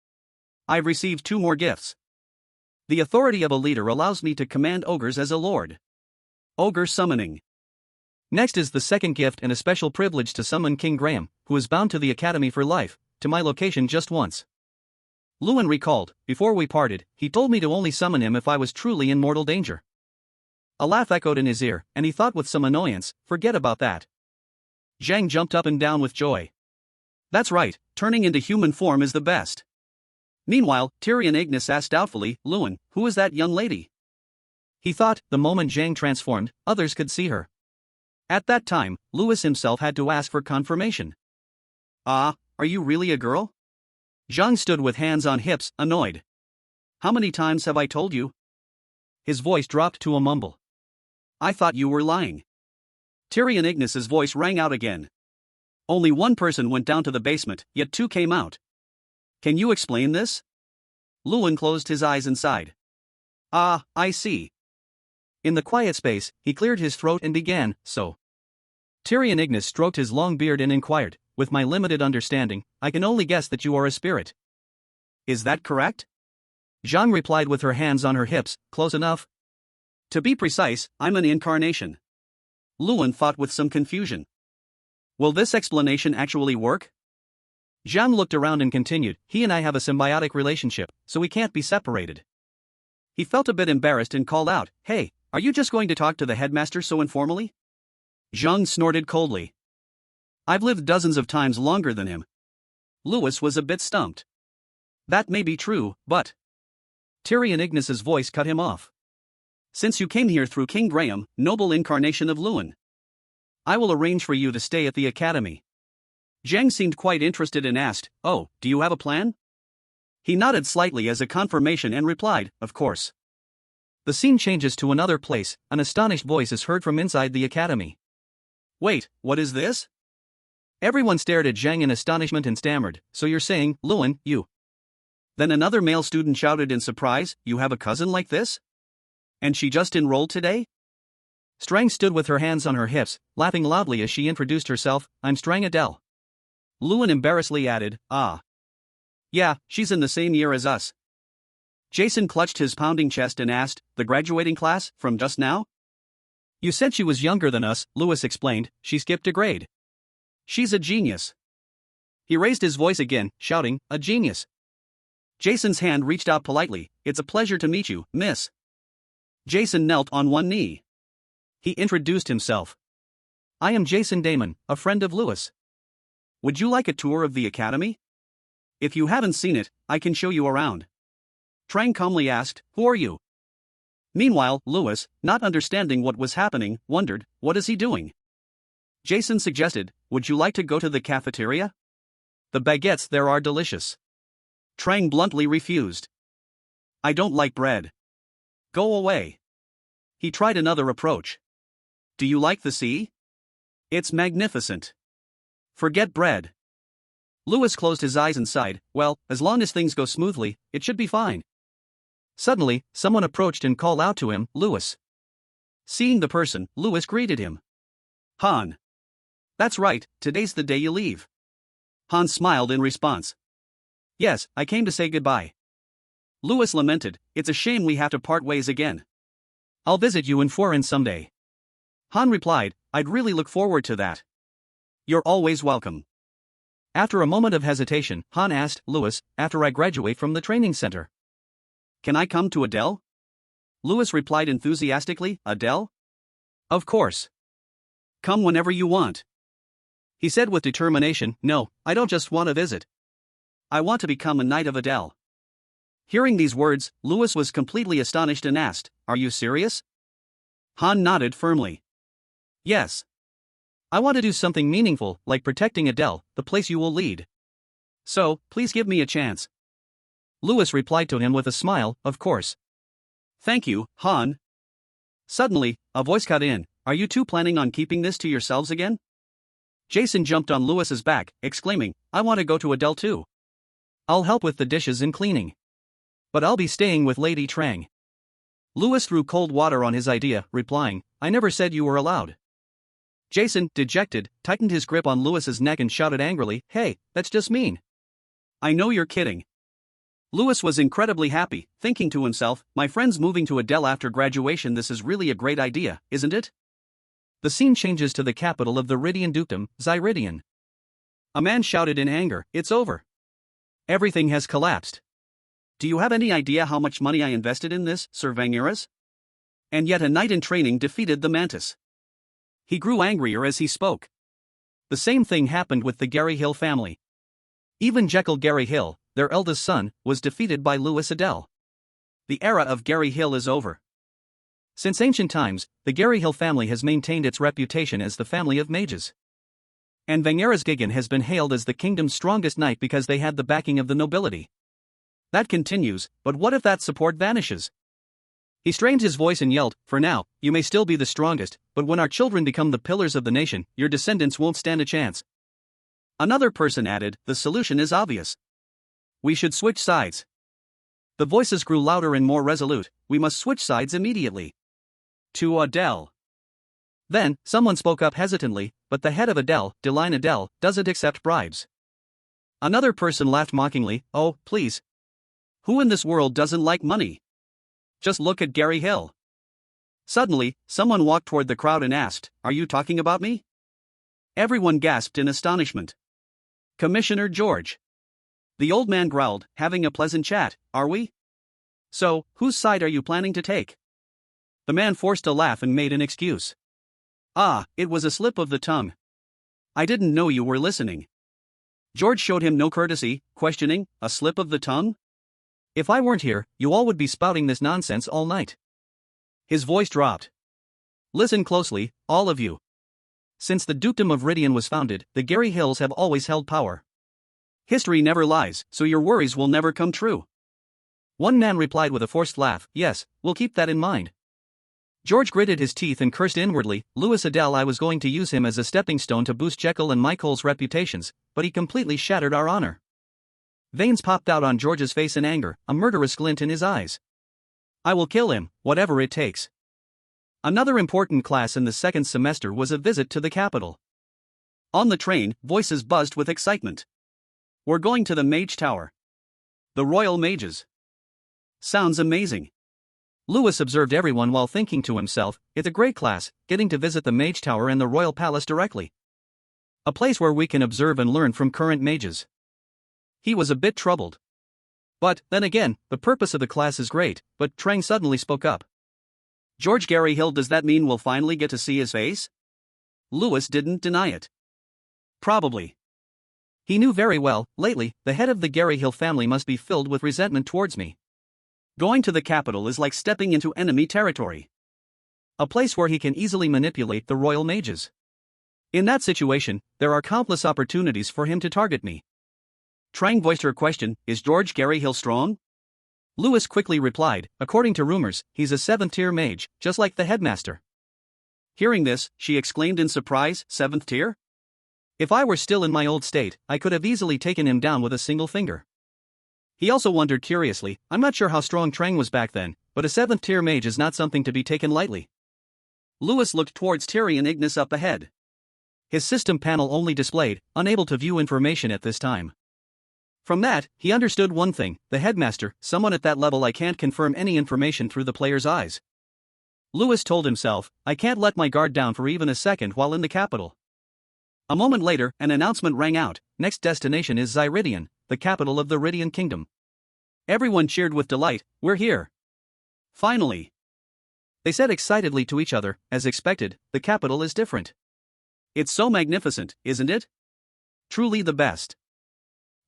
I've received 2 more gifts. The authority of a leader allows me to command ogres as a lord. Ogre summoning. Next is the second gift and a special privilege to summon King Graham, who is bound to the academy for life, to my location just once. Luan recalled, before we parted, he told me to only summon him if I was truly in mortal danger. A laugh echoed in his ear, and he thought with some annoyance, forget about that. Zhang jumped up and down with joy. That's right, turning into human form is the best. Meanwhile, Tyrion Ignis asked doubtfully, Luan, who is that young lady? He thought, the moment Zhang transformed, others could see her. At that time, Lewis himself had to ask for confirmation. Ah, are you really a girl? Zhang stood with hands on hips, annoyed. How many times have I told you? His voice dropped to a mumble. I thought you were lying. Tyrion Ignis's voice rang out again. Only one person went down to the basement, yet 2 came out. Can you explain this? Luan closed his eyes and sighed. Ah, I see. In the quiet space, he cleared his throat and began, so. Tyrion Ignis stroked his long beard and inquired, with my limited understanding, I can only guess that you are a spirit. Is that correct? Zhang replied with her hands on her hips, close enough. To be precise, I'm an incarnation. Luan thought with some confusion. Will this explanation actually work? Zhang looked around and continued, he and I have a symbiotic relationship, so we can't be separated. He felt a bit embarrassed and called out, hey, Are you just going to talk to the headmaster so informally? Zhang snorted coldly. I've lived dozens of times longer than him. Louis was a bit stumped. That may be true, but... Tyrion Ignis's voice cut him off. Since you came here through King Graham, noble incarnation of Lewin, I will arrange for you to stay at the academy. Zhang seemed quite interested and asked, oh, do you have a plan? He nodded slightly as a confirmation and replied, of course. The scene changes to another place, an astonished voice is heard from inside the academy. Wait, what is this? Everyone stared at Zhang in astonishment and stammered, so you're saying, Lewin, you... Then another male student shouted in surprise, you have a cousin like this? And she just enrolled today? Strang stood with her hands on her hips, laughing loudly as she introduced herself, I'm Strang Adele. Lewin embarrassedly added, ah. Yeah, she's in the same year as us. Jason clutched his pounding chest and asked, the graduating class, from just now? You said she was younger than us, Louis explained, she skipped a grade. She's a genius. He raised his voice again, shouting, a genius. Jason's hand reached out politely, it's a pleasure to meet you, miss. Jason knelt on one knee. He introduced himself. I am Jason Damon, a friend of Louis. Would you like a tour of the academy? If you haven't seen it, I can show you around. Trang calmly asked, who are you? Meanwhile, Louis, not understanding what was happening, wondered, what is he doing? Jason suggested, would you like to go to the cafeteria? The baguettes there are delicious. Trang bluntly refused. I don't like bread. Go away. He tried another approach. Do you like the sea? It's magnificent. Forget bread. Louis closed his eyes and sighed, well, as long as things go smoothly, it should be fine. Suddenly, someone approached and called out to him, Louis. Seeing the person, Louis greeted him. Han. That's right, today's the day you leave. Han smiled in response. Yes, I came to say goodbye. Louis lamented, it's a shame we have to part ways again. I'll visit you in foreign someday. Han replied, I'd really look forward to that. You're always welcome. After a moment of hesitation, Han asked, Louis, after I graduate from the training center, can I come to Adele? Louis replied enthusiastically, Adele? Of course. Come whenever you want. He said with determination, no, I don't just want to visit. I want to become a knight of Adele. Hearing these words, Louis was completely astonished and asked, are you serious? Han nodded firmly. Yes. I want to do something meaningful, like protecting Adele, the place you will lead. So, please give me a chance. Louis replied to him with a smile, of course. Thank you, Han. Suddenly, a voice cut in, are you two planning on keeping this to yourselves again? Jason jumped on Louis's back, exclaiming, I want to go to Adele too. I'll help with the dishes and cleaning. But I'll be staying with Lady Trang. Louis threw cold water on his idea, replying, I never said you were allowed. Jason, dejected, tightened his grip on Louis's neck and shouted angrily, hey, that's just mean. I know you're kidding. Louis was incredibly happy, thinking to himself, my friend's moving to Adele after graduation, this is really a great idea, isn't it? The scene changes to the capital of the Rydian dukedom, Zyridian. A man shouted in anger, it's over. Everything has collapsed. Do you have any idea how much money I invested in this, Sir Vangeras? And yet a knight in training defeated the Mantis. He grew angrier as he spoke. The same thing happened with the Gary Hill family. Even Jekyll Gary Hill, their eldest son, was defeated by Louis Adele. The era of Gary Hill is over. Since ancient times, the Gary Hill family has maintained its reputation as the family of mages. And Vangeras Gigan has been hailed as the kingdom's strongest knight because they had the backing of the nobility. That continues, but what if that support vanishes? He strained his voice and yelled, for now, you may still be the strongest, but when our children become the pillars of the nation, your descendants won't stand a chance. Another person added, the solution is obvious. We should switch sides. The voices grew louder and more resolute, we must switch sides immediately. To Adele. Then, someone spoke up hesitantly, but the head of Adele, Deline Adele, doesn't accept bribes. Another person laughed mockingly, oh, please. Who in this world doesn't like money? Just look at Gary Hill. Suddenly, someone walked toward the crowd and asked, are you talking about me? Everyone gasped in astonishment. Commissioner George. The old man growled, having a pleasant chat, are we? So, whose side are you planning to take? The man forced a laugh and made an excuse. Ah, it was a slip of the tongue. I didn't know you were listening. George showed him no courtesy, questioning, a slip of the tongue? If I weren't here, you all would be spouting this nonsense all night. His voice dropped. Listen closely, all of you. Since the dukedom of Ridian was founded, the Gary Hills have always held power. History never lies, so your worries will never come true. One man replied with a forced laugh, yes, we'll keep that in mind. George gritted his teeth and cursed inwardly, Louis Adele. I was going to use him as a stepping stone to boost Jekyll and Michael's reputations, but he completely shattered our honor. Veins popped out on George's face in anger, a murderous glint in his eyes. I will kill him, whatever it takes. Another important class in the second semester was a visit to the capital. On the train, voices buzzed with excitement. We're going to the Mage Tower. The Royal Mages. Sounds amazing. Louis observed everyone while thinking to himself, it's a great class, getting to visit the Mage Tower and the Royal Palace directly. A place where we can observe and learn from current mages. He was a bit troubled. But, then again, the purpose of the class is great, but Trang suddenly spoke up. George Gary Hill, does that mean we'll finally get to see his face? Louis didn't deny it. Probably. He knew very well, lately, the head of the Gary Hill family must be filled with resentment towards me. Going to the capital is like stepping into enemy territory. A place where he can easily manipulate the royal mages. In that situation, there are countless opportunities for him to target me. Trang voiced her question, is George Gary Hill strong? Louis quickly replied, according to rumors, he's a 7th-tier mage, just like the headmaster. Hearing this, she exclaimed in surprise, 7th tier? If I were still in my old state, I could have easily taken him down with a single finger. He also wondered curiously, I'm not sure how strong Trang was back then, but a 7th-tier mage is not something to be taken lightly. Louis looked towards Tyrion Ignis up ahead. His system panel only displayed, unable to view information at this time. From that, he understood one thing, the headmaster, someone at that level. I can't confirm any information through the player's eyes. Louis told himself, I can't let my guard down for even a second while in the capital. A moment later, an announcement rang out, next destination is Zyridian, the capital of the Ridian Kingdom. Everyone cheered with delight, we're here. Finally. They said excitedly to each other, as expected, the capital is different. It's so magnificent, isn't it? Truly the best.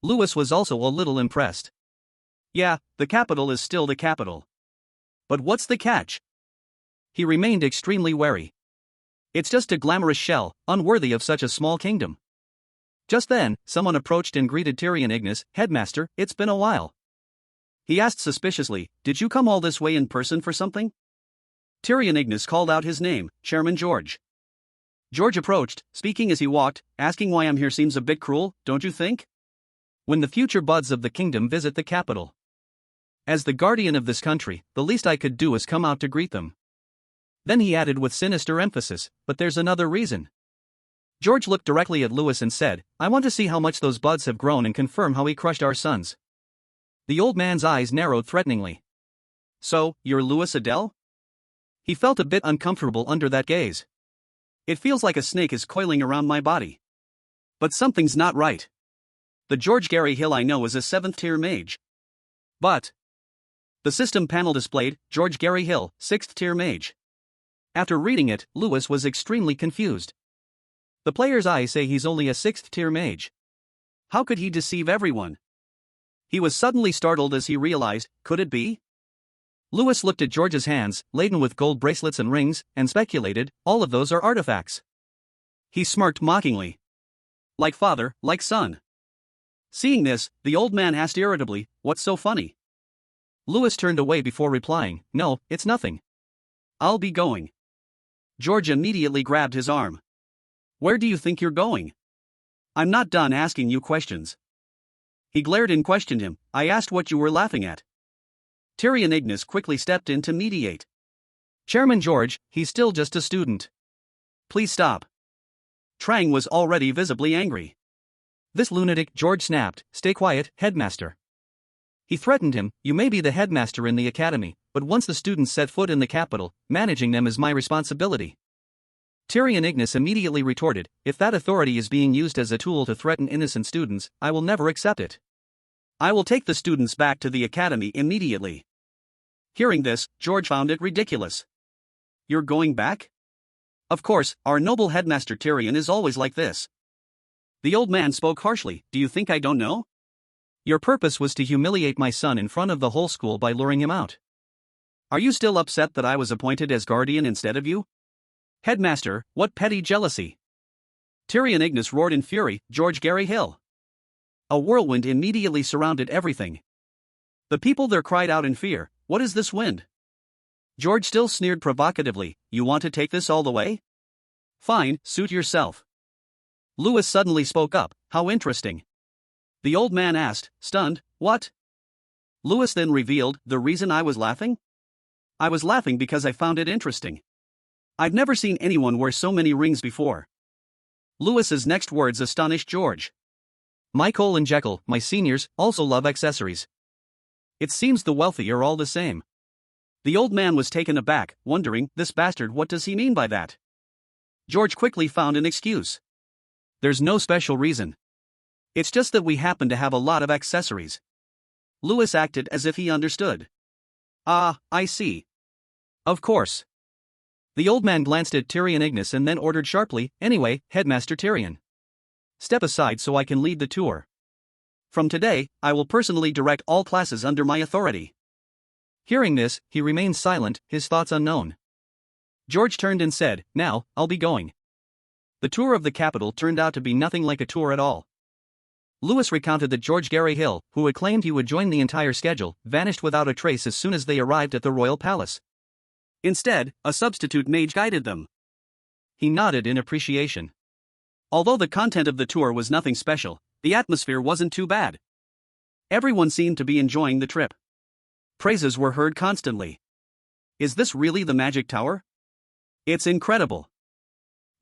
Louis was also a little impressed. Yeah, the capital is still the capital. But what's the catch? He remained extremely wary. It's just a glamorous shell, unworthy of such a small kingdom. Just then, someone approached and greeted Tyrion Ignis, Headmaster, it's been a while. He asked suspiciously, did you come all this way in person for something? Tyrion Ignis called out his name, Chairman George. George approached, speaking as he walked, asking why I'm here seems a bit cruel, don't you think? When the future buds of the kingdom visit the capital. As the guardian of this country, the least I could do is come out to greet them. Then he added with sinister emphasis, but there's another reason. George looked directly at Louis and said, I want to see how much those buds have grown and confirm how he crushed our sons. The old man's eyes narrowed threateningly. So, you're Louis Adele? He felt a bit uncomfortable under that gaze. It feels like a snake is coiling around my body. But something's not right. The George Gary Hill I know is a 7th-tier mage. But the system panel displayed, George Gary Hill, 6th-tier mage. After reading it, Louis was extremely confused. The player's eyes say he's only a 6th-tier mage. How could he deceive everyone? He was suddenly startled as he realized, could it be? Louis looked at George's hands, laden with gold bracelets and rings, and speculated, all of those are artifacts. He smirked mockingly. Like father, like son. Seeing this, the old man asked irritably, what's so funny? Louis turned away before replying, no, it's nothing. I'll be going. George immediately grabbed his arm. Where do you think you're going? I'm not done asking you questions. He glared and questioned him, I asked what you were laughing at. Tyrion Ignis quickly stepped in to mediate. Chairman George, he's still just a student. Please stop. Trang was already visibly angry. This lunatic, George snapped, stay quiet, headmaster. He threatened him, you may be the headmaster in the academy, but once the students set foot in the capital, managing them is my responsibility. Tyrion Ignis immediately retorted, if that authority is being used as a tool to threaten innocent students, I will never accept it. I will take the students back to the academy immediately. Hearing this, George found it ridiculous. You're going back? Of course, our noble headmaster Tyrion is always like this. The old man spoke harshly. Do you think I don't know? Your purpose was to humiliate my son in front of the whole school by luring him out. Are you still upset that I was appointed as guardian instead of you? Headmaster, what petty jealousy! Tyrion Ignis roared in fury. George Gary Hill. A whirlwind immediately surrounded everything. The people there cried out in fear. What is this wind? George still sneered provocatively. You want to take this all the way? Fine, suit yourself. Lewis suddenly spoke up. How interesting. The old man asked, stunned. What? Lewis then revealed, the reason I was laughing? I was laughing because I found it interesting. I've never seen anyone wear so many rings before. Lewis's next words astonished George. Michael and Jekyll, my seniors, also love accessories. It seems the wealthy are all the same. The old man was taken aback, wondering, this bastard, what does he mean by that? George quickly found an excuse. There's no special reason. It's just that we happen to have a lot of accessories. Lewis acted as if he understood. Ah, I see. Of course. The old man glanced at Tyrion Ignis and then ordered sharply, anyway, Headmaster Tyrion. Step aside so I can lead the tour. From today, I will personally direct all classes under my authority. Hearing this, he remained silent, his thoughts unknown. George turned and said, now, I'll be going. The tour of the capital turned out to be nothing like a tour at all. Lewis recounted that George Gary Hill, who had claimed he would join the entire schedule, vanished without a trace as soon as they arrived at the royal palace. Instead, a substitute mage guided them. He nodded in appreciation. Although the content of the tour was nothing special, the atmosphere wasn't too bad. Everyone seemed to be enjoying the trip. Praises were heard constantly. Is this really the magic tower? It's incredible.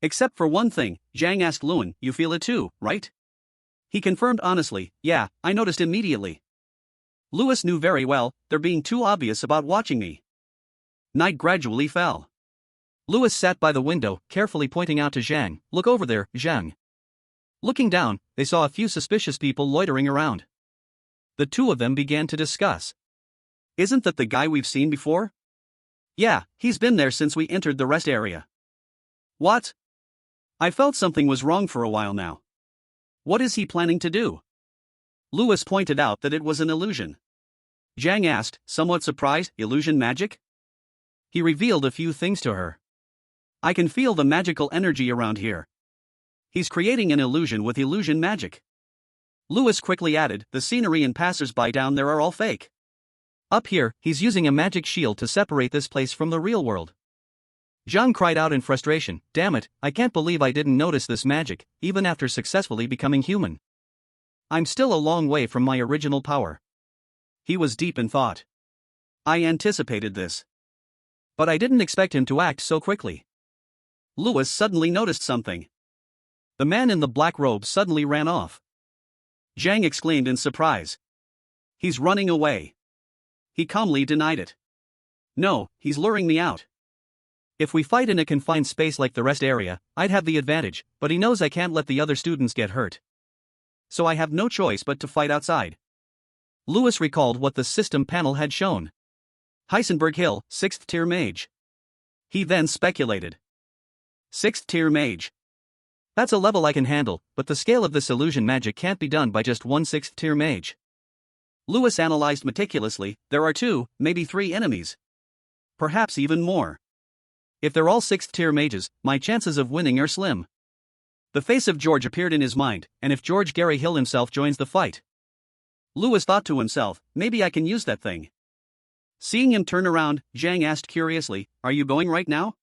Except for one thing, Zhang asked Lewin, you feel it too, right? He confirmed honestly, yeah, I noticed immediately. Lewis knew very well, they're being too obvious about watching me. Night gradually fell. Lewis sat by the window, carefully pointing out to Zhang, look over there, Zhang. Looking down, they saw a few suspicious people loitering around. The two of them began to discuss. Isn't that the guy we've seen before? Yeah, he's been there since we entered the rest area. What? I felt something was wrong for a while now. What is he planning to do? Lewis pointed out that it was an illusion. Zhang asked, somewhat surprised, illusion magic? He revealed a few things to her. I can feel the magical energy around here. He's creating an illusion with illusion magic. Lewis quickly added, the scenery and passers-by down there are all fake. Up here, he's using a magic shield to separate this place from the real world. Zhang cried out in frustration, damn it, I can't believe I didn't notice this magic, even after successfully becoming human. I'm still a long way from my original power. He was deep in thought. I anticipated this. But I didn't expect him to act so quickly. Lewis suddenly noticed something. The man in the black robe suddenly ran off. Zhang exclaimed in surprise. He's running away. He calmly denied it. No, he's luring me out. If we fight in a confined space like the rest area, I'd have the advantage, but he knows I can't let the other students get hurt. So I have no choice but to fight outside. Lewis recalled what the system panel had shown. Heisenberg Hill, 6th tier mage. He then speculated. 6th tier mage. That's a level I can handle, but the scale of this illusion magic can't be done by just one 6th tier mage. Lewis analyzed meticulously, there are 2, maybe 3 enemies. Perhaps even more. If they're all 6th tier mages, my chances of winning are slim. The face of George appeared in his mind, and if George Gary Hill himself joins the fight. Lewis thought to himself, maybe I can use that thing. Seeing him turn around, Zhang asked curiously, are you going right now?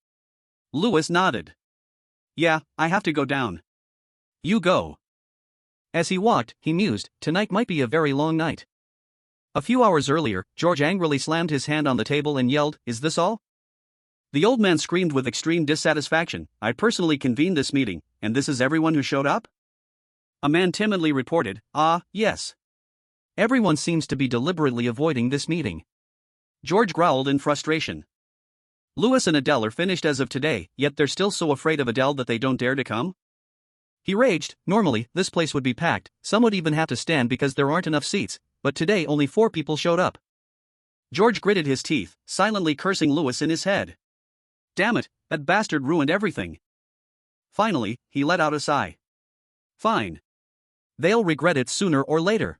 Lewis nodded. Yeah, I have to go down. You go. As he walked, he mused, tonight might be a very long night. A few hours earlier, George angrily slammed his hand on the table and yelled, is this all? The old man screamed with extreme dissatisfaction, I personally convened this meeting, and this is everyone who showed up? A man timidly reported, yes. Everyone seems to be deliberately avoiding this meeting. George growled in frustration. Lewis and Adele are finished as of today, yet they're still so afraid of Adele that they don't dare to come? He raged, normally, this place would be packed, some would even have to stand because there aren't enough seats, but today only 4 people showed up. George gritted his teeth, silently cursing Lewis in his head. Damn it, that bastard ruined everything. Finally, he let out a sigh. Fine. They'll regret it sooner or later.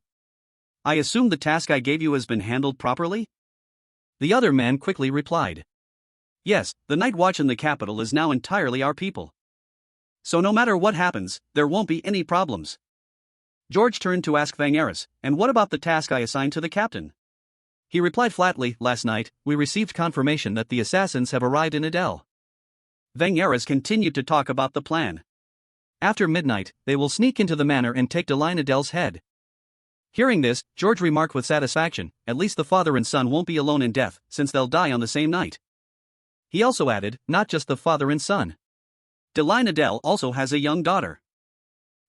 I assume the task I gave you has been handled properly? The other man quickly replied. Yes, the night watch in the capital is now entirely our people. So no matter what happens, there won't be any problems. George turned to ask Vangeris, and what about the task I assigned to the captain? He replied flatly, last night, we received confirmation that the assassins have arrived in Adele. Vangeris continued to talk about the plan. After midnight, they will sneak into the manor and take Deline Adele's head. Hearing this, George remarked with satisfaction, at least the father and son won't be alone in death, since they'll die on the same night. He also added, not just the father and son. Deline Adele also has a young daughter.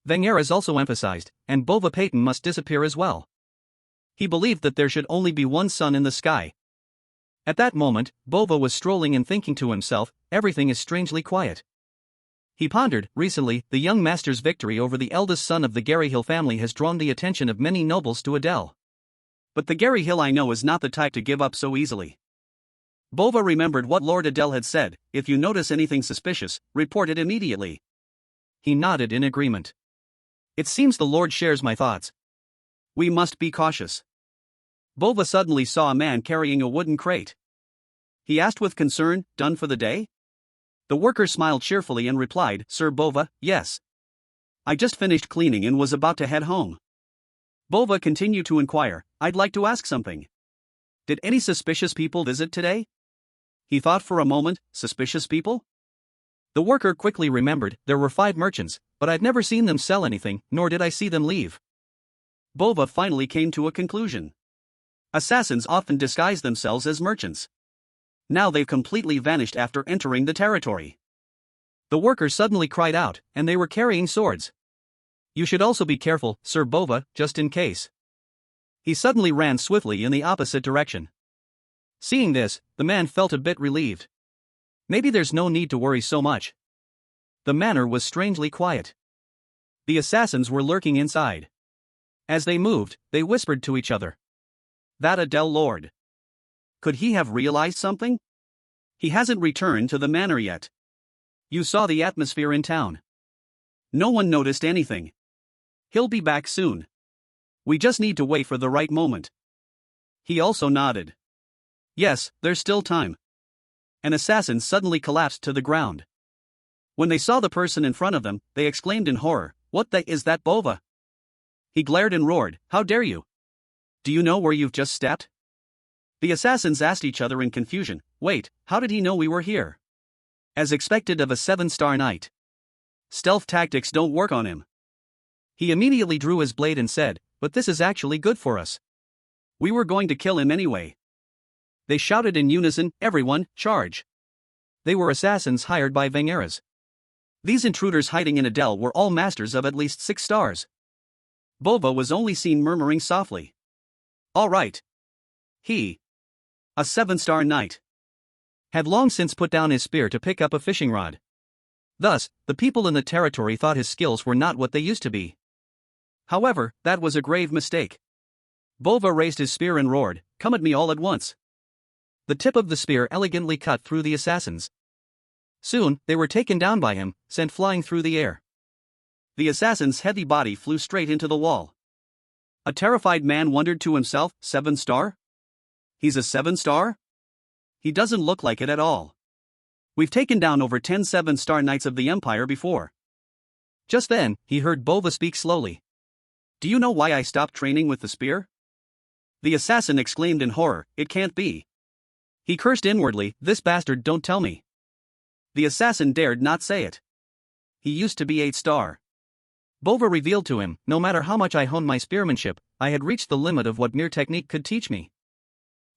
Vangeris also emphasized, and Bova Peyton must disappear as well. He believed that there should only be one sun in the sky. At that moment, Bova was strolling and thinking to himself, everything is strangely quiet. He pondered, recently, the young master's victory over the eldest son of the Garyhill family has drawn the attention of many nobles to Adele. But the Garyhill I know is not the type to give up so easily. Bova remembered what Lord Adele had said, if you notice anything suspicious, report it immediately. He nodded in agreement. It seems the Lord shares my thoughts. We must be cautious. Bova suddenly saw a man carrying a wooden crate. He asked with concern, done for the day? The worker smiled cheerfully and replied, Sir Bova, yes. I just finished cleaning and was about to head home. Bova continued to inquire, I'd like to ask something. Did any suspicious people visit today? He thought for a moment, suspicious people? The worker quickly remembered, there were 5 merchants, but I'd never seen them sell anything, nor did I see them leave. Bova finally came to a conclusion. Assassins often disguise themselves as merchants. Now they've completely vanished after entering the territory. The worker suddenly cried out, and they were carrying swords. You should also be careful, Sir Bova, just in case. He suddenly ran swiftly in the opposite direction. Seeing this, the man felt a bit relieved. Maybe there's no need to worry so much. The manor was strangely quiet. The assassins were lurking inside. As they moved, they whispered to each other. That Adele Lord. Could he have realized something? He hasn't returned to the manor yet. You saw the atmosphere in town. No one noticed anything. He'll be back soon. We just need to wait for the right moment. He also nodded. Yes, there's still time. An assassin suddenly collapsed to the ground. When they saw the person in front of them, they exclaimed in horror, What the is that Bova? He glared and roared, How dare you? Do you know where you've just stepped? The assassins asked each other in confusion, Wait, how did he know we were here? As expected of a 7-star knight. Stealth tactics don't work on him. He immediately drew his blade and said, But this is actually good for us. We were going to kill him anyway. They shouted in unison, Everyone, charge. They were assassins hired by Vangeris. These intruders hiding in Adele were all masters of at least 6 stars. Bova was only seen murmuring softly. All right. He, a 7-star knight, had long since put down his spear to pick up a fishing rod. Thus, the people in the territory thought his skills were not what they used to be. However, that was a grave mistake. Bova raised his spear and roared, Come at me all at once. The tip of the spear elegantly cut through the assassins. Soon, they were taken down by him, sent flying through the air. The assassin's heavy body flew straight into the wall. A terrified man wondered to himself, 7-star? He's a 7-star? He doesn't look like it at all. We've taken down over 10 7-star knights of the Empire before. Just then, he heard Bova speak slowly. Do you know why I stopped training with the spear? The assassin exclaimed in horror, It can't be. He cursed inwardly, This bastard don't tell me. The assassin dared not say it. He used to be 8-star. Bova revealed to him, no matter how much I honed my spearmanship, I had reached the limit of what mere technique could teach me.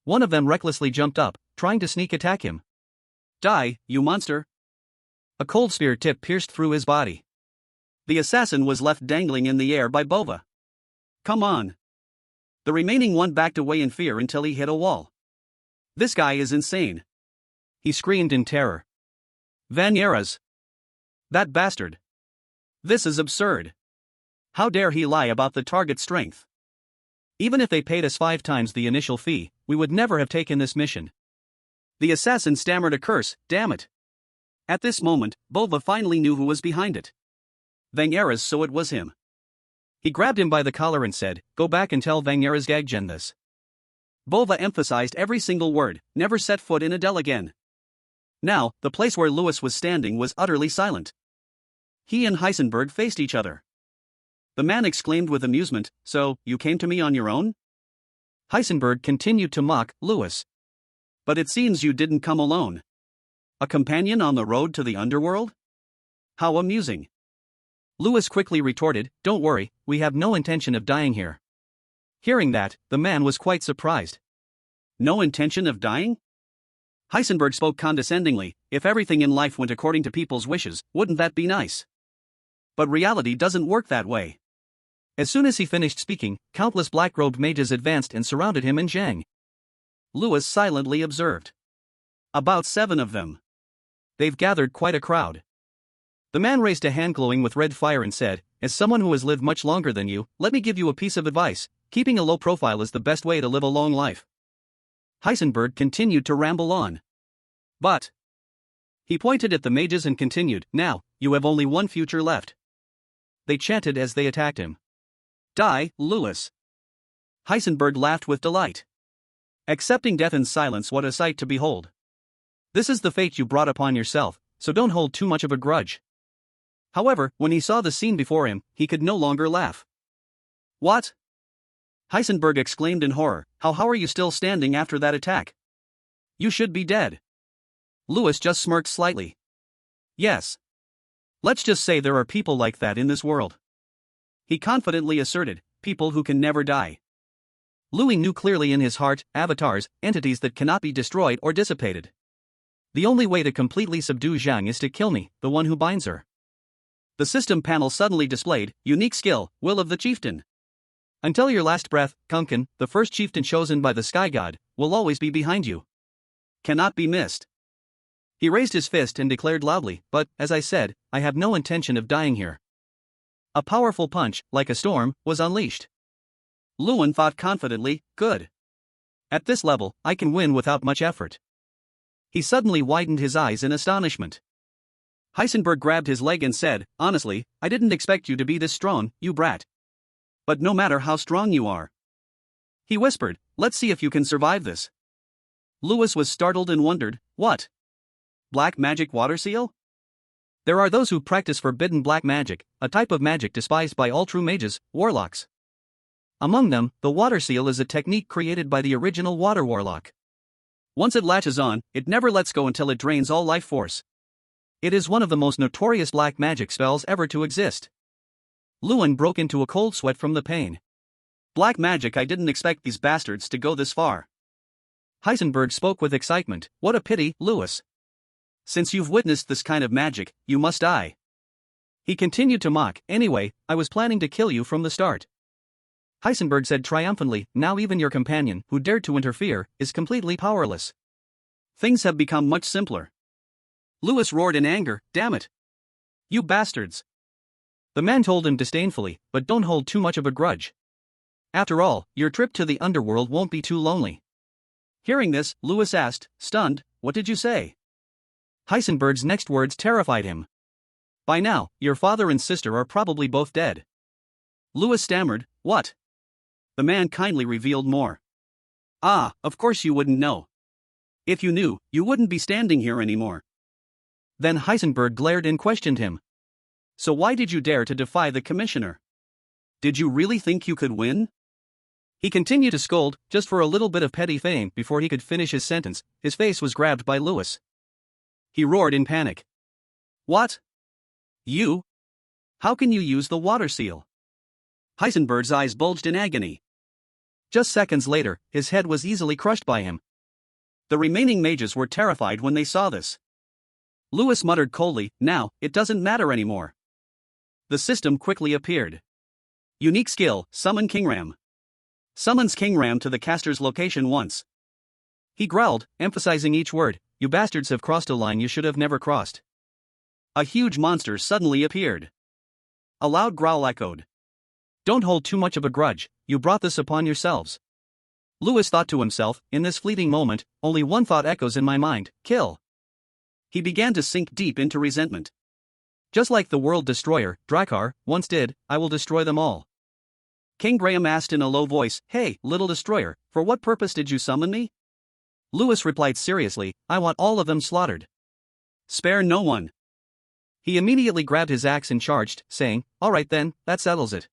One of them recklessly jumped up, trying to sneak attack him. Die, you monster! A cold spear tip pierced through his body. The assassin was left dangling in the air by Bova. Come on! The remaining one backed away in fear until he hit a wall. This guy is insane! He screamed in terror. Vangeris! That bastard! This is absurd! How dare he lie about the target strength? Even if they paid us 5 times the initial fee, we would never have taken this mission. The assassin stammered a curse, Damn it! At this moment, Bova finally knew who was behind it. Vangeras, so it was him. He grabbed him by the collar and said, "Go back and tell Vangeras Gaggen this." Bova emphasized every single word, "Never set foot in Adele again." Now, the place where Louis was standing was utterly silent. He and Heisenberg faced each other. The man exclaimed with amusement, "So, you came to me on your own?" Heisenberg continued to mock Louis. "But it seems you didn't come alone. A companion on the road to the underworld? How amusing." Louis quickly retorted, "Don't worry, we have no intention of dying here." Hearing that, the man was quite surprised. No intention of dying? Heisenberg spoke condescendingly. If everything in life went according to people's wishes, wouldn't that be nice? But reality doesn't work that way. As soon as he finished speaking, countless black-robed mages advanced and surrounded him and Zhang. Louis silently observed. About 7 of them. They've gathered quite a crowd. The man raised a hand glowing with red fire and said, "As someone who has lived much longer than you, let me give you a piece of advice. Keeping a low profile is the best way to live a long life." Heisenberg continued to ramble on. "But..." He pointed at the mages and continued, "Now, you have only one future left." They chanted as they attacked him. "Die, Louis." Heisenberg laughed with delight. Accepting death in silence, what a sight to behold. This is the fate you brought upon yourself, so don't hold too much of a grudge. However, when he saw the scene before him, he could no longer laugh. "What?" Heisenberg exclaimed in horror, How are you still standing after that attack? You should be dead." Louis just smirked slightly. "Yes. Let's just say there are people like that in this world," he confidently asserted, "people who can never die." Louis knew clearly in his heart, avatars, entities that cannot be destroyed or dissipated. The only way to completely subdue Zhang is to kill me, the one who binds her. The system panel suddenly displayed, unique skill, will of the chieftain. Until your last breath, Kunkin, the first chieftain chosen by the sky god, will always be behind you. Cannot be missed. He raised his fist and declared loudly, "But, as I said, I have no intention of dying here." A powerful punch, like a storm, was unleashed. Lewin thought confidently, "Good. At this level, I can win without much effort." He suddenly widened his eyes in astonishment. Heisenberg grabbed his leg and said, "Honestly, I didn't expect you to be this strong, you brat. But no matter how strong you are," he whispered, "let's see if you can survive this." Louis was startled and wondered, "What? Black magic water seal?" There are those who practice forbidden black magic, a type of magic despised by all true mages, warlocks. Among them, the water seal is a technique created by the original water warlock. Once it latches on, it never lets go until it drains all life force. It is one of the most notorious black magic spells ever to exist. Lewin broke into a cold sweat from the pain. Black magic, I didn't expect these bastards to go this far. Heisenberg spoke with excitement, "What a pity, Louis. Since you've witnessed this kind of magic, you must die." He continued to mock, "Anyway, I was planning to kill you from the start." Heisenberg said triumphantly, "Now even your companion, who dared to interfere, is completely powerless. Things have become much simpler." Louis roared in anger, "Damn it! You bastards!" The man told him disdainfully, "But don't hold too much of a grudge. After all, your trip to the underworld won't be too lonely." Hearing this, Louis asked, stunned, "What did you say?" Heisenberg's next words terrified him. "By now, your father and sister are probably both dead." Louis stammered, "What?" The man kindly revealed more. "Ah, of course you wouldn't know. If you knew, you wouldn't be standing here anymore." Then Heisenberg glared and questioned him. "So why did you dare to defy the commissioner? Did you really think you could win?" He continued to scold, just for a little bit of petty fame. Before he could finish his sentence, his face was grabbed by Louis. He roared in panic. "What? You? How can you use the water seal?" Heisenberg's eyes bulged in agony. Just seconds later, his head was easily crushed by him. The remaining mages were terrified when they saw this. Louis muttered coldly, "Now, it doesn't matter anymore." The system quickly appeared. Unique skill, Summon Kingram. Summons Kingram to the caster's location once. He growled, emphasizing each word, "You bastards have crossed a line you should have never crossed." A huge monster suddenly appeared. A loud growl echoed. "Don't hold too much of a grudge, you brought this upon yourselves." Louis thought to himself, "In this fleeting moment, only one thought echoes in my mind, kill." He began to sink deep into resentment. Just like the world destroyer, Draer, once did, I will destroy them all. King Graham asked in a low voice, "Hey, little destroyer, for what purpose did you summon me?" Lewis replied seriously, "I want all of them slaughtered. Spare no one." He immediately grabbed his axe and charged, saying, "All right then, that settles it."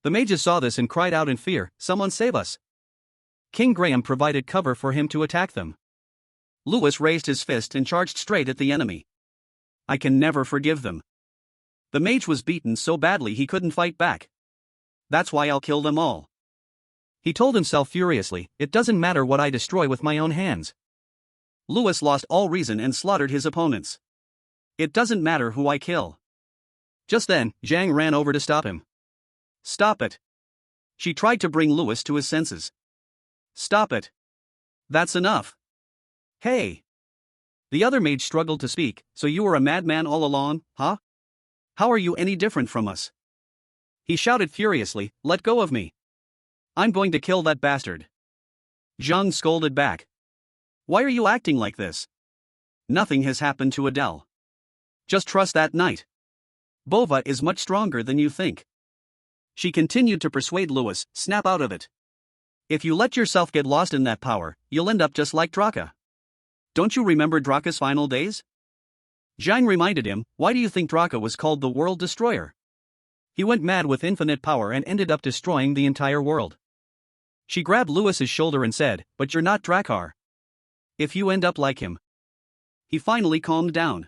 The mages saw this and cried out in fear, "Someone save us." King Graham provided cover for him to attack them. Lewis raised his fist and charged straight at the enemy. I can never forgive them. The mage was beaten so badly he couldn't fight back. That's why I'll kill them all. He told himself furiously, it doesn't matter what I destroy with my own hands. Lewis lost all reason and slaughtered his opponents. It doesn't matter who I kill. Just then, Zhang ran over to stop him. Stop it. She tried to bring Lewis to his senses. Stop it. That's enough. Hey. The other mage struggled to speak, so you were a madman all along, huh? How are you any different from us? He shouted furiously, let go of me. I'm going to kill that bastard. Zhang scolded back. Why are you acting like this? Nothing has happened to Adele. Just trust that knight. Bova is much stronger than you think. She continued to persuade Lewis, snap out of it. If you let yourself get lost in that power, you'll end up just like Draca. Don't you remember Draca's final days? Zhang reminded him, why do you think Draca was called the World Destroyer? He went mad with infinite power and ended up destroying the entire world. She grabbed Lewis's shoulder and said, but you're not Dracar. If you end up like him. He finally calmed down.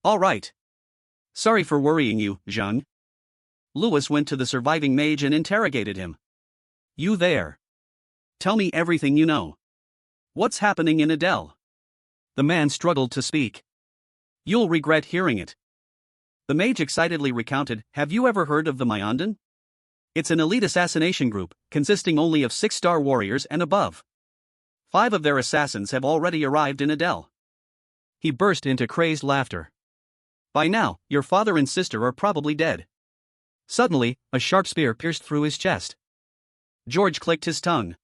All right. Sorry for worrying you, Zhang. Lewis went to the surviving mage and interrogated him. You there. Tell me everything you know. What's happening in Adele? The man struggled to speak. You'll regret hearing it. The mage excitedly recounted, have you ever heard of the Myandan? It's an elite assassination group, consisting only of 6-star warriors and above. 5 of their assassins have already arrived in Adele. He burst into crazed laughter. By now, your father and sister are probably dead. Suddenly, a sharp spear pierced through his chest. George clicked his tongue.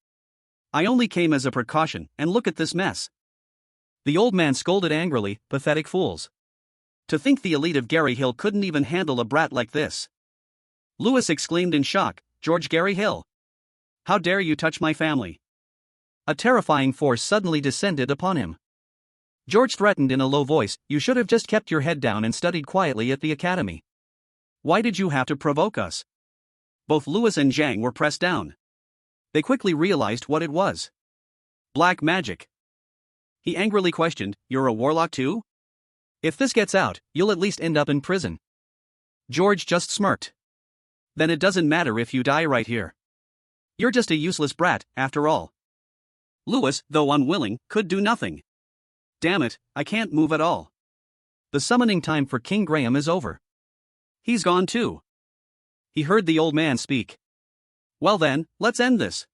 I only came as a precaution, and look at this mess. The old man scolded angrily, pathetic fools. To think the elite of Gary Hill couldn't even handle a brat like this. Lewis exclaimed in shock, George Gary Hill. How dare you touch my family? A terrifying force suddenly descended upon him. George threatened in a low voice, you should have just kept your head down and studied quietly at the academy. Why did you have to provoke us? Both Lewis and Zhang were pressed down. They quickly realized what it was. Black magic. He angrily questioned, you're a warlock too? If this gets out, you'll at least end up in prison. George just smirked. Then it doesn't matter if you die right here. You're just a useless brat, after all. Lewis, though unwilling, could do nothing. Damn it, I can't move at all. The summoning time for King Graham is over. He's gone too. He heard the old man speak. Well then, let's end this.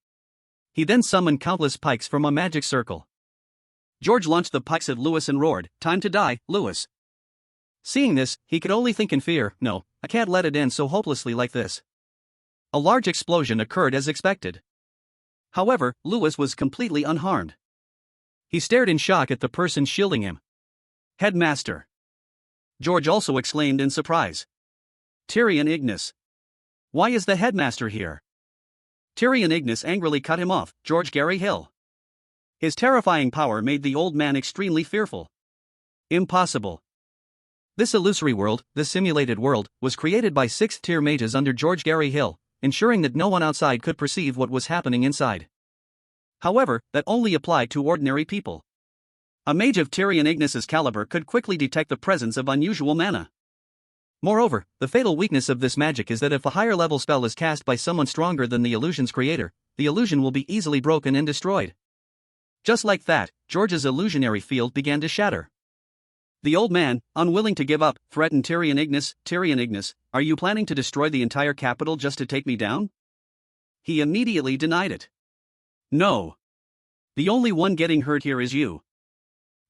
He then summoned countless pikes from a magic circle. George launched the pikes at Lewis and roared, time to die, Lewis. Seeing this, he could only think in fear, no, I can't let it end so hopelessly like this. A large explosion occurred as expected. However, Lewis was completely unharmed. He stared in shock at the person shielding him. Headmaster. George also exclaimed in surprise. Tyrion Ignis. Why is the headmaster here? Tyrion Ignis angrily cut him off, George Gary Hill. His terrifying power made the old man extremely fearful. Impossible. This illusory world, this simulated world, was created by 6th-tier mages under George Gary Hill, ensuring that no one outside could perceive what was happening inside. However, that only applied to ordinary people. A mage of Tyrion Ignis's caliber could quickly detect the presence of unusual mana. Moreover, the fatal weakness of this magic is that if a higher-level spell is cast by someone stronger than the illusion's creator, the illusion will be easily broken and destroyed. Just like that, George's illusionary field began to shatter. The old man, unwilling to give up, threatened Tyrion Ignis, Tyrion Ignis, are you planning to destroy the entire capital just to take me down? He immediately denied it. No. The only one getting hurt here is you.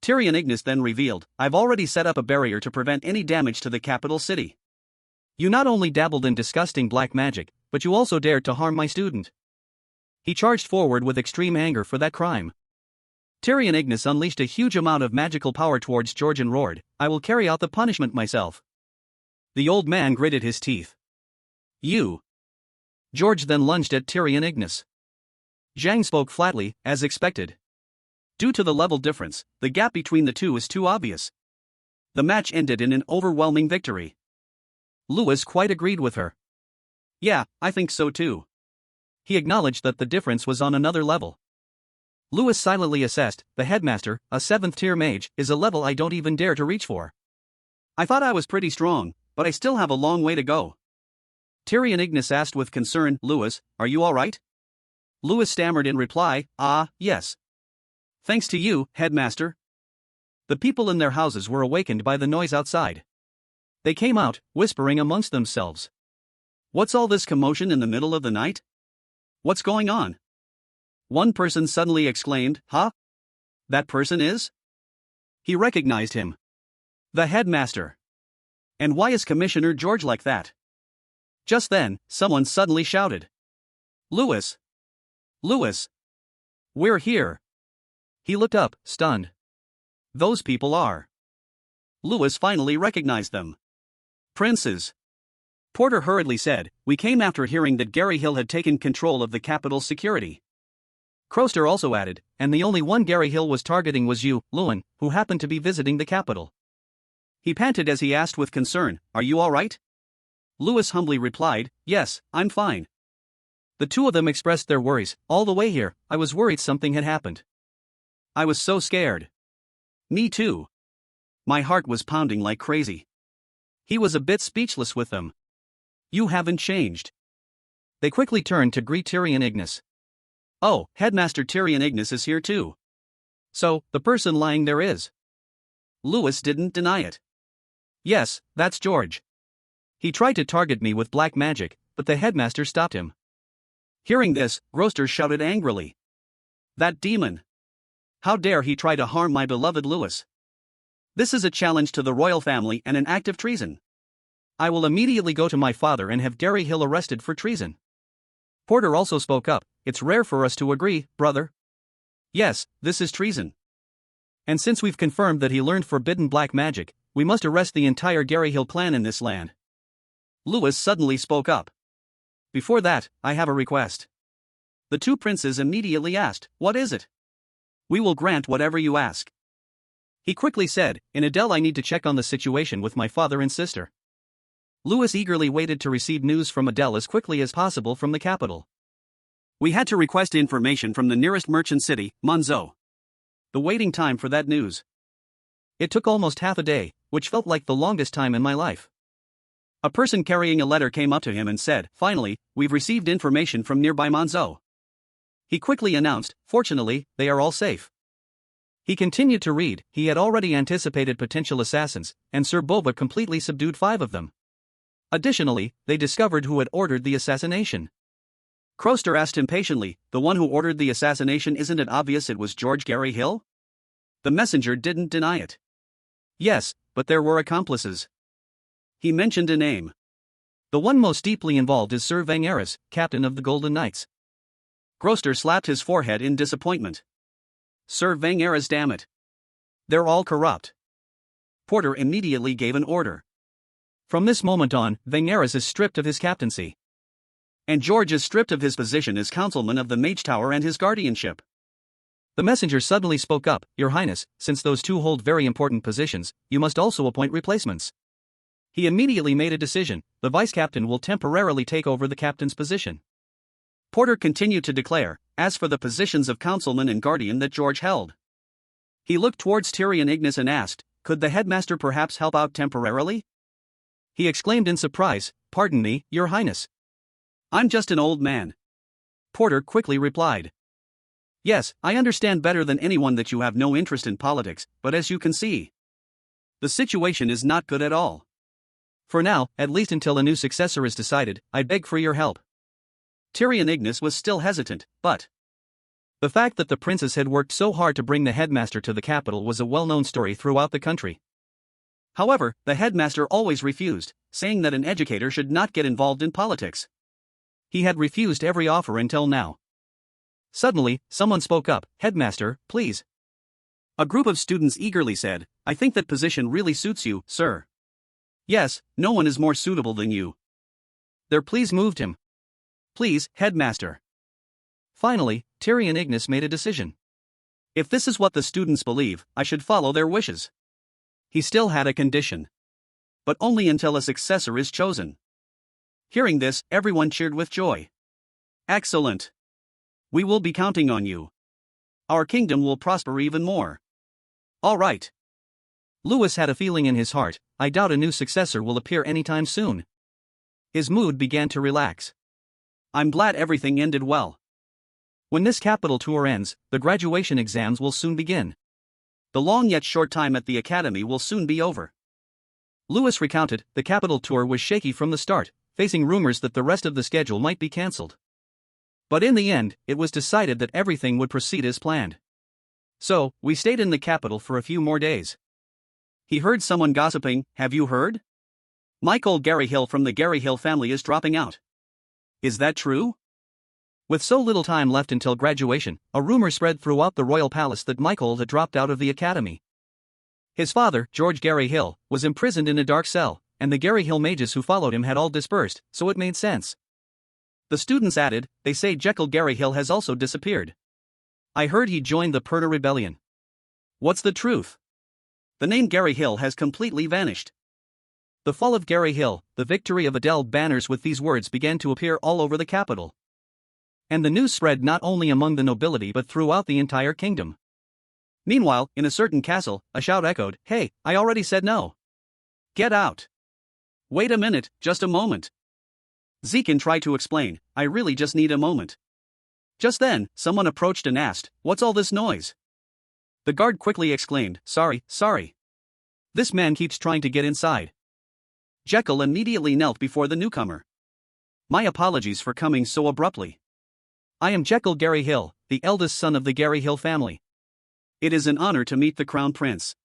Tyrion Ignis then revealed, I've already set up a barrier to prevent any damage to the capital city. You not only dabbled in disgusting black magic, but you also dared to harm my student. He charged forward with extreme anger for that crime. Tyrion Ignis unleashed a huge amount of magical power towards George and roared, "I will carry out the punishment myself." The old man gritted his teeth. "You." George then lunged at Tyrion Ignis. Zhang spoke flatly, as expected. Due to the level difference, the gap between the two is too obvious. The match ended in an overwhelming victory. Lewis quite agreed with her. "Yeah, I think so too." He acknowledged that the difference was on another level. Lewis silently assessed, "The headmaster, a 7th tier mage, is a level I don't even dare to reach for. I thought I was pretty strong, but I still have a long way to go." Tyrion Ignis asked with concern, "Lewis, are you alright?" Lewis stammered in reply, "Yes. Thanks to you, headmaster." The people in their houses were awakened by the noise outside. They came out, whispering amongst themselves. "What's all this commotion in the middle of the night? What's going on?" One person suddenly exclaimed, "Huh? That person is?" He recognized him. The headmaster. And why is Commissioner George like that? Just then, someone suddenly shouted, "Lewis! Lewis! We're here!" He looked up, stunned. Those people are. Lewis finally recognized them. "Princes." Porter hurriedly said, "We came after hearing that Gary Hill had taken control of the capital's security." Croster also added, "And the only one Gary Hill was targeting was you, Lewin, who happened to be visiting the capital." He panted as he asked with concern, "Are you alright?" Lewis humbly replied, "Yes, I'm fine." The two of them expressed their worries. "All the way here, I was worried something had happened. I was so scared." "Me too." My heart was pounding like crazy. He was a bit speechless with them. "You haven't changed." They quickly turned to greet Tyrion Ignis. "Oh, Headmaster Tyrion Ignis is here too. So, the person lying there is." Lewis didn't deny it. "Yes, that's George. He tried to target me with black magic, but the headmaster stopped him." Hearing this, Groster shouted angrily, "That demon! How dare he try to harm my beloved Lewis? This is a challenge to the royal family and an act of treason. I will immediately go to my father and have Gary Hill arrested for treason." Porter also spoke up, "It's rare for us to agree, brother. Yes, this is treason. And since we've confirmed that he learned forbidden black magic, we must arrest the entire Gary Hill clan in this land." Lewis suddenly spoke up. "Before that, I have a request." The two princes immediately asked, "What is it?" "We will grant whatever you ask." He quickly said, "In Adele, I need to check on the situation with my father and sister." Lewis eagerly waited to receive news from Adele as quickly as possible from the capital. "We had to request information from the nearest merchant city, Monzo." The waiting time for that news. It took almost half a day, which felt like the longest time in my life. A person carrying a letter came up to him and said, "Finally, we've received information from nearby Monzo." He quickly announced, "Fortunately, they are all safe." He continued to read. He had already anticipated potential assassins, and Sir Bova completely subdued 5 of them. Additionally, they discovered who had ordered the assassination. Croster asked impatiently, "The one who ordered the assassination, isn't it obvious it was George Gary Hill?" The messenger didn't deny it. "Yes, but there were accomplices." He mentioned a name. "The one most deeply involved is Sir Vangeris, captain of the Golden Knights." Croster slapped his forehead in disappointment. "Sir Vangeris, damn it. They're all corrupt." Porter immediately gave an order. From this moment on, Vangeris is stripped of his captaincy. And George is stripped of his position as councilman of the Mage Tower and his guardianship. The messenger suddenly spoke up, "Your Highness, since those two hold very important positions, you must also appoint replacements." He immediately made a decision. The vice captain will temporarily take over the captain's position. Porter continued to declare, "As for the positions of councilman and guardian that George held." He looked towards Tyrion Ignis and asked, "Could the headmaster perhaps help out temporarily?" He exclaimed in surprise, "Pardon me, Your Highness. I'm just an old man." Porter quickly replied, "Yes, I understand better than anyone that you have no interest in politics, but as you can see, the situation is not good at all. For now, at least until a new successor is decided, I beg for your help." Tyrion Ignis was still hesitant, but the fact that the princes had worked so hard to bring the headmaster to the capital was a well-known story throughout the country. However, the headmaster always refused, saying that an educator should not get involved in politics. He had refused every offer until now. Suddenly, someone spoke up, "Headmaster, please. A group of students eagerly said, I think that position really suits you, sir. Yes, no one is more suitable than you. Their pleas moved him. Please, headmaster. Finally, Tyrion Ignis made a decision. If this is what the students believe, I should follow their wishes. He still had a condition. But only until a successor is chosen. Hearing this, everyone cheered with joy. Excellent. We will be counting on you. Our kingdom will prosper even more. All right. Lewis had a feeling in his heart, I doubt a new successor will appear anytime soon. His mood began to relax. I'm glad everything ended well. When this capital tour ends, the graduation exams will soon begin. The long yet short time at the academy will soon be over. Lewis recounted, the capital tour was shaky from the start, facing rumors that the rest of the schedule might be cancelled. But in the end, it was decided that everything would proceed as planned. So, we stayed in the capital for a few more days. He heard someone gossiping, have you heard? Michael Garyhill from the Garyhill family is dropping out. Is that true? With so little time left until graduation, a rumor spread throughout the royal palace that Michael had dropped out of the academy. His father, George Garyhill, was imprisoned in a dark cell, and the Garyhill mages who followed him had all dispersed, so it made sense. The students added, they say Jekyll Garyhill has also disappeared. I heard he joined the Purta Rebellion. What's the truth? The name Garyhill has completely vanished. The fall of Garyhill, the victory of Adele banners with these words began to appear all over the capital. And the news spread not only among the nobility but throughout the entire kingdom. Meanwhile, in a certain castle, a shout echoed, hey, I already said no. Get out. Wait a minute, just a moment. Zekin tried to explain, I really just need a moment. Just then, someone approached and asked, what's all this noise? The guard quickly exclaimed, sorry. This man keeps trying to get inside. Jekyll immediately knelt before the newcomer. My apologies for coming so abruptly. I am Jekyll Garyhill, the eldest son of the Garyhill family. It is an honor to meet the Crown Prince.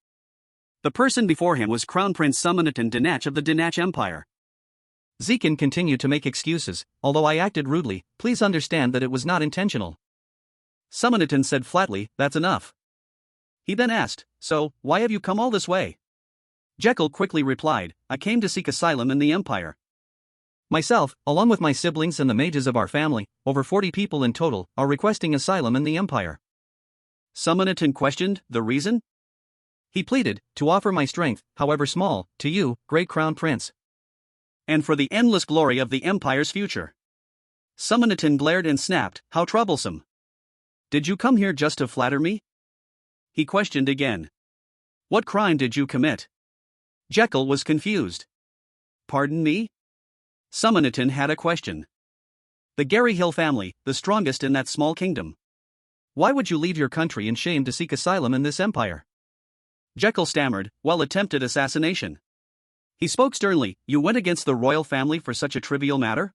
The person before him was Crown Prince Summonaton Dinach of the Dinach Empire. Zekin continued to make excuses, although I acted rudely, please understand that it was not intentional. Summonaton said flatly, that's enough. He then asked, so, why have you come all this way? Jekyll quickly replied, I came to seek asylum in the Empire. Myself, along with my siblings and the mages of our family, over 40 people in total, are requesting asylum in the Empire. Summonaton questioned, the reason? He pleaded, to offer my strength, however small, to you, great Crown Prince. And for the endless glory of the Empire's future. Summonaton glared and snapped, how troublesome. Did you come here just to flatter me? He questioned again. What crime did you commit? Jekyll was confused. Pardon me? Summonaton had a question. The Garyhill family, the strongest in that small kingdom. Why would you leave your country in shame to seek asylum in this empire? Jekyll stammered, well, attempted assassination. He spoke sternly, you went against the royal family for such a trivial matter?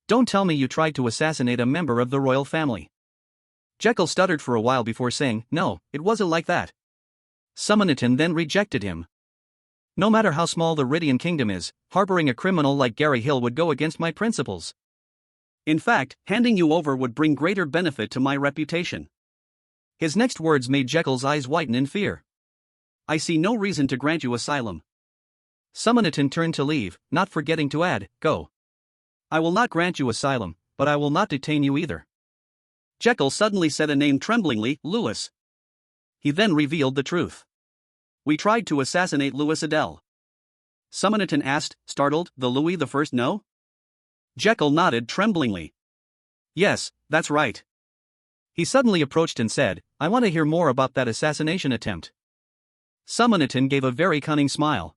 Don't tell me you tried to assassinate a member of the royal family. Jekyll stuttered for a while before saying, no, it wasn't like that. Summonaton then rejected him. No matter how small the Rydian kingdom is, harboring a criminal like Garyhill would go against my principles. In fact, handing you over would bring greater benefit to my reputation. His next words made Jekyll's eyes whiten in fear. I see no reason to grant you asylum. Summonaton turned to leave, not forgetting to add, go. I will not grant you asylum, but I will not detain you either. Jekyll suddenly said a name tremblingly, Lewis. He then revealed the truth. We tried to assassinate Louis Adele. Summonaton asked, startled, the Louis the First no? Jekyll nodded tremblingly. Yes, that's right. He suddenly approached and said, I want to hear more about that assassination attempt. Summonaton gave a very cunning smile.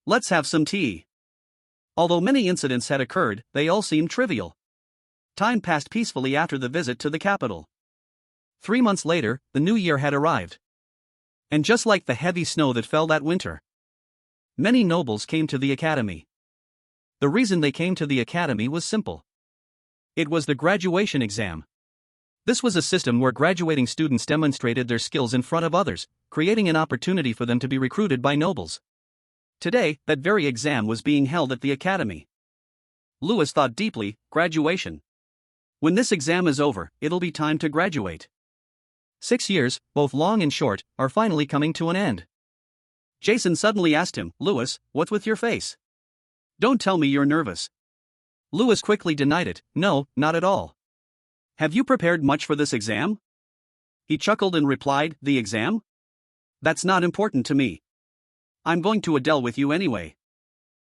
Let's have some tea. Although many incidents had occurred, they all seemed trivial. Time passed peacefully after the visit to the capital. 3 months later, the new year had arrived. And just like the heavy snow that fell that winter, many nobles came to the academy. The reason they came to the academy was simple. It was the graduation exam. This was a system where graduating students demonstrated their skills in front of others, creating an opportunity for them to be recruited by nobles. Today, that very exam was being held at the academy. Lewis thought deeply, graduation. When this exam is over, it'll be time to graduate. 6 years, both long and short, are finally coming to an end. Jason suddenly asked him, Lewis, what's with your face? Don't tell me you're nervous. Lewis quickly denied it, no, not at all. Have you prepared much for this exam? He chuckled and replied, the exam? That's not important to me. I'm going to a duel with you anyway.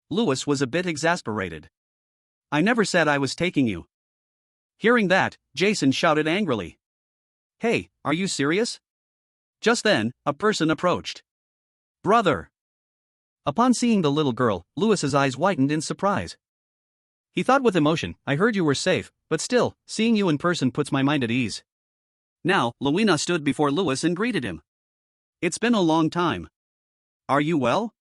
Lewis was a bit exasperated. I never said I was taking you. Hearing that, Jason shouted angrily. Hey, are you serious? Just then, a person approached. Brother! Upon seeing the little girl, Lewis's eyes widened in surprise. He thought with emotion, I heard you were safe, but still, seeing you in person puts my mind at ease. Now, Lewina stood before Lewis and greeted him. It's been a long time. Are you well?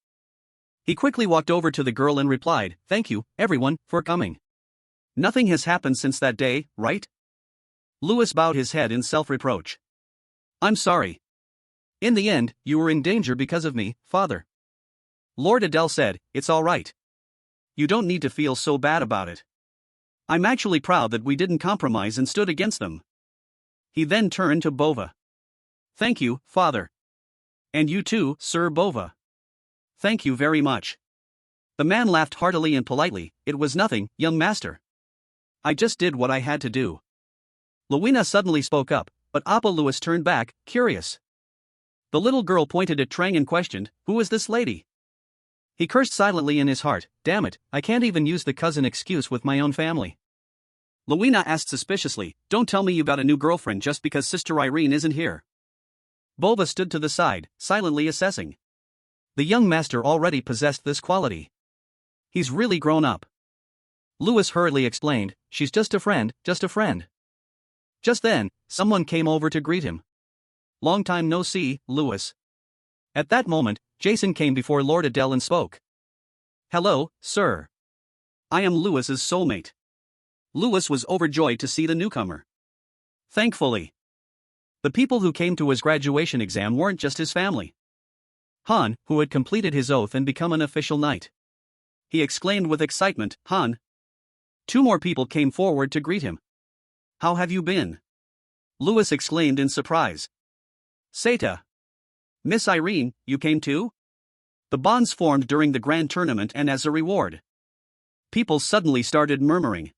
He quickly walked over to the girl and replied, thank you, everyone, for coming. Nothing has happened since that day, right? Lewis bowed his head in self-reproach. I'm sorry. In the end, you were in danger because of me, father. Lord Adele said, it's all right. You don't need to feel so bad about it. I'm actually proud that we didn't compromise and stood against them. He then turned to Bova. Thank you, father. And you too, Sir Bova. Thank you very much. The man laughed heartily and politely, it was nothing, young master. I just did what I had to do. Lewina suddenly spoke up, but Appa Lewis turned back, curious. The little girl pointed at Trang and questioned, who is this lady? He cursed silently in his heart, damn it, I can't even use the cousin excuse with my own family. Lewina asked suspiciously, don't tell me you got a new girlfriend just because Sister Irene isn't here. Bova stood to the side, silently assessing. The young master already possessed this quality. He's really grown up. Lewis hurriedly explained, she's just a friend, just a friend. Just then, someone came over to greet him. Long time no see, Lewis. At that moment, Jason came before Lord Adele and spoke. Hello, sir. I am Lewis's soulmate. Lewis was overjoyed to see the newcomer. Thankfully, the people who came to his graduation exam weren't just his family. Han, who had completed his oath and become an official knight. He exclaimed with excitement, Han. 2 more people came forward to greet him. How have you been? Lewis exclaimed in surprise. Seta. Miss Irene, you came too? The bonds formed during the grand tournament and as a reward. People suddenly started murmuring.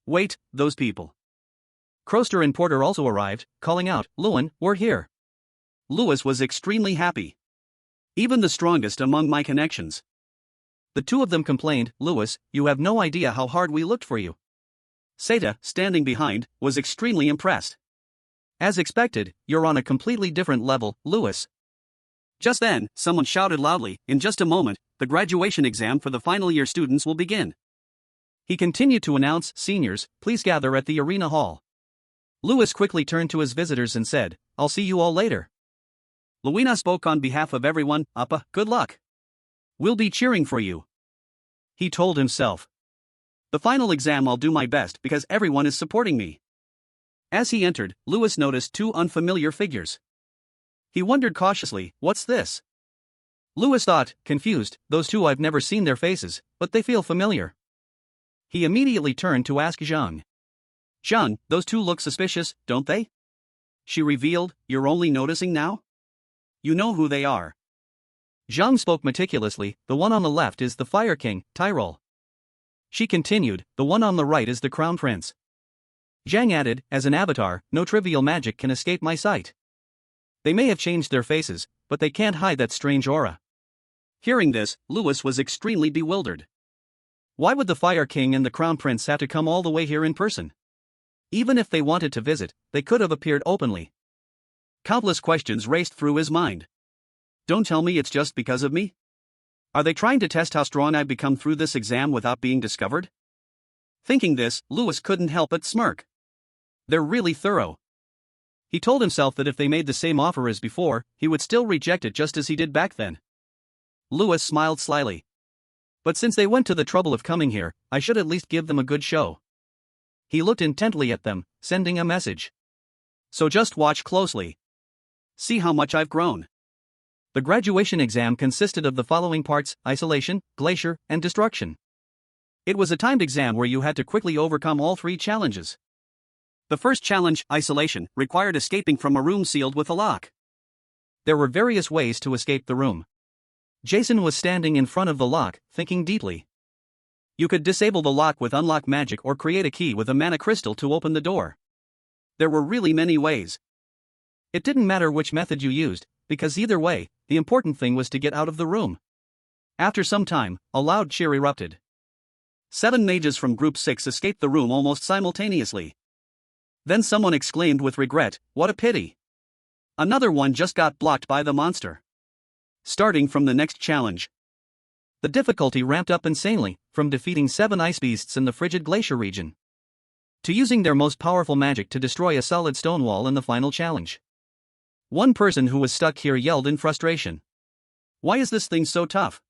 Wait, those people. Croster and Porter also arrived, calling out, Lewin, we're here. Lewis was extremely happy. Even the strongest among my connections. The 2 of them complained, Lewis, you have no idea how hard we looked for you. Seta, standing behind, was extremely impressed. As expected, you're on a completely different level, Lewis. Just then, someone shouted loudly, in just a moment, the graduation exam for the final year students will begin. He continued to announce, seniors, please gather at the arena hall. Lewis quickly turned to his visitors and said, I'll see you all later. Lewina spoke on behalf of everyone, Appa, good luck. We'll be cheering for you. He told himself. The final exam I'll do my best because everyone is supporting me. As he entered, Lewis noticed 2 unfamiliar figures. He wondered cautiously, what's this? Lewis thought, confused, those 2 I've never seen their faces, but they feel familiar. He immediately turned to ask Zhang. Zhang, those 2 look suspicious, don't they? She revealed, you're only noticing now? You know who they are. Zhang spoke meticulously, the one on the left is the Fire King, Tyrol. She continued, the one on the right is the Crown Prince. Zhang added, as an avatar, no trivial magic can escape my sight. They may have changed their faces, but they can't hide that strange aura. Hearing this, Lewis was extremely bewildered. Why would the Fire King and the Crown Prince have to come all the way here in person? Even if they wanted to visit, they could have appeared openly. Countless questions raced through his mind. Don't tell me it's just because of me? Are they trying to test how strong I've become through this exam without being discovered? Thinking this, Lewis couldn't help but smirk. They're really thorough. He told himself that if they made the same offer as before, he would still reject it just as he did back then. Lewis smiled slyly. But since they went to the trouble of coming here, I should at least give them a good show. He looked intently at them, sending a message. So just watch closely. See how much I've grown. The graduation exam consisted of the following parts: isolation, glacier, and destruction. It was a timed exam where you had to quickly overcome all 3 challenges. The first challenge, isolation, required escaping from a room sealed with a lock. There were various ways to escape the room. Jason was standing in front of the lock, thinking deeply. You could disable the lock with unlock magic or create a key with a mana crystal to open the door. There were really many ways. It didn't matter which method you used, because either way, the important thing was to get out of the room. After some time, a loud cheer erupted. 7 mages from Group 6 escaped the room almost simultaneously. Then someone exclaimed with regret, "What a pity. Another one just got blocked by the monster." Starting from the next challenge. The difficulty ramped up insanely, from defeating 7 ice beasts in the frigid glacier region to using their most powerful magic to destroy a solid stone wall in the final challenge. One person who was stuck here yelled in frustration, "Why is this thing so tough?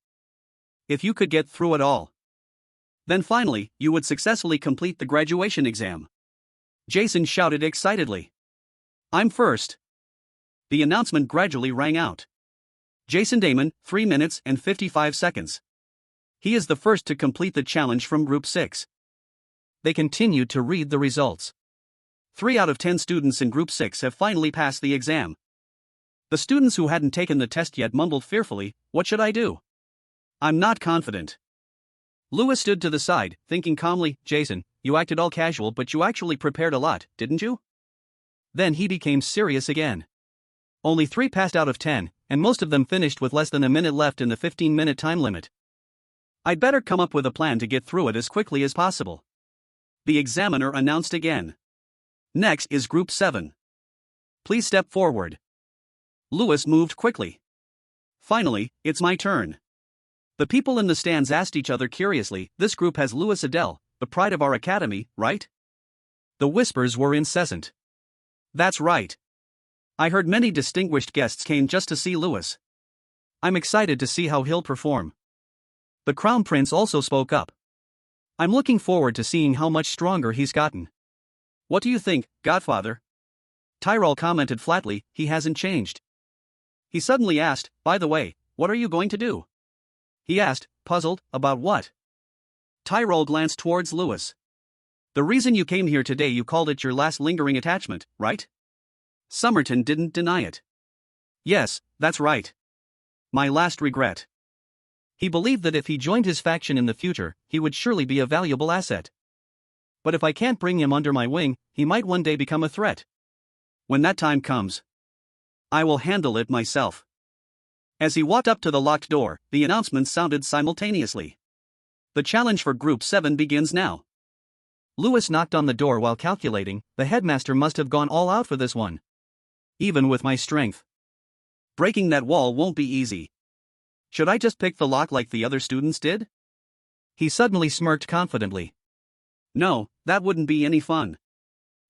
If you could get through it all, then finally, you would successfully complete the graduation exam." Jason shouted excitedly. "I'm first." The announcement gradually rang out. Jason Damon, 3 minutes and 55 seconds. He is the first to complete the challenge from Group 6. They continued to read the results. 3 out of 10 students in Group 6 have finally passed the exam. The students who hadn't taken the test yet mumbled fearfully, "What should I do? I'm not confident." Lewis stood to the side, thinking calmly, "Jason, you acted all casual but you actually prepared a lot, didn't you?" Then he became serious again. Only 3 passed out of 10, and most of them finished with less than a minute left in the 15-minute time limit. "I'd better come up with a plan to get through it as quickly as possible," the examiner announced again. "Next is Group 7. Please step forward." Lewis moved quickly. "Finally, it's my turn." The people in the stands asked each other curiously, "This group has Lewis Adele, the pride of our academy, right?" The whispers were incessant. "That's right. I heard many distinguished guests came just to see Lewis. I'm excited to see how he'll perform." The Crown Prince also spoke up. "I'm looking forward to seeing how much stronger he's gotten." "What do you think, Godfather?" Tyrell commented flatly, "He hasn't changed." He suddenly asked, "By the way, what are you going to do?" He asked, puzzled, "About what?" Tyrell glanced towards Lewis. "The reason you came here today, you called it your last lingering attachment, right?" Somerton didn't deny it. "Yes, that's right. My last regret." He believed that if he joined his faction in the future, he would surely be a valuable asset. "But if I can't bring him under my wing, he might one day become a threat. When that time comes, I will handle it myself." As he walked up to the locked door, the announcements sounded simultaneously. "The challenge for Group 7 begins now." Lewis knocked on the door while calculating, "The headmaster must have gone all out for this one. Even with my strength, breaking that wall won't be easy. Should I just pick the lock like the other students did?" He suddenly smirked confidently. "No, that wouldn't be any fun.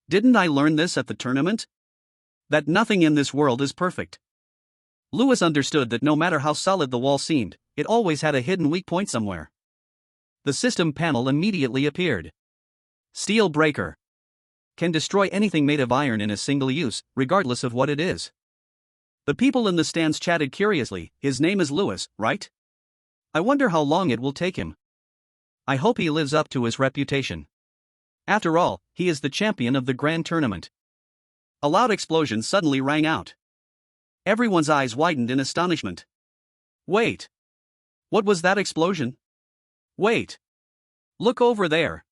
Didn't I learn this at the tournament? That nothing in this world is perfect." Lewis understood that no matter how solid the wall seemed, it always had a hidden weak point somewhere. The system panel immediately appeared. "Steel breaker. Can destroy anything made of iron in a single use, regardless of what it is." The people in the stands chatted curiously, "His name is Lewis, right? I wonder how long it will take him. I hope he lives up to his reputation. After all, he is the champion of the grand tournament." A loud explosion suddenly rang out. Everyone's eyes widened in astonishment. "Wait. What was that explosion? Wait. Look over there."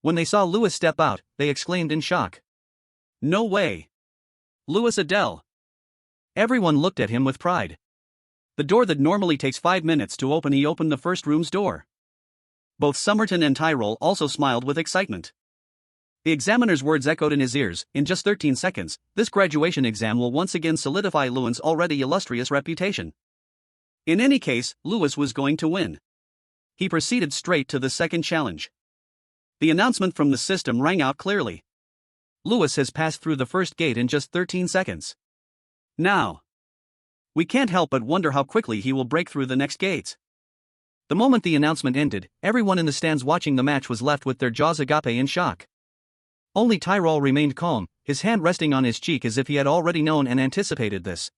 When they saw Lewis step out, they exclaimed in shock. "No way. Lewis Adele." Everyone looked at him with pride. The door that normally takes 5 minutes to open, he opened the first room's door. Both Somerton and Tyrell also smiled with excitement. The examiner's words echoed in his ears, "In just 13 seconds, this graduation exam will once again solidify Lewin's already illustrious reputation." In any case, Lewis was going to win. He proceeded straight to the second challenge. The announcement from the system rang out clearly. "Lewis has passed through the first gate in just 13 seconds. Now, we can't help but wonder how quickly he will break through the next gates." The moment the announcement ended, everyone in the stands watching the match was left with their jaws agape in shock. Only Tyrell remained calm, his hand resting on his cheek as if he had already known and anticipated this.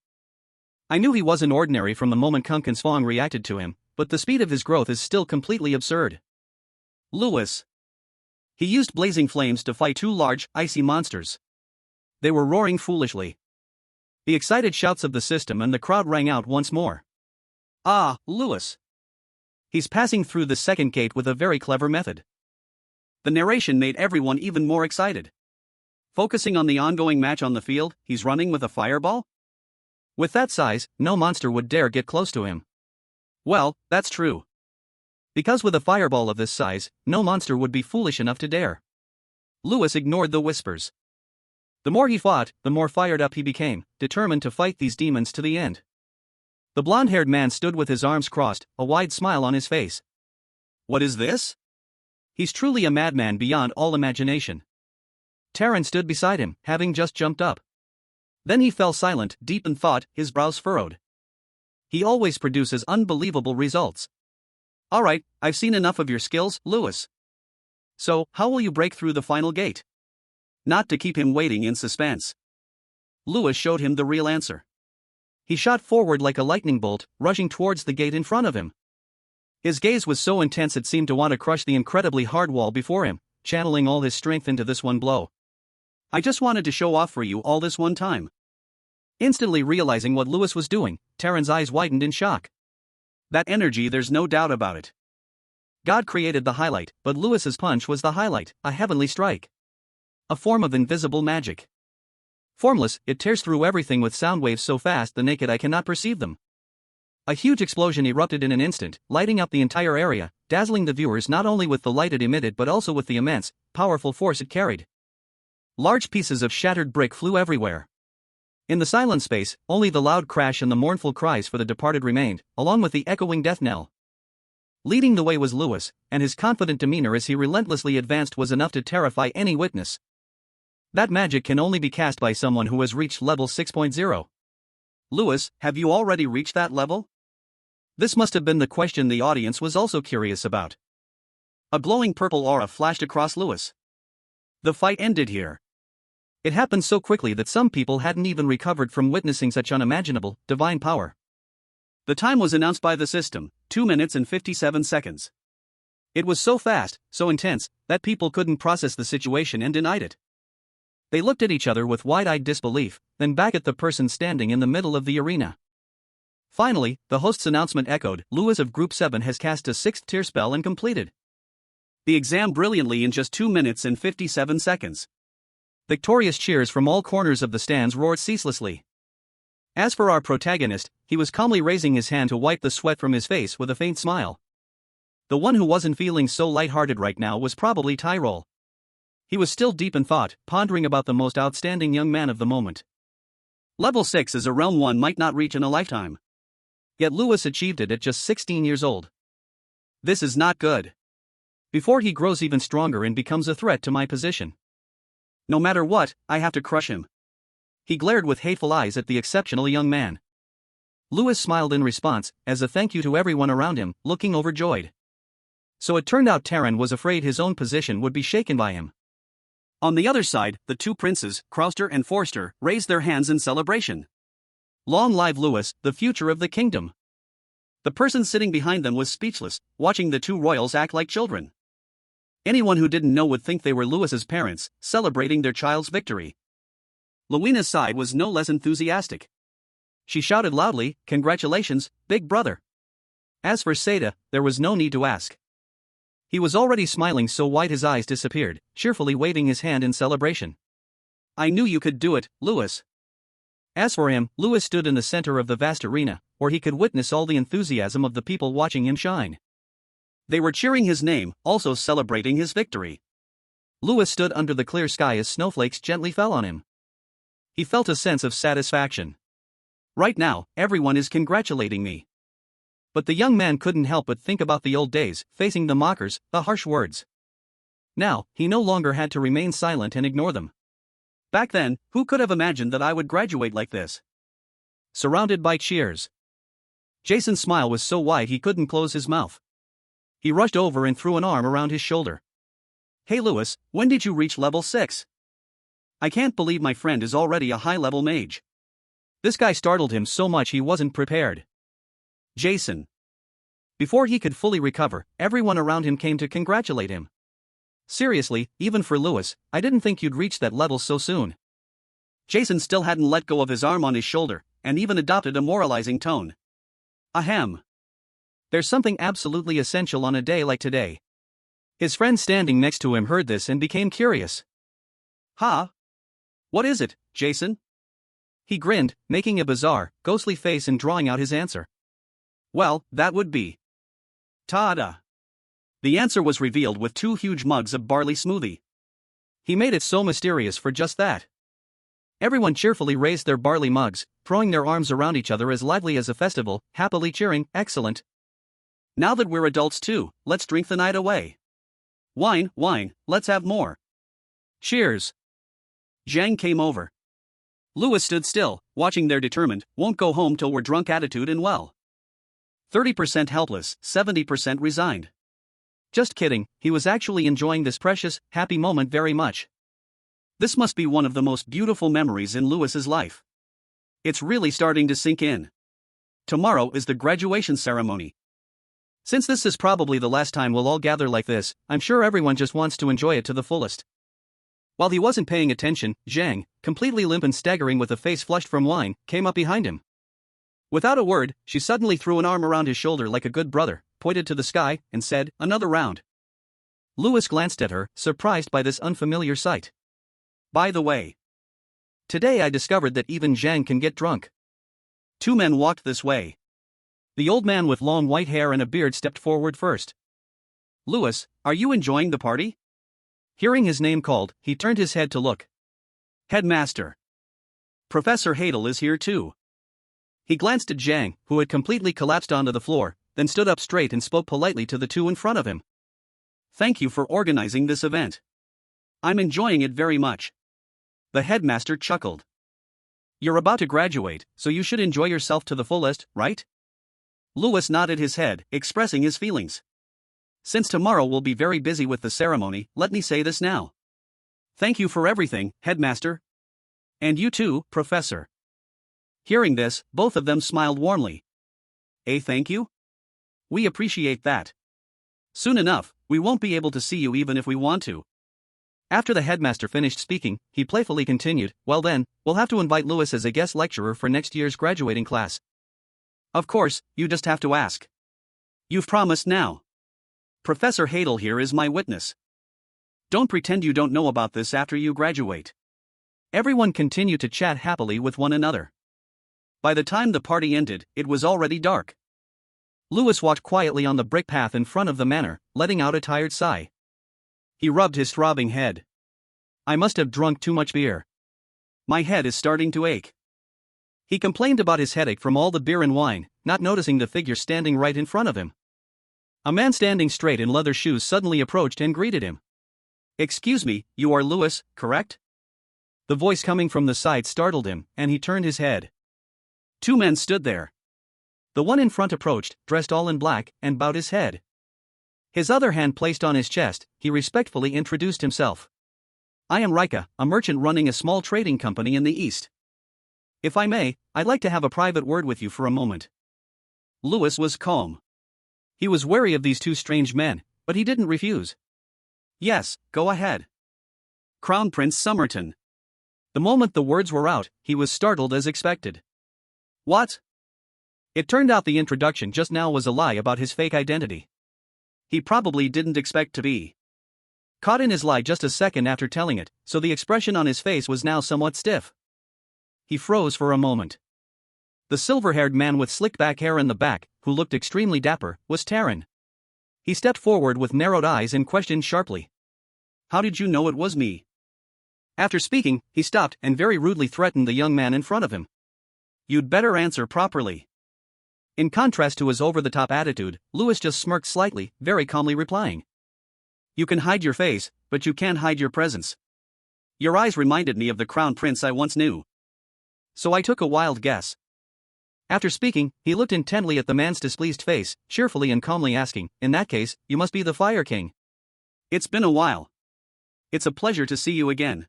"I knew he wasn't ordinary from the moment Kunken's Fong reacted to him, but the speed of his growth is still completely absurd. Lewis. He used blazing flames to fight two large, icy monsters. They were roaring foolishly. The excited shouts of the system and the crowd rang out once more. Ah, Lewis. He's passing through the second gate with a very clever method. The narration made everyone even more excited. Focusing on the ongoing match on the field, he's running with a fireball? With that size, no monster would dare get close to him. Well, that's true. Because with a fireball of this size, no monster would be foolish enough to dare. Lewis ignored the whispers. The more he fought, the more fired up he became, determined to fight these demons to the end. The blonde-haired man stood with his arms crossed, a wide smile on his face. What is this? He's truly a madman beyond all imagination. Taran stood beside him, having just jumped up. Then he fell silent, deep in thought, his brows furrowed. He always produces unbelievable results. All right, I've seen enough of your skills, Lewis. So, how will you break through the final gate? Not to keep him waiting in suspense. Lewis showed him the real answer. He shot forward like a lightning bolt, rushing towards the gate in front of him. His gaze was so intense it seemed to want to crush the incredibly hard wall before him, channeling all his strength into this one blow. I just wanted to show off for you all this one time. Instantly realizing what Lewis was doing, Taran's eyes widened in shock. That energy, there's no doubt about it. God created the highlight, but Lewis's punch was the highlight, a heavenly strike. A form of invisible magic. Formless, it tears through everything with sound waves so fast the naked eye cannot perceive them. A huge explosion erupted in an instant, lighting up the entire area, dazzling the viewers not only with the light it emitted but also with the immense, powerful force it carried. Large pieces of shattered brick flew everywhere. In the silent space, only the loud crash and the mournful cries for the departed remained, along with the echoing death knell. Leading the way was Lewis, and his confident demeanor as he relentlessly advanced was enough to terrify any witness. That magic can only be cast by someone who has reached level 6.0. Lewis, have you already reached that level? This must have been the question the audience was also curious about. A glowing purple aura flashed across Lewis. The fight ended here. It happened so quickly that some people hadn't even recovered from witnessing such unimaginable, divine power. The time was announced by the system, 2 minutes and 57 seconds. It was so fast, so intense, that people couldn't process the situation and denied it. They looked at each other with wide-eyed disbelief, then back at the person standing in the middle of the arena. Finally, the host's announcement echoed, Lewis of Group 7 has cast a 6th tier spell and completed the exam brilliantly in just 2 minutes and 57 seconds. Victorious cheers from all corners of the stands roared ceaselessly. As for our protagonist, he was calmly raising his hand to wipe the sweat from his face with a faint smile. The one who wasn't feeling so lighthearted right now was probably Tyrol. He was still deep in thought, pondering about the most outstanding young man of the moment. Level 6 is a realm one might not reach in a lifetime. Yet Lewis achieved it at just 16 years old. This is not good. Before he grows even stronger and becomes a threat to my position. No matter what, I have to crush him. He glared with hateful eyes at the exceptional young man. Lewis smiled in response, as a thank you to everyone around him, looking overjoyed. So it turned out Taran was afraid his own position would be shaken by him. On the other side, the two princes, Krauster and Forster, raised their hands in celebration. Long live Lewis, the future of the kingdom. The person sitting behind them was speechless, watching the two royals act like children. Anyone who didn't know would think they were Lewis's parents, celebrating their child's victory. Luina's side was no less enthusiastic. She shouted loudly, "Congratulations, big brother." As for Seda, there was no need to ask. He was already smiling so wide his eyes disappeared, cheerfully waving his hand in celebration. I knew you could do it, Lewis. As for him, Lewis stood in the center of the vast arena, where he could witness all the enthusiasm of the people watching him shine. They were cheering his name, also celebrating his victory. Lewis stood under the clear sky as snowflakes gently fell on him. He felt a sense of satisfaction. Right now, everyone is congratulating me. But the young man couldn't help but think about the old days, facing the mockers, the harsh words. Now, he no longer had to remain silent and ignore them. Back then, who could have imagined that I would graduate like this? Surrounded by cheers. Jason's smile was so wide he couldn't close his mouth. He rushed over and threw an arm around his shoulder. Hey Lewis, when did you reach level 6? I can't believe my friend is already a high-level mage. This guy startled him so much he wasn't prepared. Jason. Before he could fully recover, everyone around him came to congratulate him. Seriously, even for Lewis, I didn't think you'd reach that level so soon. Jason still hadn't let go of his arm on his shoulder, and even adopted a moralizing tone. Ahem. There's something absolutely essential on a day like today. His friend standing next to him heard this and became curious. Huh? What is it, Jason? He grinned, making a bizarre, ghostly face and drawing out his answer. Well, that would be. Ta-da! The answer was revealed with 2 huge mugs of barley smoothie. He made it so mysterious for just that. Everyone cheerfully raised their barley mugs, throwing their arms around each other as lively as a festival, happily cheering, excellent. Now that we're adults too, let's drink the night away. Wine, wine, let's have more. Cheers. Zhang came over. Lewis stood still, watching their determined, won't go home till we're drunk attitude and well. 30% helpless, 70% resigned. Just kidding, he was actually enjoying this precious, happy moment very much. This must be one of the most beautiful memories in Lewis's life. It's really starting to sink in. Tomorrow is the graduation ceremony. Since this is probably the last time we'll all gather like this, I'm sure everyone just wants to enjoy it to the fullest. While he wasn't paying attention, Zhang, completely limp and staggering with a face flushed from wine, came up behind him. Without a word, she suddenly threw an arm around his shoulder like a good brother, pointed to the sky, and said, "Another round." Lewis glanced at her, surprised by this unfamiliar sight. By the way, today I discovered that even Zhang can get drunk. 2 men walked this way. The old man with long white hair and a beard stepped forward first. Lewis, are you enjoying the party? Hearing his name called, he turned his head to look. Headmaster. Professor Hadel is here too. He glanced at Zhang, who had completely collapsed onto the floor, then stood up straight and spoke politely to the 2 in front of him. Thank you for organizing this event. I'm enjoying it very much. The headmaster chuckled. You're about to graduate, so you should enjoy yourself to the fullest, right? Lewis nodded his head, expressing his feelings. Since tomorrow we'll be very busy with the ceremony, let me say this now. Thank you for everything, headmaster. And you too, professor. Hearing this, both of them smiled warmly. Thank you? We appreciate that. Soon enough, we won't be able to see you even if we want to. After the headmaster finished speaking, he playfully continued, well then, we'll have to invite Lewis as a guest lecturer for next year's graduating class. Of course, you just have to ask. You've promised now. Professor Hadel here is my witness. Don't pretend you don't know about this after you graduate. Everyone continued to chat happily with one another. By the time the party ended, it was already dark. Lewis walked quietly on the brick path in front of the manor, letting out a tired sigh. He rubbed his throbbing head. I must have drunk too much beer. My head is starting to ache. He complained about his headache from all the beer and wine, not noticing the figure standing right in front of him. A man standing straight in leather shoes suddenly approached and greeted him. Excuse me, you are Lewis, correct? The voice coming from the side startled him, and he turned his head. 2 men stood there. The one in front approached, dressed all in black, and bowed his head. His other hand placed on his chest, he respectfully introduced himself. I am Rika, a merchant running a small trading company in the east. If I may, I'd like to have a private word with you for a moment. Lewis was calm. He was wary of these 2 strange men, but he didn't refuse. Yes, go ahead. Crown Prince Somerton. The moment the words were out, he was startled as expected. What? It turned out the introduction just now was a lie about his fake identity. He probably didn't expect to be caught in his lie just a second after telling it, so the expression on his face was now somewhat stiff. He froze for a moment. The silver-haired man with slicked back hair in the back, who looked extremely dapper, was Taran. He stepped forward with narrowed eyes and questioned sharply. How did you know it was me? After speaking, he stopped and very rudely threatened the young man in front of him. You'd better answer properly. In contrast to his over-the-top attitude, Lewis just smirked slightly, very calmly replying. You can hide your face, but you can't hide your presence. Your eyes reminded me of the crown prince I once knew. So I took a wild guess. After speaking, he looked intently at the man's displeased face, cheerfully and calmly asking, in that case, you must be the Fire King. It's been a while. It's a pleasure to see you again.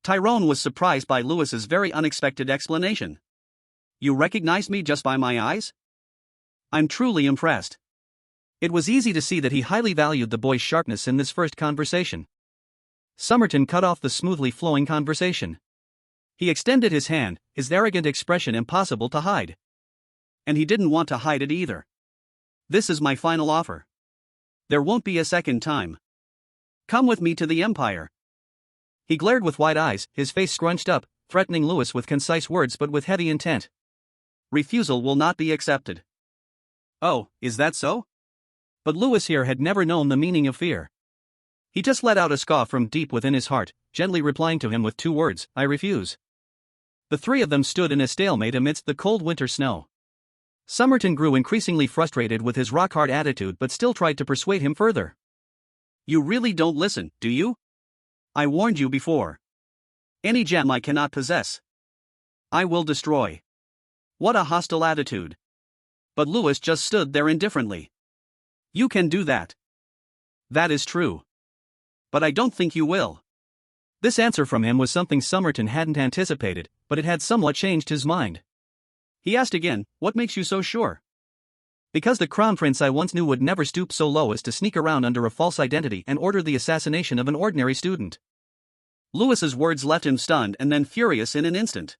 Tyrone was surprised by Lewis's very unexpected explanation. You recognized me just by my eyes? I'm truly impressed. It was easy to see that he highly valued the boy's sharpness in this first conversation. Somerton cut off the smoothly flowing conversation. He extended his hand, his arrogant expression impossible to hide. And he didn't want to hide it either. This is my final offer. There won't be a second time. Come with me to the Empire. He glared with wide eyes, his face scrunched up, threatening Lewis with concise words but with heavy intent. Refusal will not be accepted. Oh, is that so? But Lewis here had never known the meaning of fear. He just let out a scoff from deep within his heart, gently replying to him with 2 words, I refuse. The 3 of them stood in a stalemate amidst the cold winter snow. Somerton grew increasingly frustrated with his rock-hard attitude but still tried to persuade him further. You really don't listen, do you? I warned you before. Any gem I cannot possess, I will destroy. What a hostile attitude. But Lewis just stood there indifferently. You can do that. That is true. But I don't think you will. This answer from him was something Somerton hadn't anticipated, but it had somewhat changed his mind. He asked again, what makes you so sure? Because the crown prince I once knew would never stoop so low as to sneak around under a false identity and order the assassination of an ordinary student. Lewis's words left him stunned and then furious in an instant.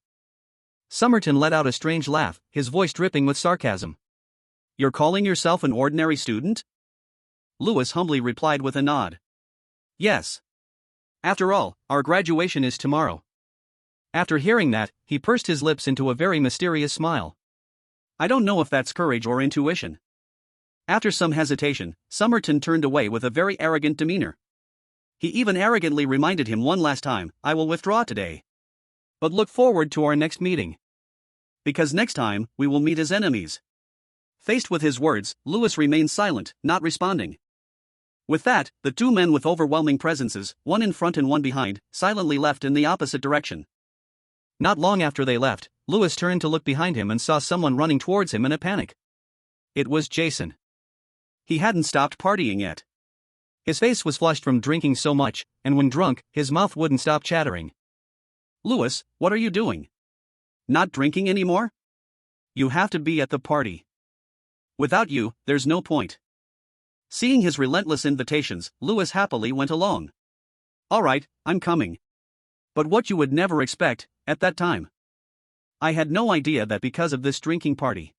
Somerton let out a strange laugh, his voice dripping with sarcasm. You're calling yourself an ordinary student? Lewis humbly replied with a nod. Yes. After all, our graduation is tomorrow. After hearing that, he pursed his lips into a very mysterious smile. I don't know if that's courage or intuition. After some hesitation, Somerton turned away with a very arrogant demeanor. He even arrogantly reminded him one last time, I will withdraw today. But look forward to our next meeting. Because next time, we will meet as enemies. Faced with his words, Lewis remained silent, not responding. With that, the 2 men with overwhelming presences, one in front and one behind, silently left in the opposite direction. Not long after they left, Lewis turned to look behind him and saw someone running towards him in a panic. It was Jason. He hadn't stopped partying yet. His face was flushed from drinking so much, and when drunk, his mouth wouldn't stop chattering. Lewis, what are you doing? Not drinking anymore? You have to be at the party. Without you, there's no point. Seeing his relentless invitations, Lewis happily went along. All right, I'm coming. But what you would never expect, at that time. I had no idea that because of this drinking party,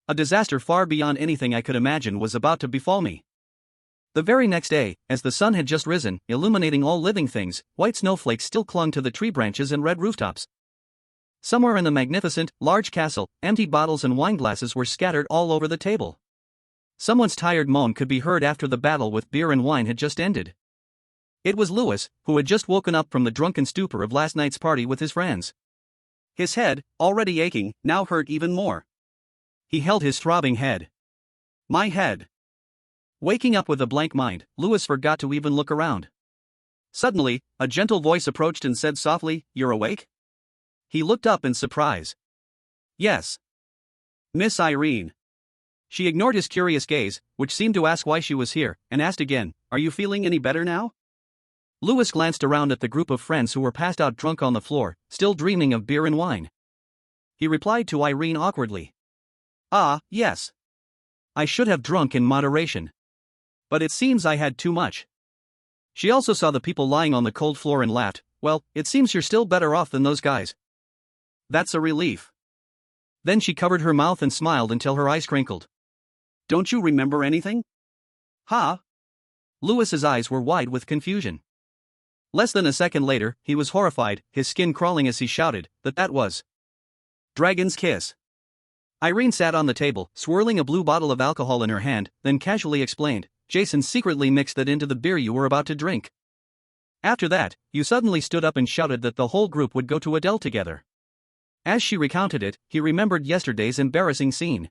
a disaster far beyond anything I could imagine was about to befall me. The very next day, as the sun had just risen, illuminating all living things, white snowflakes still clung to the tree branches and red rooftops. Somewhere in the magnificent, large castle, empty bottles and wine glasses were scattered all over the table. Someone's tired moan could be heard after the battle with beer and wine had just ended. It was Lewis, who had just woken up from the drunken stupor of last night's party with his friends. His head, already aching, now hurt even more. He held his throbbing head. My head. Waking up with a blank mind, Lewis forgot to even look around. Suddenly, a gentle voice approached and said softly, You're awake? He looked up in surprise. Yes. Miss Irene. She ignored his curious gaze, which seemed to ask why she was here, and asked again, Are you feeling any better now? Lewis glanced around at the group of friends who were passed out drunk on the floor, still dreaming of beer and wine. He replied to Irene awkwardly. Ah, yes. I should have drunk in moderation. But it seems I had too much. She also saw the people lying on the cold floor and laughed. Well, it seems you're still better off than those guys. That's a relief. Then she covered her mouth and smiled until her eyes crinkled. Don't you remember anything? Huh? Lewis's eyes were wide with confusion. Less than a second later, he was horrified, his skin crawling as he shouted, that was Dragon's Kiss. Irene sat on the table, swirling a blue bottle of alcohol in her hand, then casually explained, Jason secretly mixed that into the beer you were about to drink. After that, you suddenly stood up and shouted that the whole group would go to Adele together. As she recounted it, he remembered yesterday's embarrassing scene.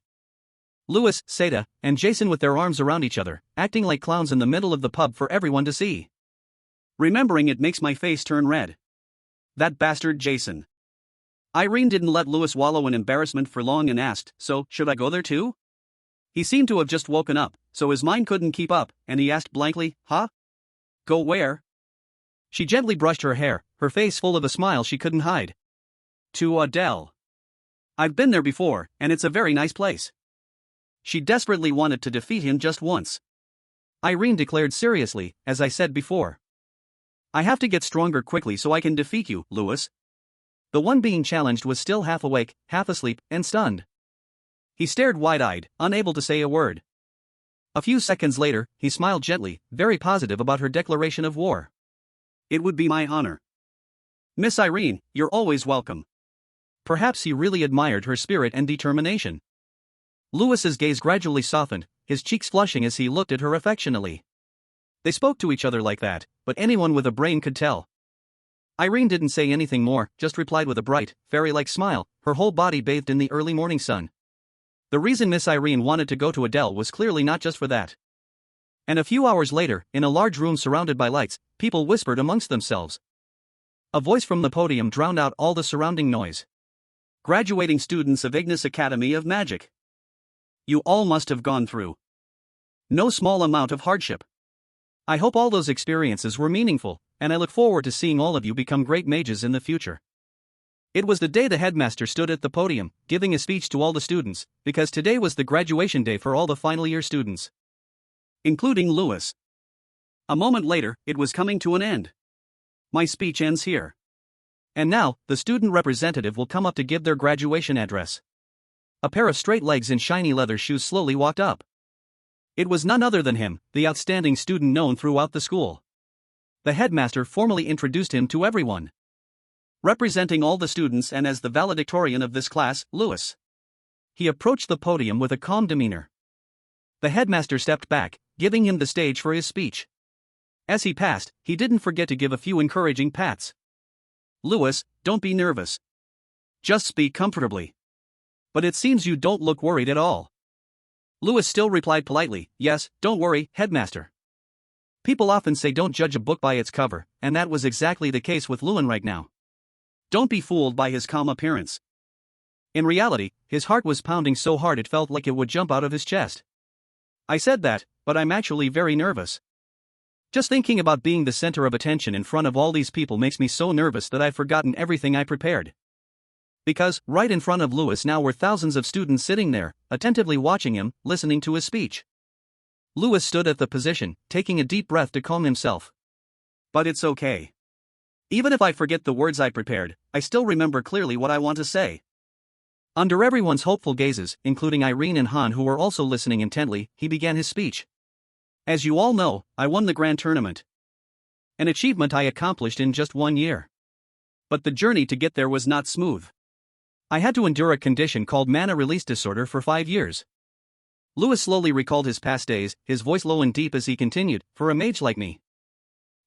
Lewis, Seda, and Jason with their arms around each other, acting like clowns in the middle of the pub for everyone to see. Remembering it makes my face turn red. That bastard Jason. Irene didn't let Lewis wallow in embarrassment for long and asked, So, should I go there too? He seemed to have just woken up, so his mind couldn't keep up, and he asked blankly, Huh? Go where? She gently brushed her hair, her face full of a smile she couldn't hide. To Adele. I've been there before, and it's a very nice place. She desperately wanted to defeat him just once. Irene declared seriously, as I said before. I have to get stronger quickly so I can defeat you, Lewis. The one being challenged was still half awake, half asleep, and stunned. He stared wide-eyed, unable to say a word. A few seconds later, he smiled gently, very positive about her declaration of war. It would be my honor. Miss Irene, you're always welcome. Perhaps he really admired her spirit and determination. Lewis's gaze gradually softened, his cheeks flushing as he looked at her affectionately. They spoke to each other like that, but anyone with a brain could tell. Irene didn't say anything more, just replied with a bright, fairy-like smile, her whole body bathed in the early morning sun. The reason Miss Irene wanted to go to Adele was clearly not just for that. And a few hours later, in a large room surrounded by lights, people whispered amongst themselves. A voice from the podium drowned out all the surrounding noise. Graduating students of Ignis Academy of Magic. You all must have gone through no small amount of hardship. I hope all those experiences were meaningful, and I look forward to seeing all of you become great mages in the future. It was the day the headmaster stood at the podium, giving a speech to all the students, because today was the graduation day for all the final year students, including Lewis. A moment later, it was coming to an end. My speech ends here. And now, the student representative will come up to give their graduation address. A pair of straight legs in shiny leather shoes slowly walked up. It was none other than him, the outstanding student known throughout the school. The headmaster formally introduced him to everyone. Representing all the students and as the valedictorian of this class, Lewis. He approached the podium with a calm demeanor. The headmaster stepped back, giving him the stage for his speech. As he passed, he didn't forget to give a few encouraging pats. Lewis, don't be nervous. Just speak comfortably. But it seems you don't look worried at all. Lewis still replied politely, yes, don't worry, headmaster. People often say don't judge a book by its cover, and that was exactly the case with Lewin right now. Don't be fooled by his calm appearance. In reality, his heart was pounding so hard it felt like it would jump out of his chest. I said that, but I'm actually very nervous. Just thinking about being the center of attention in front of all these people makes me so nervous that I've forgotten everything I prepared. Because, right in front of Lewis now were thousands of students sitting there, attentively watching him, listening to his speech. Lewis stood at the position, taking a deep breath to calm himself. But it's okay. Even if I forget the words I prepared, I still remember clearly what I want to say. Under everyone's hopeful gazes, including Irene and Han who were also listening intently, he began his speech. As you all know, I won the grand tournament. An achievement I accomplished in just 1 year. But the journey to get there was not smooth. I had to endure a condition called mana release disorder for 5 years. Lewis slowly recalled his past days, his voice low and deep as he continued, for a mage like me.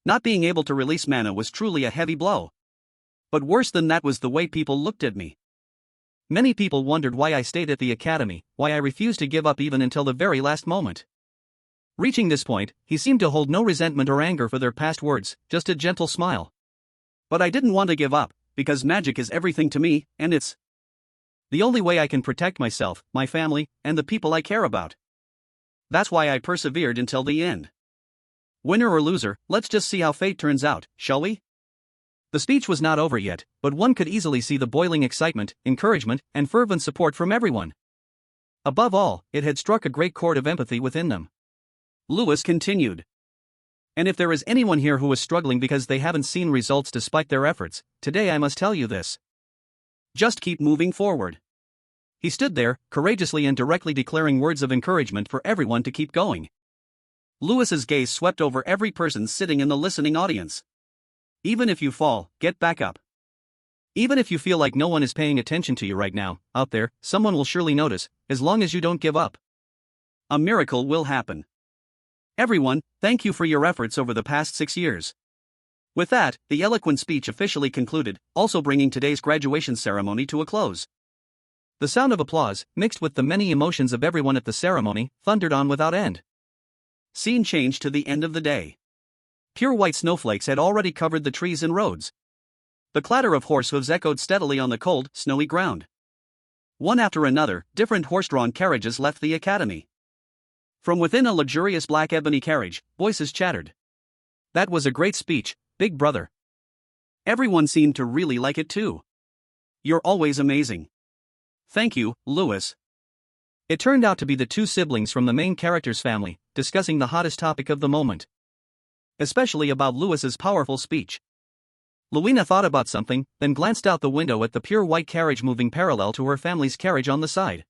Not being able to release mana was truly a heavy blow. But worse than that was the way people looked at me. Many people wondered why I stayed at the academy, why I refused to give up even until the very last moment. Reaching this point, he seemed to hold no resentment or anger for their past words, just a gentle smile. But I didn't want to give up, because magic is everything to me, and it's the only way I can protect myself, my family, and the people I care about. That's why I persevered until the end. Winner or loser, let's just see how fate turns out, shall we? The speech was not over yet, but one could easily see the boiling excitement, encouragement, and fervent support from everyone. Above all, it had struck a great chord of empathy within them. Lewis continued. And if there is anyone here who is struggling because they haven't seen results despite their efforts, today I must tell you this. Just keep moving forward. He stood there, courageously and directly declaring words of encouragement for everyone to keep going. Lewis's gaze swept over every person sitting in the listening audience. Even if you fall, get back up. Even if you feel like no one is paying attention to you right now, out there, someone will surely notice, as long as you don't give up. A miracle will happen. Everyone, thank you for your efforts over the past 6 years. With that, the eloquent speech officially concluded, also bringing today's graduation ceremony to a close. The sound of applause, mixed with the many emotions of everyone at the ceremony, thundered on without end. Scene changed to the end of the day. Pure white snowflakes had already covered the trees and roads. The clatter of horse hooves echoed steadily on the cold, snowy ground. One after another, different horse-drawn carriages left the academy. From within a luxurious black ebony carriage, voices chattered. That was a great speech, big brother. Everyone seemed to really like it too. You're always amazing. Thank you, Lewis. It turned out to be the two siblings from the main character's family, discussing the hottest topic of the moment. Especially about Louis's powerful speech. Luina thought about something, then glanced out the window at the pure white carriage moving parallel to her family's carriage on the side.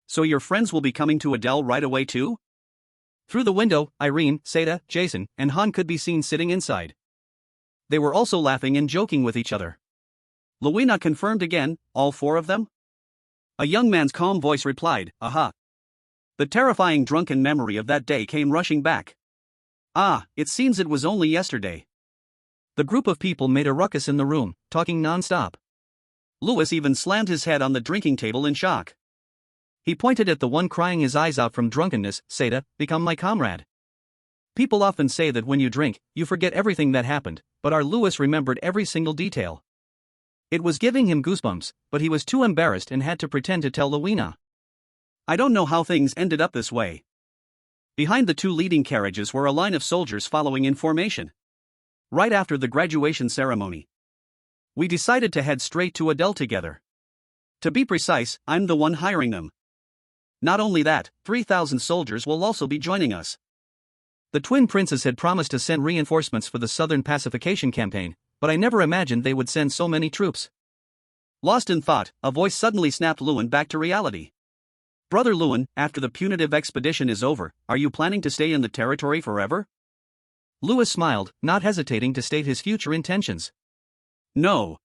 So your friends will be coming to Adele right away too? Through the window, Irene, Seda, Jason, and Han could be seen sitting inside. They were also laughing and joking with each other. Luina confirmed again, all four of them? A young man's calm voice replied, aha. The terrifying drunken memory of that day came rushing back. Ah, it seems it was only yesterday. The group of people made a ruckus in the room, talking non-stop. Louis even slammed his head on the drinking table in shock. He pointed at the one crying his eyes out from drunkenness. Seda, become my comrade. People often say that when you drink, you forget everything that happened, but our Louis remembered every single detail. It was giving him goosebumps, but he was too embarrassed and had to pretend to tell Luina. I don't know how things ended up this way. Behind the two leading carriages were a line of soldiers following in formation. Right after the graduation ceremony, we decided to head straight to Adele together. To be precise, I'm the one hiring them. Not only that, 3,000 soldiers will also be joining us. The twin princes had promised to send reinforcements for the southern pacification campaign, but I never imagined they would send so many troops. Lost in thought, a voice suddenly snapped Lewin back to reality. Brother Lewin, after the punitive expedition is over, are you planning to stay in the territory forever? Louis smiled, not hesitating to state his future intentions. No.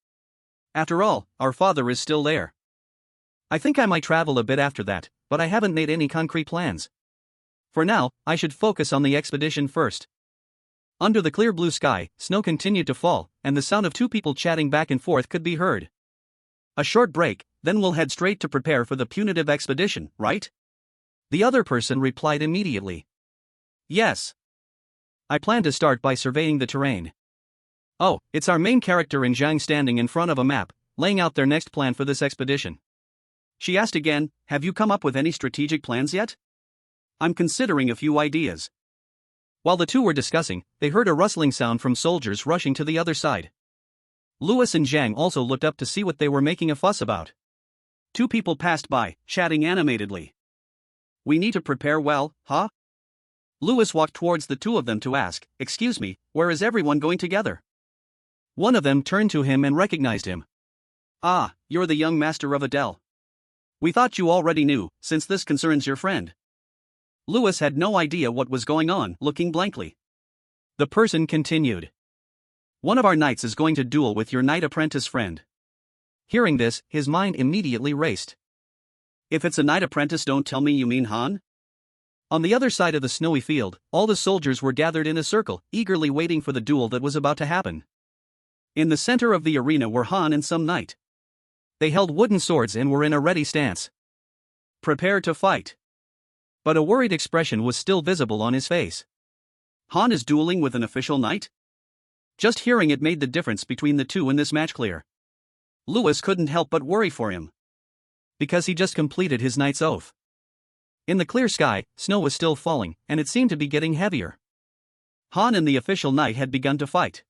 After all, our father is still there. I think I might travel a bit after that, but I haven't made any concrete plans. For now, I should focus on the expedition first. Under the clear blue sky, snow continued to fall, and the sound of two people chatting back and forth could be heard. A short break, then we'll head straight to prepare for the punitive expedition, right? The other person replied immediately. Yes. I plan to start by surveying the terrain. Oh, it's our main character in Zhang standing in front of a map, laying out their next plan for this expedition. She asked again, have you come up with any strategic plans yet? I'm considering a few ideas. While the two were discussing, they heard a rustling sound from soldiers rushing to the other side. Louis and Zhang also looked up to see what they were making a fuss about. Two people passed by, chatting animatedly. We need to prepare well, huh? Louis walked towards the two of them to ask, excuse me, where is everyone going together? One of them turned to him and recognized him. Ah, you're the young master of Adele. We thought you already knew, since this concerns your friend. Louis had no idea what was going on, looking blankly. The person continued. One of our knights is going to duel with your knight apprentice friend. Hearing this, his mind immediately raced. If it's a knight apprentice, don't tell me you mean Han? On the other side of the snowy field, all the soldiers were gathered in a circle, eagerly waiting for the duel that was about to happen. In the center of the arena were Han and some knight. They held wooden swords and were in a ready stance. Prepare to fight. But a worried expression was still visible on his face. Han is dueling with an official knight? Just hearing it made the difference between the two in this match clear. Louis couldn't help but worry for him. Because he just completed his knight's oath. In the clear sky, snow was still falling, and it seemed to be getting heavier. Han and the official knight had begun to fight.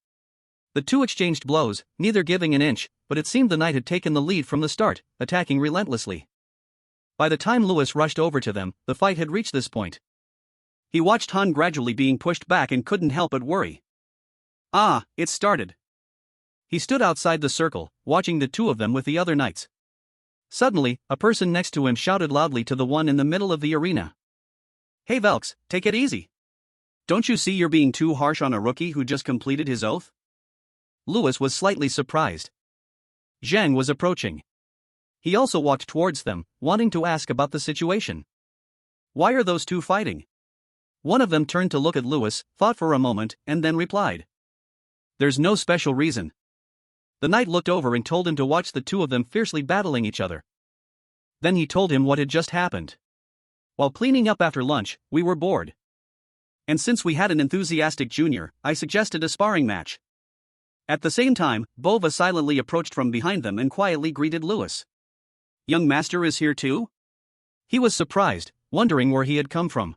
The two exchanged blows, neither giving an inch, but it seemed the knight had taken the lead from the start, attacking relentlessly. By the time Louis rushed over to them, the fight had reached this point. He watched Han gradually being pushed back and couldn't help but worry. Ah, it started. He stood outside the circle, watching the two of them with the other knights. Suddenly, a person next to him shouted loudly to the one in the middle of the arena. Hey Velks, take it easy. Don't you see you're being too harsh on a rookie who just completed his oath? Louis was slightly surprised. Zhang was approaching. He also walked towards them, wanting to ask about the situation. Why are those two fighting? One of them turned to look at Louis, thought for a moment, and then replied. There's no special reason. The knight looked over and told him to watch the two of them fiercely battling each other. Then he told him what had just happened. While cleaning up after lunch, we were bored. And since we had an enthusiastic junior, I suggested a sparring match. At the same time, Bova silently approached from behind them and quietly greeted Louis. Young master is here too? He was surprised, wondering where he had come from.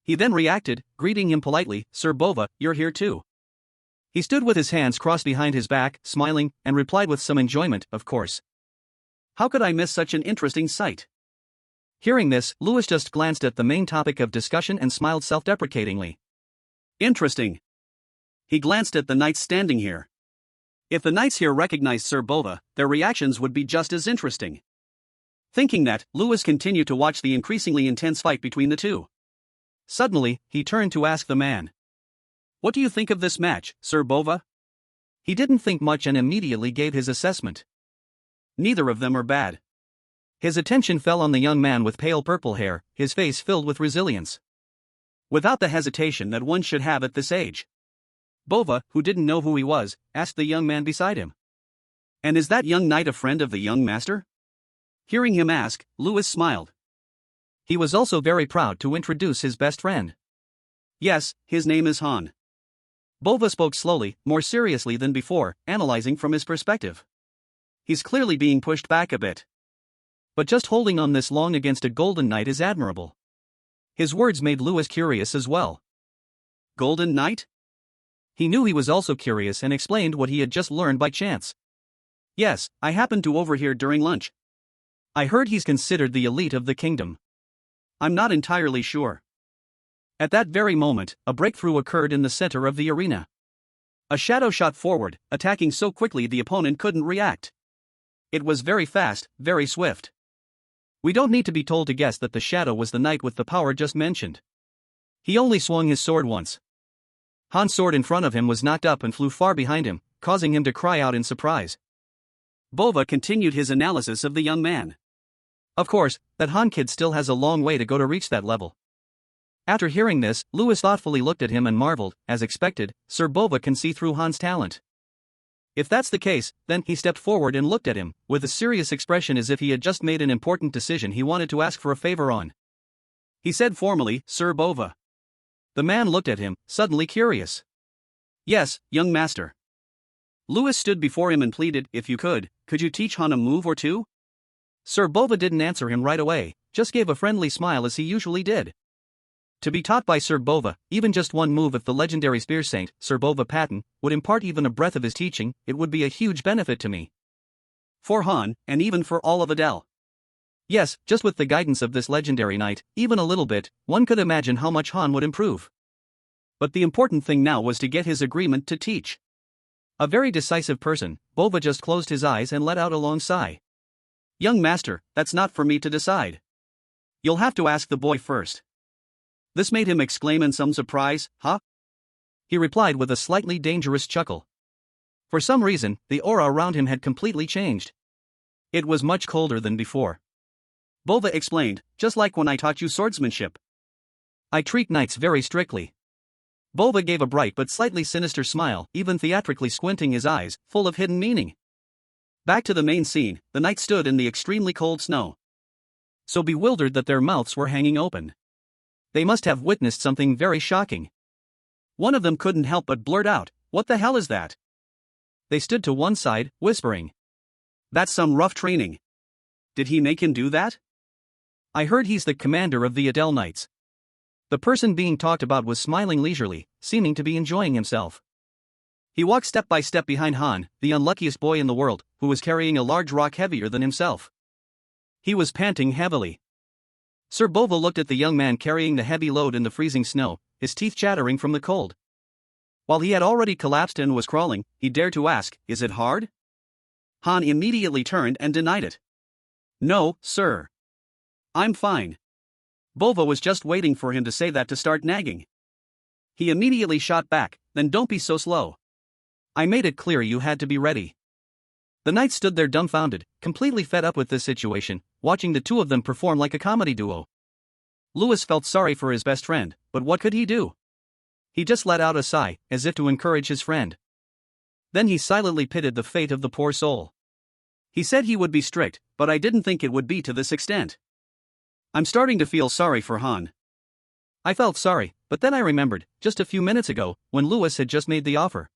He then reacted, greeting him politely, Sir Bova, you're here too. He stood with his hands crossed behind his back, smiling, and replied with some enjoyment, of course. How could I miss such an interesting sight? Hearing this, Louis just glanced at the main topic of discussion and smiled self-deprecatingly. Interesting. He glanced at the knights standing here. If the knights here recognized Sir Bova, their reactions would be just as interesting. Thinking that, Louis continued to watch the increasingly intense fight between the two. Suddenly, he turned to ask the man. What do you think of this match, Sir Bova? He didn't think much and immediately gave his assessment. Neither of them are bad. His attention fell on the young man with pale purple hair, his face filled with resilience. Without the hesitation that one should have at this age. Bova, who didn't know who he was, asked the young man beside him. And is that young knight a friend of the young master? Hearing him ask, Louis smiled. He was also very proud to introduce his best friend. Yes, his name is Han. Bova spoke slowly, more seriously than before, analyzing from his perspective. He's clearly being pushed back a bit. But just holding on this long against a golden knight is admirable. His words made Louis curious as well. Golden knight? He knew he was also curious and explained what he had just learned by chance. Yes, I happened to overhear during lunch. I heard he's considered the elite of the kingdom. I'm not entirely sure. At that very moment, a breakthrough occurred in the center of the arena. A shadow shot forward, attacking so quickly the opponent couldn't react. It was very fast, very swift. We don't need to be told to guess that the shadow was the knight with the power just mentioned. He only swung his sword once. Han's sword in front of him was knocked up and flew far behind him, causing him to cry out in surprise. Bova continued his analysis of the young man. Of course, that Han kid still has a long way to go to reach that level. After hearing this, Louis thoughtfully looked at him and marveled, as expected, Sir Bova can see through Han's talent. If that's the case, then he stepped forward and looked at him, with a serious expression as if he had just made an important decision he wanted to ask for a favor on. He said formally, Sir Bova. The man looked at him, suddenly curious. Yes, young master. Louis stood before him and pleaded, if you could you teach Han a move or two? Sir Bova didn't answer him right away, just gave a friendly smile as he usually did. To be taught by Sir Bova, even just one move if the legendary spear saint, Sir Bova Patton, would impart even a breath of his teaching, it would be a huge benefit to me. For Han, and even for all of Adel. Yes, just with the guidance of this legendary knight, even a little bit, one could imagine how much Han would improve. But the important thing now was to get his agreement to teach. A very decisive person, Bova just closed his eyes and let out a long sigh. Young master, that's not for me to decide. You'll have to ask the boy first. This made him exclaim in some surprise, huh? He replied with a slightly dangerous chuckle. For some reason, the aura around him had completely changed. It was much colder than before. Bova explained, just like when I taught you swordsmanship. I treat knights very strictly. Bova gave a bright but slightly sinister smile, even theatrically squinting his eyes, full of hidden meaning. Back to the main scene, the knights stood in the extremely cold snow. So bewildered that their mouths were hanging open. They must have witnessed something very shocking. One of them couldn't help but blurt out, what the hell is that? They stood to one side, whispering. That's some rough training. Did he make him do that? I heard he's the commander of the Adel Knights. The person being talked about was smiling leisurely, seeming to be enjoying himself. He walked step by step behind Han, the unluckiest boy in the world, who was carrying a large rock heavier than himself. He was panting heavily. Sir Bova looked at the young man carrying the heavy load in the freezing snow, his teeth chattering from the cold. While he had already collapsed and was crawling, he dared to ask, is it hard? Han immediately turned and denied it. No, sir. I'm fine. Bova was just waiting for him to say that to start nagging. He immediately shot back, then don't be so slow. I made it clear you had to be ready. The knights stood there dumbfounded, completely fed up with this situation, watching the two of them perform like a comedy duo. Louis felt sorry for his best friend, but what could he do? He just let out a sigh, as if to encourage his friend. Then he silently pitied the fate of the poor soul. He said he would be strict, but I didn't think it would be to this extent. I'm starting to feel sorry for Han. I felt sorry, but then I remembered, just a few minutes ago, when Louis had just made the offer.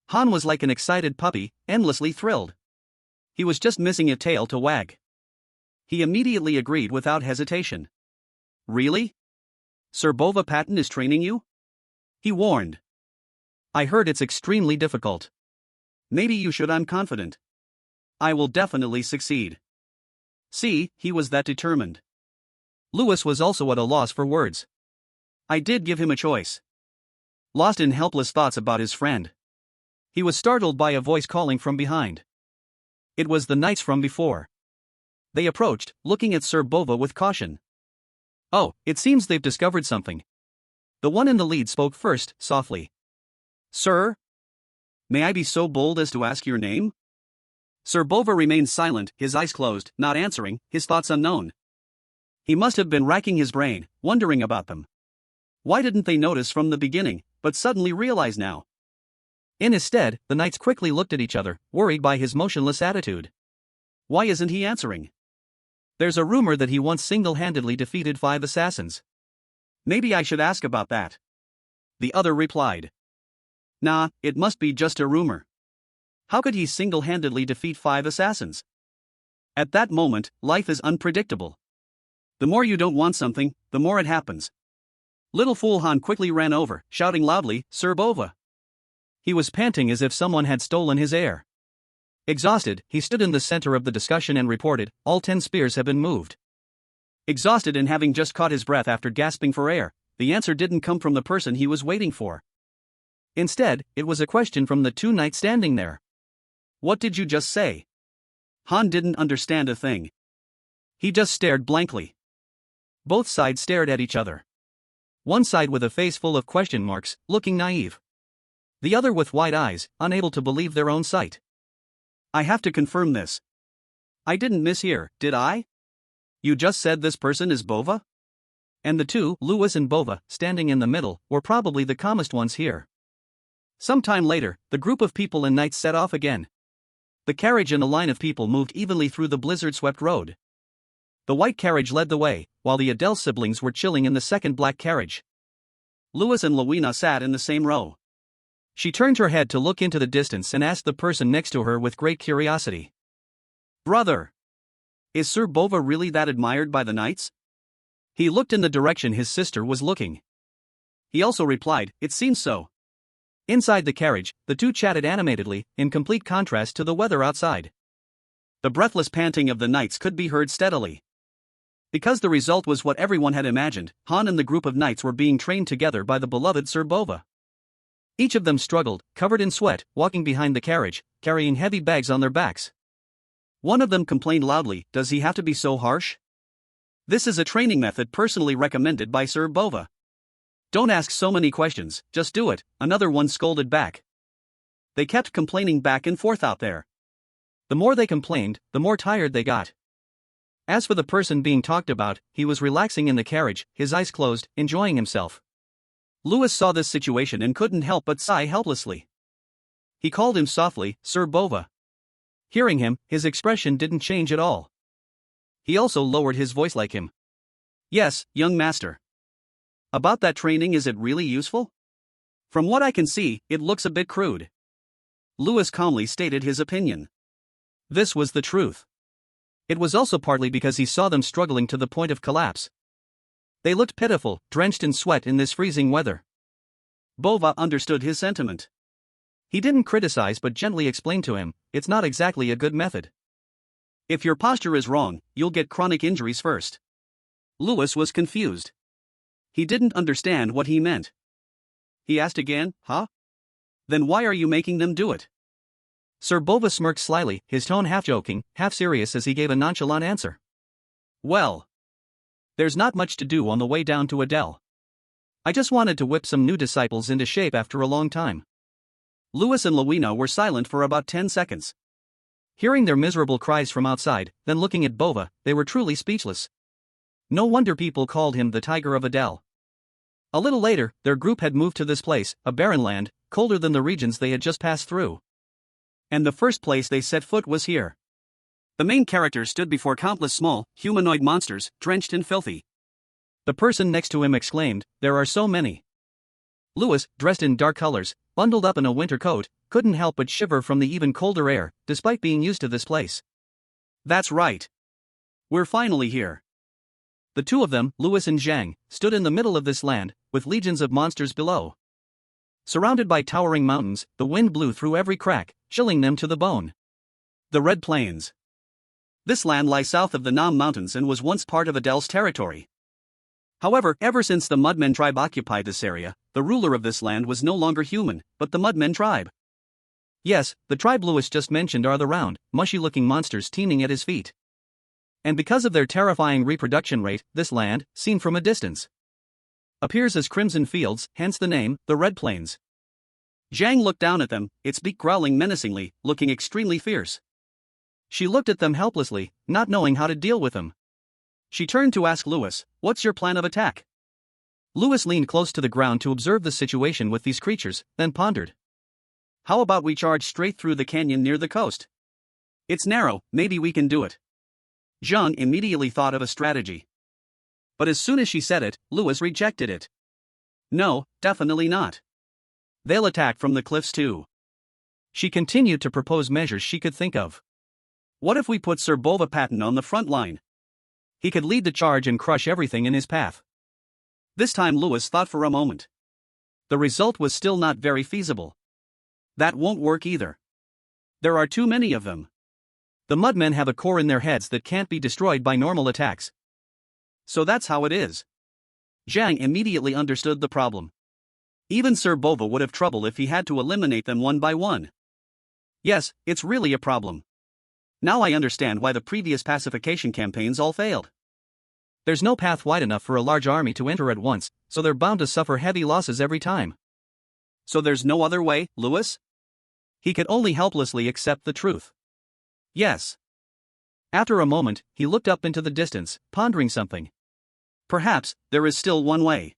Han was like an excited puppy, endlessly thrilled. He was just missing a tail to wag. He immediately agreed without hesitation. Really? Sir Bova Patton is training you? He warned. I heard it's extremely difficult. Maybe you should. I'm confident. I will definitely succeed. See, he was that determined. Louis was also at a loss for words. I did give him a choice. Lost in helpless thoughts about his friend, he was startled by a voice calling from behind. It was the knights from before. They approached, looking at Sir Bova with caution. Oh, it seems they've discovered something. The one in the lead spoke first, softly. Sir? May I be so bold as to ask your name? Sir Bova remained silent, his eyes closed, not answering, his thoughts unknown. He must have been racking his brain, wondering about them. Why didn't they notice from the beginning, but suddenly realize now? In his stead, the knights quickly looked at each other, worried by his motionless attitude. Why isn't he answering? There's a rumor that he once single-handedly defeated 5 assassins. Maybe I should ask about that. The other replied. Nah, it must be just a rumor. How could he single-handedly defeat 5 assassins? At that moment, life is unpredictable. The more you don't want something, the more it happens. Little fool Han quickly ran over, shouting loudly, Sir Bova. He was panting as if someone had stolen his air. Exhausted, he stood in the center of the discussion and reported, all 10 spears have been moved. Exhausted and having just caught his breath after gasping for air, the answer didn't come from the person he was waiting for. Instead, it was a question from the 2 knights standing there. What did you just say? Han didn't understand a thing. He just stared blankly. Both sides stared at each other. One side with a face full of question marks, looking naive. The other with wide eyes, unable to believe their own sight. I have to confirm this. I didn't mishear, did I? You just said this person is Bova? And the 2, Louis and Bova, standing in the middle, were probably the calmest ones here. Some time later, the group of people and knights set off again. The carriage and a line of people moved evenly through the blizzard-swept road. The white carriage led the way, while the Adele siblings were chilling in the second black carriage. Louis and Lowena sat in the same row. She turned her head to look into the distance and asked the person next to her with great curiosity. Brother! Is Sir Bova really that admired by the knights? He looked in the direction his sister was looking. He also replied, it seems so. Inside the carriage, the 2 chatted animatedly, in complete contrast to the weather outside. The breathless panting of the knights could be heard steadily. Because the result was what everyone had imagined, Han and the group of knights were being trained together by the beloved Sir Bova. Each of them struggled, covered in sweat, walking behind the carriage, carrying heavy bags on their backs. One of them complained loudly, does he have to be so harsh? This is a training method personally recommended by Sir Bova. Don't ask so many questions, just do it, another one scolded back. They kept complaining back and forth out there. The more they complained, the more tired they got. As for the person being talked about, he was relaxing in the carriage, his eyes closed, enjoying himself. Louis saw this situation and couldn't help but sigh helplessly. He called him softly, Sir Bova. Hearing him, his expression didn't change at all. He also lowered his voice like him. Yes, young master. About that training, is it really useful? From what I can see, it looks a bit crude. Louis calmly stated his opinion. This was the truth. It was also partly because he saw them struggling to the point of collapse. They looked pitiful, drenched in sweat in this freezing weather. Bova understood his sentiment. He didn't criticize but gently explained to him, it's not exactly a good method. If your posture is wrong, you'll get chronic injuries first. Louis was confused. He didn't understand what he meant. He asked again, huh? Then why are you making them do it? Sir Bova smirked slyly, his tone half joking, half serious as he gave a nonchalant answer. Well, there's not much to do on the way down to Adele. I just wanted to whip some new disciples into shape after a long time. Louis and Lowena were silent for about 10 seconds. Hearing their miserable cries from outside, then looking at Bova, they were truly speechless. No wonder people called him the Tiger of Adele. A little later, their group had moved to this place, a barren land, colder than the regions they had just passed through. And the first place they set foot was here. The main character stood before countless small, humanoid monsters, drenched and filthy. The person next to him exclaimed, there are so many. Louis, dressed in dark colors, bundled up in a winter coat, couldn't help but shiver from the even colder air, despite being used to this place. That's right. We're finally here. The 2 of them, Louis and Zhang, stood in the middle of this land, with legions of monsters below. Surrounded by towering mountains, the wind blew through every crack, chilling them to the bone. The Red Plains. This land lies south of the Nam Mountains and was once part of Adele's territory. However, ever since the Mudmen tribe occupied this area, the ruler of this land was no longer human, but the Mudmen tribe. Yes, the tribe Lewis just mentioned are the round, mushy-looking monsters teeming at his feet. And because of their terrifying reproduction rate, this land, seen from a distance, appears as crimson fields, hence the name, the Red Plains. Zhang looked down at them, its beak growling menacingly, looking extremely fierce. She looked at them helplessly, not knowing how to deal with them. She turned to ask Lewis, "What's your plan of attack?" Lewis leaned close to the ground to observe the situation with these creatures, then pondered. "How about we charge straight through the canyon near the coast? It's narrow, maybe we can do it." Zhang immediately thought of a strategy. But as soon as she said it, Lewis rejected it. "No, definitely not. They'll attack from the cliffs too." She continued to propose measures she could think of. What if we put Sir Bova on the front line? He could lead the charge and crush everything in his path. This time Lewis thought for a moment. The result was still not very feasible. That won't work either. There are too many of them. The Mudmen have a core in their heads that can't be destroyed by normal attacks. So that's how it is. Zhang immediately understood the problem. Even Sir Bova would have trouble if he had to eliminate them one by one. Yes, it's really a problem. Now I understand why the previous pacification campaigns all failed. There's no path wide enough for a large army to enter at once, so they're bound to suffer heavy losses every time. So there's no other way, Lewis? He could only helplessly accept the truth. Yes. After a moment, he looked up into the distance, pondering something. Perhaps there is still one way.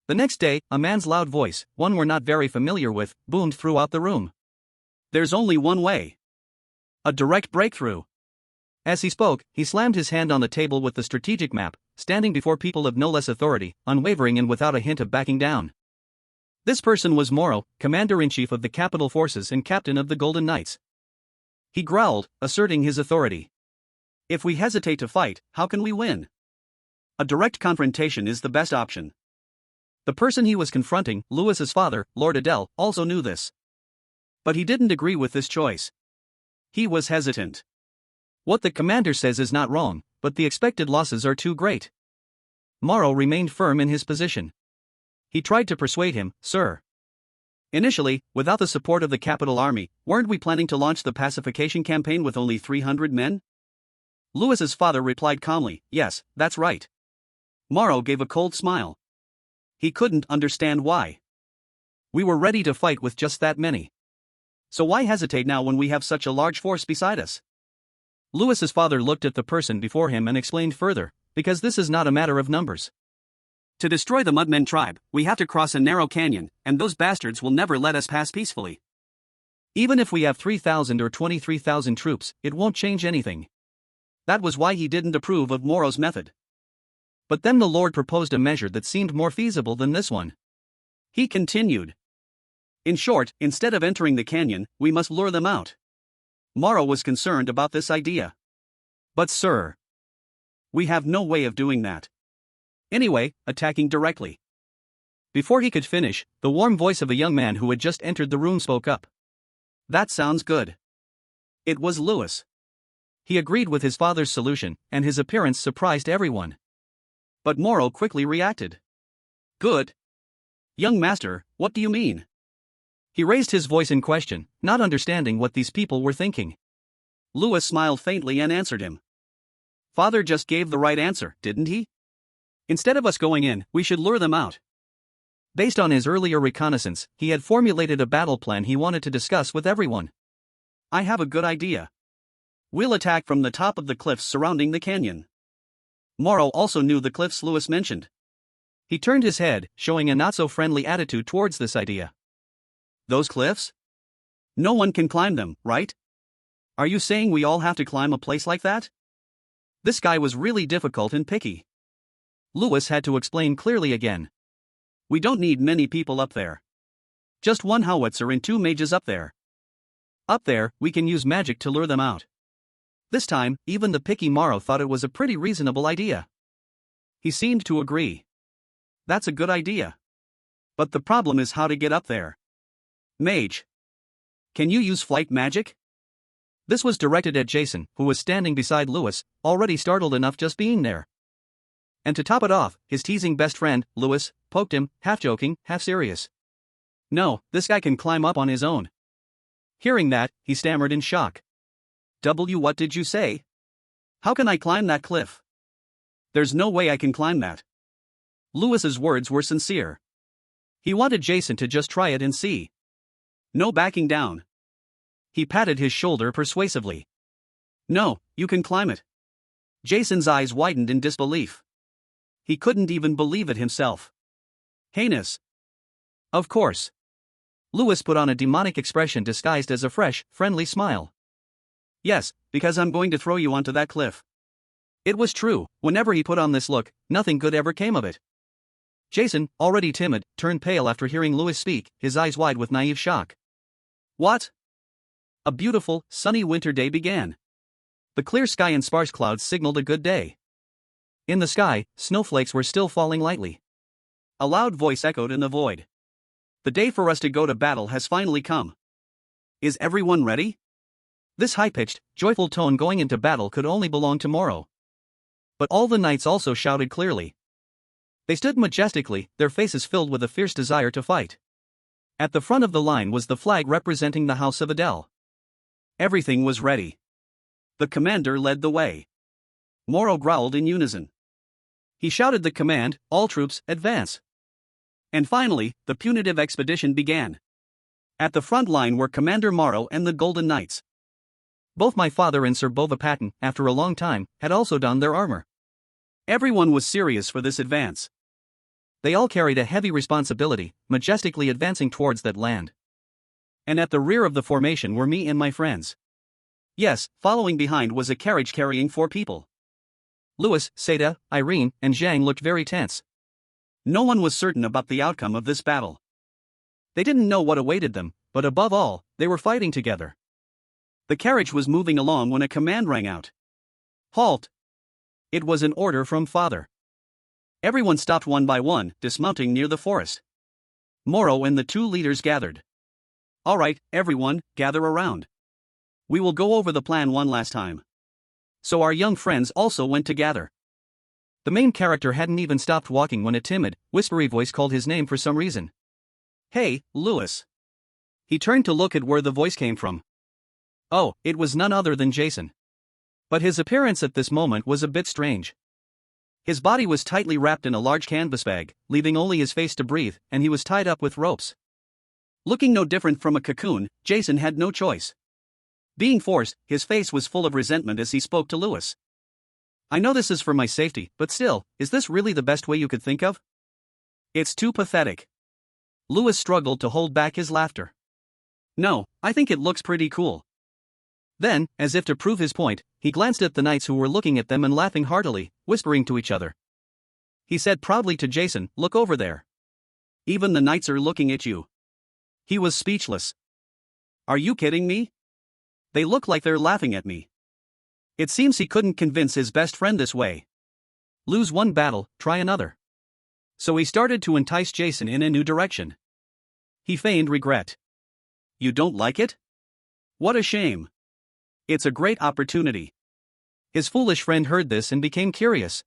The next day, a man's loud voice, one we're not very familiar with, boomed throughout the room. There's only one way. A direct breakthrough. As he spoke, he slammed his hand on the table with the strategic map, standing before people of no less authority, unwavering and without a hint of backing down. This person was Moro, commander-in-chief of the capital forces and captain of the Golden Knights. He growled, asserting his authority. If we hesitate to fight, how can we win? A direct confrontation is the best option. The person he was confronting, Lewis's father, Lord Adele, also knew this. But he didn't agree with this choice. He was hesitant. What the commander says is not wrong, but the expected losses are too great. Moro remained firm in his position. He tried to persuade him, "Sir. Initially, without the support of the capital army, weren't we planning to launch the pacification campaign with only 300 men? Lewis's father replied calmly, "Yes, that's right." Moro gave a cold smile. He couldn't understand why. We were ready to fight with just that many. So why hesitate now when we have such a large force beside us? Lewis's father looked at the person before him and explained further, because this is not a matter of numbers. To destroy the Mudmen tribe, we have to cross a narrow canyon, and those bastards will never let us pass peacefully. Even if we have 3,000 or 23,000 troops, it won't change anything. That was why he didn't approve of Moro's method. But then the Lord proposed a measure that seemed more feasible than this one. He continued. In short, instead of entering the canyon, we must lure them out. Moro was concerned about this idea. But sir, we have no way of doing that. Anyway, attacking directly. Before he could finish, the warm voice of a young man who had just entered the room spoke up. That sounds good. It was Lewis. He agreed with his father's solution, and his appearance surprised everyone. But Moro quickly reacted. Good. Young master, what do you mean? He raised his voice in question, not understanding what these people were thinking. Lewis smiled faintly and answered him. Father just gave the right answer, didn't he? Instead of us going in, we should lure them out. Based on his earlier reconnaissance, he had formulated a battle plan he wanted to discuss with everyone. I have a good idea. We'll attack from the top of the cliffs surrounding the canyon. Moro also knew the cliffs Lewis mentioned. He turned his head, showing a not-so-friendly attitude towards this idea. Those cliffs? No one can climb them, right? Are you saying we all have to climb a place like that? This guy was really difficult and picky. Lewis had to explain clearly again. We don't need many people up there. Just one howitzer and 2 mages up there. Up there, we can use magic to lure them out. This time, even the picky Moro thought it was a pretty reasonable idea. He seemed to agree. That's a good idea. But the problem is how to get up there. Mage. Can you use flight magic? This was directed at Jason, who was standing beside Lewis, already startled enough just being there. And to top it off, his teasing best friend, Louis, poked him, half joking, half serious. No, this guy can climb up on his own. Hearing that, he stammered in shock. What did you say? How can I climb that cliff? There's no way I can climb that. Louis's words were sincere. He wanted Jason to just try it and see. No backing down. He patted his shoulder persuasively. No, you can climb it. Jason's eyes widened in disbelief. He couldn't even believe it himself. Heinous. Of course. Louis put on a demonic expression disguised as a fresh, friendly smile. Yes, because I'm going to throw you onto that cliff. It was true, whenever he put on this look, nothing good ever came of it. Jason, already timid, turned pale after hearing Louis speak, his eyes wide with naive shock. What? A beautiful, sunny winter day began. The clear sky and sparse clouds signaled a good day. In the sky, snowflakes were still falling lightly. A loud voice echoed in the void. The day for us to go to battle has finally come. Is everyone ready? This high-pitched, joyful tone going into battle could only belong to Moro. But all the knights also shouted clearly. They stood majestically, their faces filled with a fierce desire to fight. At the front of the line was the flag representing the House of Adel. Everything was ready. The commander led the way. Moro growled in unison. He shouted the command, all troops, advance. And finally, the punitive expedition began. At the front line were Commander Moro and the Golden Knights. Both my father and Sir Bova, after a long time, had also donned their armor. Everyone was serious for this advance. They all carried a heavy responsibility, majestically advancing towards that land. And at the rear of the formation were me and my friends. Yes, following behind was a carriage carrying 4 people. Louis, Seda, Irene, and Zhang looked very tense. No one was certain about the outcome of this battle. They didn't know what awaited them, but above all, they were fighting together. The carriage was moving along when a command rang out. Halt! It was an order from Father. Everyone stopped one by one, dismounting near the forest. Moro and the 2 leaders gathered. All right, everyone, gather around. We will go over the plan one last time. So our young friends also went to gather. The main character hadn't even stopped walking when a timid, whispery voice called his name for some reason. Hey, Louis. He turned to look at where the voice came from. Oh, it was none other than Jason. But his appearance at this moment was a bit strange. His body was tightly wrapped in a large canvas bag, leaving only his face to breathe, and he was tied up with ropes. Looking no different from a cocoon, Jason had no choice. Being forced, his face was full of resentment as he spoke to Louis. I know this is for my safety, but still, is this really the best way you could think of? It's too pathetic. Louis struggled to hold back his laughter. No, I think it looks pretty cool. Then, as if to prove his point, he glanced at the knights who were looking at them and laughing heartily, whispering to each other. He said proudly to Jason, look over there. Even the knights are looking at you. He was speechless. Are you kidding me? They look like they're laughing at me. It seems he couldn't convince his best friend this way. Lose one battle, try another. So he started to entice Jason in a new direction. He feigned regret. You don't like it? What a shame. It's a great opportunity. His foolish friend heard this and became curious.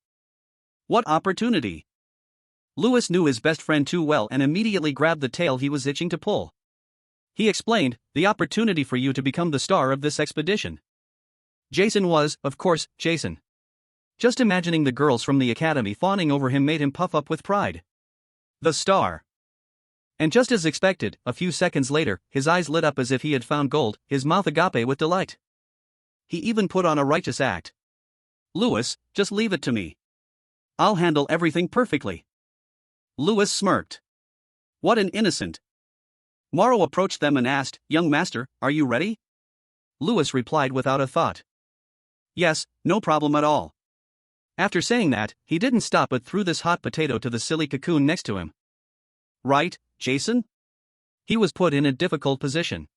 What opportunity? Louis knew his best friend too well and immediately grabbed the tail he was itching to pull. He explained, the opportunity for you to become the star of this expedition. Jason was, of course, Jason. Just imagining the girls from the academy fawning over him made him puff up with pride. The star. And just as expected, a few seconds later, his eyes lit up as if he had found gold, his mouth agape with delight. He even put on a righteous act. Louis, just leave it to me. I'll handle everything perfectly. Louis smirked. What an innocent. Moro approached them and asked, young master, are you ready? Louis replied without a thought. Yes, no problem at all. After saying that, he didn't stop but threw this hot potato to the silly cocoon next to him. Right, Jason? He was put in a difficult position.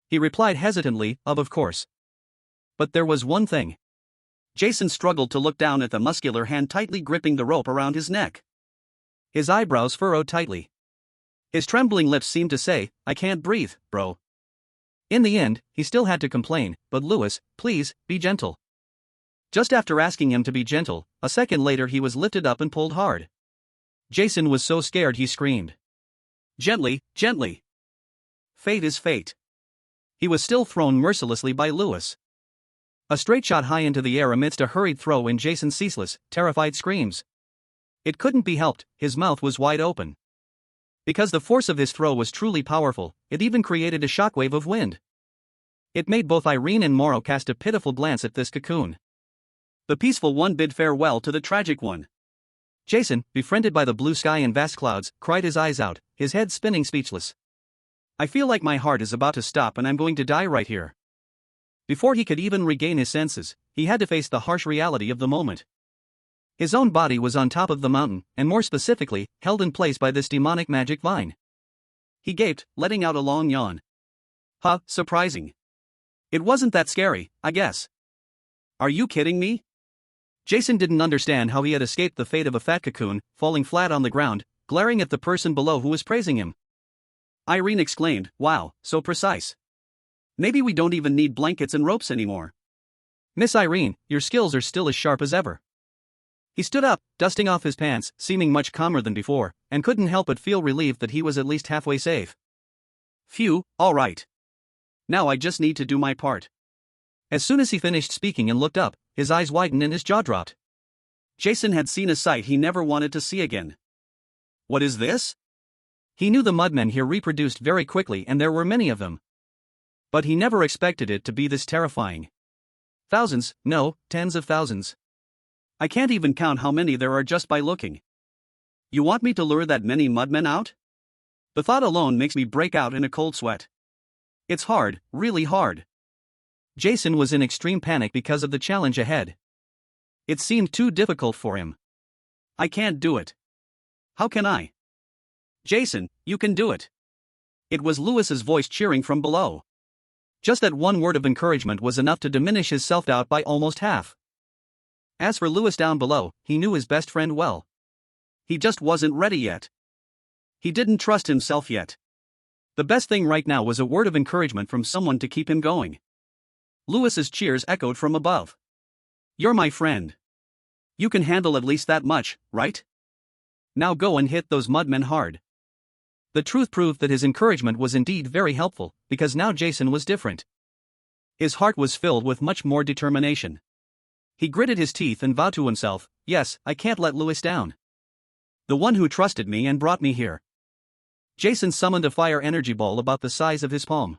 He replied hesitantly, of course. But there was one thing. Jason struggled to look down at the muscular hand tightly gripping the rope around his neck. His eyebrows furrowed tightly. His trembling lips seemed to say, I can't breathe, bro. In the end, he still had to complain, but Louis, please, be gentle. Just after asking him to be gentle, a second later he was lifted up and pulled hard. Jason was so scared he screamed. Gently, gently. Fate is fate. He was still thrown mercilessly by Lewis. A straight shot high into the air amidst a hurried throw in Jason's ceaseless, terrified screams. It couldn't be helped, his mouth was wide open. Because the force of his throw was truly powerful, it even created a shockwave of wind. It made both Irene and Morrow cast a pitiful glance at this cocoon. The peaceful one bid farewell to the tragic one. Jason, befriended by the blue sky and vast clouds, cried his eyes out, his head spinning speechless. I feel like my heart is about to stop and I'm going to die right here. Before he could even regain his senses, he had to face the harsh reality of the moment. His own body was on top of the mountain, and more specifically, held in place by this demonic magic vine. He gaped, letting out a long yawn. Huh, surprising. It wasn't that scary, I guess. Are you kidding me? Jason didn't understand how he had escaped the fate of a fat cocoon, falling flat on the ground, glaring at the person below who was praising him. Irene exclaimed, wow, so precise. Maybe we don't even need blankets and ropes anymore. Miss Irene, your skills are still as sharp as ever. He stood up, dusting off his pants, seeming much calmer than before, and couldn't help but feel relieved that he was at least halfway safe. Phew, all right. Now I just need to do my part. As soon as he finished speaking and looked up, his eyes widened and his jaw dropped. Jason had seen a sight he never wanted to see again. What is this? He knew the mudmen here reproduced very quickly and there were many of them. But he never expected it to be this terrifying. Thousands, no, tens of thousands. I can't even count how many there are just by looking. You want me to lure that many mudmen out? The thought alone makes me break out in a cold sweat. It's hard, really hard. Jason was in extreme panic because of the challenge ahead. It seemed too difficult for him. I can't do it. How can I? Jason, you can do it. It was Lewis's voice cheering from below. Just that one word of encouragement was enough to diminish his self-doubt by almost half. As for Lewis down below, he knew his best friend well. He just wasn't ready yet. He didn't trust himself yet. The best thing right now was a word of encouragement from someone to keep him going. Lewis's cheers echoed from above. You're my friend. You can handle at least that much, right? Now go and hit those mudmen hard. The truth proved that his encouragement was indeed very helpful, because now Jason was different. His heart was filled with much more determination. He gritted his teeth and vowed to himself, yes, I can't let Lewis down. The one who trusted me and brought me here. Jason summoned a fire energy ball about the size of his palm.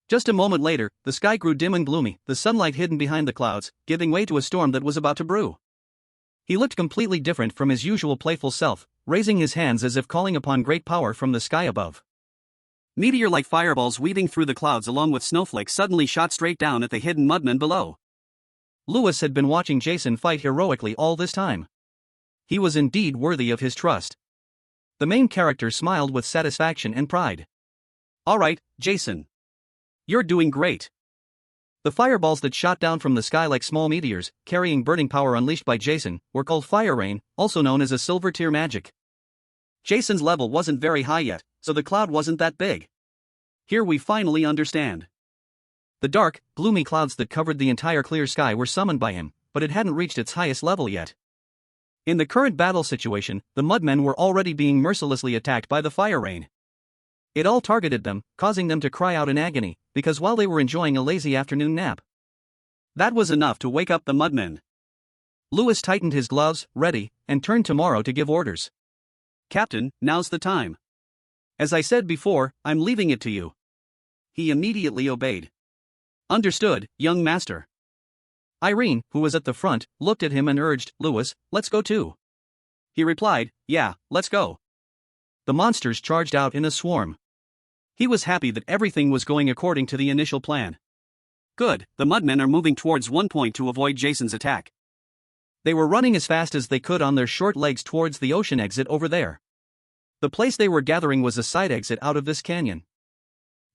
Just a moment later, the sky grew dim and gloomy, the sunlight hidden behind the clouds, giving way to a storm that was about to brew. He looked completely different from his usual playful self, raising his hands as if calling upon great power from the sky above. Meteor-like fireballs weaving through the clouds along with snowflakes suddenly shot straight down at the hidden mudmen below. Lewis had been watching Jason fight heroically all this time. He was indeed worthy of his trust. The main character smiled with satisfaction and pride. All right, Jason. You're doing great. The fireballs that shot down from the sky like small meteors, carrying burning power unleashed by Jason, were called fire rain, also known as a silver tier magic. Jason's level wasn't very high yet, so the cloud wasn't that big. Here we finally understand. The dark, gloomy clouds that covered the entire clear sky were summoned by him, but it hadn't reached its highest level yet. In the current battle situation, the mudmen were already being mercilessly attacked by the fire rain. It all targeted them, causing them to cry out in agony, because while they were enjoying a lazy afternoon nap. That was enough to wake up the mudmen. Lewis tightened his gloves, ready, and turned to Morrow to give orders. Captain, now's the time. As I said before, I'm leaving it to you. He immediately obeyed. Understood, young master. Irene, who was at the front, looked at him and urged, Lewis, let's go too. He replied, yeah, let's go. The monsters charged out in a swarm. He was happy that everything was going according to the initial plan. Good, the mudmen are moving towards one point to avoid Jason's attack. They were running as fast as they could on their short legs towards the ocean exit over there. The place they were gathering was a side exit out of this canyon.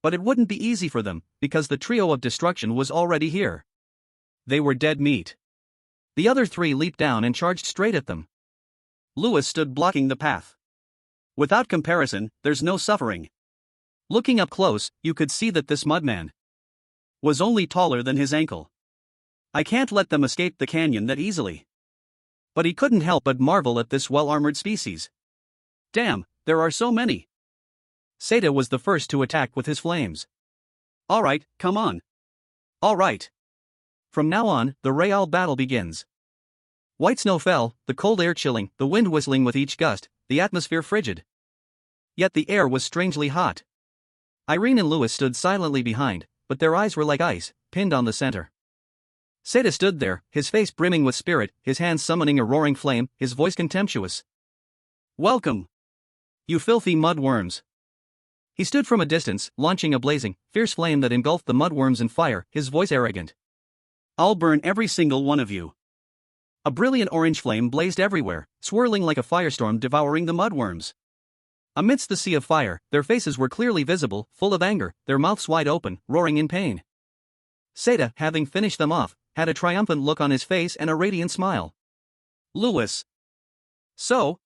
But it wouldn't be easy for them, because the trio of destruction was already here. They were dead meat. The other three leaped down and charged straight at them. Lewis stood blocking the path. Without comparison, there's no suffering. Looking up close, you could see that this mudman was only taller than his ankle. I can't let them escape the canyon that easily. But he couldn't help but marvel at this well-armored species. Damn, there are so many. Seda was the first to attack with his flames. Alright, come on. Alright. From now on, the real battle begins. White snow fell, the cold air chilling, the wind whistling with each gust, the atmosphere frigid. Yet the air was strangely hot. Irene and Louis stood silently behind, but their eyes were like ice, pinned on the center. Seda stood there, his face brimming with spirit, his hands summoning a roaring flame, his voice contemptuous. Welcome, you filthy mudworms. He stood from a distance, launching a blazing, fierce flame that engulfed the mudworms in fire, his voice arrogant. I'll burn every single one of you. A brilliant orange flame blazed everywhere, swirling like a firestorm devouring the mudworms. Amidst the sea of fire, their faces were clearly visible, full of anger, their mouths wide open, roaring in pain. Seda, having finished them off, had a triumphant look on his face and a radiant smile. Louis. So?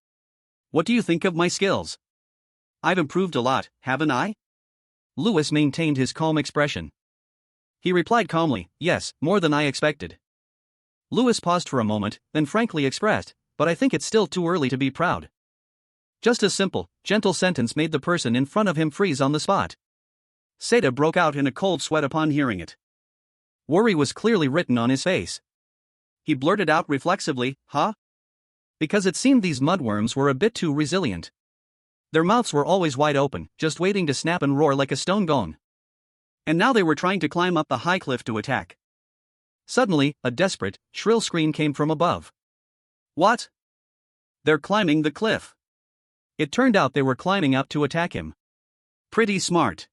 What do you think of my skills? I've improved a lot, haven't I? Louis maintained his calm expression. He replied calmly, yes, more than I expected. Louis paused for a moment, then frankly expressed, but I think it's still too early to be proud. Just a simple, gentle sentence made the person in front of him freeze on the spot. Seda broke out in a cold sweat upon hearing it. Worry was clearly written on his face. He blurted out reflexively, huh? Because it seemed these mudworms were a bit too resilient. Their mouths were always wide open, just waiting to snap and roar like a stone gone. And now they were trying to climb up the high cliff to attack. Suddenly, a desperate, shrill scream came from above. What? They're climbing the cliff. It turned out they were climbing up to attack him. Pretty smart.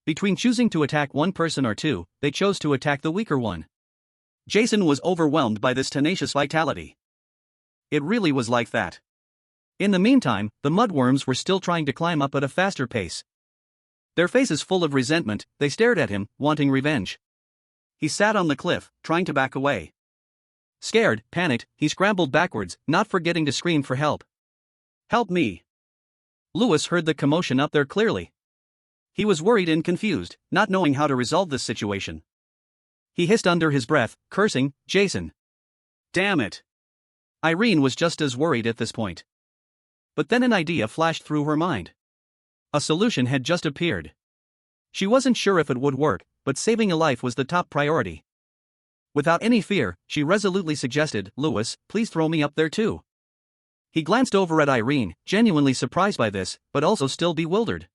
Between choosing to attack one person or two, they chose to attack the weaker one. Jason was overwhelmed by this tenacious vitality. It really was like that. In the meantime, the mudworms were still trying to climb up at a faster pace. Their faces full of resentment, they stared at him, wanting revenge. He sat on the cliff, trying to back away. Scared, panicked, he scrambled backwards, not forgetting to scream for help. Help me. Louis heard the commotion up there clearly. He was worried and confused, not knowing how to resolve this situation. He hissed under his breath, cursing, Jason. Damn it. Irene was just as worried at this point. But then an idea flashed through her mind. A solution had just appeared. She wasn't sure if it would work, but saving a life was the top priority. Without any fear, she resolutely suggested, Louis, please throw me up there too. He glanced over at Irene, genuinely surprised by this, but also still bewildered.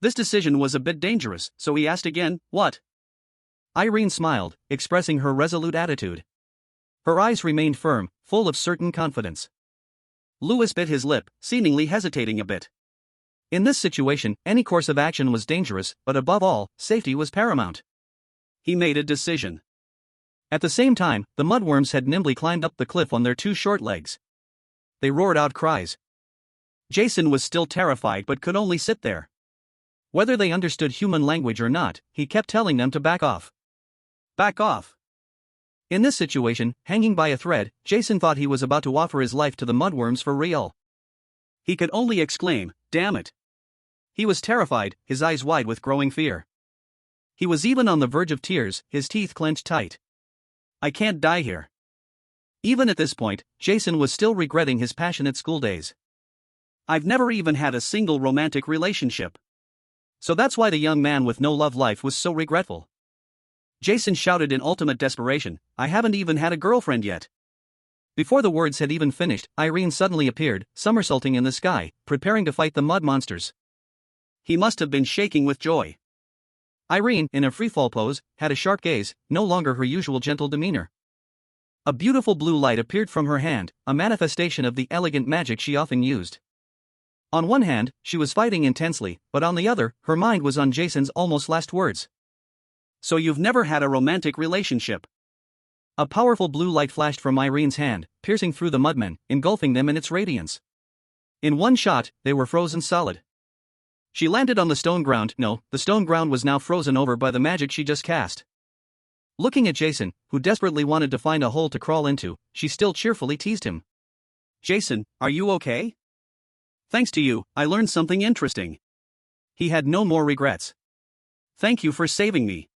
This decision was a bit dangerous, so he asked again, what? Irene smiled, expressing her resolute attitude. Her eyes remained firm, full of certain confidence. Louis bit his lip, seemingly hesitating a bit. In this situation, any course of action was dangerous, but above all, safety was paramount. He made a decision. At the same time, the mudworms had nimbly climbed up the cliff on their two short legs. They roared out cries. Jason was still terrified but could only sit there. Whether they understood human language or not, he kept telling them to back off. Back off. In this situation, hanging by a thread, Jason thought he was about to offer his life to the mudworms for real. He could only exclaim, damn it. He was terrified, his eyes wide with growing fear. He was even on the verge of tears, his teeth clenched tight. I can't die here. Even at this point, Jason was still regretting his passionate school days. I've never even had a single romantic relationship. So that's why the young man with no love life was so regretful. Jason shouted in ultimate desperation, I haven't even had a girlfriend yet. Before the words had even finished, Irene suddenly appeared, somersaulting in the sky, preparing to fight the mud monsters. He must have been shaking with joy. Irene, in a freefall pose, had a sharp gaze, no longer her usual gentle demeanor. A beautiful blue light appeared from her hand, a manifestation of the elegant magic she often used. On one hand, she was fighting intensely, but on the other, her mind was on Jason's almost last words. So you've never had a romantic relationship? A powerful blue light flashed from Irene's hand, piercing through the mudmen, engulfing them in its radiance. In one shot, they were frozen solid. She landed on the stone ground. No, the stone ground was now frozen over by the magic she just cast. Looking at Jason, who desperately wanted to find a hole to crawl into, she still cheerfully teased him. Jason, are you okay? Thanks to you, I learned something interesting. He had no more regrets. Thank you for saving me.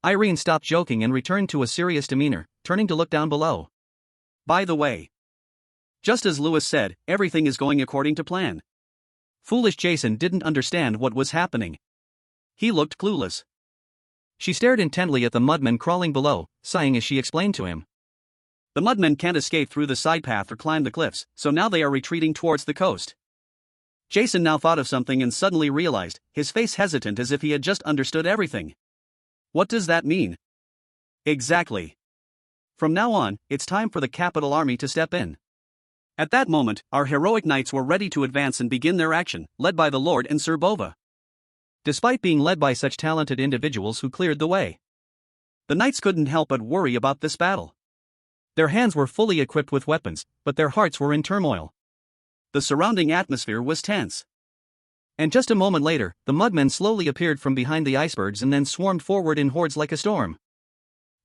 Irene stopped joking and returned to a serious demeanor, turning to look down below. By the way, just as Lewis said, everything is going according to plan. Foolish Jason didn't understand what was happening. He looked clueless. She stared intently at the mudmen crawling below, sighing as she explained to him. The mudmen can't escape through the side path or climb the cliffs, so now they are retreating towards the coast. Jason now thought of something and suddenly realized, his face hesitant as if he had just understood everything. What does that mean? Exactly. From now on, it's time for the capital army to step in. At that moment, our heroic knights were ready to advance and begin their action, led by the Lord and Sir Bova. Despite being led by such talented individuals who cleared the way, the knights couldn't help but worry about this battle. Their hands were fully equipped with weapons, but their hearts were in turmoil. The surrounding atmosphere was tense. And just a moment later, the mudmen slowly appeared from behind the icebergs and then swarmed forward in hordes like a storm.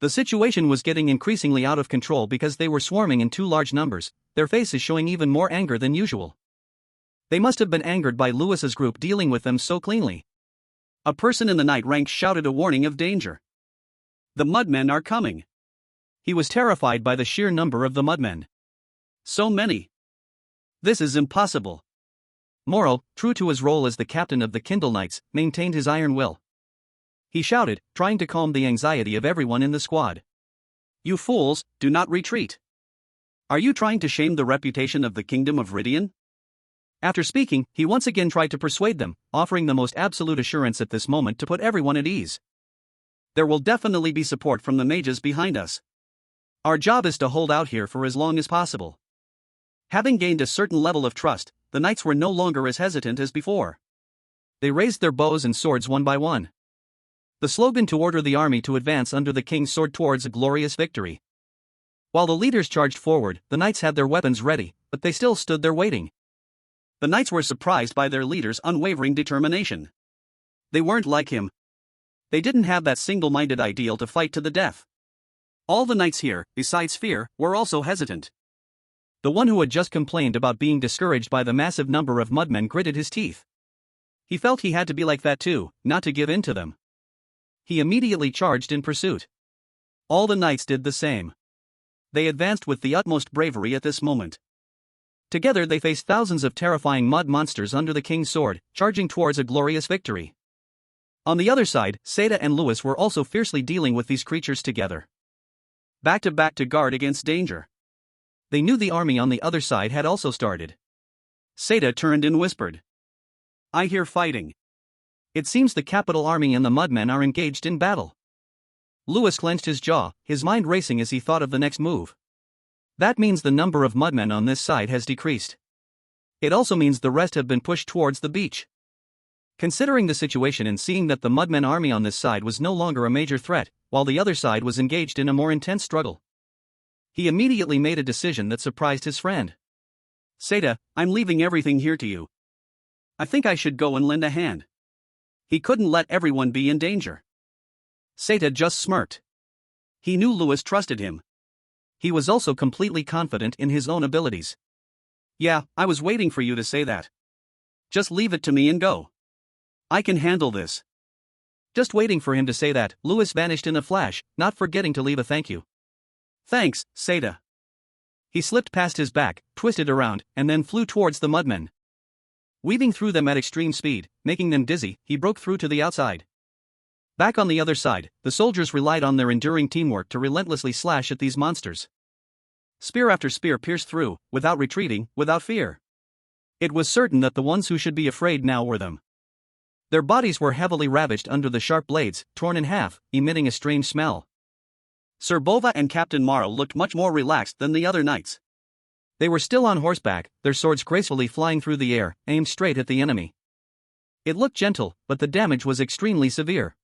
The situation was getting increasingly out of control because they were swarming in too large numbers, their faces showing even more anger than usual. They must have been angered by Lewis's group dealing with them so cleanly. A person in the knight ranks shouted a warning of danger. The mudmen are coming. He was terrified by the sheer number of the mudmen. So many. This is impossible. Morrow, true to his role as the captain of the Kindle Knights, maintained his iron will. He shouted, trying to calm the anxiety of everyone in the squad. You fools, do not retreat. Are you trying to shame the reputation of the Kingdom of Ridian? After speaking, he once again tried to persuade them, offering the most absolute assurance at this moment to put everyone at ease. There will definitely be support from the mages behind us. Our job is to hold out here for as long as possible. Having gained a certain level of trust, the knights were no longer as hesitant as before. They raised their bows and swords one by one. The slogan to order the army to advance under the king's sword towards a glorious victory. While the leaders charged forward, the knights had their weapons ready, but they still stood there waiting. The knights were surprised by their leader's unwavering determination. They weren't like him. They didn't have that single-minded ideal to fight to the death. All the knights here, besides Fear, were also hesitant. The one who had just complained about being discouraged by the massive number of mudmen gritted his teeth. He felt he had to be like that too, not to give in to them. He immediately charged in pursuit. All the knights did the same. They advanced with the utmost bravery at this moment. Together they faced thousands of terrifying mud monsters under the king's sword, charging towards a glorious victory. On the other side, Seda and Lewis were also fiercely dealing with these creatures together. Back to guard against danger. They knew the army on the other side had also started. Seda turned and whispered. I hear fighting. It seems the capital army and the mudmen are engaged in battle. Lewis clenched his jaw, his mind racing as he thought of the next move. That means the number of mudmen on this side has decreased. It also means the rest have been pushed towards the beach. Considering the situation and seeing that the mudmen army on this side was no longer a major threat, while the other side was engaged in a more intense struggle, he immediately made a decision that surprised his friend. Seda, I'm leaving everything here to you. I think I should go and lend a hand. He couldn't let everyone be in danger. Seda just smirked. He knew Lewis trusted him. He was also completely confident in his own abilities. Yeah, I was waiting for you to say that. Just leave it to me and go. I can handle this. Just waiting for him to say that, Lewis vanished in a flash, not forgetting to leave a thank you. Thanks, Seda. He slipped past his back, twisted around, and then flew towards the mudmen. Weaving through them at extreme speed, making them dizzy, he broke through to the outside. Back on the other side, the soldiers relied on their enduring teamwork to relentlessly slash at these monsters. Spear after spear pierced through, without retreating, without fear. It was certain that the ones who should be afraid now were them. Their bodies were heavily ravaged under the sharp blades, torn in half, emitting a strange smell. Sir Bova and Captain Morrow looked much more relaxed than the other knights. They were still on horseback, their swords gracefully flying through the air, aimed straight at the enemy. It looked gentle, but the damage was extremely severe.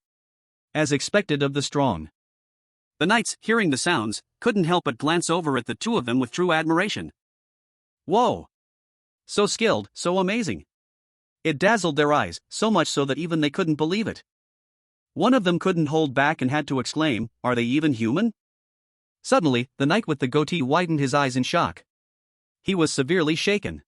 As expected of the strong. The knights, hearing the sounds, couldn't help but glance over at the two of them with true admiration. Whoa! So skilled, so amazing. It dazzled their eyes, so much so that even they couldn't believe it. One of them couldn't hold back and had to exclaim, "Are they even human?" Suddenly, the knight with the goatee widened his eyes in shock. He was severely shaken.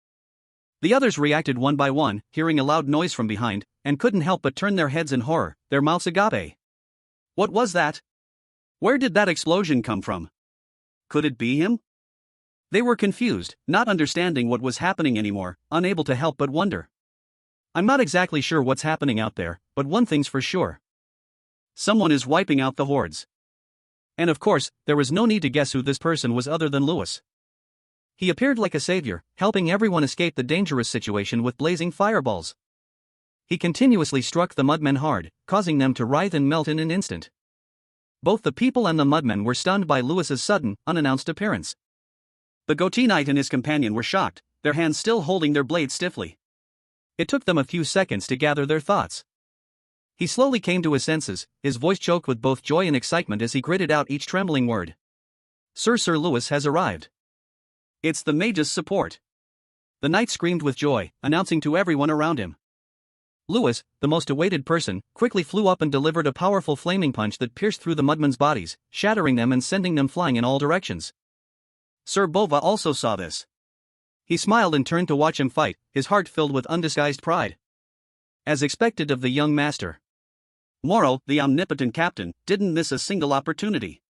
The others reacted one by one, hearing a loud noise from behind, and couldn't help but turn their heads in horror, their mouths agape. What was that? Where did that explosion come from? Could it be him? They were confused, not understanding what was happening anymore, unable to help but wonder. I'm not exactly sure what's happening out there, but one thing's for sure. Someone is wiping out the hordes. And of course, there was no need to guess who this person was other than Lewis. He appeared like a savior, helping everyone escape the dangerous situation with blazing fireballs. He continuously struck the mudmen hard, causing them to writhe and melt in an instant. Both the people and the mudmen were stunned by Lewis's sudden, unannounced appearance. The goatee knight and his companion were shocked, their hands still holding their blades stiffly. It took them a few seconds to gather their thoughts. He slowly came to his senses, his voice choked with both joy and excitement as he gritted out each trembling word. Sir Lewis has arrived. It's the Mage's support. The knight screamed with joy, announcing to everyone around him. Lewis, the most awaited person, quickly flew up and delivered a powerful flaming punch that pierced through the mudmen's bodies, shattering them and sending them flying in all directions. Sir Bova also saw this. He smiled and turned to watch him fight, his heart filled with undisguised pride. As expected of the young master, Moro, the omnipotent captain, didn't miss a single opportunity.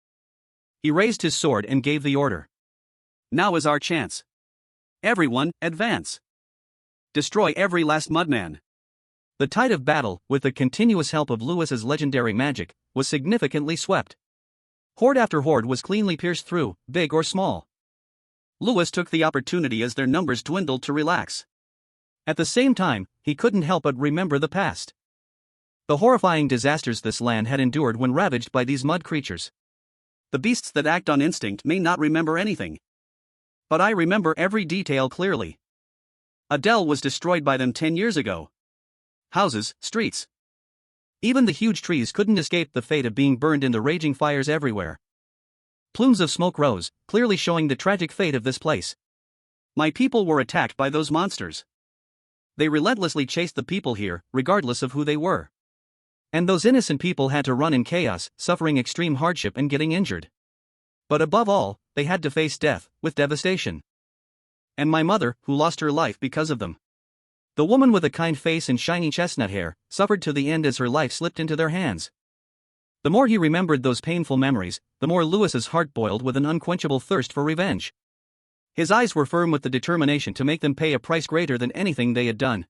He raised his sword and gave the order. Now is our chance. Everyone, advance. Destroy every last mudman. The tide of battle, with the continuous help of Lewis's legendary magic, was significantly swept. Horde after horde was cleanly pierced through, big or small. Lewis took the opportunity as their numbers dwindled to relax. At the same time, he couldn't help but remember the past. The horrifying disasters this land had endured when ravaged by these mud creatures. The beasts that act on instinct may not remember anything. But I remember every detail clearly. A dell was destroyed by them 10 years ago. Houses, streets. Even the huge trees couldn't escape the fate of being burned in the raging fires everywhere. Plumes of smoke rose, clearly showing the tragic fate of this place. My people were attacked by those monsters. They relentlessly chased the people here, regardless of who they were. And those innocent people had to run in chaos, suffering extreme hardship and getting injured. But above all, they had to face death, with devastation. And my mother, who lost her life because of them. The woman with a kind face and shiny chestnut hair, suffered to the end as her life slipped into their hands. The more he remembered those painful memories, the more Lewis's heart boiled with an unquenchable thirst for revenge. His eyes were firm with the determination to make them pay a price greater than anything they had done.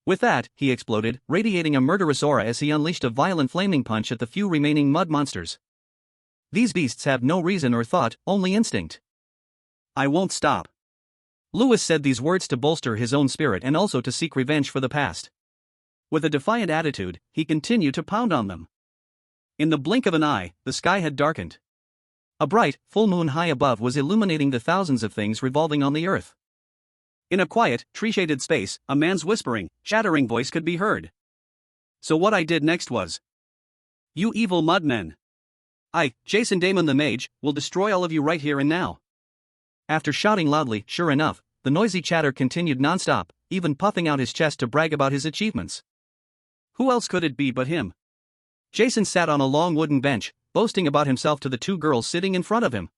With that, he exploded, radiating a murderous aura as he unleashed a violent flaming punch at the few remaining mud monsters. These beasts have no reason or thought, only instinct. I won't stop. Lewis said these words to bolster his own spirit and also to seek revenge for the past. With a defiant attitude, he continued to pound on them. In the blink of an eye, the sky had darkened. A bright, full moon high above was illuminating the thousands of things revolving on the earth. In a quiet, tree-shaded space, a man's whispering, shattering voice could be heard. So what I did next was, "You evil mudmen. I, Jason Damon the Mage, will destroy all of you right here and now." After shouting loudly, sure enough, the noisy chatter continued non-stop, even puffing out his chest to brag about his achievements. Who else could it be but him? Jason sat on a long wooden bench, boasting about himself to the two girls sitting in front of him.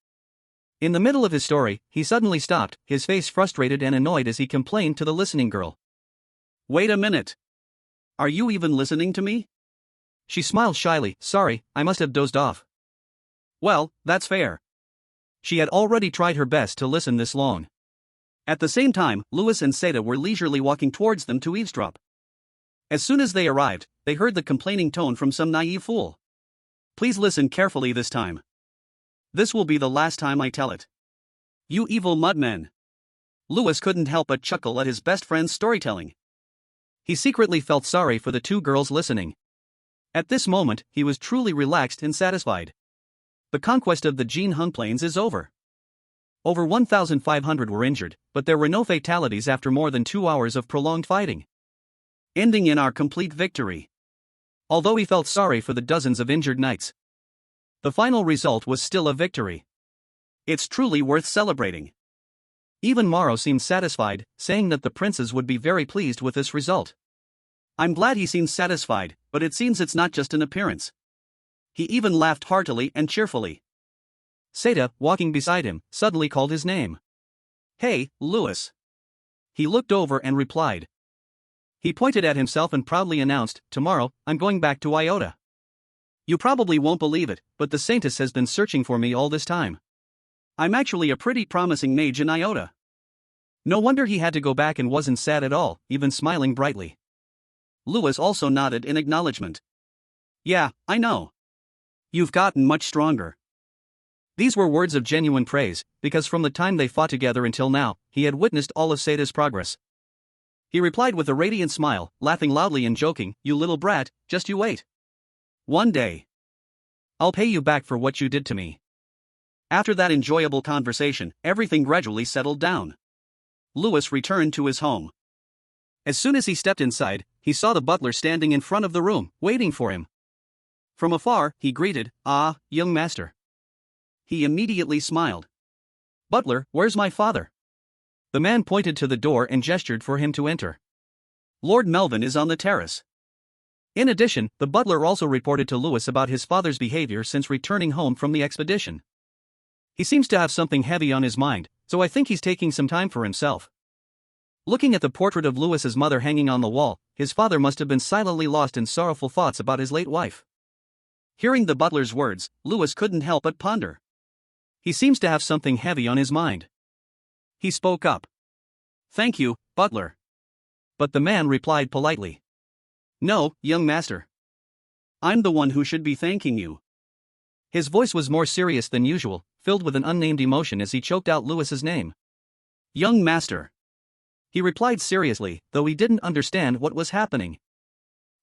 In the middle of his story, he suddenly stopped, his face frustrated and annoyed as he complained to the listening girl. "Wait a minute. Are you even listening to me?" She smiled shyly. "Sorry, I must have dozed off." "Well, that's fair." She had already tried her best to listen this long. At the same time, Lewis and Seda were leisurely walking towards them to eavesdrop. As soon as they arrived, they heard the complaining tone from some naive fool. "Please listen carefully this time. This will be the last time I tell it. You evil mudmen." Lewis couldn't help but chuckle at his best friend's storytelling. He secretly felt sorry for the two girls listening. At this moment, he was truly relaxed and satisfied. The conquest of the Jin Hung Plains is over. Over 1,500 were injured, but there were no fatalities after more than 2 hours of prolonged fighting, ending in our complete victory. Although he felt sorry for the dozens of injured knights, the final result was still a victory. It's truly worth celebrating. Even Morrow seemed satisfied, saying that the princes would be very pleased with this result. I'm glad he seems satisfied, but it seems it's not just an appearance. He even laughed heartily and cheerfully. Seda, walking beside him, suddenly called his name. "Hey, Lewis." He looked over and replied. He pointed at himself and proudly announced, "Tomorrow, I'm going back to Iota." You probably won't believe it, but the Saintess has been searching for me all this time. I'm actually a pretty promising mage in Iota. No wonder he had to go back and wasn't sad at all, even smiling brightly. Lewis also nodded in acknowledgement. Yeah, I know. You've gotten much stronger. These were words of genuine praise, because from the time they fought together until now, he had witnessed all of Sada's progress. He replied with a radiant smile, laughing loudly and joking, "You little brat, just you wait. One day, I'll pay you back for what you did to me." After that enjoyable conversation, everything gradually settled down. Lewis returned to his home. As soon as he stepped inside, he saw the butler standing in front of the room, waiting for him. From afar, he greeted, "Ah, young master." He immediately smiled. "Butler, where's my father?" The man pointed to the door and gestured for him to enter. "Lord Melvin is on the terrace." In addition, the butler also reported to Lewis about his father's behavior since returning home from the expedition. "He seems to have something heavy on his mind, so I think he's taking some time for himself." Looking at the portrait of Lewis's mother hanging on the wall, his father must have been silently lost in sorrowful thoughts about his late wife. Hearing the butler's words, Lewis couldn't help but ponder. He seems to have something heavy on his mind. He spoke up. "Thank you, butler." But the man replied politely, "No, young master. I'm the one who should be thanking you." His voice was more serious than usual, filled with an unnamed emotion as he choked out Lewis's name. "Young master." He replied seriously, though he didn't understand what was happening.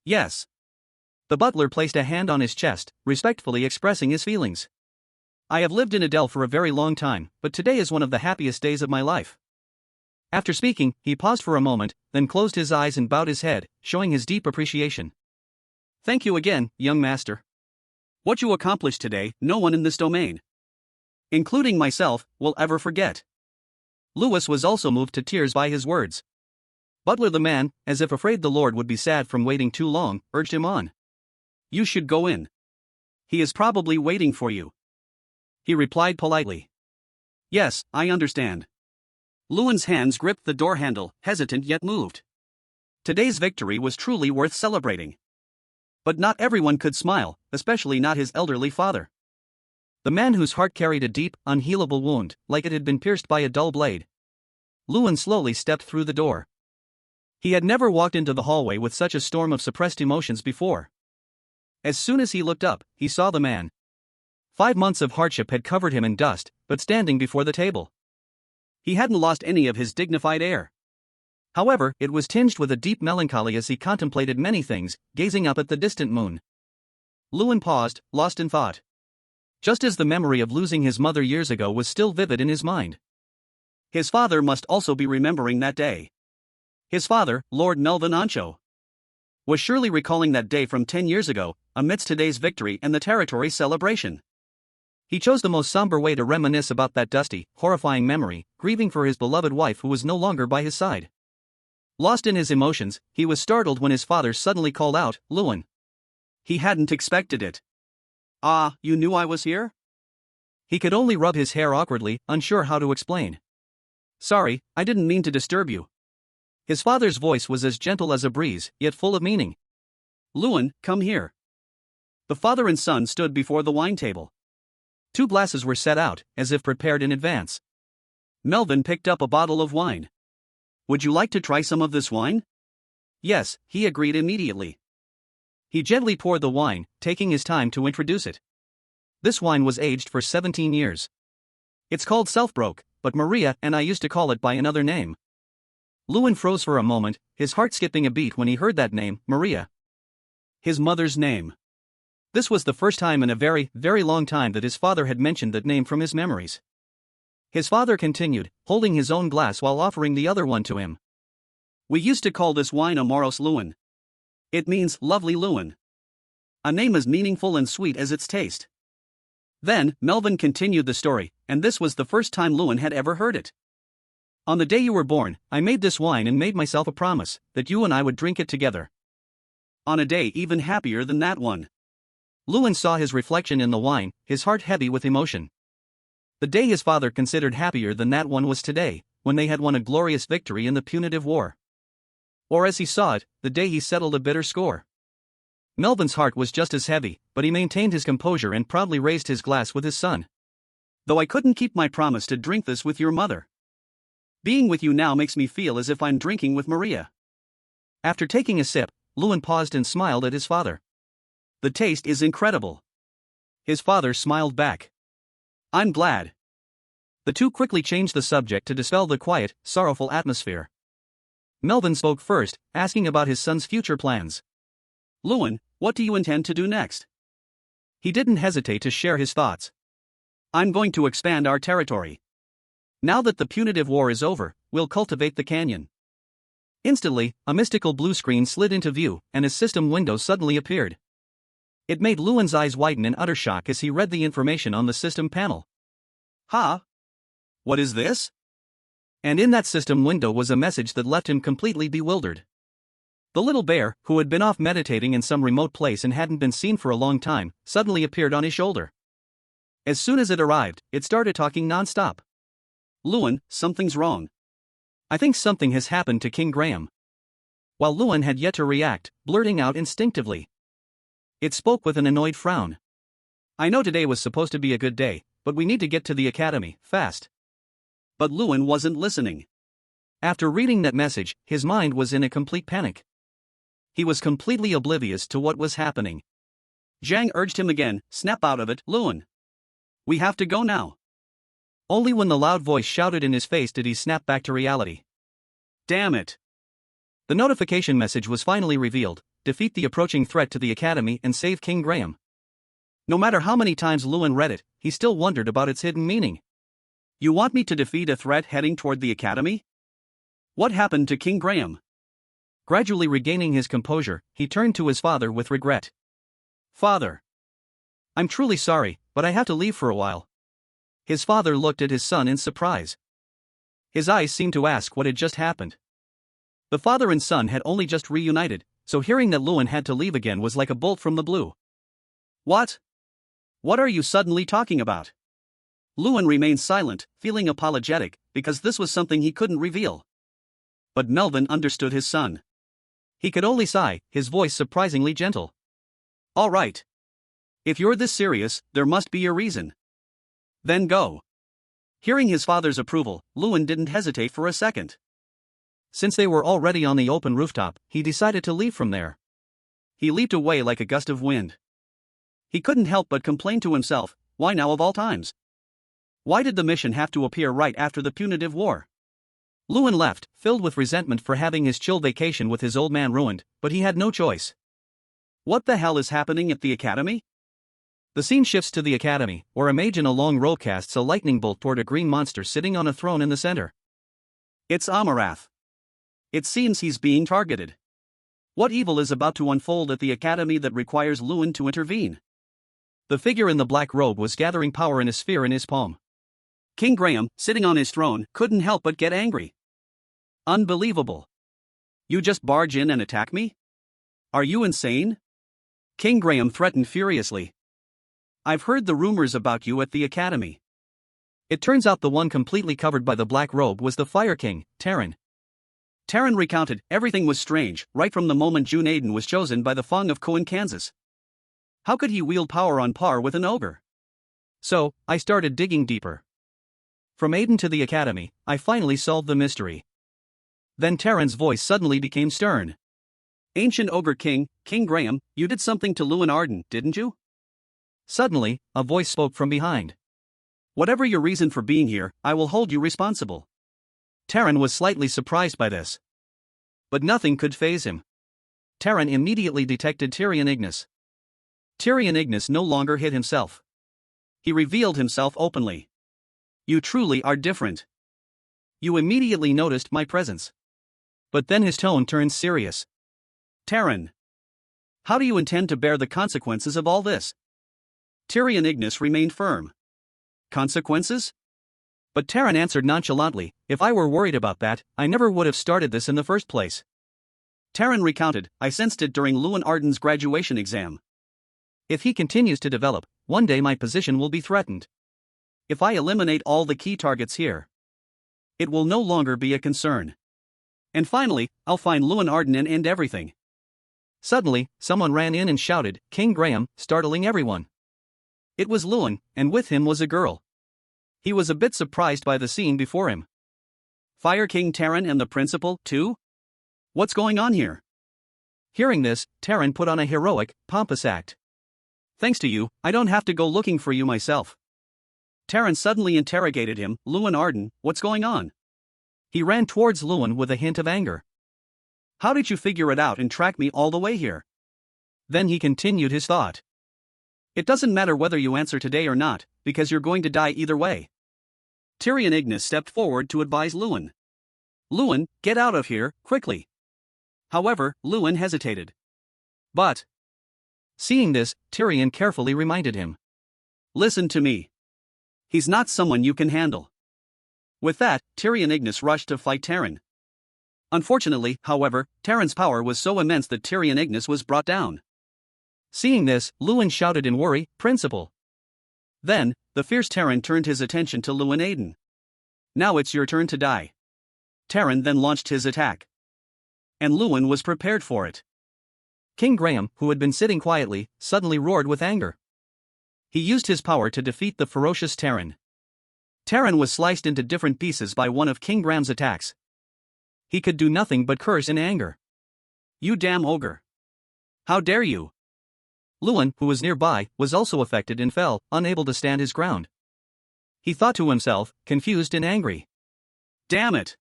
"Yes." The butler placed a hand on his chest, respectfully expressing his feelings. "I have lived in Adel for a very long time, but today is one of the happiest days of my life." After speaking, he paused for a moment, then closed his eyes and bowed his head, showing his deep appreciation. "Thank you again, young master. What you accomplished today, no one in this domain, including myself, will ever forget." Lewis was also moved to tears by his words. Butler the man, as if afraid the Lord would be sad from waiting too long, urged him on. "You should go in. He is probably waiting for you." He replied politely. "Yes, I understand." Lewin's hands gripped the door handle, hesitant yet moved. Today's victory was truly worth celebrating. But not everyone could smile, especially not his elderly father. The man whose heart carried a deep, unhealable wound, like it had been pierced by a dull blade. Lewin slowly stepped through the door. He had never walked into the hallway with such a storm of suppressed emotions before. As soon as he looked up, he saw the man. 5 months of hardship had covered him in dust, but standing before the table, he hadn't lost any of his dignified air. However, it was tinged with a deep melancholy as he contemplated many things, gazing up at the distant moon. Lewin paused, lost in thought. Just as the memory of losing his mother years ago was still vivid in his mind. His father must also be remembering that day. His father, Lord Melvin Ancho, was surely recalling that day from 10 years ago, amidst today's victory and the territory celebration. He chose the most somber way to reminisce about that dusty, horrifying memory, grieving for his beloved wife who was no longer by his side. Lost in his emotions, he was startled when his father suddenly called out, "Lewin." He hadn't expected it. "Ah, you knew I was here?" He could only rub his hair awkwardly, unsure how to explain. "Sorry, I didn't mean to disturb you." His father's voice was as gentle as a breeze, yet full of meaning. "Lewin, come here." The father and son stood before the wine table. 2 glasses were set out, as if prepared in advance. Melvin picked up a bottle of wine. "Would you like to try some of this wine?" "Yes," he agreed immediately. He gently poured the wine, taking his time to introduce it. This wine was aged for 17 years. It's called Self-Broke, but Maria and I used to call it by another name. Lewin froze for a moment, his heart skipping a beat when he heard that name, Maria. His mother's name. This was the first time in a very, very long time that his father had mentioned that name from his memories. His father continued, holding his own glass while offering the other one to him. "We used to call this wine Amoros Lewin. It means lovely Lewin. A name as meaningful and sweet as its taste." Then, Melvin continued the story, and this was the first time Lewin had ever heard it. "On the day you were born, I made this wine and made myself a promise that you and I would drink it together. On a day even happier than that one." Lewin saw his reflection in the wine, his heart heavy with emotion. The day his father considered happier than that one was today, when they had won a glorious victory in the punitive war. Or as he saw it, the day he settled a bitter score. Melvin's heart was just as heavy, but he maintained his composure and proudly raised his glass with his son. Though I couldn't keep my promise to drink this with your mother. Being with you now makes me feel as if I'm drinking with Maria. After taking a sip, Lewin paused and smiled at his father. The taste is incredible. His father smiled back. I'm glad. The two quickly changed the subject to dispel the quiet, sorrowful atmosphere. Melvin spoke first, asking about his son's future plans. Lewin, what do you intend to do next? He didn't hesitate to share his thoughts. I'm going to expand our territory. Now that the punitive war is over, we'll cultivate the canyon. Instantly, a mystical blue screen slid into view, and a system window suddenly appeared. It made Lewin's eyes widen in utter shock as he read the information on the system panel. Huh? What is this? And in that system window was a message that left him completely bewildered. The little bear, who had been off meditating in some remote place and hadn't been seen for a long time, suddenly appeared on his shoulder. As soon as it arrived, it started talking non-stop. Lewin, something's wrong. I think something has happened to King Graham. While Lewin had yet to react, blurting out instinctively. It spoke with an annoyed frown. I know today was supposed to be a good day, but we need to get to the academy, fast. But Lewin wasn't listening. After reading that message, his mind was in a complete panic. He was completely oblivious to what was happening. Zhang urged him again, snap out of it, Lewin. We have to go now. Only when the loud voice shouted in his face did he snap back to reality. Damn it. The notification message was finally revealed: defeat the approaching threat to the academy and save King Graham. No matter how many times Lewin read it, he still wondered about its hidden meaning. You want me to defeat a threat heading toward the academy? What happened to King Graham? Gradually regaining his composure, he turned to his father with regret. Father. I'm truly sorry, but I have to leave for a while. His father looked at his son in surprise. His eyes seemed to ask what had just happened. The father and son had only just reunited, so hearing that Lewin had to leave again was like a bolt from the blue. What? What are you suddenly talking about? Lewin remained silent, feeling apologetic, because this was something he couldn't reveal. But Melvin understood his son. He could only sigh, his voice surprisingly gentle. All right. If you're this serious, there must be a reason. Then go. Hearing his father's approval, Lewin didn't hesitate for a second. Since they were already on the open rooftop, he decided to leave from there. He leaped away like a gust of wind. He couldn't help but complain to himself, why now of all times? Why did the mission have to appear right after the punitive war? Lewin left, filled with resentment for having his chill vacation with his old man ruined, but he had no choice. What the hell is happening at the academy? The scene shifts to the academy, where a mage in a long robe casts a lightning bolt toward a green monster sitting on a throne in the center. It's Amarath. It seems he's being targeted. What evil is about to unfold at the academy that requires Lewin to intervene? The figure in the black robe was gathering power in a sphere in his palm. King Graham, sitting on his throne, couldn't help but get angry. Unbelievable. You just barge in and attack me? Are you insane? King Graham threatened furiously. I've heard the rumors about you at the academy. It turns out the one completely covered by the black robe was the Fire King, Terran. Terran recounted everything was strange right from the moment June Aiden was chosen by the Fong of Coen, Kansas. How could he wield power on par with an ogre? So, I started digging deeper. From Aiden to the academy, I finally solved the mystery. Then Terran's voice suddenly became stern. Ancient Ogre King, King Graham, you did something to Lewin Ardan, didn't you? Suddenly, a voice spoke from behind. Whatever your reason for being here, I will hold you responsible. Terran was slightly surprised by this. But nothing could faze him. Terran immediately detected Tyrion Ignis. Tyrion Ignis no longer hid himself. He revealed himself openly. You truly are different. You immediately noticed my presence. But then his tone turned serious. Terran. How do you intend to bear the consequences of all this? Tyrion Ignis remained firm. Consequences? But Terran answered nonchalantly, if I were worried about that, I never would have started this in the first place. Terran recounted, I sensed it during Lewin Ardan's graduation exam. If he continues to develop, one day my position will be threatened. If I eliminate all the key targets here, it will no longer be a concern. And finally, I'll find Lewin Ardan and end everything. Suddenly, someone ran in and shouted, "King Graham," startling everyone. It was Lewin, and with him was a girl. He was a bit surprised by the scene before him. Fire King Terran and the principal, too? What's going on here? Hearing this, Terran put on a heroic, pompous act. Thanks to you, I don't have to go looking for you myself. Terran suddenly interrogated him, Lewin Ardan, what's going on? He ran towards Lewin with a hint of anger. How did you figure it out and track me all the way here? Then he continued his thought. It doesn't matter whether you answer today or not, because you're going to die either way. Tyrion Ignis stepped forward to advise Lewin. Lewin, get out of here, quickly. However, Lewin hesitated. But. Seeing this, Tyrion carefully reminded him. Listen to me. He's not someone you can handle. With that, Tyrion Ignis rushed to fight Terran. Unfortunately, however, Terran's power was so immense that Tyrion Ignis was brought down. Seeing this, Lewin shouted in worry, Principal. Then, the fierce Terran turned his attention to Lewin Ardan. Now it's your turn to die. Terran then launched his attack. And Lewin was prepared for it. King Graham, who had been sitting quietly, suddenly roared with anger. He used his power to defeat the ferocious Terran. Terran was sliced into different pieces by one of King Graham's attacks. He could do nothing but curse in anger. You damn ogre. How dare you? Lewin, who was nearby, was also affected and fell, unable to stand his ground. He thought to himself, confused and angry. Damn it!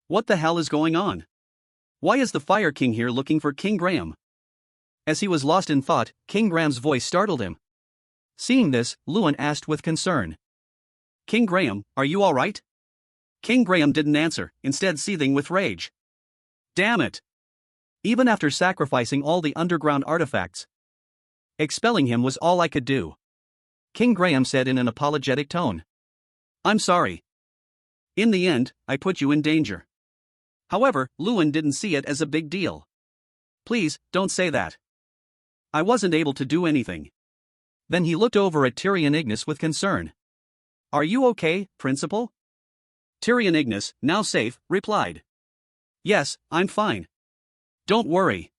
What the hell is going on? Why is the Fire King here looking for King Graham? As he was lost in thought, King Graham's voice startled him. Seeing this, Lewin asked with concern. King Graham, are you alright? King Graham didn't answer, instead seething with rage. Damn it! Even after sacrificing all the underground artifacts, expelling him was all I could do. King Graham said in an apologetic tone. I'm sorry. In the end, I put you in danger. However, Lewin didn't see it as a big deal. Please, don't say that. I wasn't able to do anything. Then he looked over at Tyrion Ignis with concern. Are you okay, Principal? Tyrion Ignis, now safe, replied. Yes, I'm fine. Don't worry.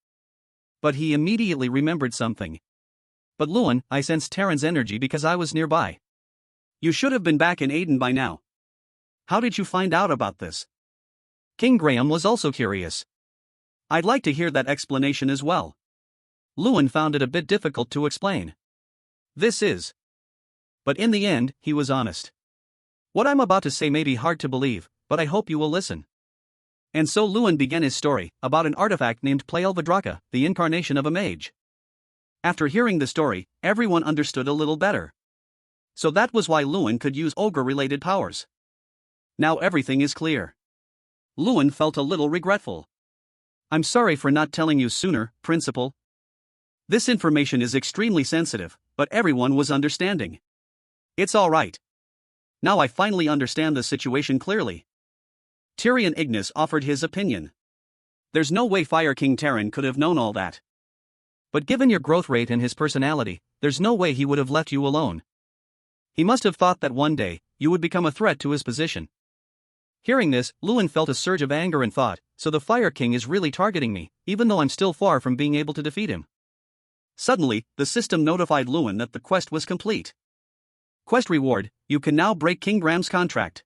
But he immediately remembered something. But Lewin, I sensed Terran's energy because I was nearby. You should have been back in Ardan by now. How did you find out about this? King Graham was also curious. I'd like to hear that explanation as well. Lewin found it a bit difficult to explain. This is. But in the end, he was honest. What I'm about to say may be hard to believe, but I hope you will listen. And so Lewin began his story, about an artifact named Pleelvadraka, the incarnation of a mage. After hearing the story, everyone understood a little better. So that was why Lewin could use ogre-related powers. Now everything is clear. Lewin felt a little regretful. I'm sorry for not telling you sooner, Principal. This information is extremely sensitive, but everyone was understanding. It's all right. Now I finally understand the situation clearly. Tyrion Ignis offered his opinion. There's no way Fire King Terran could have known all that. But given your growth rate and his personality, there's no way he would have left you alone. He must have thought that one day, you would become a threat to his position. Hearing this, Lewin felt a surge of anger and thought, so the Fire King is really targeting me, even though I'm still far from being able to defeat him. Suddenly, the system notified Lewin that the quest was complete. Quest reward, you can now break King Graham's contract.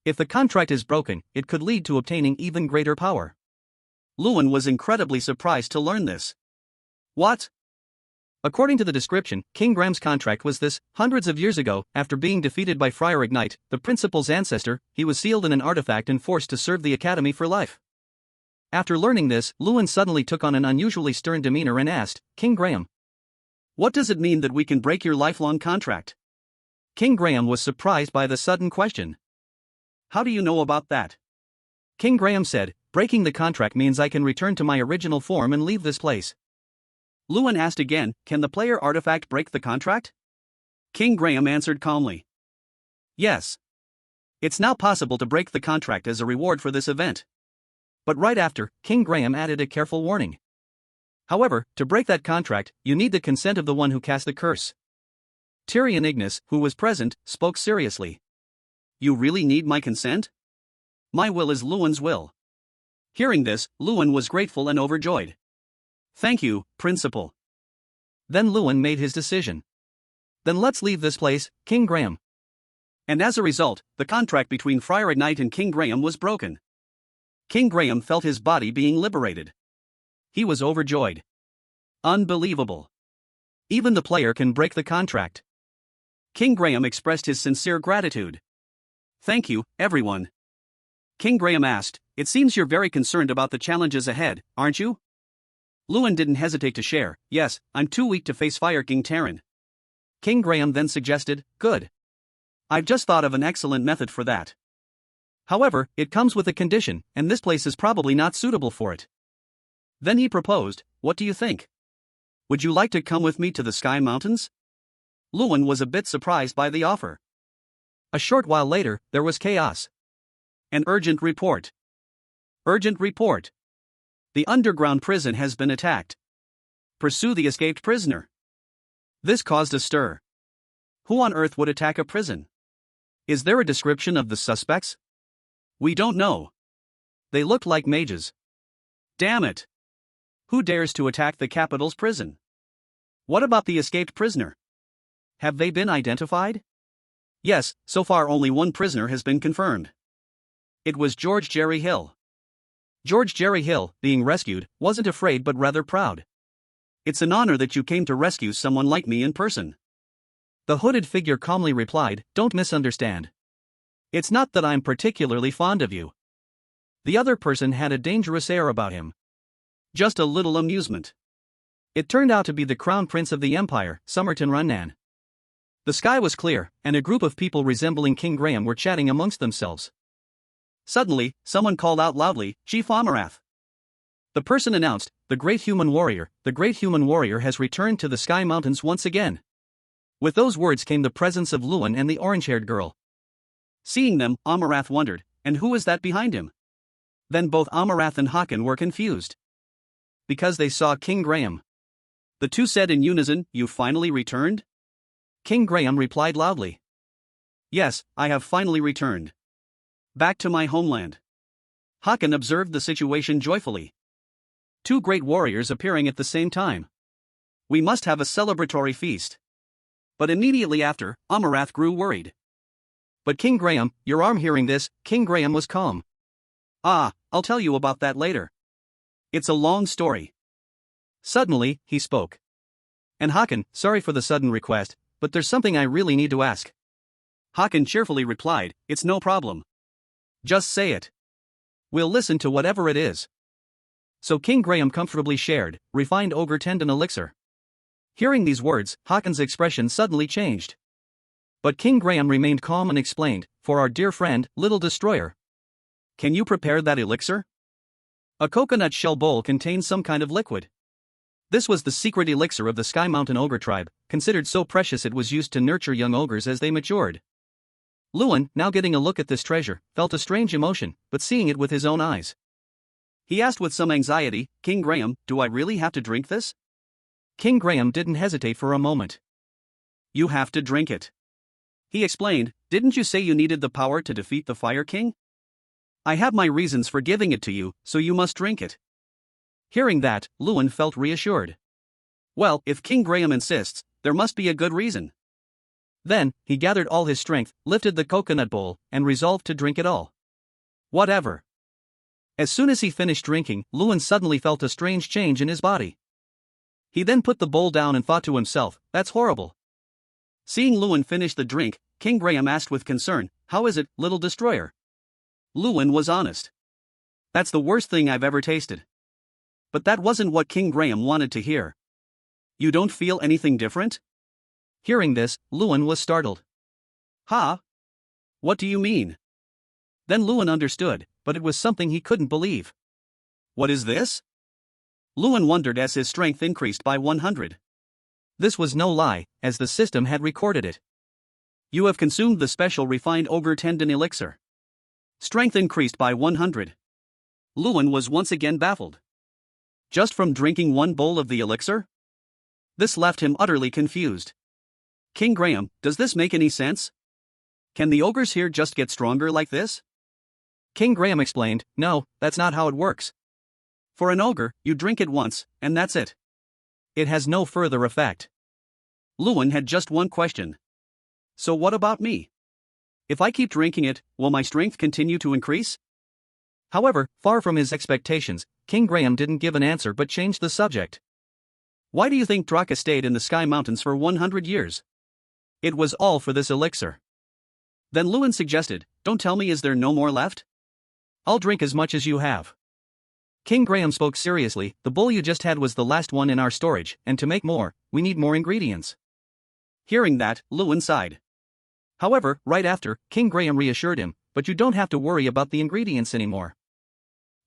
If the contract is broken, it could lead to obtaining even greater power. Lewin was incredibly surprised to learn this. What? According to the description, King Graham's contract was this: hundreds of years ago, after being defeated by Friar Ignite, the principal's ancestor, he was sealed in an artifact and forced to serve the academy for life. After learning this, Lewin suddenly took on an unusually stern demeanor and asked, King Graham, what does it mean that we can break your lifelong contract? King Graham was surprised by the sudden question. How do you know about that? King Graham said, breaking the contract means I can return to my original form and leave this place. Lewin asked again, can the player artifact break the contract? King Graham answered calmly. Yes. It's now possible to break the contract as a reward for this event. But right after, King Graham added a careful warning. However, to break that contract, you need the consent of the one who cast the curse. Tyrion Ignis, who was present, spoke seriously. You really need my consent? My will is Lewin's will. Hearing this, Lewin was grateful and overjoyed. Thank you, Principal. Then Lewin made his decision. Then let's leave this place, King Graham. And as a result, the contract between Friar Knight and King Graham was broken. King Graham felt his body being liberated. He was overjoyed. Unbelievable. Even the player can break the contract. King Graham expressed his sincere gratitude. Thank you, everyone. King Graham asked, it seems you're very concerned about the challenges ahead, aren't you? Lewin didn't hesitate to share, yes, I'm too weak to face Fire King Terran. King Graham then suggested, good. I've just thought of an excellent method for that. However, it comes with a condition, and this place is probably not suitable for it. Then he proposed, what do you think? Would you like to come with me to the Sky Mountains? Lewin was a bit surprised by the offer. A short while later, there was chaos. An urgent report. Urgent report. The underground prison has been attacked. Pursue the escaped prisoner. This caused a stir. Who on earth would attack a prison? Is there a description of the suspects? We don't know. They looked like mages. Damn it. Who dares to attack the capital's prison? What about the escaped prisoner? Have they been identified? Yes, so far only one prisoner has been confirmed. It was George Jerry Hill. George Jerry Hill, being rescued, wasn't afraid but rather proud. It's an honor that you came to rescue someone like me in person. The hooded figure calmly replied, don't misunderstand. It's not that I'm particularly fond of you. The other person had a dangerous air about him. Just a little amusement. It turned out to be the Crown Prince of the Empire, Somerton Runnan. The sky was clear, and a group of people resembling King Graham were chatting amongst themselves. Suddenly, someone called out loudly, Chief Amarath. The person announced, the great human warrior has returned to the Sky Mountains once again. With those words came the presence of Lewin and the orange-haired girl. Seeing them, Amarath wondered, and who is that behind him? Then both Amarath and Hakan were confused. Because they saw King Graham. The two said in unison, you finally returned? King Graham replied loudly. Yes, I have finally returned. Back to my homeland. Hakan observed the situation joyfully. Two great warriors appearing at the same time. We must have a celebratory feast. But immediately after, Amarath grew worried. But King Graham, your arm. Hearing this, King Graham was calm. Ah, I'll tell you about that later. It's a long story. Suddenly, he spoke. And Hakan, sorry for the sudden request, but there's something I really need to ask. Hakan cheerfully replied, it's no problem. Just say it. We'll listen to whatever it is. So King Graham comfortably shared, refined ogre tendon elixir. Hearing these words, Hakan's expression suddenly changed. But King Graham remained calm and explained, for our dear friend, Little Destroyer. Can you prepare that elixir? A coconut shell bowl contains some kind of liquid. This was the secret elixir of the Sky Mountain ogre tribe, considered so precious it was used to nurture young ogres as they matured. Lewin, now getting a look at this treasure, felt a strange emotion, but seeing it with his own eyes. He asked with some anxiety, King Graham, do I really have to drink this? King Graham didn't hesitate for a moment. You have to drink it. He explained, didn't you say you needed the power to defeat the Fire King? I have my reasons for giving it to you, so you must drink it. Hearing that, Lewin felt reassured. Well, if King Graham insists, there must be a good reason. Then, he gathered all his strength, lifted the coconut bowl, and resolved to drink it all. Whatever. As soon as he finished drinking, Lewin suddenly felt a strange change in his body. He then put the bowl down and thought to himself, that's horrible. Seeing Lewin finish the drink, King Graham asked with concern, how is it, Little Destroyer? Lewin was honest. That's the worst thing I've ever tasted. But that wasn't what King Graham wanted to hear. You don't feel anything different? Hearing this, Lewin was startled. Huh? What do you mean? Then Lewin understood, but it was something he couldn't believe. What is this? Lewin wondered as his strength increased by 100. This was no lie, as the system had recorded it. You have consumed the special refined ogre tendon elixir. Strength increased by 100. Lewin was once again baffled. Just from drinking one bowl of the elixir? This left him utterly confused. King Graham, does this make any sense? Can the ogres here just get stronger like this? King Graham explained, no, that's not how it works. For an ogre, you drink it once, and that's it. It has no further effect. Luan had just one question. So what about me? If I keep drinking it, will my strength continue to increase? However, far from his expectations, King Graham didn't give an answer but changed the subject. Why do you think Draer stayed in the Sky Mountains for 100 years? It was all for this elixir. Then Luan suggested, don't tell me, is there no more left? I'll drink as much as you have. King Graham spoke seriously, the bowl you just had was the last one in our storage, and to make more, we need more ingredients. Hearing that, Luan sighed. However, right after, King Graham reassured him, but you don't have to worry about the ingredients anymore.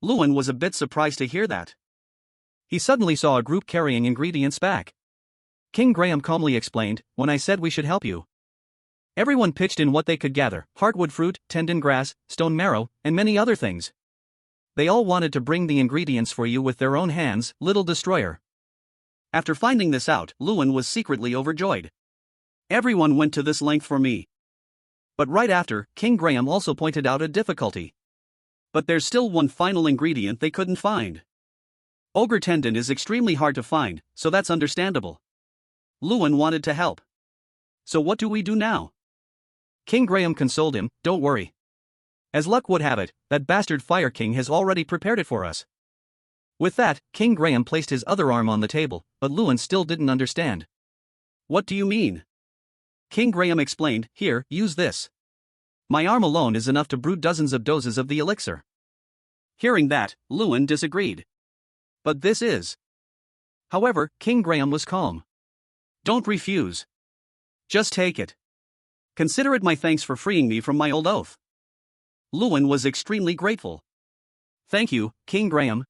Luan was a bit surprised to hear that. He suddenly saw a group carrying ingredients back. King Graham calmly explained, when I said we should help you. Everyone pitched in what they could gather, heartwood fruit, tendon grass, stone marrow, and many other things. They all wanted to bring the ingredients for you with their own hands, little destroyer. After finding this out, Luan was secretly overjoyed. Everyone went to this length for me. But right after, King Graham also pointed out a difficulty. But there's still one final ingredient they couldn't find. Ogre tendon is extremely hard to find, so that's understandable. Luan wanted to help. So what do we do now? King Graham consoled him, don't worry. As luck would have it, that bastard Fire King has already prepared it for us. With that, King Graham placed his other arm on the table, but Luan still didn't understand. What do you mean? King Graham explained, here, use this. My arm alone is enough to brew dozens of doses of the elixir. Hearing that, Luan disagreed. But this is. However, King Graham was calm. Don't refuse. Just take it. Consider it my thanks for freeing me from my old oath. Luan was extremely grateful. Thank you, King Graham.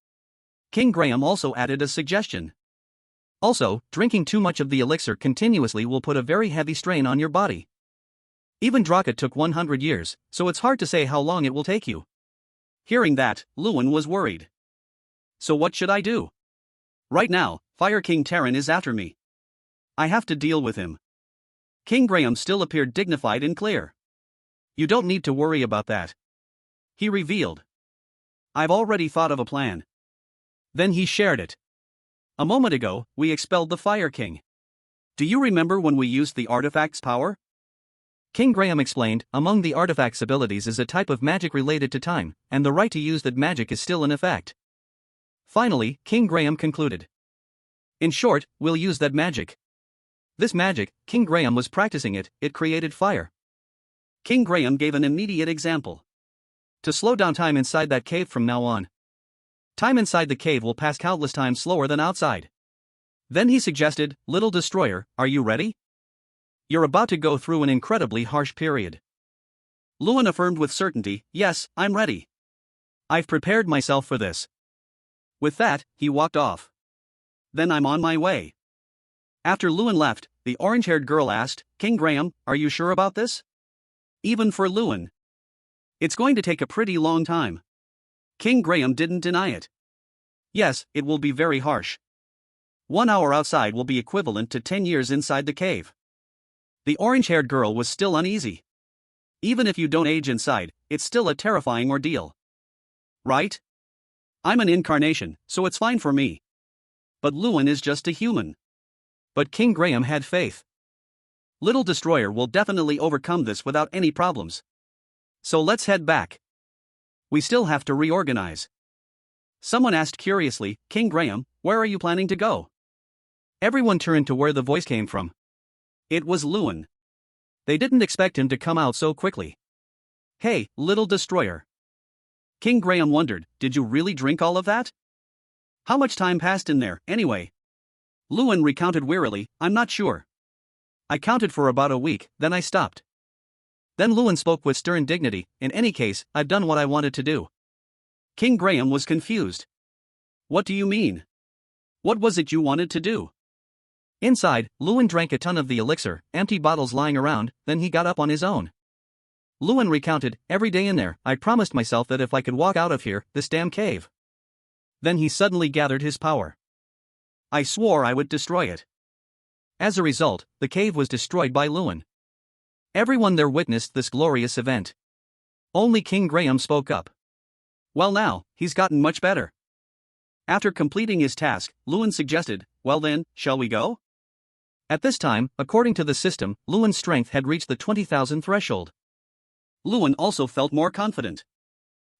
King Graham also added a suggestion. Also, drinking too much of the elixir continuously will put a very heavy strain on your body. Even Draer took 100 years, so it's hard to say how long it will take you. Hearing that, Luan was worried. So what should I do? Right now, Fire King Terran is after me. I have to deal with him. King Graham still appeared dignified and clear. You don't need to worry about that. He revealed. I've already thought of a plan. Then he shared it. A moment ago, we expelled the Fire King. Do you remember when we used the artifact's power? King Graham explained, among the artifact's abilities is a type of magic related to time, and the right to use that magic is still in effect. Finally, King Graham concluded. In short, we'll use that magic. This magic, King Graham was practicing it, it created fire. King Graham gave an immediate example. To slow down time inside that cave from now on. Time inside the cave will pass countless times slower than outside. Then he suggested, little destroyer, are you ready? You're about to go through an incredibly harsh period. Luan affirmed with certainty, yes, I'm ready. I've prepared myself for this. With that, he walked off. Then I'm on my way. After Luan left, the orange-haired girl asked, King Graham, are you sure about this? Even for Luan. It's going to take a pretty long time. King Graham didn't deny it. Yes, it will be very harsh. 1 hour outside will be equivalent to 10 years inside the cave. The orange-haired girl was still uneasy. Even if you don't age inside, it's still a terrifying ordeal. Right? I'm an incarnation, so it's fine for me. But Luan is just a human. But King Graham had faith. Little Destroyer will definitely overcome this without any problems. So let's head back. We still have to reorganize. Someone asked curiously, King Graham, where are you planning to go? Everyone turned to where the voice came from. It was Luan. They didn't expect him to come out so quickly. Hey, little destroyer. King Graham wondered, did you really drink all of that? How much time passed in there, anyway? Luan recounted wearily, I'm not sure. I counted for about a week, then I stopped. Then Luan spoke with stern dignity, in any case, I've done what I wanted to do. King Graham was confused. What do you mean? What was it you wanted to do? Inside, Luan drank a ton of the elixir, empty bottles lying around, then he got up on his own. Luan recounted, every day in there, I promised myself that if I could walk out of here, this damn cave. Then he suddenly gathered his power. I swore I would destroy it. As a result, the cave was destroyed by Luan. Everyone there witnessed this glorious event. Only King Graham spoke up. Well now, he's gotten much better. After completing his task, Lewin suggested, well then, shall we go? At this time, according to the system, Lewin's strength had reached the 20,000 threshold. Lewin also felt more confident.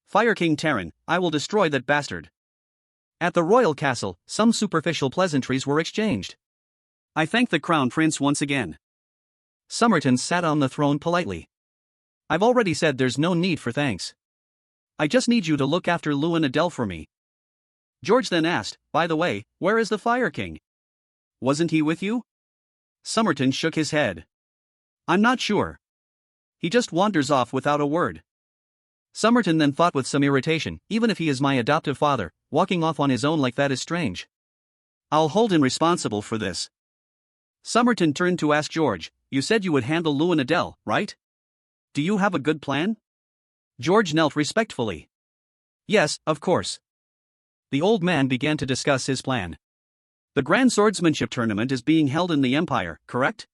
Fire King Terran, I will destroy that bastard. At the royal castle, some superficial pleasantries were exchanged. I thank the crown prince once again. Somerton sat on the throne politely. I've already said there's no need for thanks. I just need you to look after Lewin Adele for me. George then asked, by the way, where is the Fire King? Wasn't he with you? Somerton shook his head. I'm not sure. He just wanders off without a word. Somerton then thought with some irritation, even if he is my adoptive father, walking off on his own like that is strange. I'll hold him responsible for this. Somerton turned to ask George, you said you would handle Lewin Adele, right? Do you have a good plan? George knelt respectfully. Yes, of course. The old man began to discuss his plan. The Grand Swordsmanship Tournament is being held in the Empire, correct?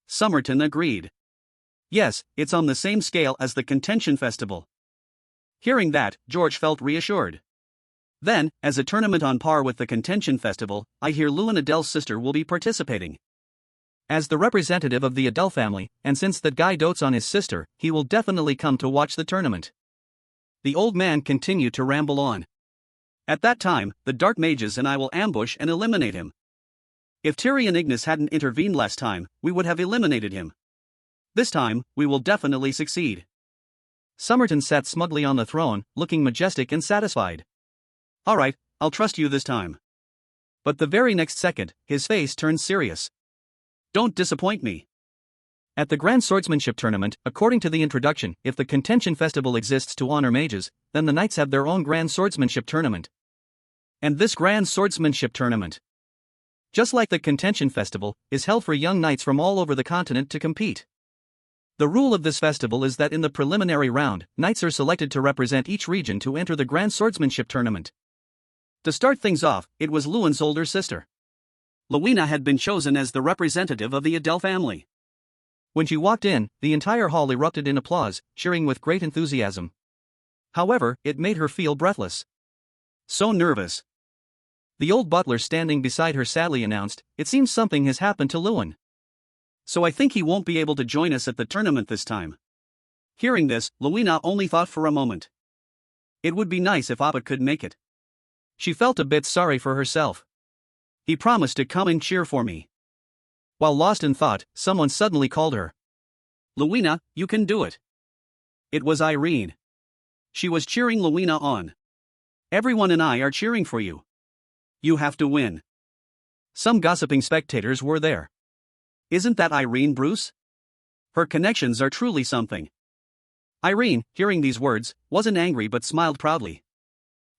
Somerton agreed. Yes, it's on the same scale as the Contention Festival. Hearing that, George felt reassured. Then, as a tournament on par with the Contention Festival, I hear Lewin Adele's sister will be participating. As the representative of the Adele family, and since that guy dotes on his sister, he will definitely come to watch the tournament. The old man continued to ramble on. At that time, the Dark Mages and I will ambush and eliminate him. If Tyrion Ignis hadn't intervened last time, we would have eliminated him. This time, we will definitely succeed. Somerton sat smugly on the throne, looking majestic and satisfied. Alright, I'll trust you this time. But the very next second, his face turned serious. Don't disappoint me. At the Grand Swordsmanship Tournament, according to the introduction, if the Contention Festival exists to honor mages, then the knights have their own Grand Swordsmanship Tournament. And this Grand Swordsmanship Tournament, just like the Contention Festival, is held for young knights from all over the continent to compete. The rule of this festival is that in the preliminary round, knights are selected to represent each region to enter the Grand Swordsmanship Tournament. To start things off, it was Lewin's older sister. Lewina had been chosen as the representative of the Adele family. When she walked in, the entire hall erupted in applause, cheering with great enthusiasm. However, it made her feel breathless. So nervous. The old butler standing beside her sadly announced, it seems something has happened to Lewin. So I think he won't be able to join us at the tournament this time. Hearing this, Lewina only thought for a moment. It would be nice if Abba could make it. She felt a bit sorry for herself. He promised to come and cheer for me. While lost in thought, someone suddenly called her. Lewina, you can do it. It was Irene. She was cheering Lewina on. Everyone and I are cheering for you. You have to win. Some gossiping spectators were there. Isn't that Irene, Bruce? Her connections are truly something. Irene, hearing these words, wasn't angry but smiled proudly.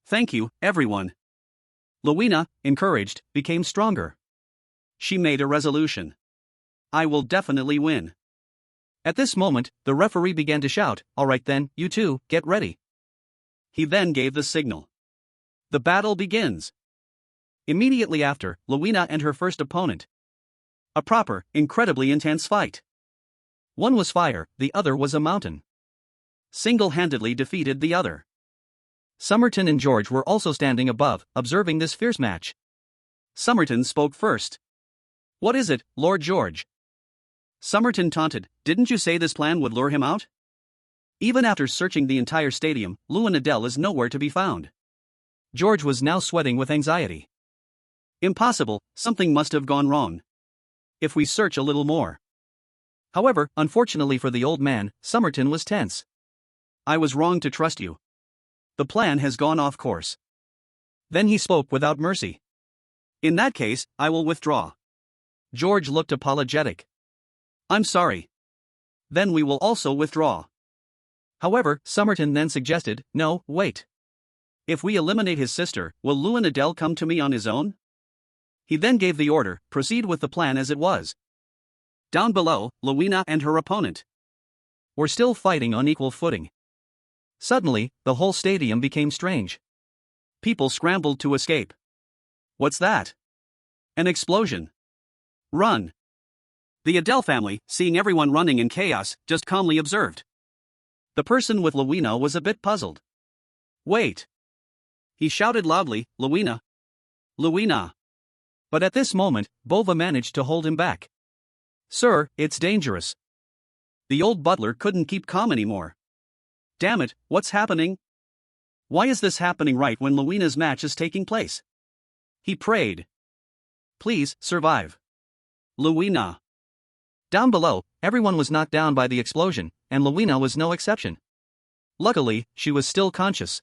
Thank you, everyone. Lewina, encouraged, became stronger. She made a resolution. I will definitely win. At this moment, the referee began to shout, all right then, you two, get ready. He then gave the signal. The battle begins. Immediately after, Lewina and her first opponent. A proper, incredibly intense fight. One was fire, the other was a mountain. Single-handedly defeated the other. Somerton and George were also standing above, observing this fierce match. Somerton spoke first. What is it, Lord George? Somerton taunted, didn't you say this plan would lure him out? Even after searching the entire stadium, Lewin Adele is nowhere to be found. George was now sweating with anxiety. Impossible, something must have gone wrong. If we search a little more. However, unfortunately for the old man, Somerton was tense. I was wrong to trust you. The plan has gone off course. Then he spoke without mercy. In that case, I will withdraw. George looked apologetic. I'm sorry. Then we will also withdraw. However, Somerton then suggested, no, wait. If we eliminate his sister, will Lewin Adele come to me on his own? He then gave the order, proceed with the plan as it was. Down below, Lewina and her opponent were still fighting on equal footing. Suddenly, the whole stadium became strange. People scrambled to escape. What's that? An explosion. Run. The Adele family, seeing everyone running in chaos, just calmly observed. The person with Lewina was a bit puzzled. Wait. He shouted loudly, Luina! Luina! But at this moment, Bova managed to hold him back. Sir, it's dangerous. The old butler couldn't keep calm anymore. Damn it, what's happening? Why is this happening right when Luina's match is taking place? He prayed. Please, survive. Luina. Down below, everyone was knocked down by the explosion, and Luina was no exception. Luckily, she was still conscious.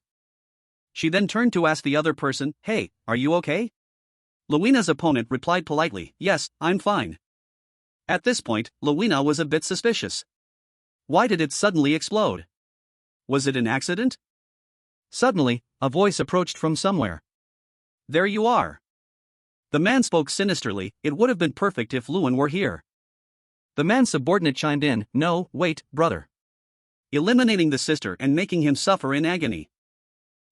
She then turned to ask the other person, hey, are you okay? Luina's opponent replied politely, yes, I'm fine. At this point, Luina was a bit suspicious. Why did it suddenly explode? Was it an accident? Suddenly, a voice approached from somewhere. There you are. The man spoke sinisterly, it would have been perfect if Luin were here. The man's subordinate chimed in, no, wait, brother. Eliminating the sister and making him suffer in agony.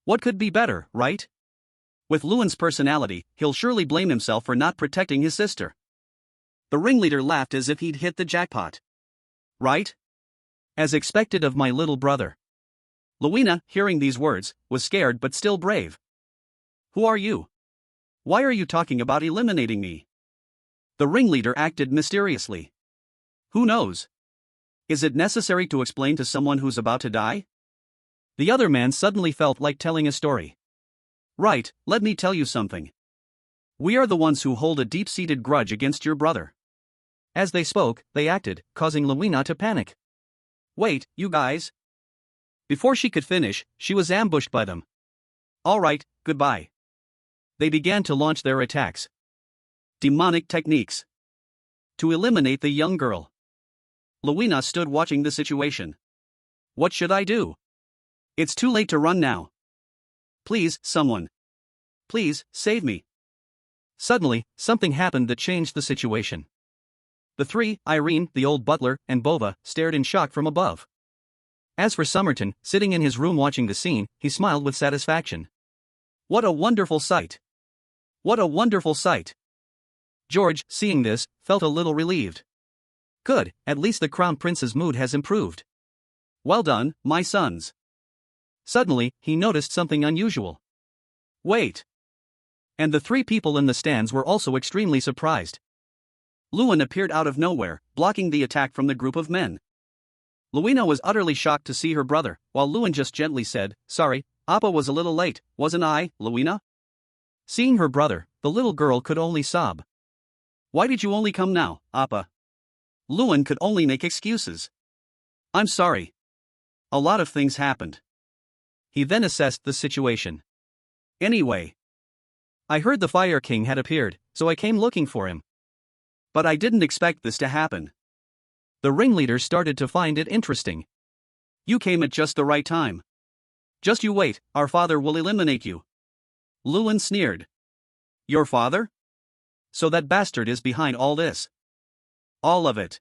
What could be better, right? With Luin's personality, he'll surely blame himself for not protecting his sister. The ringleader laughed as if he'd hit the jackpot. Right? As expected of my little brother. Luina, hearing these words, was scared but still brave. Who are you? Why are you talking about eliminating me? The ringleader acted mysteriously. Who knows? Is it necessary to explain to someone who's about to die? The other man suddenly felt like telling a story. Right, let me tell you something. We are the ones who hold a deep-seated grudge against your brother. As they spoke, they acted, causing Luina to panic. Wait, you guys. Before she could finish, she was ambushed by them. All right, goodbye. They began to launch their attacks. Demonic techniques. To eliminate the young girl. Luina stood watching the situation. What should I do? It's too late to run now. Please, someone. Please, save me. Suddenly, something happened that changed the situation. The three, Irene, the old butler, and Bova, stared in shock from above. As for Somerton, sitting in his room watching the scene, he smiled with satisfaction. What a wonderful sight! What a wonderful sight! George, seeing this, felt a little relieved. Good, at least the crown prince's mood has improved. Well done, my sons. Suddenly, he noticed something unusual. Wait! And the three people in the stands were also extremely surprised. Luin appeared out of nowhere, blocking the attack from the group of men. Luina was utterly shocked to see her brother, while Luin just gently said, sorry, Appa was a little late, wasn't I, Luina? Seeing her brother, the little girl could only sob. Why did you only come now, Appa? Luin could only make excuses. I'm sorry. A lot of things happened. He then assessed the situation. Anyway. I heard the Fire King had appeared, so I came looking for him. But I didn't expect this to happen. The ringleader started to find it interesting. You came at just the right time. Just you wait, our father will eliminate you. Luin sneered. Your father? So that bastard is behind all this. All of it.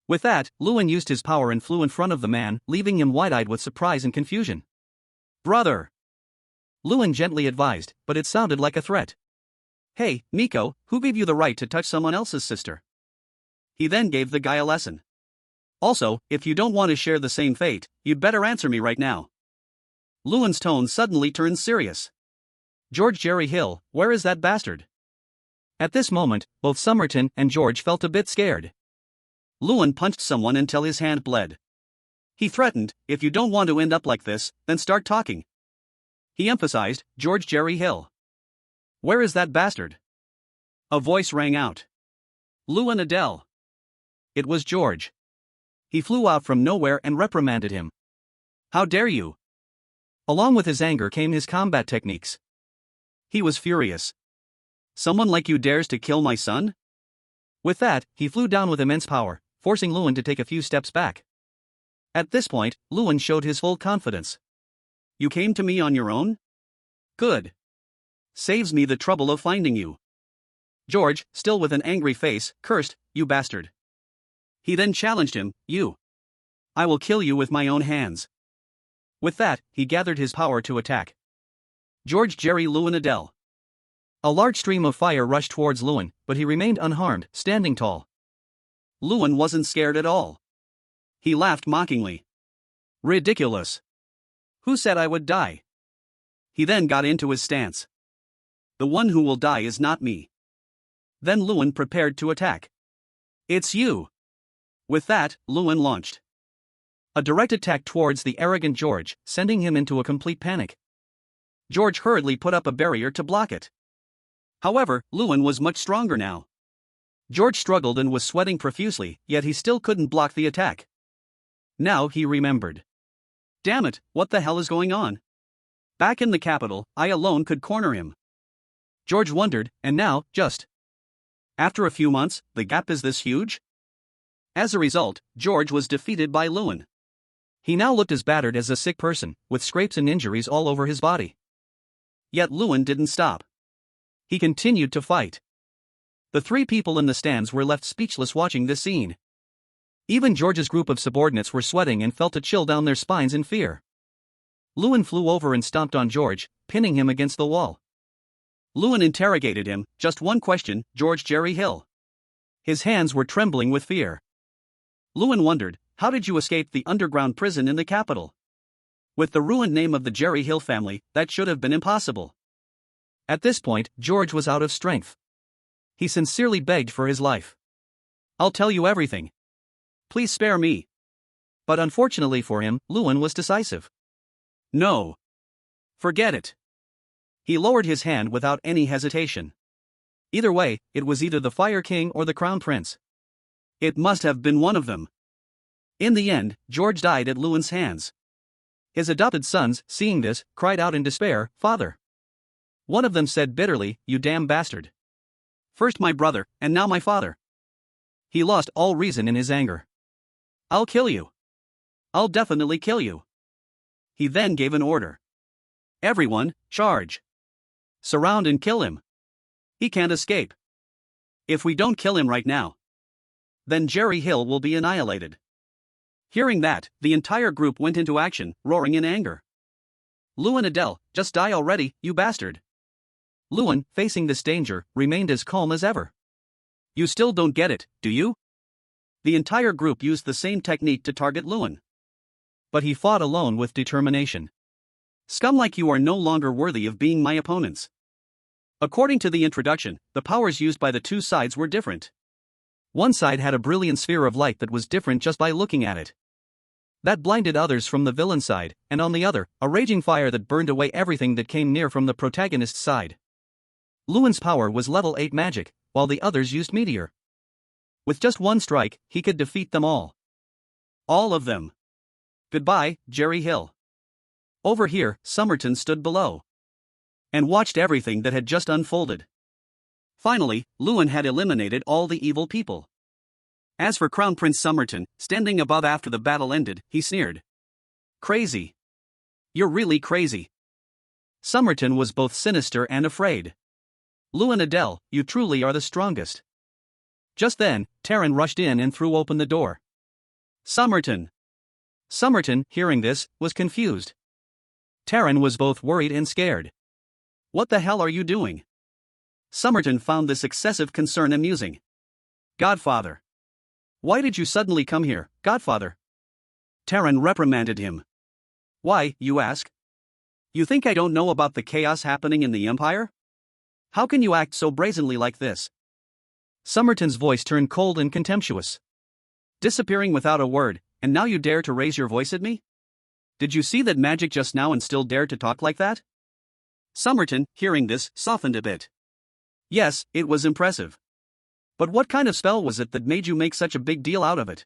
With that, Luin used his power and flew in front of the man, leaving him wide-eyed with surprise and confusion. Brother! Luin gently advised, but it sounded like a threat. Hey, Miko, who gave you the right to touch someone else's sister? He then gave the guy a lesson. Also, if you don't want to share the same fate, you'd better answer me right now. Luin's tone suddenly turned serious. George Jerry Hill, where is that bastard? At this moment, both Somerton and George felt a bit scared. Luin punched someone until his hand bled. He threatened, if you don't want to end up like this, then start talking. He emphasized, George Jerry Hill. Where is that bastard? A voice rang out. Luin Adele. It was George. He flew out from nowhere and reprimanded him. How dare you? Along with his anger came his combat techniques. He was furious. Someone like you dares to kill my son? With that, he flew down with immense power, forcing Luin to take a few steps back. At this point, Luin showed his full confidence. You came to me on your own? Good. Saves me the trouble of finding you. George, still with an angry face, cursed, you bastard. He then challenged him, you. I will kill you with my own hands. With that, he gathered his power to attack. George Jerry Luin Adele. A large stream of fire rushed towards Luin, but he remained unharmed, standing tall. Luin wasn't scared at all. He laughed mockingly. Ridiculous. Who said I would die? He then got into his stance. The one who will die is not me. Then Lewin prepared to attack. It's you. With that, Lewin launched a direct attack towards the arrogant George, sending him into a complete panic. George hurriedly put up a barrier to block it. However, Lewin was much stronger now. George struggled and was sweating profusely, yet he still couldn't block the attack. Now he remembered. Damn it, what the hell is going on? Back in the capital, I alone could corner him. George wondered, and now, just after a few months, the gap is this huge? As a result, George was defeated by Lewin. He now looked as battered as a sick person, with scrapes and injuries all over his body. Yet Lewin didn't stop. He continued to fight. The three people in the stands were left speechless watching this scene. Even George's group of subordinates were sweating and felt a chill down their spines in fear. Lewin flew over and stomped on George, pinning him against the wall. Lewin interrogated him, just one question, George Jerry Hill. His hands were trembling with fear. Lewin wondered, how did you escape the underground prison in the capital? With the ruined name of the Jerry Hill family, that should have been impossible. At this point, George was out of strength. He sincerely begged for his life. I'll tell you everything. Please spare me. But unfortunately for him, Lewin was decisive. No. Forget it. He lowered his hand without any hesitation. Either way, it was either the Fire King or the Crown Prince. It must have been one of them. In the end, George died at Lewin's hands. His adopted sons, seeing this, cried out in despair, "Father!" One of them said bitterly, "You damn bastard. First my brother, and now my father." He lost all reason in his anger. "I'll kill you. I'll definitely kill you." He then gave an order. "Everyone, charge. Surround and kill him. He can't escape. If we don't kill him right now, then Jerry Hill will be annihilated." Hearing that, the entire group went into action, roaring in anger. "Lewin Adele, just die already, you bastard." Lewin, facing this danger, remained as calm as ever. "You still don't get it, do you?" The entire group used the same technique to target Lewin. But he fought alone with determination. "Scum like you are no longer worthy of being my opponents." According to the introduction, the powers used by the two sides were different. One side had a brilliant sphere of light that was different just by looking at it. That blinded others from the villain side, and on the other, a raging fire that burned away everything that came near from the protagonist's side. Lewin's power was level 8 magic, while the others used meteor. With just one strike, he could defeat them all. All of them. Goodbye, Jerry Hill. Over here, Somerton stood below and watched everything that had just unfolded. Finally, Lewin had eliminated all the evil people. As for Crown Prince Somerton, standing above after the battle ended, he sneered. "Crazy. You're really crazy." Somerton was both sinister and afraid. "Lewin Adele, you truly are the strongest." Just then, Taran rushed in and threw open the door. "Somerton." Somerton, hearing this, was confused. Taran was both worried and scared. "What the hell are you doing?" Somerton found this excessive concern amusing. "Godfather. Why did you suddenly come here, Godfather?" Taran reprimanded him. "Why, you ask? You think I don't know about the chaos happening in the Empire? How can you act so brazenly like this?" Somerton's voice turned cold and contemptuous. "Disappearing without a word, and now you dare to raise your voice at me? Did you see that magic just now and still dare to talk like that?" Somerton, hearing this, softened a bit. Yes, it was impressive. But what kind of spell was it that made you make such a big deal out of it?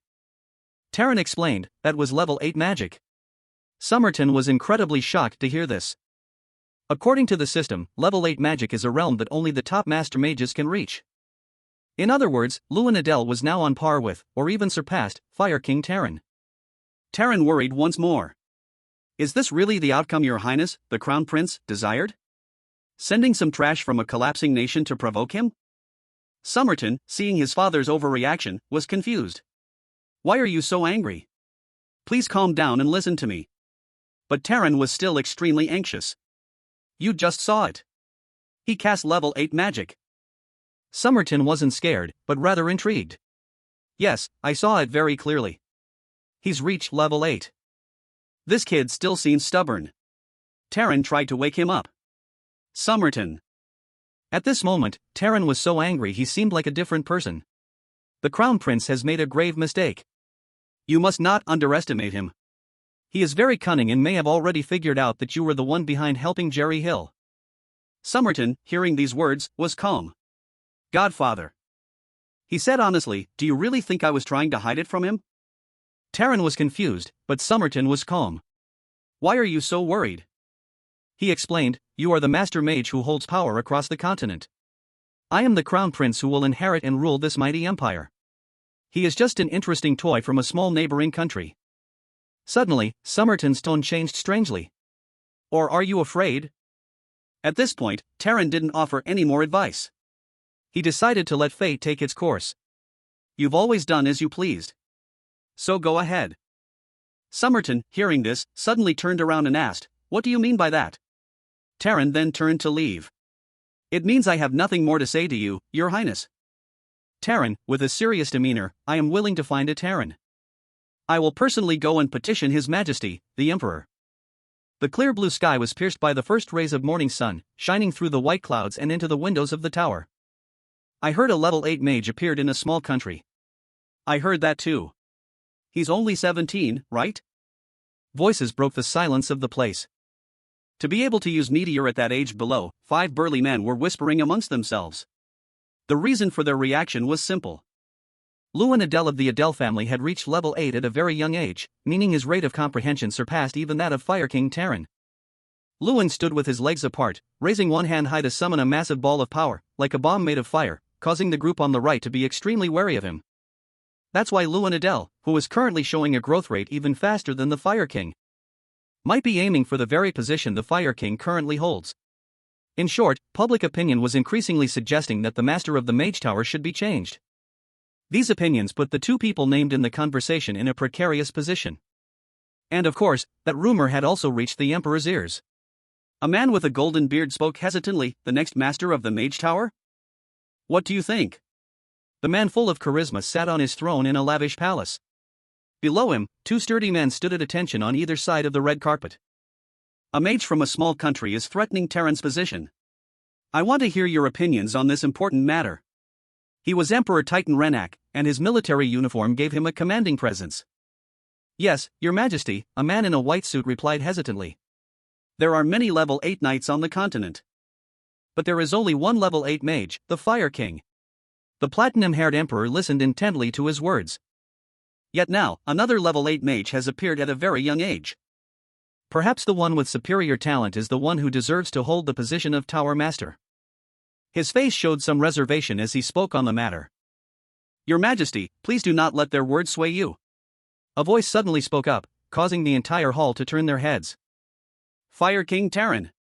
Taran explained, that was level 8 magic. Somerton was incredibly shocked to hear this. According to the system, level 8 magic is a realm that only the top master mages can reach. In other words, Lewin Adele was now on par with, or even surpassed, Fire King Taran. Taran worried once more. "Is this really the outcome Your Highness, the Crown Prince, desired? Sending some trash from a collapsing nation to provoke him?" Somerton, seeing his father's overreaction, was confused. "Why are you so angry? Please calm down and listen to me." But Taran was still extremely anxious. "You just saw it. He cast level 8 magic." Somerton wasn't scared, but rather intrigued. "Yes, I saw it very clearly. He's reached level 8. This kid still seems stubborn. Terran tried to wake him up. Somerton. At this moment, Terran was so angry he seemed like a different person. The Crown Prince has made a grave mistake. You must not underestimate him. He is very cunning and may have already figured out that you were the one behind helping Jerry Hill. Somerton, hearing these words, was calm. Godfather. He said honestly, do you really think I was trying to hide it from him? Terran was confused, but Somerton was calm. Why are you so worried? He explained, you are the master mage who holds power across the continent. I am the crown prince who will inherit and rule this mighty empire. He is just an interesting toy from a small neighboring country. Suddenly, Somerton's tone changed strangely. Or are you afraid? At this point, Terran didn't offer any more advice. He decided to let fate take its course. You've always done as you pleased. So go ahead. Somerton, hearing this, suddenly turned around and asked, what do you mean by that? Terran then turned to leave. It means I have nothing more to say to you, Your Highness. Terran, with a serious demeanor, I am willing to find a Terran. I will personally go and petition His Majesty, the Emperor. The clear blue sky was pierced by the first rays of morning sun, shining through the white clouds and into the windows of the tower. I heard a level 8 mage appeared in a small country. I heard that too. He's only 17, right? Voices broke the silence of the place. To be able to use meteor at that age below, 5 burly men were whispering amongst themselves. The reason for their reaction was simple. Lewin Adel of the Adel family had reached level 8 at a very young age, meaning his rate of comprehension surpassed even that of Fire King Terran. Lewin stood with his legs apart, raising one hand high to summon a massive ball of power, like a bomb made of fire, causing the group on the right to be extremely wary of him. That's why Lewin Adel, who was currently showing a growth rate even faster than the Fire King, might be aiming for the very position the Fire King currently holds. In short, public opinion was increasingly suggesting that the master of the Mage Tower should be changed. These opinions put the two people named in the conversation in a precarious position. And of course, that rumor had also reached the Emperor's ears. A man with a golden beard spoke hesitantly, the next master of the Mage Tower? What do you think? The man full of charisma sat on his throne in a lavish palace. Below him, 2 sturdy men stood at attention on either side of the red carpet. A mage from a small country is threatening Terran's position. I want to hear your opinions on this important matter. He was Emperor Titan Renak, and his military uniform gave him a commanding presence. Yes, Your Majesty, a man in a white suit replied hesitantly. There are many level 8 knights on the continent. But there is only one level 8 mage, the Fire King. The platinum-haired emperor listened intently to his words. Yet now, another level 8 mage has appeared at a very young age. Perhaps the one with superior talent is the one who deserves to hold the position of Tower Master. His face showed some reservation as he spoke on the matter. Your Majesty, please do not let their words sway you. A voice suddenly spoke up, causing the entire hall to turn their heads. Fire King Terran.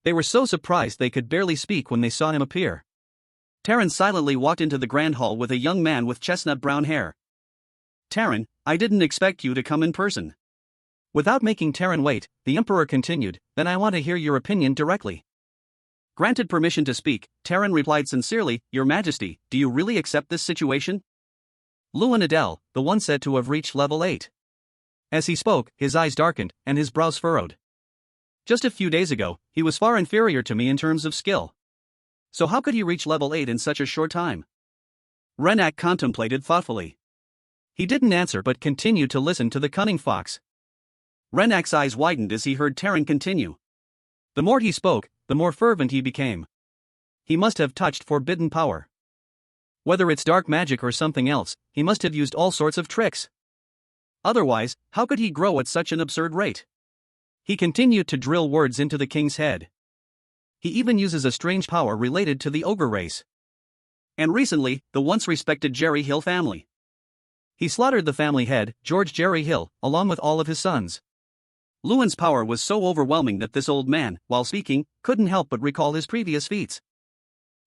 They were so surprised they could barely speak when they saw him appear. Terran silently walked into the grand hall with a young man with chestnut brown hair. Terran, I didn't expect you to come in person. Without making Terran wait, the Emperor continued, then I want to hear your opinion directly. Granted permission to speak, Terran replied sincerely, Your Majesty, do you really accept this situation? Lewin Adel, the one said to have reached level 8. As he spoke, his eyes darkened, and his brows furrowed. Just a few days ago, he was far inferior to me in terms of skill. So how could he reach level 8 in such a short time? Renak contemplated thoughtfully. He didn't answer but continued to listen to the cunning fox. Renak's eyes widened as he heard Terran continue. The more he spoke, the more fervent he became. He must have touched forbidden power. Whether it's dark magic or something else, he must have used all sorts of tricks. Otherwise, how could he grow at such an absurd rate? He continued to drill words into the king's head. He even uses a strange power related to the ogre race. And recently, the once respected Jerry Hill family. He slaughtered the family head, George Jerry Hill, along with all of his sons. Lewin's power was so overwhelming that this old man, while speaking, couldn't help but recall his previous feats.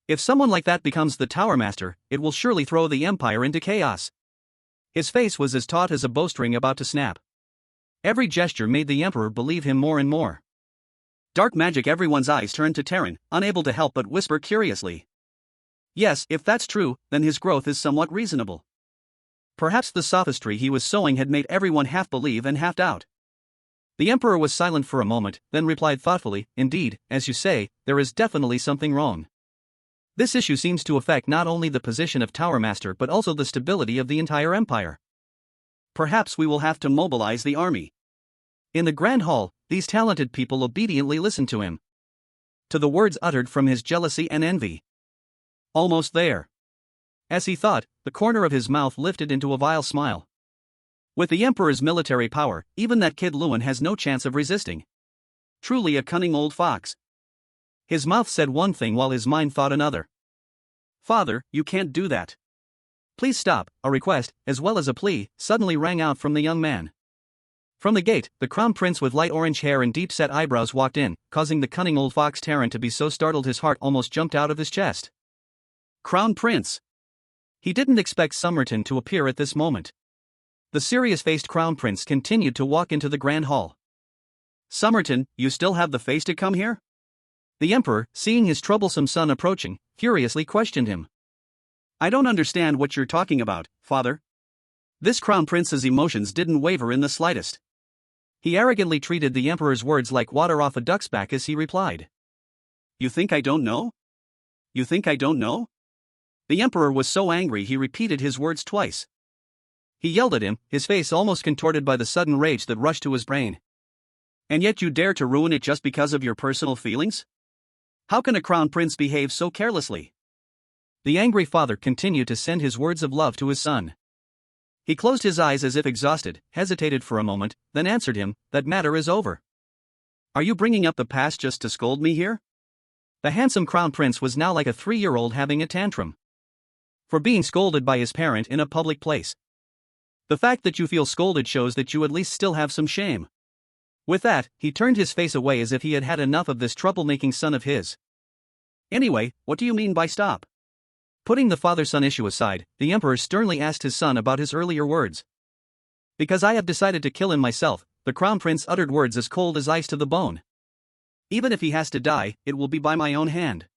If someone like that becomes the Tower Master, it will surely throw the Empire into chaos. His face was as taut as a bowstring about to snap. Every gesture made the Emperor believe him more and more. Dark magic. Everyone's eyes turned to Terran, unable to help but whisper curiously. Yes, if that's true, then his growth is somewhat reasonable. Perhaps the sophistry he was sowing had made everyone half believe and half doubt. The emperor was silent for a moment, then replied thoughtfully, "Indeed, as you say, there is definitely something wrong. This issue seems to affect not only the position of Tower Master but also the stability of the entire empire. Perhaps we will have to mobilize the army." In the grand hall, these talented people obediently listened to him. To the words uttered from his jealousy and envy. Almost there. As he thought, the corner of his mouth lifted into a vile smile. With the emperor's military power, even that kid Lewin has no chance of resisting. Truly a cunning old fox. His mouth said one thing while his mind thought another. "Father, you can't do that. Please stop," a request, as well as a plea, suddenly rang out from the young man. From the gate, the crown prince with light orange hair and deep-set eyebrows walked in, causing the cunning old fox Terran to be so startled his heart almost jumped out of his chest. Crown Prince! He didn't expect Somerton to appear at this moment. The serious-faced crown prince continued to walk into the grand hall. "Somerton, you still have the face to come here?" The emperor, seeing his troublesome son approaching, furiously questioned him. "I don't understand what you're talking about, father." This crown prince's emotions didn't waver in the slightest. He arrogantly treated the emperor's words like water off a duck's back as he replied. "You think I don't know? You think I don't know?" The emperor was so angry he repeated his words twice. He yelled at him, his face almost contorted by the sudden rage that rushed to his brain. "And yet you dare to ruin it just because of your personal feelings? How can a crown prince behave so carelessly?" The angry father continued to send his words of love to his son. He closed his eyes as if exhausted, hesitated for a moment, then answered him, "That matter is over." "Are you bringing up the past just to scold me here?" The handsome crown prince was now like a 3-year-old having a tantrum. For being scolded by his parent in a public place. The fact that you feel scolded shows that you at least still have some shame. With that, he turned his face away as if he had had enough of this troublemaking son of his. "Anyway, what do you mean by stop?" Putting the father-son issue aside, the emperor sternly asked his son about his earlier words. "Because I have decided to kill him myself," the crown prince uttered words as cold as ice to the bone. "Even if he has to die, it will be by my own hand."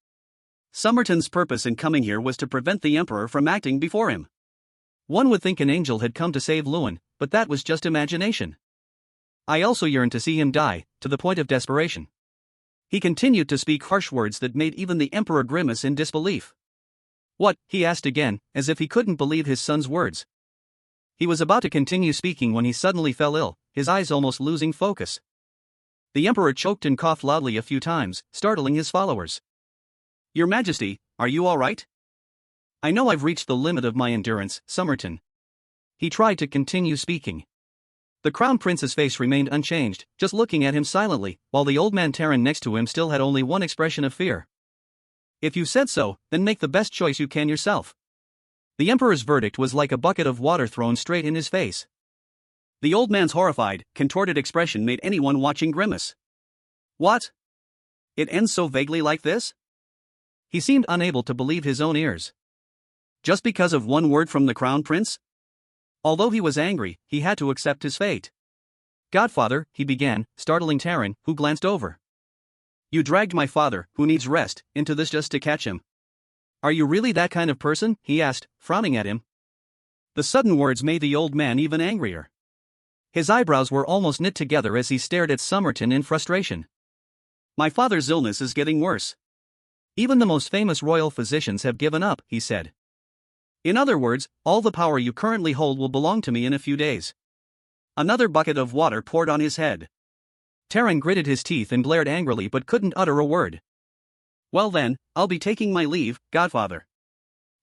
Somerton's purpose in coming here was to prevent the emperor from acting before him. One would think an angel had come to save Lewin, but that was just imagination. "I also yearn to see him die, to the point of desperation." He continued to speak harsh words that made even the emperor grimace in disbelief. "What?" he asked again, as if he couldn't believe his son's words. He was about to continue speaking when he suddenly fell ill, his eyes almost losing focus. The emperor choked and coughed loudly a few times, startling his followers. "Your Majesty, are you all right?" "I know I've reached the limit of my endurance, Somerton." He tried to continue speaking. The crown prince's face remained unchanged, just looking at him silently, while the old man Terran next to him still had only one expression of fear. "If you said so, then make the best choice you can yourself." The emperor's verdict was like a bucket of water thrown straight in his face. The old man's horrified, contorted expression made anyone watching grimace. "What? It ends so vaguely like this?" He seemed unable to believe his own ears. Just because of one word from the crown prince? Although he was angry, he had to accept his fate. "Godfather," he began, startling Terran, who glanced over. "You dragged my father, who needs rest, into this just to catch him. Are you really that kind of person?" he asked, frowning at him. The sudden words made the old man even angrier. His eyebrows were almost knit together as he stared at Somerton in frustration. "My father's illness is getting worse. Even the most famous royal physicians have given up," he said. "In other words, all the power you currently hold will belong to me in a few days." Another bucket of water poured on his head. Terran gritted his teeth and glared angrily but couldn't utter a word. "Well then, I'll be taking my leave, Godfather."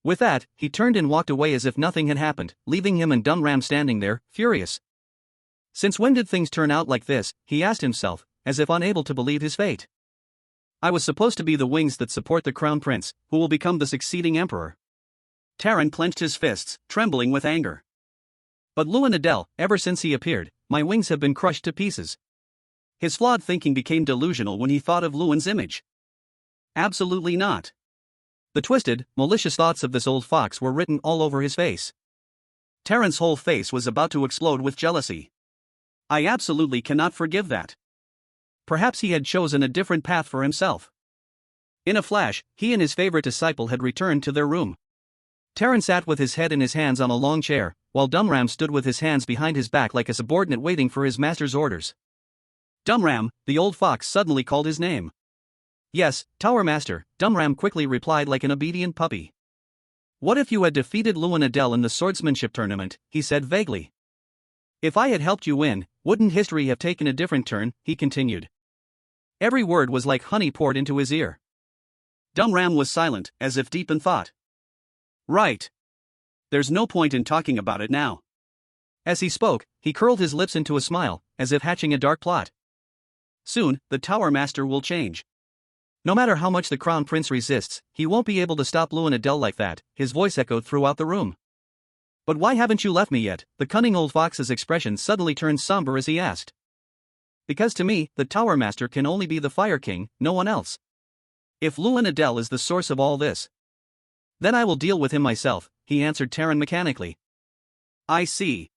With that, he turned and walked away as if nothing had happened, leaving him and Dumram standing there, furious. Since when did things turn out like this, he asked himself, as if unable to believe his fate. I was supposed to be the wings that support the crown prince, who will become the succeeding emperor. Terran clenched his fists, trembling with anger. But Lewin Adel, ever since he appeared, my wings have been crushed to pieces. His flawed thinking became delusional when he thought of Lewin's image. Absolutely not. The twisted, malicious thoughts of this old fox were written all over his face. Terran's whole face was about to explode with jealousy. I absolutely cannot forgive that. Perhaps he had chosen a different path for himself. In a flash, he and his favorite disciple had returned to their room. Terran sat with his head in his hands on a long chair, while Dumram stood with his hands behind his back like a subordinate waiting for his master's orders. Dumram, the old fox suddenly called his name. Yes, Tower Master, Dumram quickly replied like an obedient puppy. What if you had defeated Luan Adel in the swordsmanship tournament, he said vaguely. If I had helped you win, wouldn't history have taken a different turn, he continued. Every word was like honey poured into his ear. Dumram was silent, as if deep in thought. Right. There's no point in talking about it now. As he spoke, he curled his lips into a smile, as if hatching a dark plot. Soon, the Tower Master will change. No matter how much the Crown Prince resists, he won't be able to stop Luan Adel like that, his voice echoed throughout the room. But why haven't you left me yet? The cunning old fox's expression suddenly turned somber as he asked. Because to me, the Tower Master can only be the Fire King, no one else. If Luan Adel is the source of all this, then I will deal with him myself, he answered Terran mechanically. I see.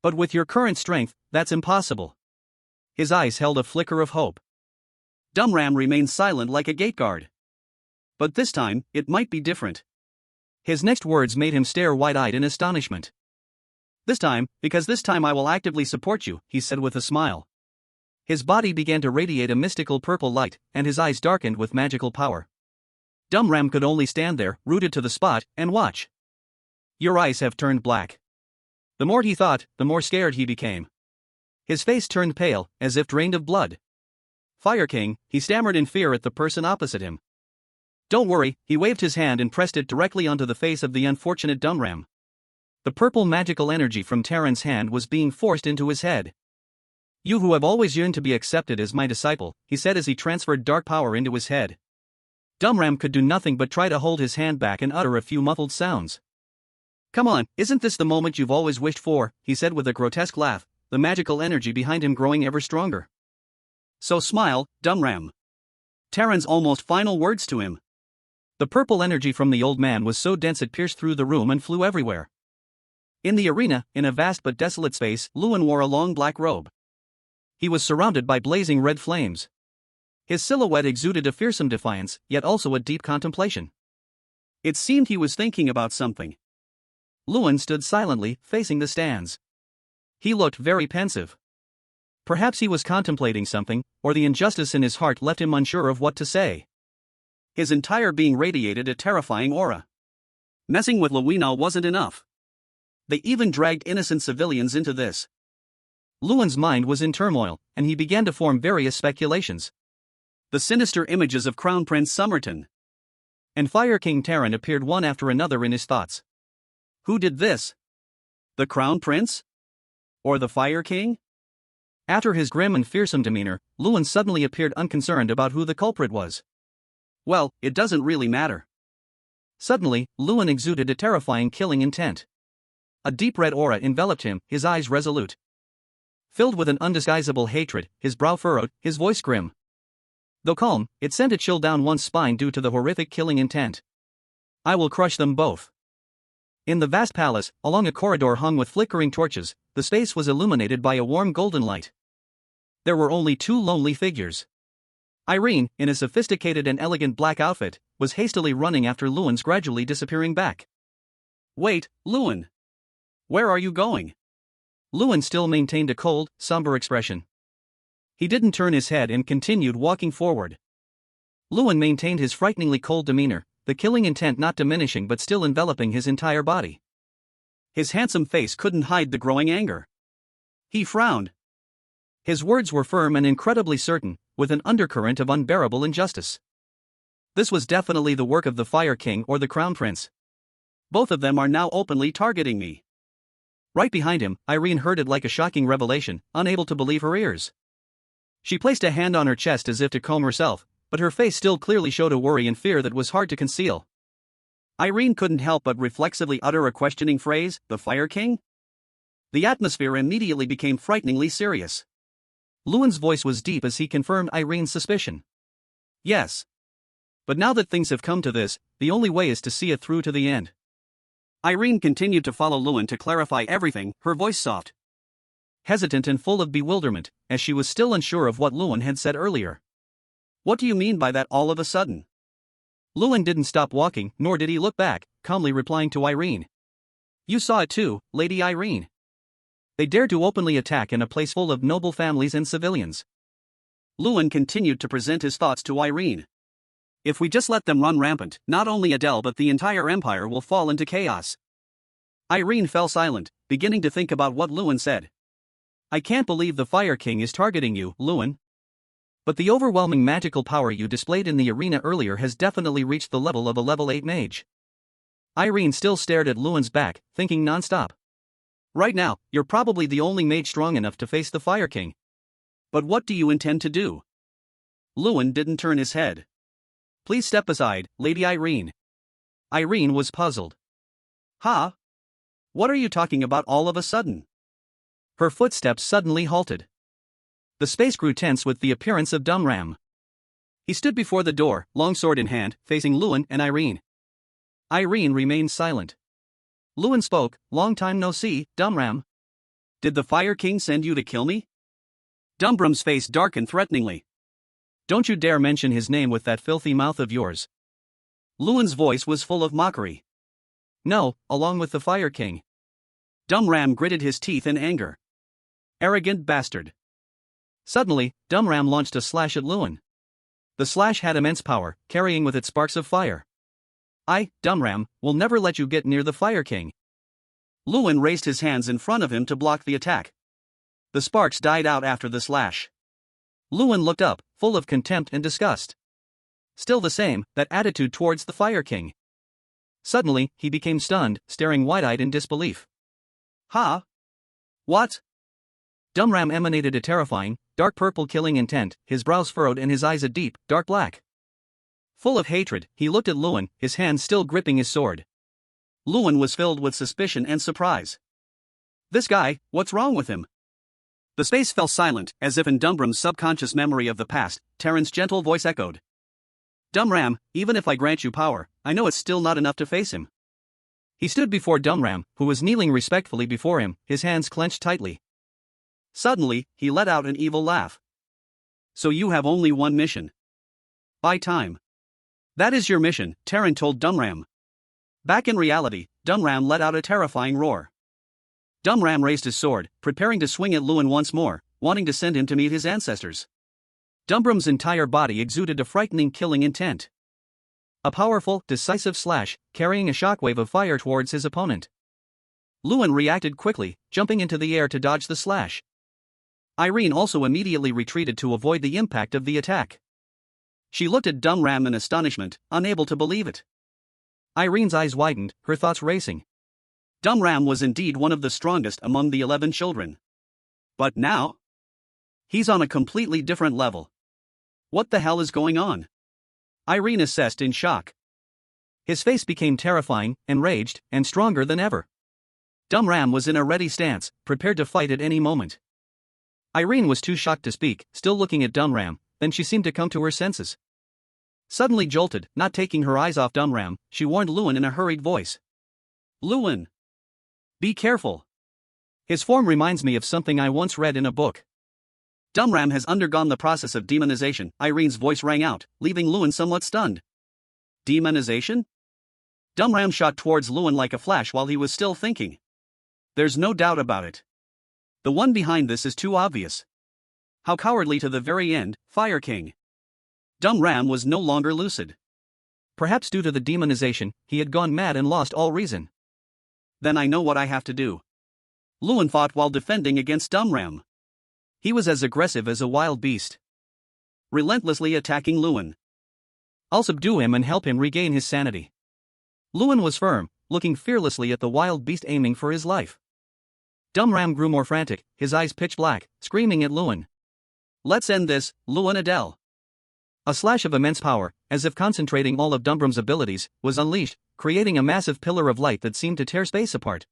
But with your current strength, that's impossible. His eyes held a flicker of hope. Dumram remained silent like a gateguard. But this time, it might be different. His next words made him stare wide-eyed in astonishment. Because this time I will actively support you, he said with a smile. His body began to radiate a mystical purple light, and his eyes darkened with magical power. Dumram could only stand there, rooted to the spot, and watch. Your eyes have turned black. The more he thought, the more scared he became. His face turned pale, as if drained of blood. Fire King, he stammered in fear at the person opposite him. Don't worry, he waved his hand and pressed it directly onto the face of the unfortunate Dumram. The purple magical energy from Terran's hand was being forced into his head. You who have always yearned to be accepted as my disciple, he said as he transferred dark power into his head. Dumram could do nothing but try to hold his hand back and utter a few muffled sounds. Come on, isn't this the moment you've always wished for, he said with a grotesque laugh, the magical energy behind him growing ever stronger. So smile, Dumram. Terran's almost final words to him. The purple energy from the old man was so dense it pierced through the room and flew everywhere. In the arena, in a vast but desolate space, Luan wore a long black robe. He was surrounded by blazing red flames. His silhouette exuded a fearsome defiance, yet also a deep contemplation. It seemed he was thinking about something. Luan stood silently, facing the stands. He looked very pensive. Perhaps he was contemplating something, or the injustice in his heart left him unsure of what to say. His entire being radiated a terrifying aura. Messing with Luina wasn't enough. They even dragged innocent civilians into this. Luan's mind was in turmoil, and he began to form various speculations. The sinister images of Crown Prince Somerton and Fire King Terran appeared one after another in his thoughts. Who did this? The Crown Prince? Or the Fire King? After his grim and fearsome demeanor, Luan suddenly appeared unconcerned about who the culprit was. Well, it doesn't really matter. Suddenly, Luan exuded a terrifying killing intent. A deep red aura enveloped him, his eyes resolute. Filled with an undisguisable hatred, his brow furrowed, his voice grim. Though calm, it sent a chill down one's spine due to the horrific killing intent. I will crush them both. In the vast palace, along a corridor hung with flickering torches, the space was illuminated by a warm golden light. There were only two lonely figures. Irene, in a sophisticated and elegant black outfit, was hastily running after Luan's gradually disappearing back. Wait, Luan. Where are you going? Luan still maintained a cold, somber expression. He didn't turn his head and continued walking forward. Luan maintained his frighteningly cold demeanor, the killing intent not diminishing but still enveloping his entire body. His handsome face couldn't hide the growing anger. He frowned. His words were firm and incredibly certain, with an undercurrent of unbearable injustice. This was definitely the work of the Fire King or the Crown Prince. Both of them are now openly targeting me. Right behind him, Irene heard it like a shocking revelation, unable to believe her ears. She placed a hand on her chest as if to calm herself, but her face still clearly showed a worry and fear that was hard to conceal. Irene couldn't help but reflexively utter a questioning phrase, the Fire King? The atmosphere immediately became frighteningly serious. Luan's voice was deep as he confirmed Irene's suspicion. Yes. But now that things have come to this, the only way is to see it through to the end. Irene continued to follow Luan to clarify everything, her voice soft, hesitant and full of bewilderment, as she was still unsure of what Luan had said earlier. What do you mean by that all of a sudden? Luan didn't stop walking, nor did he look back, calmly replying to Irene. You saw it too, Lady Irene. They dared to openly attack in a place full of noble families and civilians. Lewin continued to present his thoughts to Irene. If we just let them run rampant, not only Adele but the entire empire will fall into chaos. Irene fell silent, beginning to think about what Lewin said. I can't believe the Fire King is targeting you, Lewin. But the overwhelming magical power you displayed in the arena earlier has definitely reached the level of a level 8 mage. Irene still stared at Lewin's back, thinking non-stop. Right now, you're probably the only mage strong enough to face the Fire King. But what do you intend to do? Lewin didn't turn his head. Please step aside, Lady Irene. Irene was puzzled. Huh? What are you talking about all of a sudden? Her footsteps suddenly halted. The space grew tense with the appearance of Dumram. He stood before the door, longsword in hand, facing Lewin and Irene. Irene remained silent. Lewin spoke, long time no see, Dumram. Did the Fire King send you to kill me? Dumbram's face darkened threateningly. Don't you dare mention his name with that filthy mouth of yours. Lewin's voice was full of mockery. No, along with the Fire King. Dumram gritted his teeth in anger. Arrogant bastard. Suddenly, Dumram launched a slash at Lewin. The slash had immense power, carrying with it sparks of fire. I, Dumram, will never let you get near the Fire King. Lewin raised his hands in front of him to block the attack. The sparks died out after the slash. Lewin looked up, full of contempt and disgust. Still the same, that attitude towards the Fire King. Suddenly, he became stunned, staring wide-eyed in disbelief. Huh? What? Dumram emanated a terrifying, dark purple killing intent, his brows furrowed and his eyes a deep, dark black. Full of hatred, he looked at Lewin, his hand still gripping his sword. Lewin was filled with suspicion and surprise. This guy, what's wrong with him? The space fell silent, as if in Dumbram's subconscious memory of the past. Terran's gentle voice echoed. Dumram, even if I grant you power, I know it's still not enough to face him. He stood before Dumram, who was kneeling respectfully before him, his hands clenched tightly. Suddenly, he let out an evil laugh. So you have only one mission. Buy time. That is your mission, Terran told Dumram. Back in reality, Dumram let out a terrifying roar. Dumram raised his sword, preparing to swing at Lewin once more, wanting to send him to meet his ancestors. Dumbram's entire body exuded a frightening killing intent. A powerful, decisive slash, carrying a shockwave of fire towards his opponent. Lewin reacted quickly, jumping into the air to dodge the slash. Irene also immediately retreated to avoid the impact of the attack. She looked at Dumram in astonishment, unable to believe it. Irene's eyes widened, her thoughts racing. Dumram was indeed one of the strongest among the 11 children. But now? He's on a completely different level. What the hell is going on? Irene assessed in shock. His face became terrifying, enraged, and stronger than ever. Dumram was in a ready stance, prepared to fight at any moment. Irene was too shocked to speak, still looking at Dumram, then she seemed to come to her senses. Suddenly jolted, not taking her eyes off Dumram, she warned Lewin in a hurried voice. Lewin! Be careful. His form reminds me of something I once read in a book. Dumram has undergone the process of demonization, Irene's voice rang out, leaving Lewin somewhat stunned. Demonization? Dumram shot towards Lewin like a flash while he was still thinking. There's no doubt about it. The one behind this is too obvious. How cowardly to the very end, Fire King. Dumram was no longer lucid. Perhaps due to the demonization, he had gone mad and lost all reason. Then I know what I have to do. Lewin fought while defending against Dumram. He was as aggressive as a wild beast. Relentlessly attacking Lewin. I'll subdue him and help him regain his sanity. Lewin was firm, looking fearlessly at the wild beast aiming for his life. Dumram grew more frantic, his eyes pitch black, screaming at Lewin. Let's end this, Lewin Adele. A slash of immense power, as if concentrating all of Dumbram's abilities, was unleashed, creating a massive pillar of light that seemed to tear space apart.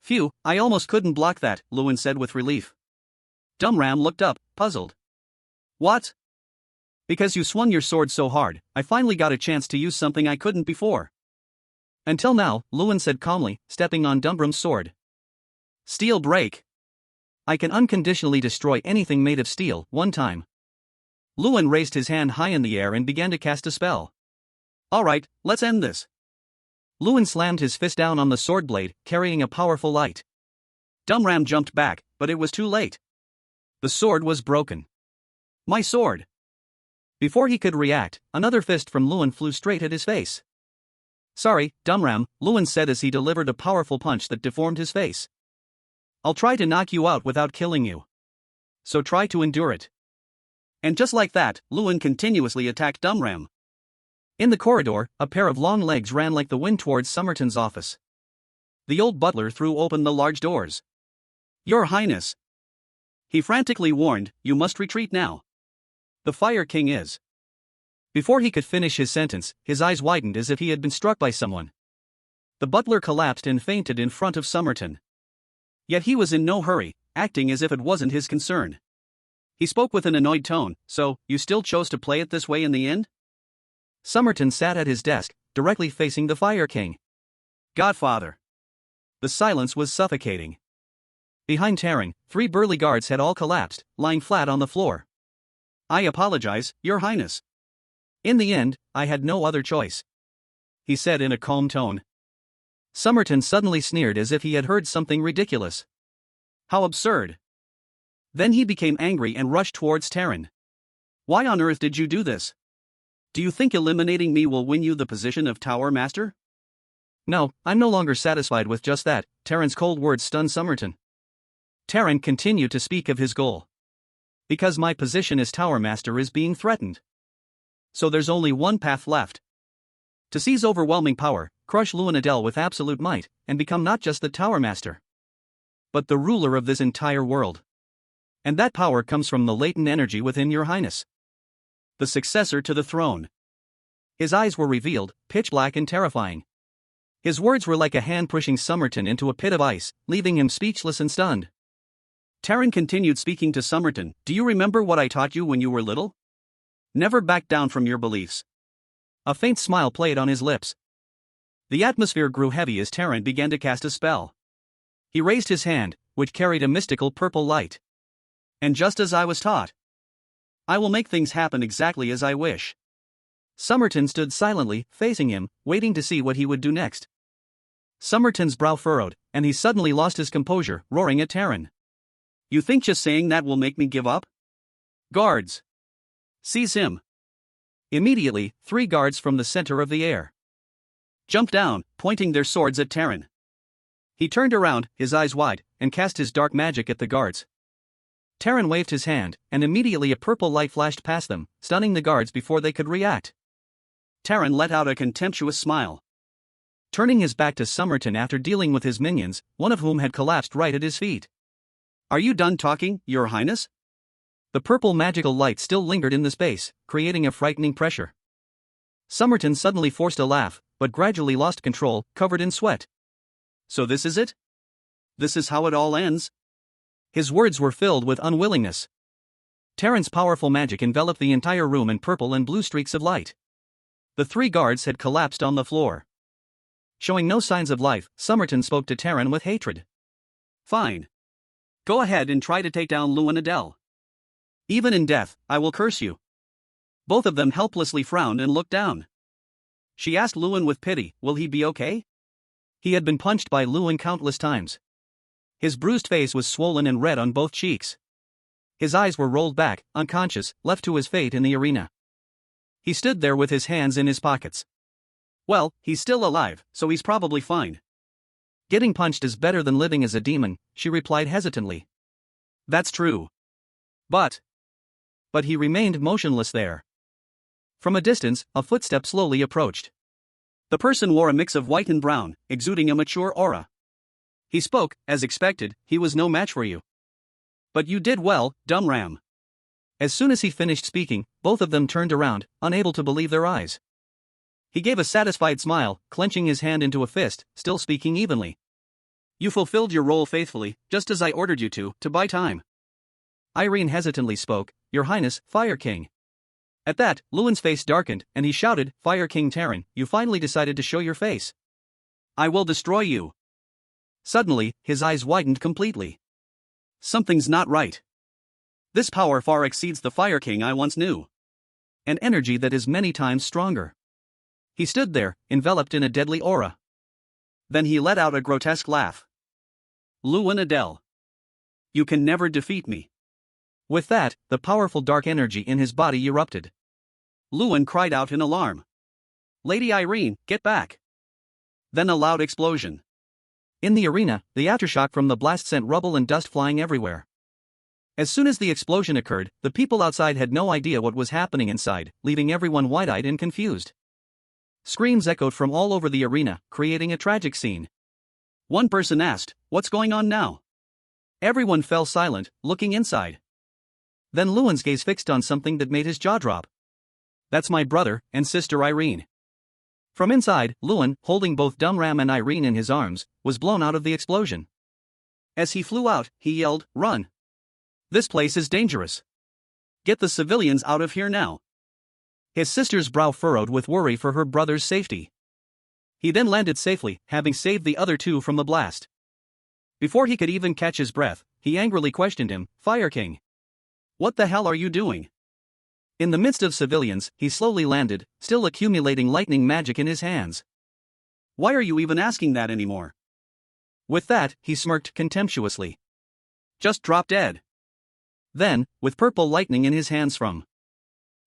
Phew, I almost couldn't block that, Lewin said with relief. Dumram looked up, puzzled. What? Because you swung your sword so hard, I finally got a chance to use something I couldn't before. Until now, Lewin said calmly, stepping on Dumbram's sword. Steel break. I can unconditionally destroy anything made of steel, one time. Lewin raised his hand high in the air and began to cast a spell. Alright, let's end this. Lewin slammed his fist down on the sword blade, carrying a powerful light. Dumram jumped back, but it was too late. The sword was broken. My sword! Before he could react, another fist from Luan flew straight at his face. Sorry, Dumram, Luan said as he delivered a powerful punch that deformed his face. I'll try to knock you out without killing you. So try to endure it. And just like that, Luan continuously attacked Dumram. In the corridor, a pair of long legs ran like the wind towards Somerton's office. The old butler threw open the large doors. Your Highness! He frantically warned, you must retreat now. The Fire King is. Before he could finish his sentence, his eyes widened as if he had been struck by someone. The butler collapsed and fainted in front of Somerton. Yet he was in no hurry, acting as if it wasn't his concern. He spoke with an annoyed tone, so, you still chose to play it this way in the end? Somerton sat at his desk, directly facing the Fire King. Godfather. The silence was suffocating. Behind Taran, 3 burly guards had all collapsed, lying flat on the floor. I apologize, Your Highness. In the end, I had no other choice, he said in a calm tone. Somerton suddenly sneered as if he had heard something ridiculous. How absurd. Then he became angry and rushed towards Taran. Why on earth did you do this? Do you think eliminating me will win you the position of Tower Master? No, I'm no longer satisfied with just that, Taran's cold words stunned Somerton. Taran continued to speak of his goal. Because my position as Tower Master is being threatened. So there's only one path left. To seize overwhelming power, crush Luanadel with absolute might, and become not just the Tower Master, but the ruler of this entire world. And that power comes from the latent energy within Your Highness. The successor to the throne. His eyes were revealed, pitch black and terrifying. His words were like a hand pushing Somerton into a pit of ice, leaving him speechless and stunned. Taran continued speaking to Somerton. Do you remember what I taught you when you were little? Never back down from your beliefs. A faint smile played on his lips. The atmosphere grew heavy as Taran began to cast a spell. He raised his hand, which carried a mystical purple light. And just as I was taught, I will make things happen exactly as I wish. Somerton stood silently, facing him, waiting to see what he would do next. Somerton's brow furrowed, and he suddenly lost his composure, roaring at Taran. You think just saying that will make me give up? Guards! Seize him! Immediately, 3 guards from the center of the air jumped down, pointing their swords at Taran. He turned around, his eyes wide, and cast his dark magic at the guards. Taran waved his hand, and immediately a purple light flashed past them, stunning the guards before they could react. Taran let out a contemptuous smile. Turning his back to Somerton after dealing with his minions, one of whom had collapsed right at his feet. Are you done talking, Your Highness? The purple magical light still lingered in the space, creating a frightening pressure. Somerton suddenly forced a laugh, but gradually lost control, covered in sweat. So this is it? This is how it all ends? His words were filled with unwillingness. Taran's powerful magic enveloped the entire room in purple and blue streaks of light. The 3 guards had collapsed on the floor. Showing no signs of life, Somerton spoke to Taran with hatred. Fine. Go ahead and try to take down Luanadel. Even in death, I will curse you. Both of them helplessly frowned and looked down. She asked Luan with pity, will he be okay? He had been punched by Luan countless times. His bruised face was swollen and red on both cheeks. His eyes were rolled back, unconscious, left to his fate in the arena. He stood there with his hands in his pockets. Well, he's still alive, so he's probably fine. Getting punched is better than living as a demon, she replied hesitantly. That's true. But he remained motionless there. From a distance, a footstep slowly approached. The person wore a mix of white and brown, exuding a mature aura. He spoke, as expected, he was no match for you. But you did well, dumb ram. As soon as he finished speaking, both of them turned around, unable to believe their eyes. He gave a satisfied smile, clenching his hand into a fist, still speaking evenly. You fulfilled your role faithfully, just as I ordered you to buy time. Irene hesitantly spoke, Your Highness, Fire King. At that, Luan's face darkened, and he shouted, Fire King Taran, you finally decided to show your face. I will destroy you. Suddenly, his eyes widened completely. Something's not right. This power far exceeds the Fire King I once knew. An energy that is many times stronger. He stood there, enveloped in a deadly aura. Then he let out a grotesque laugh. Luanadel. You can never defeat me. With that, the powerful dark energy in his body erupted. Luan cried out in alarm. "Lady Irene, get back!" Then a loud explosion. In the arena, the aftershock from the blast sent rubble and dust flying everywhere. As soon as the explosion occurred, the people outside had no idea what was happening inside, leaving everyone wide-eyed and confused. Screams echoed from all over the arena, creating a tragic scene. One person asked, "What's going on now?" Everyone fell silent, looking inside. Then Luan's gaze fixed on something that made his jaw drop. "That's my brother and sister Irene." From inside, Luan, holding both Dumram and Irene in his arms, was blown out of the explosion. As he flew out, he yelled, "Run! This place is dangerous. Get the civilians out of here now." His sister's brow furrowed with worry for her brother's safety. He then landed safely, having saved the other two from the blast. Before he could even catch his breath, he angrily questioned him, "Fire King, what the hell are you doing?" In the midst of civilians, he slowly landed, still accumulating lightning magic in his hands. "Why are you even asking that anymore?" With that, he smirked contemptuously. "Just drop dead." Then, with purple lightning in his hands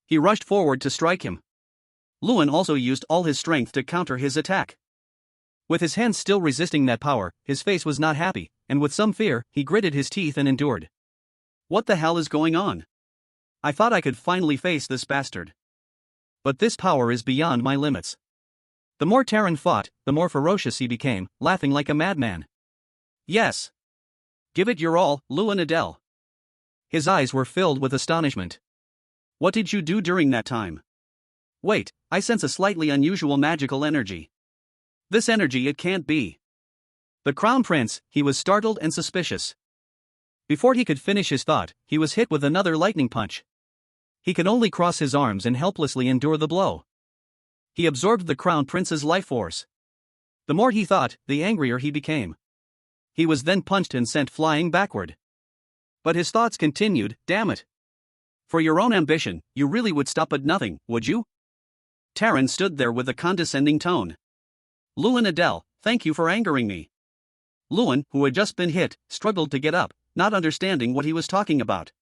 he rushed forward to strike him. Luan also used all his strength to counter his attack. With his hands still resisting that power, his face was not happy, and with some fear, he gritted his teeth and endured. "What the hell is going on? I thought I could finally face this bastard. But this power is beyond my limits." The more Terran fought, the more ferocious he became, laughing like a madman. "Yes. Give it your all, Luan Adel." His eyes were filled with astonishment. "What did you do during that time?" "Wait, I sense a slightly unusual magical energy. This energy, it can't be." The Crown Prince, he was startled and suspicious. Before he could finish his thought, he was hit with another lightning punch. He could only cross his arms and helplessly endure the blow. He absorbed the Crown Prince's life force. The more he thought, the angrier he became. He was then punched and sent flying backward. But his thoughts continued, "Damn it. For your own ambition, you really would stop at nothing, would you?" Terran stood there with a condescending tone. "Luan Adel, thank you for angering me." Luan, who had just been hit, struggled to get up, not understanding what he was talking about.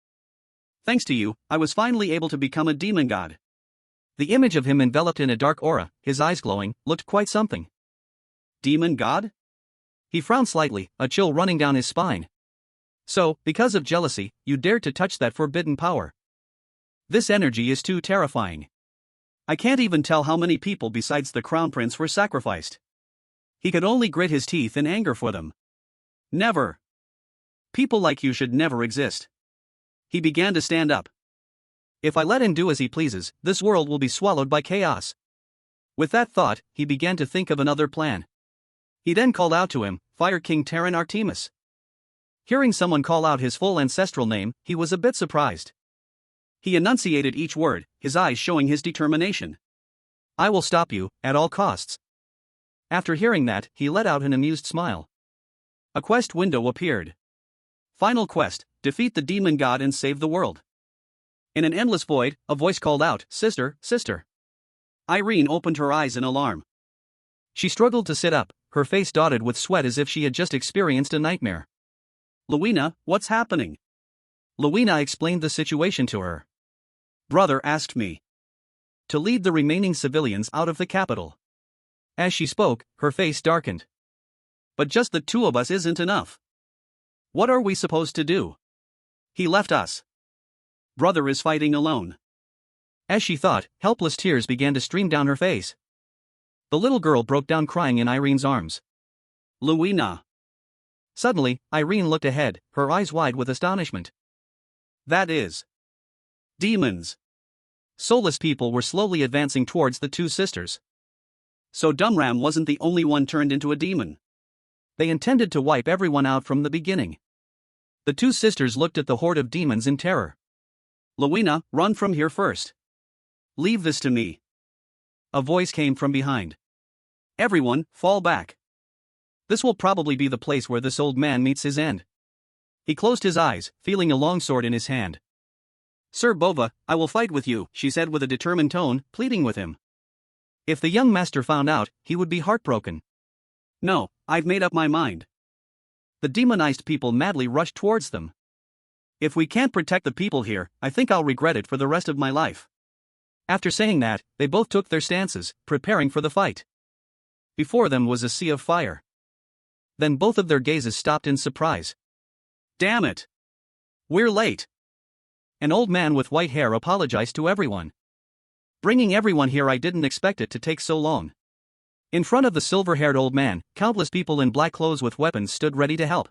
"Thanks to you, I was finally able to become a demon god." The image of him enveloped in a dark aura, his eyes glowing, looked quite something. "Demon god?" He frowned slightly, a chill running down his spine. "So, because of jealousy, you dared to touch that forbidden power. This energy is too terrifying. I can't even tell how many people besides the Crown Prince were sacrificed." He could only grit his teeth in anger for them. "Never. People like you should never exist." He began to stand up. "If I let him do as he pleases, this world will be swallowed by chaos." With that thought, he began to think of another plan. He then called out to him, "Fire King Terran Artemis." Hearing someone call out his full ancestral name, he was a bit surprised. He enunciated each word, his eyes showing his determination. "I will stop you, at all costs." After hearing that, he let out an amused smile. A quest window appeared. Final quest, defeat the demon god and save the world. In an endless void, a voice called out, "Sister, sister." Irene opened her eyes in alarm. She struggled to sit up, her face dotted with sweat as if she had just experienced a nightmare. "Luina, what's happening?" Luina explained the situation to her. "Brother asked me to lead the remaining civilians out of the capital." As she spoke, her face darkened. "But just the two of us isn't enough. What are we supposed to do? He left us. Brother is fighting alone." As she thought, helpless tears began to stream down her face. The little girl broke down crying in Irene's arms. "Luina." Suddenly, Irene looked ahead, her eyes wide with astonishment. "That is demons." Soulless people were slowly advancing towards the two sisters. So Dumram wasn't the only one turned into a demon. They intended to wipe everyone out from the beginning. The two sisters looked at the horde of demons in terror. "Luina, run from here first. Leave this to me." A voice came from behind. "Everyone, fall back. This will probably be the place where this old man meets his end." He closed his eyes, feeling a longsword in his hand. "Sir Bova, I will fight with you," she said with a determined tone, pleading with him. If the young master found out, he would be heartbroken. "No, I've made up my mind." The demonized people madly rushed towards them. If we can't protect the people here, I think I'll regret it for the rest of my life. After saying that, they both took their stances, preparing for the fight. Before them was a sea of fire. Then both of their gazes stopped in surprise. Damn it! We're late. An old man with white hair apologized to everyone. Bringing everyone here, I didn't expect it to take so long. In front of the silver-haired old man, countless people in black clothes with weapons stood ready to help.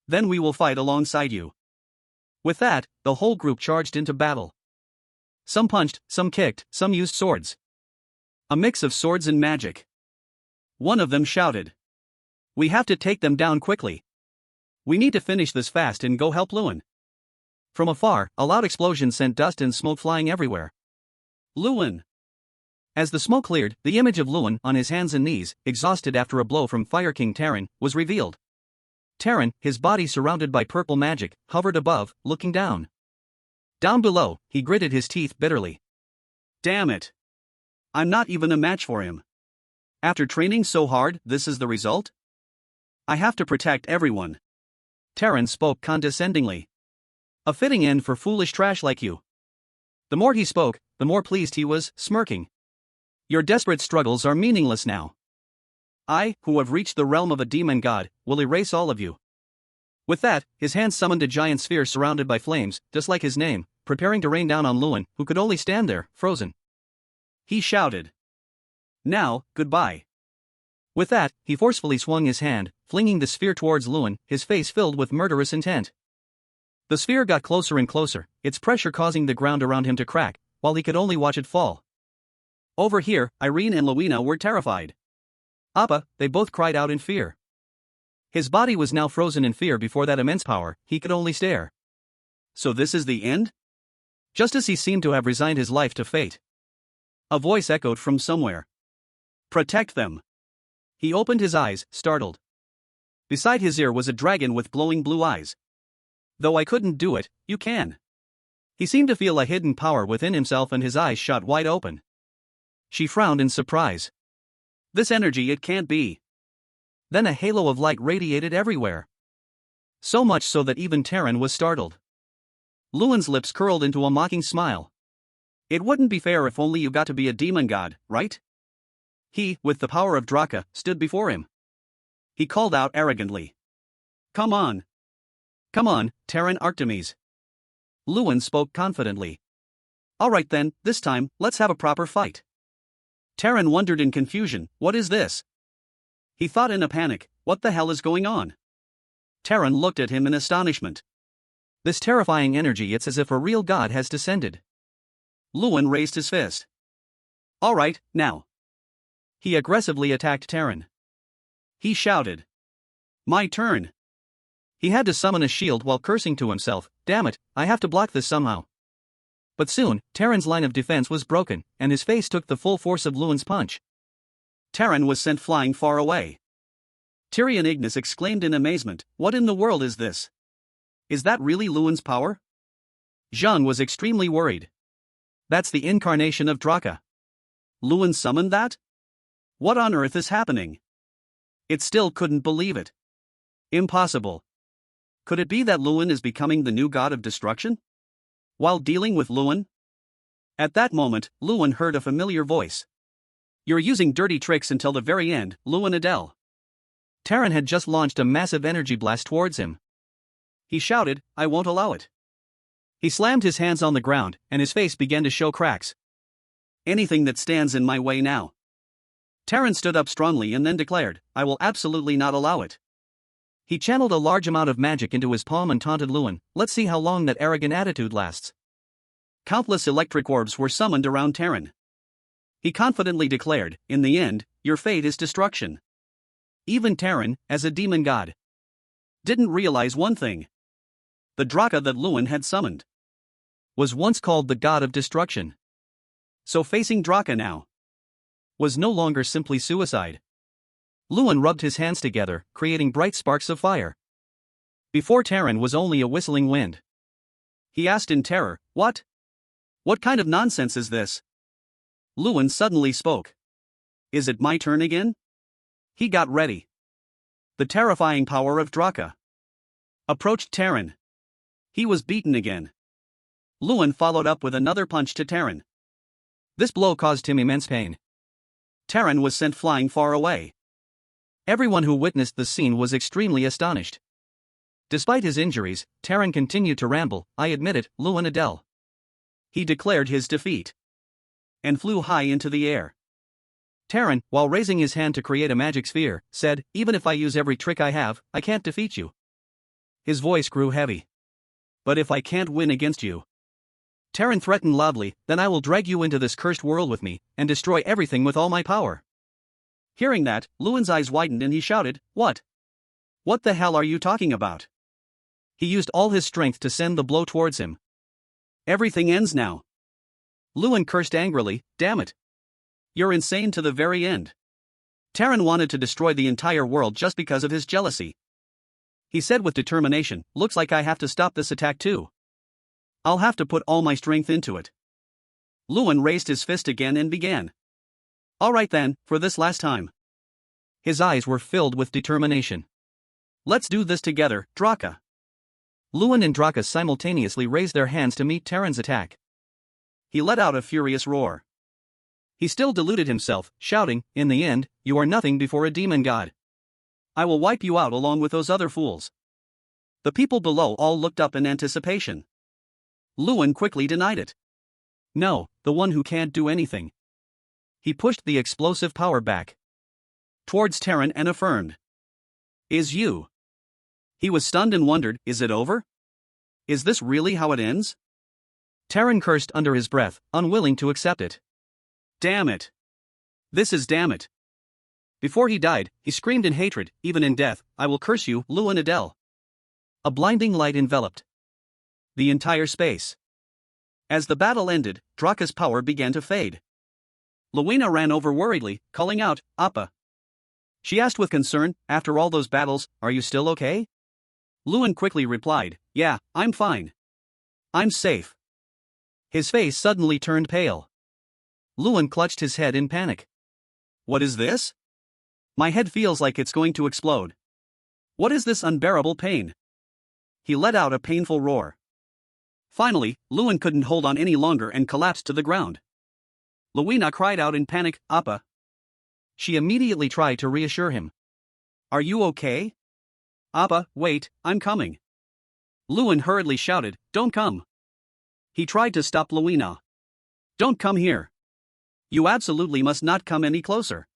Then we will fight alongside you. With that, the whole group charged into battle. Some punched, some kicked, some used swords. A mix of swords and magic. One of them shouted, "We have to take them down quickly. We need to finish this fast and go help Lewin." From afar, a loud explosion sent dust and smoke flying everywhere. Lewin! As the smoke cleared, the image of Lewin on his hands and knees, exhausted after a blow from Fire King Terran, was revealed. Terran, his body surrounded by purple magic, hovered above, looking down. Down below, he gritted his teeth bitterly. Damn it! I'm not even a match for him. After training so hard, this is the result? I have to protect everyone. Terran spoke condescendingly. A fitting end for foolish trash like you. The more he spoke, the more pleased he was, smirking. Your desperate struggles are meaningless now. I, who have reached the realm of a demon god, will erase all of you. With that, his hand summoned a giant sphere surrounded by flames, just like his name, preparing to rain down on Lewin, who could only stand there, frozen. He shouted, "Now, goodbye." With that, he forcefully swung his hand, flinging the sphere towards Lewin, his face filled with murderous intent. The sphere got closer and closer, its pressure causing the ground around him to crack, while he could only watch it fall. Over here, Irene and Luina were terrified. Appa, they both cried out in fear. His body was now frozen in fear before that immense power, he could only stare. So this is the end? Just as he seemed to have resigned his life to fate. A voice echoed from somewhere. Protect them. He opened his eyes, startled. Beside his ear was a dragon with glowing blue eyes. Though I couldn't do it, you can. He seemed to feel a hidden power within himself and his eyes shot wide open. She frowned in surprise. This energy, it can't be. Then a halo of light radiated everywhere. So much so that even Terran was startled. Lewin's lips curled into a mocking smile. It wouldn't be fair if only you got to be a demon god, right? He, with the power of Draka, stood before him. He called out arrogantly. Come on. Come on, Terran Artemis. Lewin spoke confidently. Alright then, this time, let's have a proper fight. Terran wondered in confusion, what is this? He thought in a panic, what the hell is going on? Terran looked at him in astonishment. This terrifying energy, it's as if a real god has descended. Lewin raised his fist. Alright, now. He aggressively attacked Terran. He shouted. My turn. He had to summon a shield while cursing to himself, damn it, I have to block this somehow. But soon, Terran's line of defense was broken, and his face took the full force of Lewin's punch. Terran was sent flying far away. Tyrion Ignis exclaimed in amazement, what in the world is this? Is that really Lewin's power? Zhang was extremely worried. That's the incarnation of Draka. Lewin summoned that? What on earth is happening? It still couldn't believe it. Impossible. Could it be that Lewin is becoming the new god of destruction? While dealing with Lewin? At that moment, Lewin heard a familiar voice. You're using dirty tricks until the very end, Lewin Adele. Terran had just launched a massive energy blast towards him. He shouted, I won't allow it. He slammed his hands on the ground, and his face began to show cracks. Anything that stands in my way now. Terran stood up strongly and then declared, I will absolutely not allow it. He channeled a large amount of magic into his palm and taunted Lewin, let's see how long that arrogant attitude lasts. Countless electric orbs were summoned around Terran. He confidently declared, in the end, your fate is destruction. Even Terran, as a demon god, didn't realize one thing. The Draka that Lewin had summoned was once called the god of destruction. So facing Draka now was no longer simply suicide. Lewin rubbed his hands together, creating bright sparks of fire. Before Terran was only a whistling wind. He asked in terror, what? What kind of nonsense is this? Lewin suddenly spoke. Is it my turn again? He got ready. The terrifying power of Draka approached Terran. He was beaten again. Lewin followed up with another punch to Terran. This blow caused him immense pain. Terran was sent flying far away. Everyone who witnessed the scene was extremely astonished. Despite his injuries, Terran continued to ramble, "I admit it, Lewin Adele." He declared his defeat and flew high into the air. Terran, while raising his hand to create a magic sphere, said, "Even if I use every trick I have, I can't defeat you." His voice grew heavy. "But if I can't win against you," Terran threatened loudly, "then I will drag you into this cursed world with me, and destroy everything with all my power." Hearing that, Lewin's eyes widened and he shouted, "What? What the hell are you talking about?" He used all his strength to send the blow towards him. "Everything ends now." Lewin cursed angrily, "Damn it. You're insane to the very end." Terran wanted to destroy the entire world just because of his jealousy. He said with determination, "Looks like I have to stop this attack too. I'll have to put all my strength into it." Lewin raised his fist again and began. "All right then, for this last time." His eyes were filled with determination. "Let's do this together, Draer." Lewin and Draer simultaneously raised their hands to meet Terran's attack. He let out a furious roar. He still deluded himself, shouting, "In the end, you are nothing before a demon god. I will wipe you out along with those other fools." The people below all looked up in anticipation. Lewin quickly denied it. "No, the one who can't do anything." He pushed the explosive power back towards Terran and affirmed, "Is you." He was stunned and wondered, "Is it over? Is this really how it ends?" Terran cursed under his breath, unwilling to accept it. "Damn it. This is damn it." Before he died, he screamed in hatred, "Even in death, I will curse you, Lewin Adele." A blinding light enveloped the entire space. As the battle ended, Draer's power began to fade. Lewina ran over worriedly, calling out, "Appa." She asked with concern, "After all those battles, are you still okay?" Lewin quickly replied, "Yeah, I'm fine. I'm safe." His face suddenly turned pale. Lewin clutched his head in panic. "What is this? My head feels like it's going to explode. What is this unbearable pain?" He let out a painful roar. Finally, Lewin couldn't hold on any longer and collapsed to the ground. Lewina cried out in panic, "Appa." She immediately tried to reassure him. "Are you okay?" "Appa, wait, I'm coming." Lewin hurriedly shouted, "Don't come." He tried to stop Lewina. "Don't come here. You absolutely must not come any closer."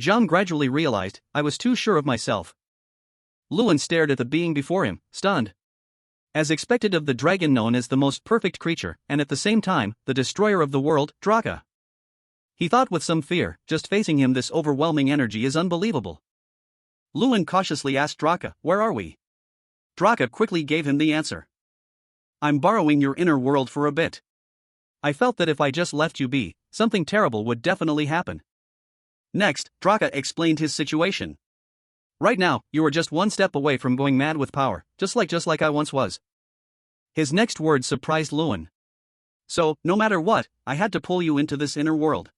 Jean gradually realized, "I was too sure of myself." Lewin stared at the being before him, stunned. As expected of the dragon known as the most perfect creature, and at the same time, the destroyer of the world, Draer. He thought with some fear, just facing him this overwhelming energy is unbelievable. Lewin cautiously asked Draer, "Where are we?" Draer quickly gave him the answer. "I'm borrowing your inner world for a bit. I felt that if I just left you be, something terrible would definitely happen." Next, Draer explained his situation. "Right now, you are just one step away from going mad with power, just like I once was." His next words surprised Lewin. "So, no matter what, I had to pull you into this inner world."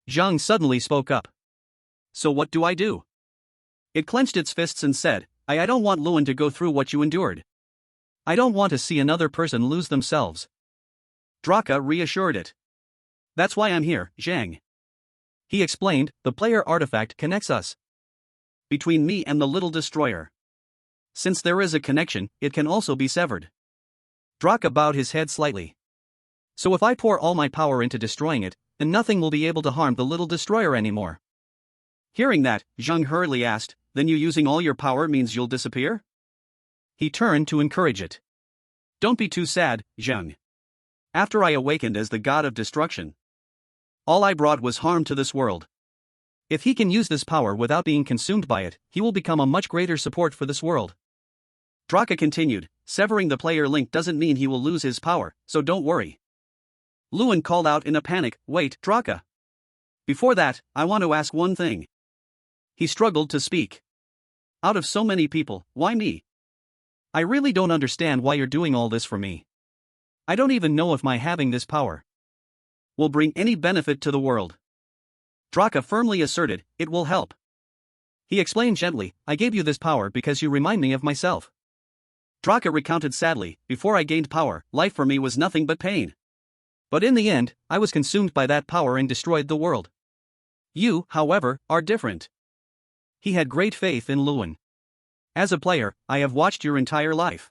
Zhang suddenly spoke up. "So what do I do?" It clenched its fists and said, I don't want Lewin to go through what you endured. I don't want to see another person lose themselves." Draer reassured it. "That's why I'm here, Zhang." He explained, "The player artifact connects us between me and the little destroyer. Since there is a connection, it can also be severed." Draer bowed his head slightly. "So if I pour all my power into destroying it, then nothing will be able to harm the little destroyer anymore." Hearing that, Zhang hurriedly asked, "Then you using all your power means you'll disappear?" He turned to encourage it. "Don't be too sad, Zhang. After I awakened as the god of destruction, all I brought was harm to this world. If he can use this power without being consumed by it, he will become a much greater support for this world." Draer continued, "Severing the player link doesn't mean he will lose his power, so don't worry." Lewin called out in a panic, "Wait, Draer. Before that, I want to ask one thing." He struggled to speak. "Out of so many people, why me? I really don't understand why you're doing all this for me. I don't even know if my having this power will bring any benefit to the world." Draer firmly asserted, "It will help." He explained gently, "I gave you this power because you remind me of myself." Draer recounted sadly, before I gained power, life for me was nothing but pain. But in the end, I was consumed by that power and destroyed the world. You, however, are different. He had great faith in Lewin. As a player, I have watched your entire life.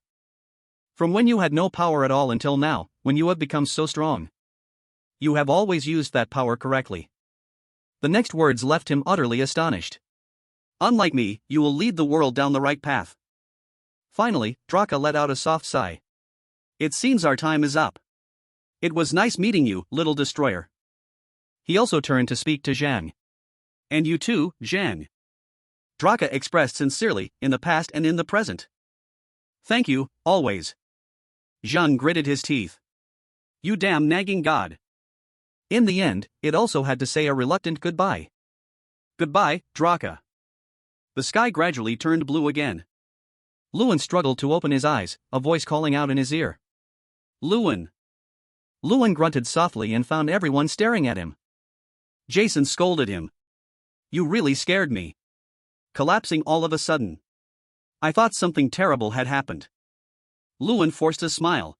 From when you had no power at all until now, when you have become so strong. You have always used that power correctly. The next words left him utterly astonished. Unlike me, you will lead the world down the right path. Finally, Draer let out a soft sigh. It seems our time is up. It was nice meeting you, little destroyer. He also turned to speak to Zhang. And you too, Zhang. Draer expressed sincerely, in the past and in the present. Thank you, always. Zhang gritted his teeth. You damn nagging god. In the end, it also had to say a reluctant goodbye. Goodbye, Draer. The sky gradually turned blue again. Lewin struggled to open his eyes, a voice calling out in his ear. Lewin. Lewin grunted softly and found everyone staring at him. Jason scolded him. You really scared me. Collapsing all of a sudden. I thought something terrible had happened. Lewin forced a smile.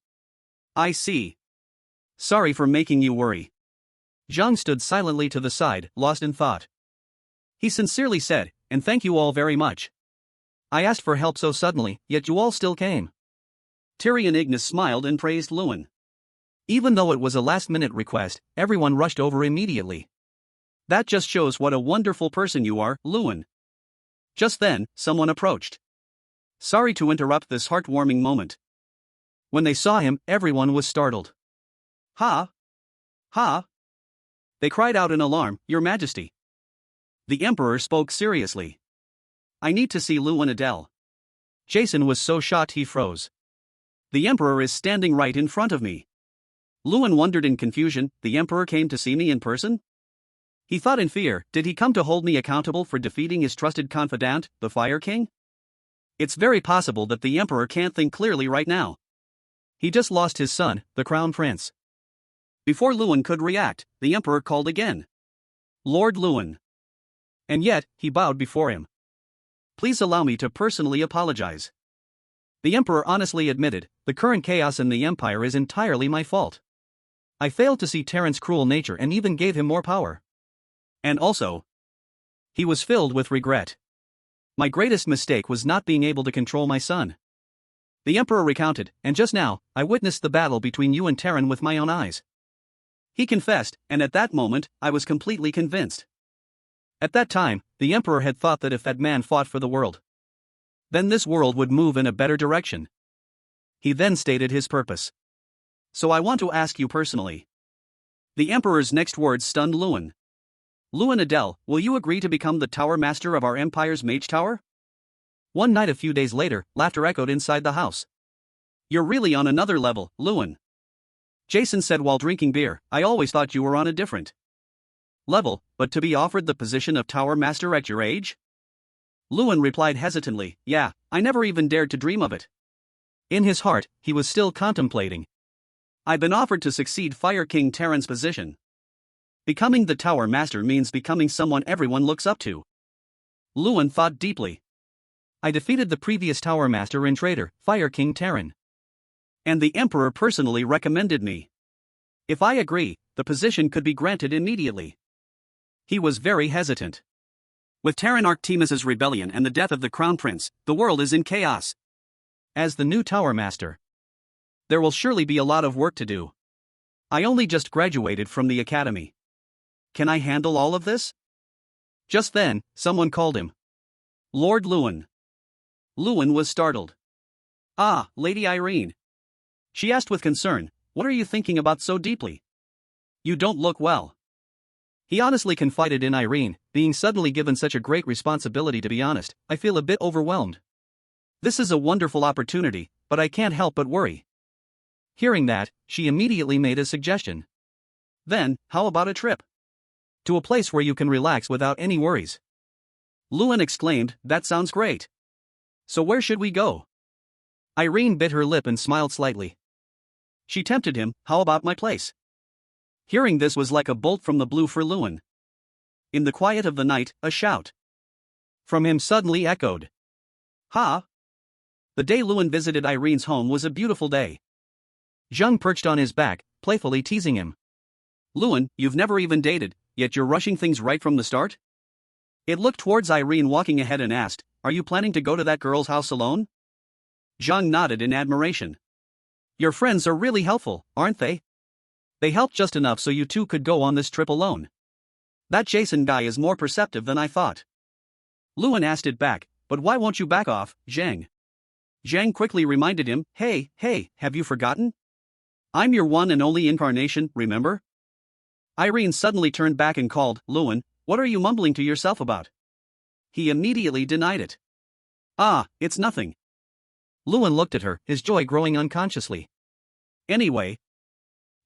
I see. Sorry for making you worry. Zhang stood silently to the side, lost in thought. He sincerely said, and thank you all very much. I asked for help so suddenly, yet you all still came. Tyrion Ignis smiled and praised Lewin. Even though it was a last-minute request, everyone rushed over immediately. That just shows what a wonderful person you are, Lewin. Just then, someone approached. Sorry to interrupt this heartwarming moment. When they saw him, everyone was startled. Ha! Ha! They cried out in alarm, Your Majesty. The Emperor spoke seriously. I need to see Lewin Adele. Jason was so shocked he froze. The Emperor is standing right in front of me. Lewin wondered in confusion, the Emperor came to see me in person? He thought in fear, did he come to hold me accountable for defeating his trusted confidant, the Fire King? It's very possible that the Emperor can't think clearly right now. He just lost his son, the Crown Prince. Before Lewin could react, the Emperor called again. Lord Lewin. And yet, he bowed before him. Please allow me to personally apologize. The Emperor honestly admitted, the current chaos in the Empire is entirely my fault. I failed to see Terran's cruel nature and even gave him more power. And also, he was filled with regret. My greatest mistake was not being able to control my son. The Emperor recounted, and just now, I witnessed the battle between you and Terran with my own eyes. He confessed, and at that moment, I was completely convinced. At that time, the Emperor had thought that if that man fought for the world, then this world would move in a better direction. He then stated his purpose. So I want to ask you personally. The Emperor's next words stunned Lewin. Lewin Adele, will you agree to become the Tower Master of our Empire's Mage Tower? One night a few days later, laughter echoed inside the house. You're really on another level, Lewin. Jason said while drinking beer, I always thought you were on a different level, but to be offered the position of Tower Master at your age? Lewin replied hesitantly, yeah, I never even dared to dream of it. In his heart, he was still contemplating. I've been offered to succeed Fire King Terran's position. Becoming the Tower Master means becoming someone everyone looks up to. Lewin thought deeply. I defeated the previous Tower Master and traitor, Fire King Terran. And the Emperor personally recommended me. If I agree, the position could be granted immediately. He was very hesitant. With Terran Arctemis's rebellion and the death of the Crown Prince, the world is in chaos. As the new Tower Master, there will surely be a lot of work to do. I only just graduated from the academy. Can I handle all of this? Just then, someone called him. Lord Lewin. Lewin was startled. Ah, Lady Irene. She asked with concern, what are you thinking about so deeply? You don't look well. He honestly confided in Irene, being suddenly given such a great responsibility. To be honest, I feel a bit overwhelmed. This is a wonderful opportunity, but I can't help but worry. Hearing that, she immediately made a suggestion. Then, how about a trip? To a place where you can relax without any worries. Lewin exclaimed, that sounds great. So where should we go? Irene bit her lip and smiled slightly. She tempted him, how about my place? Hearing this was like a bolt from the blue for Lewin. In the quiet of the night, a shout from him suddenly echoed. Ha! The day Lewin visited Irene's home was a beautiful day. Zheng perched on his back, playfully teasing him. Lewin, you've never even dated, yet you're rushing things right from the start? It looked towards Irene walking ahead and asked, are you planning to go to that girl's house alone? Zheng nodded in admiration. Your friends are really helpful, aren't they? They helped just enough so you two could go on this trip alone. That Jason guy is more perceptive than I thought. Lewin asked it back, but why won't you back off, Zheng? Zheng quickly reminded him, hey, have you forgotten? I'm your one and only incarnation, remember? Irene suddenly turned back and called, Lewin, what are you mumbling to yourself about? He immediately denied it. Ah, it's nothing. Lewin looked at her, his joy growing unconsciously. Anyway,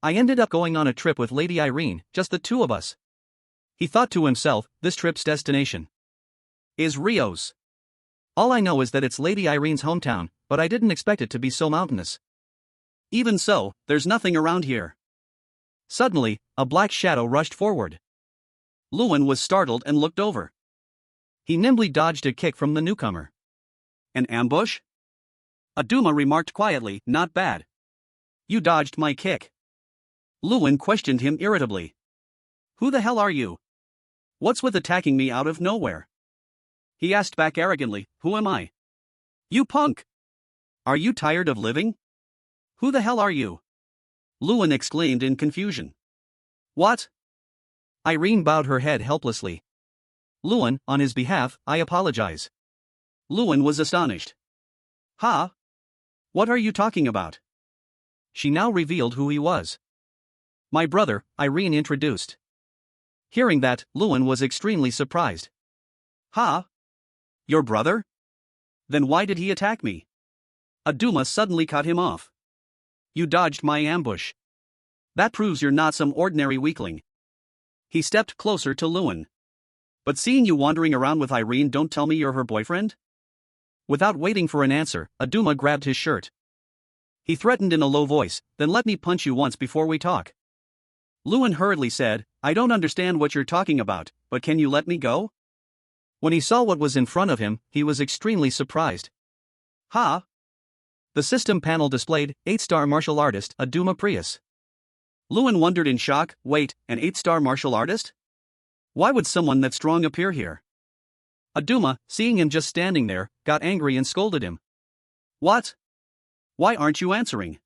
I ended up going on a trip with Lady Irene, just the two of us. He thought to himself, this trip's destination is Rio's. All I know is that it's Lady Irene's hometown, but I didn't expect it to be so mountainous. Even so, there's nothing around here. Suddenly, a black shadow rushed forward. Lewin was startled and looked over. He nimbly dodged a kick from the newcomer. An ambush? Aduma remarked quietly, not bad. You dodged my kick. Lewin questioned him irritably. Who the hell are you? What's with attacking me out of nowhere? He asked back arrogantly, who am I? You punk! Are you tired of living? Who the hell are you? Lewin exclaimed in confusion. What? Irene bowed her head helplessly. Lewin, on his behalf, I apologize. Lewin was astonished. Huh? What are you talking about? She now revealed who he was. My brother, Irene introduced. Hearing that, Lewin was extremely surprised. Huh? Your brother? Then why did he attack me? Aduma suddenly cut him off. You dodged my ambush. That proves you're not some ordinary weakling. He stepped closer to Lewin. But seeing you wandering around with Irene, don't tell me you're her boyfriend? Without waiting for an answer, Aduma grabbed his shirt. He threatened in a low voice, then let me punch you once before we talk. Lewin hurriedly said, I don't understand what you're talking about, but can you let me go? When he saw what was in front of him, he was extremely surprised. Ha! The system panel displayed 8-star martial artist Aduma Prius. Lewin wondered in shock, wait, an 8-star martial artist? Why would someone that strong appear here? Aduma, seeing him just standing there, got angry and scolded him. What? Why aren't you answering?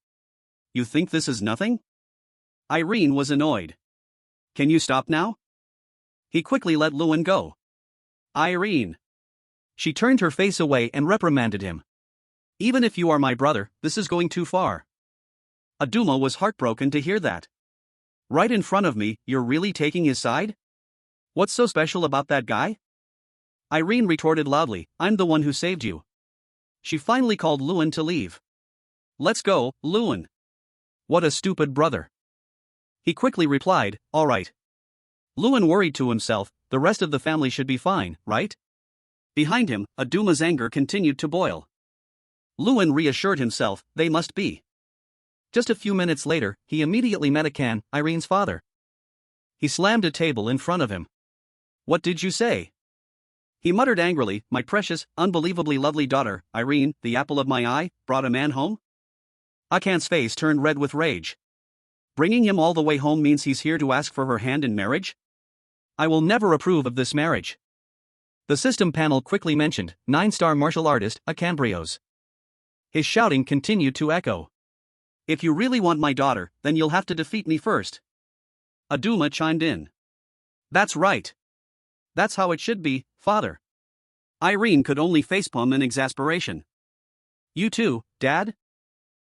You think this is nothing? Irene was annoyed. Can you stop now? He quickly let Lewin go. Irene. She turned her face away and reprimanded him. Even if you are my brother, this is going too far. Aduma was heartbroken to hear that. Right in front of me, you're really taking his side? What's so special about that guy? Irene retorted loudly, I'm the one who saved you. She finally called Lewin to leave. Let's go, Lewin. What a stupid brother. He quickly replied, all right. Lewin worried to himself, the rest of the family should be fine, right? Behind him, Aduma's anger continued to boil. Lewin reassured himself, they must be. Just a few minutes later, he immediately met Akan, Irene's father. He slammed a table in front of him. What did you say? He muttered angrily, my precious, unbelievably lovely daughter, Irene, the apple of my eye, brought a man home? Akan's face turned red with rage. Bringing him all the way home means he's here to ask for her hand in marriage? I will never approve of this marriage. The system panel quickly mentioned 9-star martial artist Akan Brios. His shouting continued to echo. If you really want my daughter, then you'll have to defeat me first. Aduma chimed in. That's right. That's how it should be, father. Irene could only facepalm in exasperation. You too, Dad?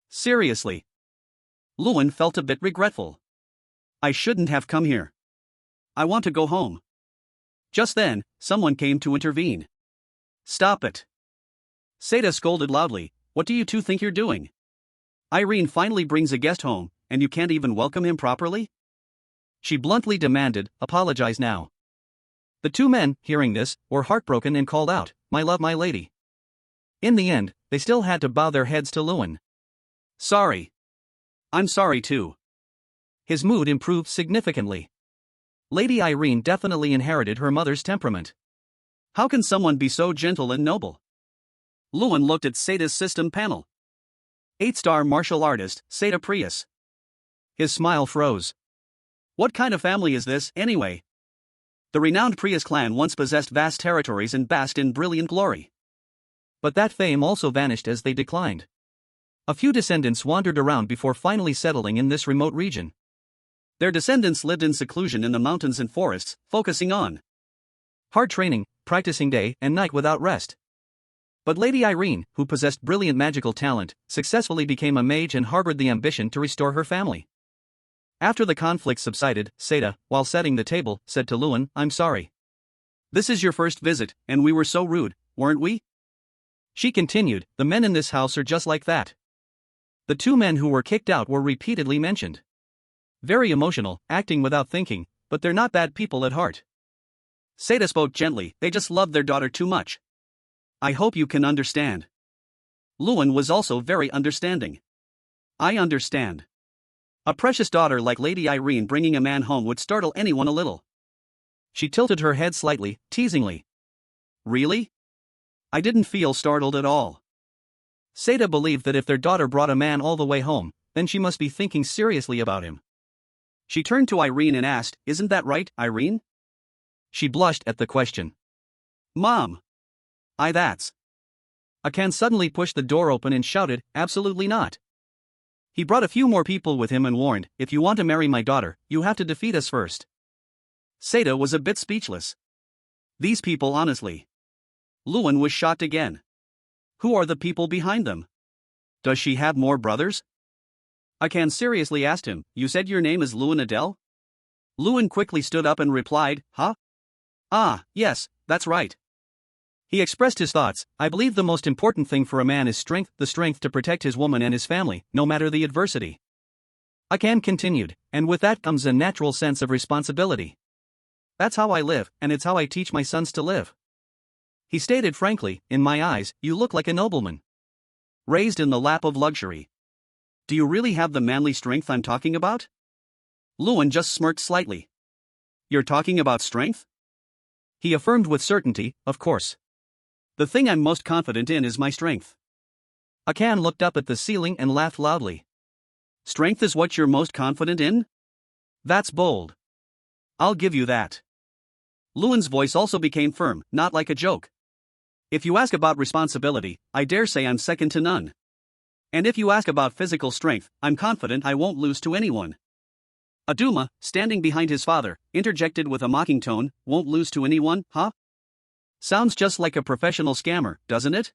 Seriously. Lewin felt a bit regretful. I shouldn't have come here. I want to go home. Just then, someone came to intervene. Stop it. Seda scolded loudly, what do you two think you're doing? Irene finally brings a guest home, and you can't even welcome him properly? She bluntly demanded, apologize now. The two men, hearing this, were heartbroken and called out, my love, my lady. In the end, they still had to bow their heads to Lewin. Sorry. I'm sorry too. His mood improved significantly. Lady Irene definitely inherited her mother's temperament. How can someone be so gentle and noble? Luan looked at Seta's system panel. 8-star martial artist, Seta Prius. His smile froze. What kind of family is this, anyway? The renowned Prius clan once possessed vast territories and basked in brilliant glory. But that fame also vanished as they declined. A few descendants wandered around before finally settling in this remote region. Their descendants lived in seclusion in the mountains and forests, focusing on hard training, practicing day and night without rest. But Lady Irene, who possessed brilliant magical talent, successfully became a mage and harbored the ambition to restore her family. After the conflict subsided, Seta, while setting the table, said to Luan, "I'm sorry. This is your first visit, and we were so rude, weren't we?" She continued, "The men in this house are just like that." The 2 men who were kicked out were repeatedly mentioned. Very emotional, acting without thinking, but they're not bad people at heart. Seta spoke gently, "They just love their daughter too much. I hope you can understand." Luan was also very understanding. "I understand. A precious daughter like Lady Irene bringing a man home would startle anyone a little." She tilted her head slightly, teasingly. "Really? I didn't feel startled at all." Seta believed that if their daughter brought a man all the way home, then she must be thinking seriously about him. She turned to Irene and asked, "Isn't that right, Irene?" She blushed at the question. "Mom. That's." Akan suddenly pushed the door open and shouted, "Absolutely not." He brought a few more people with him and warned, "If you want to marry my daughter, you have to defeat us first." Seta was a bit speechless. These people, honestly. Luan was shocked again. Who are the people behind them? Does she have more brothers? Akan seriously asked him, "You said your name is Luan Adele?" Luan quickly stood up and replied, "Huh? Ah, yes, that's right." He expressed his thoughts, "I believe the most important thing for a man is strength, the strength to protect his woman and his family, no matter the adversity." Akan continued, "And with that comes a natural sense of responsibility. That's how I live, and it's how I teach my sons to live." He stated frankly, "In my eyes, you look like a nobleman. Raised in the lap of luxury. Do you really have the manly strength I'm talking about?" Luan just smirked slightly. "You're talking about strength?" He affirmed with certainty, "Of course. The thing I'm most confident in is my strength." Akan looked up at the ceiling and laughed loudly. "Strength is what you're most confident in? That's bold. I'll give you that." Luan's voice also became firm, not like a joke. "If you ask about responsibility, I dare say I'm second to none. And if you ask about physical strength, I'm confident I won't lose to anyone." Aduma, standing behind his father, interjected with a mocking tone, "Won't lose to anyone, huh? Sounds just like a professional scammer, doesn't it?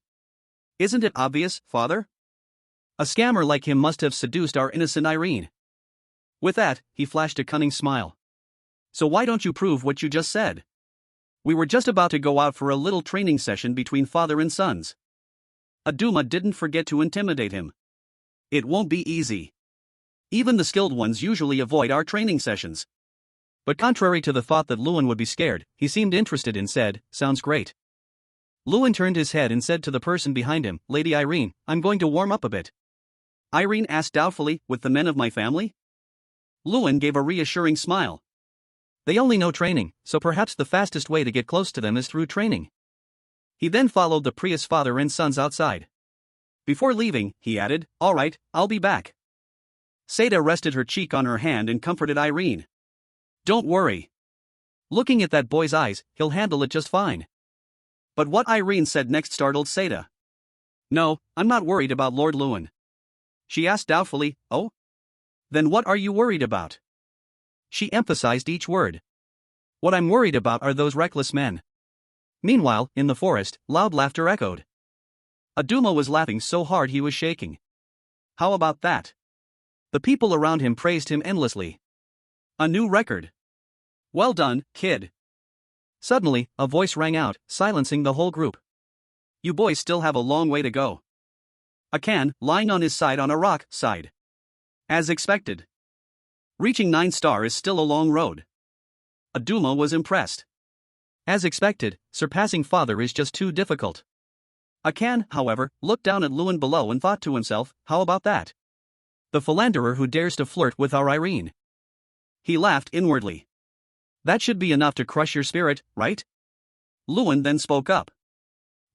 Isn't it obvious, father? A scammer like him must have seduced our innocent Irene." With that, he flashed a cunning smile. "So why don't you prove what you just said? We were just about to go out for a little training session between father and sons." Aduma didn't forget to intimidate him. "It won't be easy. Even the skilled ones usually avoid our training sessions." But contrary to the thought that Luan would be scared, he seemed interested and said, "Sounds great." Luan turned his head and said to the person behind him, "Lady Irene, I'm going to warm up a bit." Irene asked doubtfully, "With the men of my family?" Luan gave a reassuring smile. "They only know training, so perhaps the fastest way to get close to them is through training." He then followed the Prius father and sons outside. Before leaving, he added, "All right, I'll be back." Seta rested her cheek on her hand and comforted Irene. "Don't worry. Looking at that boy's eyes, he'll handle it just fine." But what Irene said next startled Seta. "No, I'm not worried about Lord Luan." She asked doubtfully, "Oh? Then what are you worried about?" She emphasized each word. "What I'm worried about are those reckless men." Meanwhile, in the forest, loud laughter echoed. Aduma was laughing so hard he was shaking. How about that? The people around him praised him endlessly. A new record. "Well done, kid." Suddenly, a voice rang out, silencing the whole group. "You boys still have a long way to go." Akan, lying on his side on a rock, sighed. "As expected. Reaching 9-star is still a long road." Aduma was impressed. "As expected, surpassing father is just too difficult." Akan, however, looked down at Luan below and thought to himself, "How about that? The philanderer who dares to flirt with our Irene." He laughed inwardly. "That should be enough to crush your spirit, right?" Luan then spoke up.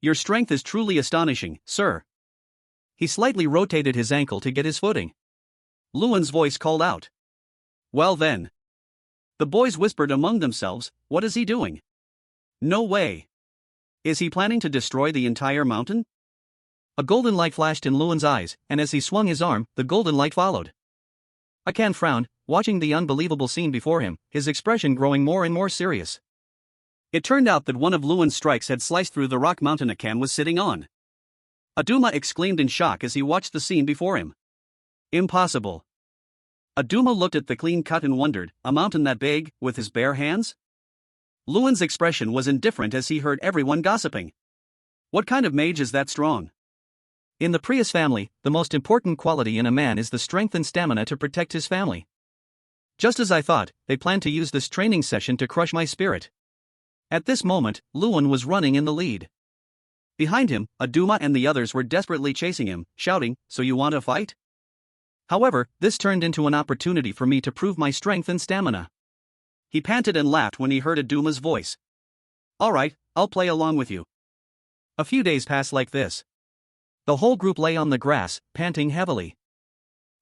Your strength is truly astonishing, sir. He slightly rotated his ankle to get his footing. Luan's voice called out. Well then. The boys whispered among themselves, what is he doing? No way. Is he planning to destroy the entire mountain? A golden light flashed in Luan's eyes, and as he swung his arm, the golden light followed. Akan frowned, watching the unbelievable scene before him, his expression growing more and more serious. It turned out that one of Luan's strikes had sliced through the rock mountain Akan was sitting on. Aduma exclaimed in shock as he watched the scene before him. Impossible. Aduma looked at the clean cut and wondered, a mountain that big, with his bare hands? Luan's expression was indifferent as he heard everyone gossiping. What kind of mage is that strong? In the Prius family, the most important quality in a man is the strength and stamina to protect his family. Just as I thought, they planned to use this training session to crush my spirit. At this moment, Luan was running in the lead. Behind him, Aduma and the others were desperately chasing him, shouting, so you want to fight? However, this turned into an opportunity for me to prove my strength and stamina. He panted and laughed when he heard Aduma's voice. Alright, I'll play along with you. A few days passed like this. The whole group lay on the grass, panting heavily.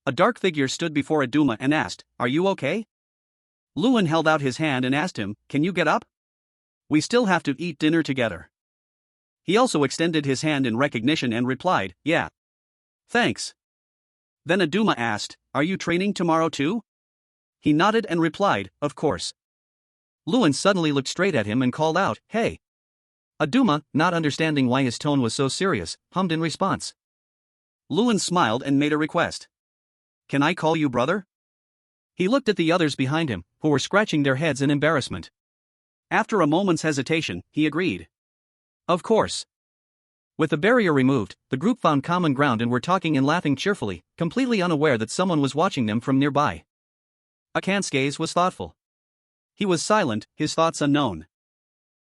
A dark figure stood before Aduma and asked, are you okay? Luan held out his hand and asked him, can you get up? We still have to eat dinner together. He also extended his hand in recognition and replied, yeah. Thanks. Then Aduma asked, are you training tomorrow too? He nodded and replied, of course. Luan suddenly looked straight at him and called out, hey. Aduma, not understanding why his tone was so serious, hummed in response. Luan smiled and made a request. Can I call you brother? He looked at the others behind him, who were scratching their heads in embarrassment. After a moment's hesitation, he agreed. Of course. With the barrier removed, the group found common ground and were talking and laughing cheerfully, completely unaware that someone was watching them from nearby. Akan's gaze was thoughtful. He was silent, his thoughts unknown.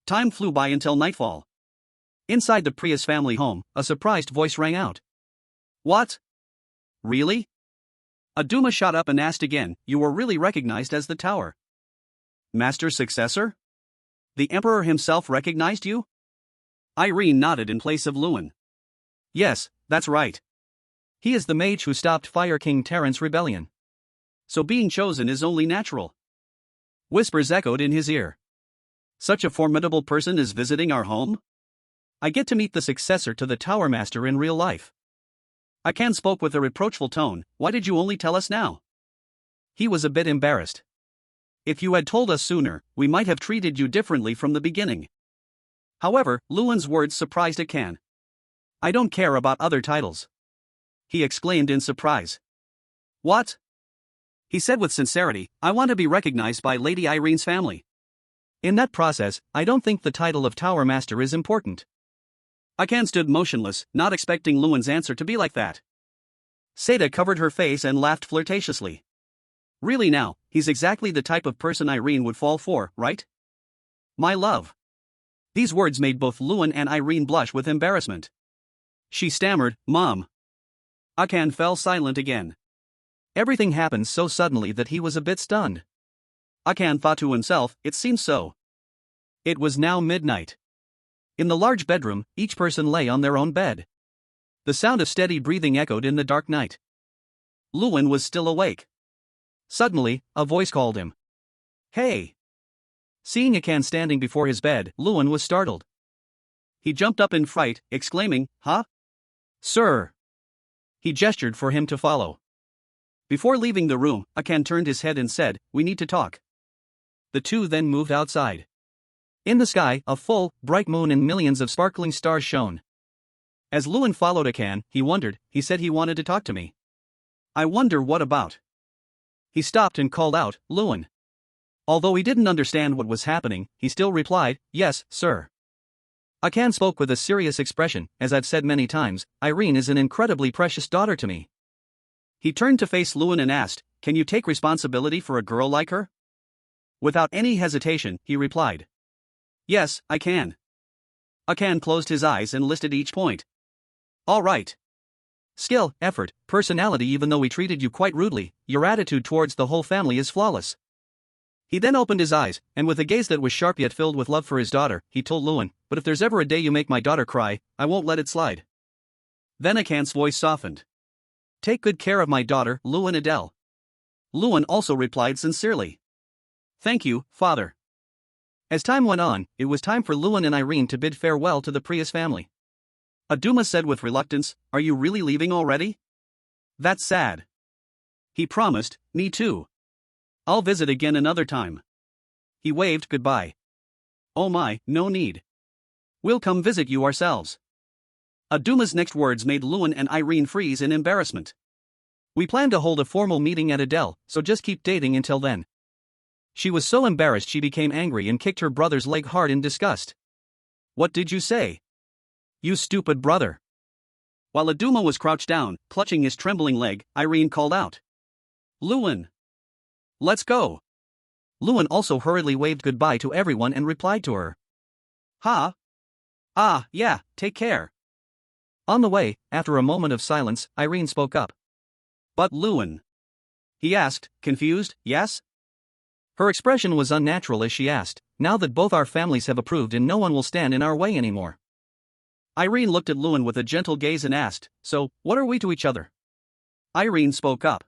Time flew by until nightfall. Inside the Prius family home, a surprised voice rang out. What? Really? Aduma shot up and asked again, you were really recognized as the tower master's successor? The emperor himself recognized you? Irene nodded in place of Luan. Yes, that's right. He is the mage who stopped Fire King Terran's rebellion. So being chosen is only natural. Whispers echoed in his ear. Such a formidable person is visiting our home? I get to meet the successor to the Tower Master in real life. Akan spoke with a reproachful tone, why did you only tell us now? He was a bit embarrassed. If you had told us sooner, we might have treated you differently from the beginning. However, Luan's words surprised Akan. I don't care about other titles. He exclaimed in surprise. What? He said with sincerity, I want to be recognized by Lady Irene's family. In that process, I don't think the title of Tower Master is important. Akan stood motionless, not expecting Luan's answer to be like that. Seda covered her face and laughed flirtatiously. Really now, he's exactly the type of person Irene would fall for, right? My love. These words made both Luan and Irene blush with embarrassment. She stammered, Mom. Akan fell silent again. Everything happened so suddenly that he was a bit stunned. Akan thought to himself, it seems so. It was now midnight. In the large bedroom, each person lay on their own bed. The sound of steady breathing echoed in the dark night. Luan was still awake. Suddenly, a voice called him. Hey! Seeing Akan standing before his bed, Luan was startled. He jumped up in fright, exclaiming, Huh? Sir! He gestured for him to follow. Before leaving the room, Akan turned his head and said, We need to talk. The two then moved outside. In the sky, a full, bright moon and millions of sparkling stars shone. As Luan followed Akan, he wondered, he said he wanted to talk to me. I wonder what about? He stopped and called out, Luan. Although he didn't understand what was happening, he still replied, Yes, sir. Akan spoke with a serious expression, as I've said many times, Irene is an incredibly precious daughter to me. He turned to face Luan and asked, Can you take responsibility for a girl like her? Without any hesitation, he replied. Yes, I can. Akan closed his eyes and listed each point. All right. Skill, effort, personality. Even though we treated you quite rudely, your attitude towards the whole family is flawless. He then opened his eyes, and with a gaze that was sharp yet filled with love for his daughter, he told Lewin, "But if there's ever a day you make my daughter cry, I won't let it slide." Then Akan's voice softened. "Take good care of my daughter, Lewin Adele." Lewin also replied sincerely. "Thank you, father." As time went on, it was time for Lewin and Irene to bid farewell to the Prius family. Aduma said with reluctance, "Are you really leaving already? That's sad." He promised, "Me too. I'll visit again another time." He waved goodbye. "Oh my, no need. We'll come visit you ourselves." Aduma's next words made Lewin and Irene freeze in embarrassment. "We plan to hold a formal meeting at Adele, so just keep dating until then." She was so embarrassed she became angry and kicked her brother's leg hard in disgust. "What did you say? You stupid brother." While Aduma was crouched down, clutching his trembling leg, Irene called out, "Lewin! Let's go!" Lewin also hurriedly waved goodbye to everyone and replied to her, "Ha! Ah, yeah, take care." On the way, after a moment of silence, Irene spoke up. "But Lewin?" he asked, confused. "Yes?" Her expression was unnatural as she asked, "Now that both our families have approved and no one will stand in our way anymore." Irene looked at Lewin with a gentle gaze and asked, "So, what are we to each other?" Irene spoke up.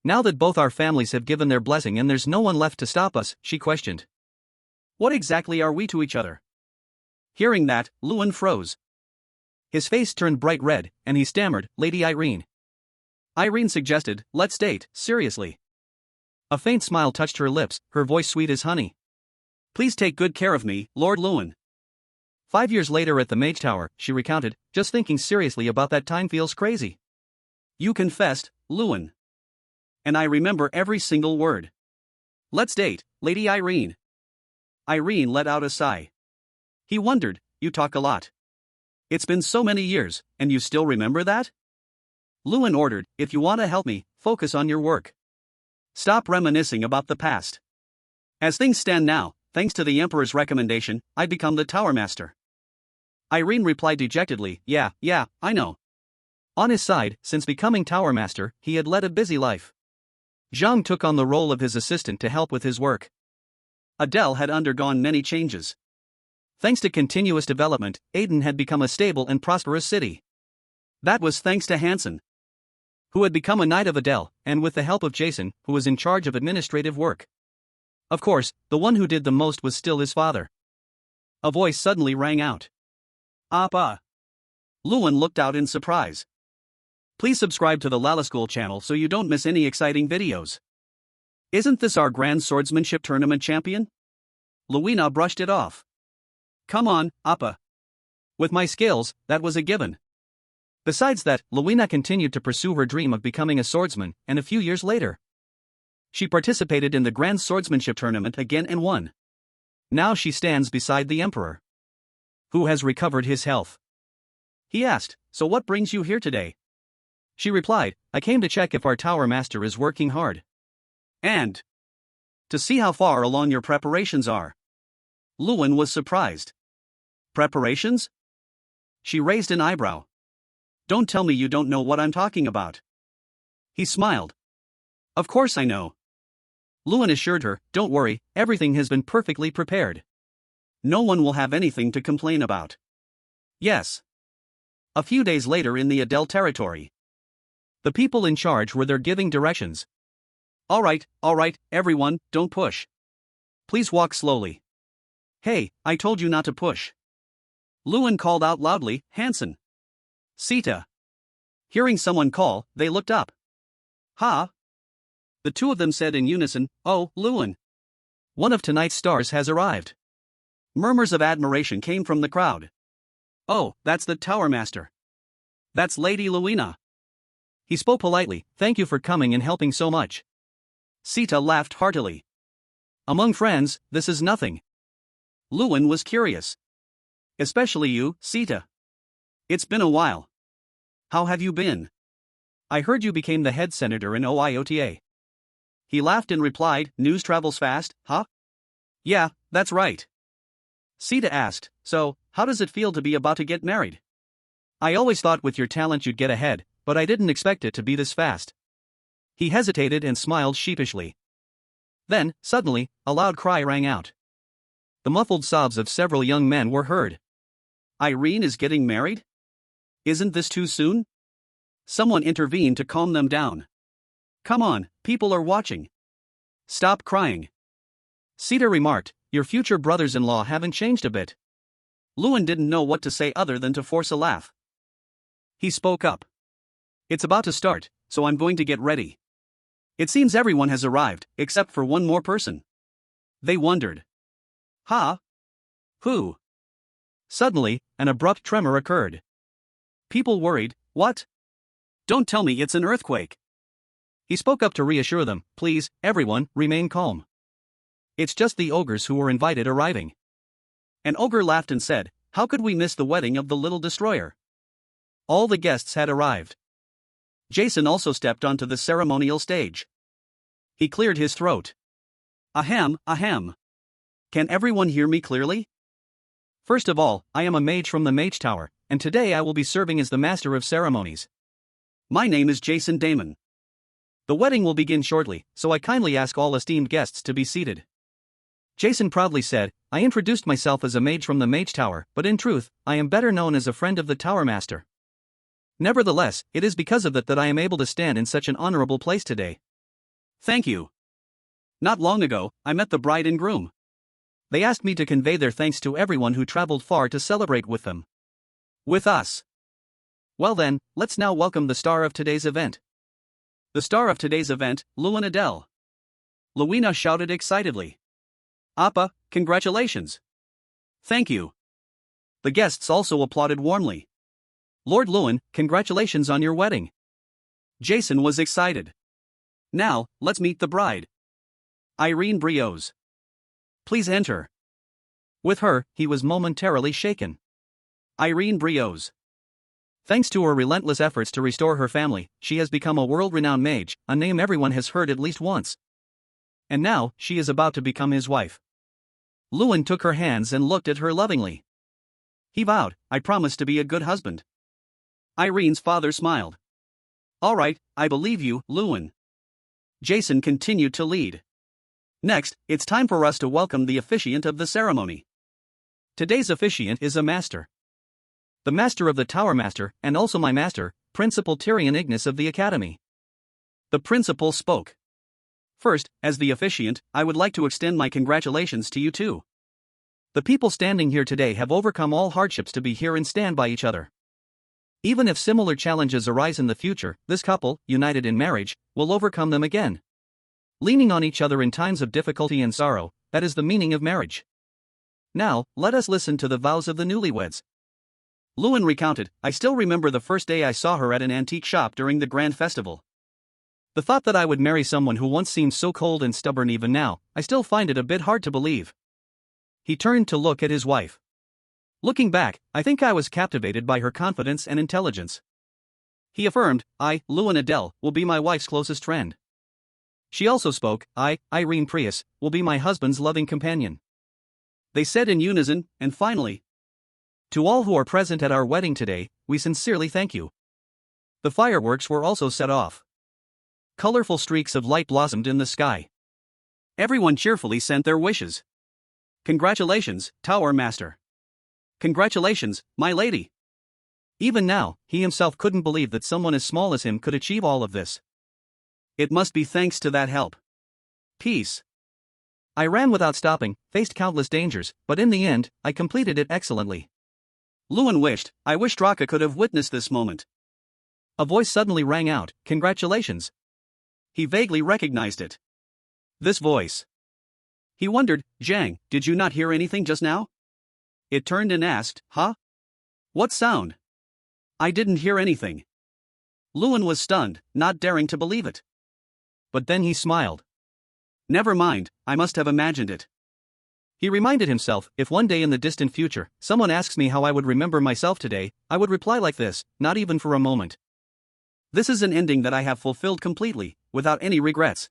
"Now that both our families have given their blessing and there's no one left to stop us," she questioned. "What exactly are we to each other?" Hearing that, Lewin froze. His face turned bright red, and he stammered, "Lady Irene." Irene suggested, "Let's date, seriously." A faint smile touched her lips, her voice sweet as honey. "Please take good care of me, Lord Lewin." 5 years later at the Mage Tower, she recounted, "Just thinking seriously about that time feels crazy." "You confessed, Lewin. And I remember every single word. Let's date, Lady Irene." Irene let out a sigh. He wondered, "You talk a lot. It's been so many years, and you still remember that?" Lewin ordered, "If you want to help me, focus on your work. Stop reminiscing about the past. As things stand now, thanks to the Emperor's recommendation, I become the Tower Master." Irene replied dejectedly, Yeah, I know." On his side, since becoming Tower Master, he had led a busy life. Zhang took on the role of his assistant to help with his work. Adele had undergone many changes. Thanks to continuous development, Aden had become a stable and prosperous city. That was thanks to Hansen, who had become a knight of Adele, and with the help of Jason, who was in charge of administrative work. Of course, the one who did the most was still his father. A voice suddenly rang out. "Appa!" Lewin looked out in surprise. "Please subscribe to the Lala School channel so you don't miss any exciting videos. Isn't this our Grand Swordsmanship Tournament champion?" Luina brushed it off. "Come on, Appa. With my skills, that was a given." Besides that, Luina continued to pursue her dream of becoming a swordsman, and a few years later, she participated in the Grand Swordsmanship Tournament again and won. Now she stands beside the Emperor, who has recovered his health. He asked, "So what brings you here today?" She replied, "I came to check if our Tower Master is working hard. And to see how far along your preparations are." Lewin was surprised. "Preparations?" She raised an eyebrow. "Don't tell me you don't know what I'm talking about." He smiled. "Of course I know." Lewin assured her, "Don't worry, everything has been perfectly prepared. No one will have anything to complain about." Yes. A few days later in the Adel territory, the people in charge were there giving directions. All right, everyone, don't push. Please walk slowly." "Hey, I told you not to push." Lewin called out loudly, "Hansen! Sita!" Hearing someone call, they looked up. "Ha!" The two of them said in unison, "Oh, Lewin! One of tonight's stars has arrived." Murmurs of admiration came from the crowd. "Oh, that's the Tower Master. That's Lady Luina." He spoke politely, "Thank you for coming and helping so much." Sita laughed heartily. "Among friends, this is nothing." Lewin was curious. "Especially you, Sita. It's been a while. How have you been? I heard you became the head senator in OIOTA." He laughed and replied, "News travels fast, huh?" "Yeah, that's right." Sita asked, "So, how does it feel to be about to get married?" "I always thought with your talent you'd get ahead, but I didn't expect it to be this fast." He hesitated and smiled sheepishly. Then, suddenly, a loud cry rang out. The muffled sobs of several young men were heard. Irene is getting married? Isn't this too soon? Someone intervened to calm them down. Come on, people are watching. Stop crying. Cedar remarked, your future brothers-in-law haven't changed a bit. Lewin didn't know what to say other than to force a laugh. He spoke up. It's about to start, so I'm going to get ready. It seems everyone has arrived, except for one more person. They wondered. Huh? Who? Suddenly, an abrupt tremor occurred. People worried, what? Don't tell me it's an earthquake. He spoke up to reassure them, please, everyone, remain calm. It's just the ogres who were invited arriving. An ogre laughed and said, how could we miss the wedding of the little destroyer? All the guests had arrived. Jason also stepped onto the ceremonial stage. He cleared his throat. Ahem, ahem. Can everyone hear me clearly? First of all, I am a mage from the Mage Tower, and today I will be serving as the master of ceremonies. My name is Jason Damon. The wedding will begin shortly, so I kindly ask all esteemed guests to be seated. Jason proudly said, I introduced myself as a mage from the Mage Tower, but in truth, I am better known as a friend of the Tower Master. Nevertheless, it is because of that I am able to stand in such an honorable place today. Thank you. Not long ago, I met the bride and groom. They asked me to convey their thanks to everyone who traveled far to celebrate with them. With us. Well then, let's now welcome the star of today's event. The star of today's event, Lewin Adele. Luina shouted excitedly. Appa, congratulations. Thank you. The guests also applauded warmly. Lord Lewin, congratulations on your wedding. Jason was excited. Now, let's meet the bride. Irene Brios. Please enter. With her, he was momentarily shaken. Irene Brios. Thanks to her relentless efforts to restore her family, she has become a world-renowned mage, a name everyone has heard at least once. And now, she is about to become his wife. Lewin took her hands and looked at her lovingly. He vowed, I promise to be a good husband. Irene's father smiled. All right, I believe you, Lewin. Jason continued to lead. Next, it's time for us to welcome the officiant of the ceremony. Today's officiant is a master. The master of the Tower Master, and also my master, Principal Tyrion Ignis of the Academy. The principal spoke. First, as the officiant, I would like to extend my congratulations to you too. The people standing here today have overcome all hardships to be here and stand by each other. Even if similar challenges arise in the future, this couple, united in marriage, will overcome them again. Leaning on each other in times of difficulty and sorrow, that is the meaning of marriage. Now, let us listen to the vows of the newlyweds. Lewin recounted, I still remember the first day I saw her at an antique shop during the Grand Festival. The thought that I would marry someone who once seemed so cold and stubborn even now, I still find it a bit hard to believe. He turned to look at his wife. Looking back, I think I was captivated by her confidence and intelligence. He affirmed, I, Lewin Adele, will be my wife's closest friend. She also spoke, I, Irene Prius, will be my husband's loving companion. They said in unison, and finally, to all who are present at our wedding today, we sincerely thank you. The fireworks were also set off. Colorful streaks of light blossomed in the sky. Everyone cheerfully sent their wishes. Congratulations, Tower Master. Congratulations, my lady. Even now, he himself couldn't believe that someone as small as him could achieve all of this. It must be thanks to that help. Peace. I ran without stopping, faced countless dangers, but in the end, I completed it excellently. Lewin wished, I wish Draka could have witnessed this moment. A voice suddenly rang out, congratulations. He vaguely recognized it. This voice. He wondered, Zhang, did you not hear anything just now? It turned and asked, huh? What sound? I didn't hear anything. Lewin was stunned, not daring to believe it. But then he smiled. Never mind, I must have imagined it. He reminded himself, if one day in the distant future, someone asks me how I would remember myself today, I would reply like this, not even for a moment. This is an ending that I have fulfilled completely, without any regrets.